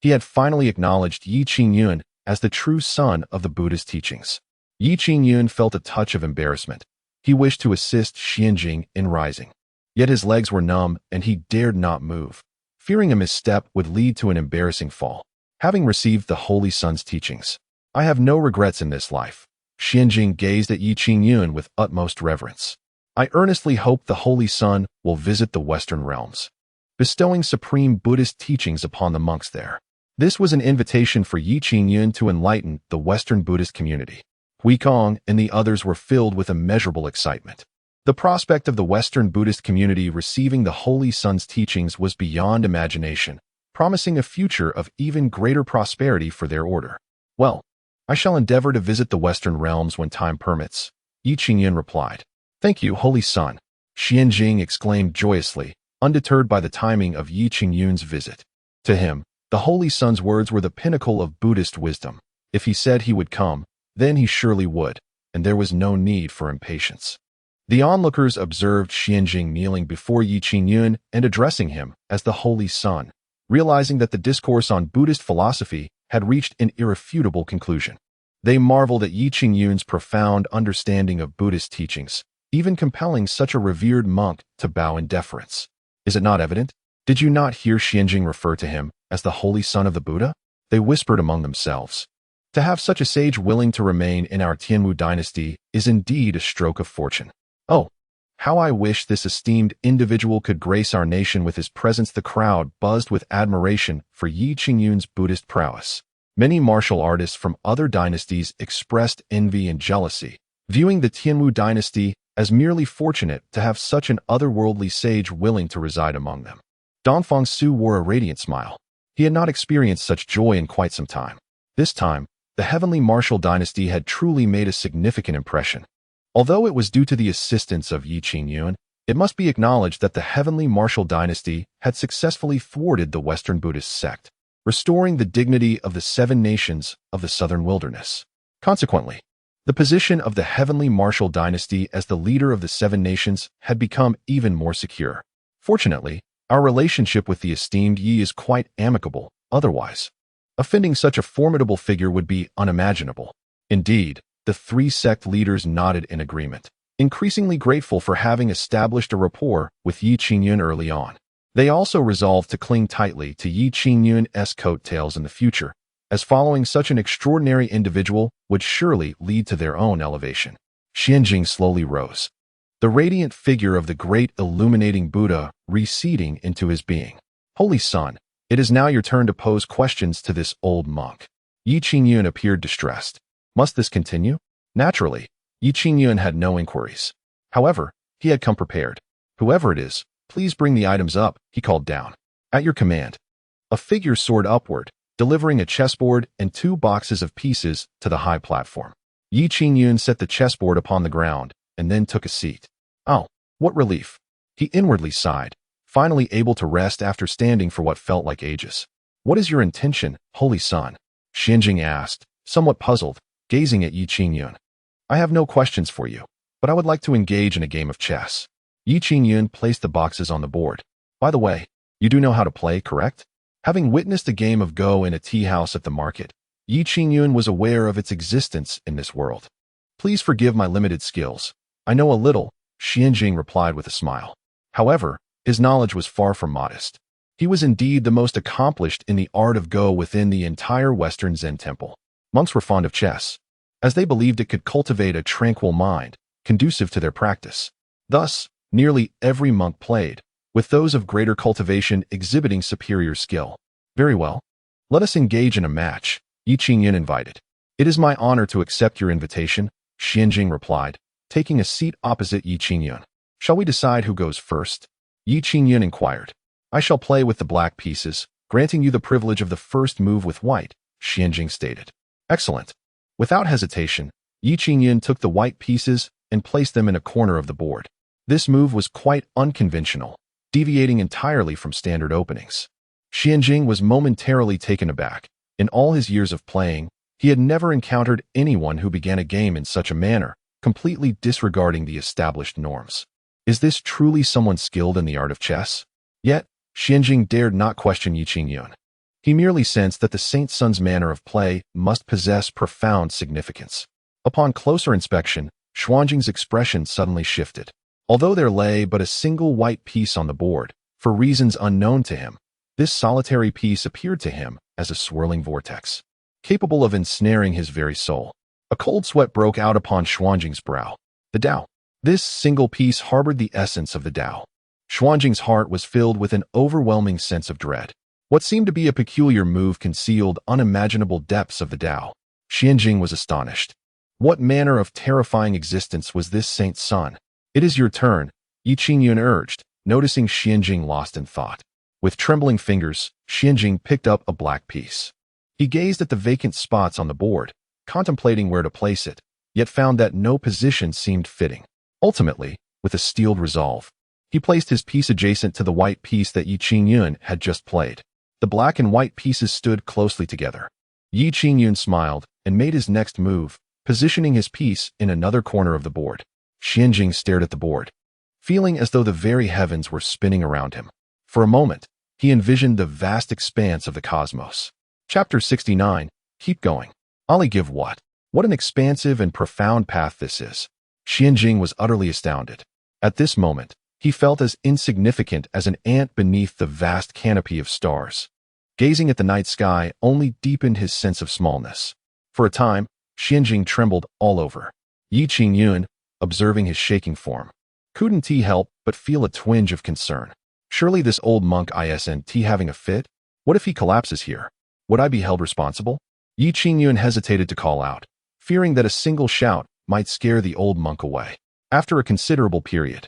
He had finally acknowledged Yi Qingyun as the true son of the Buddha's teachings. Yi Qingyun felt a touch of embarrassment. He wished to assist Xianjing in rising. Yet his legs were numb and he dared not move, fearing a misstep would lead to an embarrassing fall. Having received the Holy Son's teachings, I have no regrets in this life. Xianjing gazed at Yi Qingyun with utmost reverence. I earnestly hope the Holy Son will visit the Western realms, bestowing supreme Buddhist teachings upon the monks there. This was an invitation for Yi Qingyun to enlighten the Western Buddhist community. Huikong and the others were filled with immeasurable excitement. The prospect of the Western Buddhist community receiving the Holy Son's teachings was beyond imagination, promising a future of even greater prosperity for their order. Well, I shall endeavor to visit the Western realms when time permits, Yi Qingyun replied. Thank you, Holy Son, Xianjing exclaimed joyously, undeterred by the timing of Yi Qingyun's visit. To him, the Holy Son's words were the pinnacle of Buddhist wisdom. If he said he would come, then he surely would, and there was no need for impatience. The onlookers observed Xianjing kneeling before Yi Qingyun and addressing him as the Holy Son, realizing that the discourse on Buddhist philosophy had reached an irrefutable conclusion. They marveled at Yi Qingyun's profound understanding of Buddhist teachings, even compelling such a revered monk to bow in deference. Is it not evident? Did you not hear Xianjing refer to him as the Holy Son of the Buddha? They whispered among themselves. To have such a sage willing to remain in our Tianwu dynasty is indeed a stroke of fortune. Oh, how I wish this esteemed individual could grace our nation with his presence. The crowd buzzed with admiration for Yi Qingyun's Buddhist prowess. Many martial artists from other dynasties expressed envy and jealousy, viewing the Tianwu dynasty as merely fortunate to have such an otherworldly sage willing to reside among them. Dongfang Su wore a radiant smile. He had not experienced such joy in quite some time. This time, the heavenly martial dynasty had truly made a significant impression. Although it was due to the assistance of Yi Qingyun, it must be acknowledged that the heavenly martial dynasty had successfully thwarted the Western Buddhist sect, restoring the dignity of the 7 nations of the southern wilderness. Consequently, the position of the heavenly martial dynasty as the leader of the 7 nations had become even more secure. Fortunately, our relationship with the esteemed Yi is quite amicable. Otherwise, offending such a formidable figure would be unimaginable. Indeed, the 3 sect leaders nodded in agreement, increasingly grateful for having established a rapport with Yi Qingyun early on. They also resolved to cling tightly to Yi Qingyun's coattails in the future, as following such an extraordinary individual would surely lead to their own elevation. Xianjing slowly rose, the radiant figure of the great illuminating Buddha receding into his being. Holy Son, it is now your turn to pose questions to this old monk. Yi Qingyun appeared distressed. Must this continue? Naturally, Yi Qingyun had no inquiries. However, he had come prepared. Whoever it is, please bring the items up, he called down. At your command. A figure soared upward, delivering a chessboard and 2 boxes of pieces to the high platform. Yi Qingyun set the chessboard upon the ground and then took a seat. Oh, what relief! He inwardly sighed, finally able to rest after standing for what felt like ages. What is your intention, Holy Son? Xianjing asked, somewhat puzzled, gazing at Yi Qingyun. I have no questions for you, but I would like to engage in a game of chess. Yi Qingyun placed the boxes on the board. By the way, you do know how to play, correct? Having witnessed a game of Go in a tea house at the market, Yi Qingyun was aware of its existence in this world. Please forgive my limited skills. I know a little, Xianjing replied with a smile. However, his knowledge was far from modest. He was indeed the most accomplished in the art of Go within the entire Western Zen temple. Monks were fond of chess, as they believed it could cultivate a tranquil mind, conducive to their practice. Thus, nearly every monk played, with those of greater cultivation exhibiting superior skill. Very well. Let us engage in a match, Yi Qingyun invited. It is my honor to accept your invitation, Xianjing replied, taking a seat opposite Yi Qingyun. Shall we decide who goes first? Yi Qingyun inquired. I shall play with the black pieces, granting you the privilege of the first move with white, Xianjing stated. Excellent. Without hesitation, Yi Qingyun took the white pieces and placed them in a corner of the board. This move was quite unconventional, deviating entirely from standard openings. Xianjing was momentarily taken aback. In all his years of playing, he had never encountered anyone who began a game in such a manner, completely disregarding the established norms. Is this truly someone skilled in the art of chess? Yet, Xianjing dared not question Yi Qingyun. He merely sensed that the Saint Sun's manner of play must possess profound significance. Upon closer inspection, Xuanjing's expression suddenly shifted. Although there lay but a single white piece on the board, for reasons unknown to him, this solitary piece appeared to him as a swirling vortex, capable of ensnaring his very soul. A cold sweat broke out upon Xuanjing's brow. The Tao. This single piece harbored the essence of the Tao. Xuanjing's heart was filled with an overwhelming sense of dread. What seemed to be a peculiar move concealed unimaginable depths of the Tao. Xianjing was astonished. What manner of terrifying existence was this Saint Sun? It is your turn, Yi Qingyun urged, noticing Xianjing lost in thought. With trembling fingers, Xianjing picked up a black piece. He gazed at the vacant spots on the board, contemplating where to place it, yet found that no position seemed fitting. Ultimately, with a steeled resolve, he placed his piece adjacent to the white piece that Yi Qingyun had just played. The black and white pieces stood closely together. Yi Qingyun smiled and made his next move, positioning his piece in another corner of the board. Xianjing stared at the board, feeling as though the very heavens were spinning around him. For a moment, he envisioned the vast expanse of the cosmos. Chapter 69, Keep Going. Ollie give what? What an expansive and profound path this is. Xianjing was utterly astounded. At this moment, he felt as insignificant as an ant beneath the vast canopy of stars. Gazing at the night sky only deepened his sense of smallness. For a time, Xianjing trembled all over. Yi Qingyun, observing his shaking form, couldn't he help but feel a twinge of concern. Surely this old monk isn't having a fit? What if he collapses here? Would I be held responsible? Yi Qingyun hesitated to call out, fearing that a single shout might scare the old monk away. After a considerable period,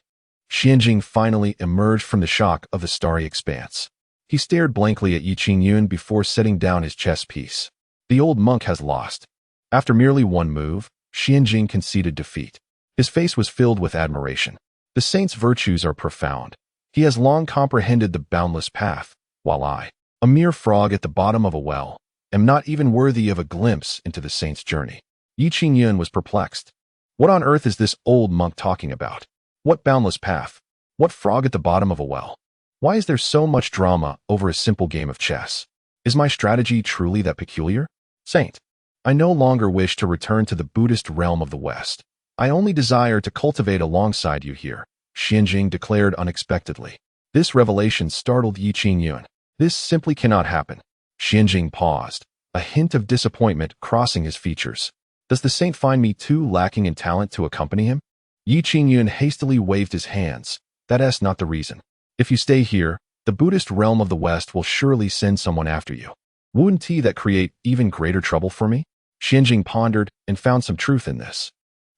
Xianjing finally emerged from the shock of the starry expanse. He stared blankly at Yi Qingyun before setting down his chess piece. The old monk has lost. After merely one move, Xianjing conceded defeat. His face was filled with admiration. The saint's virtues are profound. He has long comprehended the boundless path, while I, a mere frog at the bottom of a well, am not even worthy of a glimpse into the saint's journey. Yi Qingyun was perplexed. What on earth is this old monk talking about? What boundless path? What frog at the bottom of a well? Why is there so much drama over a simple game of chess? Is my strategy truly that peculiar? Saint, I no longer wish to return to the Buddhist realm of the West. I only desire to cultivate alongside you here, Xianjing declared unexpectedly. This revelation startled Yi Qingyun. This simply cannot happen. Xianjing paused, a hint of disappointment crossing his features. Does the saint find me too lacking in talent to accompany him? Yi Qingyun hastily waved his hands. That's not the reason. If you stay here, the Buddhist realm of the West will surely send someone after you. Wouldn't that create even greater trouble for me? Xianjing pondered and found some truth in this.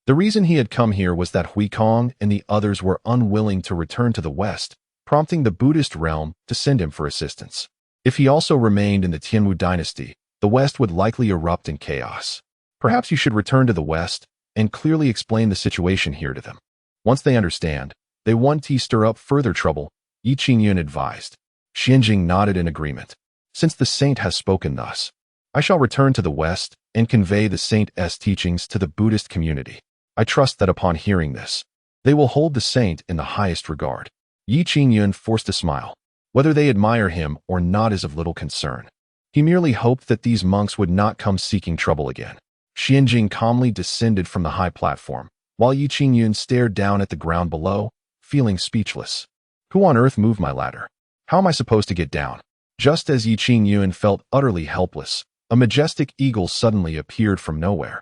The reason he had come here was that Huikong and the others were unwilling to return to the West, prompting the Buddhist realm to send him for assistance. If he also remained in the Tianwu dynasty, the West would likely erupt in chaos. Perhaps you should return to the West and clearly explain the situation here to them. Once they understand, they won't stir up further trouble, Yi Qingyun advised. Xianjing nodded in agreement. Since the saint has spoken thus, I shall return to the West and convey the saint's teachings to the Buddhist community. I trust that upon hearing this, they will hold the saint in the highest regard. Yi Qingyun forced a smile. Whether they admire him or not is of little concern. He merely hoped that these monks would not come seeking trouble again. Xianjing calmly descended from the high platform, while Yi Qingyun stared down at the ground below, feeling speechless. Who on earth moved my ladder? How am I supposed to get down? Just as Yi Qingyun felt utterly helpless, a majestic eagle suddenly appeared from nowhere.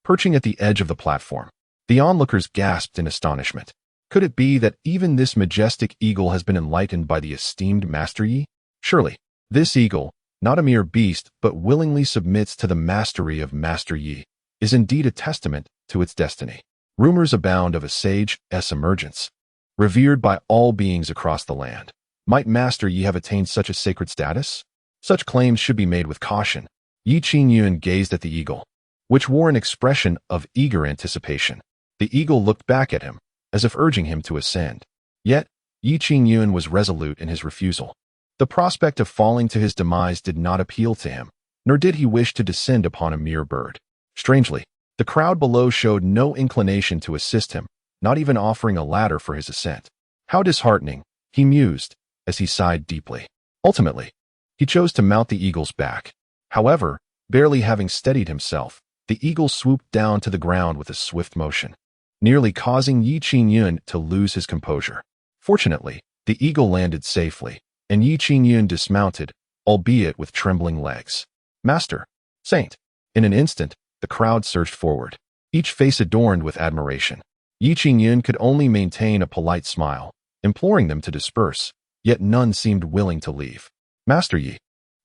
Perching at the edge of the platform, the onlookers gasped in astonishment. Could it be that even this majestic eagle has been enlightened by the esteemed Master Yi? Surely, this eagle, not a mere beast but willingly submits to the mastery of Master Yi, is indeed a testament to its destiny. Rumors abound of a sage's emergence. revered by all beings across the land. Might Master Yi have attained such a sacred status? Such claims should be made with caution. Yi Qingyun gazed at the eagle, which wore an expression of eager anticipation. The eagle looked back at him, as if urging him to ascend. Yet, Yi Qingyun was resolute in his refusal. The prospect of falling to his demise did not appeal to him, nor did he wish to descend upon a mere bird. Strangely, the crowd below showed no inclination to assist him, not even offering a ladder for his ascent. How disheartening, he mused, as he sighed deeply. Ultimately, he chose to mount the eagle's back. However, barely having steadied himself, the eagle swooped down to the ground with a swift motion, nearly causing Yi Qingyun to lose his composure. Fortunately, the eagle landed safely, and Yi Qingyun dismounted, albeit with trembling legs. Master, Saint. In an instant, the crowd surged forward, each face adorned with admiration. Yi Qingyun could only maintain a polite smile, imploring them to disperse, yet none seemed willing to leave. Master Yi,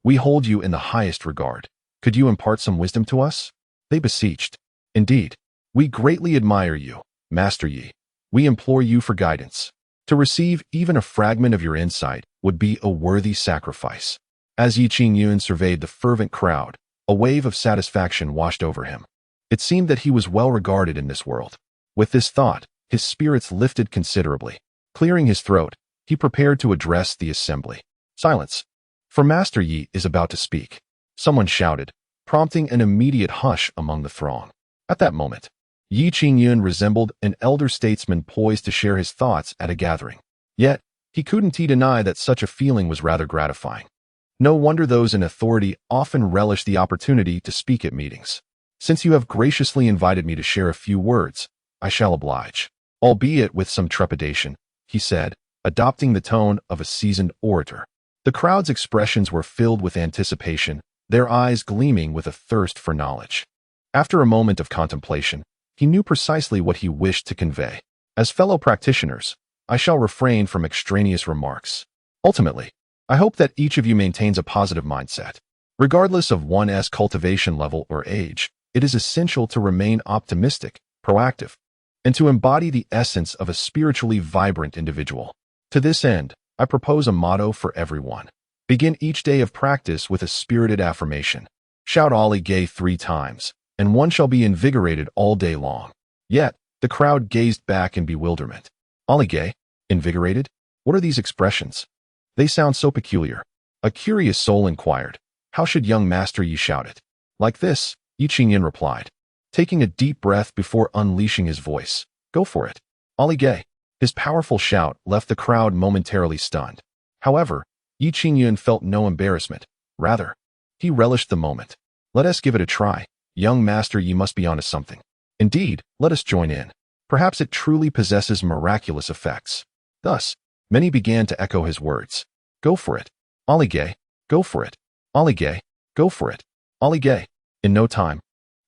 we hold you in the highest regard. Could you impart some wisdom to us? They beseeched. Indeed, we greatly admire you, Master Yi. We implore you for guidance. To receive even a fragment of your insight would be a worthy sacrifice. As Yi Qingyun surveyed the fervent crowd, a wave of satisfaction washed over him. It seemed that he was well regarded in this world. With this thought, his spirits lifted considerably. Clearing his throat, he prepared to address the assembly. Silence, for Master Yi is about to speak. Someone shouted, prompting an immediate hush among the throng. At that moment, Yi Qingyun resembled an elder statesman poised to share his thoughts at a gathering. Yet, he couldn't deny that such a feeling was rather gratifying. No wonder those in authority often relish the opportunity to speak at meetings. Since you have graciously invited me to share a few words, I shall oblige. Albeit with some trepidation, he said, adopting the tone of a seasoned orator. The crowd's expressions were filled with anticipation, their eyes gleaming with a thirst for knowledge. After a moment of contemplation, he knew precisely what he wished to convey. As fellow practitioners, I shall refrain from extraneous remarks. Ultimately, I hope that each of you maintains a positive mindset. Regardless of one's cultivation level or age, it is essential to remain optimistic, proactive, and to embody the essence of a spiritually vibrant individual. To this end, I propose a motto for everyone. Begin each day of practice with a spirited affirmation. Shout Ali Gay 3 times, and one shall be invigorated all day long. Yet, the crowd gazed back in bewilderment. Ali Gay? Invigorated? What are these expressions? They sound so peculiar. A curious soul inquired, how should young Master Yi shout it? Like this, Yi Qingyun replied, taking a deep breath before unleashing his voice. Go for it. Ali Gay. His powerful shout left the crowd momentarily stunned. However, Yi Qingyun felt no embarrassment. Rather, he relished the moment. Let us give it a try. Young Master Yi must be onto something. Indeed, let us join in. Perhaps it truly possesses miraculous effects. Thus, many began to echo his words. Go for it. Ali Gay. Go for it. Ali Gay. Go for it. Ali Gay. In no time,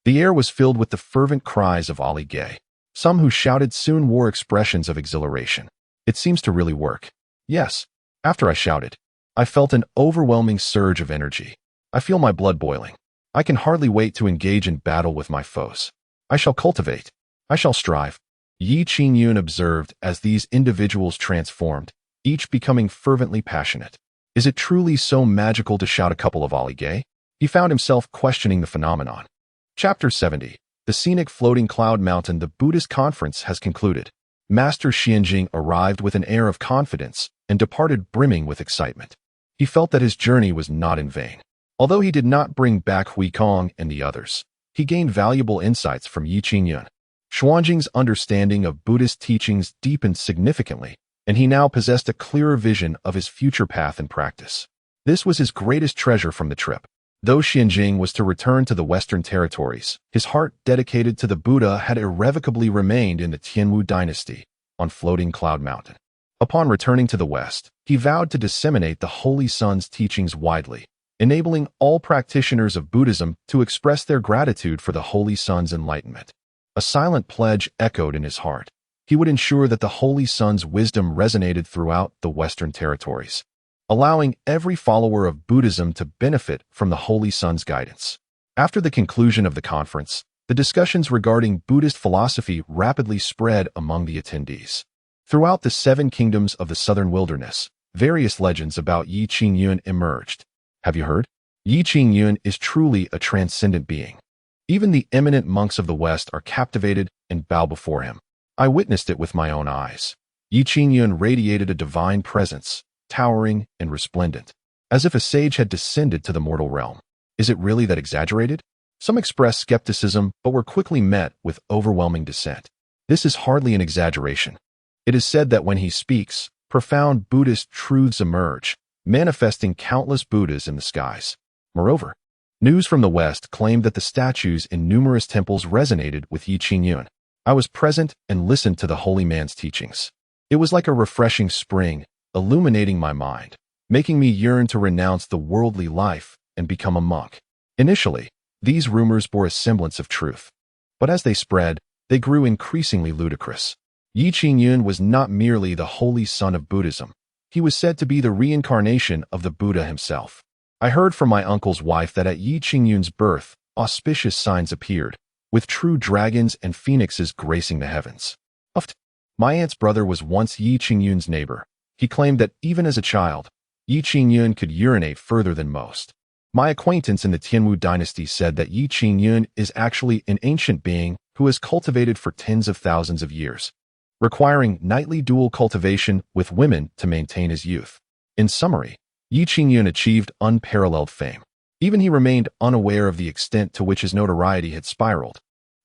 the air was filled with the fervent cries of Ali Gay. Some who shouted soon wore expressions of exhilaration. It seems to really work. Yes, after I shouted, I felt an overwhelming surge of energy. I feel my blood boiling. I can hardly wait to engage in battle with my foes. I shall cultivate. I shall strive. Yi Qingyun observed as these individuals transformed, each becoming fervently passionate. Is it truly so magical to shout a couple of Ali Gay? He found himself questioning the phenomenon. Chapter 70. The scenic floating cloud mountain. The Buddhist conference has concluded. Master Qingyun arrived with an air of confidence and departed brimming with excitement. He felt that his journey was not in vain. Although he did not bring back Huikong and the others, he gained valuable insights from Yi Qingyun. Xuanjing's understanding of Buddhist teachings deepened significantly, and he now possessed a clearer vision of his future path and practice. This was his greatest treasure from the trip. Though Xinjing was to return to the Western territories, his heart dedicated to the Buddha had irrevocably remained in the Tianwu dynasty, on Floating Cloud Mountain. Upon returning to the West, he vowed to disseminate the Holy Sun's teachings widely, enabling all practitioners of Buddhism to express their gratitude for the Holy Sun's enlightenment. A silent pledge echoed in his heart. He would ensure that the Holy Sun's wisdom resonated throughout the Western territories, allowing every follower of Buddhism to benefit from the Holy Sun's guidance. After the conclusion of the conference, the discussions regarding Buddhist philosophy rapidly spread among the attendees. Throughout the 7 kingdoms of the southern wilderness, various legends about Qingyun emerged. Have you heard? Qingyun is truly a transcendent being. Even the eminent monks of the West are captivated and bow before him. I witnessed it with my own eyes. Qingyun radiated a divine presence, towering and resplendent, as if a sage had descended to the mortal realm. Is it really that exaggerated? Some expressed skepticism, but were quickly met with overwhelming dissent. This is hardly an exaggeration. It is said that when he speaks, profound Buddhist truths emerge, manifesting countless Buddhas in the skies. Moreover, news from the West claimed that the statues in numerous temples resonated with Qingyun. I was present and listened to the holy man's teachings. It was like a refreshing spring, illuminating my mind, making me yearn to renounce the worldly life and become a monk. Initially, these rumors bore a semblance of truth. But as they spread, they grew increasingly ludicrous. Qingyun was not merely the holy son of Buddhism. He was said to be the reincarnation of the Buddha himself. I heard from my uncle's wife that at Qingyun's birth, auspicious signs appeared, with true dragons and phoenixes gracing the heavens. My aunt's brother was once Qingyun's neighbor. He claimed that even as a child, Qingyun could urinate further than most. My acquaintance in the Tianwu dynasty said that Qingyun is actually an ancient being who has cultivated for tens of thousands of years, requiring nightly dual cultivation with women to maintain his youth. In summary, Qingyun achieved unparalleled fame. Even he remained unaware of the extent to which his notoriety had spiraled.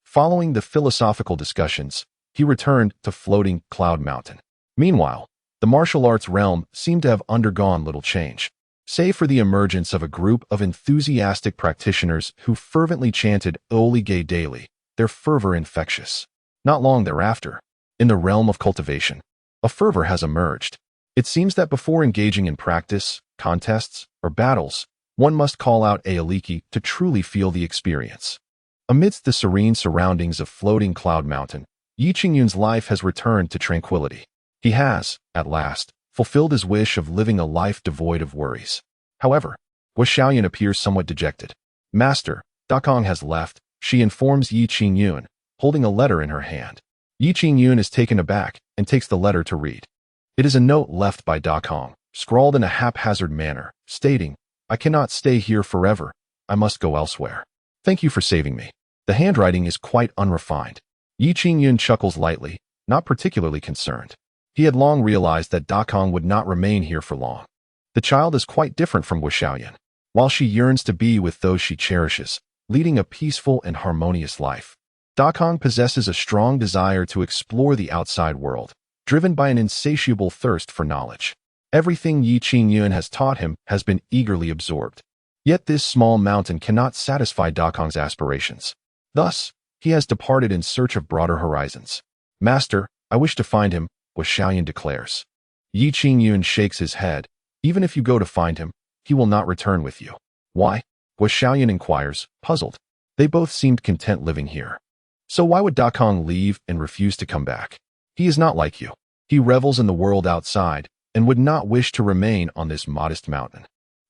Following the philosophical discussions, he returned to floating Cloud Mountain. Meanwhile, the martial arts realm seemed to have undergone little change, save for the emergence of a group of enthusiastic practitioners who fervently chanted Oligay daily, their fervor infectious. Not long thereafter, in the realm of cultivation, a fervor has emerged. It seems that before engaging in practice, contests, or battles, one must call out Aoliki to truly feel the experience. Amidst the serene surroundings of floating Cloud Mountain, Qingyun's life has returned to tranquility. He has, at last, fulfilled his wish of living a life devoid of worries. However, Shaolin appears somewhat dejected. Master, Dakong has left, she informs Qingyun, holding a letter in her hand. Qingyun is taken aback and takes the letter to read. It is a note left by Dakong, scrawled in a haphazard manner, stating, "I cannot stay here forever. I must go elsewhere. Thank you for saving me." The handwriting is quite unrefined. Qingyun chuckles lightly, not particularly concerned. He had long realized that Dakong would not remain here for long. The child is quite different from Shaolin. While she yearns to be with those she cherishes, leading a peaceful and harmonious life, Dakong possesses a strong desire to explore the outside world, driven by an insatiable thirst for knowledge. Everything Qingyun has taught him has been eagerly absorbed. Yet this small mountain cannot satisfy Dakong's aspirations. Thus, he has departed in search of broader horizons. "Master, I wish to find him," Shaolin declares. Qingyun shakes his head. "Even if you go to find him, he will not return with you." "Why?" Shaolin inquires, puzzled. They both seemed content living here. So why would Dakong leave and refuse to come back? He is not like you. He revels in the world outside and would not wish to remain on this modest mountain.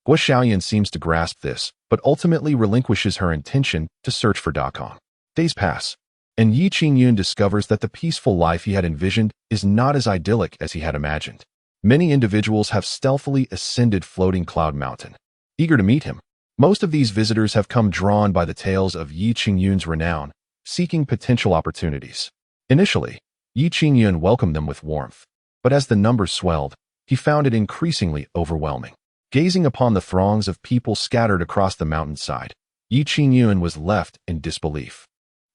Shaolin seems to grasp this, but ultimately relinquishes her intention to search for Dakong. Days pass, and Qingyun discovers that the peaceful life he had envisioned is not as idyllic as he had imagined. Many individuals have stealthily ascended floating Cloud Mountain, eager to meet him. Most of these visitors have come drawn by the tales of Qingyun's renown, seeking potential opportunities. Initially, Qingyun welcomed them with warmth, but as the numbers swelled, he found it increasingly overwhelming. Gazing upon the throngs of people scattered across the mountainside, Qingyun was left in disbelief.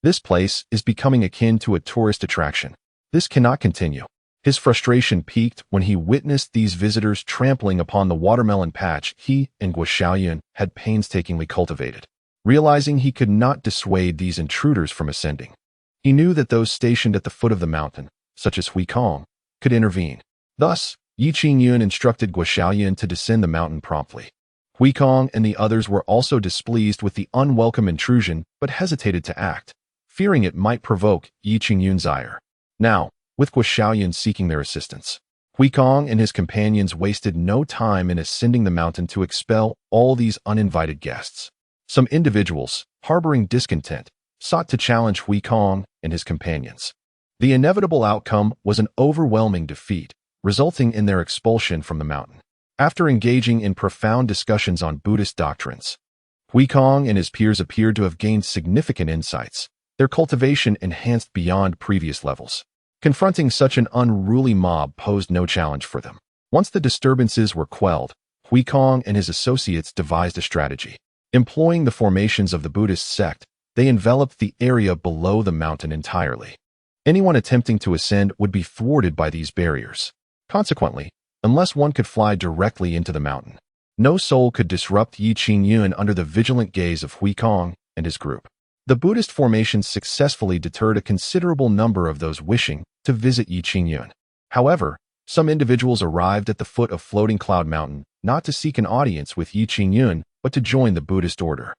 This place is becoming akin to a tourist attraction. This cannot continue. His frustration peaked when he witnessed these visitors trampling upon the watermelon patch he and Shaolin had painstakingly cultivated. Realizing he could not dissuade these intruders from ascending, he knew that those stationed at the foot of the mountain, such as Huikong, could intervene. Thus, Qingyun instructed Shaolin to descend the mountain promptly. Huikong and the others were also displeased with the unwelcome intrusion but hesitated to act, fearing it might provoke Qingyun's ire. Now, with Shaolin seeking their assistance, Huikong and his companions wasted no time in ascending the mountain to expel all these uninvited guests. Some individuals, harboring discontent, sought to challenge Huikong and his companions. The inevitable outcome was an overwhelming defeat, resulting in their expulsion from the mountain. After engaging in profound discussions on Buddhist doctrines, Huikong and his peers appeared to have gained significant insights, their cultivation enhanced beyond previous levels. Confronting such an unruly mob posed no challenge for them. Once the disturbances were quelled, Huikong and his associates devised a strategy. Employing the formations of the Buddhist sect, they enveloped the area below the mountain entirely. Anyone attempting to ascend would be thwarted by these barriers. Consequently, unless one could fly directly into the mountain, no soul could disrupt Qingyun under the vigilant gaze of Huikong and his group. The Buddhist formations successfully deterred a considerable number of those wishing to visit Qingyun. However, some individuals arrived at the foot of Floating Cloud Mountain not to seek an audience with Qingyun, but to join the Buddhist order.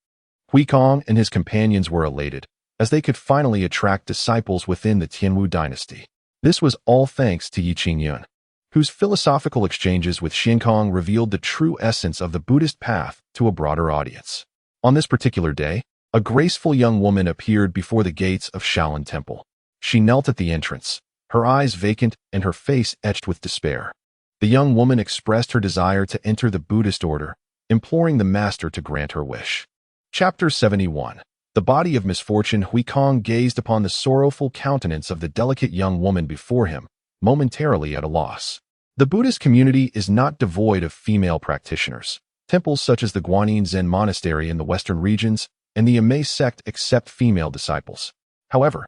Huikong and his companions were elated, as they could finally attract disciples within the Tianwu dynasty. This was all thanks to Qingyun, whose philosophical exchanges with Xingkong revealed the true essence of the Buddhist path to a broader audience. On this particular day, a graceful young woman appeared before the gates of Shaolin Temple. She knelt at the entrance, her eyes vacant and her face etched with despair. The young woman expressed her desire to enter the Buddhist order, imploring the master to grant her wish. Chapter 71. The body of misfortune. Huikong gazed upon the sorrowful countenance of the delicate young woman before him, momentarily at a loss. The Buddhist community is not devoid of female practitioners. Temples such as the Guanyin Zen Monastery in the western regions and the Amei sect accept female disciples. However,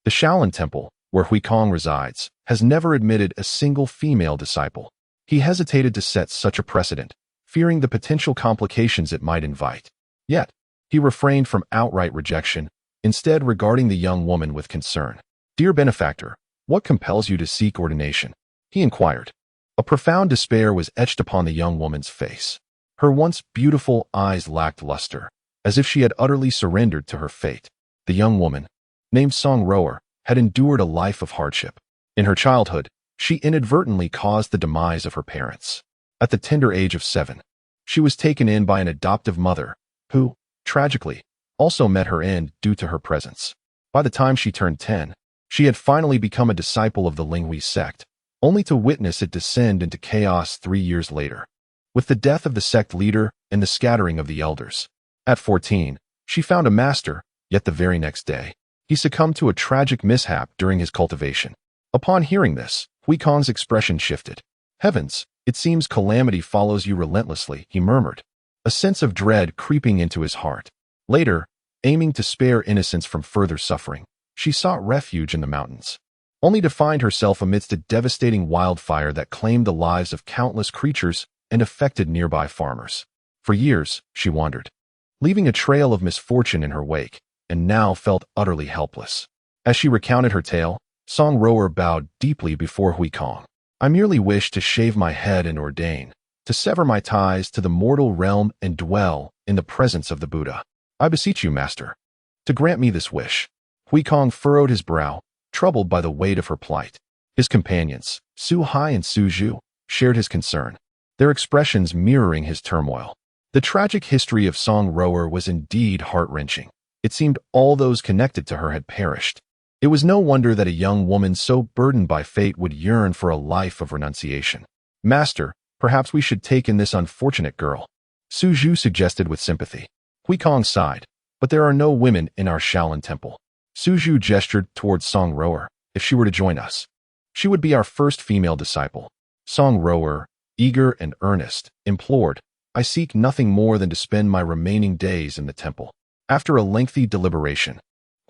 the Shaolin Temple, where Huikong resides, has never admitted a single female disciple. He hesitated to set such a precedent, fearing the potential complications it might invite. Yet, he refrained from outright rejection, instead regarding the young woman with concern. "Dear benefactor, what compels you to seek ordination?" he inquired. A profound despair was etched upon the young woman's face. Her once beautiful eyes lacked luster, as if she had utterly surrendered to her fate. The young woman, named Song Rower, had endured a life of hardship. In her childhood, she inadvertently caused the demise of her parents. At the tender age of 7, she was taken in by an adoptive mother, who, tragically, also met her end due to her presence. By the time she turned 10, she had finally become a disciple of the Linghui sect, only to witness it descend into chaos 3 years later, with the death of the sect leader and the scattering of the elders. At 14, she found a master, yet the very next day, he succumbed to a tragic mishap during his cultivation. Upon hearing this, Huikong's expression shifted. "Heavens, it seems calamity follows you relentlessly," he murmured, a sense of dread creeping into his heart. Later, aiming to spare innocence from further suffering, she sought refuge in the mountains, only to find herself amidst a devastating wildfire that claimed the lives of countless creatures and affected nearby farmers. For years, she wandered, leaving a trail of misfortune in her wake, and now felt utterly helpless. As she recounted her tale, Song Rower bowed deeply before Huikong. "I merely wish to shave my head and ordain, to sever my ties to the mortal realm and dwell in the presence of the Buddha. I beseech you, master, to grant me this wish." Huikong furrowed his brow, troubled by the weight of her plight. His companions, Su Hai and Su Zhu, shared his concern, their expressions mirroring his turmoil. The tragic history of Song Rower was indeed heart-wrenching. It seemed all those connected to her had perished. It was no wonder that a young woman so burdened by fate would yearn for a life of renunciation. "Master, perhaps we should take in this unfortunate girl," Su Zhu suggested with sympathy. Huikong sighed, "But there are no women in our Shaolin Temple." Su Zhu gestured towards Song Rower. "If she were to join us, she would be our first female disciple." Song Rower, eager and earnest, implored, "I seek nothing more than to spend my remaining days in the temple." After a lengthy deliberation,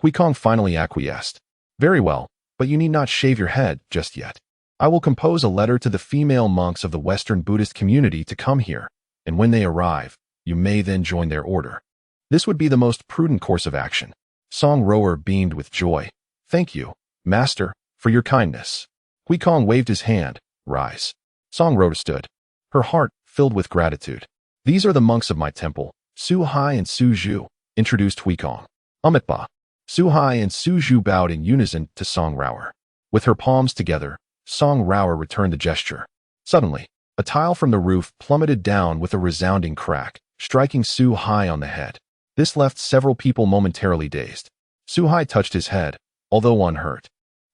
Huikong finally acquiesced. "Very well, but you need not shave your head just yet. I will compose a letter to the female monks of the Western Buddhist community to come here, and when they arrive, you may then join their order. This would be the most prudent course of action." Song Rower beamed with joy. "Thank you, master, for your kindness." Huikong waved his hand. "Rise." Song Rower stood, her heart filled with gratitude. "These are the monks of my temple, Su Hai and Su Zhu," introduced Huikong. "Amitba." Su Hai and Su Zhu bowed in unison to Song Rower. With her palms together, Song Rower returned the gesture. Suddenly, a tile from the roof plummeted down with a resounding crack, striking Su Hai on the head. This left several people momentarily dazed. Su Hai touched his head, although unhurt.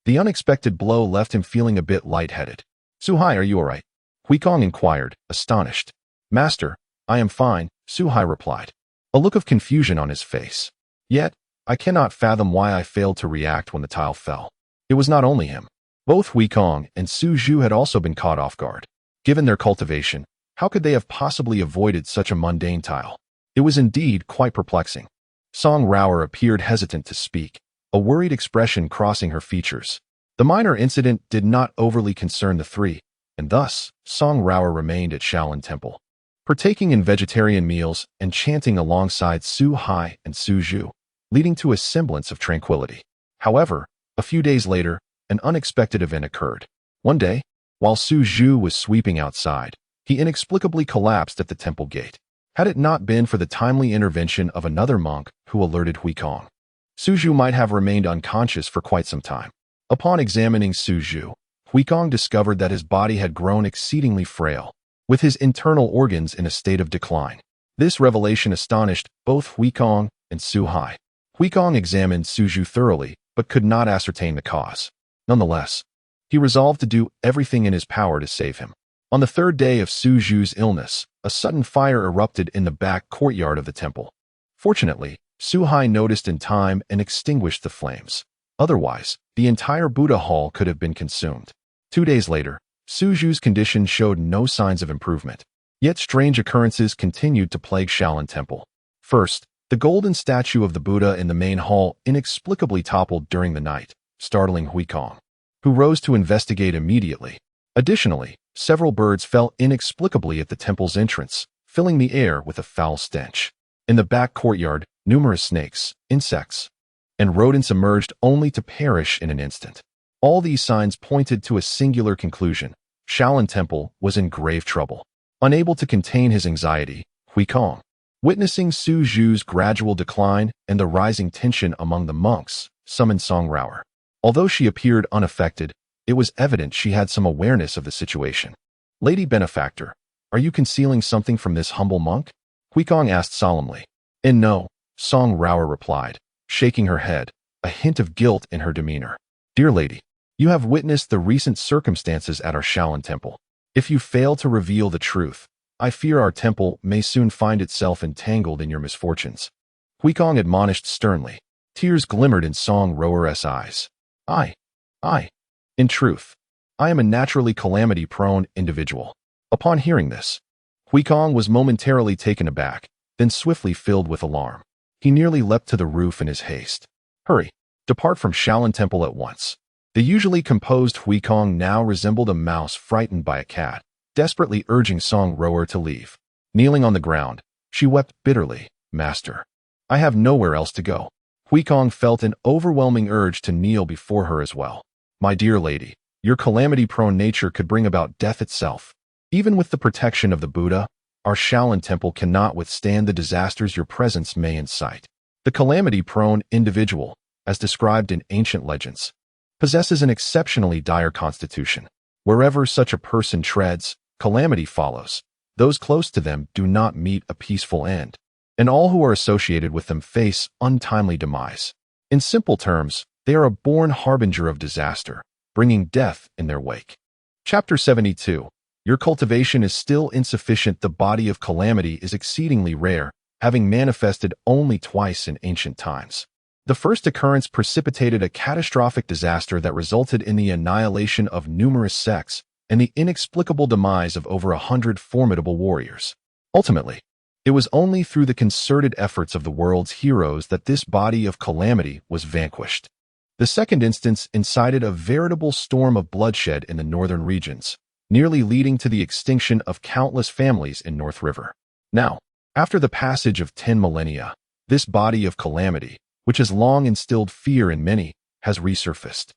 The unexpected blow left him feeling a bit lightheaded. "Suhai, are you all right?" Huikong inquired, astonished. "Master, I am fine," Suhai replied, a look of confusion on his face. "Yet, I cannot fathom why I failed to react when the tile fell." It was not only him. Both Huikong and Su Zhu had also been caught off guard. Given their cultivation, how could they have possibly avoided such a mundane tile? It was indeed quite perplexing. Song Rower appeared hesitant to speak, a worried expression crossing her features. The minor incident did not overly concern the three, and thus, Song Rower remained at Shaolin Temple, partaking in vegetarian meals and chanting alongside Su Hai and Su Zhu, leading to a semblance of tranquility. However, a few days later, an unexpected event occurred. One day, while Su Zhu was sweeping outside, he inexplicably collapsed at the temple gate. Had it not been for the timely intervention of another monk who alerted Huikong, Su Zhu might have remained unconscious for quite some time. Upon examining Su Zhu, Huikong discovered that his body had grown exceedingly frail, with his internal organs in a state of decline. This revelation astonished both Huikong and Su Hai. Huikong examined Su Zhu thoroughly, but could not ascertain the cause. Nonetheless, he resolved to do everything in his power to save him. On the third day of Su Zhu's illness, a sudden fire erupted in the back courtyard of the temple. Fortunately, Su Hai noticed in time and extinguished the flames. Otherwise, the entire Buddha hall could have been consumed. 2 days later, Su Zhu's condition showed no signs of improvement. Yet strange occurrences continued to plague Shaolin Temple. First, the golden statue of the Buddha in the main hall inexplicably toppled during the night, startling Huikong, who rose to investigate immediately. Additionally, several birds fell inexplicably at the temple's entrance, filling the air with a foul stench. In the back courtyard, numerous snakes, insects, and rodents emerged only to perish in an instant. All these signs pointed to a singular conclusion. Shaolin Temple was in grave trouble. Unable to contain his anxiety, Huikong, witnessing Su Zhu's gradual decline and the rising tension among the monks, summoned Song Rower. Although she appeared unaffected, it was evident she had some awareness of the situation. "Lady Benefactor, are you concealing something from this humble monk?" Huikong asked solemnly. "And no," Song Rower replied, shaking her head, a hint of guilt in her demeanor. "Dear lady, you have witnessed the recent circumstances at our Shaolin Temple. If you fail to reveal the truth, I fear our temple may soon find itself entangled in your misfortunes." Huikong admonished sternly. Tears glimmered in Song Rower's eyes. I. In truth, I am a naturally calamity-prone individual." Upon hearing this, Huikong was momentarily taken aback, then swiftly filled with alarm. He nearly leapt to the roof in his haste. "Hurry, depart from Shaolin Temple at once." The usually composed Huikong now resembled a mouse frightened by a cat, desperately urging Song Rower to leave. Kneeling on the ground, she wept bitterly. "Master, I have nowhere else to go." Huikong felt an overwhelming urge to kneel before her as well. "My dear lady, your calamity-prone nature could bring about death itself. Even with the protection of the Buddha, our Shaolin Temple cannot withstand the disasters your presence may incite." The calamity-prone individual, as described in ancient legends, possesses an exceptionally dire constitution. Wherever such a person treads, calamity follows. Those close to them do not meet a peaceful end, and all who are associated with them face untimely demise. In simple terms, they are a born harbinger of disaster, bringing death in their wake. Chapter 72. Your cultivation is still insufficient. The body of calamity is exceedingly rare, having manifested only twice in ancient times. The first occurrence precipitated a catastrophic disaster that resulted in the annihilation of numerous sects and the inexplicable demise of over 100 formidable warriors. Ultimately, it was only through the concerted efforts of the world's heroes that this body of calamity was vanquished. The second instance incited a veritable storm of bloodshed in the northern regions, nearly leading to the extinction of countless families in North River. Now, after the passage of 10 millennia, this body of calamity, which has long instilled fear in many, has resurfaced.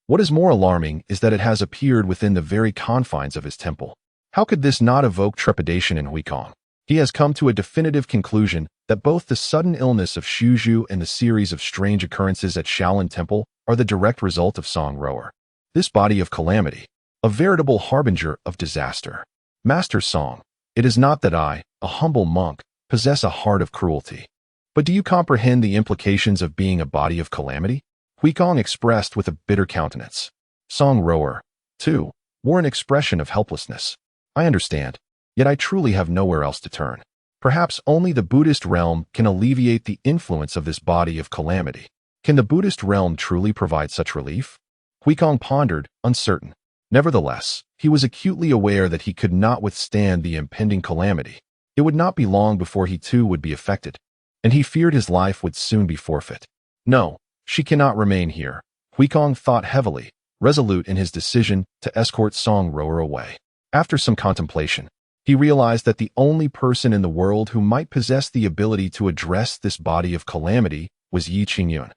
What is more alarming is that it has appeared within the very confines of his temple. How could this not evoke trepidation in Huikong? He has come to a definitive conclusion that both the sudden illness of Su Zhu and the series of strange occurrences at Shaolin Temple are the direct result of Song Rower. This body of calamity, a veritable harbinger of disaster. Master Song, it is not that I, a humble monk, possess a heart of cruelty. But do you comprehend the implications of being a body of calamity? Huikong expressed with a bitter countenance. Song rower, too, wore an expression of helplessness. I understand, yet I truly have nowhere else to turn. Perhaps only the Buddhist realm can alleviate the influence of this body of calamity. Can the Buddhist realm truly provide such relief? Huikong pondered, uncertain. Nevertheless, he was acutely aware that he could not withstand the impending calamity. It would not be long before he too would be affected, and he feared his life would soon be forfeit. No, she cannot remain here. Huikong thought heavily, resolute in his decision to escort Song rower away. After some contemplation, he realized that the only person in the world who might possess the ability to address this body of calamity was Qingyun.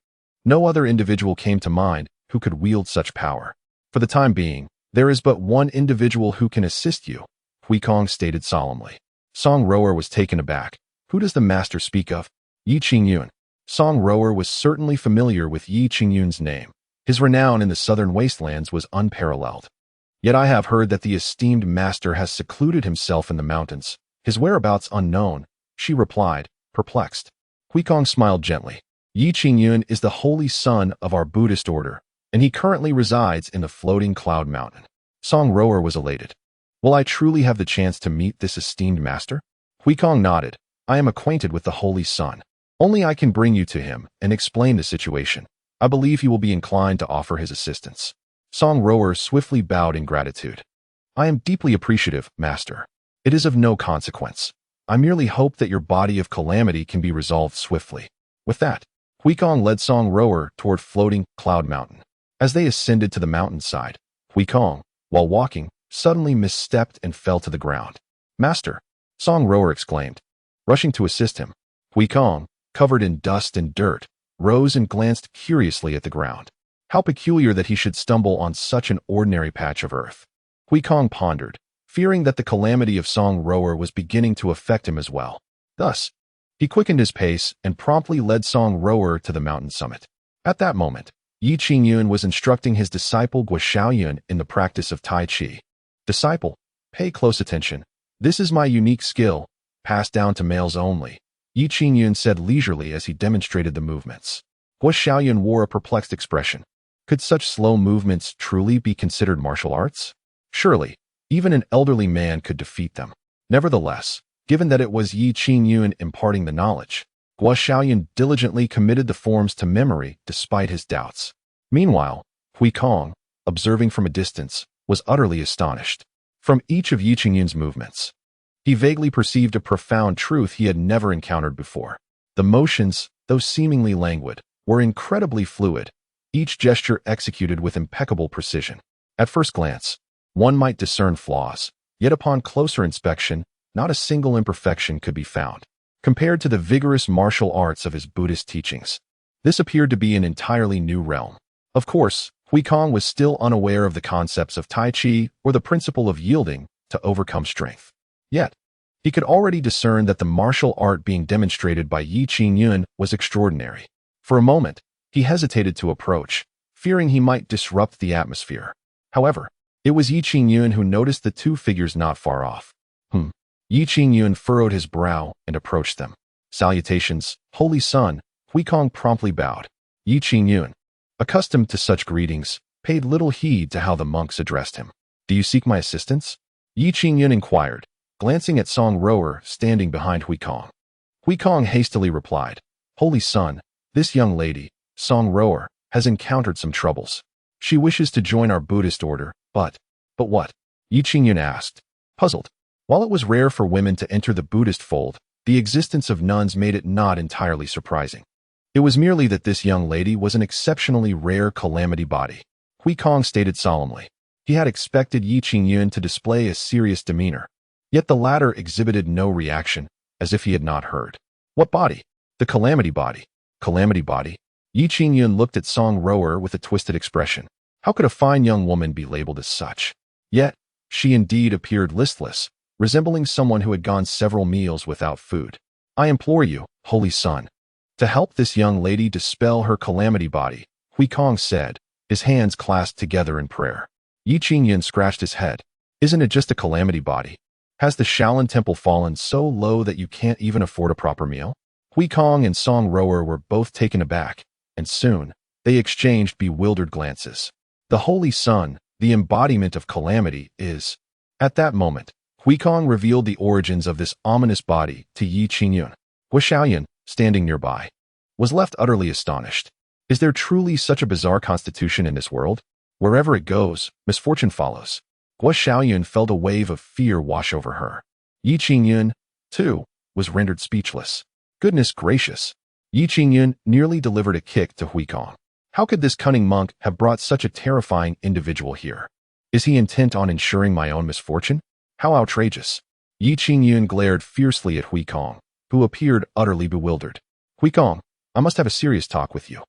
No other individual came to mind who could wield such power. For the time being, there is but one individual who can assist you, Huikong stated solemnly. Song rower was taken aback. Who does the master speak of? Qingyun. Song rower was certainly familiar with Qingyun's name. His renown in the southern wastelands was unparalleled. Yet I have heard that the esteemed master has secluded himself in the mountains, his whereabouts unknown, she replied, perplexed. Huikong smiled gently. Qingyun is the holy son of our Buddhist order, and he currently resides in the floating cloud mountain. Song rower was elated. Will I truly have the chance to meet this esteemed master? Huikong nodded. I am acquainted with the holy son. Only I can bring you to him and explain the situation. I believe he will be inclined to offer his assistance. Song rower swiftly bowed in gratitude. I am deeply appreciative, master. It is of no consequence. I merely hope that your body of calamity can be resolved swiftly. With that, Huikong led Song rower toward floating cloud mountain. As they ascended to the mountainside, Huikong, while walking, suddenly misstepped and fell to the ground. Master, Song rower exclaimed. Rushing to assist him, Huikong, covered in dust and dirt, rose and glanced curiously at the ground. How peculiar that he should stumble on such an ordinary patch of earth. Huikong pondered, fearing that the calamity of Song rower was beginning to affect him as well. Thus, he quickened his pace and promptly led Song rower to the mountain summit. At that moment, Qingyun was instructing his disciple Shaolin in the practice of Tai Chi. Disciple, pay close attention. This is my unique skill, passed down to males only, Qingyun said leisurely as he demonstrated the movements. Shaolin wore a perplexed expression. Could such slow movements truly be considered martial arts? Surely, even an elderly man could defeat them. Nevertheless, given that it was Qingyun imparting the knowledge, Shaolin diligently committed the forms to memory despite his doubts. Meanwhile, Huikong, observing from a distance, was utterly astonished. From each of Qingyun's movements, he vaguely perceived a profound truth he had never encountered before. The motions, though seemingly languid, were incredibly fluid, each gesture executed with impeccable precision. At first glance, one might discern flaws, yet upon closer inspection, not a single imperfection could be found. Compared to the vigorous martial arts of his Buddhist teachings, this appeared to be an entirely new realm. Of course, Huikong was still unaware of the concepts of Tai Chi or the principle of yielding to overcome strength. Yet, he could already discern that the martial art being demonstrated by Qingyun was extraordinary. For a moment, he hesitated to approach, fearing he might disrupt the atmosphere. However, it was Qingyun who noticed the two figures not far off. Qingyun furrowed his brow and approached them. Salutations, holy son, Huikong promptly bowed. Qingyun, accustomed to such greetings, paid little heed to how the monks addressed him. Do you seek my assistance? Qingyun inquired, glancing at Song rower standing behind Huikong. Huikong hastily replied, Holy son, this young lady, Song rower, has encountered some troubles. She wishes to join our Buddhist order, but what? Qingyun asked, puzzled. While it was rare for women to enter the Buddhist fold, the existence of nuns made it not entirely surprising. It was merely that this young lady was an exceptionally rare calamity body. Huikong stated solemnly. He had expected Qingyun to display a serious demeanor, yet the latter exhibited no reaction, as if he had not heard. What body? The calamity body. Calamity body? Qingyun looked at Song rower with a twisted expression. How could a fine young woman be labeled as such? Yet, she indeed appeared listless, resembling someone who had gone several meals without food. I implore you, holy son, to help this young lady dispel her calamity body, Huikong said, his hands clasped together in prayer. Qingyun scratched his head. Isn't it just a calamity body? Has the Shaolin Temple fallen so low that you can't even afford a proper meal? Huikong and Song rower were both taken aback, and soon, They exchanged bewildered glances. The Holy Sun, the embodiment of calamity, is... At that moment, Huikong revealed the origins of this ominous body to Yi Qingyun. Shaolin, standing nearby, was left utterly astonished. Is there truly such a bizarre constitution in this world? Wherever it goes, misfortune follows. Shaolin felt a wave of fear wash over her. Yi Qingyun, too, was rendered speechless. Goodness gracious! Yi Qingyun nearly delivered a kick to Huikong. How could this cunning monk have brought such a terrifying individual here? Is he intent on ensuring my own misfortune? How outrageous! Yi Qingyun glared fiercely at Huikong, who appeared utterly bewildered. Huikong, I must have a serious talk with you.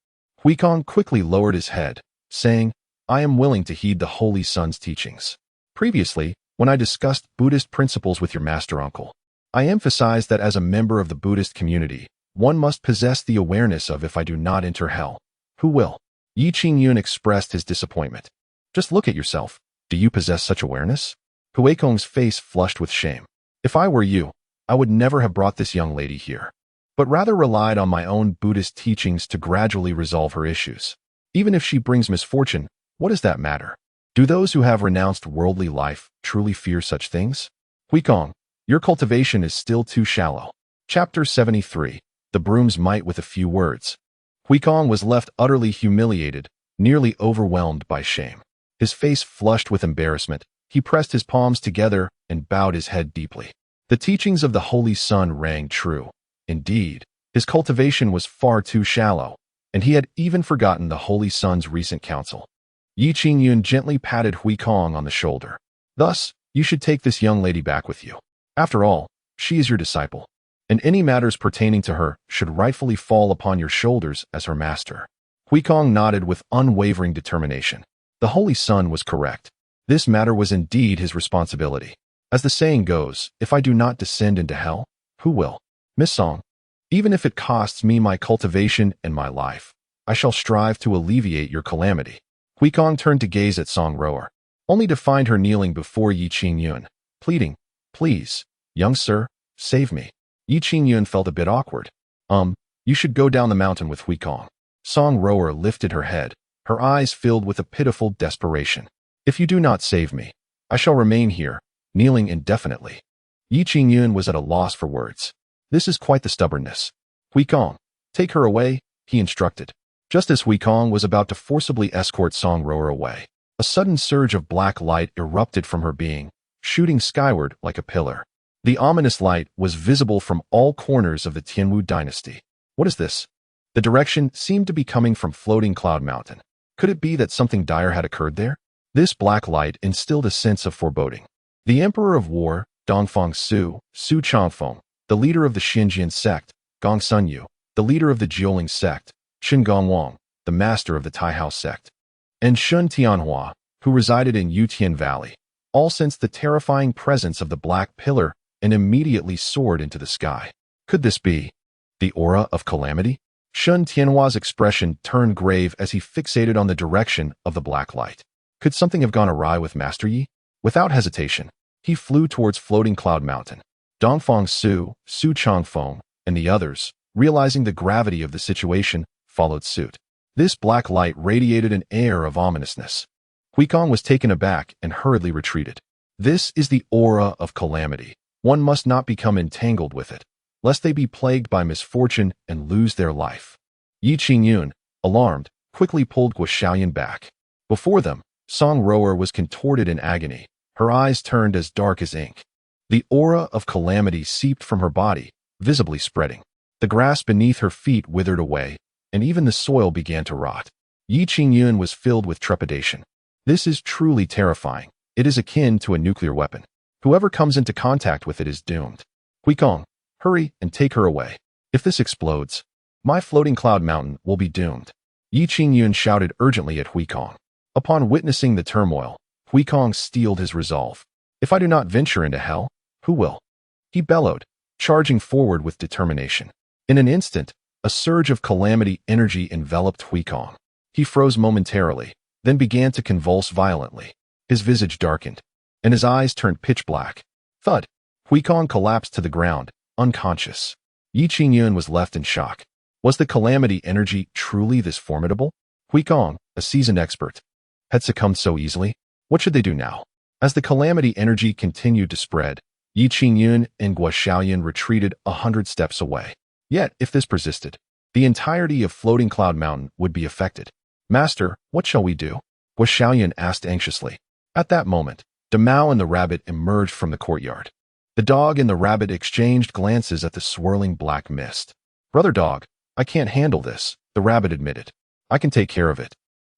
Huikong quickly lowered his head, saying, I am willing to heed the Holy Sun's teachings. Previously, when I discussed Buddhist principles with your master uncle, I emphasized that as a member of the Buddhist community, one must possess the awareness of if I do not enter hell, who will? Yi Qingyun expressed his disappointment. Just look at yourself. Do you possess such awareness? Huikong's face flushed with shame. If I were you, I would never have brought this young lady here, but rather relied on my own Buddhist teachings to gradually resolve her issues. Even if she brings misfortune, what does that matter? Do those who have renounced worldly life truly fear such things? Huikong, your cultivation is still too shallow. Chapter 73. The Broom's Might with a Few Words. Huikong was left utterly humiliated, nearly overwhelmed by shame. His face flushed with embarrassment. He pressed his palms together and bowed his head deeply. The teachings of the Holy Sun rang true. Indeed, his cultivation was far too shallow, and he had even forgotten the Holy Sun's recent counsel. Yi Qingyun gently patted Huikong on the shoulder. Thus, you should take this young lady back with you. After all, she is your disciple, and any matters pertaining to her should rightfully fall upon your shoulders as her master. Huikong nodded with unwavering determination. The Holy Sun was correct. This matter was indeed his responsibility. As the saying goes, if I do not descend into hell, who will? Miss Song, even if it costs me my cultivation and my life, I shall strive to alleviate your calamity. Huikong turned to gaze at Song Rower, only to find her kneeling before Yi Qingyun, pleading, Please, young sir, save me. Yi Qingyun felt a bit awkward. You should go down the mountain with Huikong. Song Rower lifted her head, her eyes filled with a pitiful desperation. If you do not save me, I shall remain here, kneeling indefinitely. Yi Qingyun was at a loss for words. This is quite the stubbornness. Huikong, take her away, he instructed. Just as Huikong was about to forcibly escort Song Rower away, a sudden surge of black light erupted from her being, shooting skyward like a pillar. The ominous light was visible from all corners of the Tianwu dynasty. What is this? The direction seemed to be coming from Floating Cloud Mountain. Could it be that something dire had occurred there? This black light instilled a sense of foreboding. The Emperor of War, Dongfang Su, Su Changfeng, the leader of the Qingyun sect, Gong Sunyu, the leader of the Jiuling sect, Shen Gongwang, the master of the Taihao sect, and Shun Tianhua, who resided in Yutian Valley, all sensed the terrifying presence of the black pillar and immediately soared into the sky. Could this be the aura of calamity? Shun Tianhua's expression turned grave as he fixated on the direction of the black light. Could something have gone awry with Master Yi? Without hesitation, he flew towards Floating Cloud Mountain. Dongfang Su, Su Changfeng, and the others, realizing the gravity of the situation, followed suit. This black light radiated an air of ominousness. Huikong was taken aback and hurriedly retreated. This is the aura of calamity. One must not become entangled with it, lest they be plagued by misfortune and lose their life. Yi Qingyun, alarmed, quickly pulled Shaolin back. Before them, Song Rower was contorted in agony, her eyes turned as dark as ink. The aura of calamity seeped from her body, visibly spreading. The grass beneath her feet withered away, and even the soil began to rot. Yi Qingyun was filled with trepidation. This is truly terrifying. It is akin to a nuclear weapon. Whoever comes into contact with it is doomed. Huikong, hurry and take her away. If this explodes, my Floating Cloud Mountain will be doomed. Yi Qingyun shouted urgently at Huikong. Upon witnessing the turmoil, Huikong steeled his resolve. If I do not venture into hell, who will? He bellowed, charging forward with determination. In an instant, a surge of calamity energy enveloped Huikong. He froze momentarily, then began to convulse violently. His visage darkened, and his eyes turned pitch black. Thud! Huikong collapsed to the ground, unconscious. Yi Qingyun was left in shock. Was the calamity energy truly this formidable? Huikong, a seasoned expert, had succumbed so easily. What should they do now? As the calamity energy continued to spread, Yi Qingyun and Shaolin retreated 100 steps away. Yet, if this persisted, the entirety of Floating Cloud Mountain would be affected. Master, what shall we do? Shaolin asked anxiously. At that moment, Mao and the rabbit emerged from the courtyard. The dog and the rabbit exchanged glances at the swirling black mist. Brother dog, I can't handle this, the rabbit admitted. I can take care of it.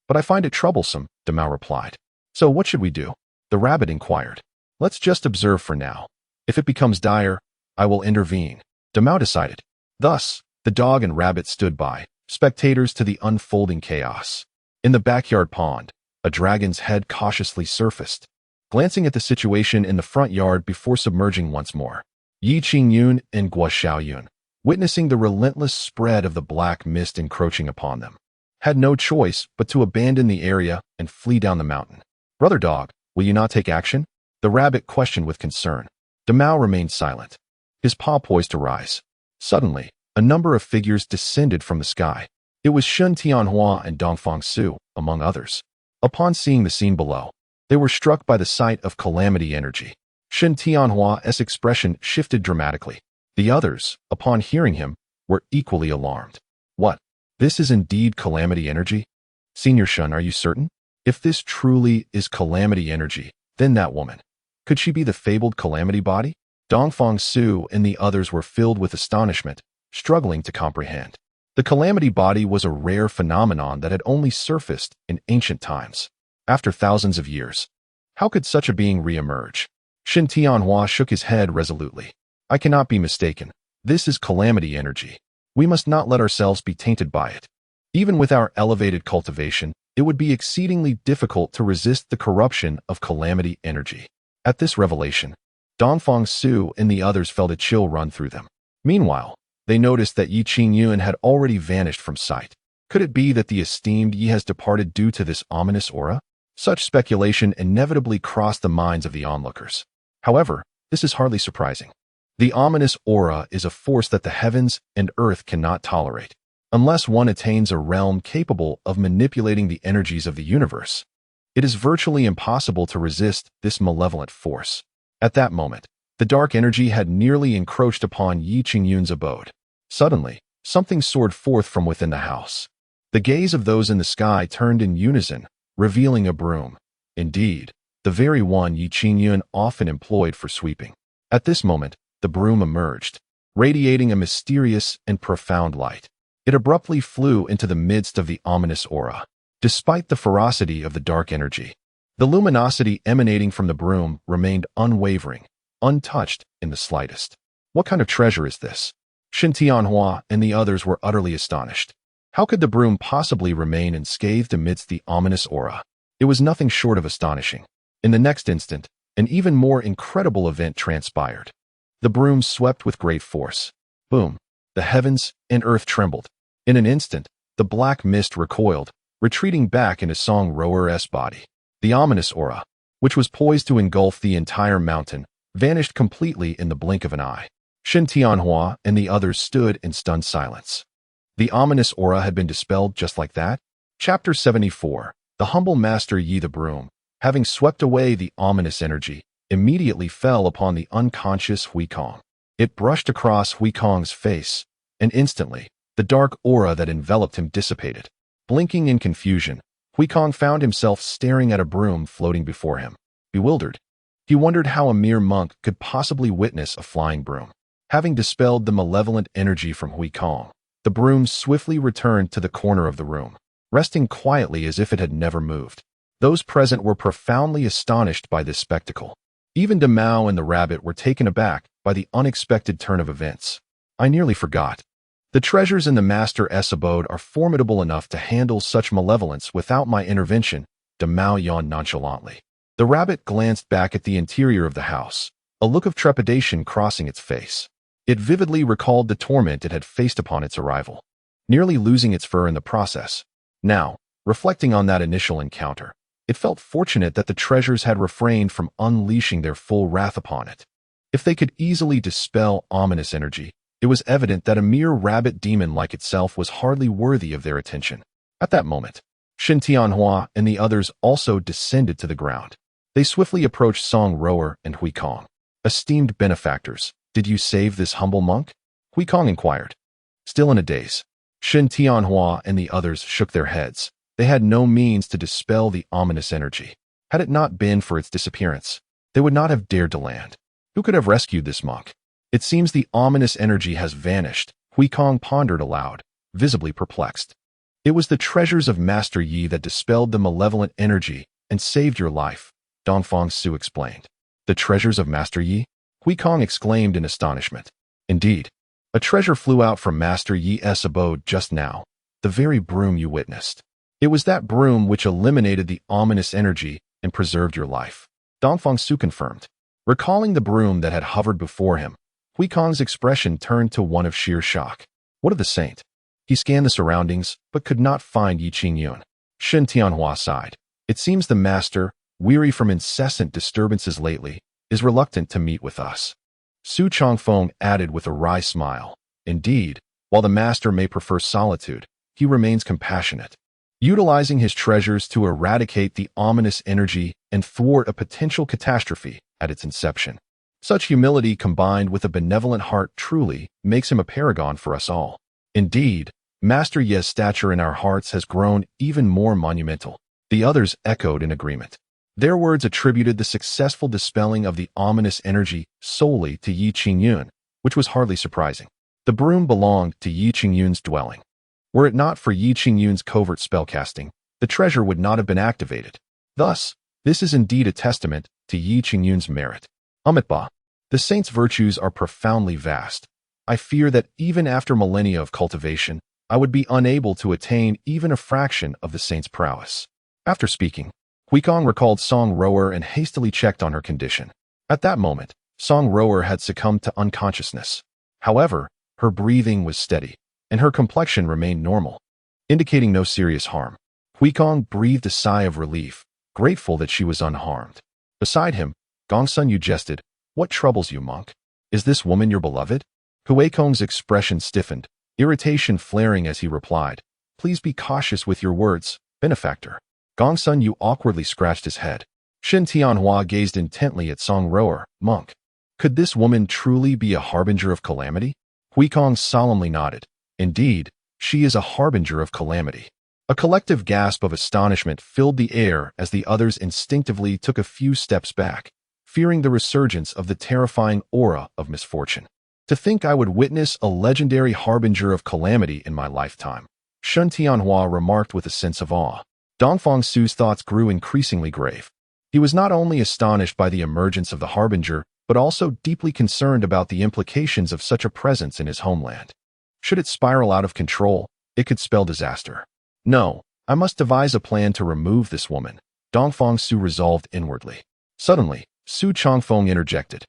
But I find it troublesome, Mao replied. So what should we do? The rabbit inquired. Let's just observe for now. If it becomes dire, I will intervene, Mao decided. Thus, the dog and rabbit stood by, spectators to the unfolding chaos. In the backyard pond, a dragon's head cautiously surfaced, glancing at the situation in the front yard before submerging once more. Yi Qingyun and Shaolin, witnessing the relentless spread of the black mist encroaching upon them, had no choice but to abandon the area and flee down the mountain. Brother dog, will you not take action? The rabbit questioned with concern. Mao remained silent, his paw poised to rise. Suddenly, a number of figures descended from the sky. It was Shun Tianhua and Dongfang Su, among others. Upon seeing the scene below, they were struck by the sight of calamity energy. Shun Tianhua's expression shifted dramatically. The others, upon hearing him, were equally alarmed. What? This is indeed calamity energy? Senior Shun, are you certain? If this truly is calamity energy, then that woman. Could she be the fabled calamity body? Dongfang Su and the others were filled with astonishment, struggling to comprehend. The calamity body was a rare phenomenon that had only surfaced in ancient times. After thousands of years, how could such a being re-emerge? Shin Tianhua shook his head resolutely. I cannot be mistaken. This is calamity energy. We must not let ourselves be tainted by it. Even with our elevated cultivation, it would be exceedingly difficult to resist the corruption of calamity energy. At this revelation, Dongfang Su and the others felt a chill run through them. Meanwhile, they noticed that Yi Qingyun had already vanished from sight. Could it be that the esteemed Yi has departed due to this ominous aura? Such speculation inevitably crossed the minds of the onlookers. However, this is hardly surprising. The ominous aura is a force that the heavens and earth cannot tolerate. Unless one attains a realm capable of manipulating the energies of the universe, it is virtually impossible to resist this malevolent force. At that moment, the dark energy had nearly encroached upon Yi Qingyun's abode. Suddenly, something soared forth from within the house. The gaze of those in the sky turned in unison, revealing a broom. Indeed, the very one Yi Qingyun often employed for sweeping. At this moment, the broom emerged, radiating a mysterious and profound light. It abruptly flew into the midst of the ominous aura. Despite the ferocity of the dark energy, the luminosity emanating from the broom remained unwavering, untouched in the slightest. What kind of treasure is this? Shin Tianhua and the others were utterly astonished. How could the broom possibly remain unscathed amidst the ominous aura? It was nothing short of astonishing. In the next instant, an even more incredible event transpired. The broom swept with great force. Boom! The heavens and earth trembled. In an instant, the black mist recoiled, retreating back into Song Rower's body. The ominous aura, which was poised to engulf the entire mountain, vanished completely in the blink of an eye. Shin Tianhua and the others stood in stunned silence. The ominous aura had been dispelled just like that? Chapter 74. The humble master Yi the broom, having swept away the ominous energy, immediately fell upon the unconscious Huikong. It brushed across Huikong's face, and instantly, the dark aura that enveloped him dissipated. Blinking in confusion, Huikong found himself staring at a broom floating before him. Bewildered, he wondered how a mere monk could possibly witness a flying broom. Having dispelled the malevolent energy from Huikong, the broom swiftly returned to the corner of the room, resting quietly as if it had never moved. Those present were profoundly astonished by this spectacle. Even Mao and the rabbit were taken aback by the unexpected turn of events. I nearly forgot. The treasures in the Master's abode are formidable enough to handle such malevolence without my intervention, Mao yawned nonchalantly. The rabbit glanced back at the interior of the house, a look of trepidation crossing its face. It vividly recalled the torment it had faced upon its arrival, nearly losing its fur in the process. Now, reflecting on that initial encounter, it felt fortunate that the treasures had refrained from unleashing their full wrath upon it. If they could easily dispel ominous energy, it was evident that a mere rabbit demon like itself was hardly worthy of their attention. At that moment, Shen Tianhua and the others also descended to the ground. They swiftly approached Song Rower and Hui Kong. Esteemed benefactors, did you save this humble monk? Hui Kong inquired. Still in a daze, Shen Tianhua and the others shook their heads. They had no means to dispel the ominous energy. Had it not been for its disappearance, they would not have dared to land. Who could have rescued this monk? It seems the ominous energy has vanished, Hui Kong pondered aloud, visibly perplexed. It was the treasures of Master Yi that dispelled the malevolent energy and saved your life, Dongfang Su explained. The treasures of Master Yi? Hui Kong exclaimed in astonishment. Indeed, a treasure flew out from Master Yi's abode just now, the very broom you witnessed. It was that broom which eliminated the ominous energy and preserved your life, Dongfang Su confirmed. Recalling the broom that had hovered before him, Hui Kong's expression turned to one of sheer shock. What of the saint? He scanned the surroundings, but could not find Yi Qingyun. Shen Tianhua sighed. It seems the master, weary from incessant disturbances lately, is reluctant to meet with us. Su Chongfeng added with a wry smile. Indeed, while the master may prefer solitude, he remains compassionate. Utilizing his treasures to eradicate the ominous energy and thwart a potential catastrophe at its inception. Such humility combined with a benevolent heart truly makes him a paragon for us all. Indeed, Master Ye's stature in our hearts has grown even more monumental. The others echoed in agreement. Their words attributed the successful dispelling of the ominous energy solely to Yi Qingyun, which was hardly surprising. The broom belonged to Yi Qingyun's dwelling. Were it not for Yi Qingyun's covert spellcasting, the treasure would not have been activated. Thus, this is indeed a testament to Yi Qingyun's merit. Amitabha, the saint's virtues are profoundly vast. I fear that even after millennia of cultivation, I would be unable to attain even a fraction of the saint's prowess. After speaking, Hui Kong recalled Song Rower and hastily checked on her condition. At that moment, Song Rower had succumbed to unconsciousness. However, her breathing was steady, and her complexion remained normal, indicating no serious harm. Hui Kong breathed a sigh of relief, grateful that she was unharmed. Beside him, Gongsun Yu jested, "What troubles you, monk? Is this woman your beloved?" Hui Kong's expression stiffened, irritation flaring as he replied, "Please be cautious with your words, benefactor." Gongsun Yu awkwardly scratched his head. Shen Tianhua gazed intently at Song Rower, "Monk, could this woman truly be a harbinger of calamity?" Hui Kong solemnly nodded. Indeed, she is a harbinger of calamity. A collective gasp of astonishment filled the air as the others instinctively took a few steps back, fearing the resurgence of the terrifying aura of misfortune. To think I would witness a legendary harbinger of calamity in my lifetime, Shen Tianhua remarked with a sense of awe. Dongfang Su's thoughts grew increasingly grave. He was not only astonished by the emergence of the harbinger, but also deeply concerned about the implications of such a presence in his homeland. Should it spiral out of control, it could spell disaster. No, I must devise a plan to remove this woman, Dongfang Su resolved inwardly. Suddenly, Su Chongfeng interjected.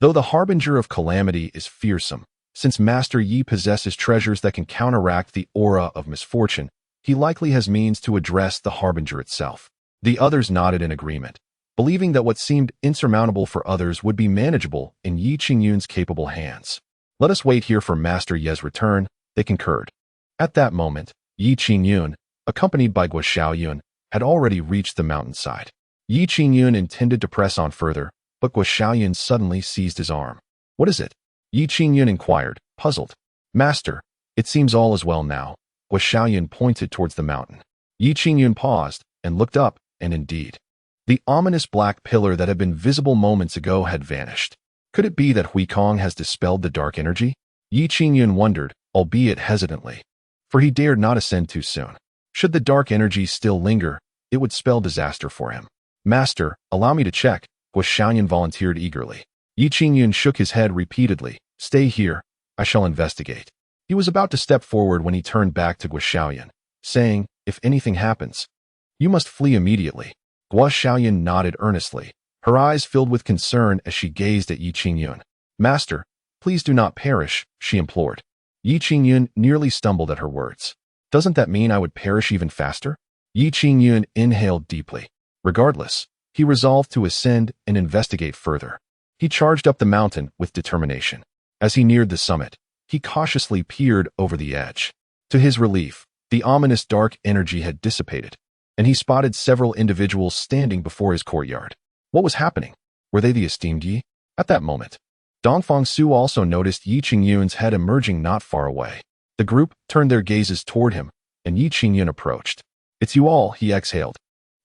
Though the harbinger of calamity is fearsome, since Master Yi possesses treasures that can counteract the aura of misfortune, he likely has means to address the harbinger itself. The others nodded in agreement, believing that what seemed insurmountable for others would be manageable in Yi Qingyun's capable hands. Let us wait here for Master Ye's return, they concurred. At that moment, Yi Qingyun, accompanied by Guo Shaoyun, had already reached the mountainside. Yi Qingyun intended to press on further, but Guo Shaoyun suddenly seized his arm. What is it? Yi Qingyun inquired, puzzled. Master, it seems all is well now. Guo Shaoyun pointed towards the mountain. Yi Qingyun paused and looked up, and indeed, the ominous black pillar that had been visible moments ago had vanished. Could it be that Hui Kong has dispelled the dark energy? Yi Qingyun wondered, albeit hesitantly, for he dared not ascend too soon. Should the dark energy still linger, it would spell disaster for him. Master, allow me to check, Guo Shaoyun volunteered eagerly. Yi Qingyun shook his head repeatedly. Stay here, I shall investigate. He was about to step forward when he turned back to Guo Shaoyun, saying, if anything happens, you must flee immediately. Guo Shaoyun nodded earnestly, her eyes filled with concern as she gazed at Yi Qingyun. Master, please do not perish, she implored. Yi Qingyun nearly stumbled at her words. Doesn't that mean I would perish even faster? Yi Qingyun inhaled deeply. Regardless, he resolved to ascend and investigate further. He charged up the mountain with determination. As he neared the summit, he cautiously peered over the edge. To his relief, the ominous dark energy had dissipated, and he spotted several individuals standing before his courtyard. What was happening? Were they the esteemed Yi? At that moment, Dongfang Su also noticed Yi Qingyun's head emerging not far away. The group turned their gazes toward him, and Yi Qingyun approached. "It's you all," he exhaled,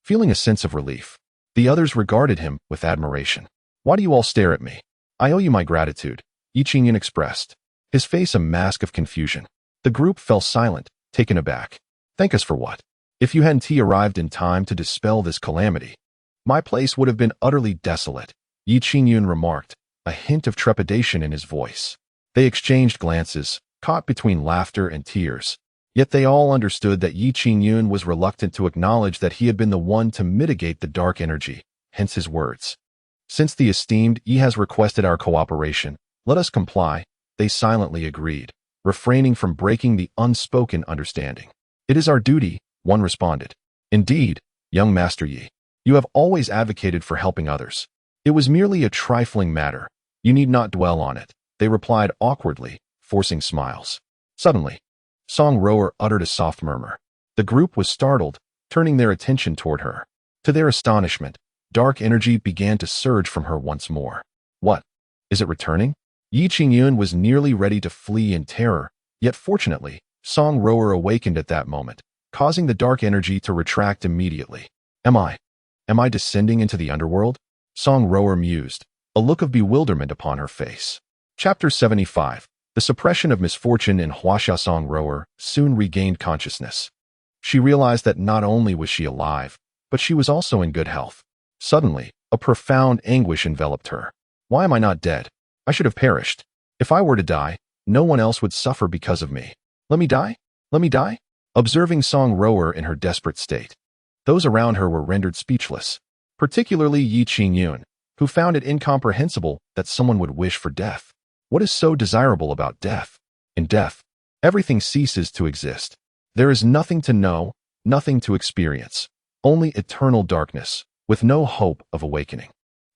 feeling a sense of relief. The others regarded him with admiration. "Why do you all stare at me? I owe you my gratitude," Yi Qingyun expressed, his face a mask of confusion. The group fell silent, taken aback. "Thank us for what? If you hadn't arrived in time to dispel this calamity, my place would have been utterly desolate," Yi Qingyun remarked, a hint of trepidation in his voice. They exchanged glances, caught between laughter and tears. Yet they all understood that Yi Qingyun was reluctant to acknowledge that he had been the one to mitigate the dark energy, hence his words. "Since the esteemed Yi has requested our cooperation, let us comply," they silently agreed, refraining from breaking the unspoken understanding. "It is our duty," one responded. "Indeed, young Master Yi, you have always advocated for helping others. It was merely a trifling matter. You need not dwell on it," they replied awkwardly, forcing smiles. Suddenly, Song Rower uttered a soft murmur. The group was startled, turning their attention toward her. To their astonishment, dark energy began to surge from her once more. "What? Is it returning?" Yi Qingyun was nearly ready to flee in terror, yet fortunately, Song Rower awakened at that moment, causing the dark energy to retract immediately. Am I descending into the underworld?" Song Rower mused, a look of bewilderment upon her face. Chapter 75. The suppression of misfortune in Huaxia. Song Rower soon regained consciousness. She realized that not only was she alive, but she was also in good health. Suddenly, a profound anguish enveloped her. "Why am I not dead? I should have perished. If I were to die, no one else would suffer because of me. Let me die? Let me die?" Observing Song Rower in her desperate state, those around her were rendered speechless, particularly Yi Qingyun, who found it incomprehensible that someone would wish for death. What is so desirable about death? In death, everything ceases to exist. There is nothing to know, nothing to experience, only eternal darkness, with no hope of awakening.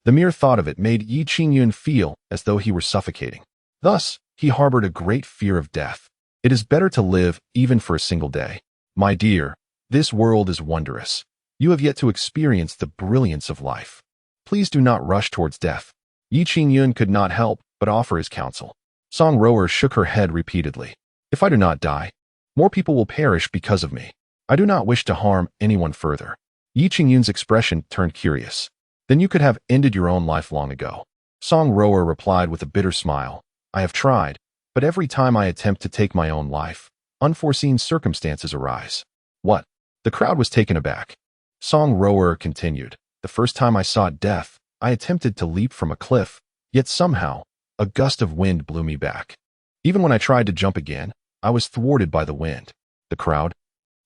The mere thought of it made Yi Qingyun feel as though he were suffocating. Thus, he harbored a great fear of death. It is better to live even for a single day. My dear, this world is wondrous. You have yet to experience the brilliance of life. Please do not rush towards death. Yi Qingyun could not help but offer his counsel. Song Rower shook her head repeatedly. "If I do not die, more people will perish because of me. I do not wish to harm anyone further." Yi Qingyun's expression turned curious. "Then you could have ended your own life long ago." Song Rower replied with a bitter smile. "I have tried, but every time I attempt to take my own life, unforeseen circumstances arise." "What?" The crowd was taken aback. Song Rower continued. "The first time I sought death, I attempted to leap from a cliff, yet somehow, a gust of wind blew me back. Even when I tried to jump again, I was thwarted by the wind." The crowd.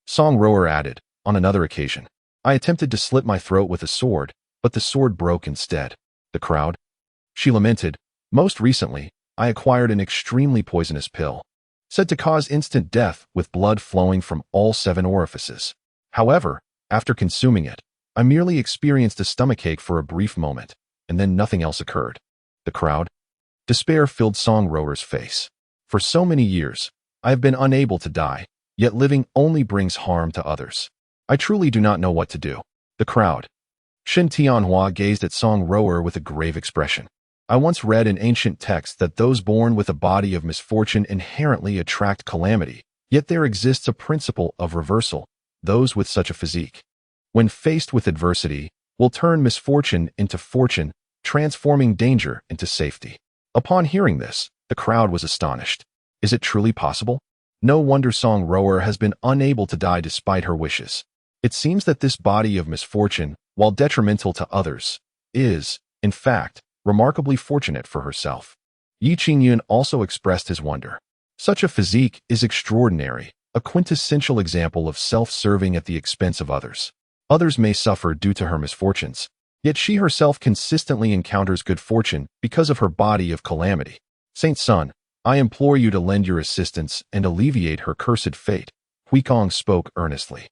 Song Rower added, "On another occasion, I attempted to slit my throat with a sword, but the sword broke instead." The crowd. She lamented, "Most recently, I acquired an extremely poisonous pill, said to cause instant death with blood flowing from all 7 orifices. However, after consuming it, I merely experienced a stomachache for a brief moment, and then nothing else occurred." The crowd. Despair filled Song Rower's face. "For so many years, I have been unable to die, yet living only brings harm to others. I truly do not know what to do." The crowd. Shen Tianhua gazed at Song Rower with a grave expression. "I once read in ancient texts that those born with a body of misfortune inherently attract calamity, yet there exists a principle of reversal. Those with such a physique, when faced with adversity, will turn misfortune into fortune, transforming danger into safety." Upon hearing this, the crowd was astonished. Is it truly possible? No wonder Song Rower has been unable to die despite her wishes. It seems that this body of misfortune, while detrimental to others, is, in fact, remarkably fortunate for herself. Yi Qingyun also expressed his wonder. Such a physique is extraordinary, a quintessential example of self-serving at the expense of others. Others may suffer due to her misfortunes, yet she herself consistently encounters good fortune because of her body of calamity. Saint Sun, I implore you to lend your assistance and alleviate her cursed fate, Huikong spoke earnestly.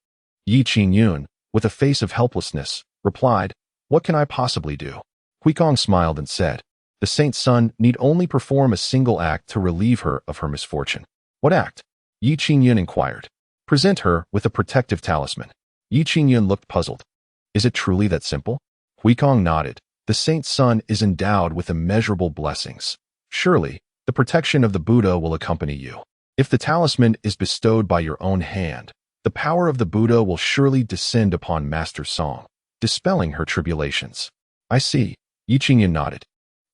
Yi Qingyun, with a face of helplessness, replied, "What can I possibly do?" Huikong smiled and said, "The Saint Sun need only perform a single act to relieve her of her misfortune." "What act?" Yi Qingyun inquired. "Present her with a protective talisman." Yi Qingyun looked puzzled. Is it truly that simple? Huikong nodded. The saint's son is endowed with immeasurable blessings. Surely, the protection of the Buddha will accompany you. If the talisman is bestowed by your own hand, the power of the Buddha will surely descend upon Master Song, dispelling her tribulations. I see. Yi Qingyun nodded,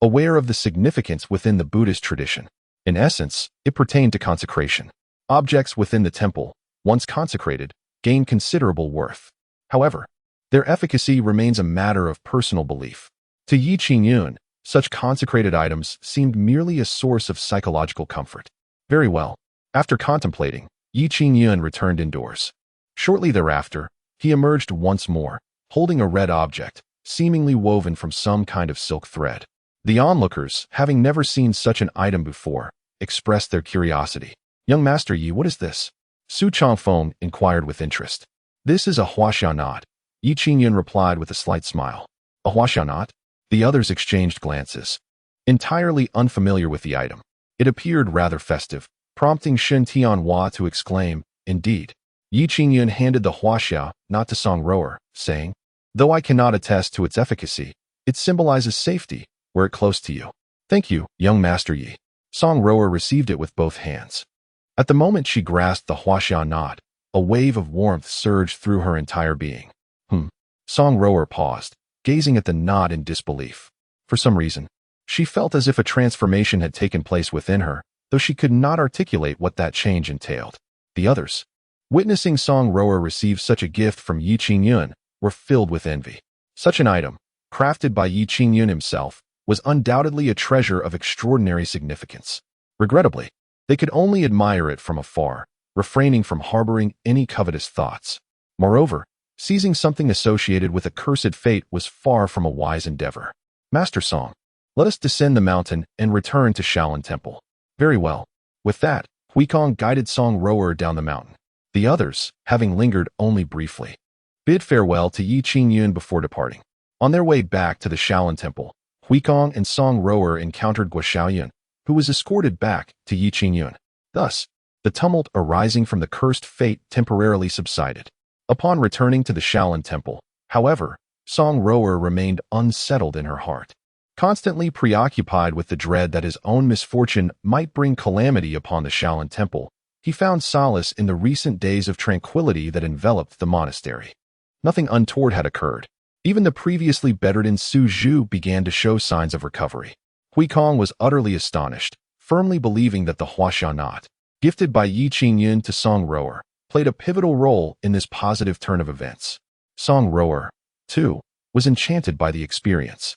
aware of the significance within the Buddhist tradition. In essence, it pertained to consecration. Objects within the temple, once consecrated, gain considerable worth. However, their efficacy remains a matter of personal belief. To Yi Qingyun, such consecrated items seemed merely a source of psychological comfort. Very well. After contemplating, Yi Qingyun returned indoors. Shortly thereafter, he emerged once more, holding a red object, seemingly woven from some kind of silk thread. The onlookers, having never seen such an item before, expressed their curiosity. Young Master Yi, what is this? Su Changfeng inquired with interest. This is a huaxia knot. Yi Qingyun replied with a slight smile. A huaxia knot? The others exchanged glances. Entirely unfamiliar with the item, it appeared rather festive, prompting Shen Tianhua to exclaim, indeed. Yi Qingyun handed the huaxia knot to Song Rower, saying, though I cannot attest to its efficacy, it symbolizes safety. Wear it close to you. Thank you, young Master Yi. Song Rower received it with both hands. At the moment she grasped the huaxia knot, a wave of warmth surged through her entire being. Song Rower paused, gazing at the knot in disbelief. For some reason, she felt as if a transformation had taken place within her, though she could not articulate what that change entailed. The others, witnessing Song Rower receive such a gift from Yi Qingyun, were filled with envy. Such an item, crafted by Yi Qingyun himself, was undoubtedly a treasure of extraordinary significance. Regrettably, they could only admire it from afar, refraining from harboring any covetous thoughts. Moreover, seizing something associated with a cursed fate was far from a wise endeavor. Master Song, let us descend the mountain and return to Shaolin Temple. Very well. With that, Huikong guided Song Rower down the mountain. The others, having lingered only briefly, bid farewell to Yi Qingyun before departing. On their way back to the Shaolin Temple, Huikong and Song Rower encountered Shaolin, who was escorted back to Yi Qingyun. Thus, the tumult arising from the cursed fate temporarily subsided. Upon returning to the Shaolin Temple, however, Song Rower remained unsettled in her heart. Constantly preoccupied with the dread that his own misfortune might bring calamity upon the Shaolin Temple, he found solace in the recent days of tranquility that enveloped the monastery. Nothing untoward had occurred. Even the previously bedridden Su Zhu began to show signs of recovery. Huikong was utterly astonished, firmly believing that the huaxia knot, gifted by Yi Qingyun to Song Rower, played a pivotal role in this positive turn of events. Song Rower, too, was enchanted by the experience.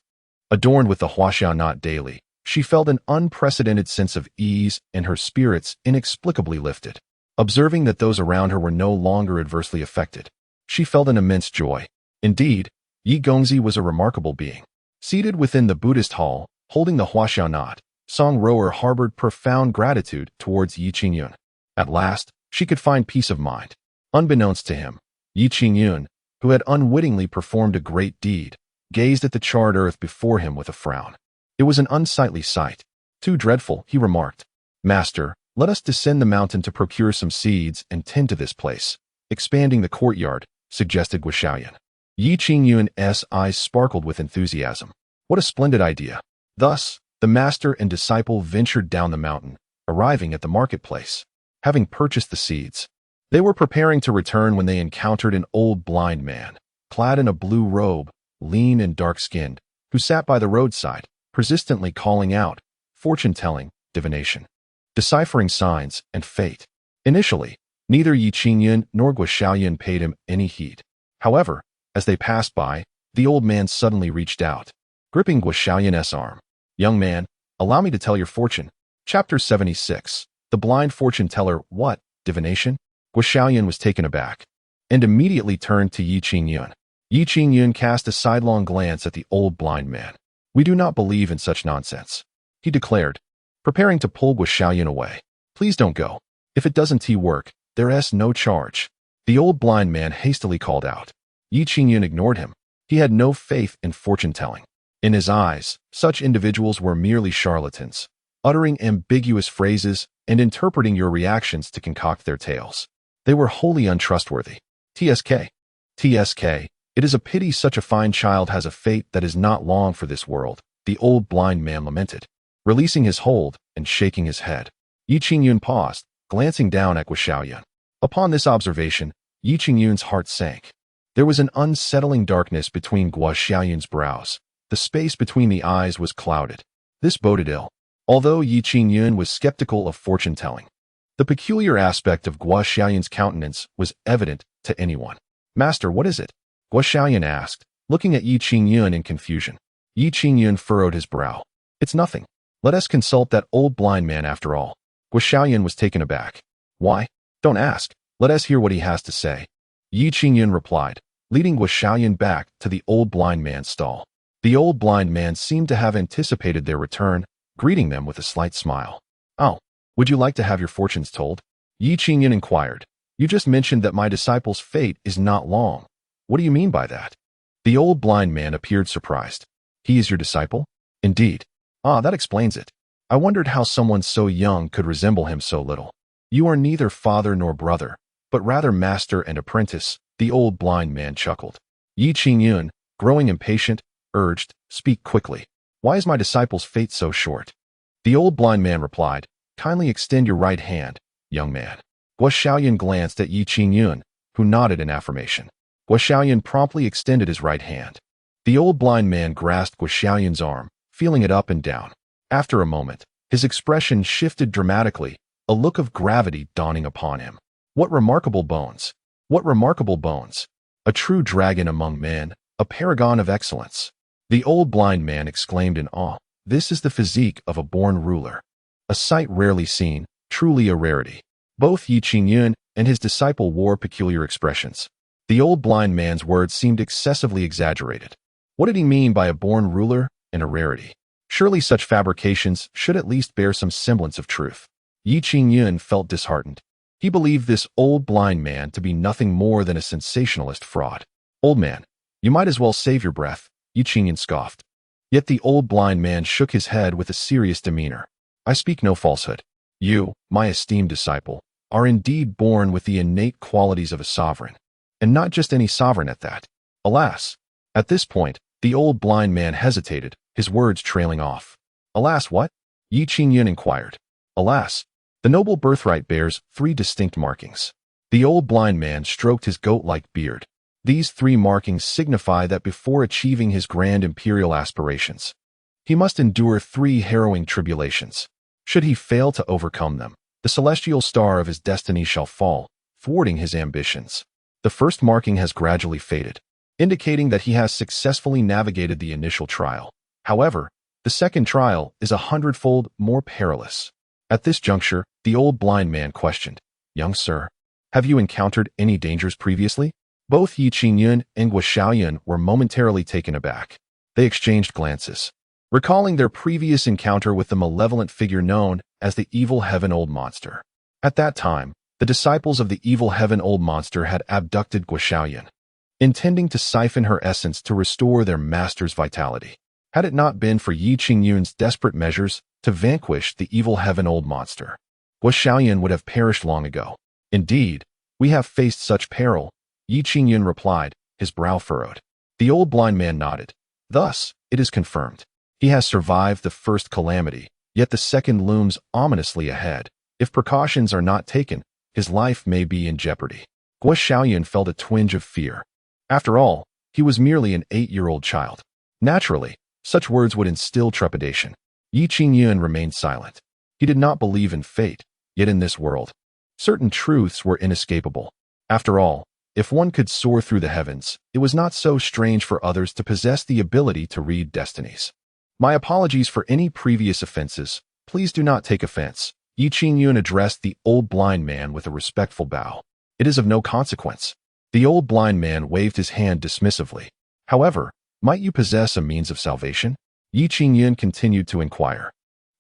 Adorned with the huaxia knot daily, she felt an unprecedented sense of ease and her spirits inexplicably lifted. Observing that those around her were no longer adversely affected, she felt an immense joy. Indeed, Yi Gongzi was a remarkable being. Seated within the Buddhist hall, holding the huaxia knot, Song Rower harbored profound gratitude towards Yi Qingyun. At last, she could find peace of mind. Unbeknownst to him, Yi Qingyun, who had unwittingly performed a great deed, gazed at the charred earth before him with a frown. It was an unsightly sight. Too dreadful, he remarked. Master, let us descend the mountain to procure some seeds and tend to this place. Expanding the courtyard, suggested Shaolin. Yi Qingyun's eyes sparkled with enthusiasm. What a splendid idea. Thus, the master and disciple ventured down the mountain, arriving at the marketplace. Having purchased the seeds, they were preparing to return when they encountered an old blind man, clad in a blue robe, lean and dark-skinned, who sat by the roadside, persistently calling out, fortune-telling, divination, deciphering signs, and fate. Initially, neither Yi Qingyun nor Shaolin paid him any heed. However, as they passed by, the old man suddenly reached out, gripping Shaolin's arm. Young man, allow me to tell your fortune. Chapter 76. The blind fortune teller, what, divination? Shaolin was taken aback, and immediately turned to Yi Qingyun. Yi Qingyun cast a sidelong glance at the old blind man. We do not believe in such nonsense, he declared, preparing to pull Shaolin away. Please don't go. If it doesn't work, there's no charge. The old blind man hastily called out. Yi Qingyun ignored him. He had no faith in fortune-telling. In his eyes, such individuals were merely charlatans, uttering ambiguous phrases and interpreting your reactions to concoct their tales. They were wholly untrustworthy. TSK. TSK, it is a pity such a fine child has a fate that is not long for this world, the old blind man lamented, releasing his hold and shaking his head. Qingyun paused, glancing down at Shaolin. Upon this observation, Qingyun's heart sank. There was an unsettling darkness between Shaolin's brows. The space between the eyes was clouded. This boded ill. Although Qingyun was skeptical of fortune-telling, the peculiar aspect of Shaolin's countenance was evident to anyone. "Master, what is it?" Shaolin asked, looking at Qingyun in confusion. Qingyun furrowed his brow. "It's nothing. Let us consult that old blind man after all." Shaolin was taken aback. "Why? Don't ask. Let us hear what he has to say." Qingyun replied, leading Shaolin back to the old blind man's stall. The old blind man seemed to have anticipated their return, greeting them with a slight smile. "Oh, would you like to have your fortunes told?" Qingyun inquired. "You just mentioned that my disciple's fate is not long. What do you mean by that?" The old blind man appeared surprised. "He is your disciple?" "Indeed." "Ah, that explains it. I wondered how someone so young could resemble him so little. You are neither father nor brother, but rather master and apprentice," the old blind man chuckled. Qingyun, growing impatient, urged, "Speak quickly. Why is my disciple's fate so short?" The old blind man replied, "Kindly extend your right hand, young man." Shaolin glanced at Qingyun, who nodded in affirmation. Shaolin promptly extended his right hand. The old blind man grasped Shaolin's arm, feeling it up and down. After a moment, his expression shifted dramatically, a look of gravity dawning upon him. "What remarkable bones! What remarkable bones! A true dragon among men, a paragon of excellence." The old blind man exclaimed in awe. "This is the physique of a born ruler. A sight rarely seen, truly a rarity." Both Qingyun and his disciple wore peculiar expressions. The old blind man's words seemed excessively exaggerated. What did he mean by a born ruler and a rarity? Surely such fabrications should at least bear some semblance of truth. Qingyun felt disheartened. He believed this old blind man to be nothing more than a sensationalist fraud. "Old man, you might as well save your breath," Qingyun scoffed. Yet the old blind man shook his head with a serious demeanor. "I speak no falsehood. You, my esteemed disciple, are indeed born with the innate qualities of a sovereign, and not just any sovereign at that. Alas!" At this point, the old blind man hesitated, his words trailing off. "Alas what?" Qingyun inquired. "Alas, the noble birthright bears 3 distinct markings." The old blind man stroked his goat-like beard. These 3 markings signify that before achieving his grand imperial aspirations, he must endure 3 harrowing tribulations. Should he fail to overcome them, the celestial star of his destiny shall fall, thwarting his ambitions. The first marking has gradually faded, indicating that he has successfully navigated the initial trial. However, the second trial is 100-fold more perilous. At this juncture, the old blind man questioned, "Young sir, have you encountered any dangers previously?" Both Qingyun and Shaolin were momentarily taken aback. They exchanged glances, recalling their previous encounter with the malevolent figure known as the Evil Heaven Old Monster. At that time, the disciples of the Evil Heaven Old Monster had abducted Shaolin, intending to siphon her essence to restore their master's vitality. Had it not been for Qingyun's desperate measures to vanquish the Evil Heaven Old Monster, Shaolin would have perished long ago. "Indeed, we have faced such peril," Qingyun replied, his brow furrowed. The old blind man nodded. "Thus, it is confirmed. He has survived the first calamity, yet the second looms ominously ahead. If precautions are not taken, his life may be in jeopardy." Shaolin felt a twinge of fear. After all, he was merely an 8-year-old child. Naturally, such words would instill trepidation. Qingyun remained silent. He did not believe in fate, yet in this world, certain truths were inescapable. After all, if one could soar through the heavens, it was not so strange for others to possess the ability to read destinies. "My apologies for any previous offenses. Please do not take offense." Qingyun addressed the old blind man with a respectful bow. "It is of no consequence." The old blind man waved his hand dismissively. "However, might you possess a means of salvation?" Qingyun continued to inquire.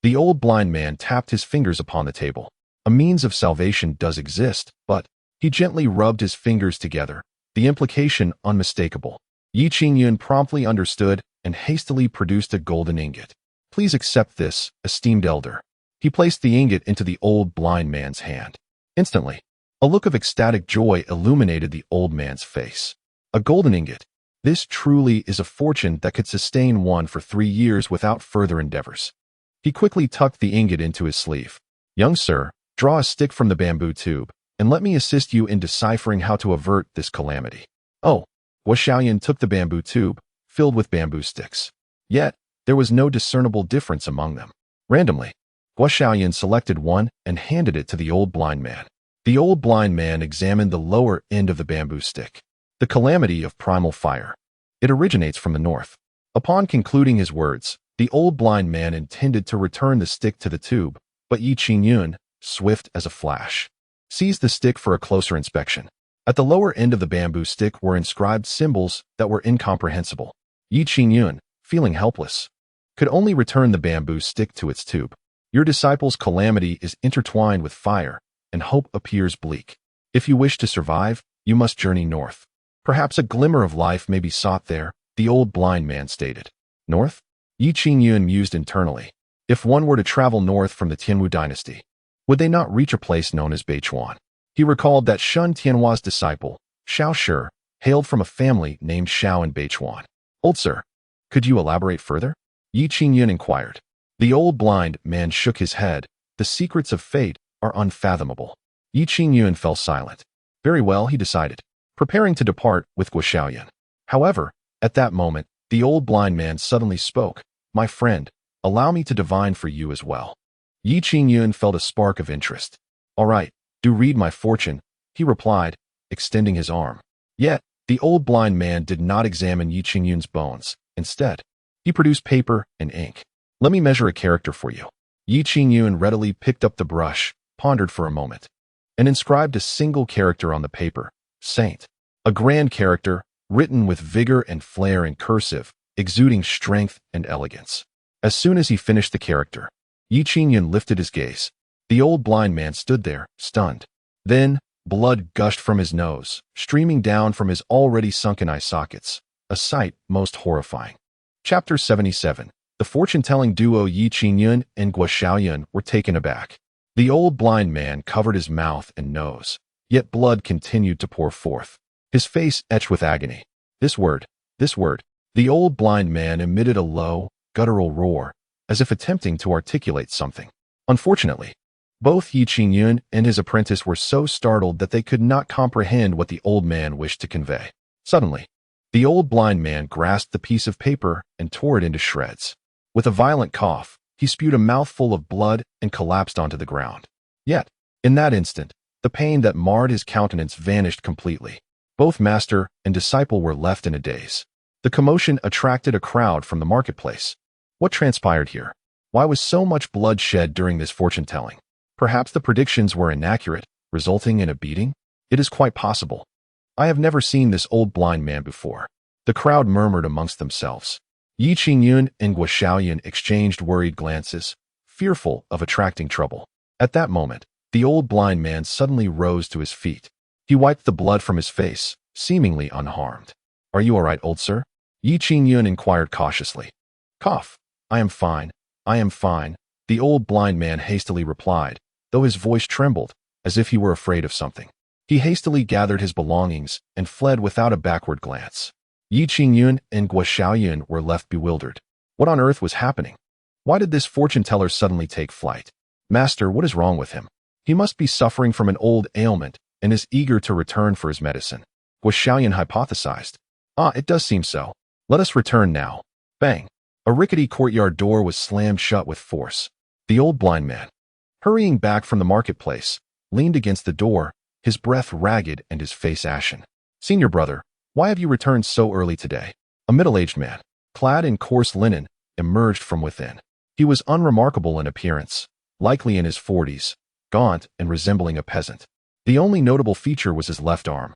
The old blind man tapped his fingers upon the table. "A means of salvation does exist, but—" He gently rubbed his fingers together, the implication unmistakable. Qingyun promptly understood and hastily produced a golden ingot. "Please accept this, esteemed elder." He placed the ingot into the old blind man's hand. Instantly, a look of ecstatic joy illuminated the old man's face. A golden ingot. This truly is a fortune that could sustain one for 3 years without further endeavors. He quickly tucked the ingot into his sleeve. Young sir, draw a stick from the bamboo tube, and let me assist you in deciphering how to avert this calamity. Oh, Shaolin took the bamboo tube, filled with bamboo sticks. Yet, there was no discernible difference among them. Randomly, Shaolin selected one and handed it to the old blind man. The old blind man examined the lower end of the bamboo stick. The calamity of primal fire. It originates from the north. Upon concluding his words, the old blind man intended to return the stick to the tube, but Qingyun, swift as a flash, seized the stick for a closer inspection. At the lower end of the bamboo stick were inscribed symbols that were incomprehensible. Qingyun, feeling helpless, could only return the bamboo stick to its tube. Your disciple's calamity is intertwined with fire, and hope appears bleak. If you wish to survive, you must journey north. Perhaps a glimmer of life may be sought there, the old blind man stated. North? Qingyun mused internally. If one were to travel north from the Tianwu dynasty, would they not reach a place known as Beichuan? He recalled that Shun Tianhua's disciple, Shao Shi, hailed from a family named Shao in Beichuan. Old sir, could you elaborate further? Qingyun inquired. The old blind man shook his head. The secrets of fate are unfathomable. Qingyun fell silent. Very well, he decided, preparing to depart with Shaolin. However, at that moment, the old blind man suddenly spoke. My friend, allow me to divine for you as well. Qingyun felt a spark of interest. All right, do read my fortune, he replied, extending his arm. Yet, the old blind man did not examine Qingyun's bones. Instead, he produced paper and ink. Let me measure a character for you. Qingyun readily picked up the brush, pondered for a moment, and inscribed a single character on the paper. Saint. A grand character, written with vigor and flair in cursive, exuding strength and elegance. As soon as he finished the character, Qingyun lifted his gaze. The old blind man stood there, stunned. Then, blood gushed from his nose, streaming down from his already sunken eye sockets, a sight most horrifying. Chapter 77. The fortune-telling duo Qingyun and Shaolin were taken aback. The old blind man covered his mouth and nose, yet blood continued to pour forth. His face etched with agony. This word. The old blind man emitted a low, guttural roar, as if attempting to articulate something. Unfortunately, both Qingyun and his apprentice were so startled that they could not comprehend what the old man wished to convey. Suddenly, the old blind man grasped the piece of paper and tore it into shreds. With a violent cough, he spewed a mouthful of blood and collapsed onto the ground. Yet, in that instant, the pain that marred his countenance vanished completely. Both master and disciple were left in a daze. The commotion attracted a crowd from the marketplace. What transpired here? Why was so much blood shed during this fortune-telling? Perhaps the predictions were inaccurate, resulting in a beating? It is quite possible. I have never seen this old blind man before. The crowd murmured amongst themselves. Qingyun and Shaolin exchanged worried glances, fearful of attracting trouble. At that moment, the old blind man suddenly rose to his feet. He wiped the blood from his face, seemingly unharmed. Are you all right, old sir? Qingyun inquired cautiously. Cough. I am fine. The old blind man hastily replied, though his voice trembled, as if he were afraid of something. He hastily gathered his belongings and fled without a backward glance. Qingyun and Shaolin were left bewildered. What on earth was happening? Why did this fortune-teller suddenly take flight? Master, what is wrong with him? He must be suffering from an old ailment and is eager to return for his medicine. Shaolin hypothesized. It does seem so. Let us return now. Bang. A rickety courtyard door was slammed shut with force. The old blind man, hurrying back from the marketplace, leaned against the door, his breath ragged and his face ashen. Senior brother, why have you returned so early today? A middle-aged man, clad in coarse linen, emerged from within. He was unremarkable in appearance, likely in his 40s, gaunt and resembling a peasant. The only notable feature was his left arm,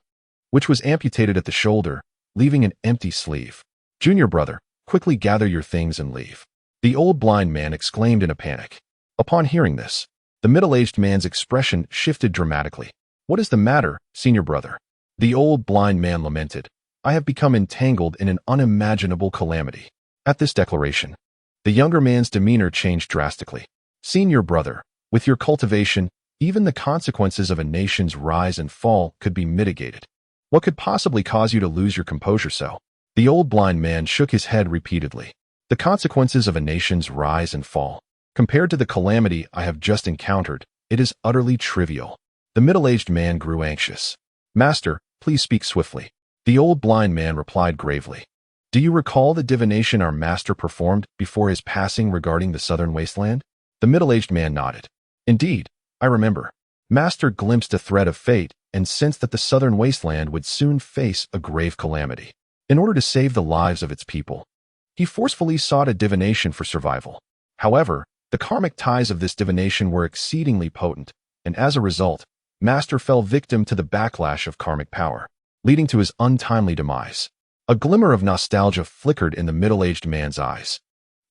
which was amputated at the shoulder, leaving an empty sleeve. Junior brother, quickly gather your things and leave. The old blind man exclaimed in a panic. Upon hearing this, the middle-aged man's expression shifted dramatically. What is the matter, senior brother? The old blind man lamented. I have become entangled in an unimaginable calamity. At this declaration, the younger man's demeanor changed drastically. Senior brother, with your cultivation, even the consequences of a nation's rise and fall could be mitigated. What could possibly cause you to lose your composure so? The old blind man shook his head repeatedly. The consequences of a nation's rise and fall. Compared to the calamity I have just encountered, it is utterly trivial. The middle-aged man grew anxious. Master, please speak swiftly. The old blind man replied gravely. Do you recall the divination our master performed before his passing regarding the southern wasteland? The middle-aged man nodded. Indeed, I remember. Master glimpsed a thread of fate and sensed that the southern wasteland would soon face a grave calamity. In order to save the lives of its people, he forcefully sought a divination for survival. However, the karmic ties of this divination were exceedingly potent, and as a result, Master fell victim to the backlash of karmic power, leading to his untimely demise. A glimmer of nostalgia flickered in the middle-aged man's eyes.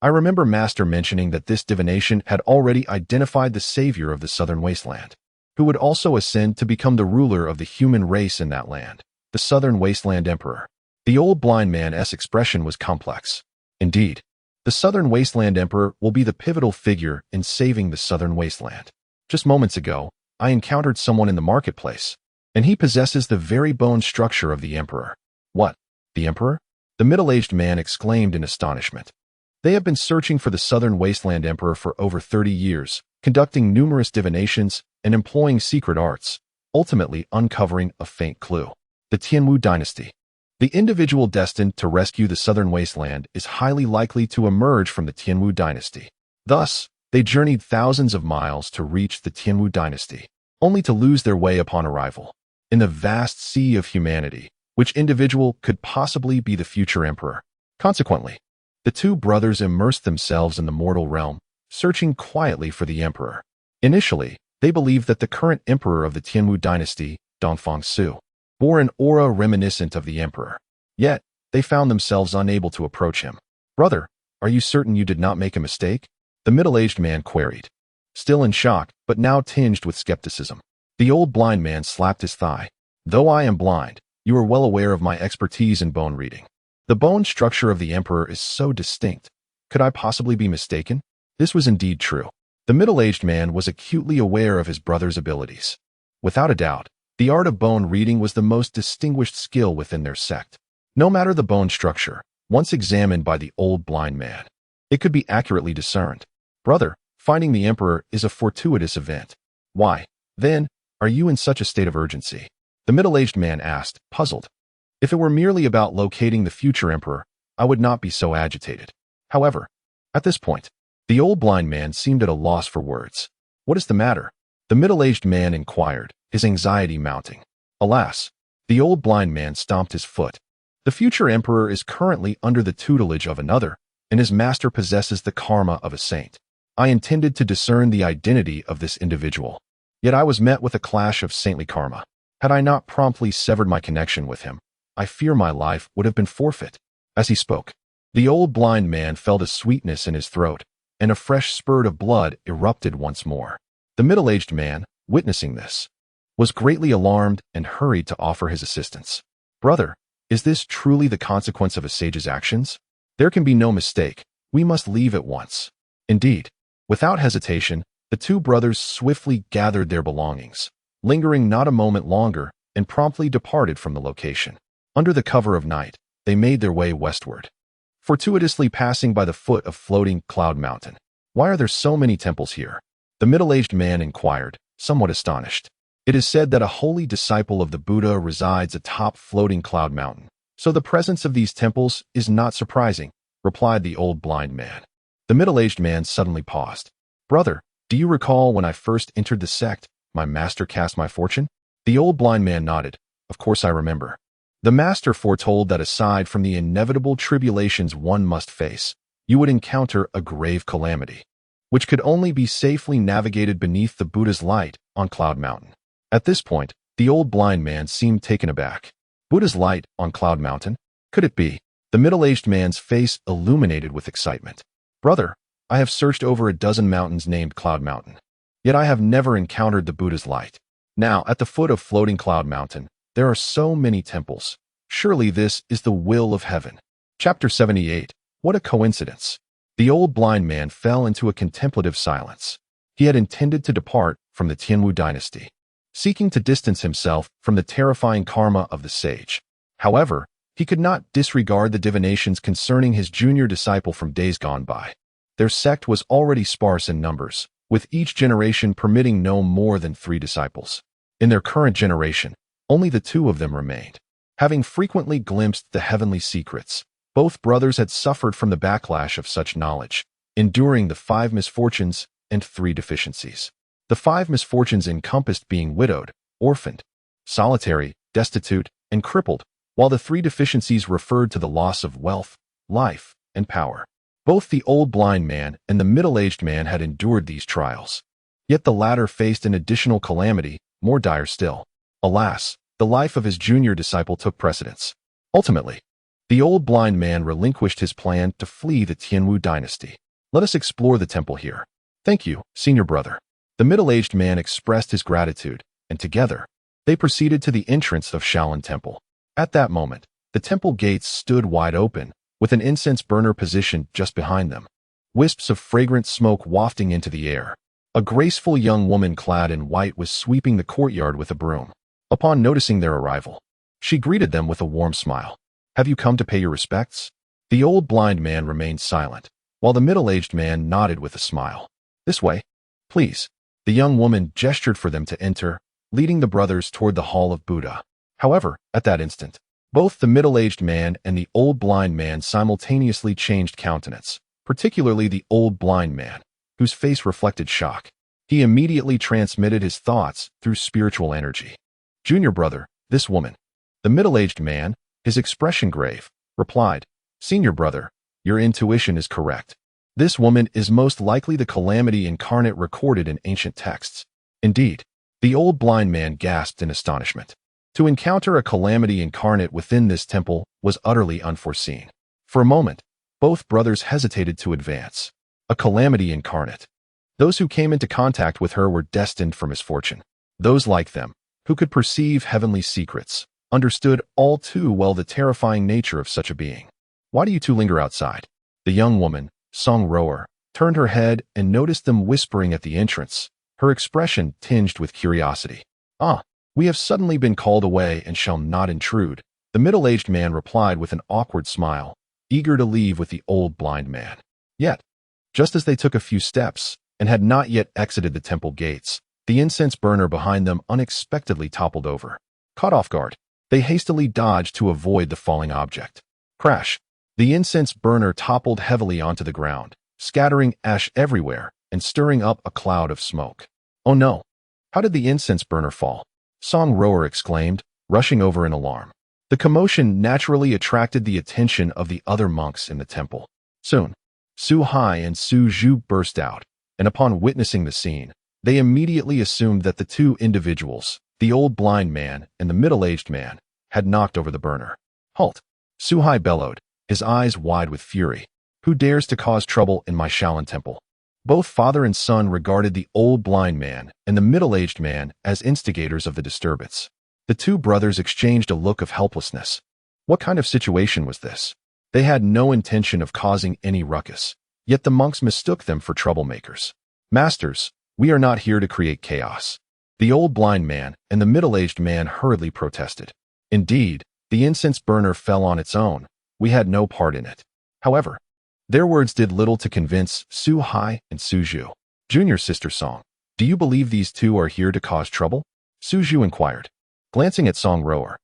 I remember Master mentioning that this divination had already identified the savior of the southern wasteland, who would also ascend to become the ruler of the human race in that land, the southern wasteland emperor. The old blind man's expression was complex. Indeed, the southern wasteland emperor will be the pivotal figure in saving the southern wasteland. Just moments ago, I encountered someone in the marketplace, and he possesses the very bone structure of the emperor. What? The emperor? The middle-aged man exclaimed in astonishment. They have been searching for the southern wasteland emperor for over 30 years, conducting numerous divinations and employing secret arts, ultimately uncovering a faint clue. The Qingyun dynasty. The individual destined to rescue the southern wasteland is highly likely to emerge from the Qingyun dynasty. Thus, they journeyed thousands of miles to reach the Qingyun dynasty, only to lose their way upon arrival. In the vast sea of humanity, which individual could possibly be the future emperor? Consequently, the two brothers immersed themselves in the mortal realm, searching quietly for the emperor. Initially, they believed that the current emperor of the Qingyun dynasty, Dongfang Su, bore an aura reminiscent of the emperor. Yet, they found themselves unable to approach him. Brother, are you certain you did not make a mistake? The middle-aged man queried. Still in shock, but now tinged with skepticism. The old blind man slapped his thigh. Though I am blind, you are well aware of my expertise in bone reading. The bone structure of the emperor is so distinct. Could I possibly be mistaken? This was indeed true. The middle-aged man was acutely aware of his brother's abilities. Without a doubt, the art of bone reading was the most distinguished skill within their sect. No matter the bone structure, once examined by the old blind man, it could be accurately discerned. Brother, finding the emperor is a fortuitous event. Why, then, are you in such a state of urgency? The middle-aged man asked, puzzled. If it were merely about locating the future emperor, I would not be so agitated. However, at this point, the old blind man seemed at a loss for words. What is the matter? The middle-aged man inquired, his anxiety mounting. Alas, the old blind man stomped his foot. The future emperor is currently under the tutelage of another, and his master possesses the karma of a saint. I intended to discern the identity of this individual, yet I was met with a clash of saintly karma. Had I not promptly severed my connection with him, I fear my life would have been forfeit. As he spoke, the old blind man felt a sweetness in his throat, and a fresh spurt of blood erupted once more. The middle-aged man, witnessing this, was greatly alarmed and hurried to offer his assistance. Brother, is this truly the consequence of a sage's actions? There can be no mistake. We must leave at once. Indeed, without hesitation, the two brothers swiftly gathered their belongings, lingering not a moment longer, and promptly departed from the location. Under the cover of night, they made their way westward, fortuitously passing by the foot of floating Cloud Mountain. Why are there so many temples here? The middle-aged man inquired, somewhat astonished. It is said that a holy disciple of the Buddha resides atop floating Cloud Mountain, so the presence of these temples is not surprising, replied the old blind man. The middle-aged man suddenly paused. Brother, do you recall when I first entered the sect, my master cast my fortune? The old blind man nodded. Of course I remember. The master foretold that aside from the inevitable tribulations one must face, you would encounter a grave calamity, which could only be safely navigated beneath the Buddha's light on Cloud Mountain. At this point, the old blind man seemed taken aback. Buddha's light on Cloud Mountain? Could it be? The middle-aged man's face illuminated with excitement. Brother, I have searched over a dozen mountains named Cloud Mountain, yet I have never encountered the Buddha's light. Now, at the foot of floating Cloud Mountain, there are so many temples. Surely this is the will of heaven. Chapter 78. What a coincidence. The old blind man fell into a contemplative silence. He had intended to depart from the Qingyun dynasty, seeking to distance himself from the terrifying karma of the sage. However, he could not disregard the divinations concerning his junior disciple from days gone by. Their sect was already sparse in numbers, with each generation permitting no more than 3 disciples. In their current generation, only the 2 of them remained. Having frequently glimpsed the heavenly secrets, both brothers had suffered from the backlash of such knowledge, enduring the 5 misfortunes and 3 deficiencies. The 5 misfortunes encompassed being widowed, orphaned, solitary, destitute, and crippled, while the 3 deficiencies referred to the loss of wealth, life, and power. Both the old blind man and the middle-aged man had endured these trials. Yet the latter faced an additional calamity, more dire still. Alas, the life of his junior disciple took precedence. Ultimately, the old blind man relinquished his plan to flee the Qingyun dynasty. Let us explore the temple here. Thank you, senior brother. The middle-aged man expressed his gratitude, and together, they proceeded to the entrance of Shaolin Temple. At that moment, the temple gates stood wide open, with an incense burner positioned just behind them. Wisps of fragrant smoke wafting into the air. A graceful young woman clad in white was sweeping the courtyard with a broom. Upon noticing their arrival, she greeted them with a warm smile. Have you come to pay your respects? The old blind man remained silent, while the middle-aged man nodded with a smile. This way, please. The young woman gestured for them to enter, leading the brothers toward the Hall of Buddha. However, at that instant, both the middle-aged man and the old blind man simultaneously changed countenance, particularly the old blind man, whose face reflected shock. He immediately transmitted his thoughts through spiritual energy. Junior brother, this woman. The middle-aged man, his expression grave, replied, Senior brother, your intuition is correct. This woman is most likely the calamity incarnate recorded in ancient texts. Indeed, the old blind man gasped in astonishment. To encounter a calamity incarnate within this temple was utterly unforeseen. For a moment, both brothers hesitated to advance. A calamity incarnate. Those who came into contact with her were destined for misfortune. Those like them, who could perceive heavenly secrets, understood all too well the terrifying nature of such a being. Why do you two linger outside? The young woman, Song Rower, turned her head and noticed them whispering at the entrance, her expression tinged with curiosity. We have suddenly been called away and shall not intrude, the middle-aged man replied with an awkward smile, eager to leave with the old blind man. Yet, just as they took a few steps and had not yet exited the temple gates, the incense burner behind them unexpectedly toppled over. Caught off guard, they hastily dodged to avoid the falling object. Crash! The incense burner toppled heavily onto the ground, scattering ash everywhere and stirring up a cloud of smoke. Oh no! How did the incense burner fall? Song Rower exclaimed, rushing over in alarm. The commotion naturally attracted the attention of the other monks in the temple. Soon, Su Hai and Su Zhu burst out, and upon witnessing the scene, they immediately assumed that the 2 individuals, the old blind man and the middle-aged man, had knocked over the burner. Halt! Su Hai bellowed, his eyes wide with fury. Who dares to cause trouble in my Shaolin Temple? Both father and son regarded the old blind man and the middle-aged man as instigators of the disturbance. The 2 brothers exchanged a look of helplessness. What kind of situation was this? They had no intention of causing any ruckus, yet the monks mistook them for troublemakers. Masters, we are not here to create chaos. The old blind man and the middle-aged man hurriedly protested. Indeed, the incense burner fell on its own. We had no part in it. However, their words did little to convince Su Hai and Su Zhu. Junior sister Song, do you believe these 2 are here to cause trouble? Su Zhu inquired, glancing at Song Rower.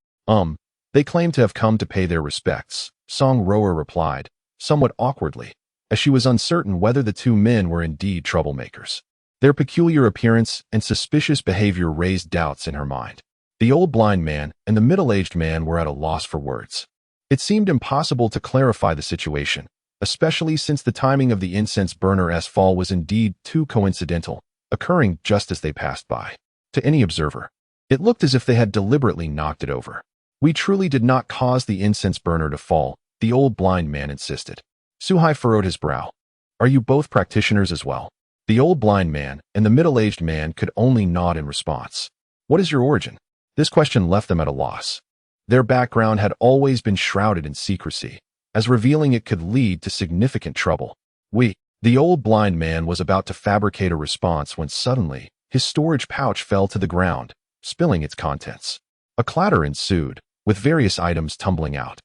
They claim to have come to pay their respects, Song Rower replied, somewhat awkwardly, as she was uncertain whether the 2 men were indeed troublemakers. Their peculiar appearance and suspicious behavior raised doubts in her mind. The old blind man and the middle-aged man were at a loss for words. It seemed impossible to clarify the situation, especially since the timing of the incense burner's fall was indeed too coincidental, occurring just as they passed by. To any observer, it looked as if they had deliberately knocked it over. We truly did not cause the incense burner to fall, the old blind man insisted. Su Hai furrowed his brow. Are you both practitioners as well? The old blind man and the middle-aged man could only nod in response. What is your origin? This question left them at a loss. Their background had always been shrouded in secrecy, as revealing it could lead to significant trouble. The old blind man was about to fabricate a response when suddenly, his storage pouch fell to the ground, spilling its contents. A clatter ensued, with various items tumbling out.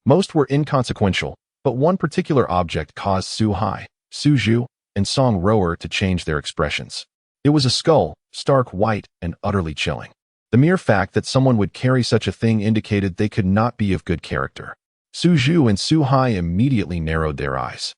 Most were inconsequential, but one particular object caused Su-hai, Su-ju, and Song Rower to change their expressions. It was a skull, stark white and utterly chilling. The mere fact that someone would carry such a thing indicated they could not be of good character. Su-ju and Su-hai immediately narrowed their eyes,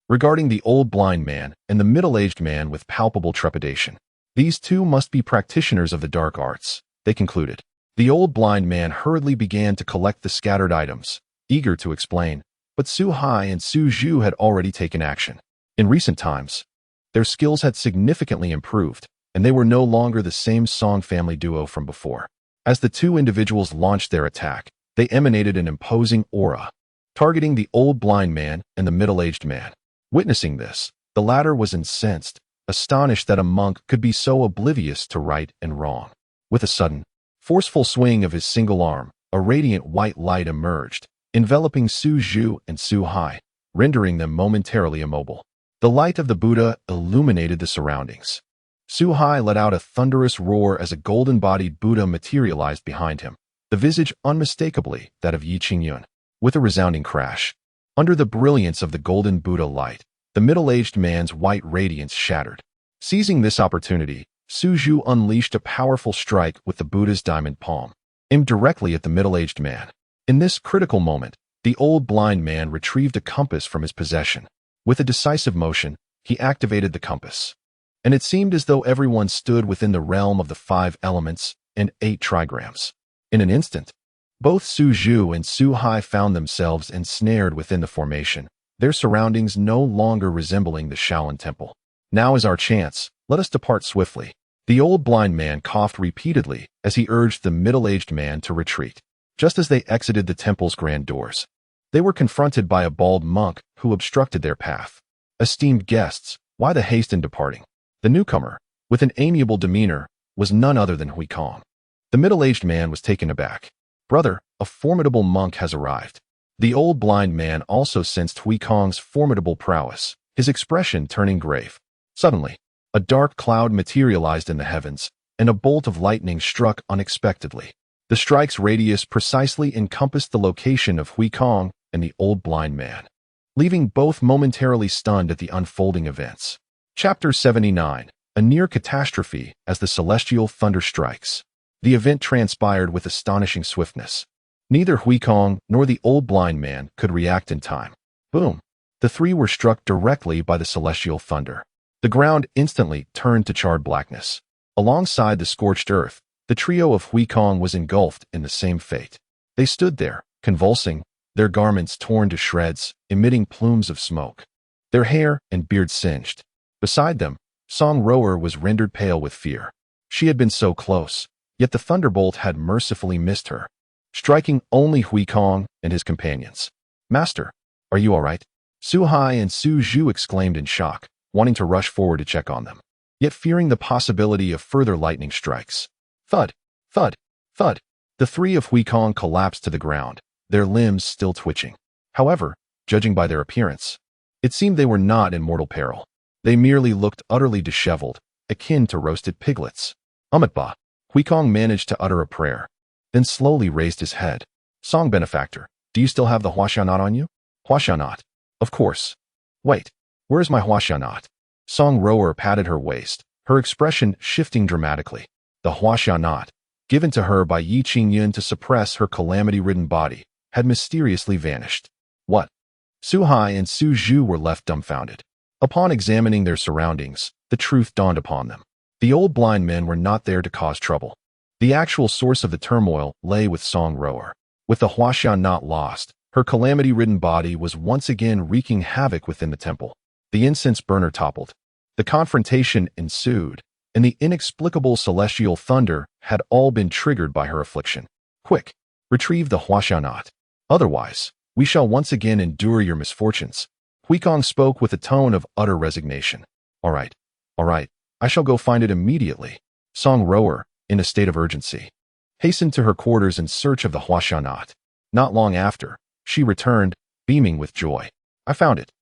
regarding the old blind man and the middle-aged man with palpable trepidation. These two must be practitioners of the dark arts, they concluded. The old blind man hurriedly began to collect the scattered items, eager to explain, but Su-hai and Su-ju had already taken action. In recent times, their skills had significantly improved, and they were no longer the same Song family duo from before. As the two individuals launched their attack, they emanated an imposing aura, targeting the old blind man and the middle-aged man. Witnessing this, the latter was incensed, astonished that a monk could be so oblivious to right and wrong. With a sudden, forceful swing of his single arm, a radiant white light emerged, enveloping Su-ju and Su-hai, rendering them momentarily immobile. The light of the Buddha illuminated the surroundings. Su-hai let out a thunderous roar as a golden-bodied Buddha materialized behind him, the visage unmistakably that of Qingyun. With a resounding crash, under the brilliance of the golden Buddha light, the middle-aged man's white radiance shattered. Seizing this opportunity, Su-ju unleashed a powerful strike with the Buddha's diamond palm, aimed directly at the middle-aged man. In this critical moment, the old blind man retrieved a compass from his possession. With a decisive motion, he activated the compass, and it seemed as though everyone stood within the realm of the 5 elements and 8 trigrams. In an instant, both Su-ju and Su-hai found themselves ensnared within the formation, their surroundings no longer resembling the Shaolin Temple. Now is our chance, let us depart swiftly. The old blind man coughed repeatedly as he urged the middle-aged man to retreat. Just as they exited the temple's grand doors, they were confronted by a bald monk who obstructed their path. Esteemed guests, why the haste in departing? The newcomer, with an amiable demeanor, was none other than Hui Kong. The middle-aged man was taken aback. Brother, a formidable monk has arrived. The old blind man also sensed Hui Kong's formidable prowess, his expression turning grave. Suddenly, a dark cloud materialized in the heavens, and a bolt of lightning struck unexpectedly. The strike's radius precisely encompassed the location of Hui Kong and the old blind man, leaving both momentarily stunned at the unfolding events. Chapter 79. A near catastrophe as the celestial thunder strikes. The event transpired with astonishing swiftness. Neither Hui Kong nor the old blind man could react in time. Boom! The three were struck directly by the celestial thunder. The ground instantly turned to charred blackness. Alongside the scorched earth, the trio of Hui Kong was engulfed in the same fate. They stood there, convulsing, their garments torn to shreds, emitting plumes of smoke. Their hair and beard singed. Beside them, Song Rower was rendered pale with fear. She had been so close, yet the thunderbolt had mercifully missed her, striking only Hui Kong and his companions. Master, are you all right? Su-hai and Su-ju exclaimed in shock, wanting to rush forward to check on them, yet fearing the possibility of further lightning strikes. Thud, thud, thud. The three of Hui Kong collapsed to the ground, their limbs still twitching. However, judging by their appearance, it seemed they were not in mortal peril. They merely looked utterly disheveled, akin to roasted piglets. Umatba. Hui Kong managed to utter a prayer, then slowly raised his head. Song benefactor, do you still have the huashanat on you? Huashanat. Of course. Wait, where is my huashanat? Song Rower patted her waist, her expression shifting dramatically. The huashanat, given to her by Qingyun to suppress her calamity-ridden body, had mysteriously vanished. What? Su-hai and Su-ju were left dumbfounded. Upon examining their surroundings, the truth dawned upon them. The old blind men were not there to cause trouble. The actual source of the turmoil lay with Song Rower. With the huashanat lost, her calamity-ridden body was once again wreaking havoc within the temple. The incense burner toppled. The confrontation ensued, and the inexplicable celestial thunder had all been triggered by her affliction. Quick, retrieve the huashanat. Otherwise, we shall once again endure your misfortunes. Hui Kong spoke with a tone of utter resignation. All right, I shall go find it immediately. Song Rower, in a state of urgency, hastened to her quarters in search of the huashanat. Not long after, she returned, beaming with joy. I found it.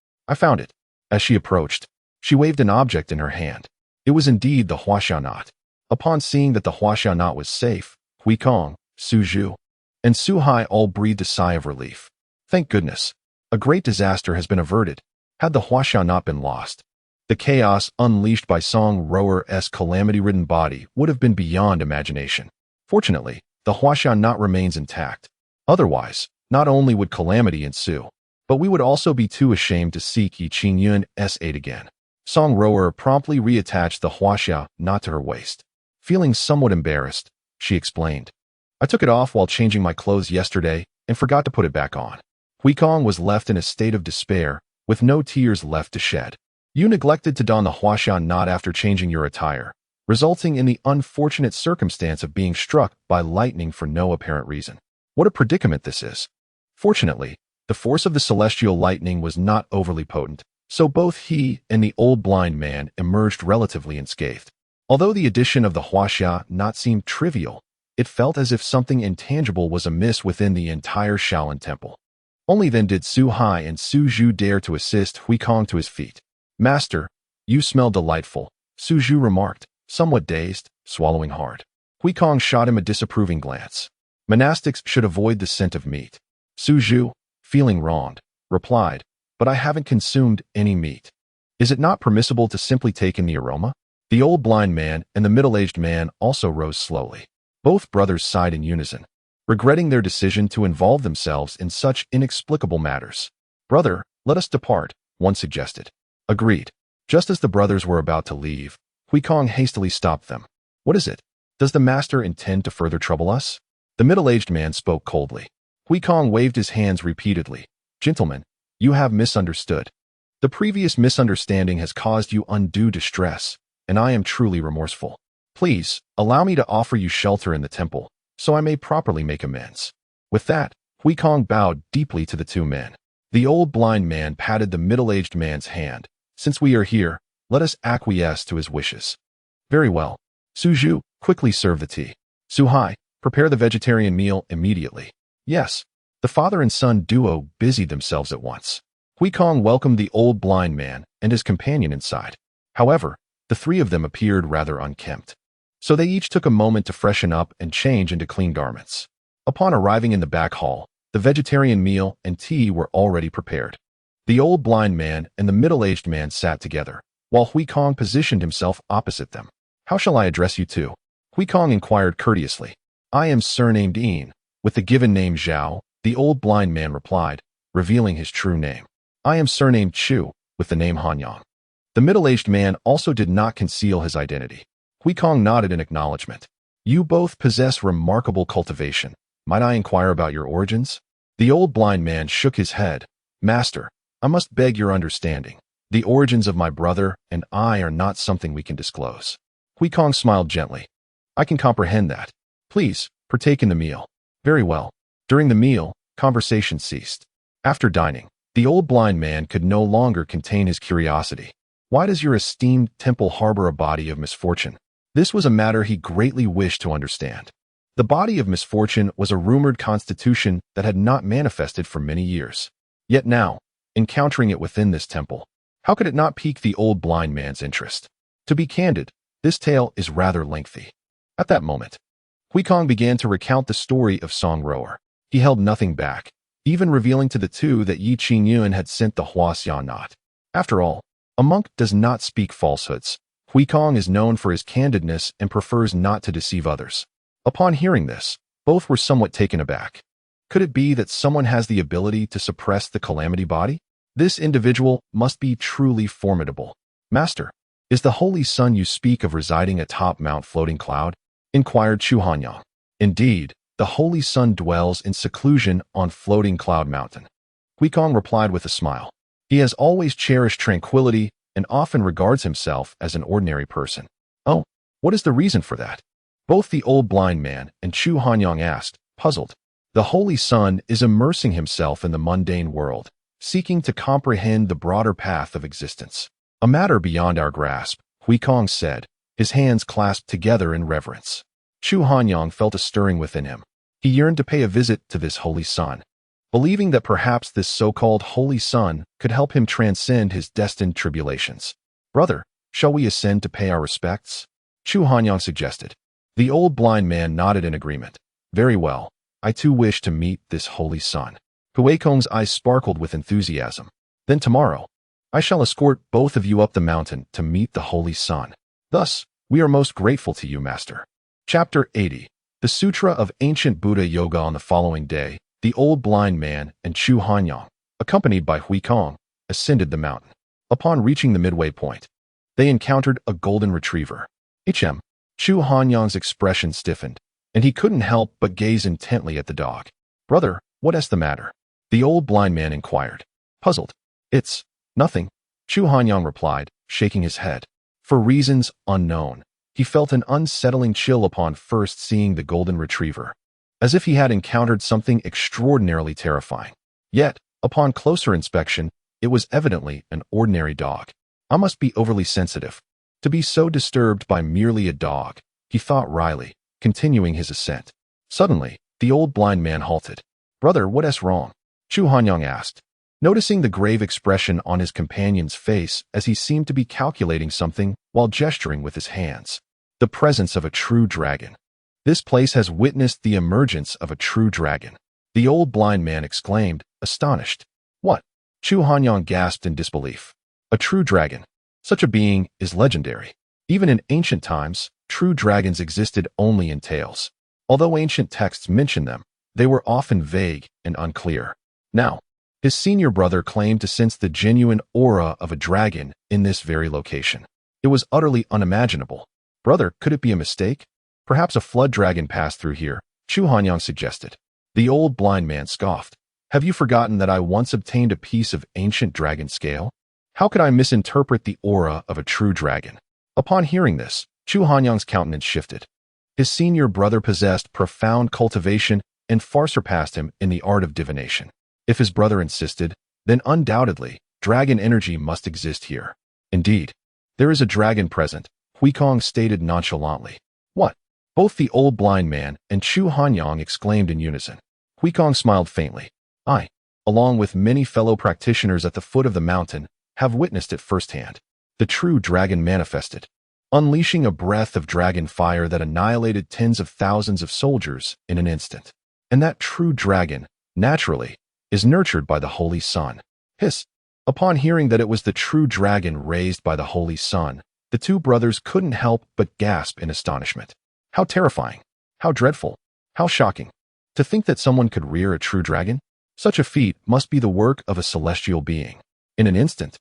As she approached, she waved an object in her hand. It was indeed the huashanat. Upon seeing that the Huaxia knot was safe, Huikong, Suzhu, and Suhai all breathed a sigh of relief. Thank goodness. A great disaster has been averted. Had the Huaxia not been lost, the chaos unleashed by Song Rower's calamity-ridden body would have been beyond imagination. Fortunately, the Huaxia knot remains intact. Otherwise, not only would calamity ensue, but we would also be too ashamed to seek Yi Qingyun's aid again. Song Rower promptly reattached the Huaxia knot to her waist. Feeling somewhat embarrassed, she explained, I took it off while changing my clothes yesterday and forgot to put it back on. Huikong was left in a state of despair, with no tears left to shed. You neglected to don the Huaxia knot after changing your attire, resulting in the unfortunate circumstance of being struck by lightning for no apparent reason. What a predicament this is. Fortunately, the force of the celestial lightning was not overly potent, so both he and the old blind man emerged relatively unscathed. Although the addition of the Huaxia knot seemed trivial, it felt as if something intangible was amiss within the entire Shaolin Temple. Only then did Su Hai and Su Zhu dare to assist Huikong to his feet. Master, you smell delightful, Su Zhu remarked, somewhat dazed, swallowing hard. Huikong shot him a disapproving glance. Monastics should avoid the scent of meat. Su Zhu, feeling wronged, replied, but I haven't consumed any meat. Is it not permissible to simply take in the aroma? The old blind man and the middle-aged man also rose slowly. Both brothers sighed in unison, regretting their decision to involve themselves in such inexplicable matters. Brother, let us depart, one suggested. Agreed. Just as the brothers were about to leave, Huikong hastily stopped them. What is it? Does the master intend to further trouble us? The middle-aged man spoke coldly. Huikong waved his hands repeatedly. Gentlemen, you have misunderstood. The previous misunderstanding has caused you undue distress, and I am truly remorseful. Please, allow me to offer you shelter in the temple, so I may properly make amends. With that, Huikong bowed deeply to the two men. The old blind man patted the middle-aged man's hand. Since we are here, let us acquiesce to his wishes. Very well. Su Zhu, quickly serve the tea. Su Hai, prepare the vegetarian meal immediately. Yes. The father and son duo busied themselves at once. Huikong welcomed the old blind man and his companion inside. However, the three of them appeared rather unkempt. So they each took a moment to freshen up and change into clean garments. Upon arriving in the back hall, the vegetarian meal and tea were already prepared. The old blind man and the middle-aged man sat together, while Huikong positioned himself opposite them. How shall I address you two? Huikong inquired courteously. I am surnamed Yin. With the given name Zhao, the old blind man replied, revealing his true name. I am surnamed Chu, with the name Hanyang. The middle-aged man also did not conceal his identity. Huikong nodded in acknowledgement. You both possess remarkable cultivation. Might I inquire about your origins? The old blind man shook his head. Master, I must beg your understanding. The origins of my brother and I are not something we can disclose. Huikong smiled gently. I can comprehend that. Please, partake in the meal. Very well. During the meal, conversation ceased. After dining, the old blind man could no longer contain his curiosity. Why does your esteemed temple harbor a body of misfortune? This was a matter he greatly wished to understand. The body of misfortune was a rumored constitution that had not manifested for many years. Yet now, encountering it within this temple, how could it not pique the old blind man's interest? To be candid, this tale is rather lengthy. At that moment, Huikong began to recount the story of Song Rower. He held nothing back, even revealing to the two that Yi Qingyun had sent the Huaxia knot. After all, a monk does not speak falsehoods. Huikong is known for his candidness and prefers not to deceive others. Upon hearing this, both were somewhat taken aback. Could it be that someone has the ability to suppress the calamity body? This individual must be truly formidable. Master, is the holy sun you speak of residing atop Mount Floating Cloud? Inquired Chu Hanyang. Indeed, the holy sun dwells in seclusion on Floating Cloud Mountain. Huikong replied with a smile. He has always cherished tranquility and often regards himself as an ordinary person. Oh, what is the reason for that? Both the old blind man and Chu Hanyang asked, puzzled. The holy sun is immersing himself in the mundane world, seeking to comprehend the broader path of existence. A matter beyond our grasp, Huikong said, his hands clasped together in reverence. Chu Hanyang felt a stirring within him. He yearned to pay a visit to this holy sun, believing that perhaps this so-called holy sun could help him transcend his destined tribulations. Brother, shall we ascend to pay our respects? Chu Hanyang suggested. The old blind man nodded in agreement. Very well. I too wish to meet this holy sun. Hui Kong's eyes sparkled with enthusiasm. Then tomorrow, I shall escort both of you up the mountain to meet the holy sun. Thus, we are most grateful to you, Master. Chapter 80. The Sutra of Ancient Buddha Yoga. On the following day, the old blind man and Chu Hanyang, accompanied by Hui Kong, ascended the mountain. Upon reaching the midway point, they encountered a golden retriever. Chu Hanyang's expression stiffened, and he couldn't help but gaze intently at the dog. Brother, what is the matter? The old blind man inquired, puzzled. It's nothing, Chu Hanyang replied, shaking his head. For reasons unknown, he felt an unsettling chill upon first seeing the golden retriever, as if he had encountered something extraordinarily terrifying. Yet, upon closer inspection, it was evidently an ordinary dog. I must be overly sensitive to be so disturbed by merely a dog, he thought wryly, continuing his ascent. Suddenly, the old blind man halted. Brother, what is wrong? Chu Hanyang asked, noticing the grave expression on his companion's face as he seemed to be calculating something while gesturing with his hands. The presence of a true dragon. This place has witnessed the emergence of a true dragon. The old blind man exclaimed, astonished. What? Chu Hanyang gasped in disbelief. A true dragon. Such a being is legendary. Even in ancient times, true dragons existed only in tales. Although ancient texts mention them, they were often vague and unclear. Now, his senior brother claimed to sense the genuine aura of a dragon in this very location. It was utterly unimaginable. Brother, could it be a mistake? Perhaps a flood dragon passed through here, Chu Hanyang suggested. The old blind man scoffed. Have you forgotten that I once obtained a piece of ancient dragon scale? How could I misinterpret the aura of a true dragon? Upon hearing this, Chu Hanyang's countenance shifted. His senior brother possessed profound cultivation and far surpassed him in the art of divination. If his brother insisted, then undoubtedly, dragon energy must exist here. Indeed, there is a dragon present, Hui Kong stated nonchalantly. What? Both the old blind man and Chu Hanyang exclaimed in unison. Hui Kong smiled faintly. I, along with many fellow practitioners at the foot of the mountain, have witnessed it firsthand. The true dragon manifested, unleashing a breath of dragon fire that annihilated tens of thousands of soldiers in an instant. And that true dragon, naturally, is nurtured by the holy sun. Hiss! Upon hearing that it was the true dragon raised by the holy sun, the two brothers couldn't help but gasp in astonishment. How terrifying! How dreadful! How shocking! To think that someone could rear a true dragon? Such a feat must be the work of a celestial being. In an instant,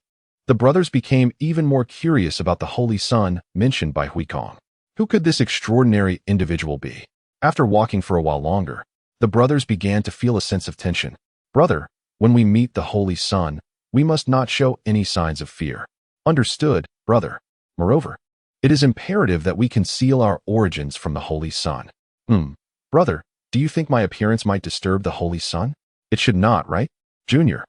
the brothers became even more curious about the holy sun mentioned by Hui Kong. Who could this extraordinary individual be? After walking for a while longer, the brothers began to feel a sense of tension. Brother, when we meet the holy sun, we must not show any signs of fear. Understood, brother. Moreover, it is imperative that we conceal our origins from the holy sun. Brother, do you think my appearance might disturb the holy sun? It should not, right? Junior.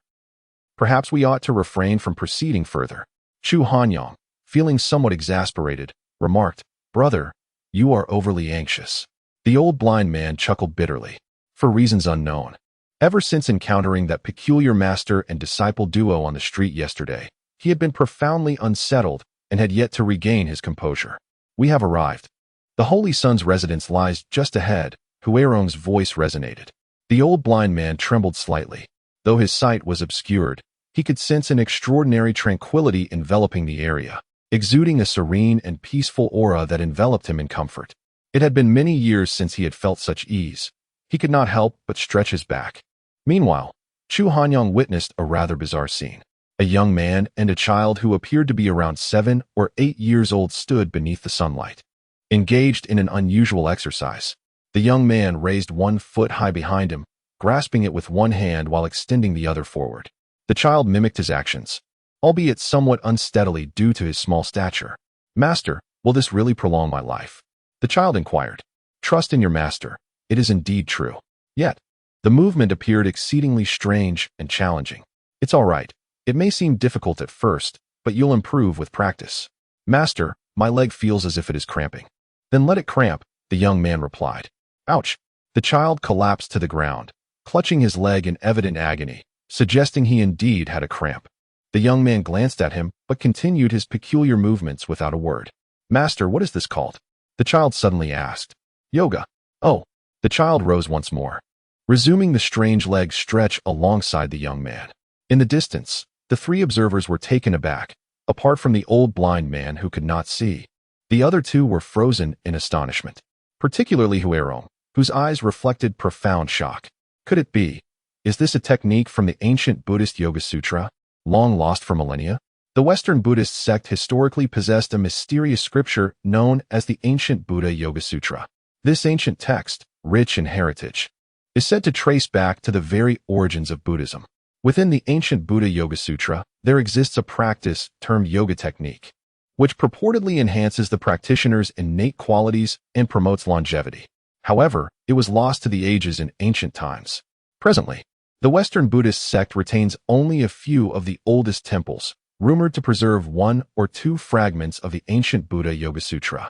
Perhaps we ought to refrain from proceeding further. Chu Hanyang, feeling somewhat exasperated, remarked, Brother, you are overly anxious. The old blind man chuckled bitterly. For reasons unknown. Ever since encountering that peculiar master and disciple duo on the street yesterday, he had been profoundly unsettled and had yet to regain his composure. We have arrived. The holy sun's residence lies just ahead, Huirong's voice resonated. The old blind man trembled slightly. Though his sight was obscured, he could sense an extraordinary tranquility enveloping the area, exuding a serene and peaceful aura that enveloped him in comfort. It had been many years since he had felt such ease. He could not help but stretch his back. Meanwhile, Chu Hanyang witnessed a rather bizarre scene. A young man and a child who appeared to be around 7 or 8 years old stood beneath the sunlight, engaged in an unusual exercise. The young man raised one foot high behind him, grasping it with one hand while extending the other forward. The child mimicked his actions, albeit somewhat unsteadily due to his small stature. Master, will this really prolong my life? The child inquired. Trust in your master. It is indeed true. Yet, the movement appeared exceedingly strange and challenging. It's all right. It may seem difficult at first, but you'll improve with practice. Master, my leg feels as if it is cramping. Then let it cramp, the young man replied. Ouch! The child collapsed to the ground, clutching his leg in evident agony, suggesting he indeed had a cramp. The young man glanced at him, but continued his peculiar movements without a word. Master, what is this called? The child suddenly asked. Yoga. Oh. The child rose once more, resuming the strange leg stretch alongside the young man. In the distance, the three observers were taken aback, apart from the old blind man who could not see. The other two were frozen in astonishment, particularly Huerong, whose eyes reflected profound shock. Could it be? Is this a technique from the ancient Buddhist Yoga Sutra, long lost for millennia? The Western Buddhist sect historically possessed a mysterious scripture known as the Ancient Buddha Yoga Sutra. This ancient text, rich in heritage, is said to trace back to the very origins of Buddhism. Within the ancient Buddha Yoga Sutra, there exists a practice termed yoga technique, which purportedly enhances the practitioner's innate qualities and promotes longevity. However, it was lost to the ages in ancient times. Presently, the Western Buddhist sect retains only a few of the oldest temples, rumored to preserve one or two fragments of the ancient Buddha Yoga Sutra.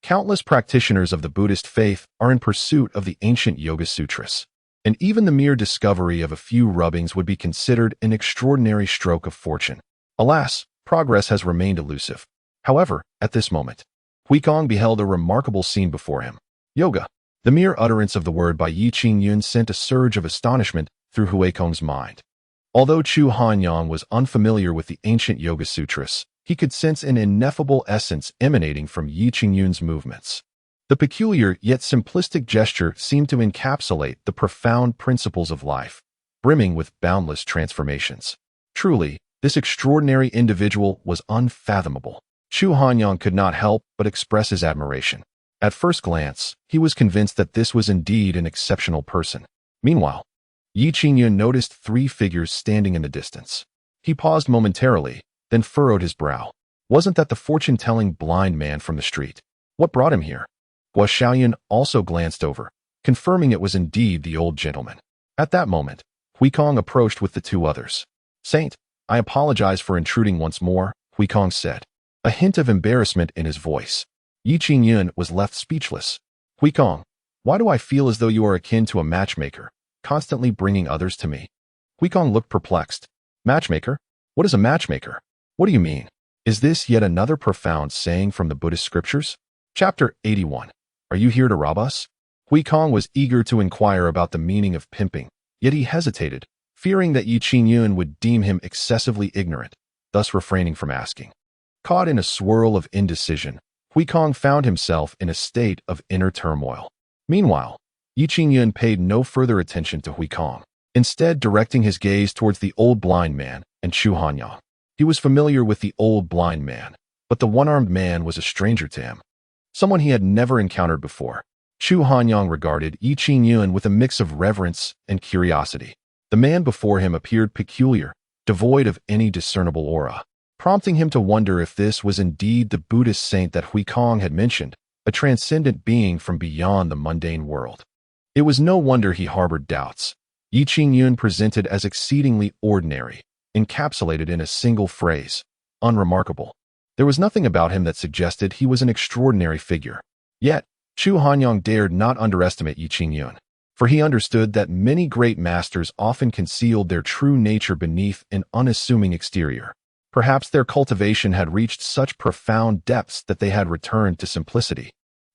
Countless practitioners of the Buddhist faith are in pursuit of the ancient Yoga Sutras, and even the mere discovery of a few rubbings would be considered an extraordinary stroke of fortune. Alas, progress has remained elusive. However, at this moment, Huikong beheld a remarkable scene before him. Yoga. The mere utterance of the word by Qingyun sent a surge of astonishment through Huikong's mind. Although Chu Hanyang was unfamiliar with the ancient Yoga Sutras, he could sense an ineffable essence emanating from Qingyun's movements. The peculiar yet simplistic gesture seemed to encapsulate the profound principles of life, brimming with boundless transformations. Truly, this extraordinary individual was unfathomable. Chu Hanyang could not help but express his admiration. At first glance, he was convinced that this was indeed an exceptional person. Meanwhile, Qingyun noticed three figures standing in the distance. He paused momentarily, then furrowed his brow. Wasn't that the fortune-telling blind man from the street? What brought him here? Gua Shaoyan also glanced over, confirming it was indeed the old gentleman. At that moment, Huikong approached with the two others. Saint, I apologize for intruding once more, Huikong said, a hint of embarrassment in his voice. Qingyun was left speechless. Huikong, why do I feel as though you are akin to a matchmaker, constantly bringing others to me? Huikong looked perplexed. Matchmaker? What is a matchmaker? What do you mean? Is this yet another profound saying from the Buddhist scriptures? Chapter 81. Are you here to rob us? Huikong was eager to inquire about the meaning of pimping, yet he hesitated, fearing that Qingyun would deem him excessively ignorant, thus refraining from asking. Caught in a swirl of indecision, Huikong found himself in a state of inner turmoil. Meanwhile, Qingyun paid no further attention to Huikong, instead directing his gaze towards the old blind man and Chu Hanyang. He was familiar with the old blind man, but the one-armed man was a stranger to him, someone he had never encountered before. Chu Hanyang regarded Qingyun with a mix of reverence and curiosity. The man before him appeared peculiar, devoid of any discernible aura, prompting him to wonder if this was indeed the Buddhist saint that Huikong had mentioned, a transcendent being from beyond the mundane world. It was no wonder he harbored doubts. Qingyun presented as exceedingly ordinary, encapsulated in a single phrase, unremarkable. There was nothing about him that suggested he was an extraordinary figure. Yet, Chu Hanyang dared not underestimate Qingyun, for he understood that many great masters often concealed their true nature beneath an unassuming exterior. Perhaps their cultivation had reached such profound depths that they had returned to simplicity,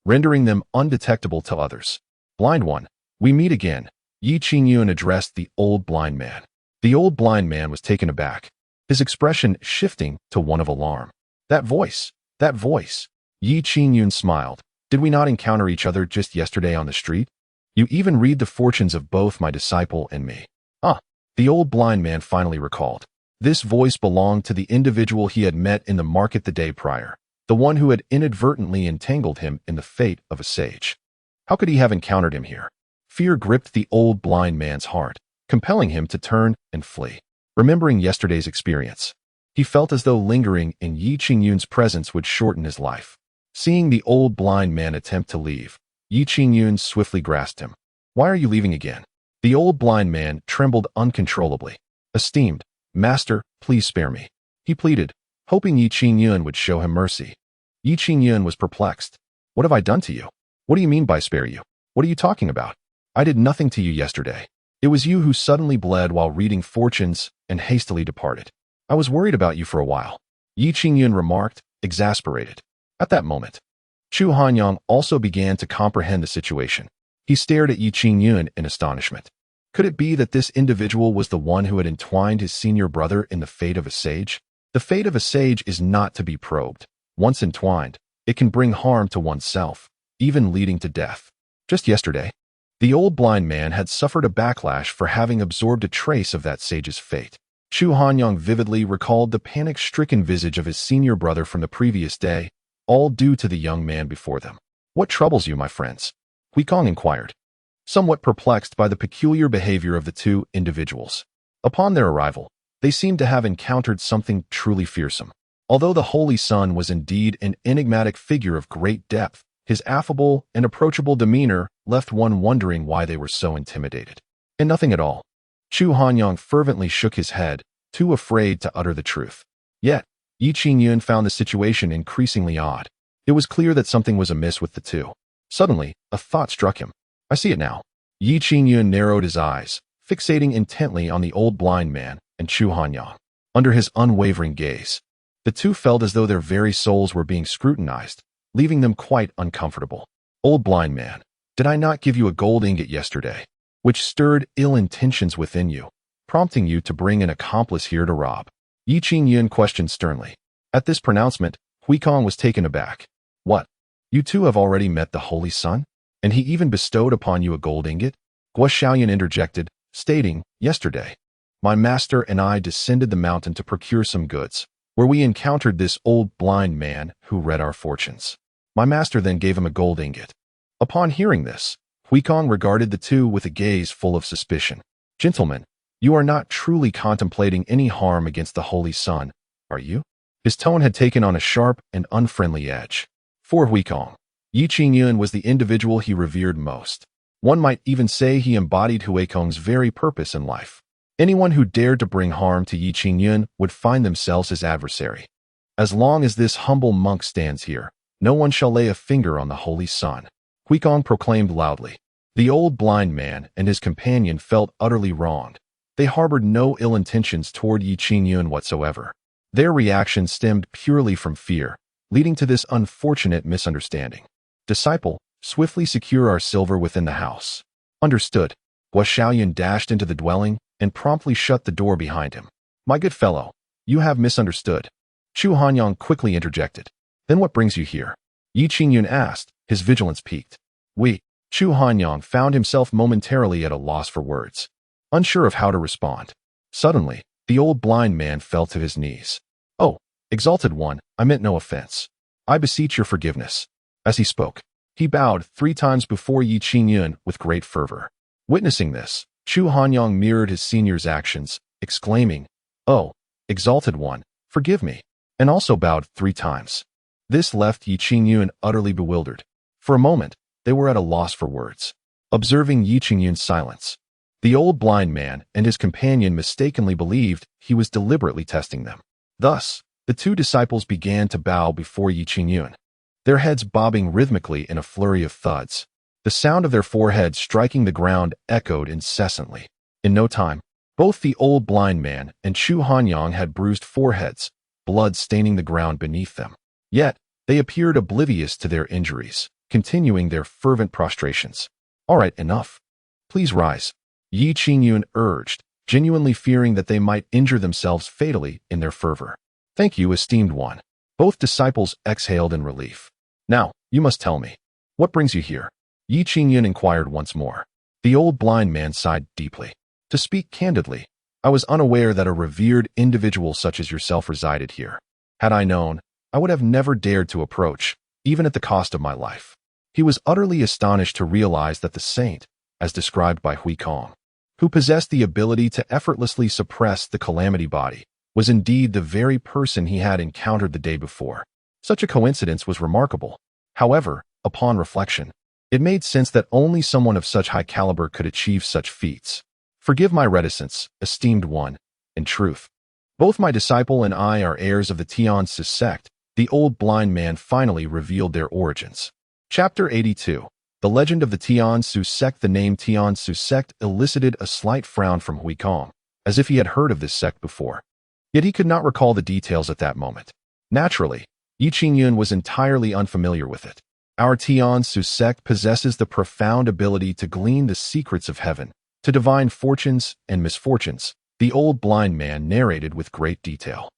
rendering them undetectable to others. Blind one, we meet again, Qingyun addressed the old blind man. The old blind man was taken aback, his expression shifting to one of alarm. That voice, Qingyun smiled. Did we not encounter each other just yesterday on the street? You even read the fortunes of both my disciple and me. Ah, the old blind man finally recalled. This voice belonged to the individual he had met in the market the day prior, the one who had inadvertently entangled him in the fate of a sage. How could he have encountered him here? Fear gripped the old blind man's heart, compelling him to turn and flee. Remembering yesterday's experience, he felt as though lingering in Qingyun's presence would shorten his life. Seeing the old blind man attempt to leave, Qingyun swiftly grasped him. Why are you leaving again? The old blind man trembled uncontrollably. Esteemed Master, please spare me, he pleaded, hoping Qingyun would show him mercy. Qingyun was perplexed. What have I done to you? What do you mean by spare you? What are you talking about? I did nothing to you yesterday. It was you who suddenly bled while reading fortunes and hastily departed. I was worried about you for a while, Qingyun remarked, exasperated. At that moment, Chu Hanyang also began to comprehend the situation. He stared at Yi Qingyun in astonishment. Could it be that this individual was the one who had entwined his senior brother in the fate of a sage? The fate of a sage is not to be probed. Once entwined, it can bring harm to oneself, even leading to death. Just yesterday, the old blind man had suffered a backlash for having absorbed a trace of that sage's fate. Chu Hanyang vividly recalled the panic-stricken visage of his senior brother from the previous day, all due to the young man before them. "What troubles you, my friends?" Huikong inquired, somewhat perplexed by the peculiar behavior of the two individuals. Upon their arrival, they seemed to have encountered something truly fearsome. Although the Holy Sun was indeed an enigmatic figure of great depth, his affable and approachable demeanor left one wondering why they were so intimidated. And nothing at all. Chu Hanyang fervently shook his head, too afraid to utter the truth. Yet, Yi Qingyun found the situation increasingly odd. It was clear that something was amiss with the two. Suddenly, a thought struck him. "I see it now." Yi Qingyun narrowed his eyes, fixating intently on the old blind man and Chu Hanyang. Under his unwavering gaze, the two felt as though their very souls were being scrutinized, leaving them quite uncomfortable. "Old blind man, did I not give you a gold ingot yesterday, which stirred ill intentions within you, prompting you to bring an accomplice here to rob?" Yi Qingyun questioned sternly. At this pronouncement, Huikong was taken aback. "What? You two have already met the Holy Sun? And he even bestowed upon you a gold ingot?" Guo Shaolin interjected, stating, "Yesterday, my master and I descended the mountain to procure some goods, where we encountered this old blind man who read our fortunes. My master then gave him a gold ingot." Upon hearing this, Huikong regarded the two with a gaze full of suspicion. "Gentlemen, you are not truly contemplating any harm against the Holy Sun, are you?" His tone had taken on a sharp and unfriendly edge. For Huikong, Yi Qingyun was the individual he revered most. One might even say he embodied Huikong's very purpose in life. Anyone who dared to bring harm to Yi Qingyun would find themselves his adversary. "As long as this humble monk stands here, no one shall lay a finger on the Holy Sun," Huikong proclaimed loudly. The old blind man and his companion felt utterly wronged. They harbored no ill intentions toward Yi Qingyun whatsoever. Their reaction stemmed purely from fear, leading to this unfortunate misunderstanding. "Disciple, swiftly secure our silver within the house." "Understood." Guo Shaolin dashed into the dwelling and promptly shut the door behind him. "My good fellow, you have misunderstood." Chu Hanyang quickly interjected. "Then what brings you here?" Yi Qingyun asked, his vigilance piqued. Chu Hanyang found himself momentarily at a loss for words, unsure of how to respond. Suddenly, the old blind man fell to his knees. "Oh, exalted one, I meant no offense. I beseech your forgiveness." As he spoke, he bowed 3 times before Yi Qingyun with great fervor. Witnessing this, Chu Hanyang mirrored his senior's actions, exclaiming, "Oh, exalted one, forgive me," and also bowed 3 times. This left Yi Qingyun utterly bewildered. For a moment, they were at a loss for words. Observing Yi Qingyun's silence, the old blind man and his companion mistakenly believed he was deliberately testing them. Thus, the two disciples began to bow before Yi Qingyun, their heads bobbing rhythmically in a flurry of thuds. The sound of their foreheads striking the ground echoed incessantly. In no time, both the old blind man and Chu Hanyang had bruised foreheads, blood staining the ground beneath them. Yet, they appeared oblivious to their injuries, continuing their fervent prostrations. "All right, enough. Please rise," Yi Qingyun urged, genuinely fearing that they might injure themselves fatally in their fervor. "Thank you, esteemed one." Both disciples exhaled in relief. "Now, you must tell me. What brings you here?" Yi Qingyun inquired once more. The old blind man sighed deeply. "To speak candidly, I was unaware that a revered individual such as yourself resided here. Had I known, I would have never dared to approach, even at the cost of my life." He was utterly astonished to realize that the saint, as described by Huikong, who possessed the ability to effortlessly suppress the calamity body, was indeed the very person he had encountered the day before. Such a coincidence was remarkable. However, upon reflection, it made sense that only someone of such high caliber could achieve such feats. "Forgive my reticence, esteemed one. In truth, both my disciple and I are heirs of the Tianzi sect." The old blind man finally revealed their origins. Chapter 82. The Legend of the Tianzi Sect. The name Tianzi Sect elicited a slight frown from Huikong, as if he had heard of this sect before. Yet he could not recall the details at that moment. Naturally, Yi Qingyun was entirely unfamiliar with it. Our Tiansu sect possesses the profound ability to glean the secrets of heaven, to divine fortunes and misfortunes, the old blind man narrated with great detail.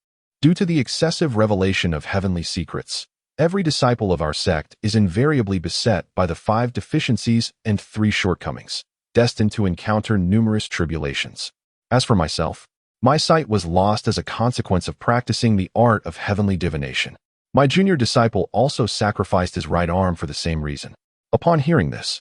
Due to the excessive revelation of heavenly secrets, every disciple of our sect is invariably beset by the 5 deficiencies and 3 shortcomings, destined to encounter numerous tribulations. As for myself, my sight was lost as a consequence of practicing the art of heavenly divination. My junior disciple also sacrificed his right arm for the same reason. Upon hearing this,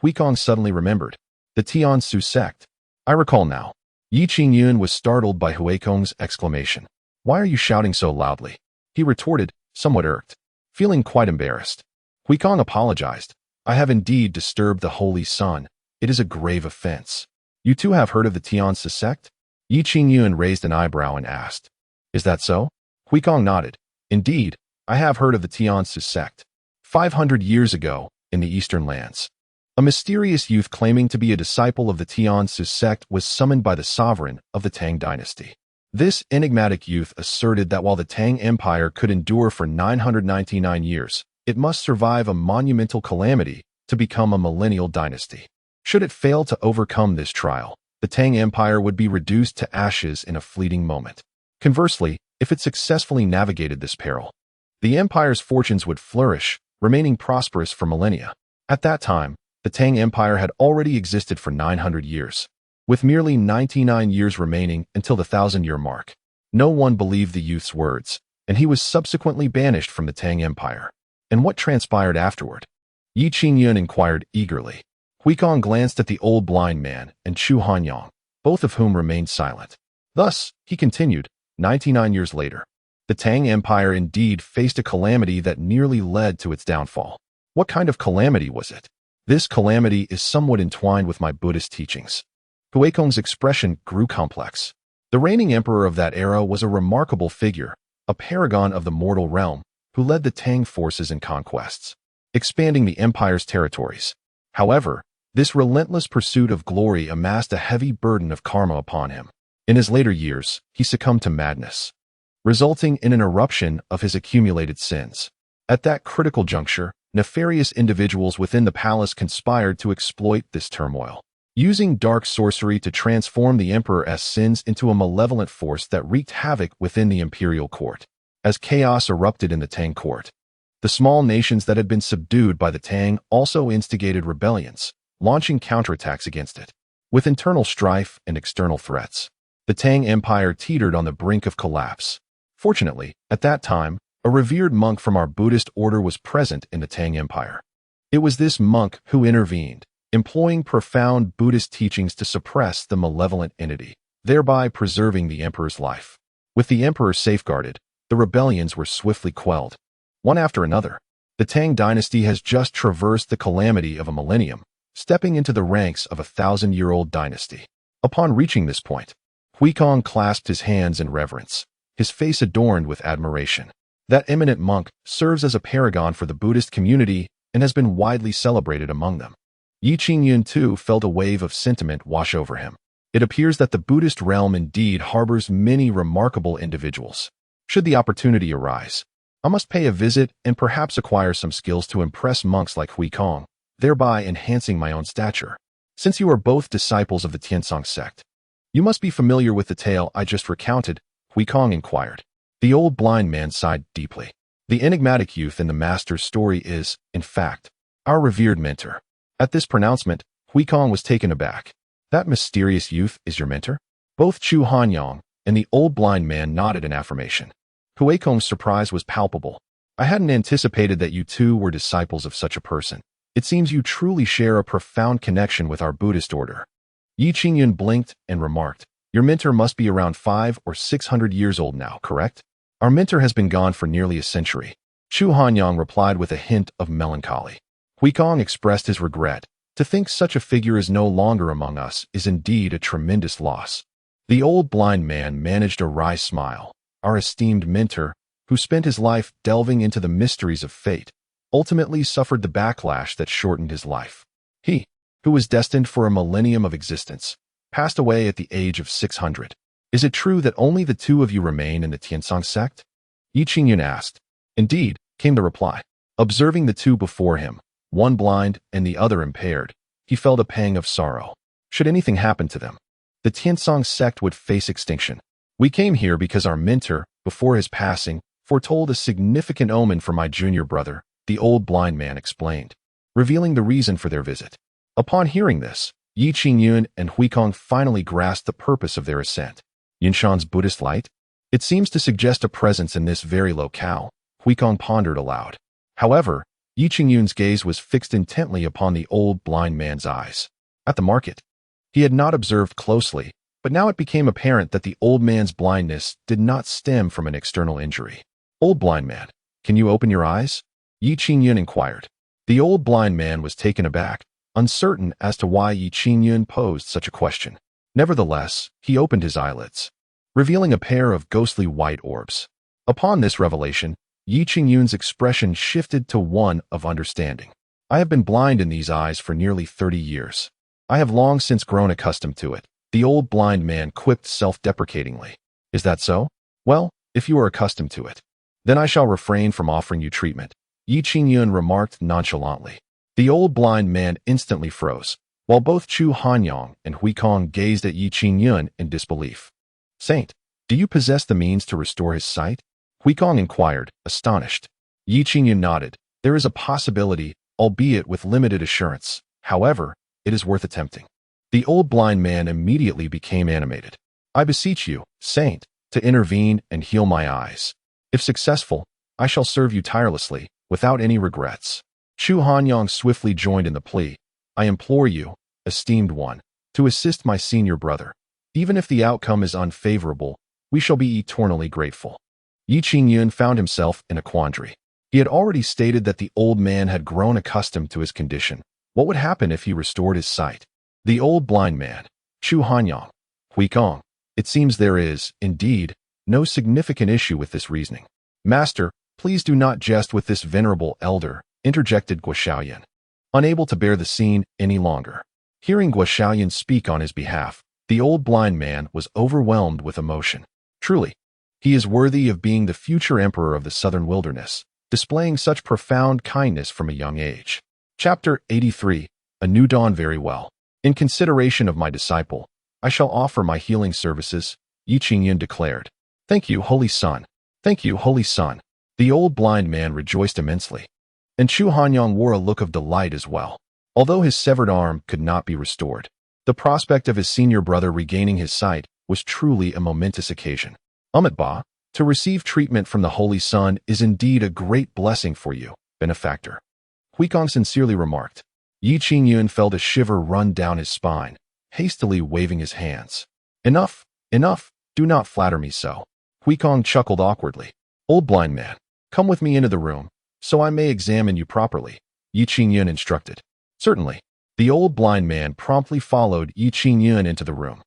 Huikong suddenly remembered. The Tiansu sect. I recall now. Qingyun was startled by Huikong's exclamation. Why are you shouting so loudly? He retorted, somewhat irked. Feeling quite embarrassed, Huikong apologized. I have indeed disturbed the Holy Sun. It is a grave offense. You too have heard of the Tiansu sect? Qingyun raised an eyebrow and asked. Is that so? Huikong nodded. Indeed, I have heard of the Tiansu sect. 500 years ago, in the eastern lands, a mysterious youth claiming to be a disciple of the Tiansu sect was summoned by the sovereign of the Tang dynasty. This enigmatic youth asserted that while the Tang Empire could endure for 999 years, it must survive a monumental calamity to become a millennial dynasty. Should it fail to overcome this trial, the Tang Empire would be reduced to ashes in a fleeting moment. Conversely, if it successfully navigated this peril, the empire's fortunes would flourish, remaining prosperous for millennia. At that time, the Tang Empire had already existed for 900 years, with merely 99 years remaining until the 1,000-year mark. No one believed the youth's words, and he was subsequently banished from the Tang Empire. And what transpired afterward? Qingyun inquired eagerly. Huikong glanced at the old blind man and Chu Hanyang, both of whom remained silent. Thus, he continued, 99 years later, the Tang Empire indeed faced a calamity that nearly led to its downfall. What kind of calamity was it? This calamity is somewhat entwined with my Buddhist teachings. Huikong's expression grew complex. The reigning emperor of that era was a remarkable figure, a paragon of the mortal realm, who led the Tang forces in conquests, expanding the empire's territories. However, this relentless pursuit of glory amassed a heavy burden of karma upon him. In his later years, he succumbed to madness, resulting in an eruption of his accumulated sins. At that critical juncture, nefarious individuals within the palace conspired to exploit this turmoil, using dark sorcery to transform the emperor's sins into a malevolent force that wreaked havoc within the imperial court. As chaos erupted in the Tang court, the small nations that had been subdued by the Tang also instigated rebellions, launching counterattacks against it. With internal strife and external threats, the Tang Empire teetered on the brink of collapse. Fortunately, at that time, a revered monk from our Buddhist order was present in the Tang Empire. It was this monk who intervened, employing profound Buddhist teachings to suppress the malevolent entity, thereby preserving the emperor's life. With the emperor safeguarded, the rebellions were swiftly quelled. One after another, the Tang dynasty has just traversed the calamity of a millennium, stepping into the ranks of a 1,000-year-old dynasty. Upon reaching this point, Huikong clasped his hands in reverence, his face adorned with admiration. That eminent monk serves as a paragon for the Buddhist community and has been widely celebrated among them. Qingyun too felt a wave of sentiment wash over him. It appears that the Buddhist realm indeed harbors many remarkable individuals. Should the opportunity arise, I must pay a visit and perhaps acquire some skills to impress monks like Huikong, thereby enhancing my own stature. Since you are both disciples of the Tiansu sect, you must be familiar with the tale I just recounted, Huikong inquired. The old blind man sighed deeply. The enigmatic youth in the master's story is, in fact, our revered mentor. At this pronouncement, Huikong was taken aback. That mysterious youth is your mentor? Both Chu Hanyang and the old blind man nodded in affirmation. Huikong's surprise was palpable. I hadn't anticipated that you two were disciples of such a person. It seems you truly share a profound connection with our Buddhist order. Qingyun blinked and remarked, your mentor must be around 500 or 600 years old now, correct? Our mentor has been gone for nearly a century. Chu Hanyang replied with a hint of melancholy. Huikong expressed his regret. To think such a figure is no longer among us is indeed a tremendous loss. The old blind man managed a wry smile. Our esteemed mentor, who spent his life delving into the mysteries of fate, ultimately suffered the backlash that shortened his life. He, who was destined for a millennium of existence, passed away at the age of 600. Is it true that only the two of you remain in the Tiansu sect? Qingyun asked. Indeed, came the reply. Observing the two before him, one blind and the other impaired, he felt a pang of sorrow. Should anything happen to them, the Tiansong sect would face extinction. We came here because our mentor, before his passing, foretold a significant omen for my junior brother, the old blind man explained, revealing the reason for their visit. Upon hearing this, Yi Qingyun and Huikong finally grasped the purpose of their ascent. Yinshan's Buddhist light? It seems to suggest a presence in this very locale, Huikong pondered aloud. However, Yi Qingyun's gaze was fixed intently upon the old blind man's eyes. At the market, he had not observed closely, but now it became apparent that the old man's blindness did not stem from an external injury. Old blind man, can you open your eyes? Yi Qingyun inquired. The old blind man was taken aback, uncertain as to why Yi Qingyun posed such a question. Nevertheless, he opened his eyelids, revealing a pair of ghostly white orbs. Upon this revelation, Yi Qingyun's expression shifted to one of understanding. I have been blind in these eyes for nearly 30 years. I have long since grown accustomed to it, the old blind man quipped self-deprecatingly. Is that so? Well, if you are accustomed to it, then I shall refrain from offering you treatment, Yi Qingyun remarked nonchalantly. The old blind man instantly froze, while both Chu Hanyang and Huikong gazed at Yi Qingyun in disbelief. Saint, do you possess the means to restore his sight? Huikong inquired, astonished. Yi Qingyun nodded. There is a possibility, albeit with limited assurance. However, it is worth attempting. The old blind man immediately became animated. I beseech you, Saint, to intervene and heal my eyes. If successful, I shall serve you tirelessly, without any regrets. Chu Hanyang swiftly joined in the plea. I implore you, esteemed one, to assist my senior brother. Even if the outcome is unfavorable, we shall be eternally grateful. Yi Qingyun found himself in a quandary. He had already stated that the old man had grown accustomed to his condition. What would happen if he restored his sight? The old blind man, Chu Hanyang, Huikong. It seems there is, indeed, no significant issue with this reasoning. Master, please do not jest with this venerable elder, interjected Guo. Unable to bear the scene any longer. Hearing Guo speak on his behalf, the old blind man was overwhelmed with emotion. Truly, he is worthy of being the future emperor of the southern wilderness, displaying such profound kindness from a young age. Chapter 83, A New Dawn. Very well. In consideration of my disciple, I shall offer my healing services, Yi Qingyun declared. Thank you, Holy Son. Thank you, Holy Son. The old blind man rejoiced immensely. And Chu Hanyang wore a look of delight as well. Although his severed arm could not be restored, the prospect of his senior brother regaining his sight was truly a momentous occasion. Ba, to receive treatment from the Holy Son is indeed a great blessing for you, benefactor. Huikong sincerely remarked. Yi Qingyun felt a shiver run down his spine, hastily waving his hands. Enough, enough, do not flatter me so. Huikong chuckled awkwardly. Old blind man, come with me into the room, so I may examine you properly, Yi Qingyun instructed. Certainly. The old blind man promptly followed Yi Qingyun into the room.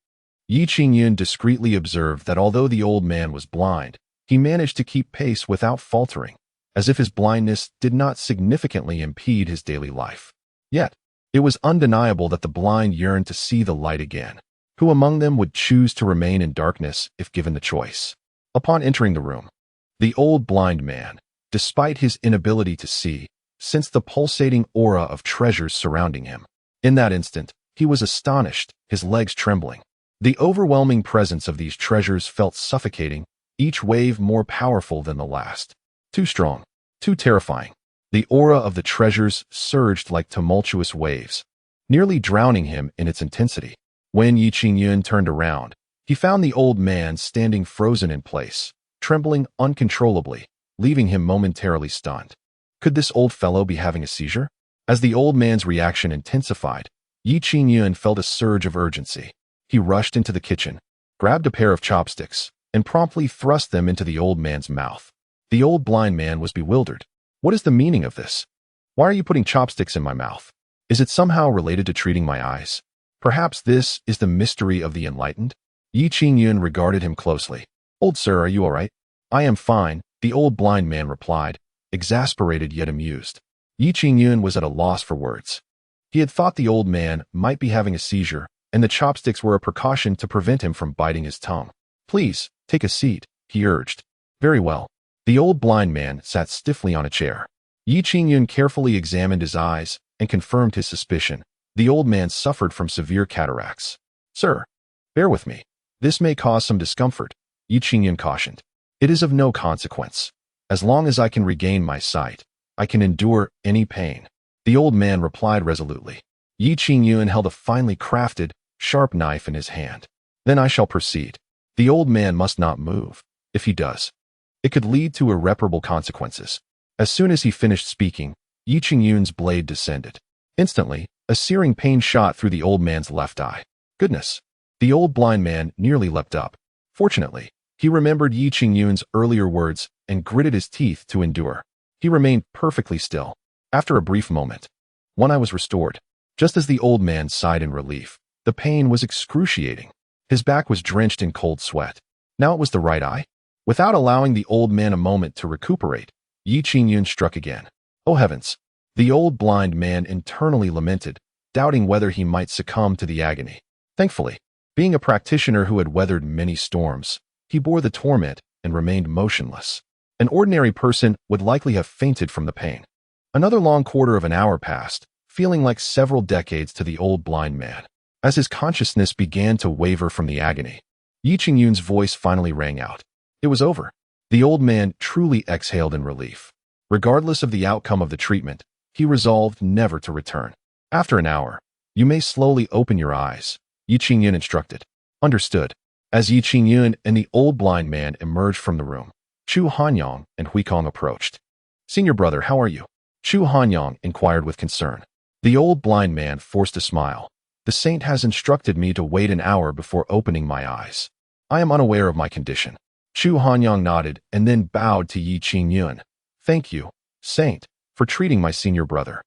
Yi Qingyun discreetly observed that although the old man was blind, he managed to keep pace without faltering, as if his blindness did not significantly impede his daily life. Yet, it was undeniable that the blind yearned to see the light again. Who among them would choose to remain in darkness if given the choice? Upon entering the room, the old blind man, despite his inability to see, sensed the pulsating aura of treasures surrounding him. In that instant, he was astonished, his legs trembling. The overwhelming presence of these treasures felt suffocating, each wave more powerful than the last. Too strong, too terrifying. The aura of the treasures surged like tumultuous waves, nearly drowning him in its intensity. When Yi Qingyun turned around, he found the old man standing frozen in place, trembling uncontrollably, leaving him momentarily stunned. Could this old fellow be having a seizure? As the old man's reaction intensified, Yi Qingyun felt a surge of urgency. He rushed into the kitchen, grabbed a pair of chopsticks, and promptly thrust them into the old man's mouth. The old blind man was bewildered. What is the meaning of this? Why are you putting chopsticks in my mouth? Is it somehow related to treating my eyes? Perhaps this is the mystery of the enlightened? Yi Qingyun regarded him closely. Old sir, are you all right? I am fine, the old blind man replied, exasperated yet amused. Yi Qingyun was at a loss for words. He had thought the old man might be having a seizure, and the chopsticks were a precaution to prevent him from biting his tongue. Please, take a seat, he urged. Very well. The old blind man sat stiffly on a chair. Yi Qingyun carefully examined his eyes and confirmed his suspicion. The old man suffered from severe cataracts. Sir, bear with me. This may cause some discomfort, Yi Qingyun cautioned. It is of no consequence. As long as I can regain my sight, I can endure any pain. The old man replied resolutely. Yi Qingyun held a finely crafted, sharp knife in his hand. Then I shall proceed. The old man must not move. If he does, it could lead to irreparable consequences. As soon as he finished speaking, Yi Qingyun's blade descended. Instantly, a searing pain shot through the old man's left eye. Goodness! The old blind man nearly leapt up. Fortunately, he remembered Yi Qingyun's earlier words and gritted his teeth to endure. He remained perfectly still. After a brief moment, one eye was restored. Just as the old man sighed in relief, the pain was excruciating. His back was drenched in cold sweat. Now it was the right eye. Without allowing the old man a moment to recuperate, Yi Qingyun struck again. Oh heavens! The old blind man internally lamented, doubting whether he might succumb to the agony. Thankfully, being a practitioner who had weathered many storms, he bore the torment and remained motionless. An ordinary person would likely have fainted from the pain. Another long quarter of an hour passed, feeling like several decades to the old blind man. As his consciousness began to waver from the agony, Yi Qingyun's voice finally rang out. It was over. The old man truly exhaled in relief. Regardless of the outcome of the treatment, he resolved never to return. After an hour, you may slowly open your eyes, Yi Qingyun instructed. Understood. As Yi Qingyun and the old blind man emerged from the room, Chu Hanyang and Huikong approached. Senior brother, how are you? Chu Hanyang inquired with concern. The old blind man forced a smile. The saint has instructed me to wait an hour before opening my eyes. I am unaware of my condition. Chu Hanyang nodded and then bowed to Yi Qingyun. Thank you, saint, for treating my senior brother.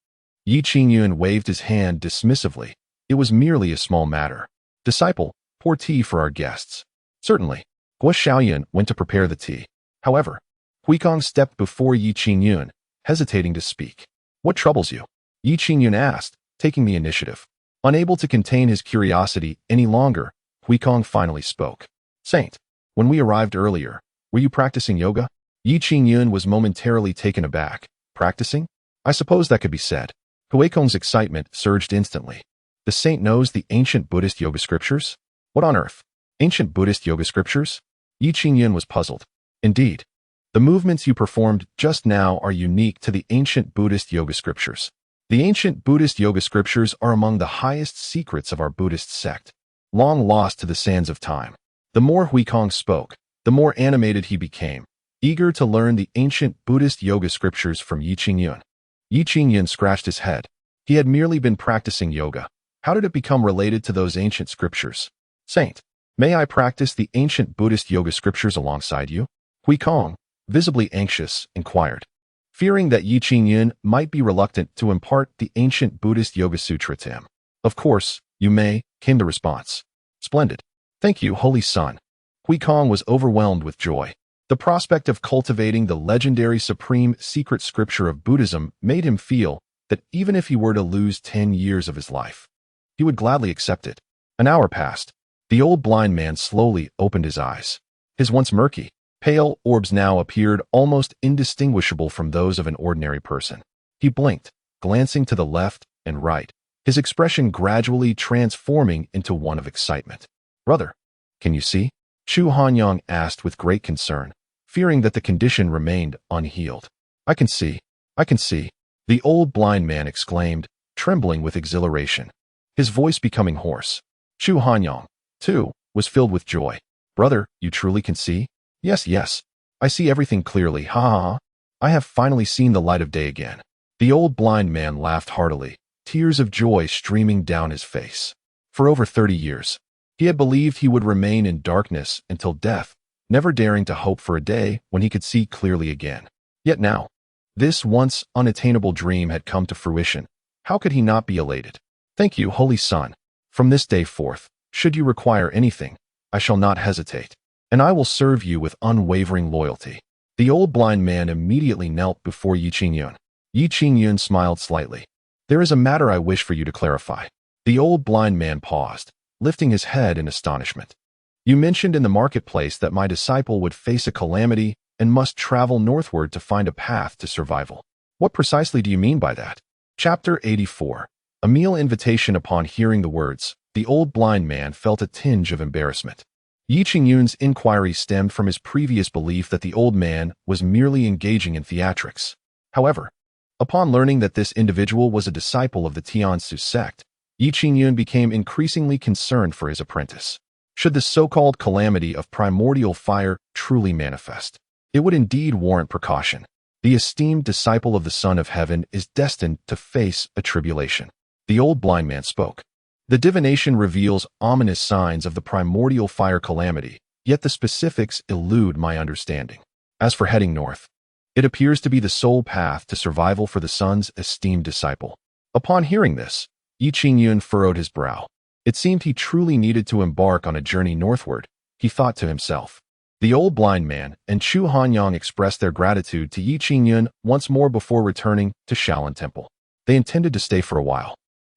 Yi Qingyun waved his hand dismissively. It was merely a small matter. Disciple, pour tea for our guests. Certainly. Guo Shaoyun went to prepare the tea. However, Huikong stepped before Yi Qingyun, hesitating to speak. What troubles you? Yi Qingyun asked, taking the initiative. Unable to contain his curiosity any longer, Huikong finally spoke. Saint, when we arrived earlier, were you practicing yoga? Yi Qingyun was momentarily taken aback. Practicing? I suppose that could be said. Huikong's excitement surged instantly. The saint knows the ancient Buddhist yoga scriptures? What on earth? Ancient Buddhist yoga scriptures? Yi Qingyun was puzzled. Indeed. The movements you performed just now are unique to the ancient Buddhist yoga scriptures. The ancient Buddhist yoga scriptures are among the highest secrets of our Buddhist sect, long lost to the sands of time. The more Huikong spoke, the more animated he became, eager to learn the ancient Buddhist yoga scriptures from Yi Qingyun. Yi Qingyun scratched his head. He had merely been practicing yoga. How did it become related to those ancient scriptures? Saint, may I practice the ancient Buddhist yoga scriptures alongside you? Huikong, visibly anxious, inquired, fearing that Yi Qingyun might be reluctant to impart the ancient Buddhist Yoga Sutra to him. Of course, you may, came the response. Splendid. Thank you, Holy Son. Huikong was overwhelmed with joy. The prospect of cultivating the legendary supreme secret scripture of Buddhism made him feel that even if he were to lose 10 years of his life, he would gladly accept it. An hour passed. The old blind man slowly opened his eyes. His once murky, pale orbs now appeared almost indistinguishable from those of an ordinary person. He blinked, glancing to the left and right, his expression gradually transforming into one of excitement. Brother, can you see? Chu Hanyang asked with great concern, fearing that the condition remained unhealed. I can see. I can see. The old blind man exclaimed, trembling with exhilaration, his voice becoming hoarse. Chu Hanyang, too, was filled with joy. Brother, you truly can see? Yes, yes. I see everything clearly. Ha ha ha. I have finally seen the light of day again. The old blind man laughed heartily, tears of joy streaming down his face. For over 30 years, he had believed he would remain in darkness until death, never daring to hope for a day when he could see clearly again. Yet now, this once unattainable dream had come to fruition. How could he not be elated? Thank you, Holy Son. From this day forth, should you require anything, I shall not hesitate, and I will serve you with unwavering loyalty. The old blind man immediately knelt before Yi Qingyun. Yi Qingyun smiled slightly. There is a matter I wish for you to clarify. The old blind man paused, lifting his head in astonishment. You mentioned in the marketplace that my disciple would face a calamity and must travel northward to find a path to survival. What precisely do you mean by that? Chapter 84. A meal invitation. Upon hearing the words, the old blind man felt a tinge of embarrassment. Qingyun's inquiry stemmed from his previous belief that the old man was merely engaging in theatrics. However, upon learning that this individual was a disciple of the Tiansu sect, Qingyun became increasingly concerned for his apprentice. Should the so-called calamity of primordial fire truly manifest, it would indeed warrant precaution. The esteemed disciple of the Son of Heaven is destined to face a tribulation. The old blind man spoke. The divination reveals ominous signs of the primordial fire calamity, yet the specifics elude my understanding. As for heading north, it appears to be the sole path to survival for the Son's esteemed disciple. Upon hearing this, Qingyun furrowed his brow. It seemed he truly needed to embark on a journey northward, he thought to himself. The old blind man and Chu Hanyang expressed their gratitude to Qingyun once more before returning to Shaolin Temple. They intended to stay for a while,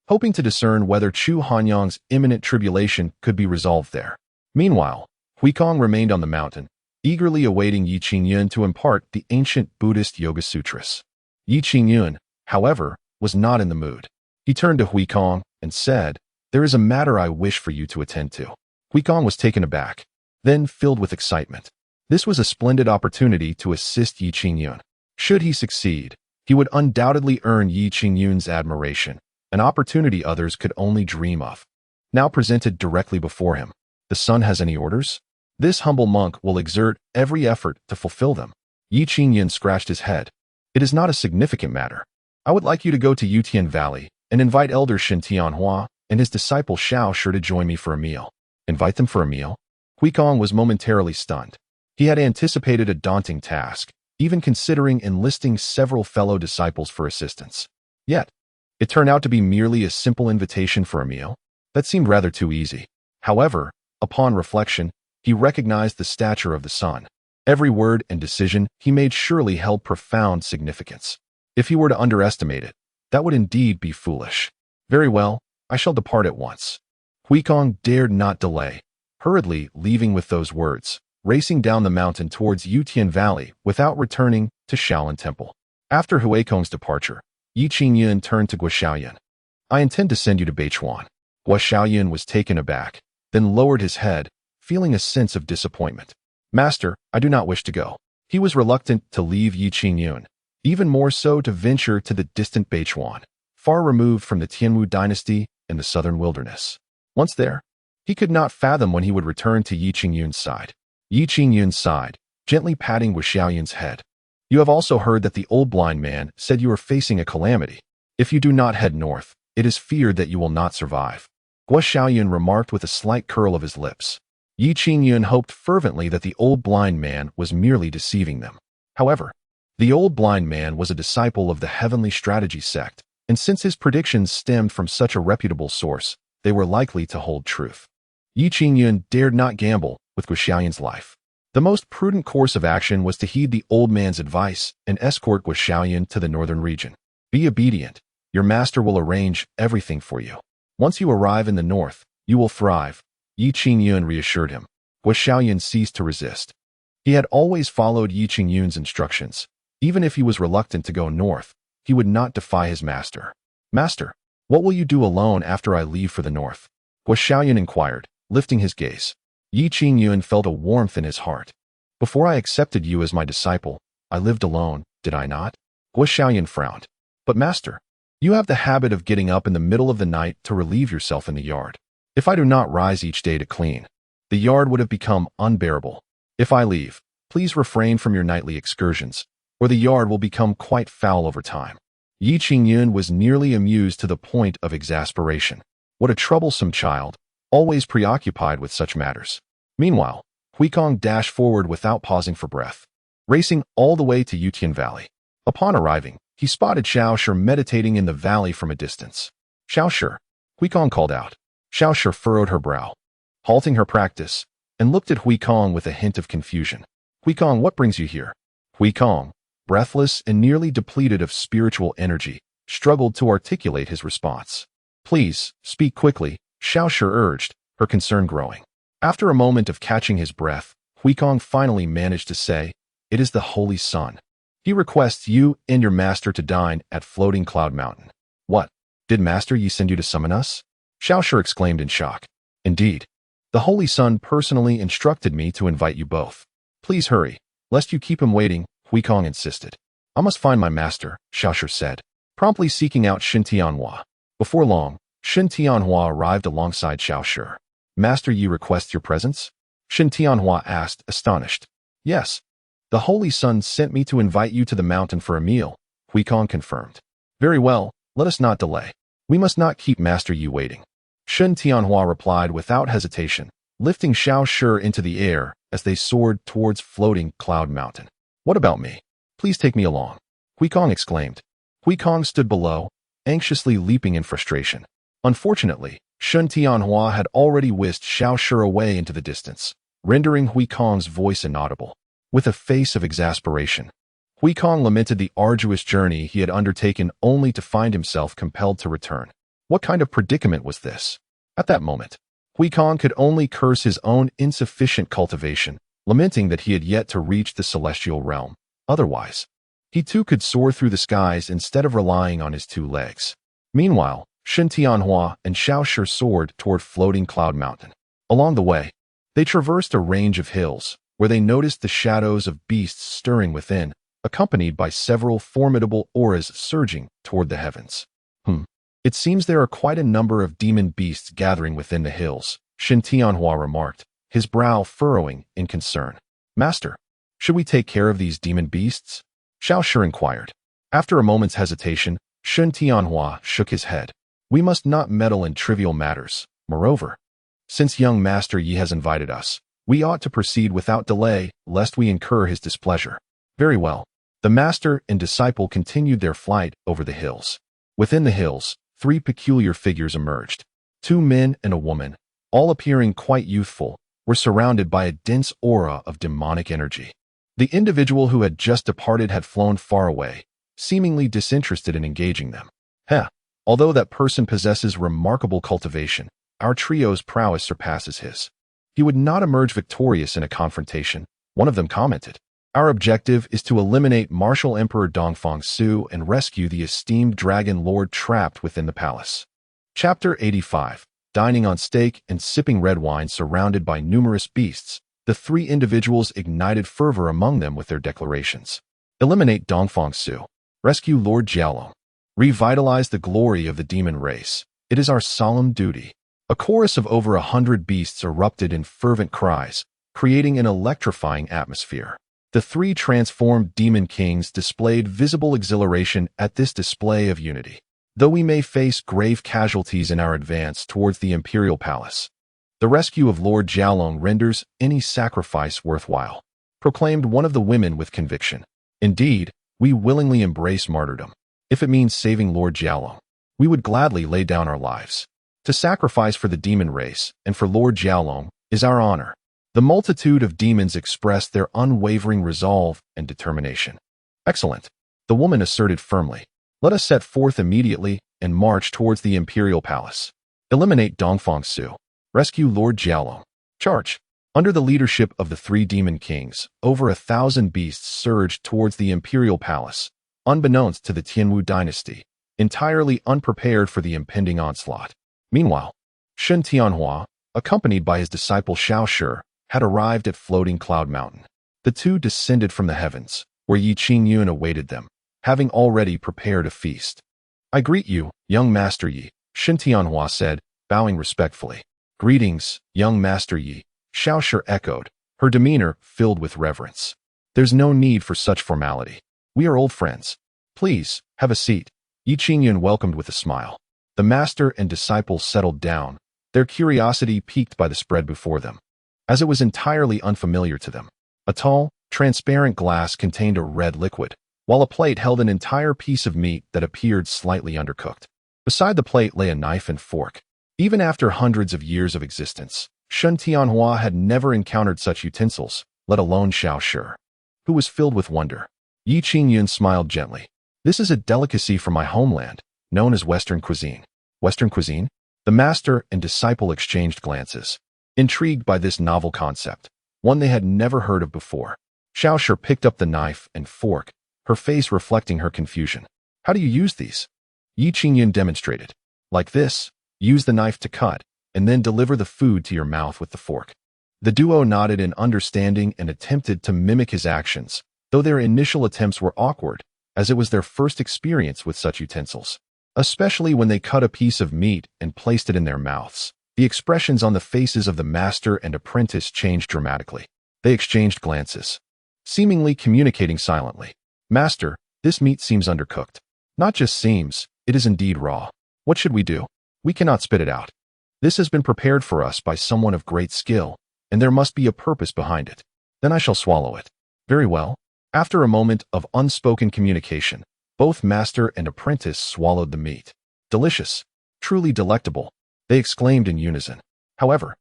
hoping to discern whether Chu Hanyang's imminent tribulation could be resolved there. Meanwhile, Huikong remained on the mountain, eagerly awaiting Qingyun to impart the ancient Buddhist Yoga Sutras. Qingyun, however, was not in the mood. He turned to Huikong and said, "There is a matter I wish for you to attend to." Huikong was taken aback, then filled with excitement. This was a splendid opportunity to assist Qingyun. Should he succeed, he would undoubtedly earn Qingyun's admiration, an opportunity others could only dream of. Now presented directly before him, the son has any orders? This humble monk will exert every effort to fulfill them. Qingyun scratched his head. It is not a significant matter. I would like you to go to Yutian Valley and invite Elder Shin Tianhua and his disciple Xiao Shi to join me for a meal. Invite them for a meal? Huikong was momentarily stunned. He had anticipated a daunting task, even considering enlisting several fellow disciples for assistance. Yet, it turned out to be merely a simple invitation for a meal. That seemed rather too easy. However, upon reflection, he recognized the stature of the son. Every word and decision he made surely held profound significance. If he were to underestimate it, that would indeed be foolish. Very well, I shall depart at once. Huikong dared not delay, hurriedly leaving with those words, racing down the mountain towards Yutian Valley without returning to Shaolin Temple. After Huikong's departure, Qingyun turned to Guo. I intend to send you to Beichuan. Guo was taken aback, then lowered his head, feeling a sense of disappointment. Master, I do not wish to go. He was reluctant to leave Qingyun, even more so to venture to the distant Beichuan, far removed from the Tianwu dynasty and the southern wilderness. Once there, he could not fathom when he would return to Qingyun's side. Qingyun sighed, gently patting Guo head. You have also heard that the old blind man said you are facing a calamity. If you do not head north, it is feared that you will not survive. Guo remarked with a slight curl of his lips. Qingyun hoped fervently that the old blind man was merely deceiving them. However, the old blind man was a disciple of the Heavenly Strategy sect, and since his predictions stemmed from such a reputable source, they were likely to hold truth. Qingyun dared not gamble with Guo life. The most prudent course of action was to heed the old man's advice and escort Guo to the northern region. Be obedient. Your master will arrange everything for you. Once you arrive in the north, you will thrive, Qingyun reassured him. Guo ceased to resist. He had always followed Qingyun's instructions. Even if he was reluctant to go north, he would not defy his master. Master, what will you do alone after I leave for the north? Guo inquired, lifting his gaze. Qingyun felt a warmth in his heart. Before I accepted you as my disciple, I lived alone, did I not? Guo frowned. But master, you have the habit of getting up in the middle of the night to relieve yourself in the yard. If I do not rise each day to clean, the yard would have become unbearable. If I leave, please refrain from your nightly excursions, or the yard will become quite foul over time. Qingyun was nearly amused to the point of exasperation. What a troublesome child, always preoccupied with such matters. Meanwhile, Huikong dashed forward without pausing for breath, racing all the way to Yutian Valley. Upon arriving, he spotted Xiao Shi meditating in the valley from a distance. Xiao Shi, Huikong called out. Xiao Shi furrowed her brow, halting her practice, and looked at Huikong with a hint of confusion. Huikong, what brings you here? Huikong, breathless and nearly depleted of spiritual energy, struggled to articulate his response. Please, speak quickly, Xiao Shi urged, her concern growing. After a moment of catching his breath, Huikong finally managed to say, It is the Holy Sun. He requests you and your master to dine at Floating Cloud Mountain. What? Did Master Yi send you to summon us? Xiaoshi exclaimed in shock. Indeed. The Holy Sun personally instructed me to invite you both. Please hurry, lest you keep him waiting, Huikong insisted. I must find my master, Xiaoshi said, promptly seeking out Shen Tianhua. Before long, Shen Tianhua arrived alongside Xiaoshi. Master Yi requests your presence? Shen Tianhua asked, astonished. Yes. The Holy Sun sent me to invite you to the mountain for a meal, Huikong confirmed. Very well, let us not delay. We must not keep Master Yi waiting. Shen Tianhua replied without hesitation, lifting Xiaoshi into the air as they soared towards Floating Cloud Mountain. What about me? Please take me along, Huikong exclaimed. Huikong stood below, anxiously leaping in frustration. Unfortunately, Shen Tianhua had already whisked Xiaoshi away into the distance, rendering Huikong's voice inaudible. With a face of exasperation, Huikong lamented the arduous journey he had undertaken only to find himself compelled to return. What kind of predicament was this? At that moment, Huikong could only curse his own insufficient cultivation, lamenting that he had yet to reach the celestial realm. Otherwise, he too could soar through the skies instead of relying on his two legs. Meanwhile, Shen Tianhua and Xiaoshi soared toward Floating Cloud Mountain. Along the way, they traversed a range of hills, where they noticed the shadows of beasts stirring within, accompanied by several formidable auras surging toward the heavens. It seems there are quite a number of demon beasts gathering within the hills, Shen Tianhua remarked, his brow furrowing in concern. Master, should we take care of these demon beasts? Xiaoshi inquired. After a moment's hesitation, Shen Tianhua shook his head. We must not meddle in trivial matters. Moreover, since young Master Yi has invited us, we ought to proceed without delay, lest we incur his displeasure. Very well. The master and disciple continued their flight over the hills. Within the hills, 3 peculiar figures emerged. 2 men and a woman, all appearing quite youthful, were surrounded by a dense aura of demonic energy. The individual who had just departed had flown far away, seemingly disinterested in engaging them. Although that person possesses remarkable cultivation, our trio's prowess surpasses his. He would not emerge victorious in a confrontation, one of them commented. Our objective is to eliminate Martial Emperor Dongfang Su and rescue the esteemed Dragon Lord trapped within the palace. Chapter 85. Dining on steak and sipping red wine surrounded by numerous beasts, the 3 individuals ignited fervor among them with their declarations. Eliminate Dongfang Su. Rescue Lord Jiaolong. Revitalize the glory of the demon race. It is our solemn duty. A chorus of over 100 beasts erupted in fervent cries, creating an electrifying atmosphere. The 3 transformed demon kings displayed visible exhilaration at this display of unity. Though we may face grave casualties in our advance towards the Imperial Palace, the rescue of Lord Jiaolong renders any sacrifice worthwhile, proclaimed one of the women with conviction. Indeed, we willingly embrace martyrdom. If it means saving Lord Jiaolong, we would gladly lay down our lives. To sacrifice for the demon race and for Lord Jiaolong is our honor. The multitude of demons expressed their unwavering resolve and determination. Excellent, the woman asserted firmly. Let us set forth immediately and march towards the Imperial Palace. Eliminate Dongfang Su. Rescue Lord Jiaolong. Charge. Under the leadership of the 3 demon kings, over 1,000 beasts surged towards the Imperial Palace, unbeknownst to the Tianwu dynasty, entirely unprepared for the impending onslaught. Meanwhile, Shen Tianhua, accompanied by his disciple Xiaoshi, had arrived at Floating Cloud Mountain. The 2 descended from the heavens, where Qingyun awaited them, having already prepared a feast. I greet you, young Master Yi, Shen Tianhua said, bowing respectfully. Greetings, young Master Yi, Xiaoshi echoed, her demeanor filled with reverence. There's no need for such formality. We are old friends. Please, have a seat. Qingyun welcomed with a smile. The master and disciple settled down, their curiosity piqued by the spread before them, as it was entirely unfamiliar to them. A tall, transparent glass contained a red liquid, while a plate held an entire piece of meat that appeared slightly undercooked. Beside the plate lay a knife and fork. Even after hundreds of years of existence, Shen Tianhua had never encountered such utensils, let alone Xiaoshi, who was filled with wonder. Qingyun smiled gently. This is a delicacy from my homeland, known as Western cuisine. Western cuisine? The master and disciple exchanged glances, intrigued by this novel concept, one they had never heard of before. Xiaoshi picked up the knife and fork, her face reflecting her confusion. How do you use these? Yi Qingyun demonstrated. Like this, use the knife to cut, and then deliver the food to your mouth with the fork. The duo nodded in understanding and attempted to mimic his actions, though their initial attempts were awkward, as it was their first experience with such utensils. Especially when they cut a piece of meat and placed it in their mouths. The expressions on the faces of the master and apprentice changed dramatically. They exchanged glances, seemingly communicating silently. Master, this meat seems undercooked. Not just seems, it is indeed raw. What should we do? We cannot spit it out. This has been prepared for us by someone of great skill, and there must be a purpose behind it. Then I shall swallow it. Very well. After a moment of unspoken communication, both master and apprentice swallowed the meat. Delicious. Truly delectable, they exclaimed in unison. However,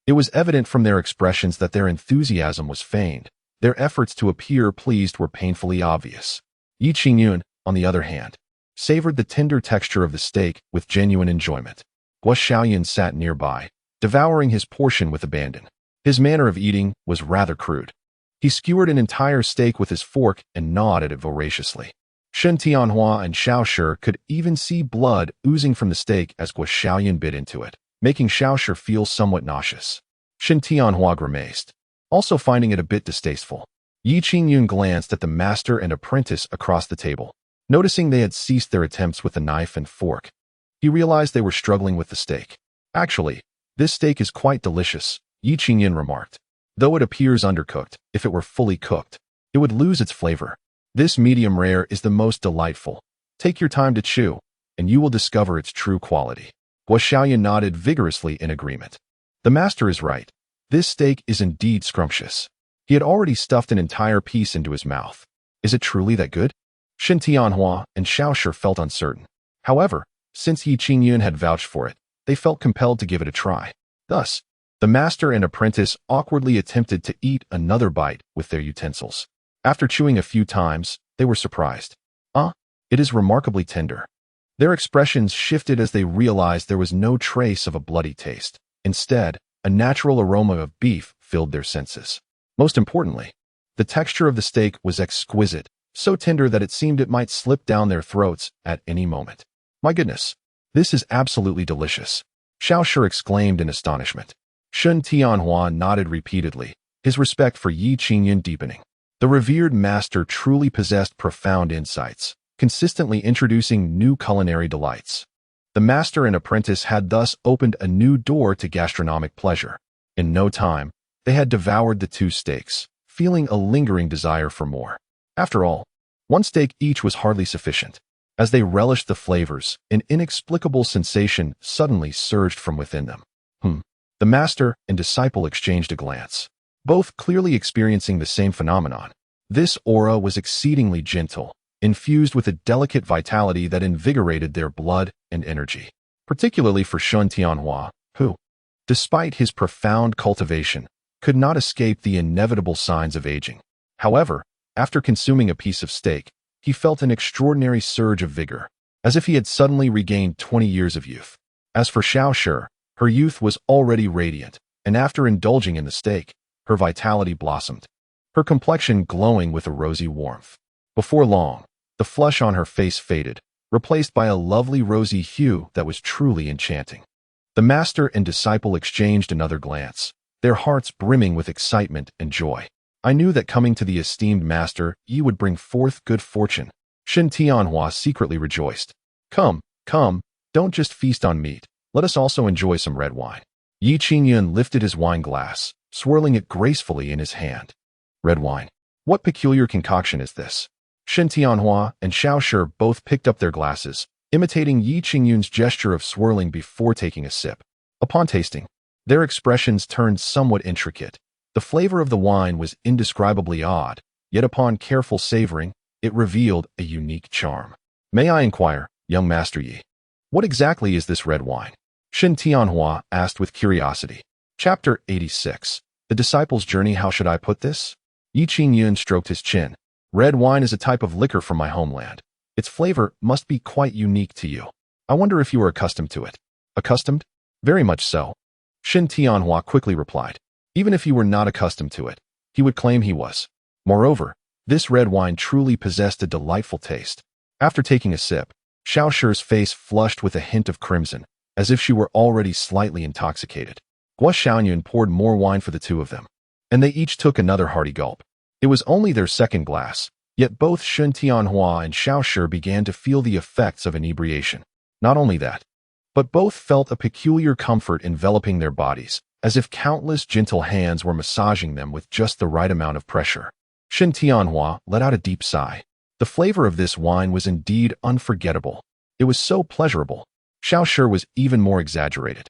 it was evident from their expressions that their enthusiasm was feigned. Their efforts to appear pleased were painfully obvious. Yi Qingyun, on the other hand, savored the tender texture of the steak with genuine enjoyment. Guo Shaoyun sat nearby, devouring his portion with abandon. His manner of eating was rather crude. He skewered an entire steak with his fork and gnawed at it voraciously. Shen Tianhua and Shaoshi could even see blood oozing from the steak as Guo Shaoyun bit into it, making Shaoshi feel somewhat nauseous. Shen Tianhua grimaced, also finding it a bit distasteful. Yi Qingyun glanced at the master and apprentice across the table, noticing they had ceased their attempts with the knife and fork. He realized they were struggling with the steak. Actually, this steak is quite delicious, Yi Qingyun remarked. Though it appears undercooked, if it were fully cooked, it would lose its flavor. This medium rare is the most delightful. Take your time to chew, and you will discover its true quality. Guo Shaoyun nodded vigorously in agreement. The master is right. This steak is indeed scrumptious. He had already stuffed an entire piece into his mouth. Is it truly that good? Shen Tianhua and Shaoshi felt uncertain. However, since Yi Qingyun had vouched for it, they felt compelled to give it a try. Thus, the master and apprentice awkwardly attempted to eat another bite with their utensils. After chewing a few times, they were surprised. It is remarkably tender. Their expressions shifted as they realized there was no trace of a bloody taste. Instead, a natural aroma of beef filled their senses. Most importantly, the texture of the steak was exquisite, so tender that it seemed it might slip down their throats at any moment. My goodness, this is absolutely delicious, Shaoshi exclaimed in astonishment. Shen Tianhua nodded repeatedly, his respect for Yi Qingyun deepening. The revered master truly possessed profound insights, consistently introducing new culinary delights. The master and apprentice had thus opened a new door to gastronomic pleasure. In no time, they had devoured the two steaks, feeling a lingering desire for more. After all, one steak each was hardly sufficient. As they relished the flavors, an inexplicable sensation suddenly surged from within them. The master and disciple exchanged a glance, both clearly experiencing the same phenomenon. This aura was exceedingly gentle, infused with a delicate vitality that invigorated their blood and energy, particularly for Shen Tianhua, who, despite his profound cultivation, could not escape the inevitable signs of aging. However, after consuming a piece of steak, he felt an extraordinary surge of vigor, as if he had suddenly regained 20 years of youth. As for Shaoshi, her youth was already radiant, and after indulging in the steak, her vitality blossomed, her complexion glowing with a rosy warmth. Before long, the flush on her face faded, replaced by a lovely rosy hue that was truly enchanting. The master and disciple exchanged another glance, their hearts brimming with excitement and joy. I knew that coming to the esteemed master, ye would bring forth good fortune. Shen Tianhua secretly rejoiced. Come, don't just feast on meat. Let us also enjoy some red wine. Yi Qingyun lifted his wine glass, swirling it gracefully in his hand. Red wine. What peculiar concoction is this? Shen Tianhua and Shaoshi both picked up their glasses, imitating Yi Qingyun's gesture of swirling before taking a sip. Upon tasting, their expressions turned somewhat intricate. The flavor of the wine was indescribably odd, yet upon careful savoring, it revealed a unique charm. May I inquire, young Master Yi, what exactly is this red wine? Shen Tianhua asked with curiosity. Chapter 86. The Disciple's Journey. How should I put this? Yi Qingyun stroked his chin. Red wine is a type of liquor from my homeland. Its flavor must be quite unique to you. I wonder if you are accustomed to it. Accustomed? Very much so. Shen Tianhua quickly replied. Even if he were not accustomed to it, he would claim he was. Moreover, This red wine truly possessed a delightful taste. After taking a sip, Shaoshi's face flushed with a hint of crimson, as if she were already slightly intoxicated. Guo poured more wine for the two of them, and they each took another hearty gulp. It was only their second glass, yet both Shun Tianhua and Shaoshi began to feel the effects of inebriation. Not only that, but both felt a peculiar comfort enveloping their bodies, as if countless gentle hands were massaging them with just the right amount of pressure. Shun Tianhua let out a deep sigh. The flavor of this wine was indeed unforgettable. It was so pleasurable. Shaoshi was even more exaggerated,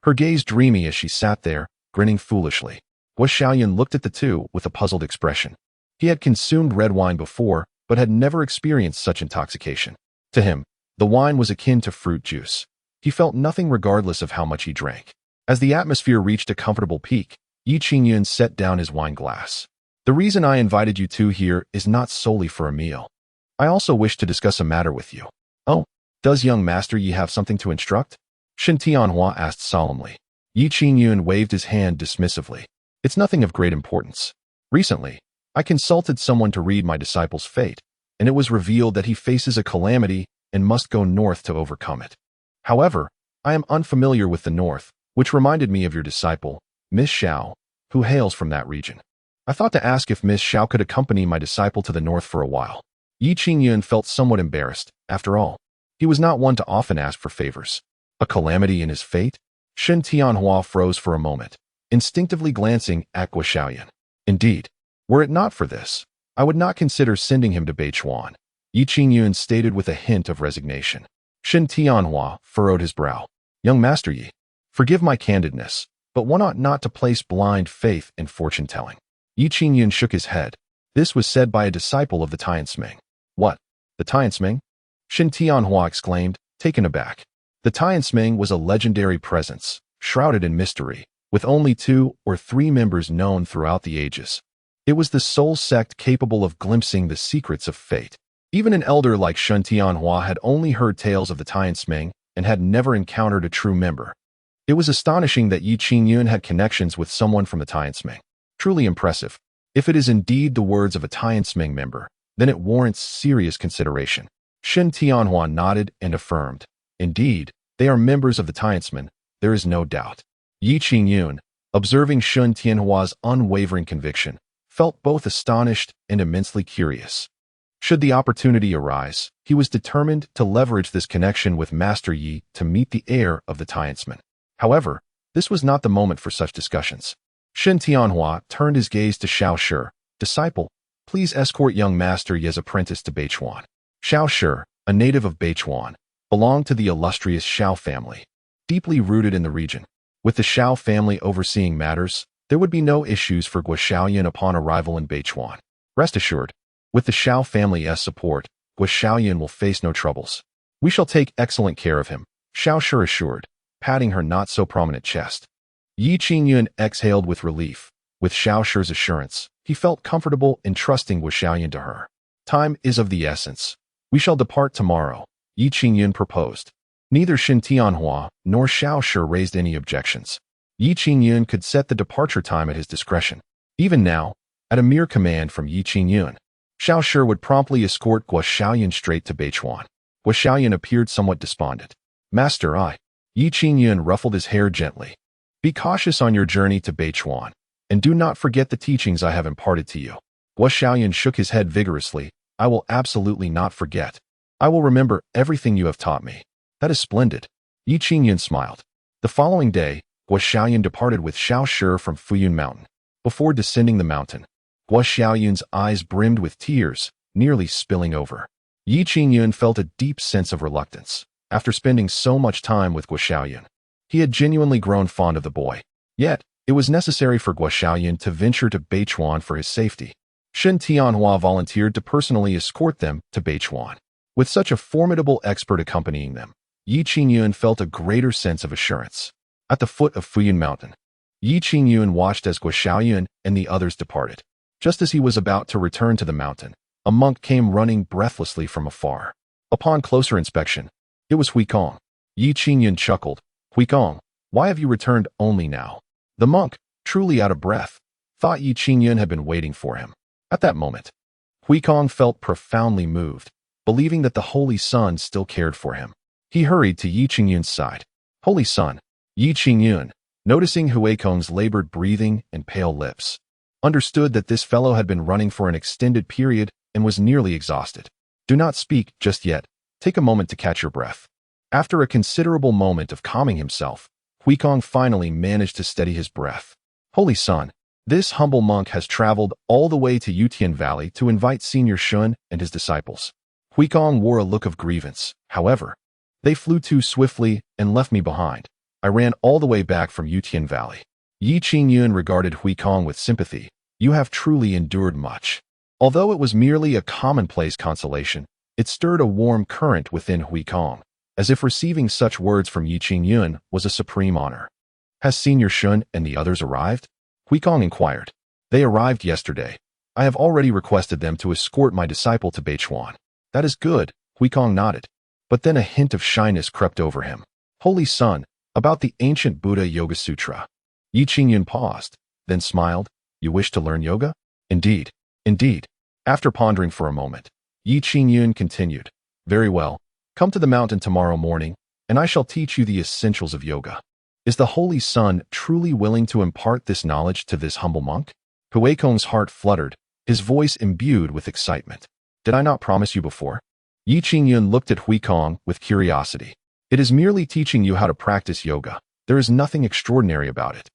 her gaze dreamy as she sat there, grinning foolishly. Guo Xiaoyan looked at the two with a puzzled expression. He had consumed red wine before, but had never experienced such intoxication. To him, the wine was akin to fruit juice. He felt nothing regardless of how much he drank. As the atmosphere reached a comfortable peak, Qingyun set down his wine glass. The reason I invited you two here is not solely for a meal. I also wish to discuss a matter with you. Oh, does young master Yi have something to instruct? Shen Tianhua asked solemnly. Qingyun waved his hand dismissively. It's nothing of great importance. Recently, I consulted someone to read my disciple's fate, and it was revealed that he faces a calamity and must go north to overcome it. However, I am unfamiliar with the north, which reminded me of your disciple, Miss Xiao, who hails from that region. I thought to ask if Miss Xiao could accompany my disciple to the north for a while. Qingyun felt somewhat embarrassed. After all, he was not one to often ask for favors. A calamity in his fate? Shen Tianhua froze for a moment, instinctively glancing at Guo Xiaoyan. Indeed, were it not for this, I would not consider sending him to Beichuan, Qingyun stated with a hint of resignation. Shen Tianhua furrowed his brow. Young Master Yi, forgive my candidness, but one ought not to place blind faith in fortune-telling. Qingyun shook his head. This was said by a disciple of the Tiansming. What? The Tiansming? Shen Tianhua exclaimed, taken aback. The Tiansming was a legendary presence, shrouded in mystery, with only 2 or 3 members known throughout the ages. It was the sole sect capable of glimpsing the secrets of fate. Even an elder like Shen Tianhua had only heard tales of the Tiansming and had never encountered a true member. It was astonishing that Qingyun had connections with someone from the Tiansming. Truly impressive. If it is indeed the words of a Tiansming member, then it warrants serious consideration. Shen Tianhua nodded and affirmed. Indeed, they are members of the Tiansmen, there is no doubt. Qingyun, observing Shen Tianhua's unwavering conviction, felt both astonished and immensely curious. Should the opportunity arise, he was determined to leverage this connection with Master Yi to meet the heir of the Tiansmen. However, this was not the moment for such discussions. Shen Tianhua turned his gaze to Shaoshi. Disciple, please escort young Master Yi's apprentice to Beichuan. Shaoshi, a native of Beichuan, belonged to the illustrious Shao family, deeply rooted in the region. With the Shao family overseeing matters, there would be no issues for Guo Xiaoyan upon arrival in Beichuan. Rest assured, with the Shao family's support, Guo Xiaoyan will face no troubles. We shall take excellent care of him, Shaoshi assured, patting her not-so-prominent chest. Qingyun exhaled with relief. With Shaoshi's assurance, he felt comfortable entrusting Guo Xiaoyan to her. Time is of the essence. We shall depart tomorrow, Qingyun proposed. Neither Shen Tianhua nor Shaoshi raised any objections. Qingyun could set the departure time at his discretion. Even now, at a mere command from Qingyun, Shaoshi would promptly escort Guo Xiaoyan straight to Beichuan. Guo Xiaoyan appeared somewhat despondent. Master Qingyun ruffled his hair gently. Be cautious on your journey to Beichuan, and do not forget the teachings I have imparted to you. Guo Xiaoyan shook his head vigorously. I will absolutely not forget. I will remember everything you have taught me. That is splendid. Qingyun smiled. The following day, Guo Xiaoyan departed with Shaoshi from Fuyun Mountain. Before descending the mountain, Guo Xiaoyan's eyes brimmed with tears, nearly spilling over. Qingyun felt a deep sense of reluctance. After spending so much time with Guo Xiaoyan, he had genuinely grown fond of the boy. Yet, it was necessary for Guo Xiaoyan to venture to Beichuan for his safety. Shen Tianhua volunteered to personally escort them to Beichuan. With such a formidable expert accompanying them, Qingyun felt a greater sense of assurance. At the foot of Fuyun Mountain, Qingyun watched as Guo Xiaoyan and the others departed. Just as he was about to return to the mountain, a monk came running breathlessly from afar. Upon closer inspection, it was Huikong. Qingyun chuckled. Huikong, why have you returned only now? The monk, truly out of breath, thought Qingyun had been waiting for him. At that moment, Huikong felt profoundly moved, believing that the Holy Sun still cared for him. He hurried to Yi Qingyun's side. Holy Sun, Yi Qingyun, noticing Huikong's labored breathing and pale lips, understood that this fellow had been running for an extended period and was nearly exhausted. Do not speak just yet. Take a moment to catch your breath. After a considerable moment of calming himself, Huikong finally managed to steady his breath. Holy Sun, this humble monk has traveled all the way to Yutian Valley to invite Senior Shun and his disciples. Huikong wore a look of grievance. However, they flew too swiftly and left me behind. I ran all the way back from Yutian Valley. Yi Qingyun regarded Huikong with sympathy. You have truly endured much. Although it was merely a commonplace consolation, it stirred a warm current within Huikong, as if receiving such words from Yi Qingyun was a supreme honor. Has Senior Shun and the others arrived? Huikong inquired. They arrived yesterday. I have already requested them to escort my disciple to Beichuan. That is good, Huikong nodded. But then a hint of shyness crept over him. Holy Sun, about the ancient Buddha Yoga Sutra. Yi Qingyun paused, then smiled. You wish to learn yoga? Indeed. Indeed. After pondering for a moment, Yi Qingyun continued. Very well. Come to the mountain tomorrow morning, and I shall teach you the essentials of yoga. Is the Holy Sun truly willing to impart this knowledge to this humble monk? Huikong's heart fluttered, his voice imbued with excitement. Did I not promise you before? Yi Qingyun looked at Huikong with curiosity. It is merely teaching you how to practice yoga. There is nothing extraordinary about it.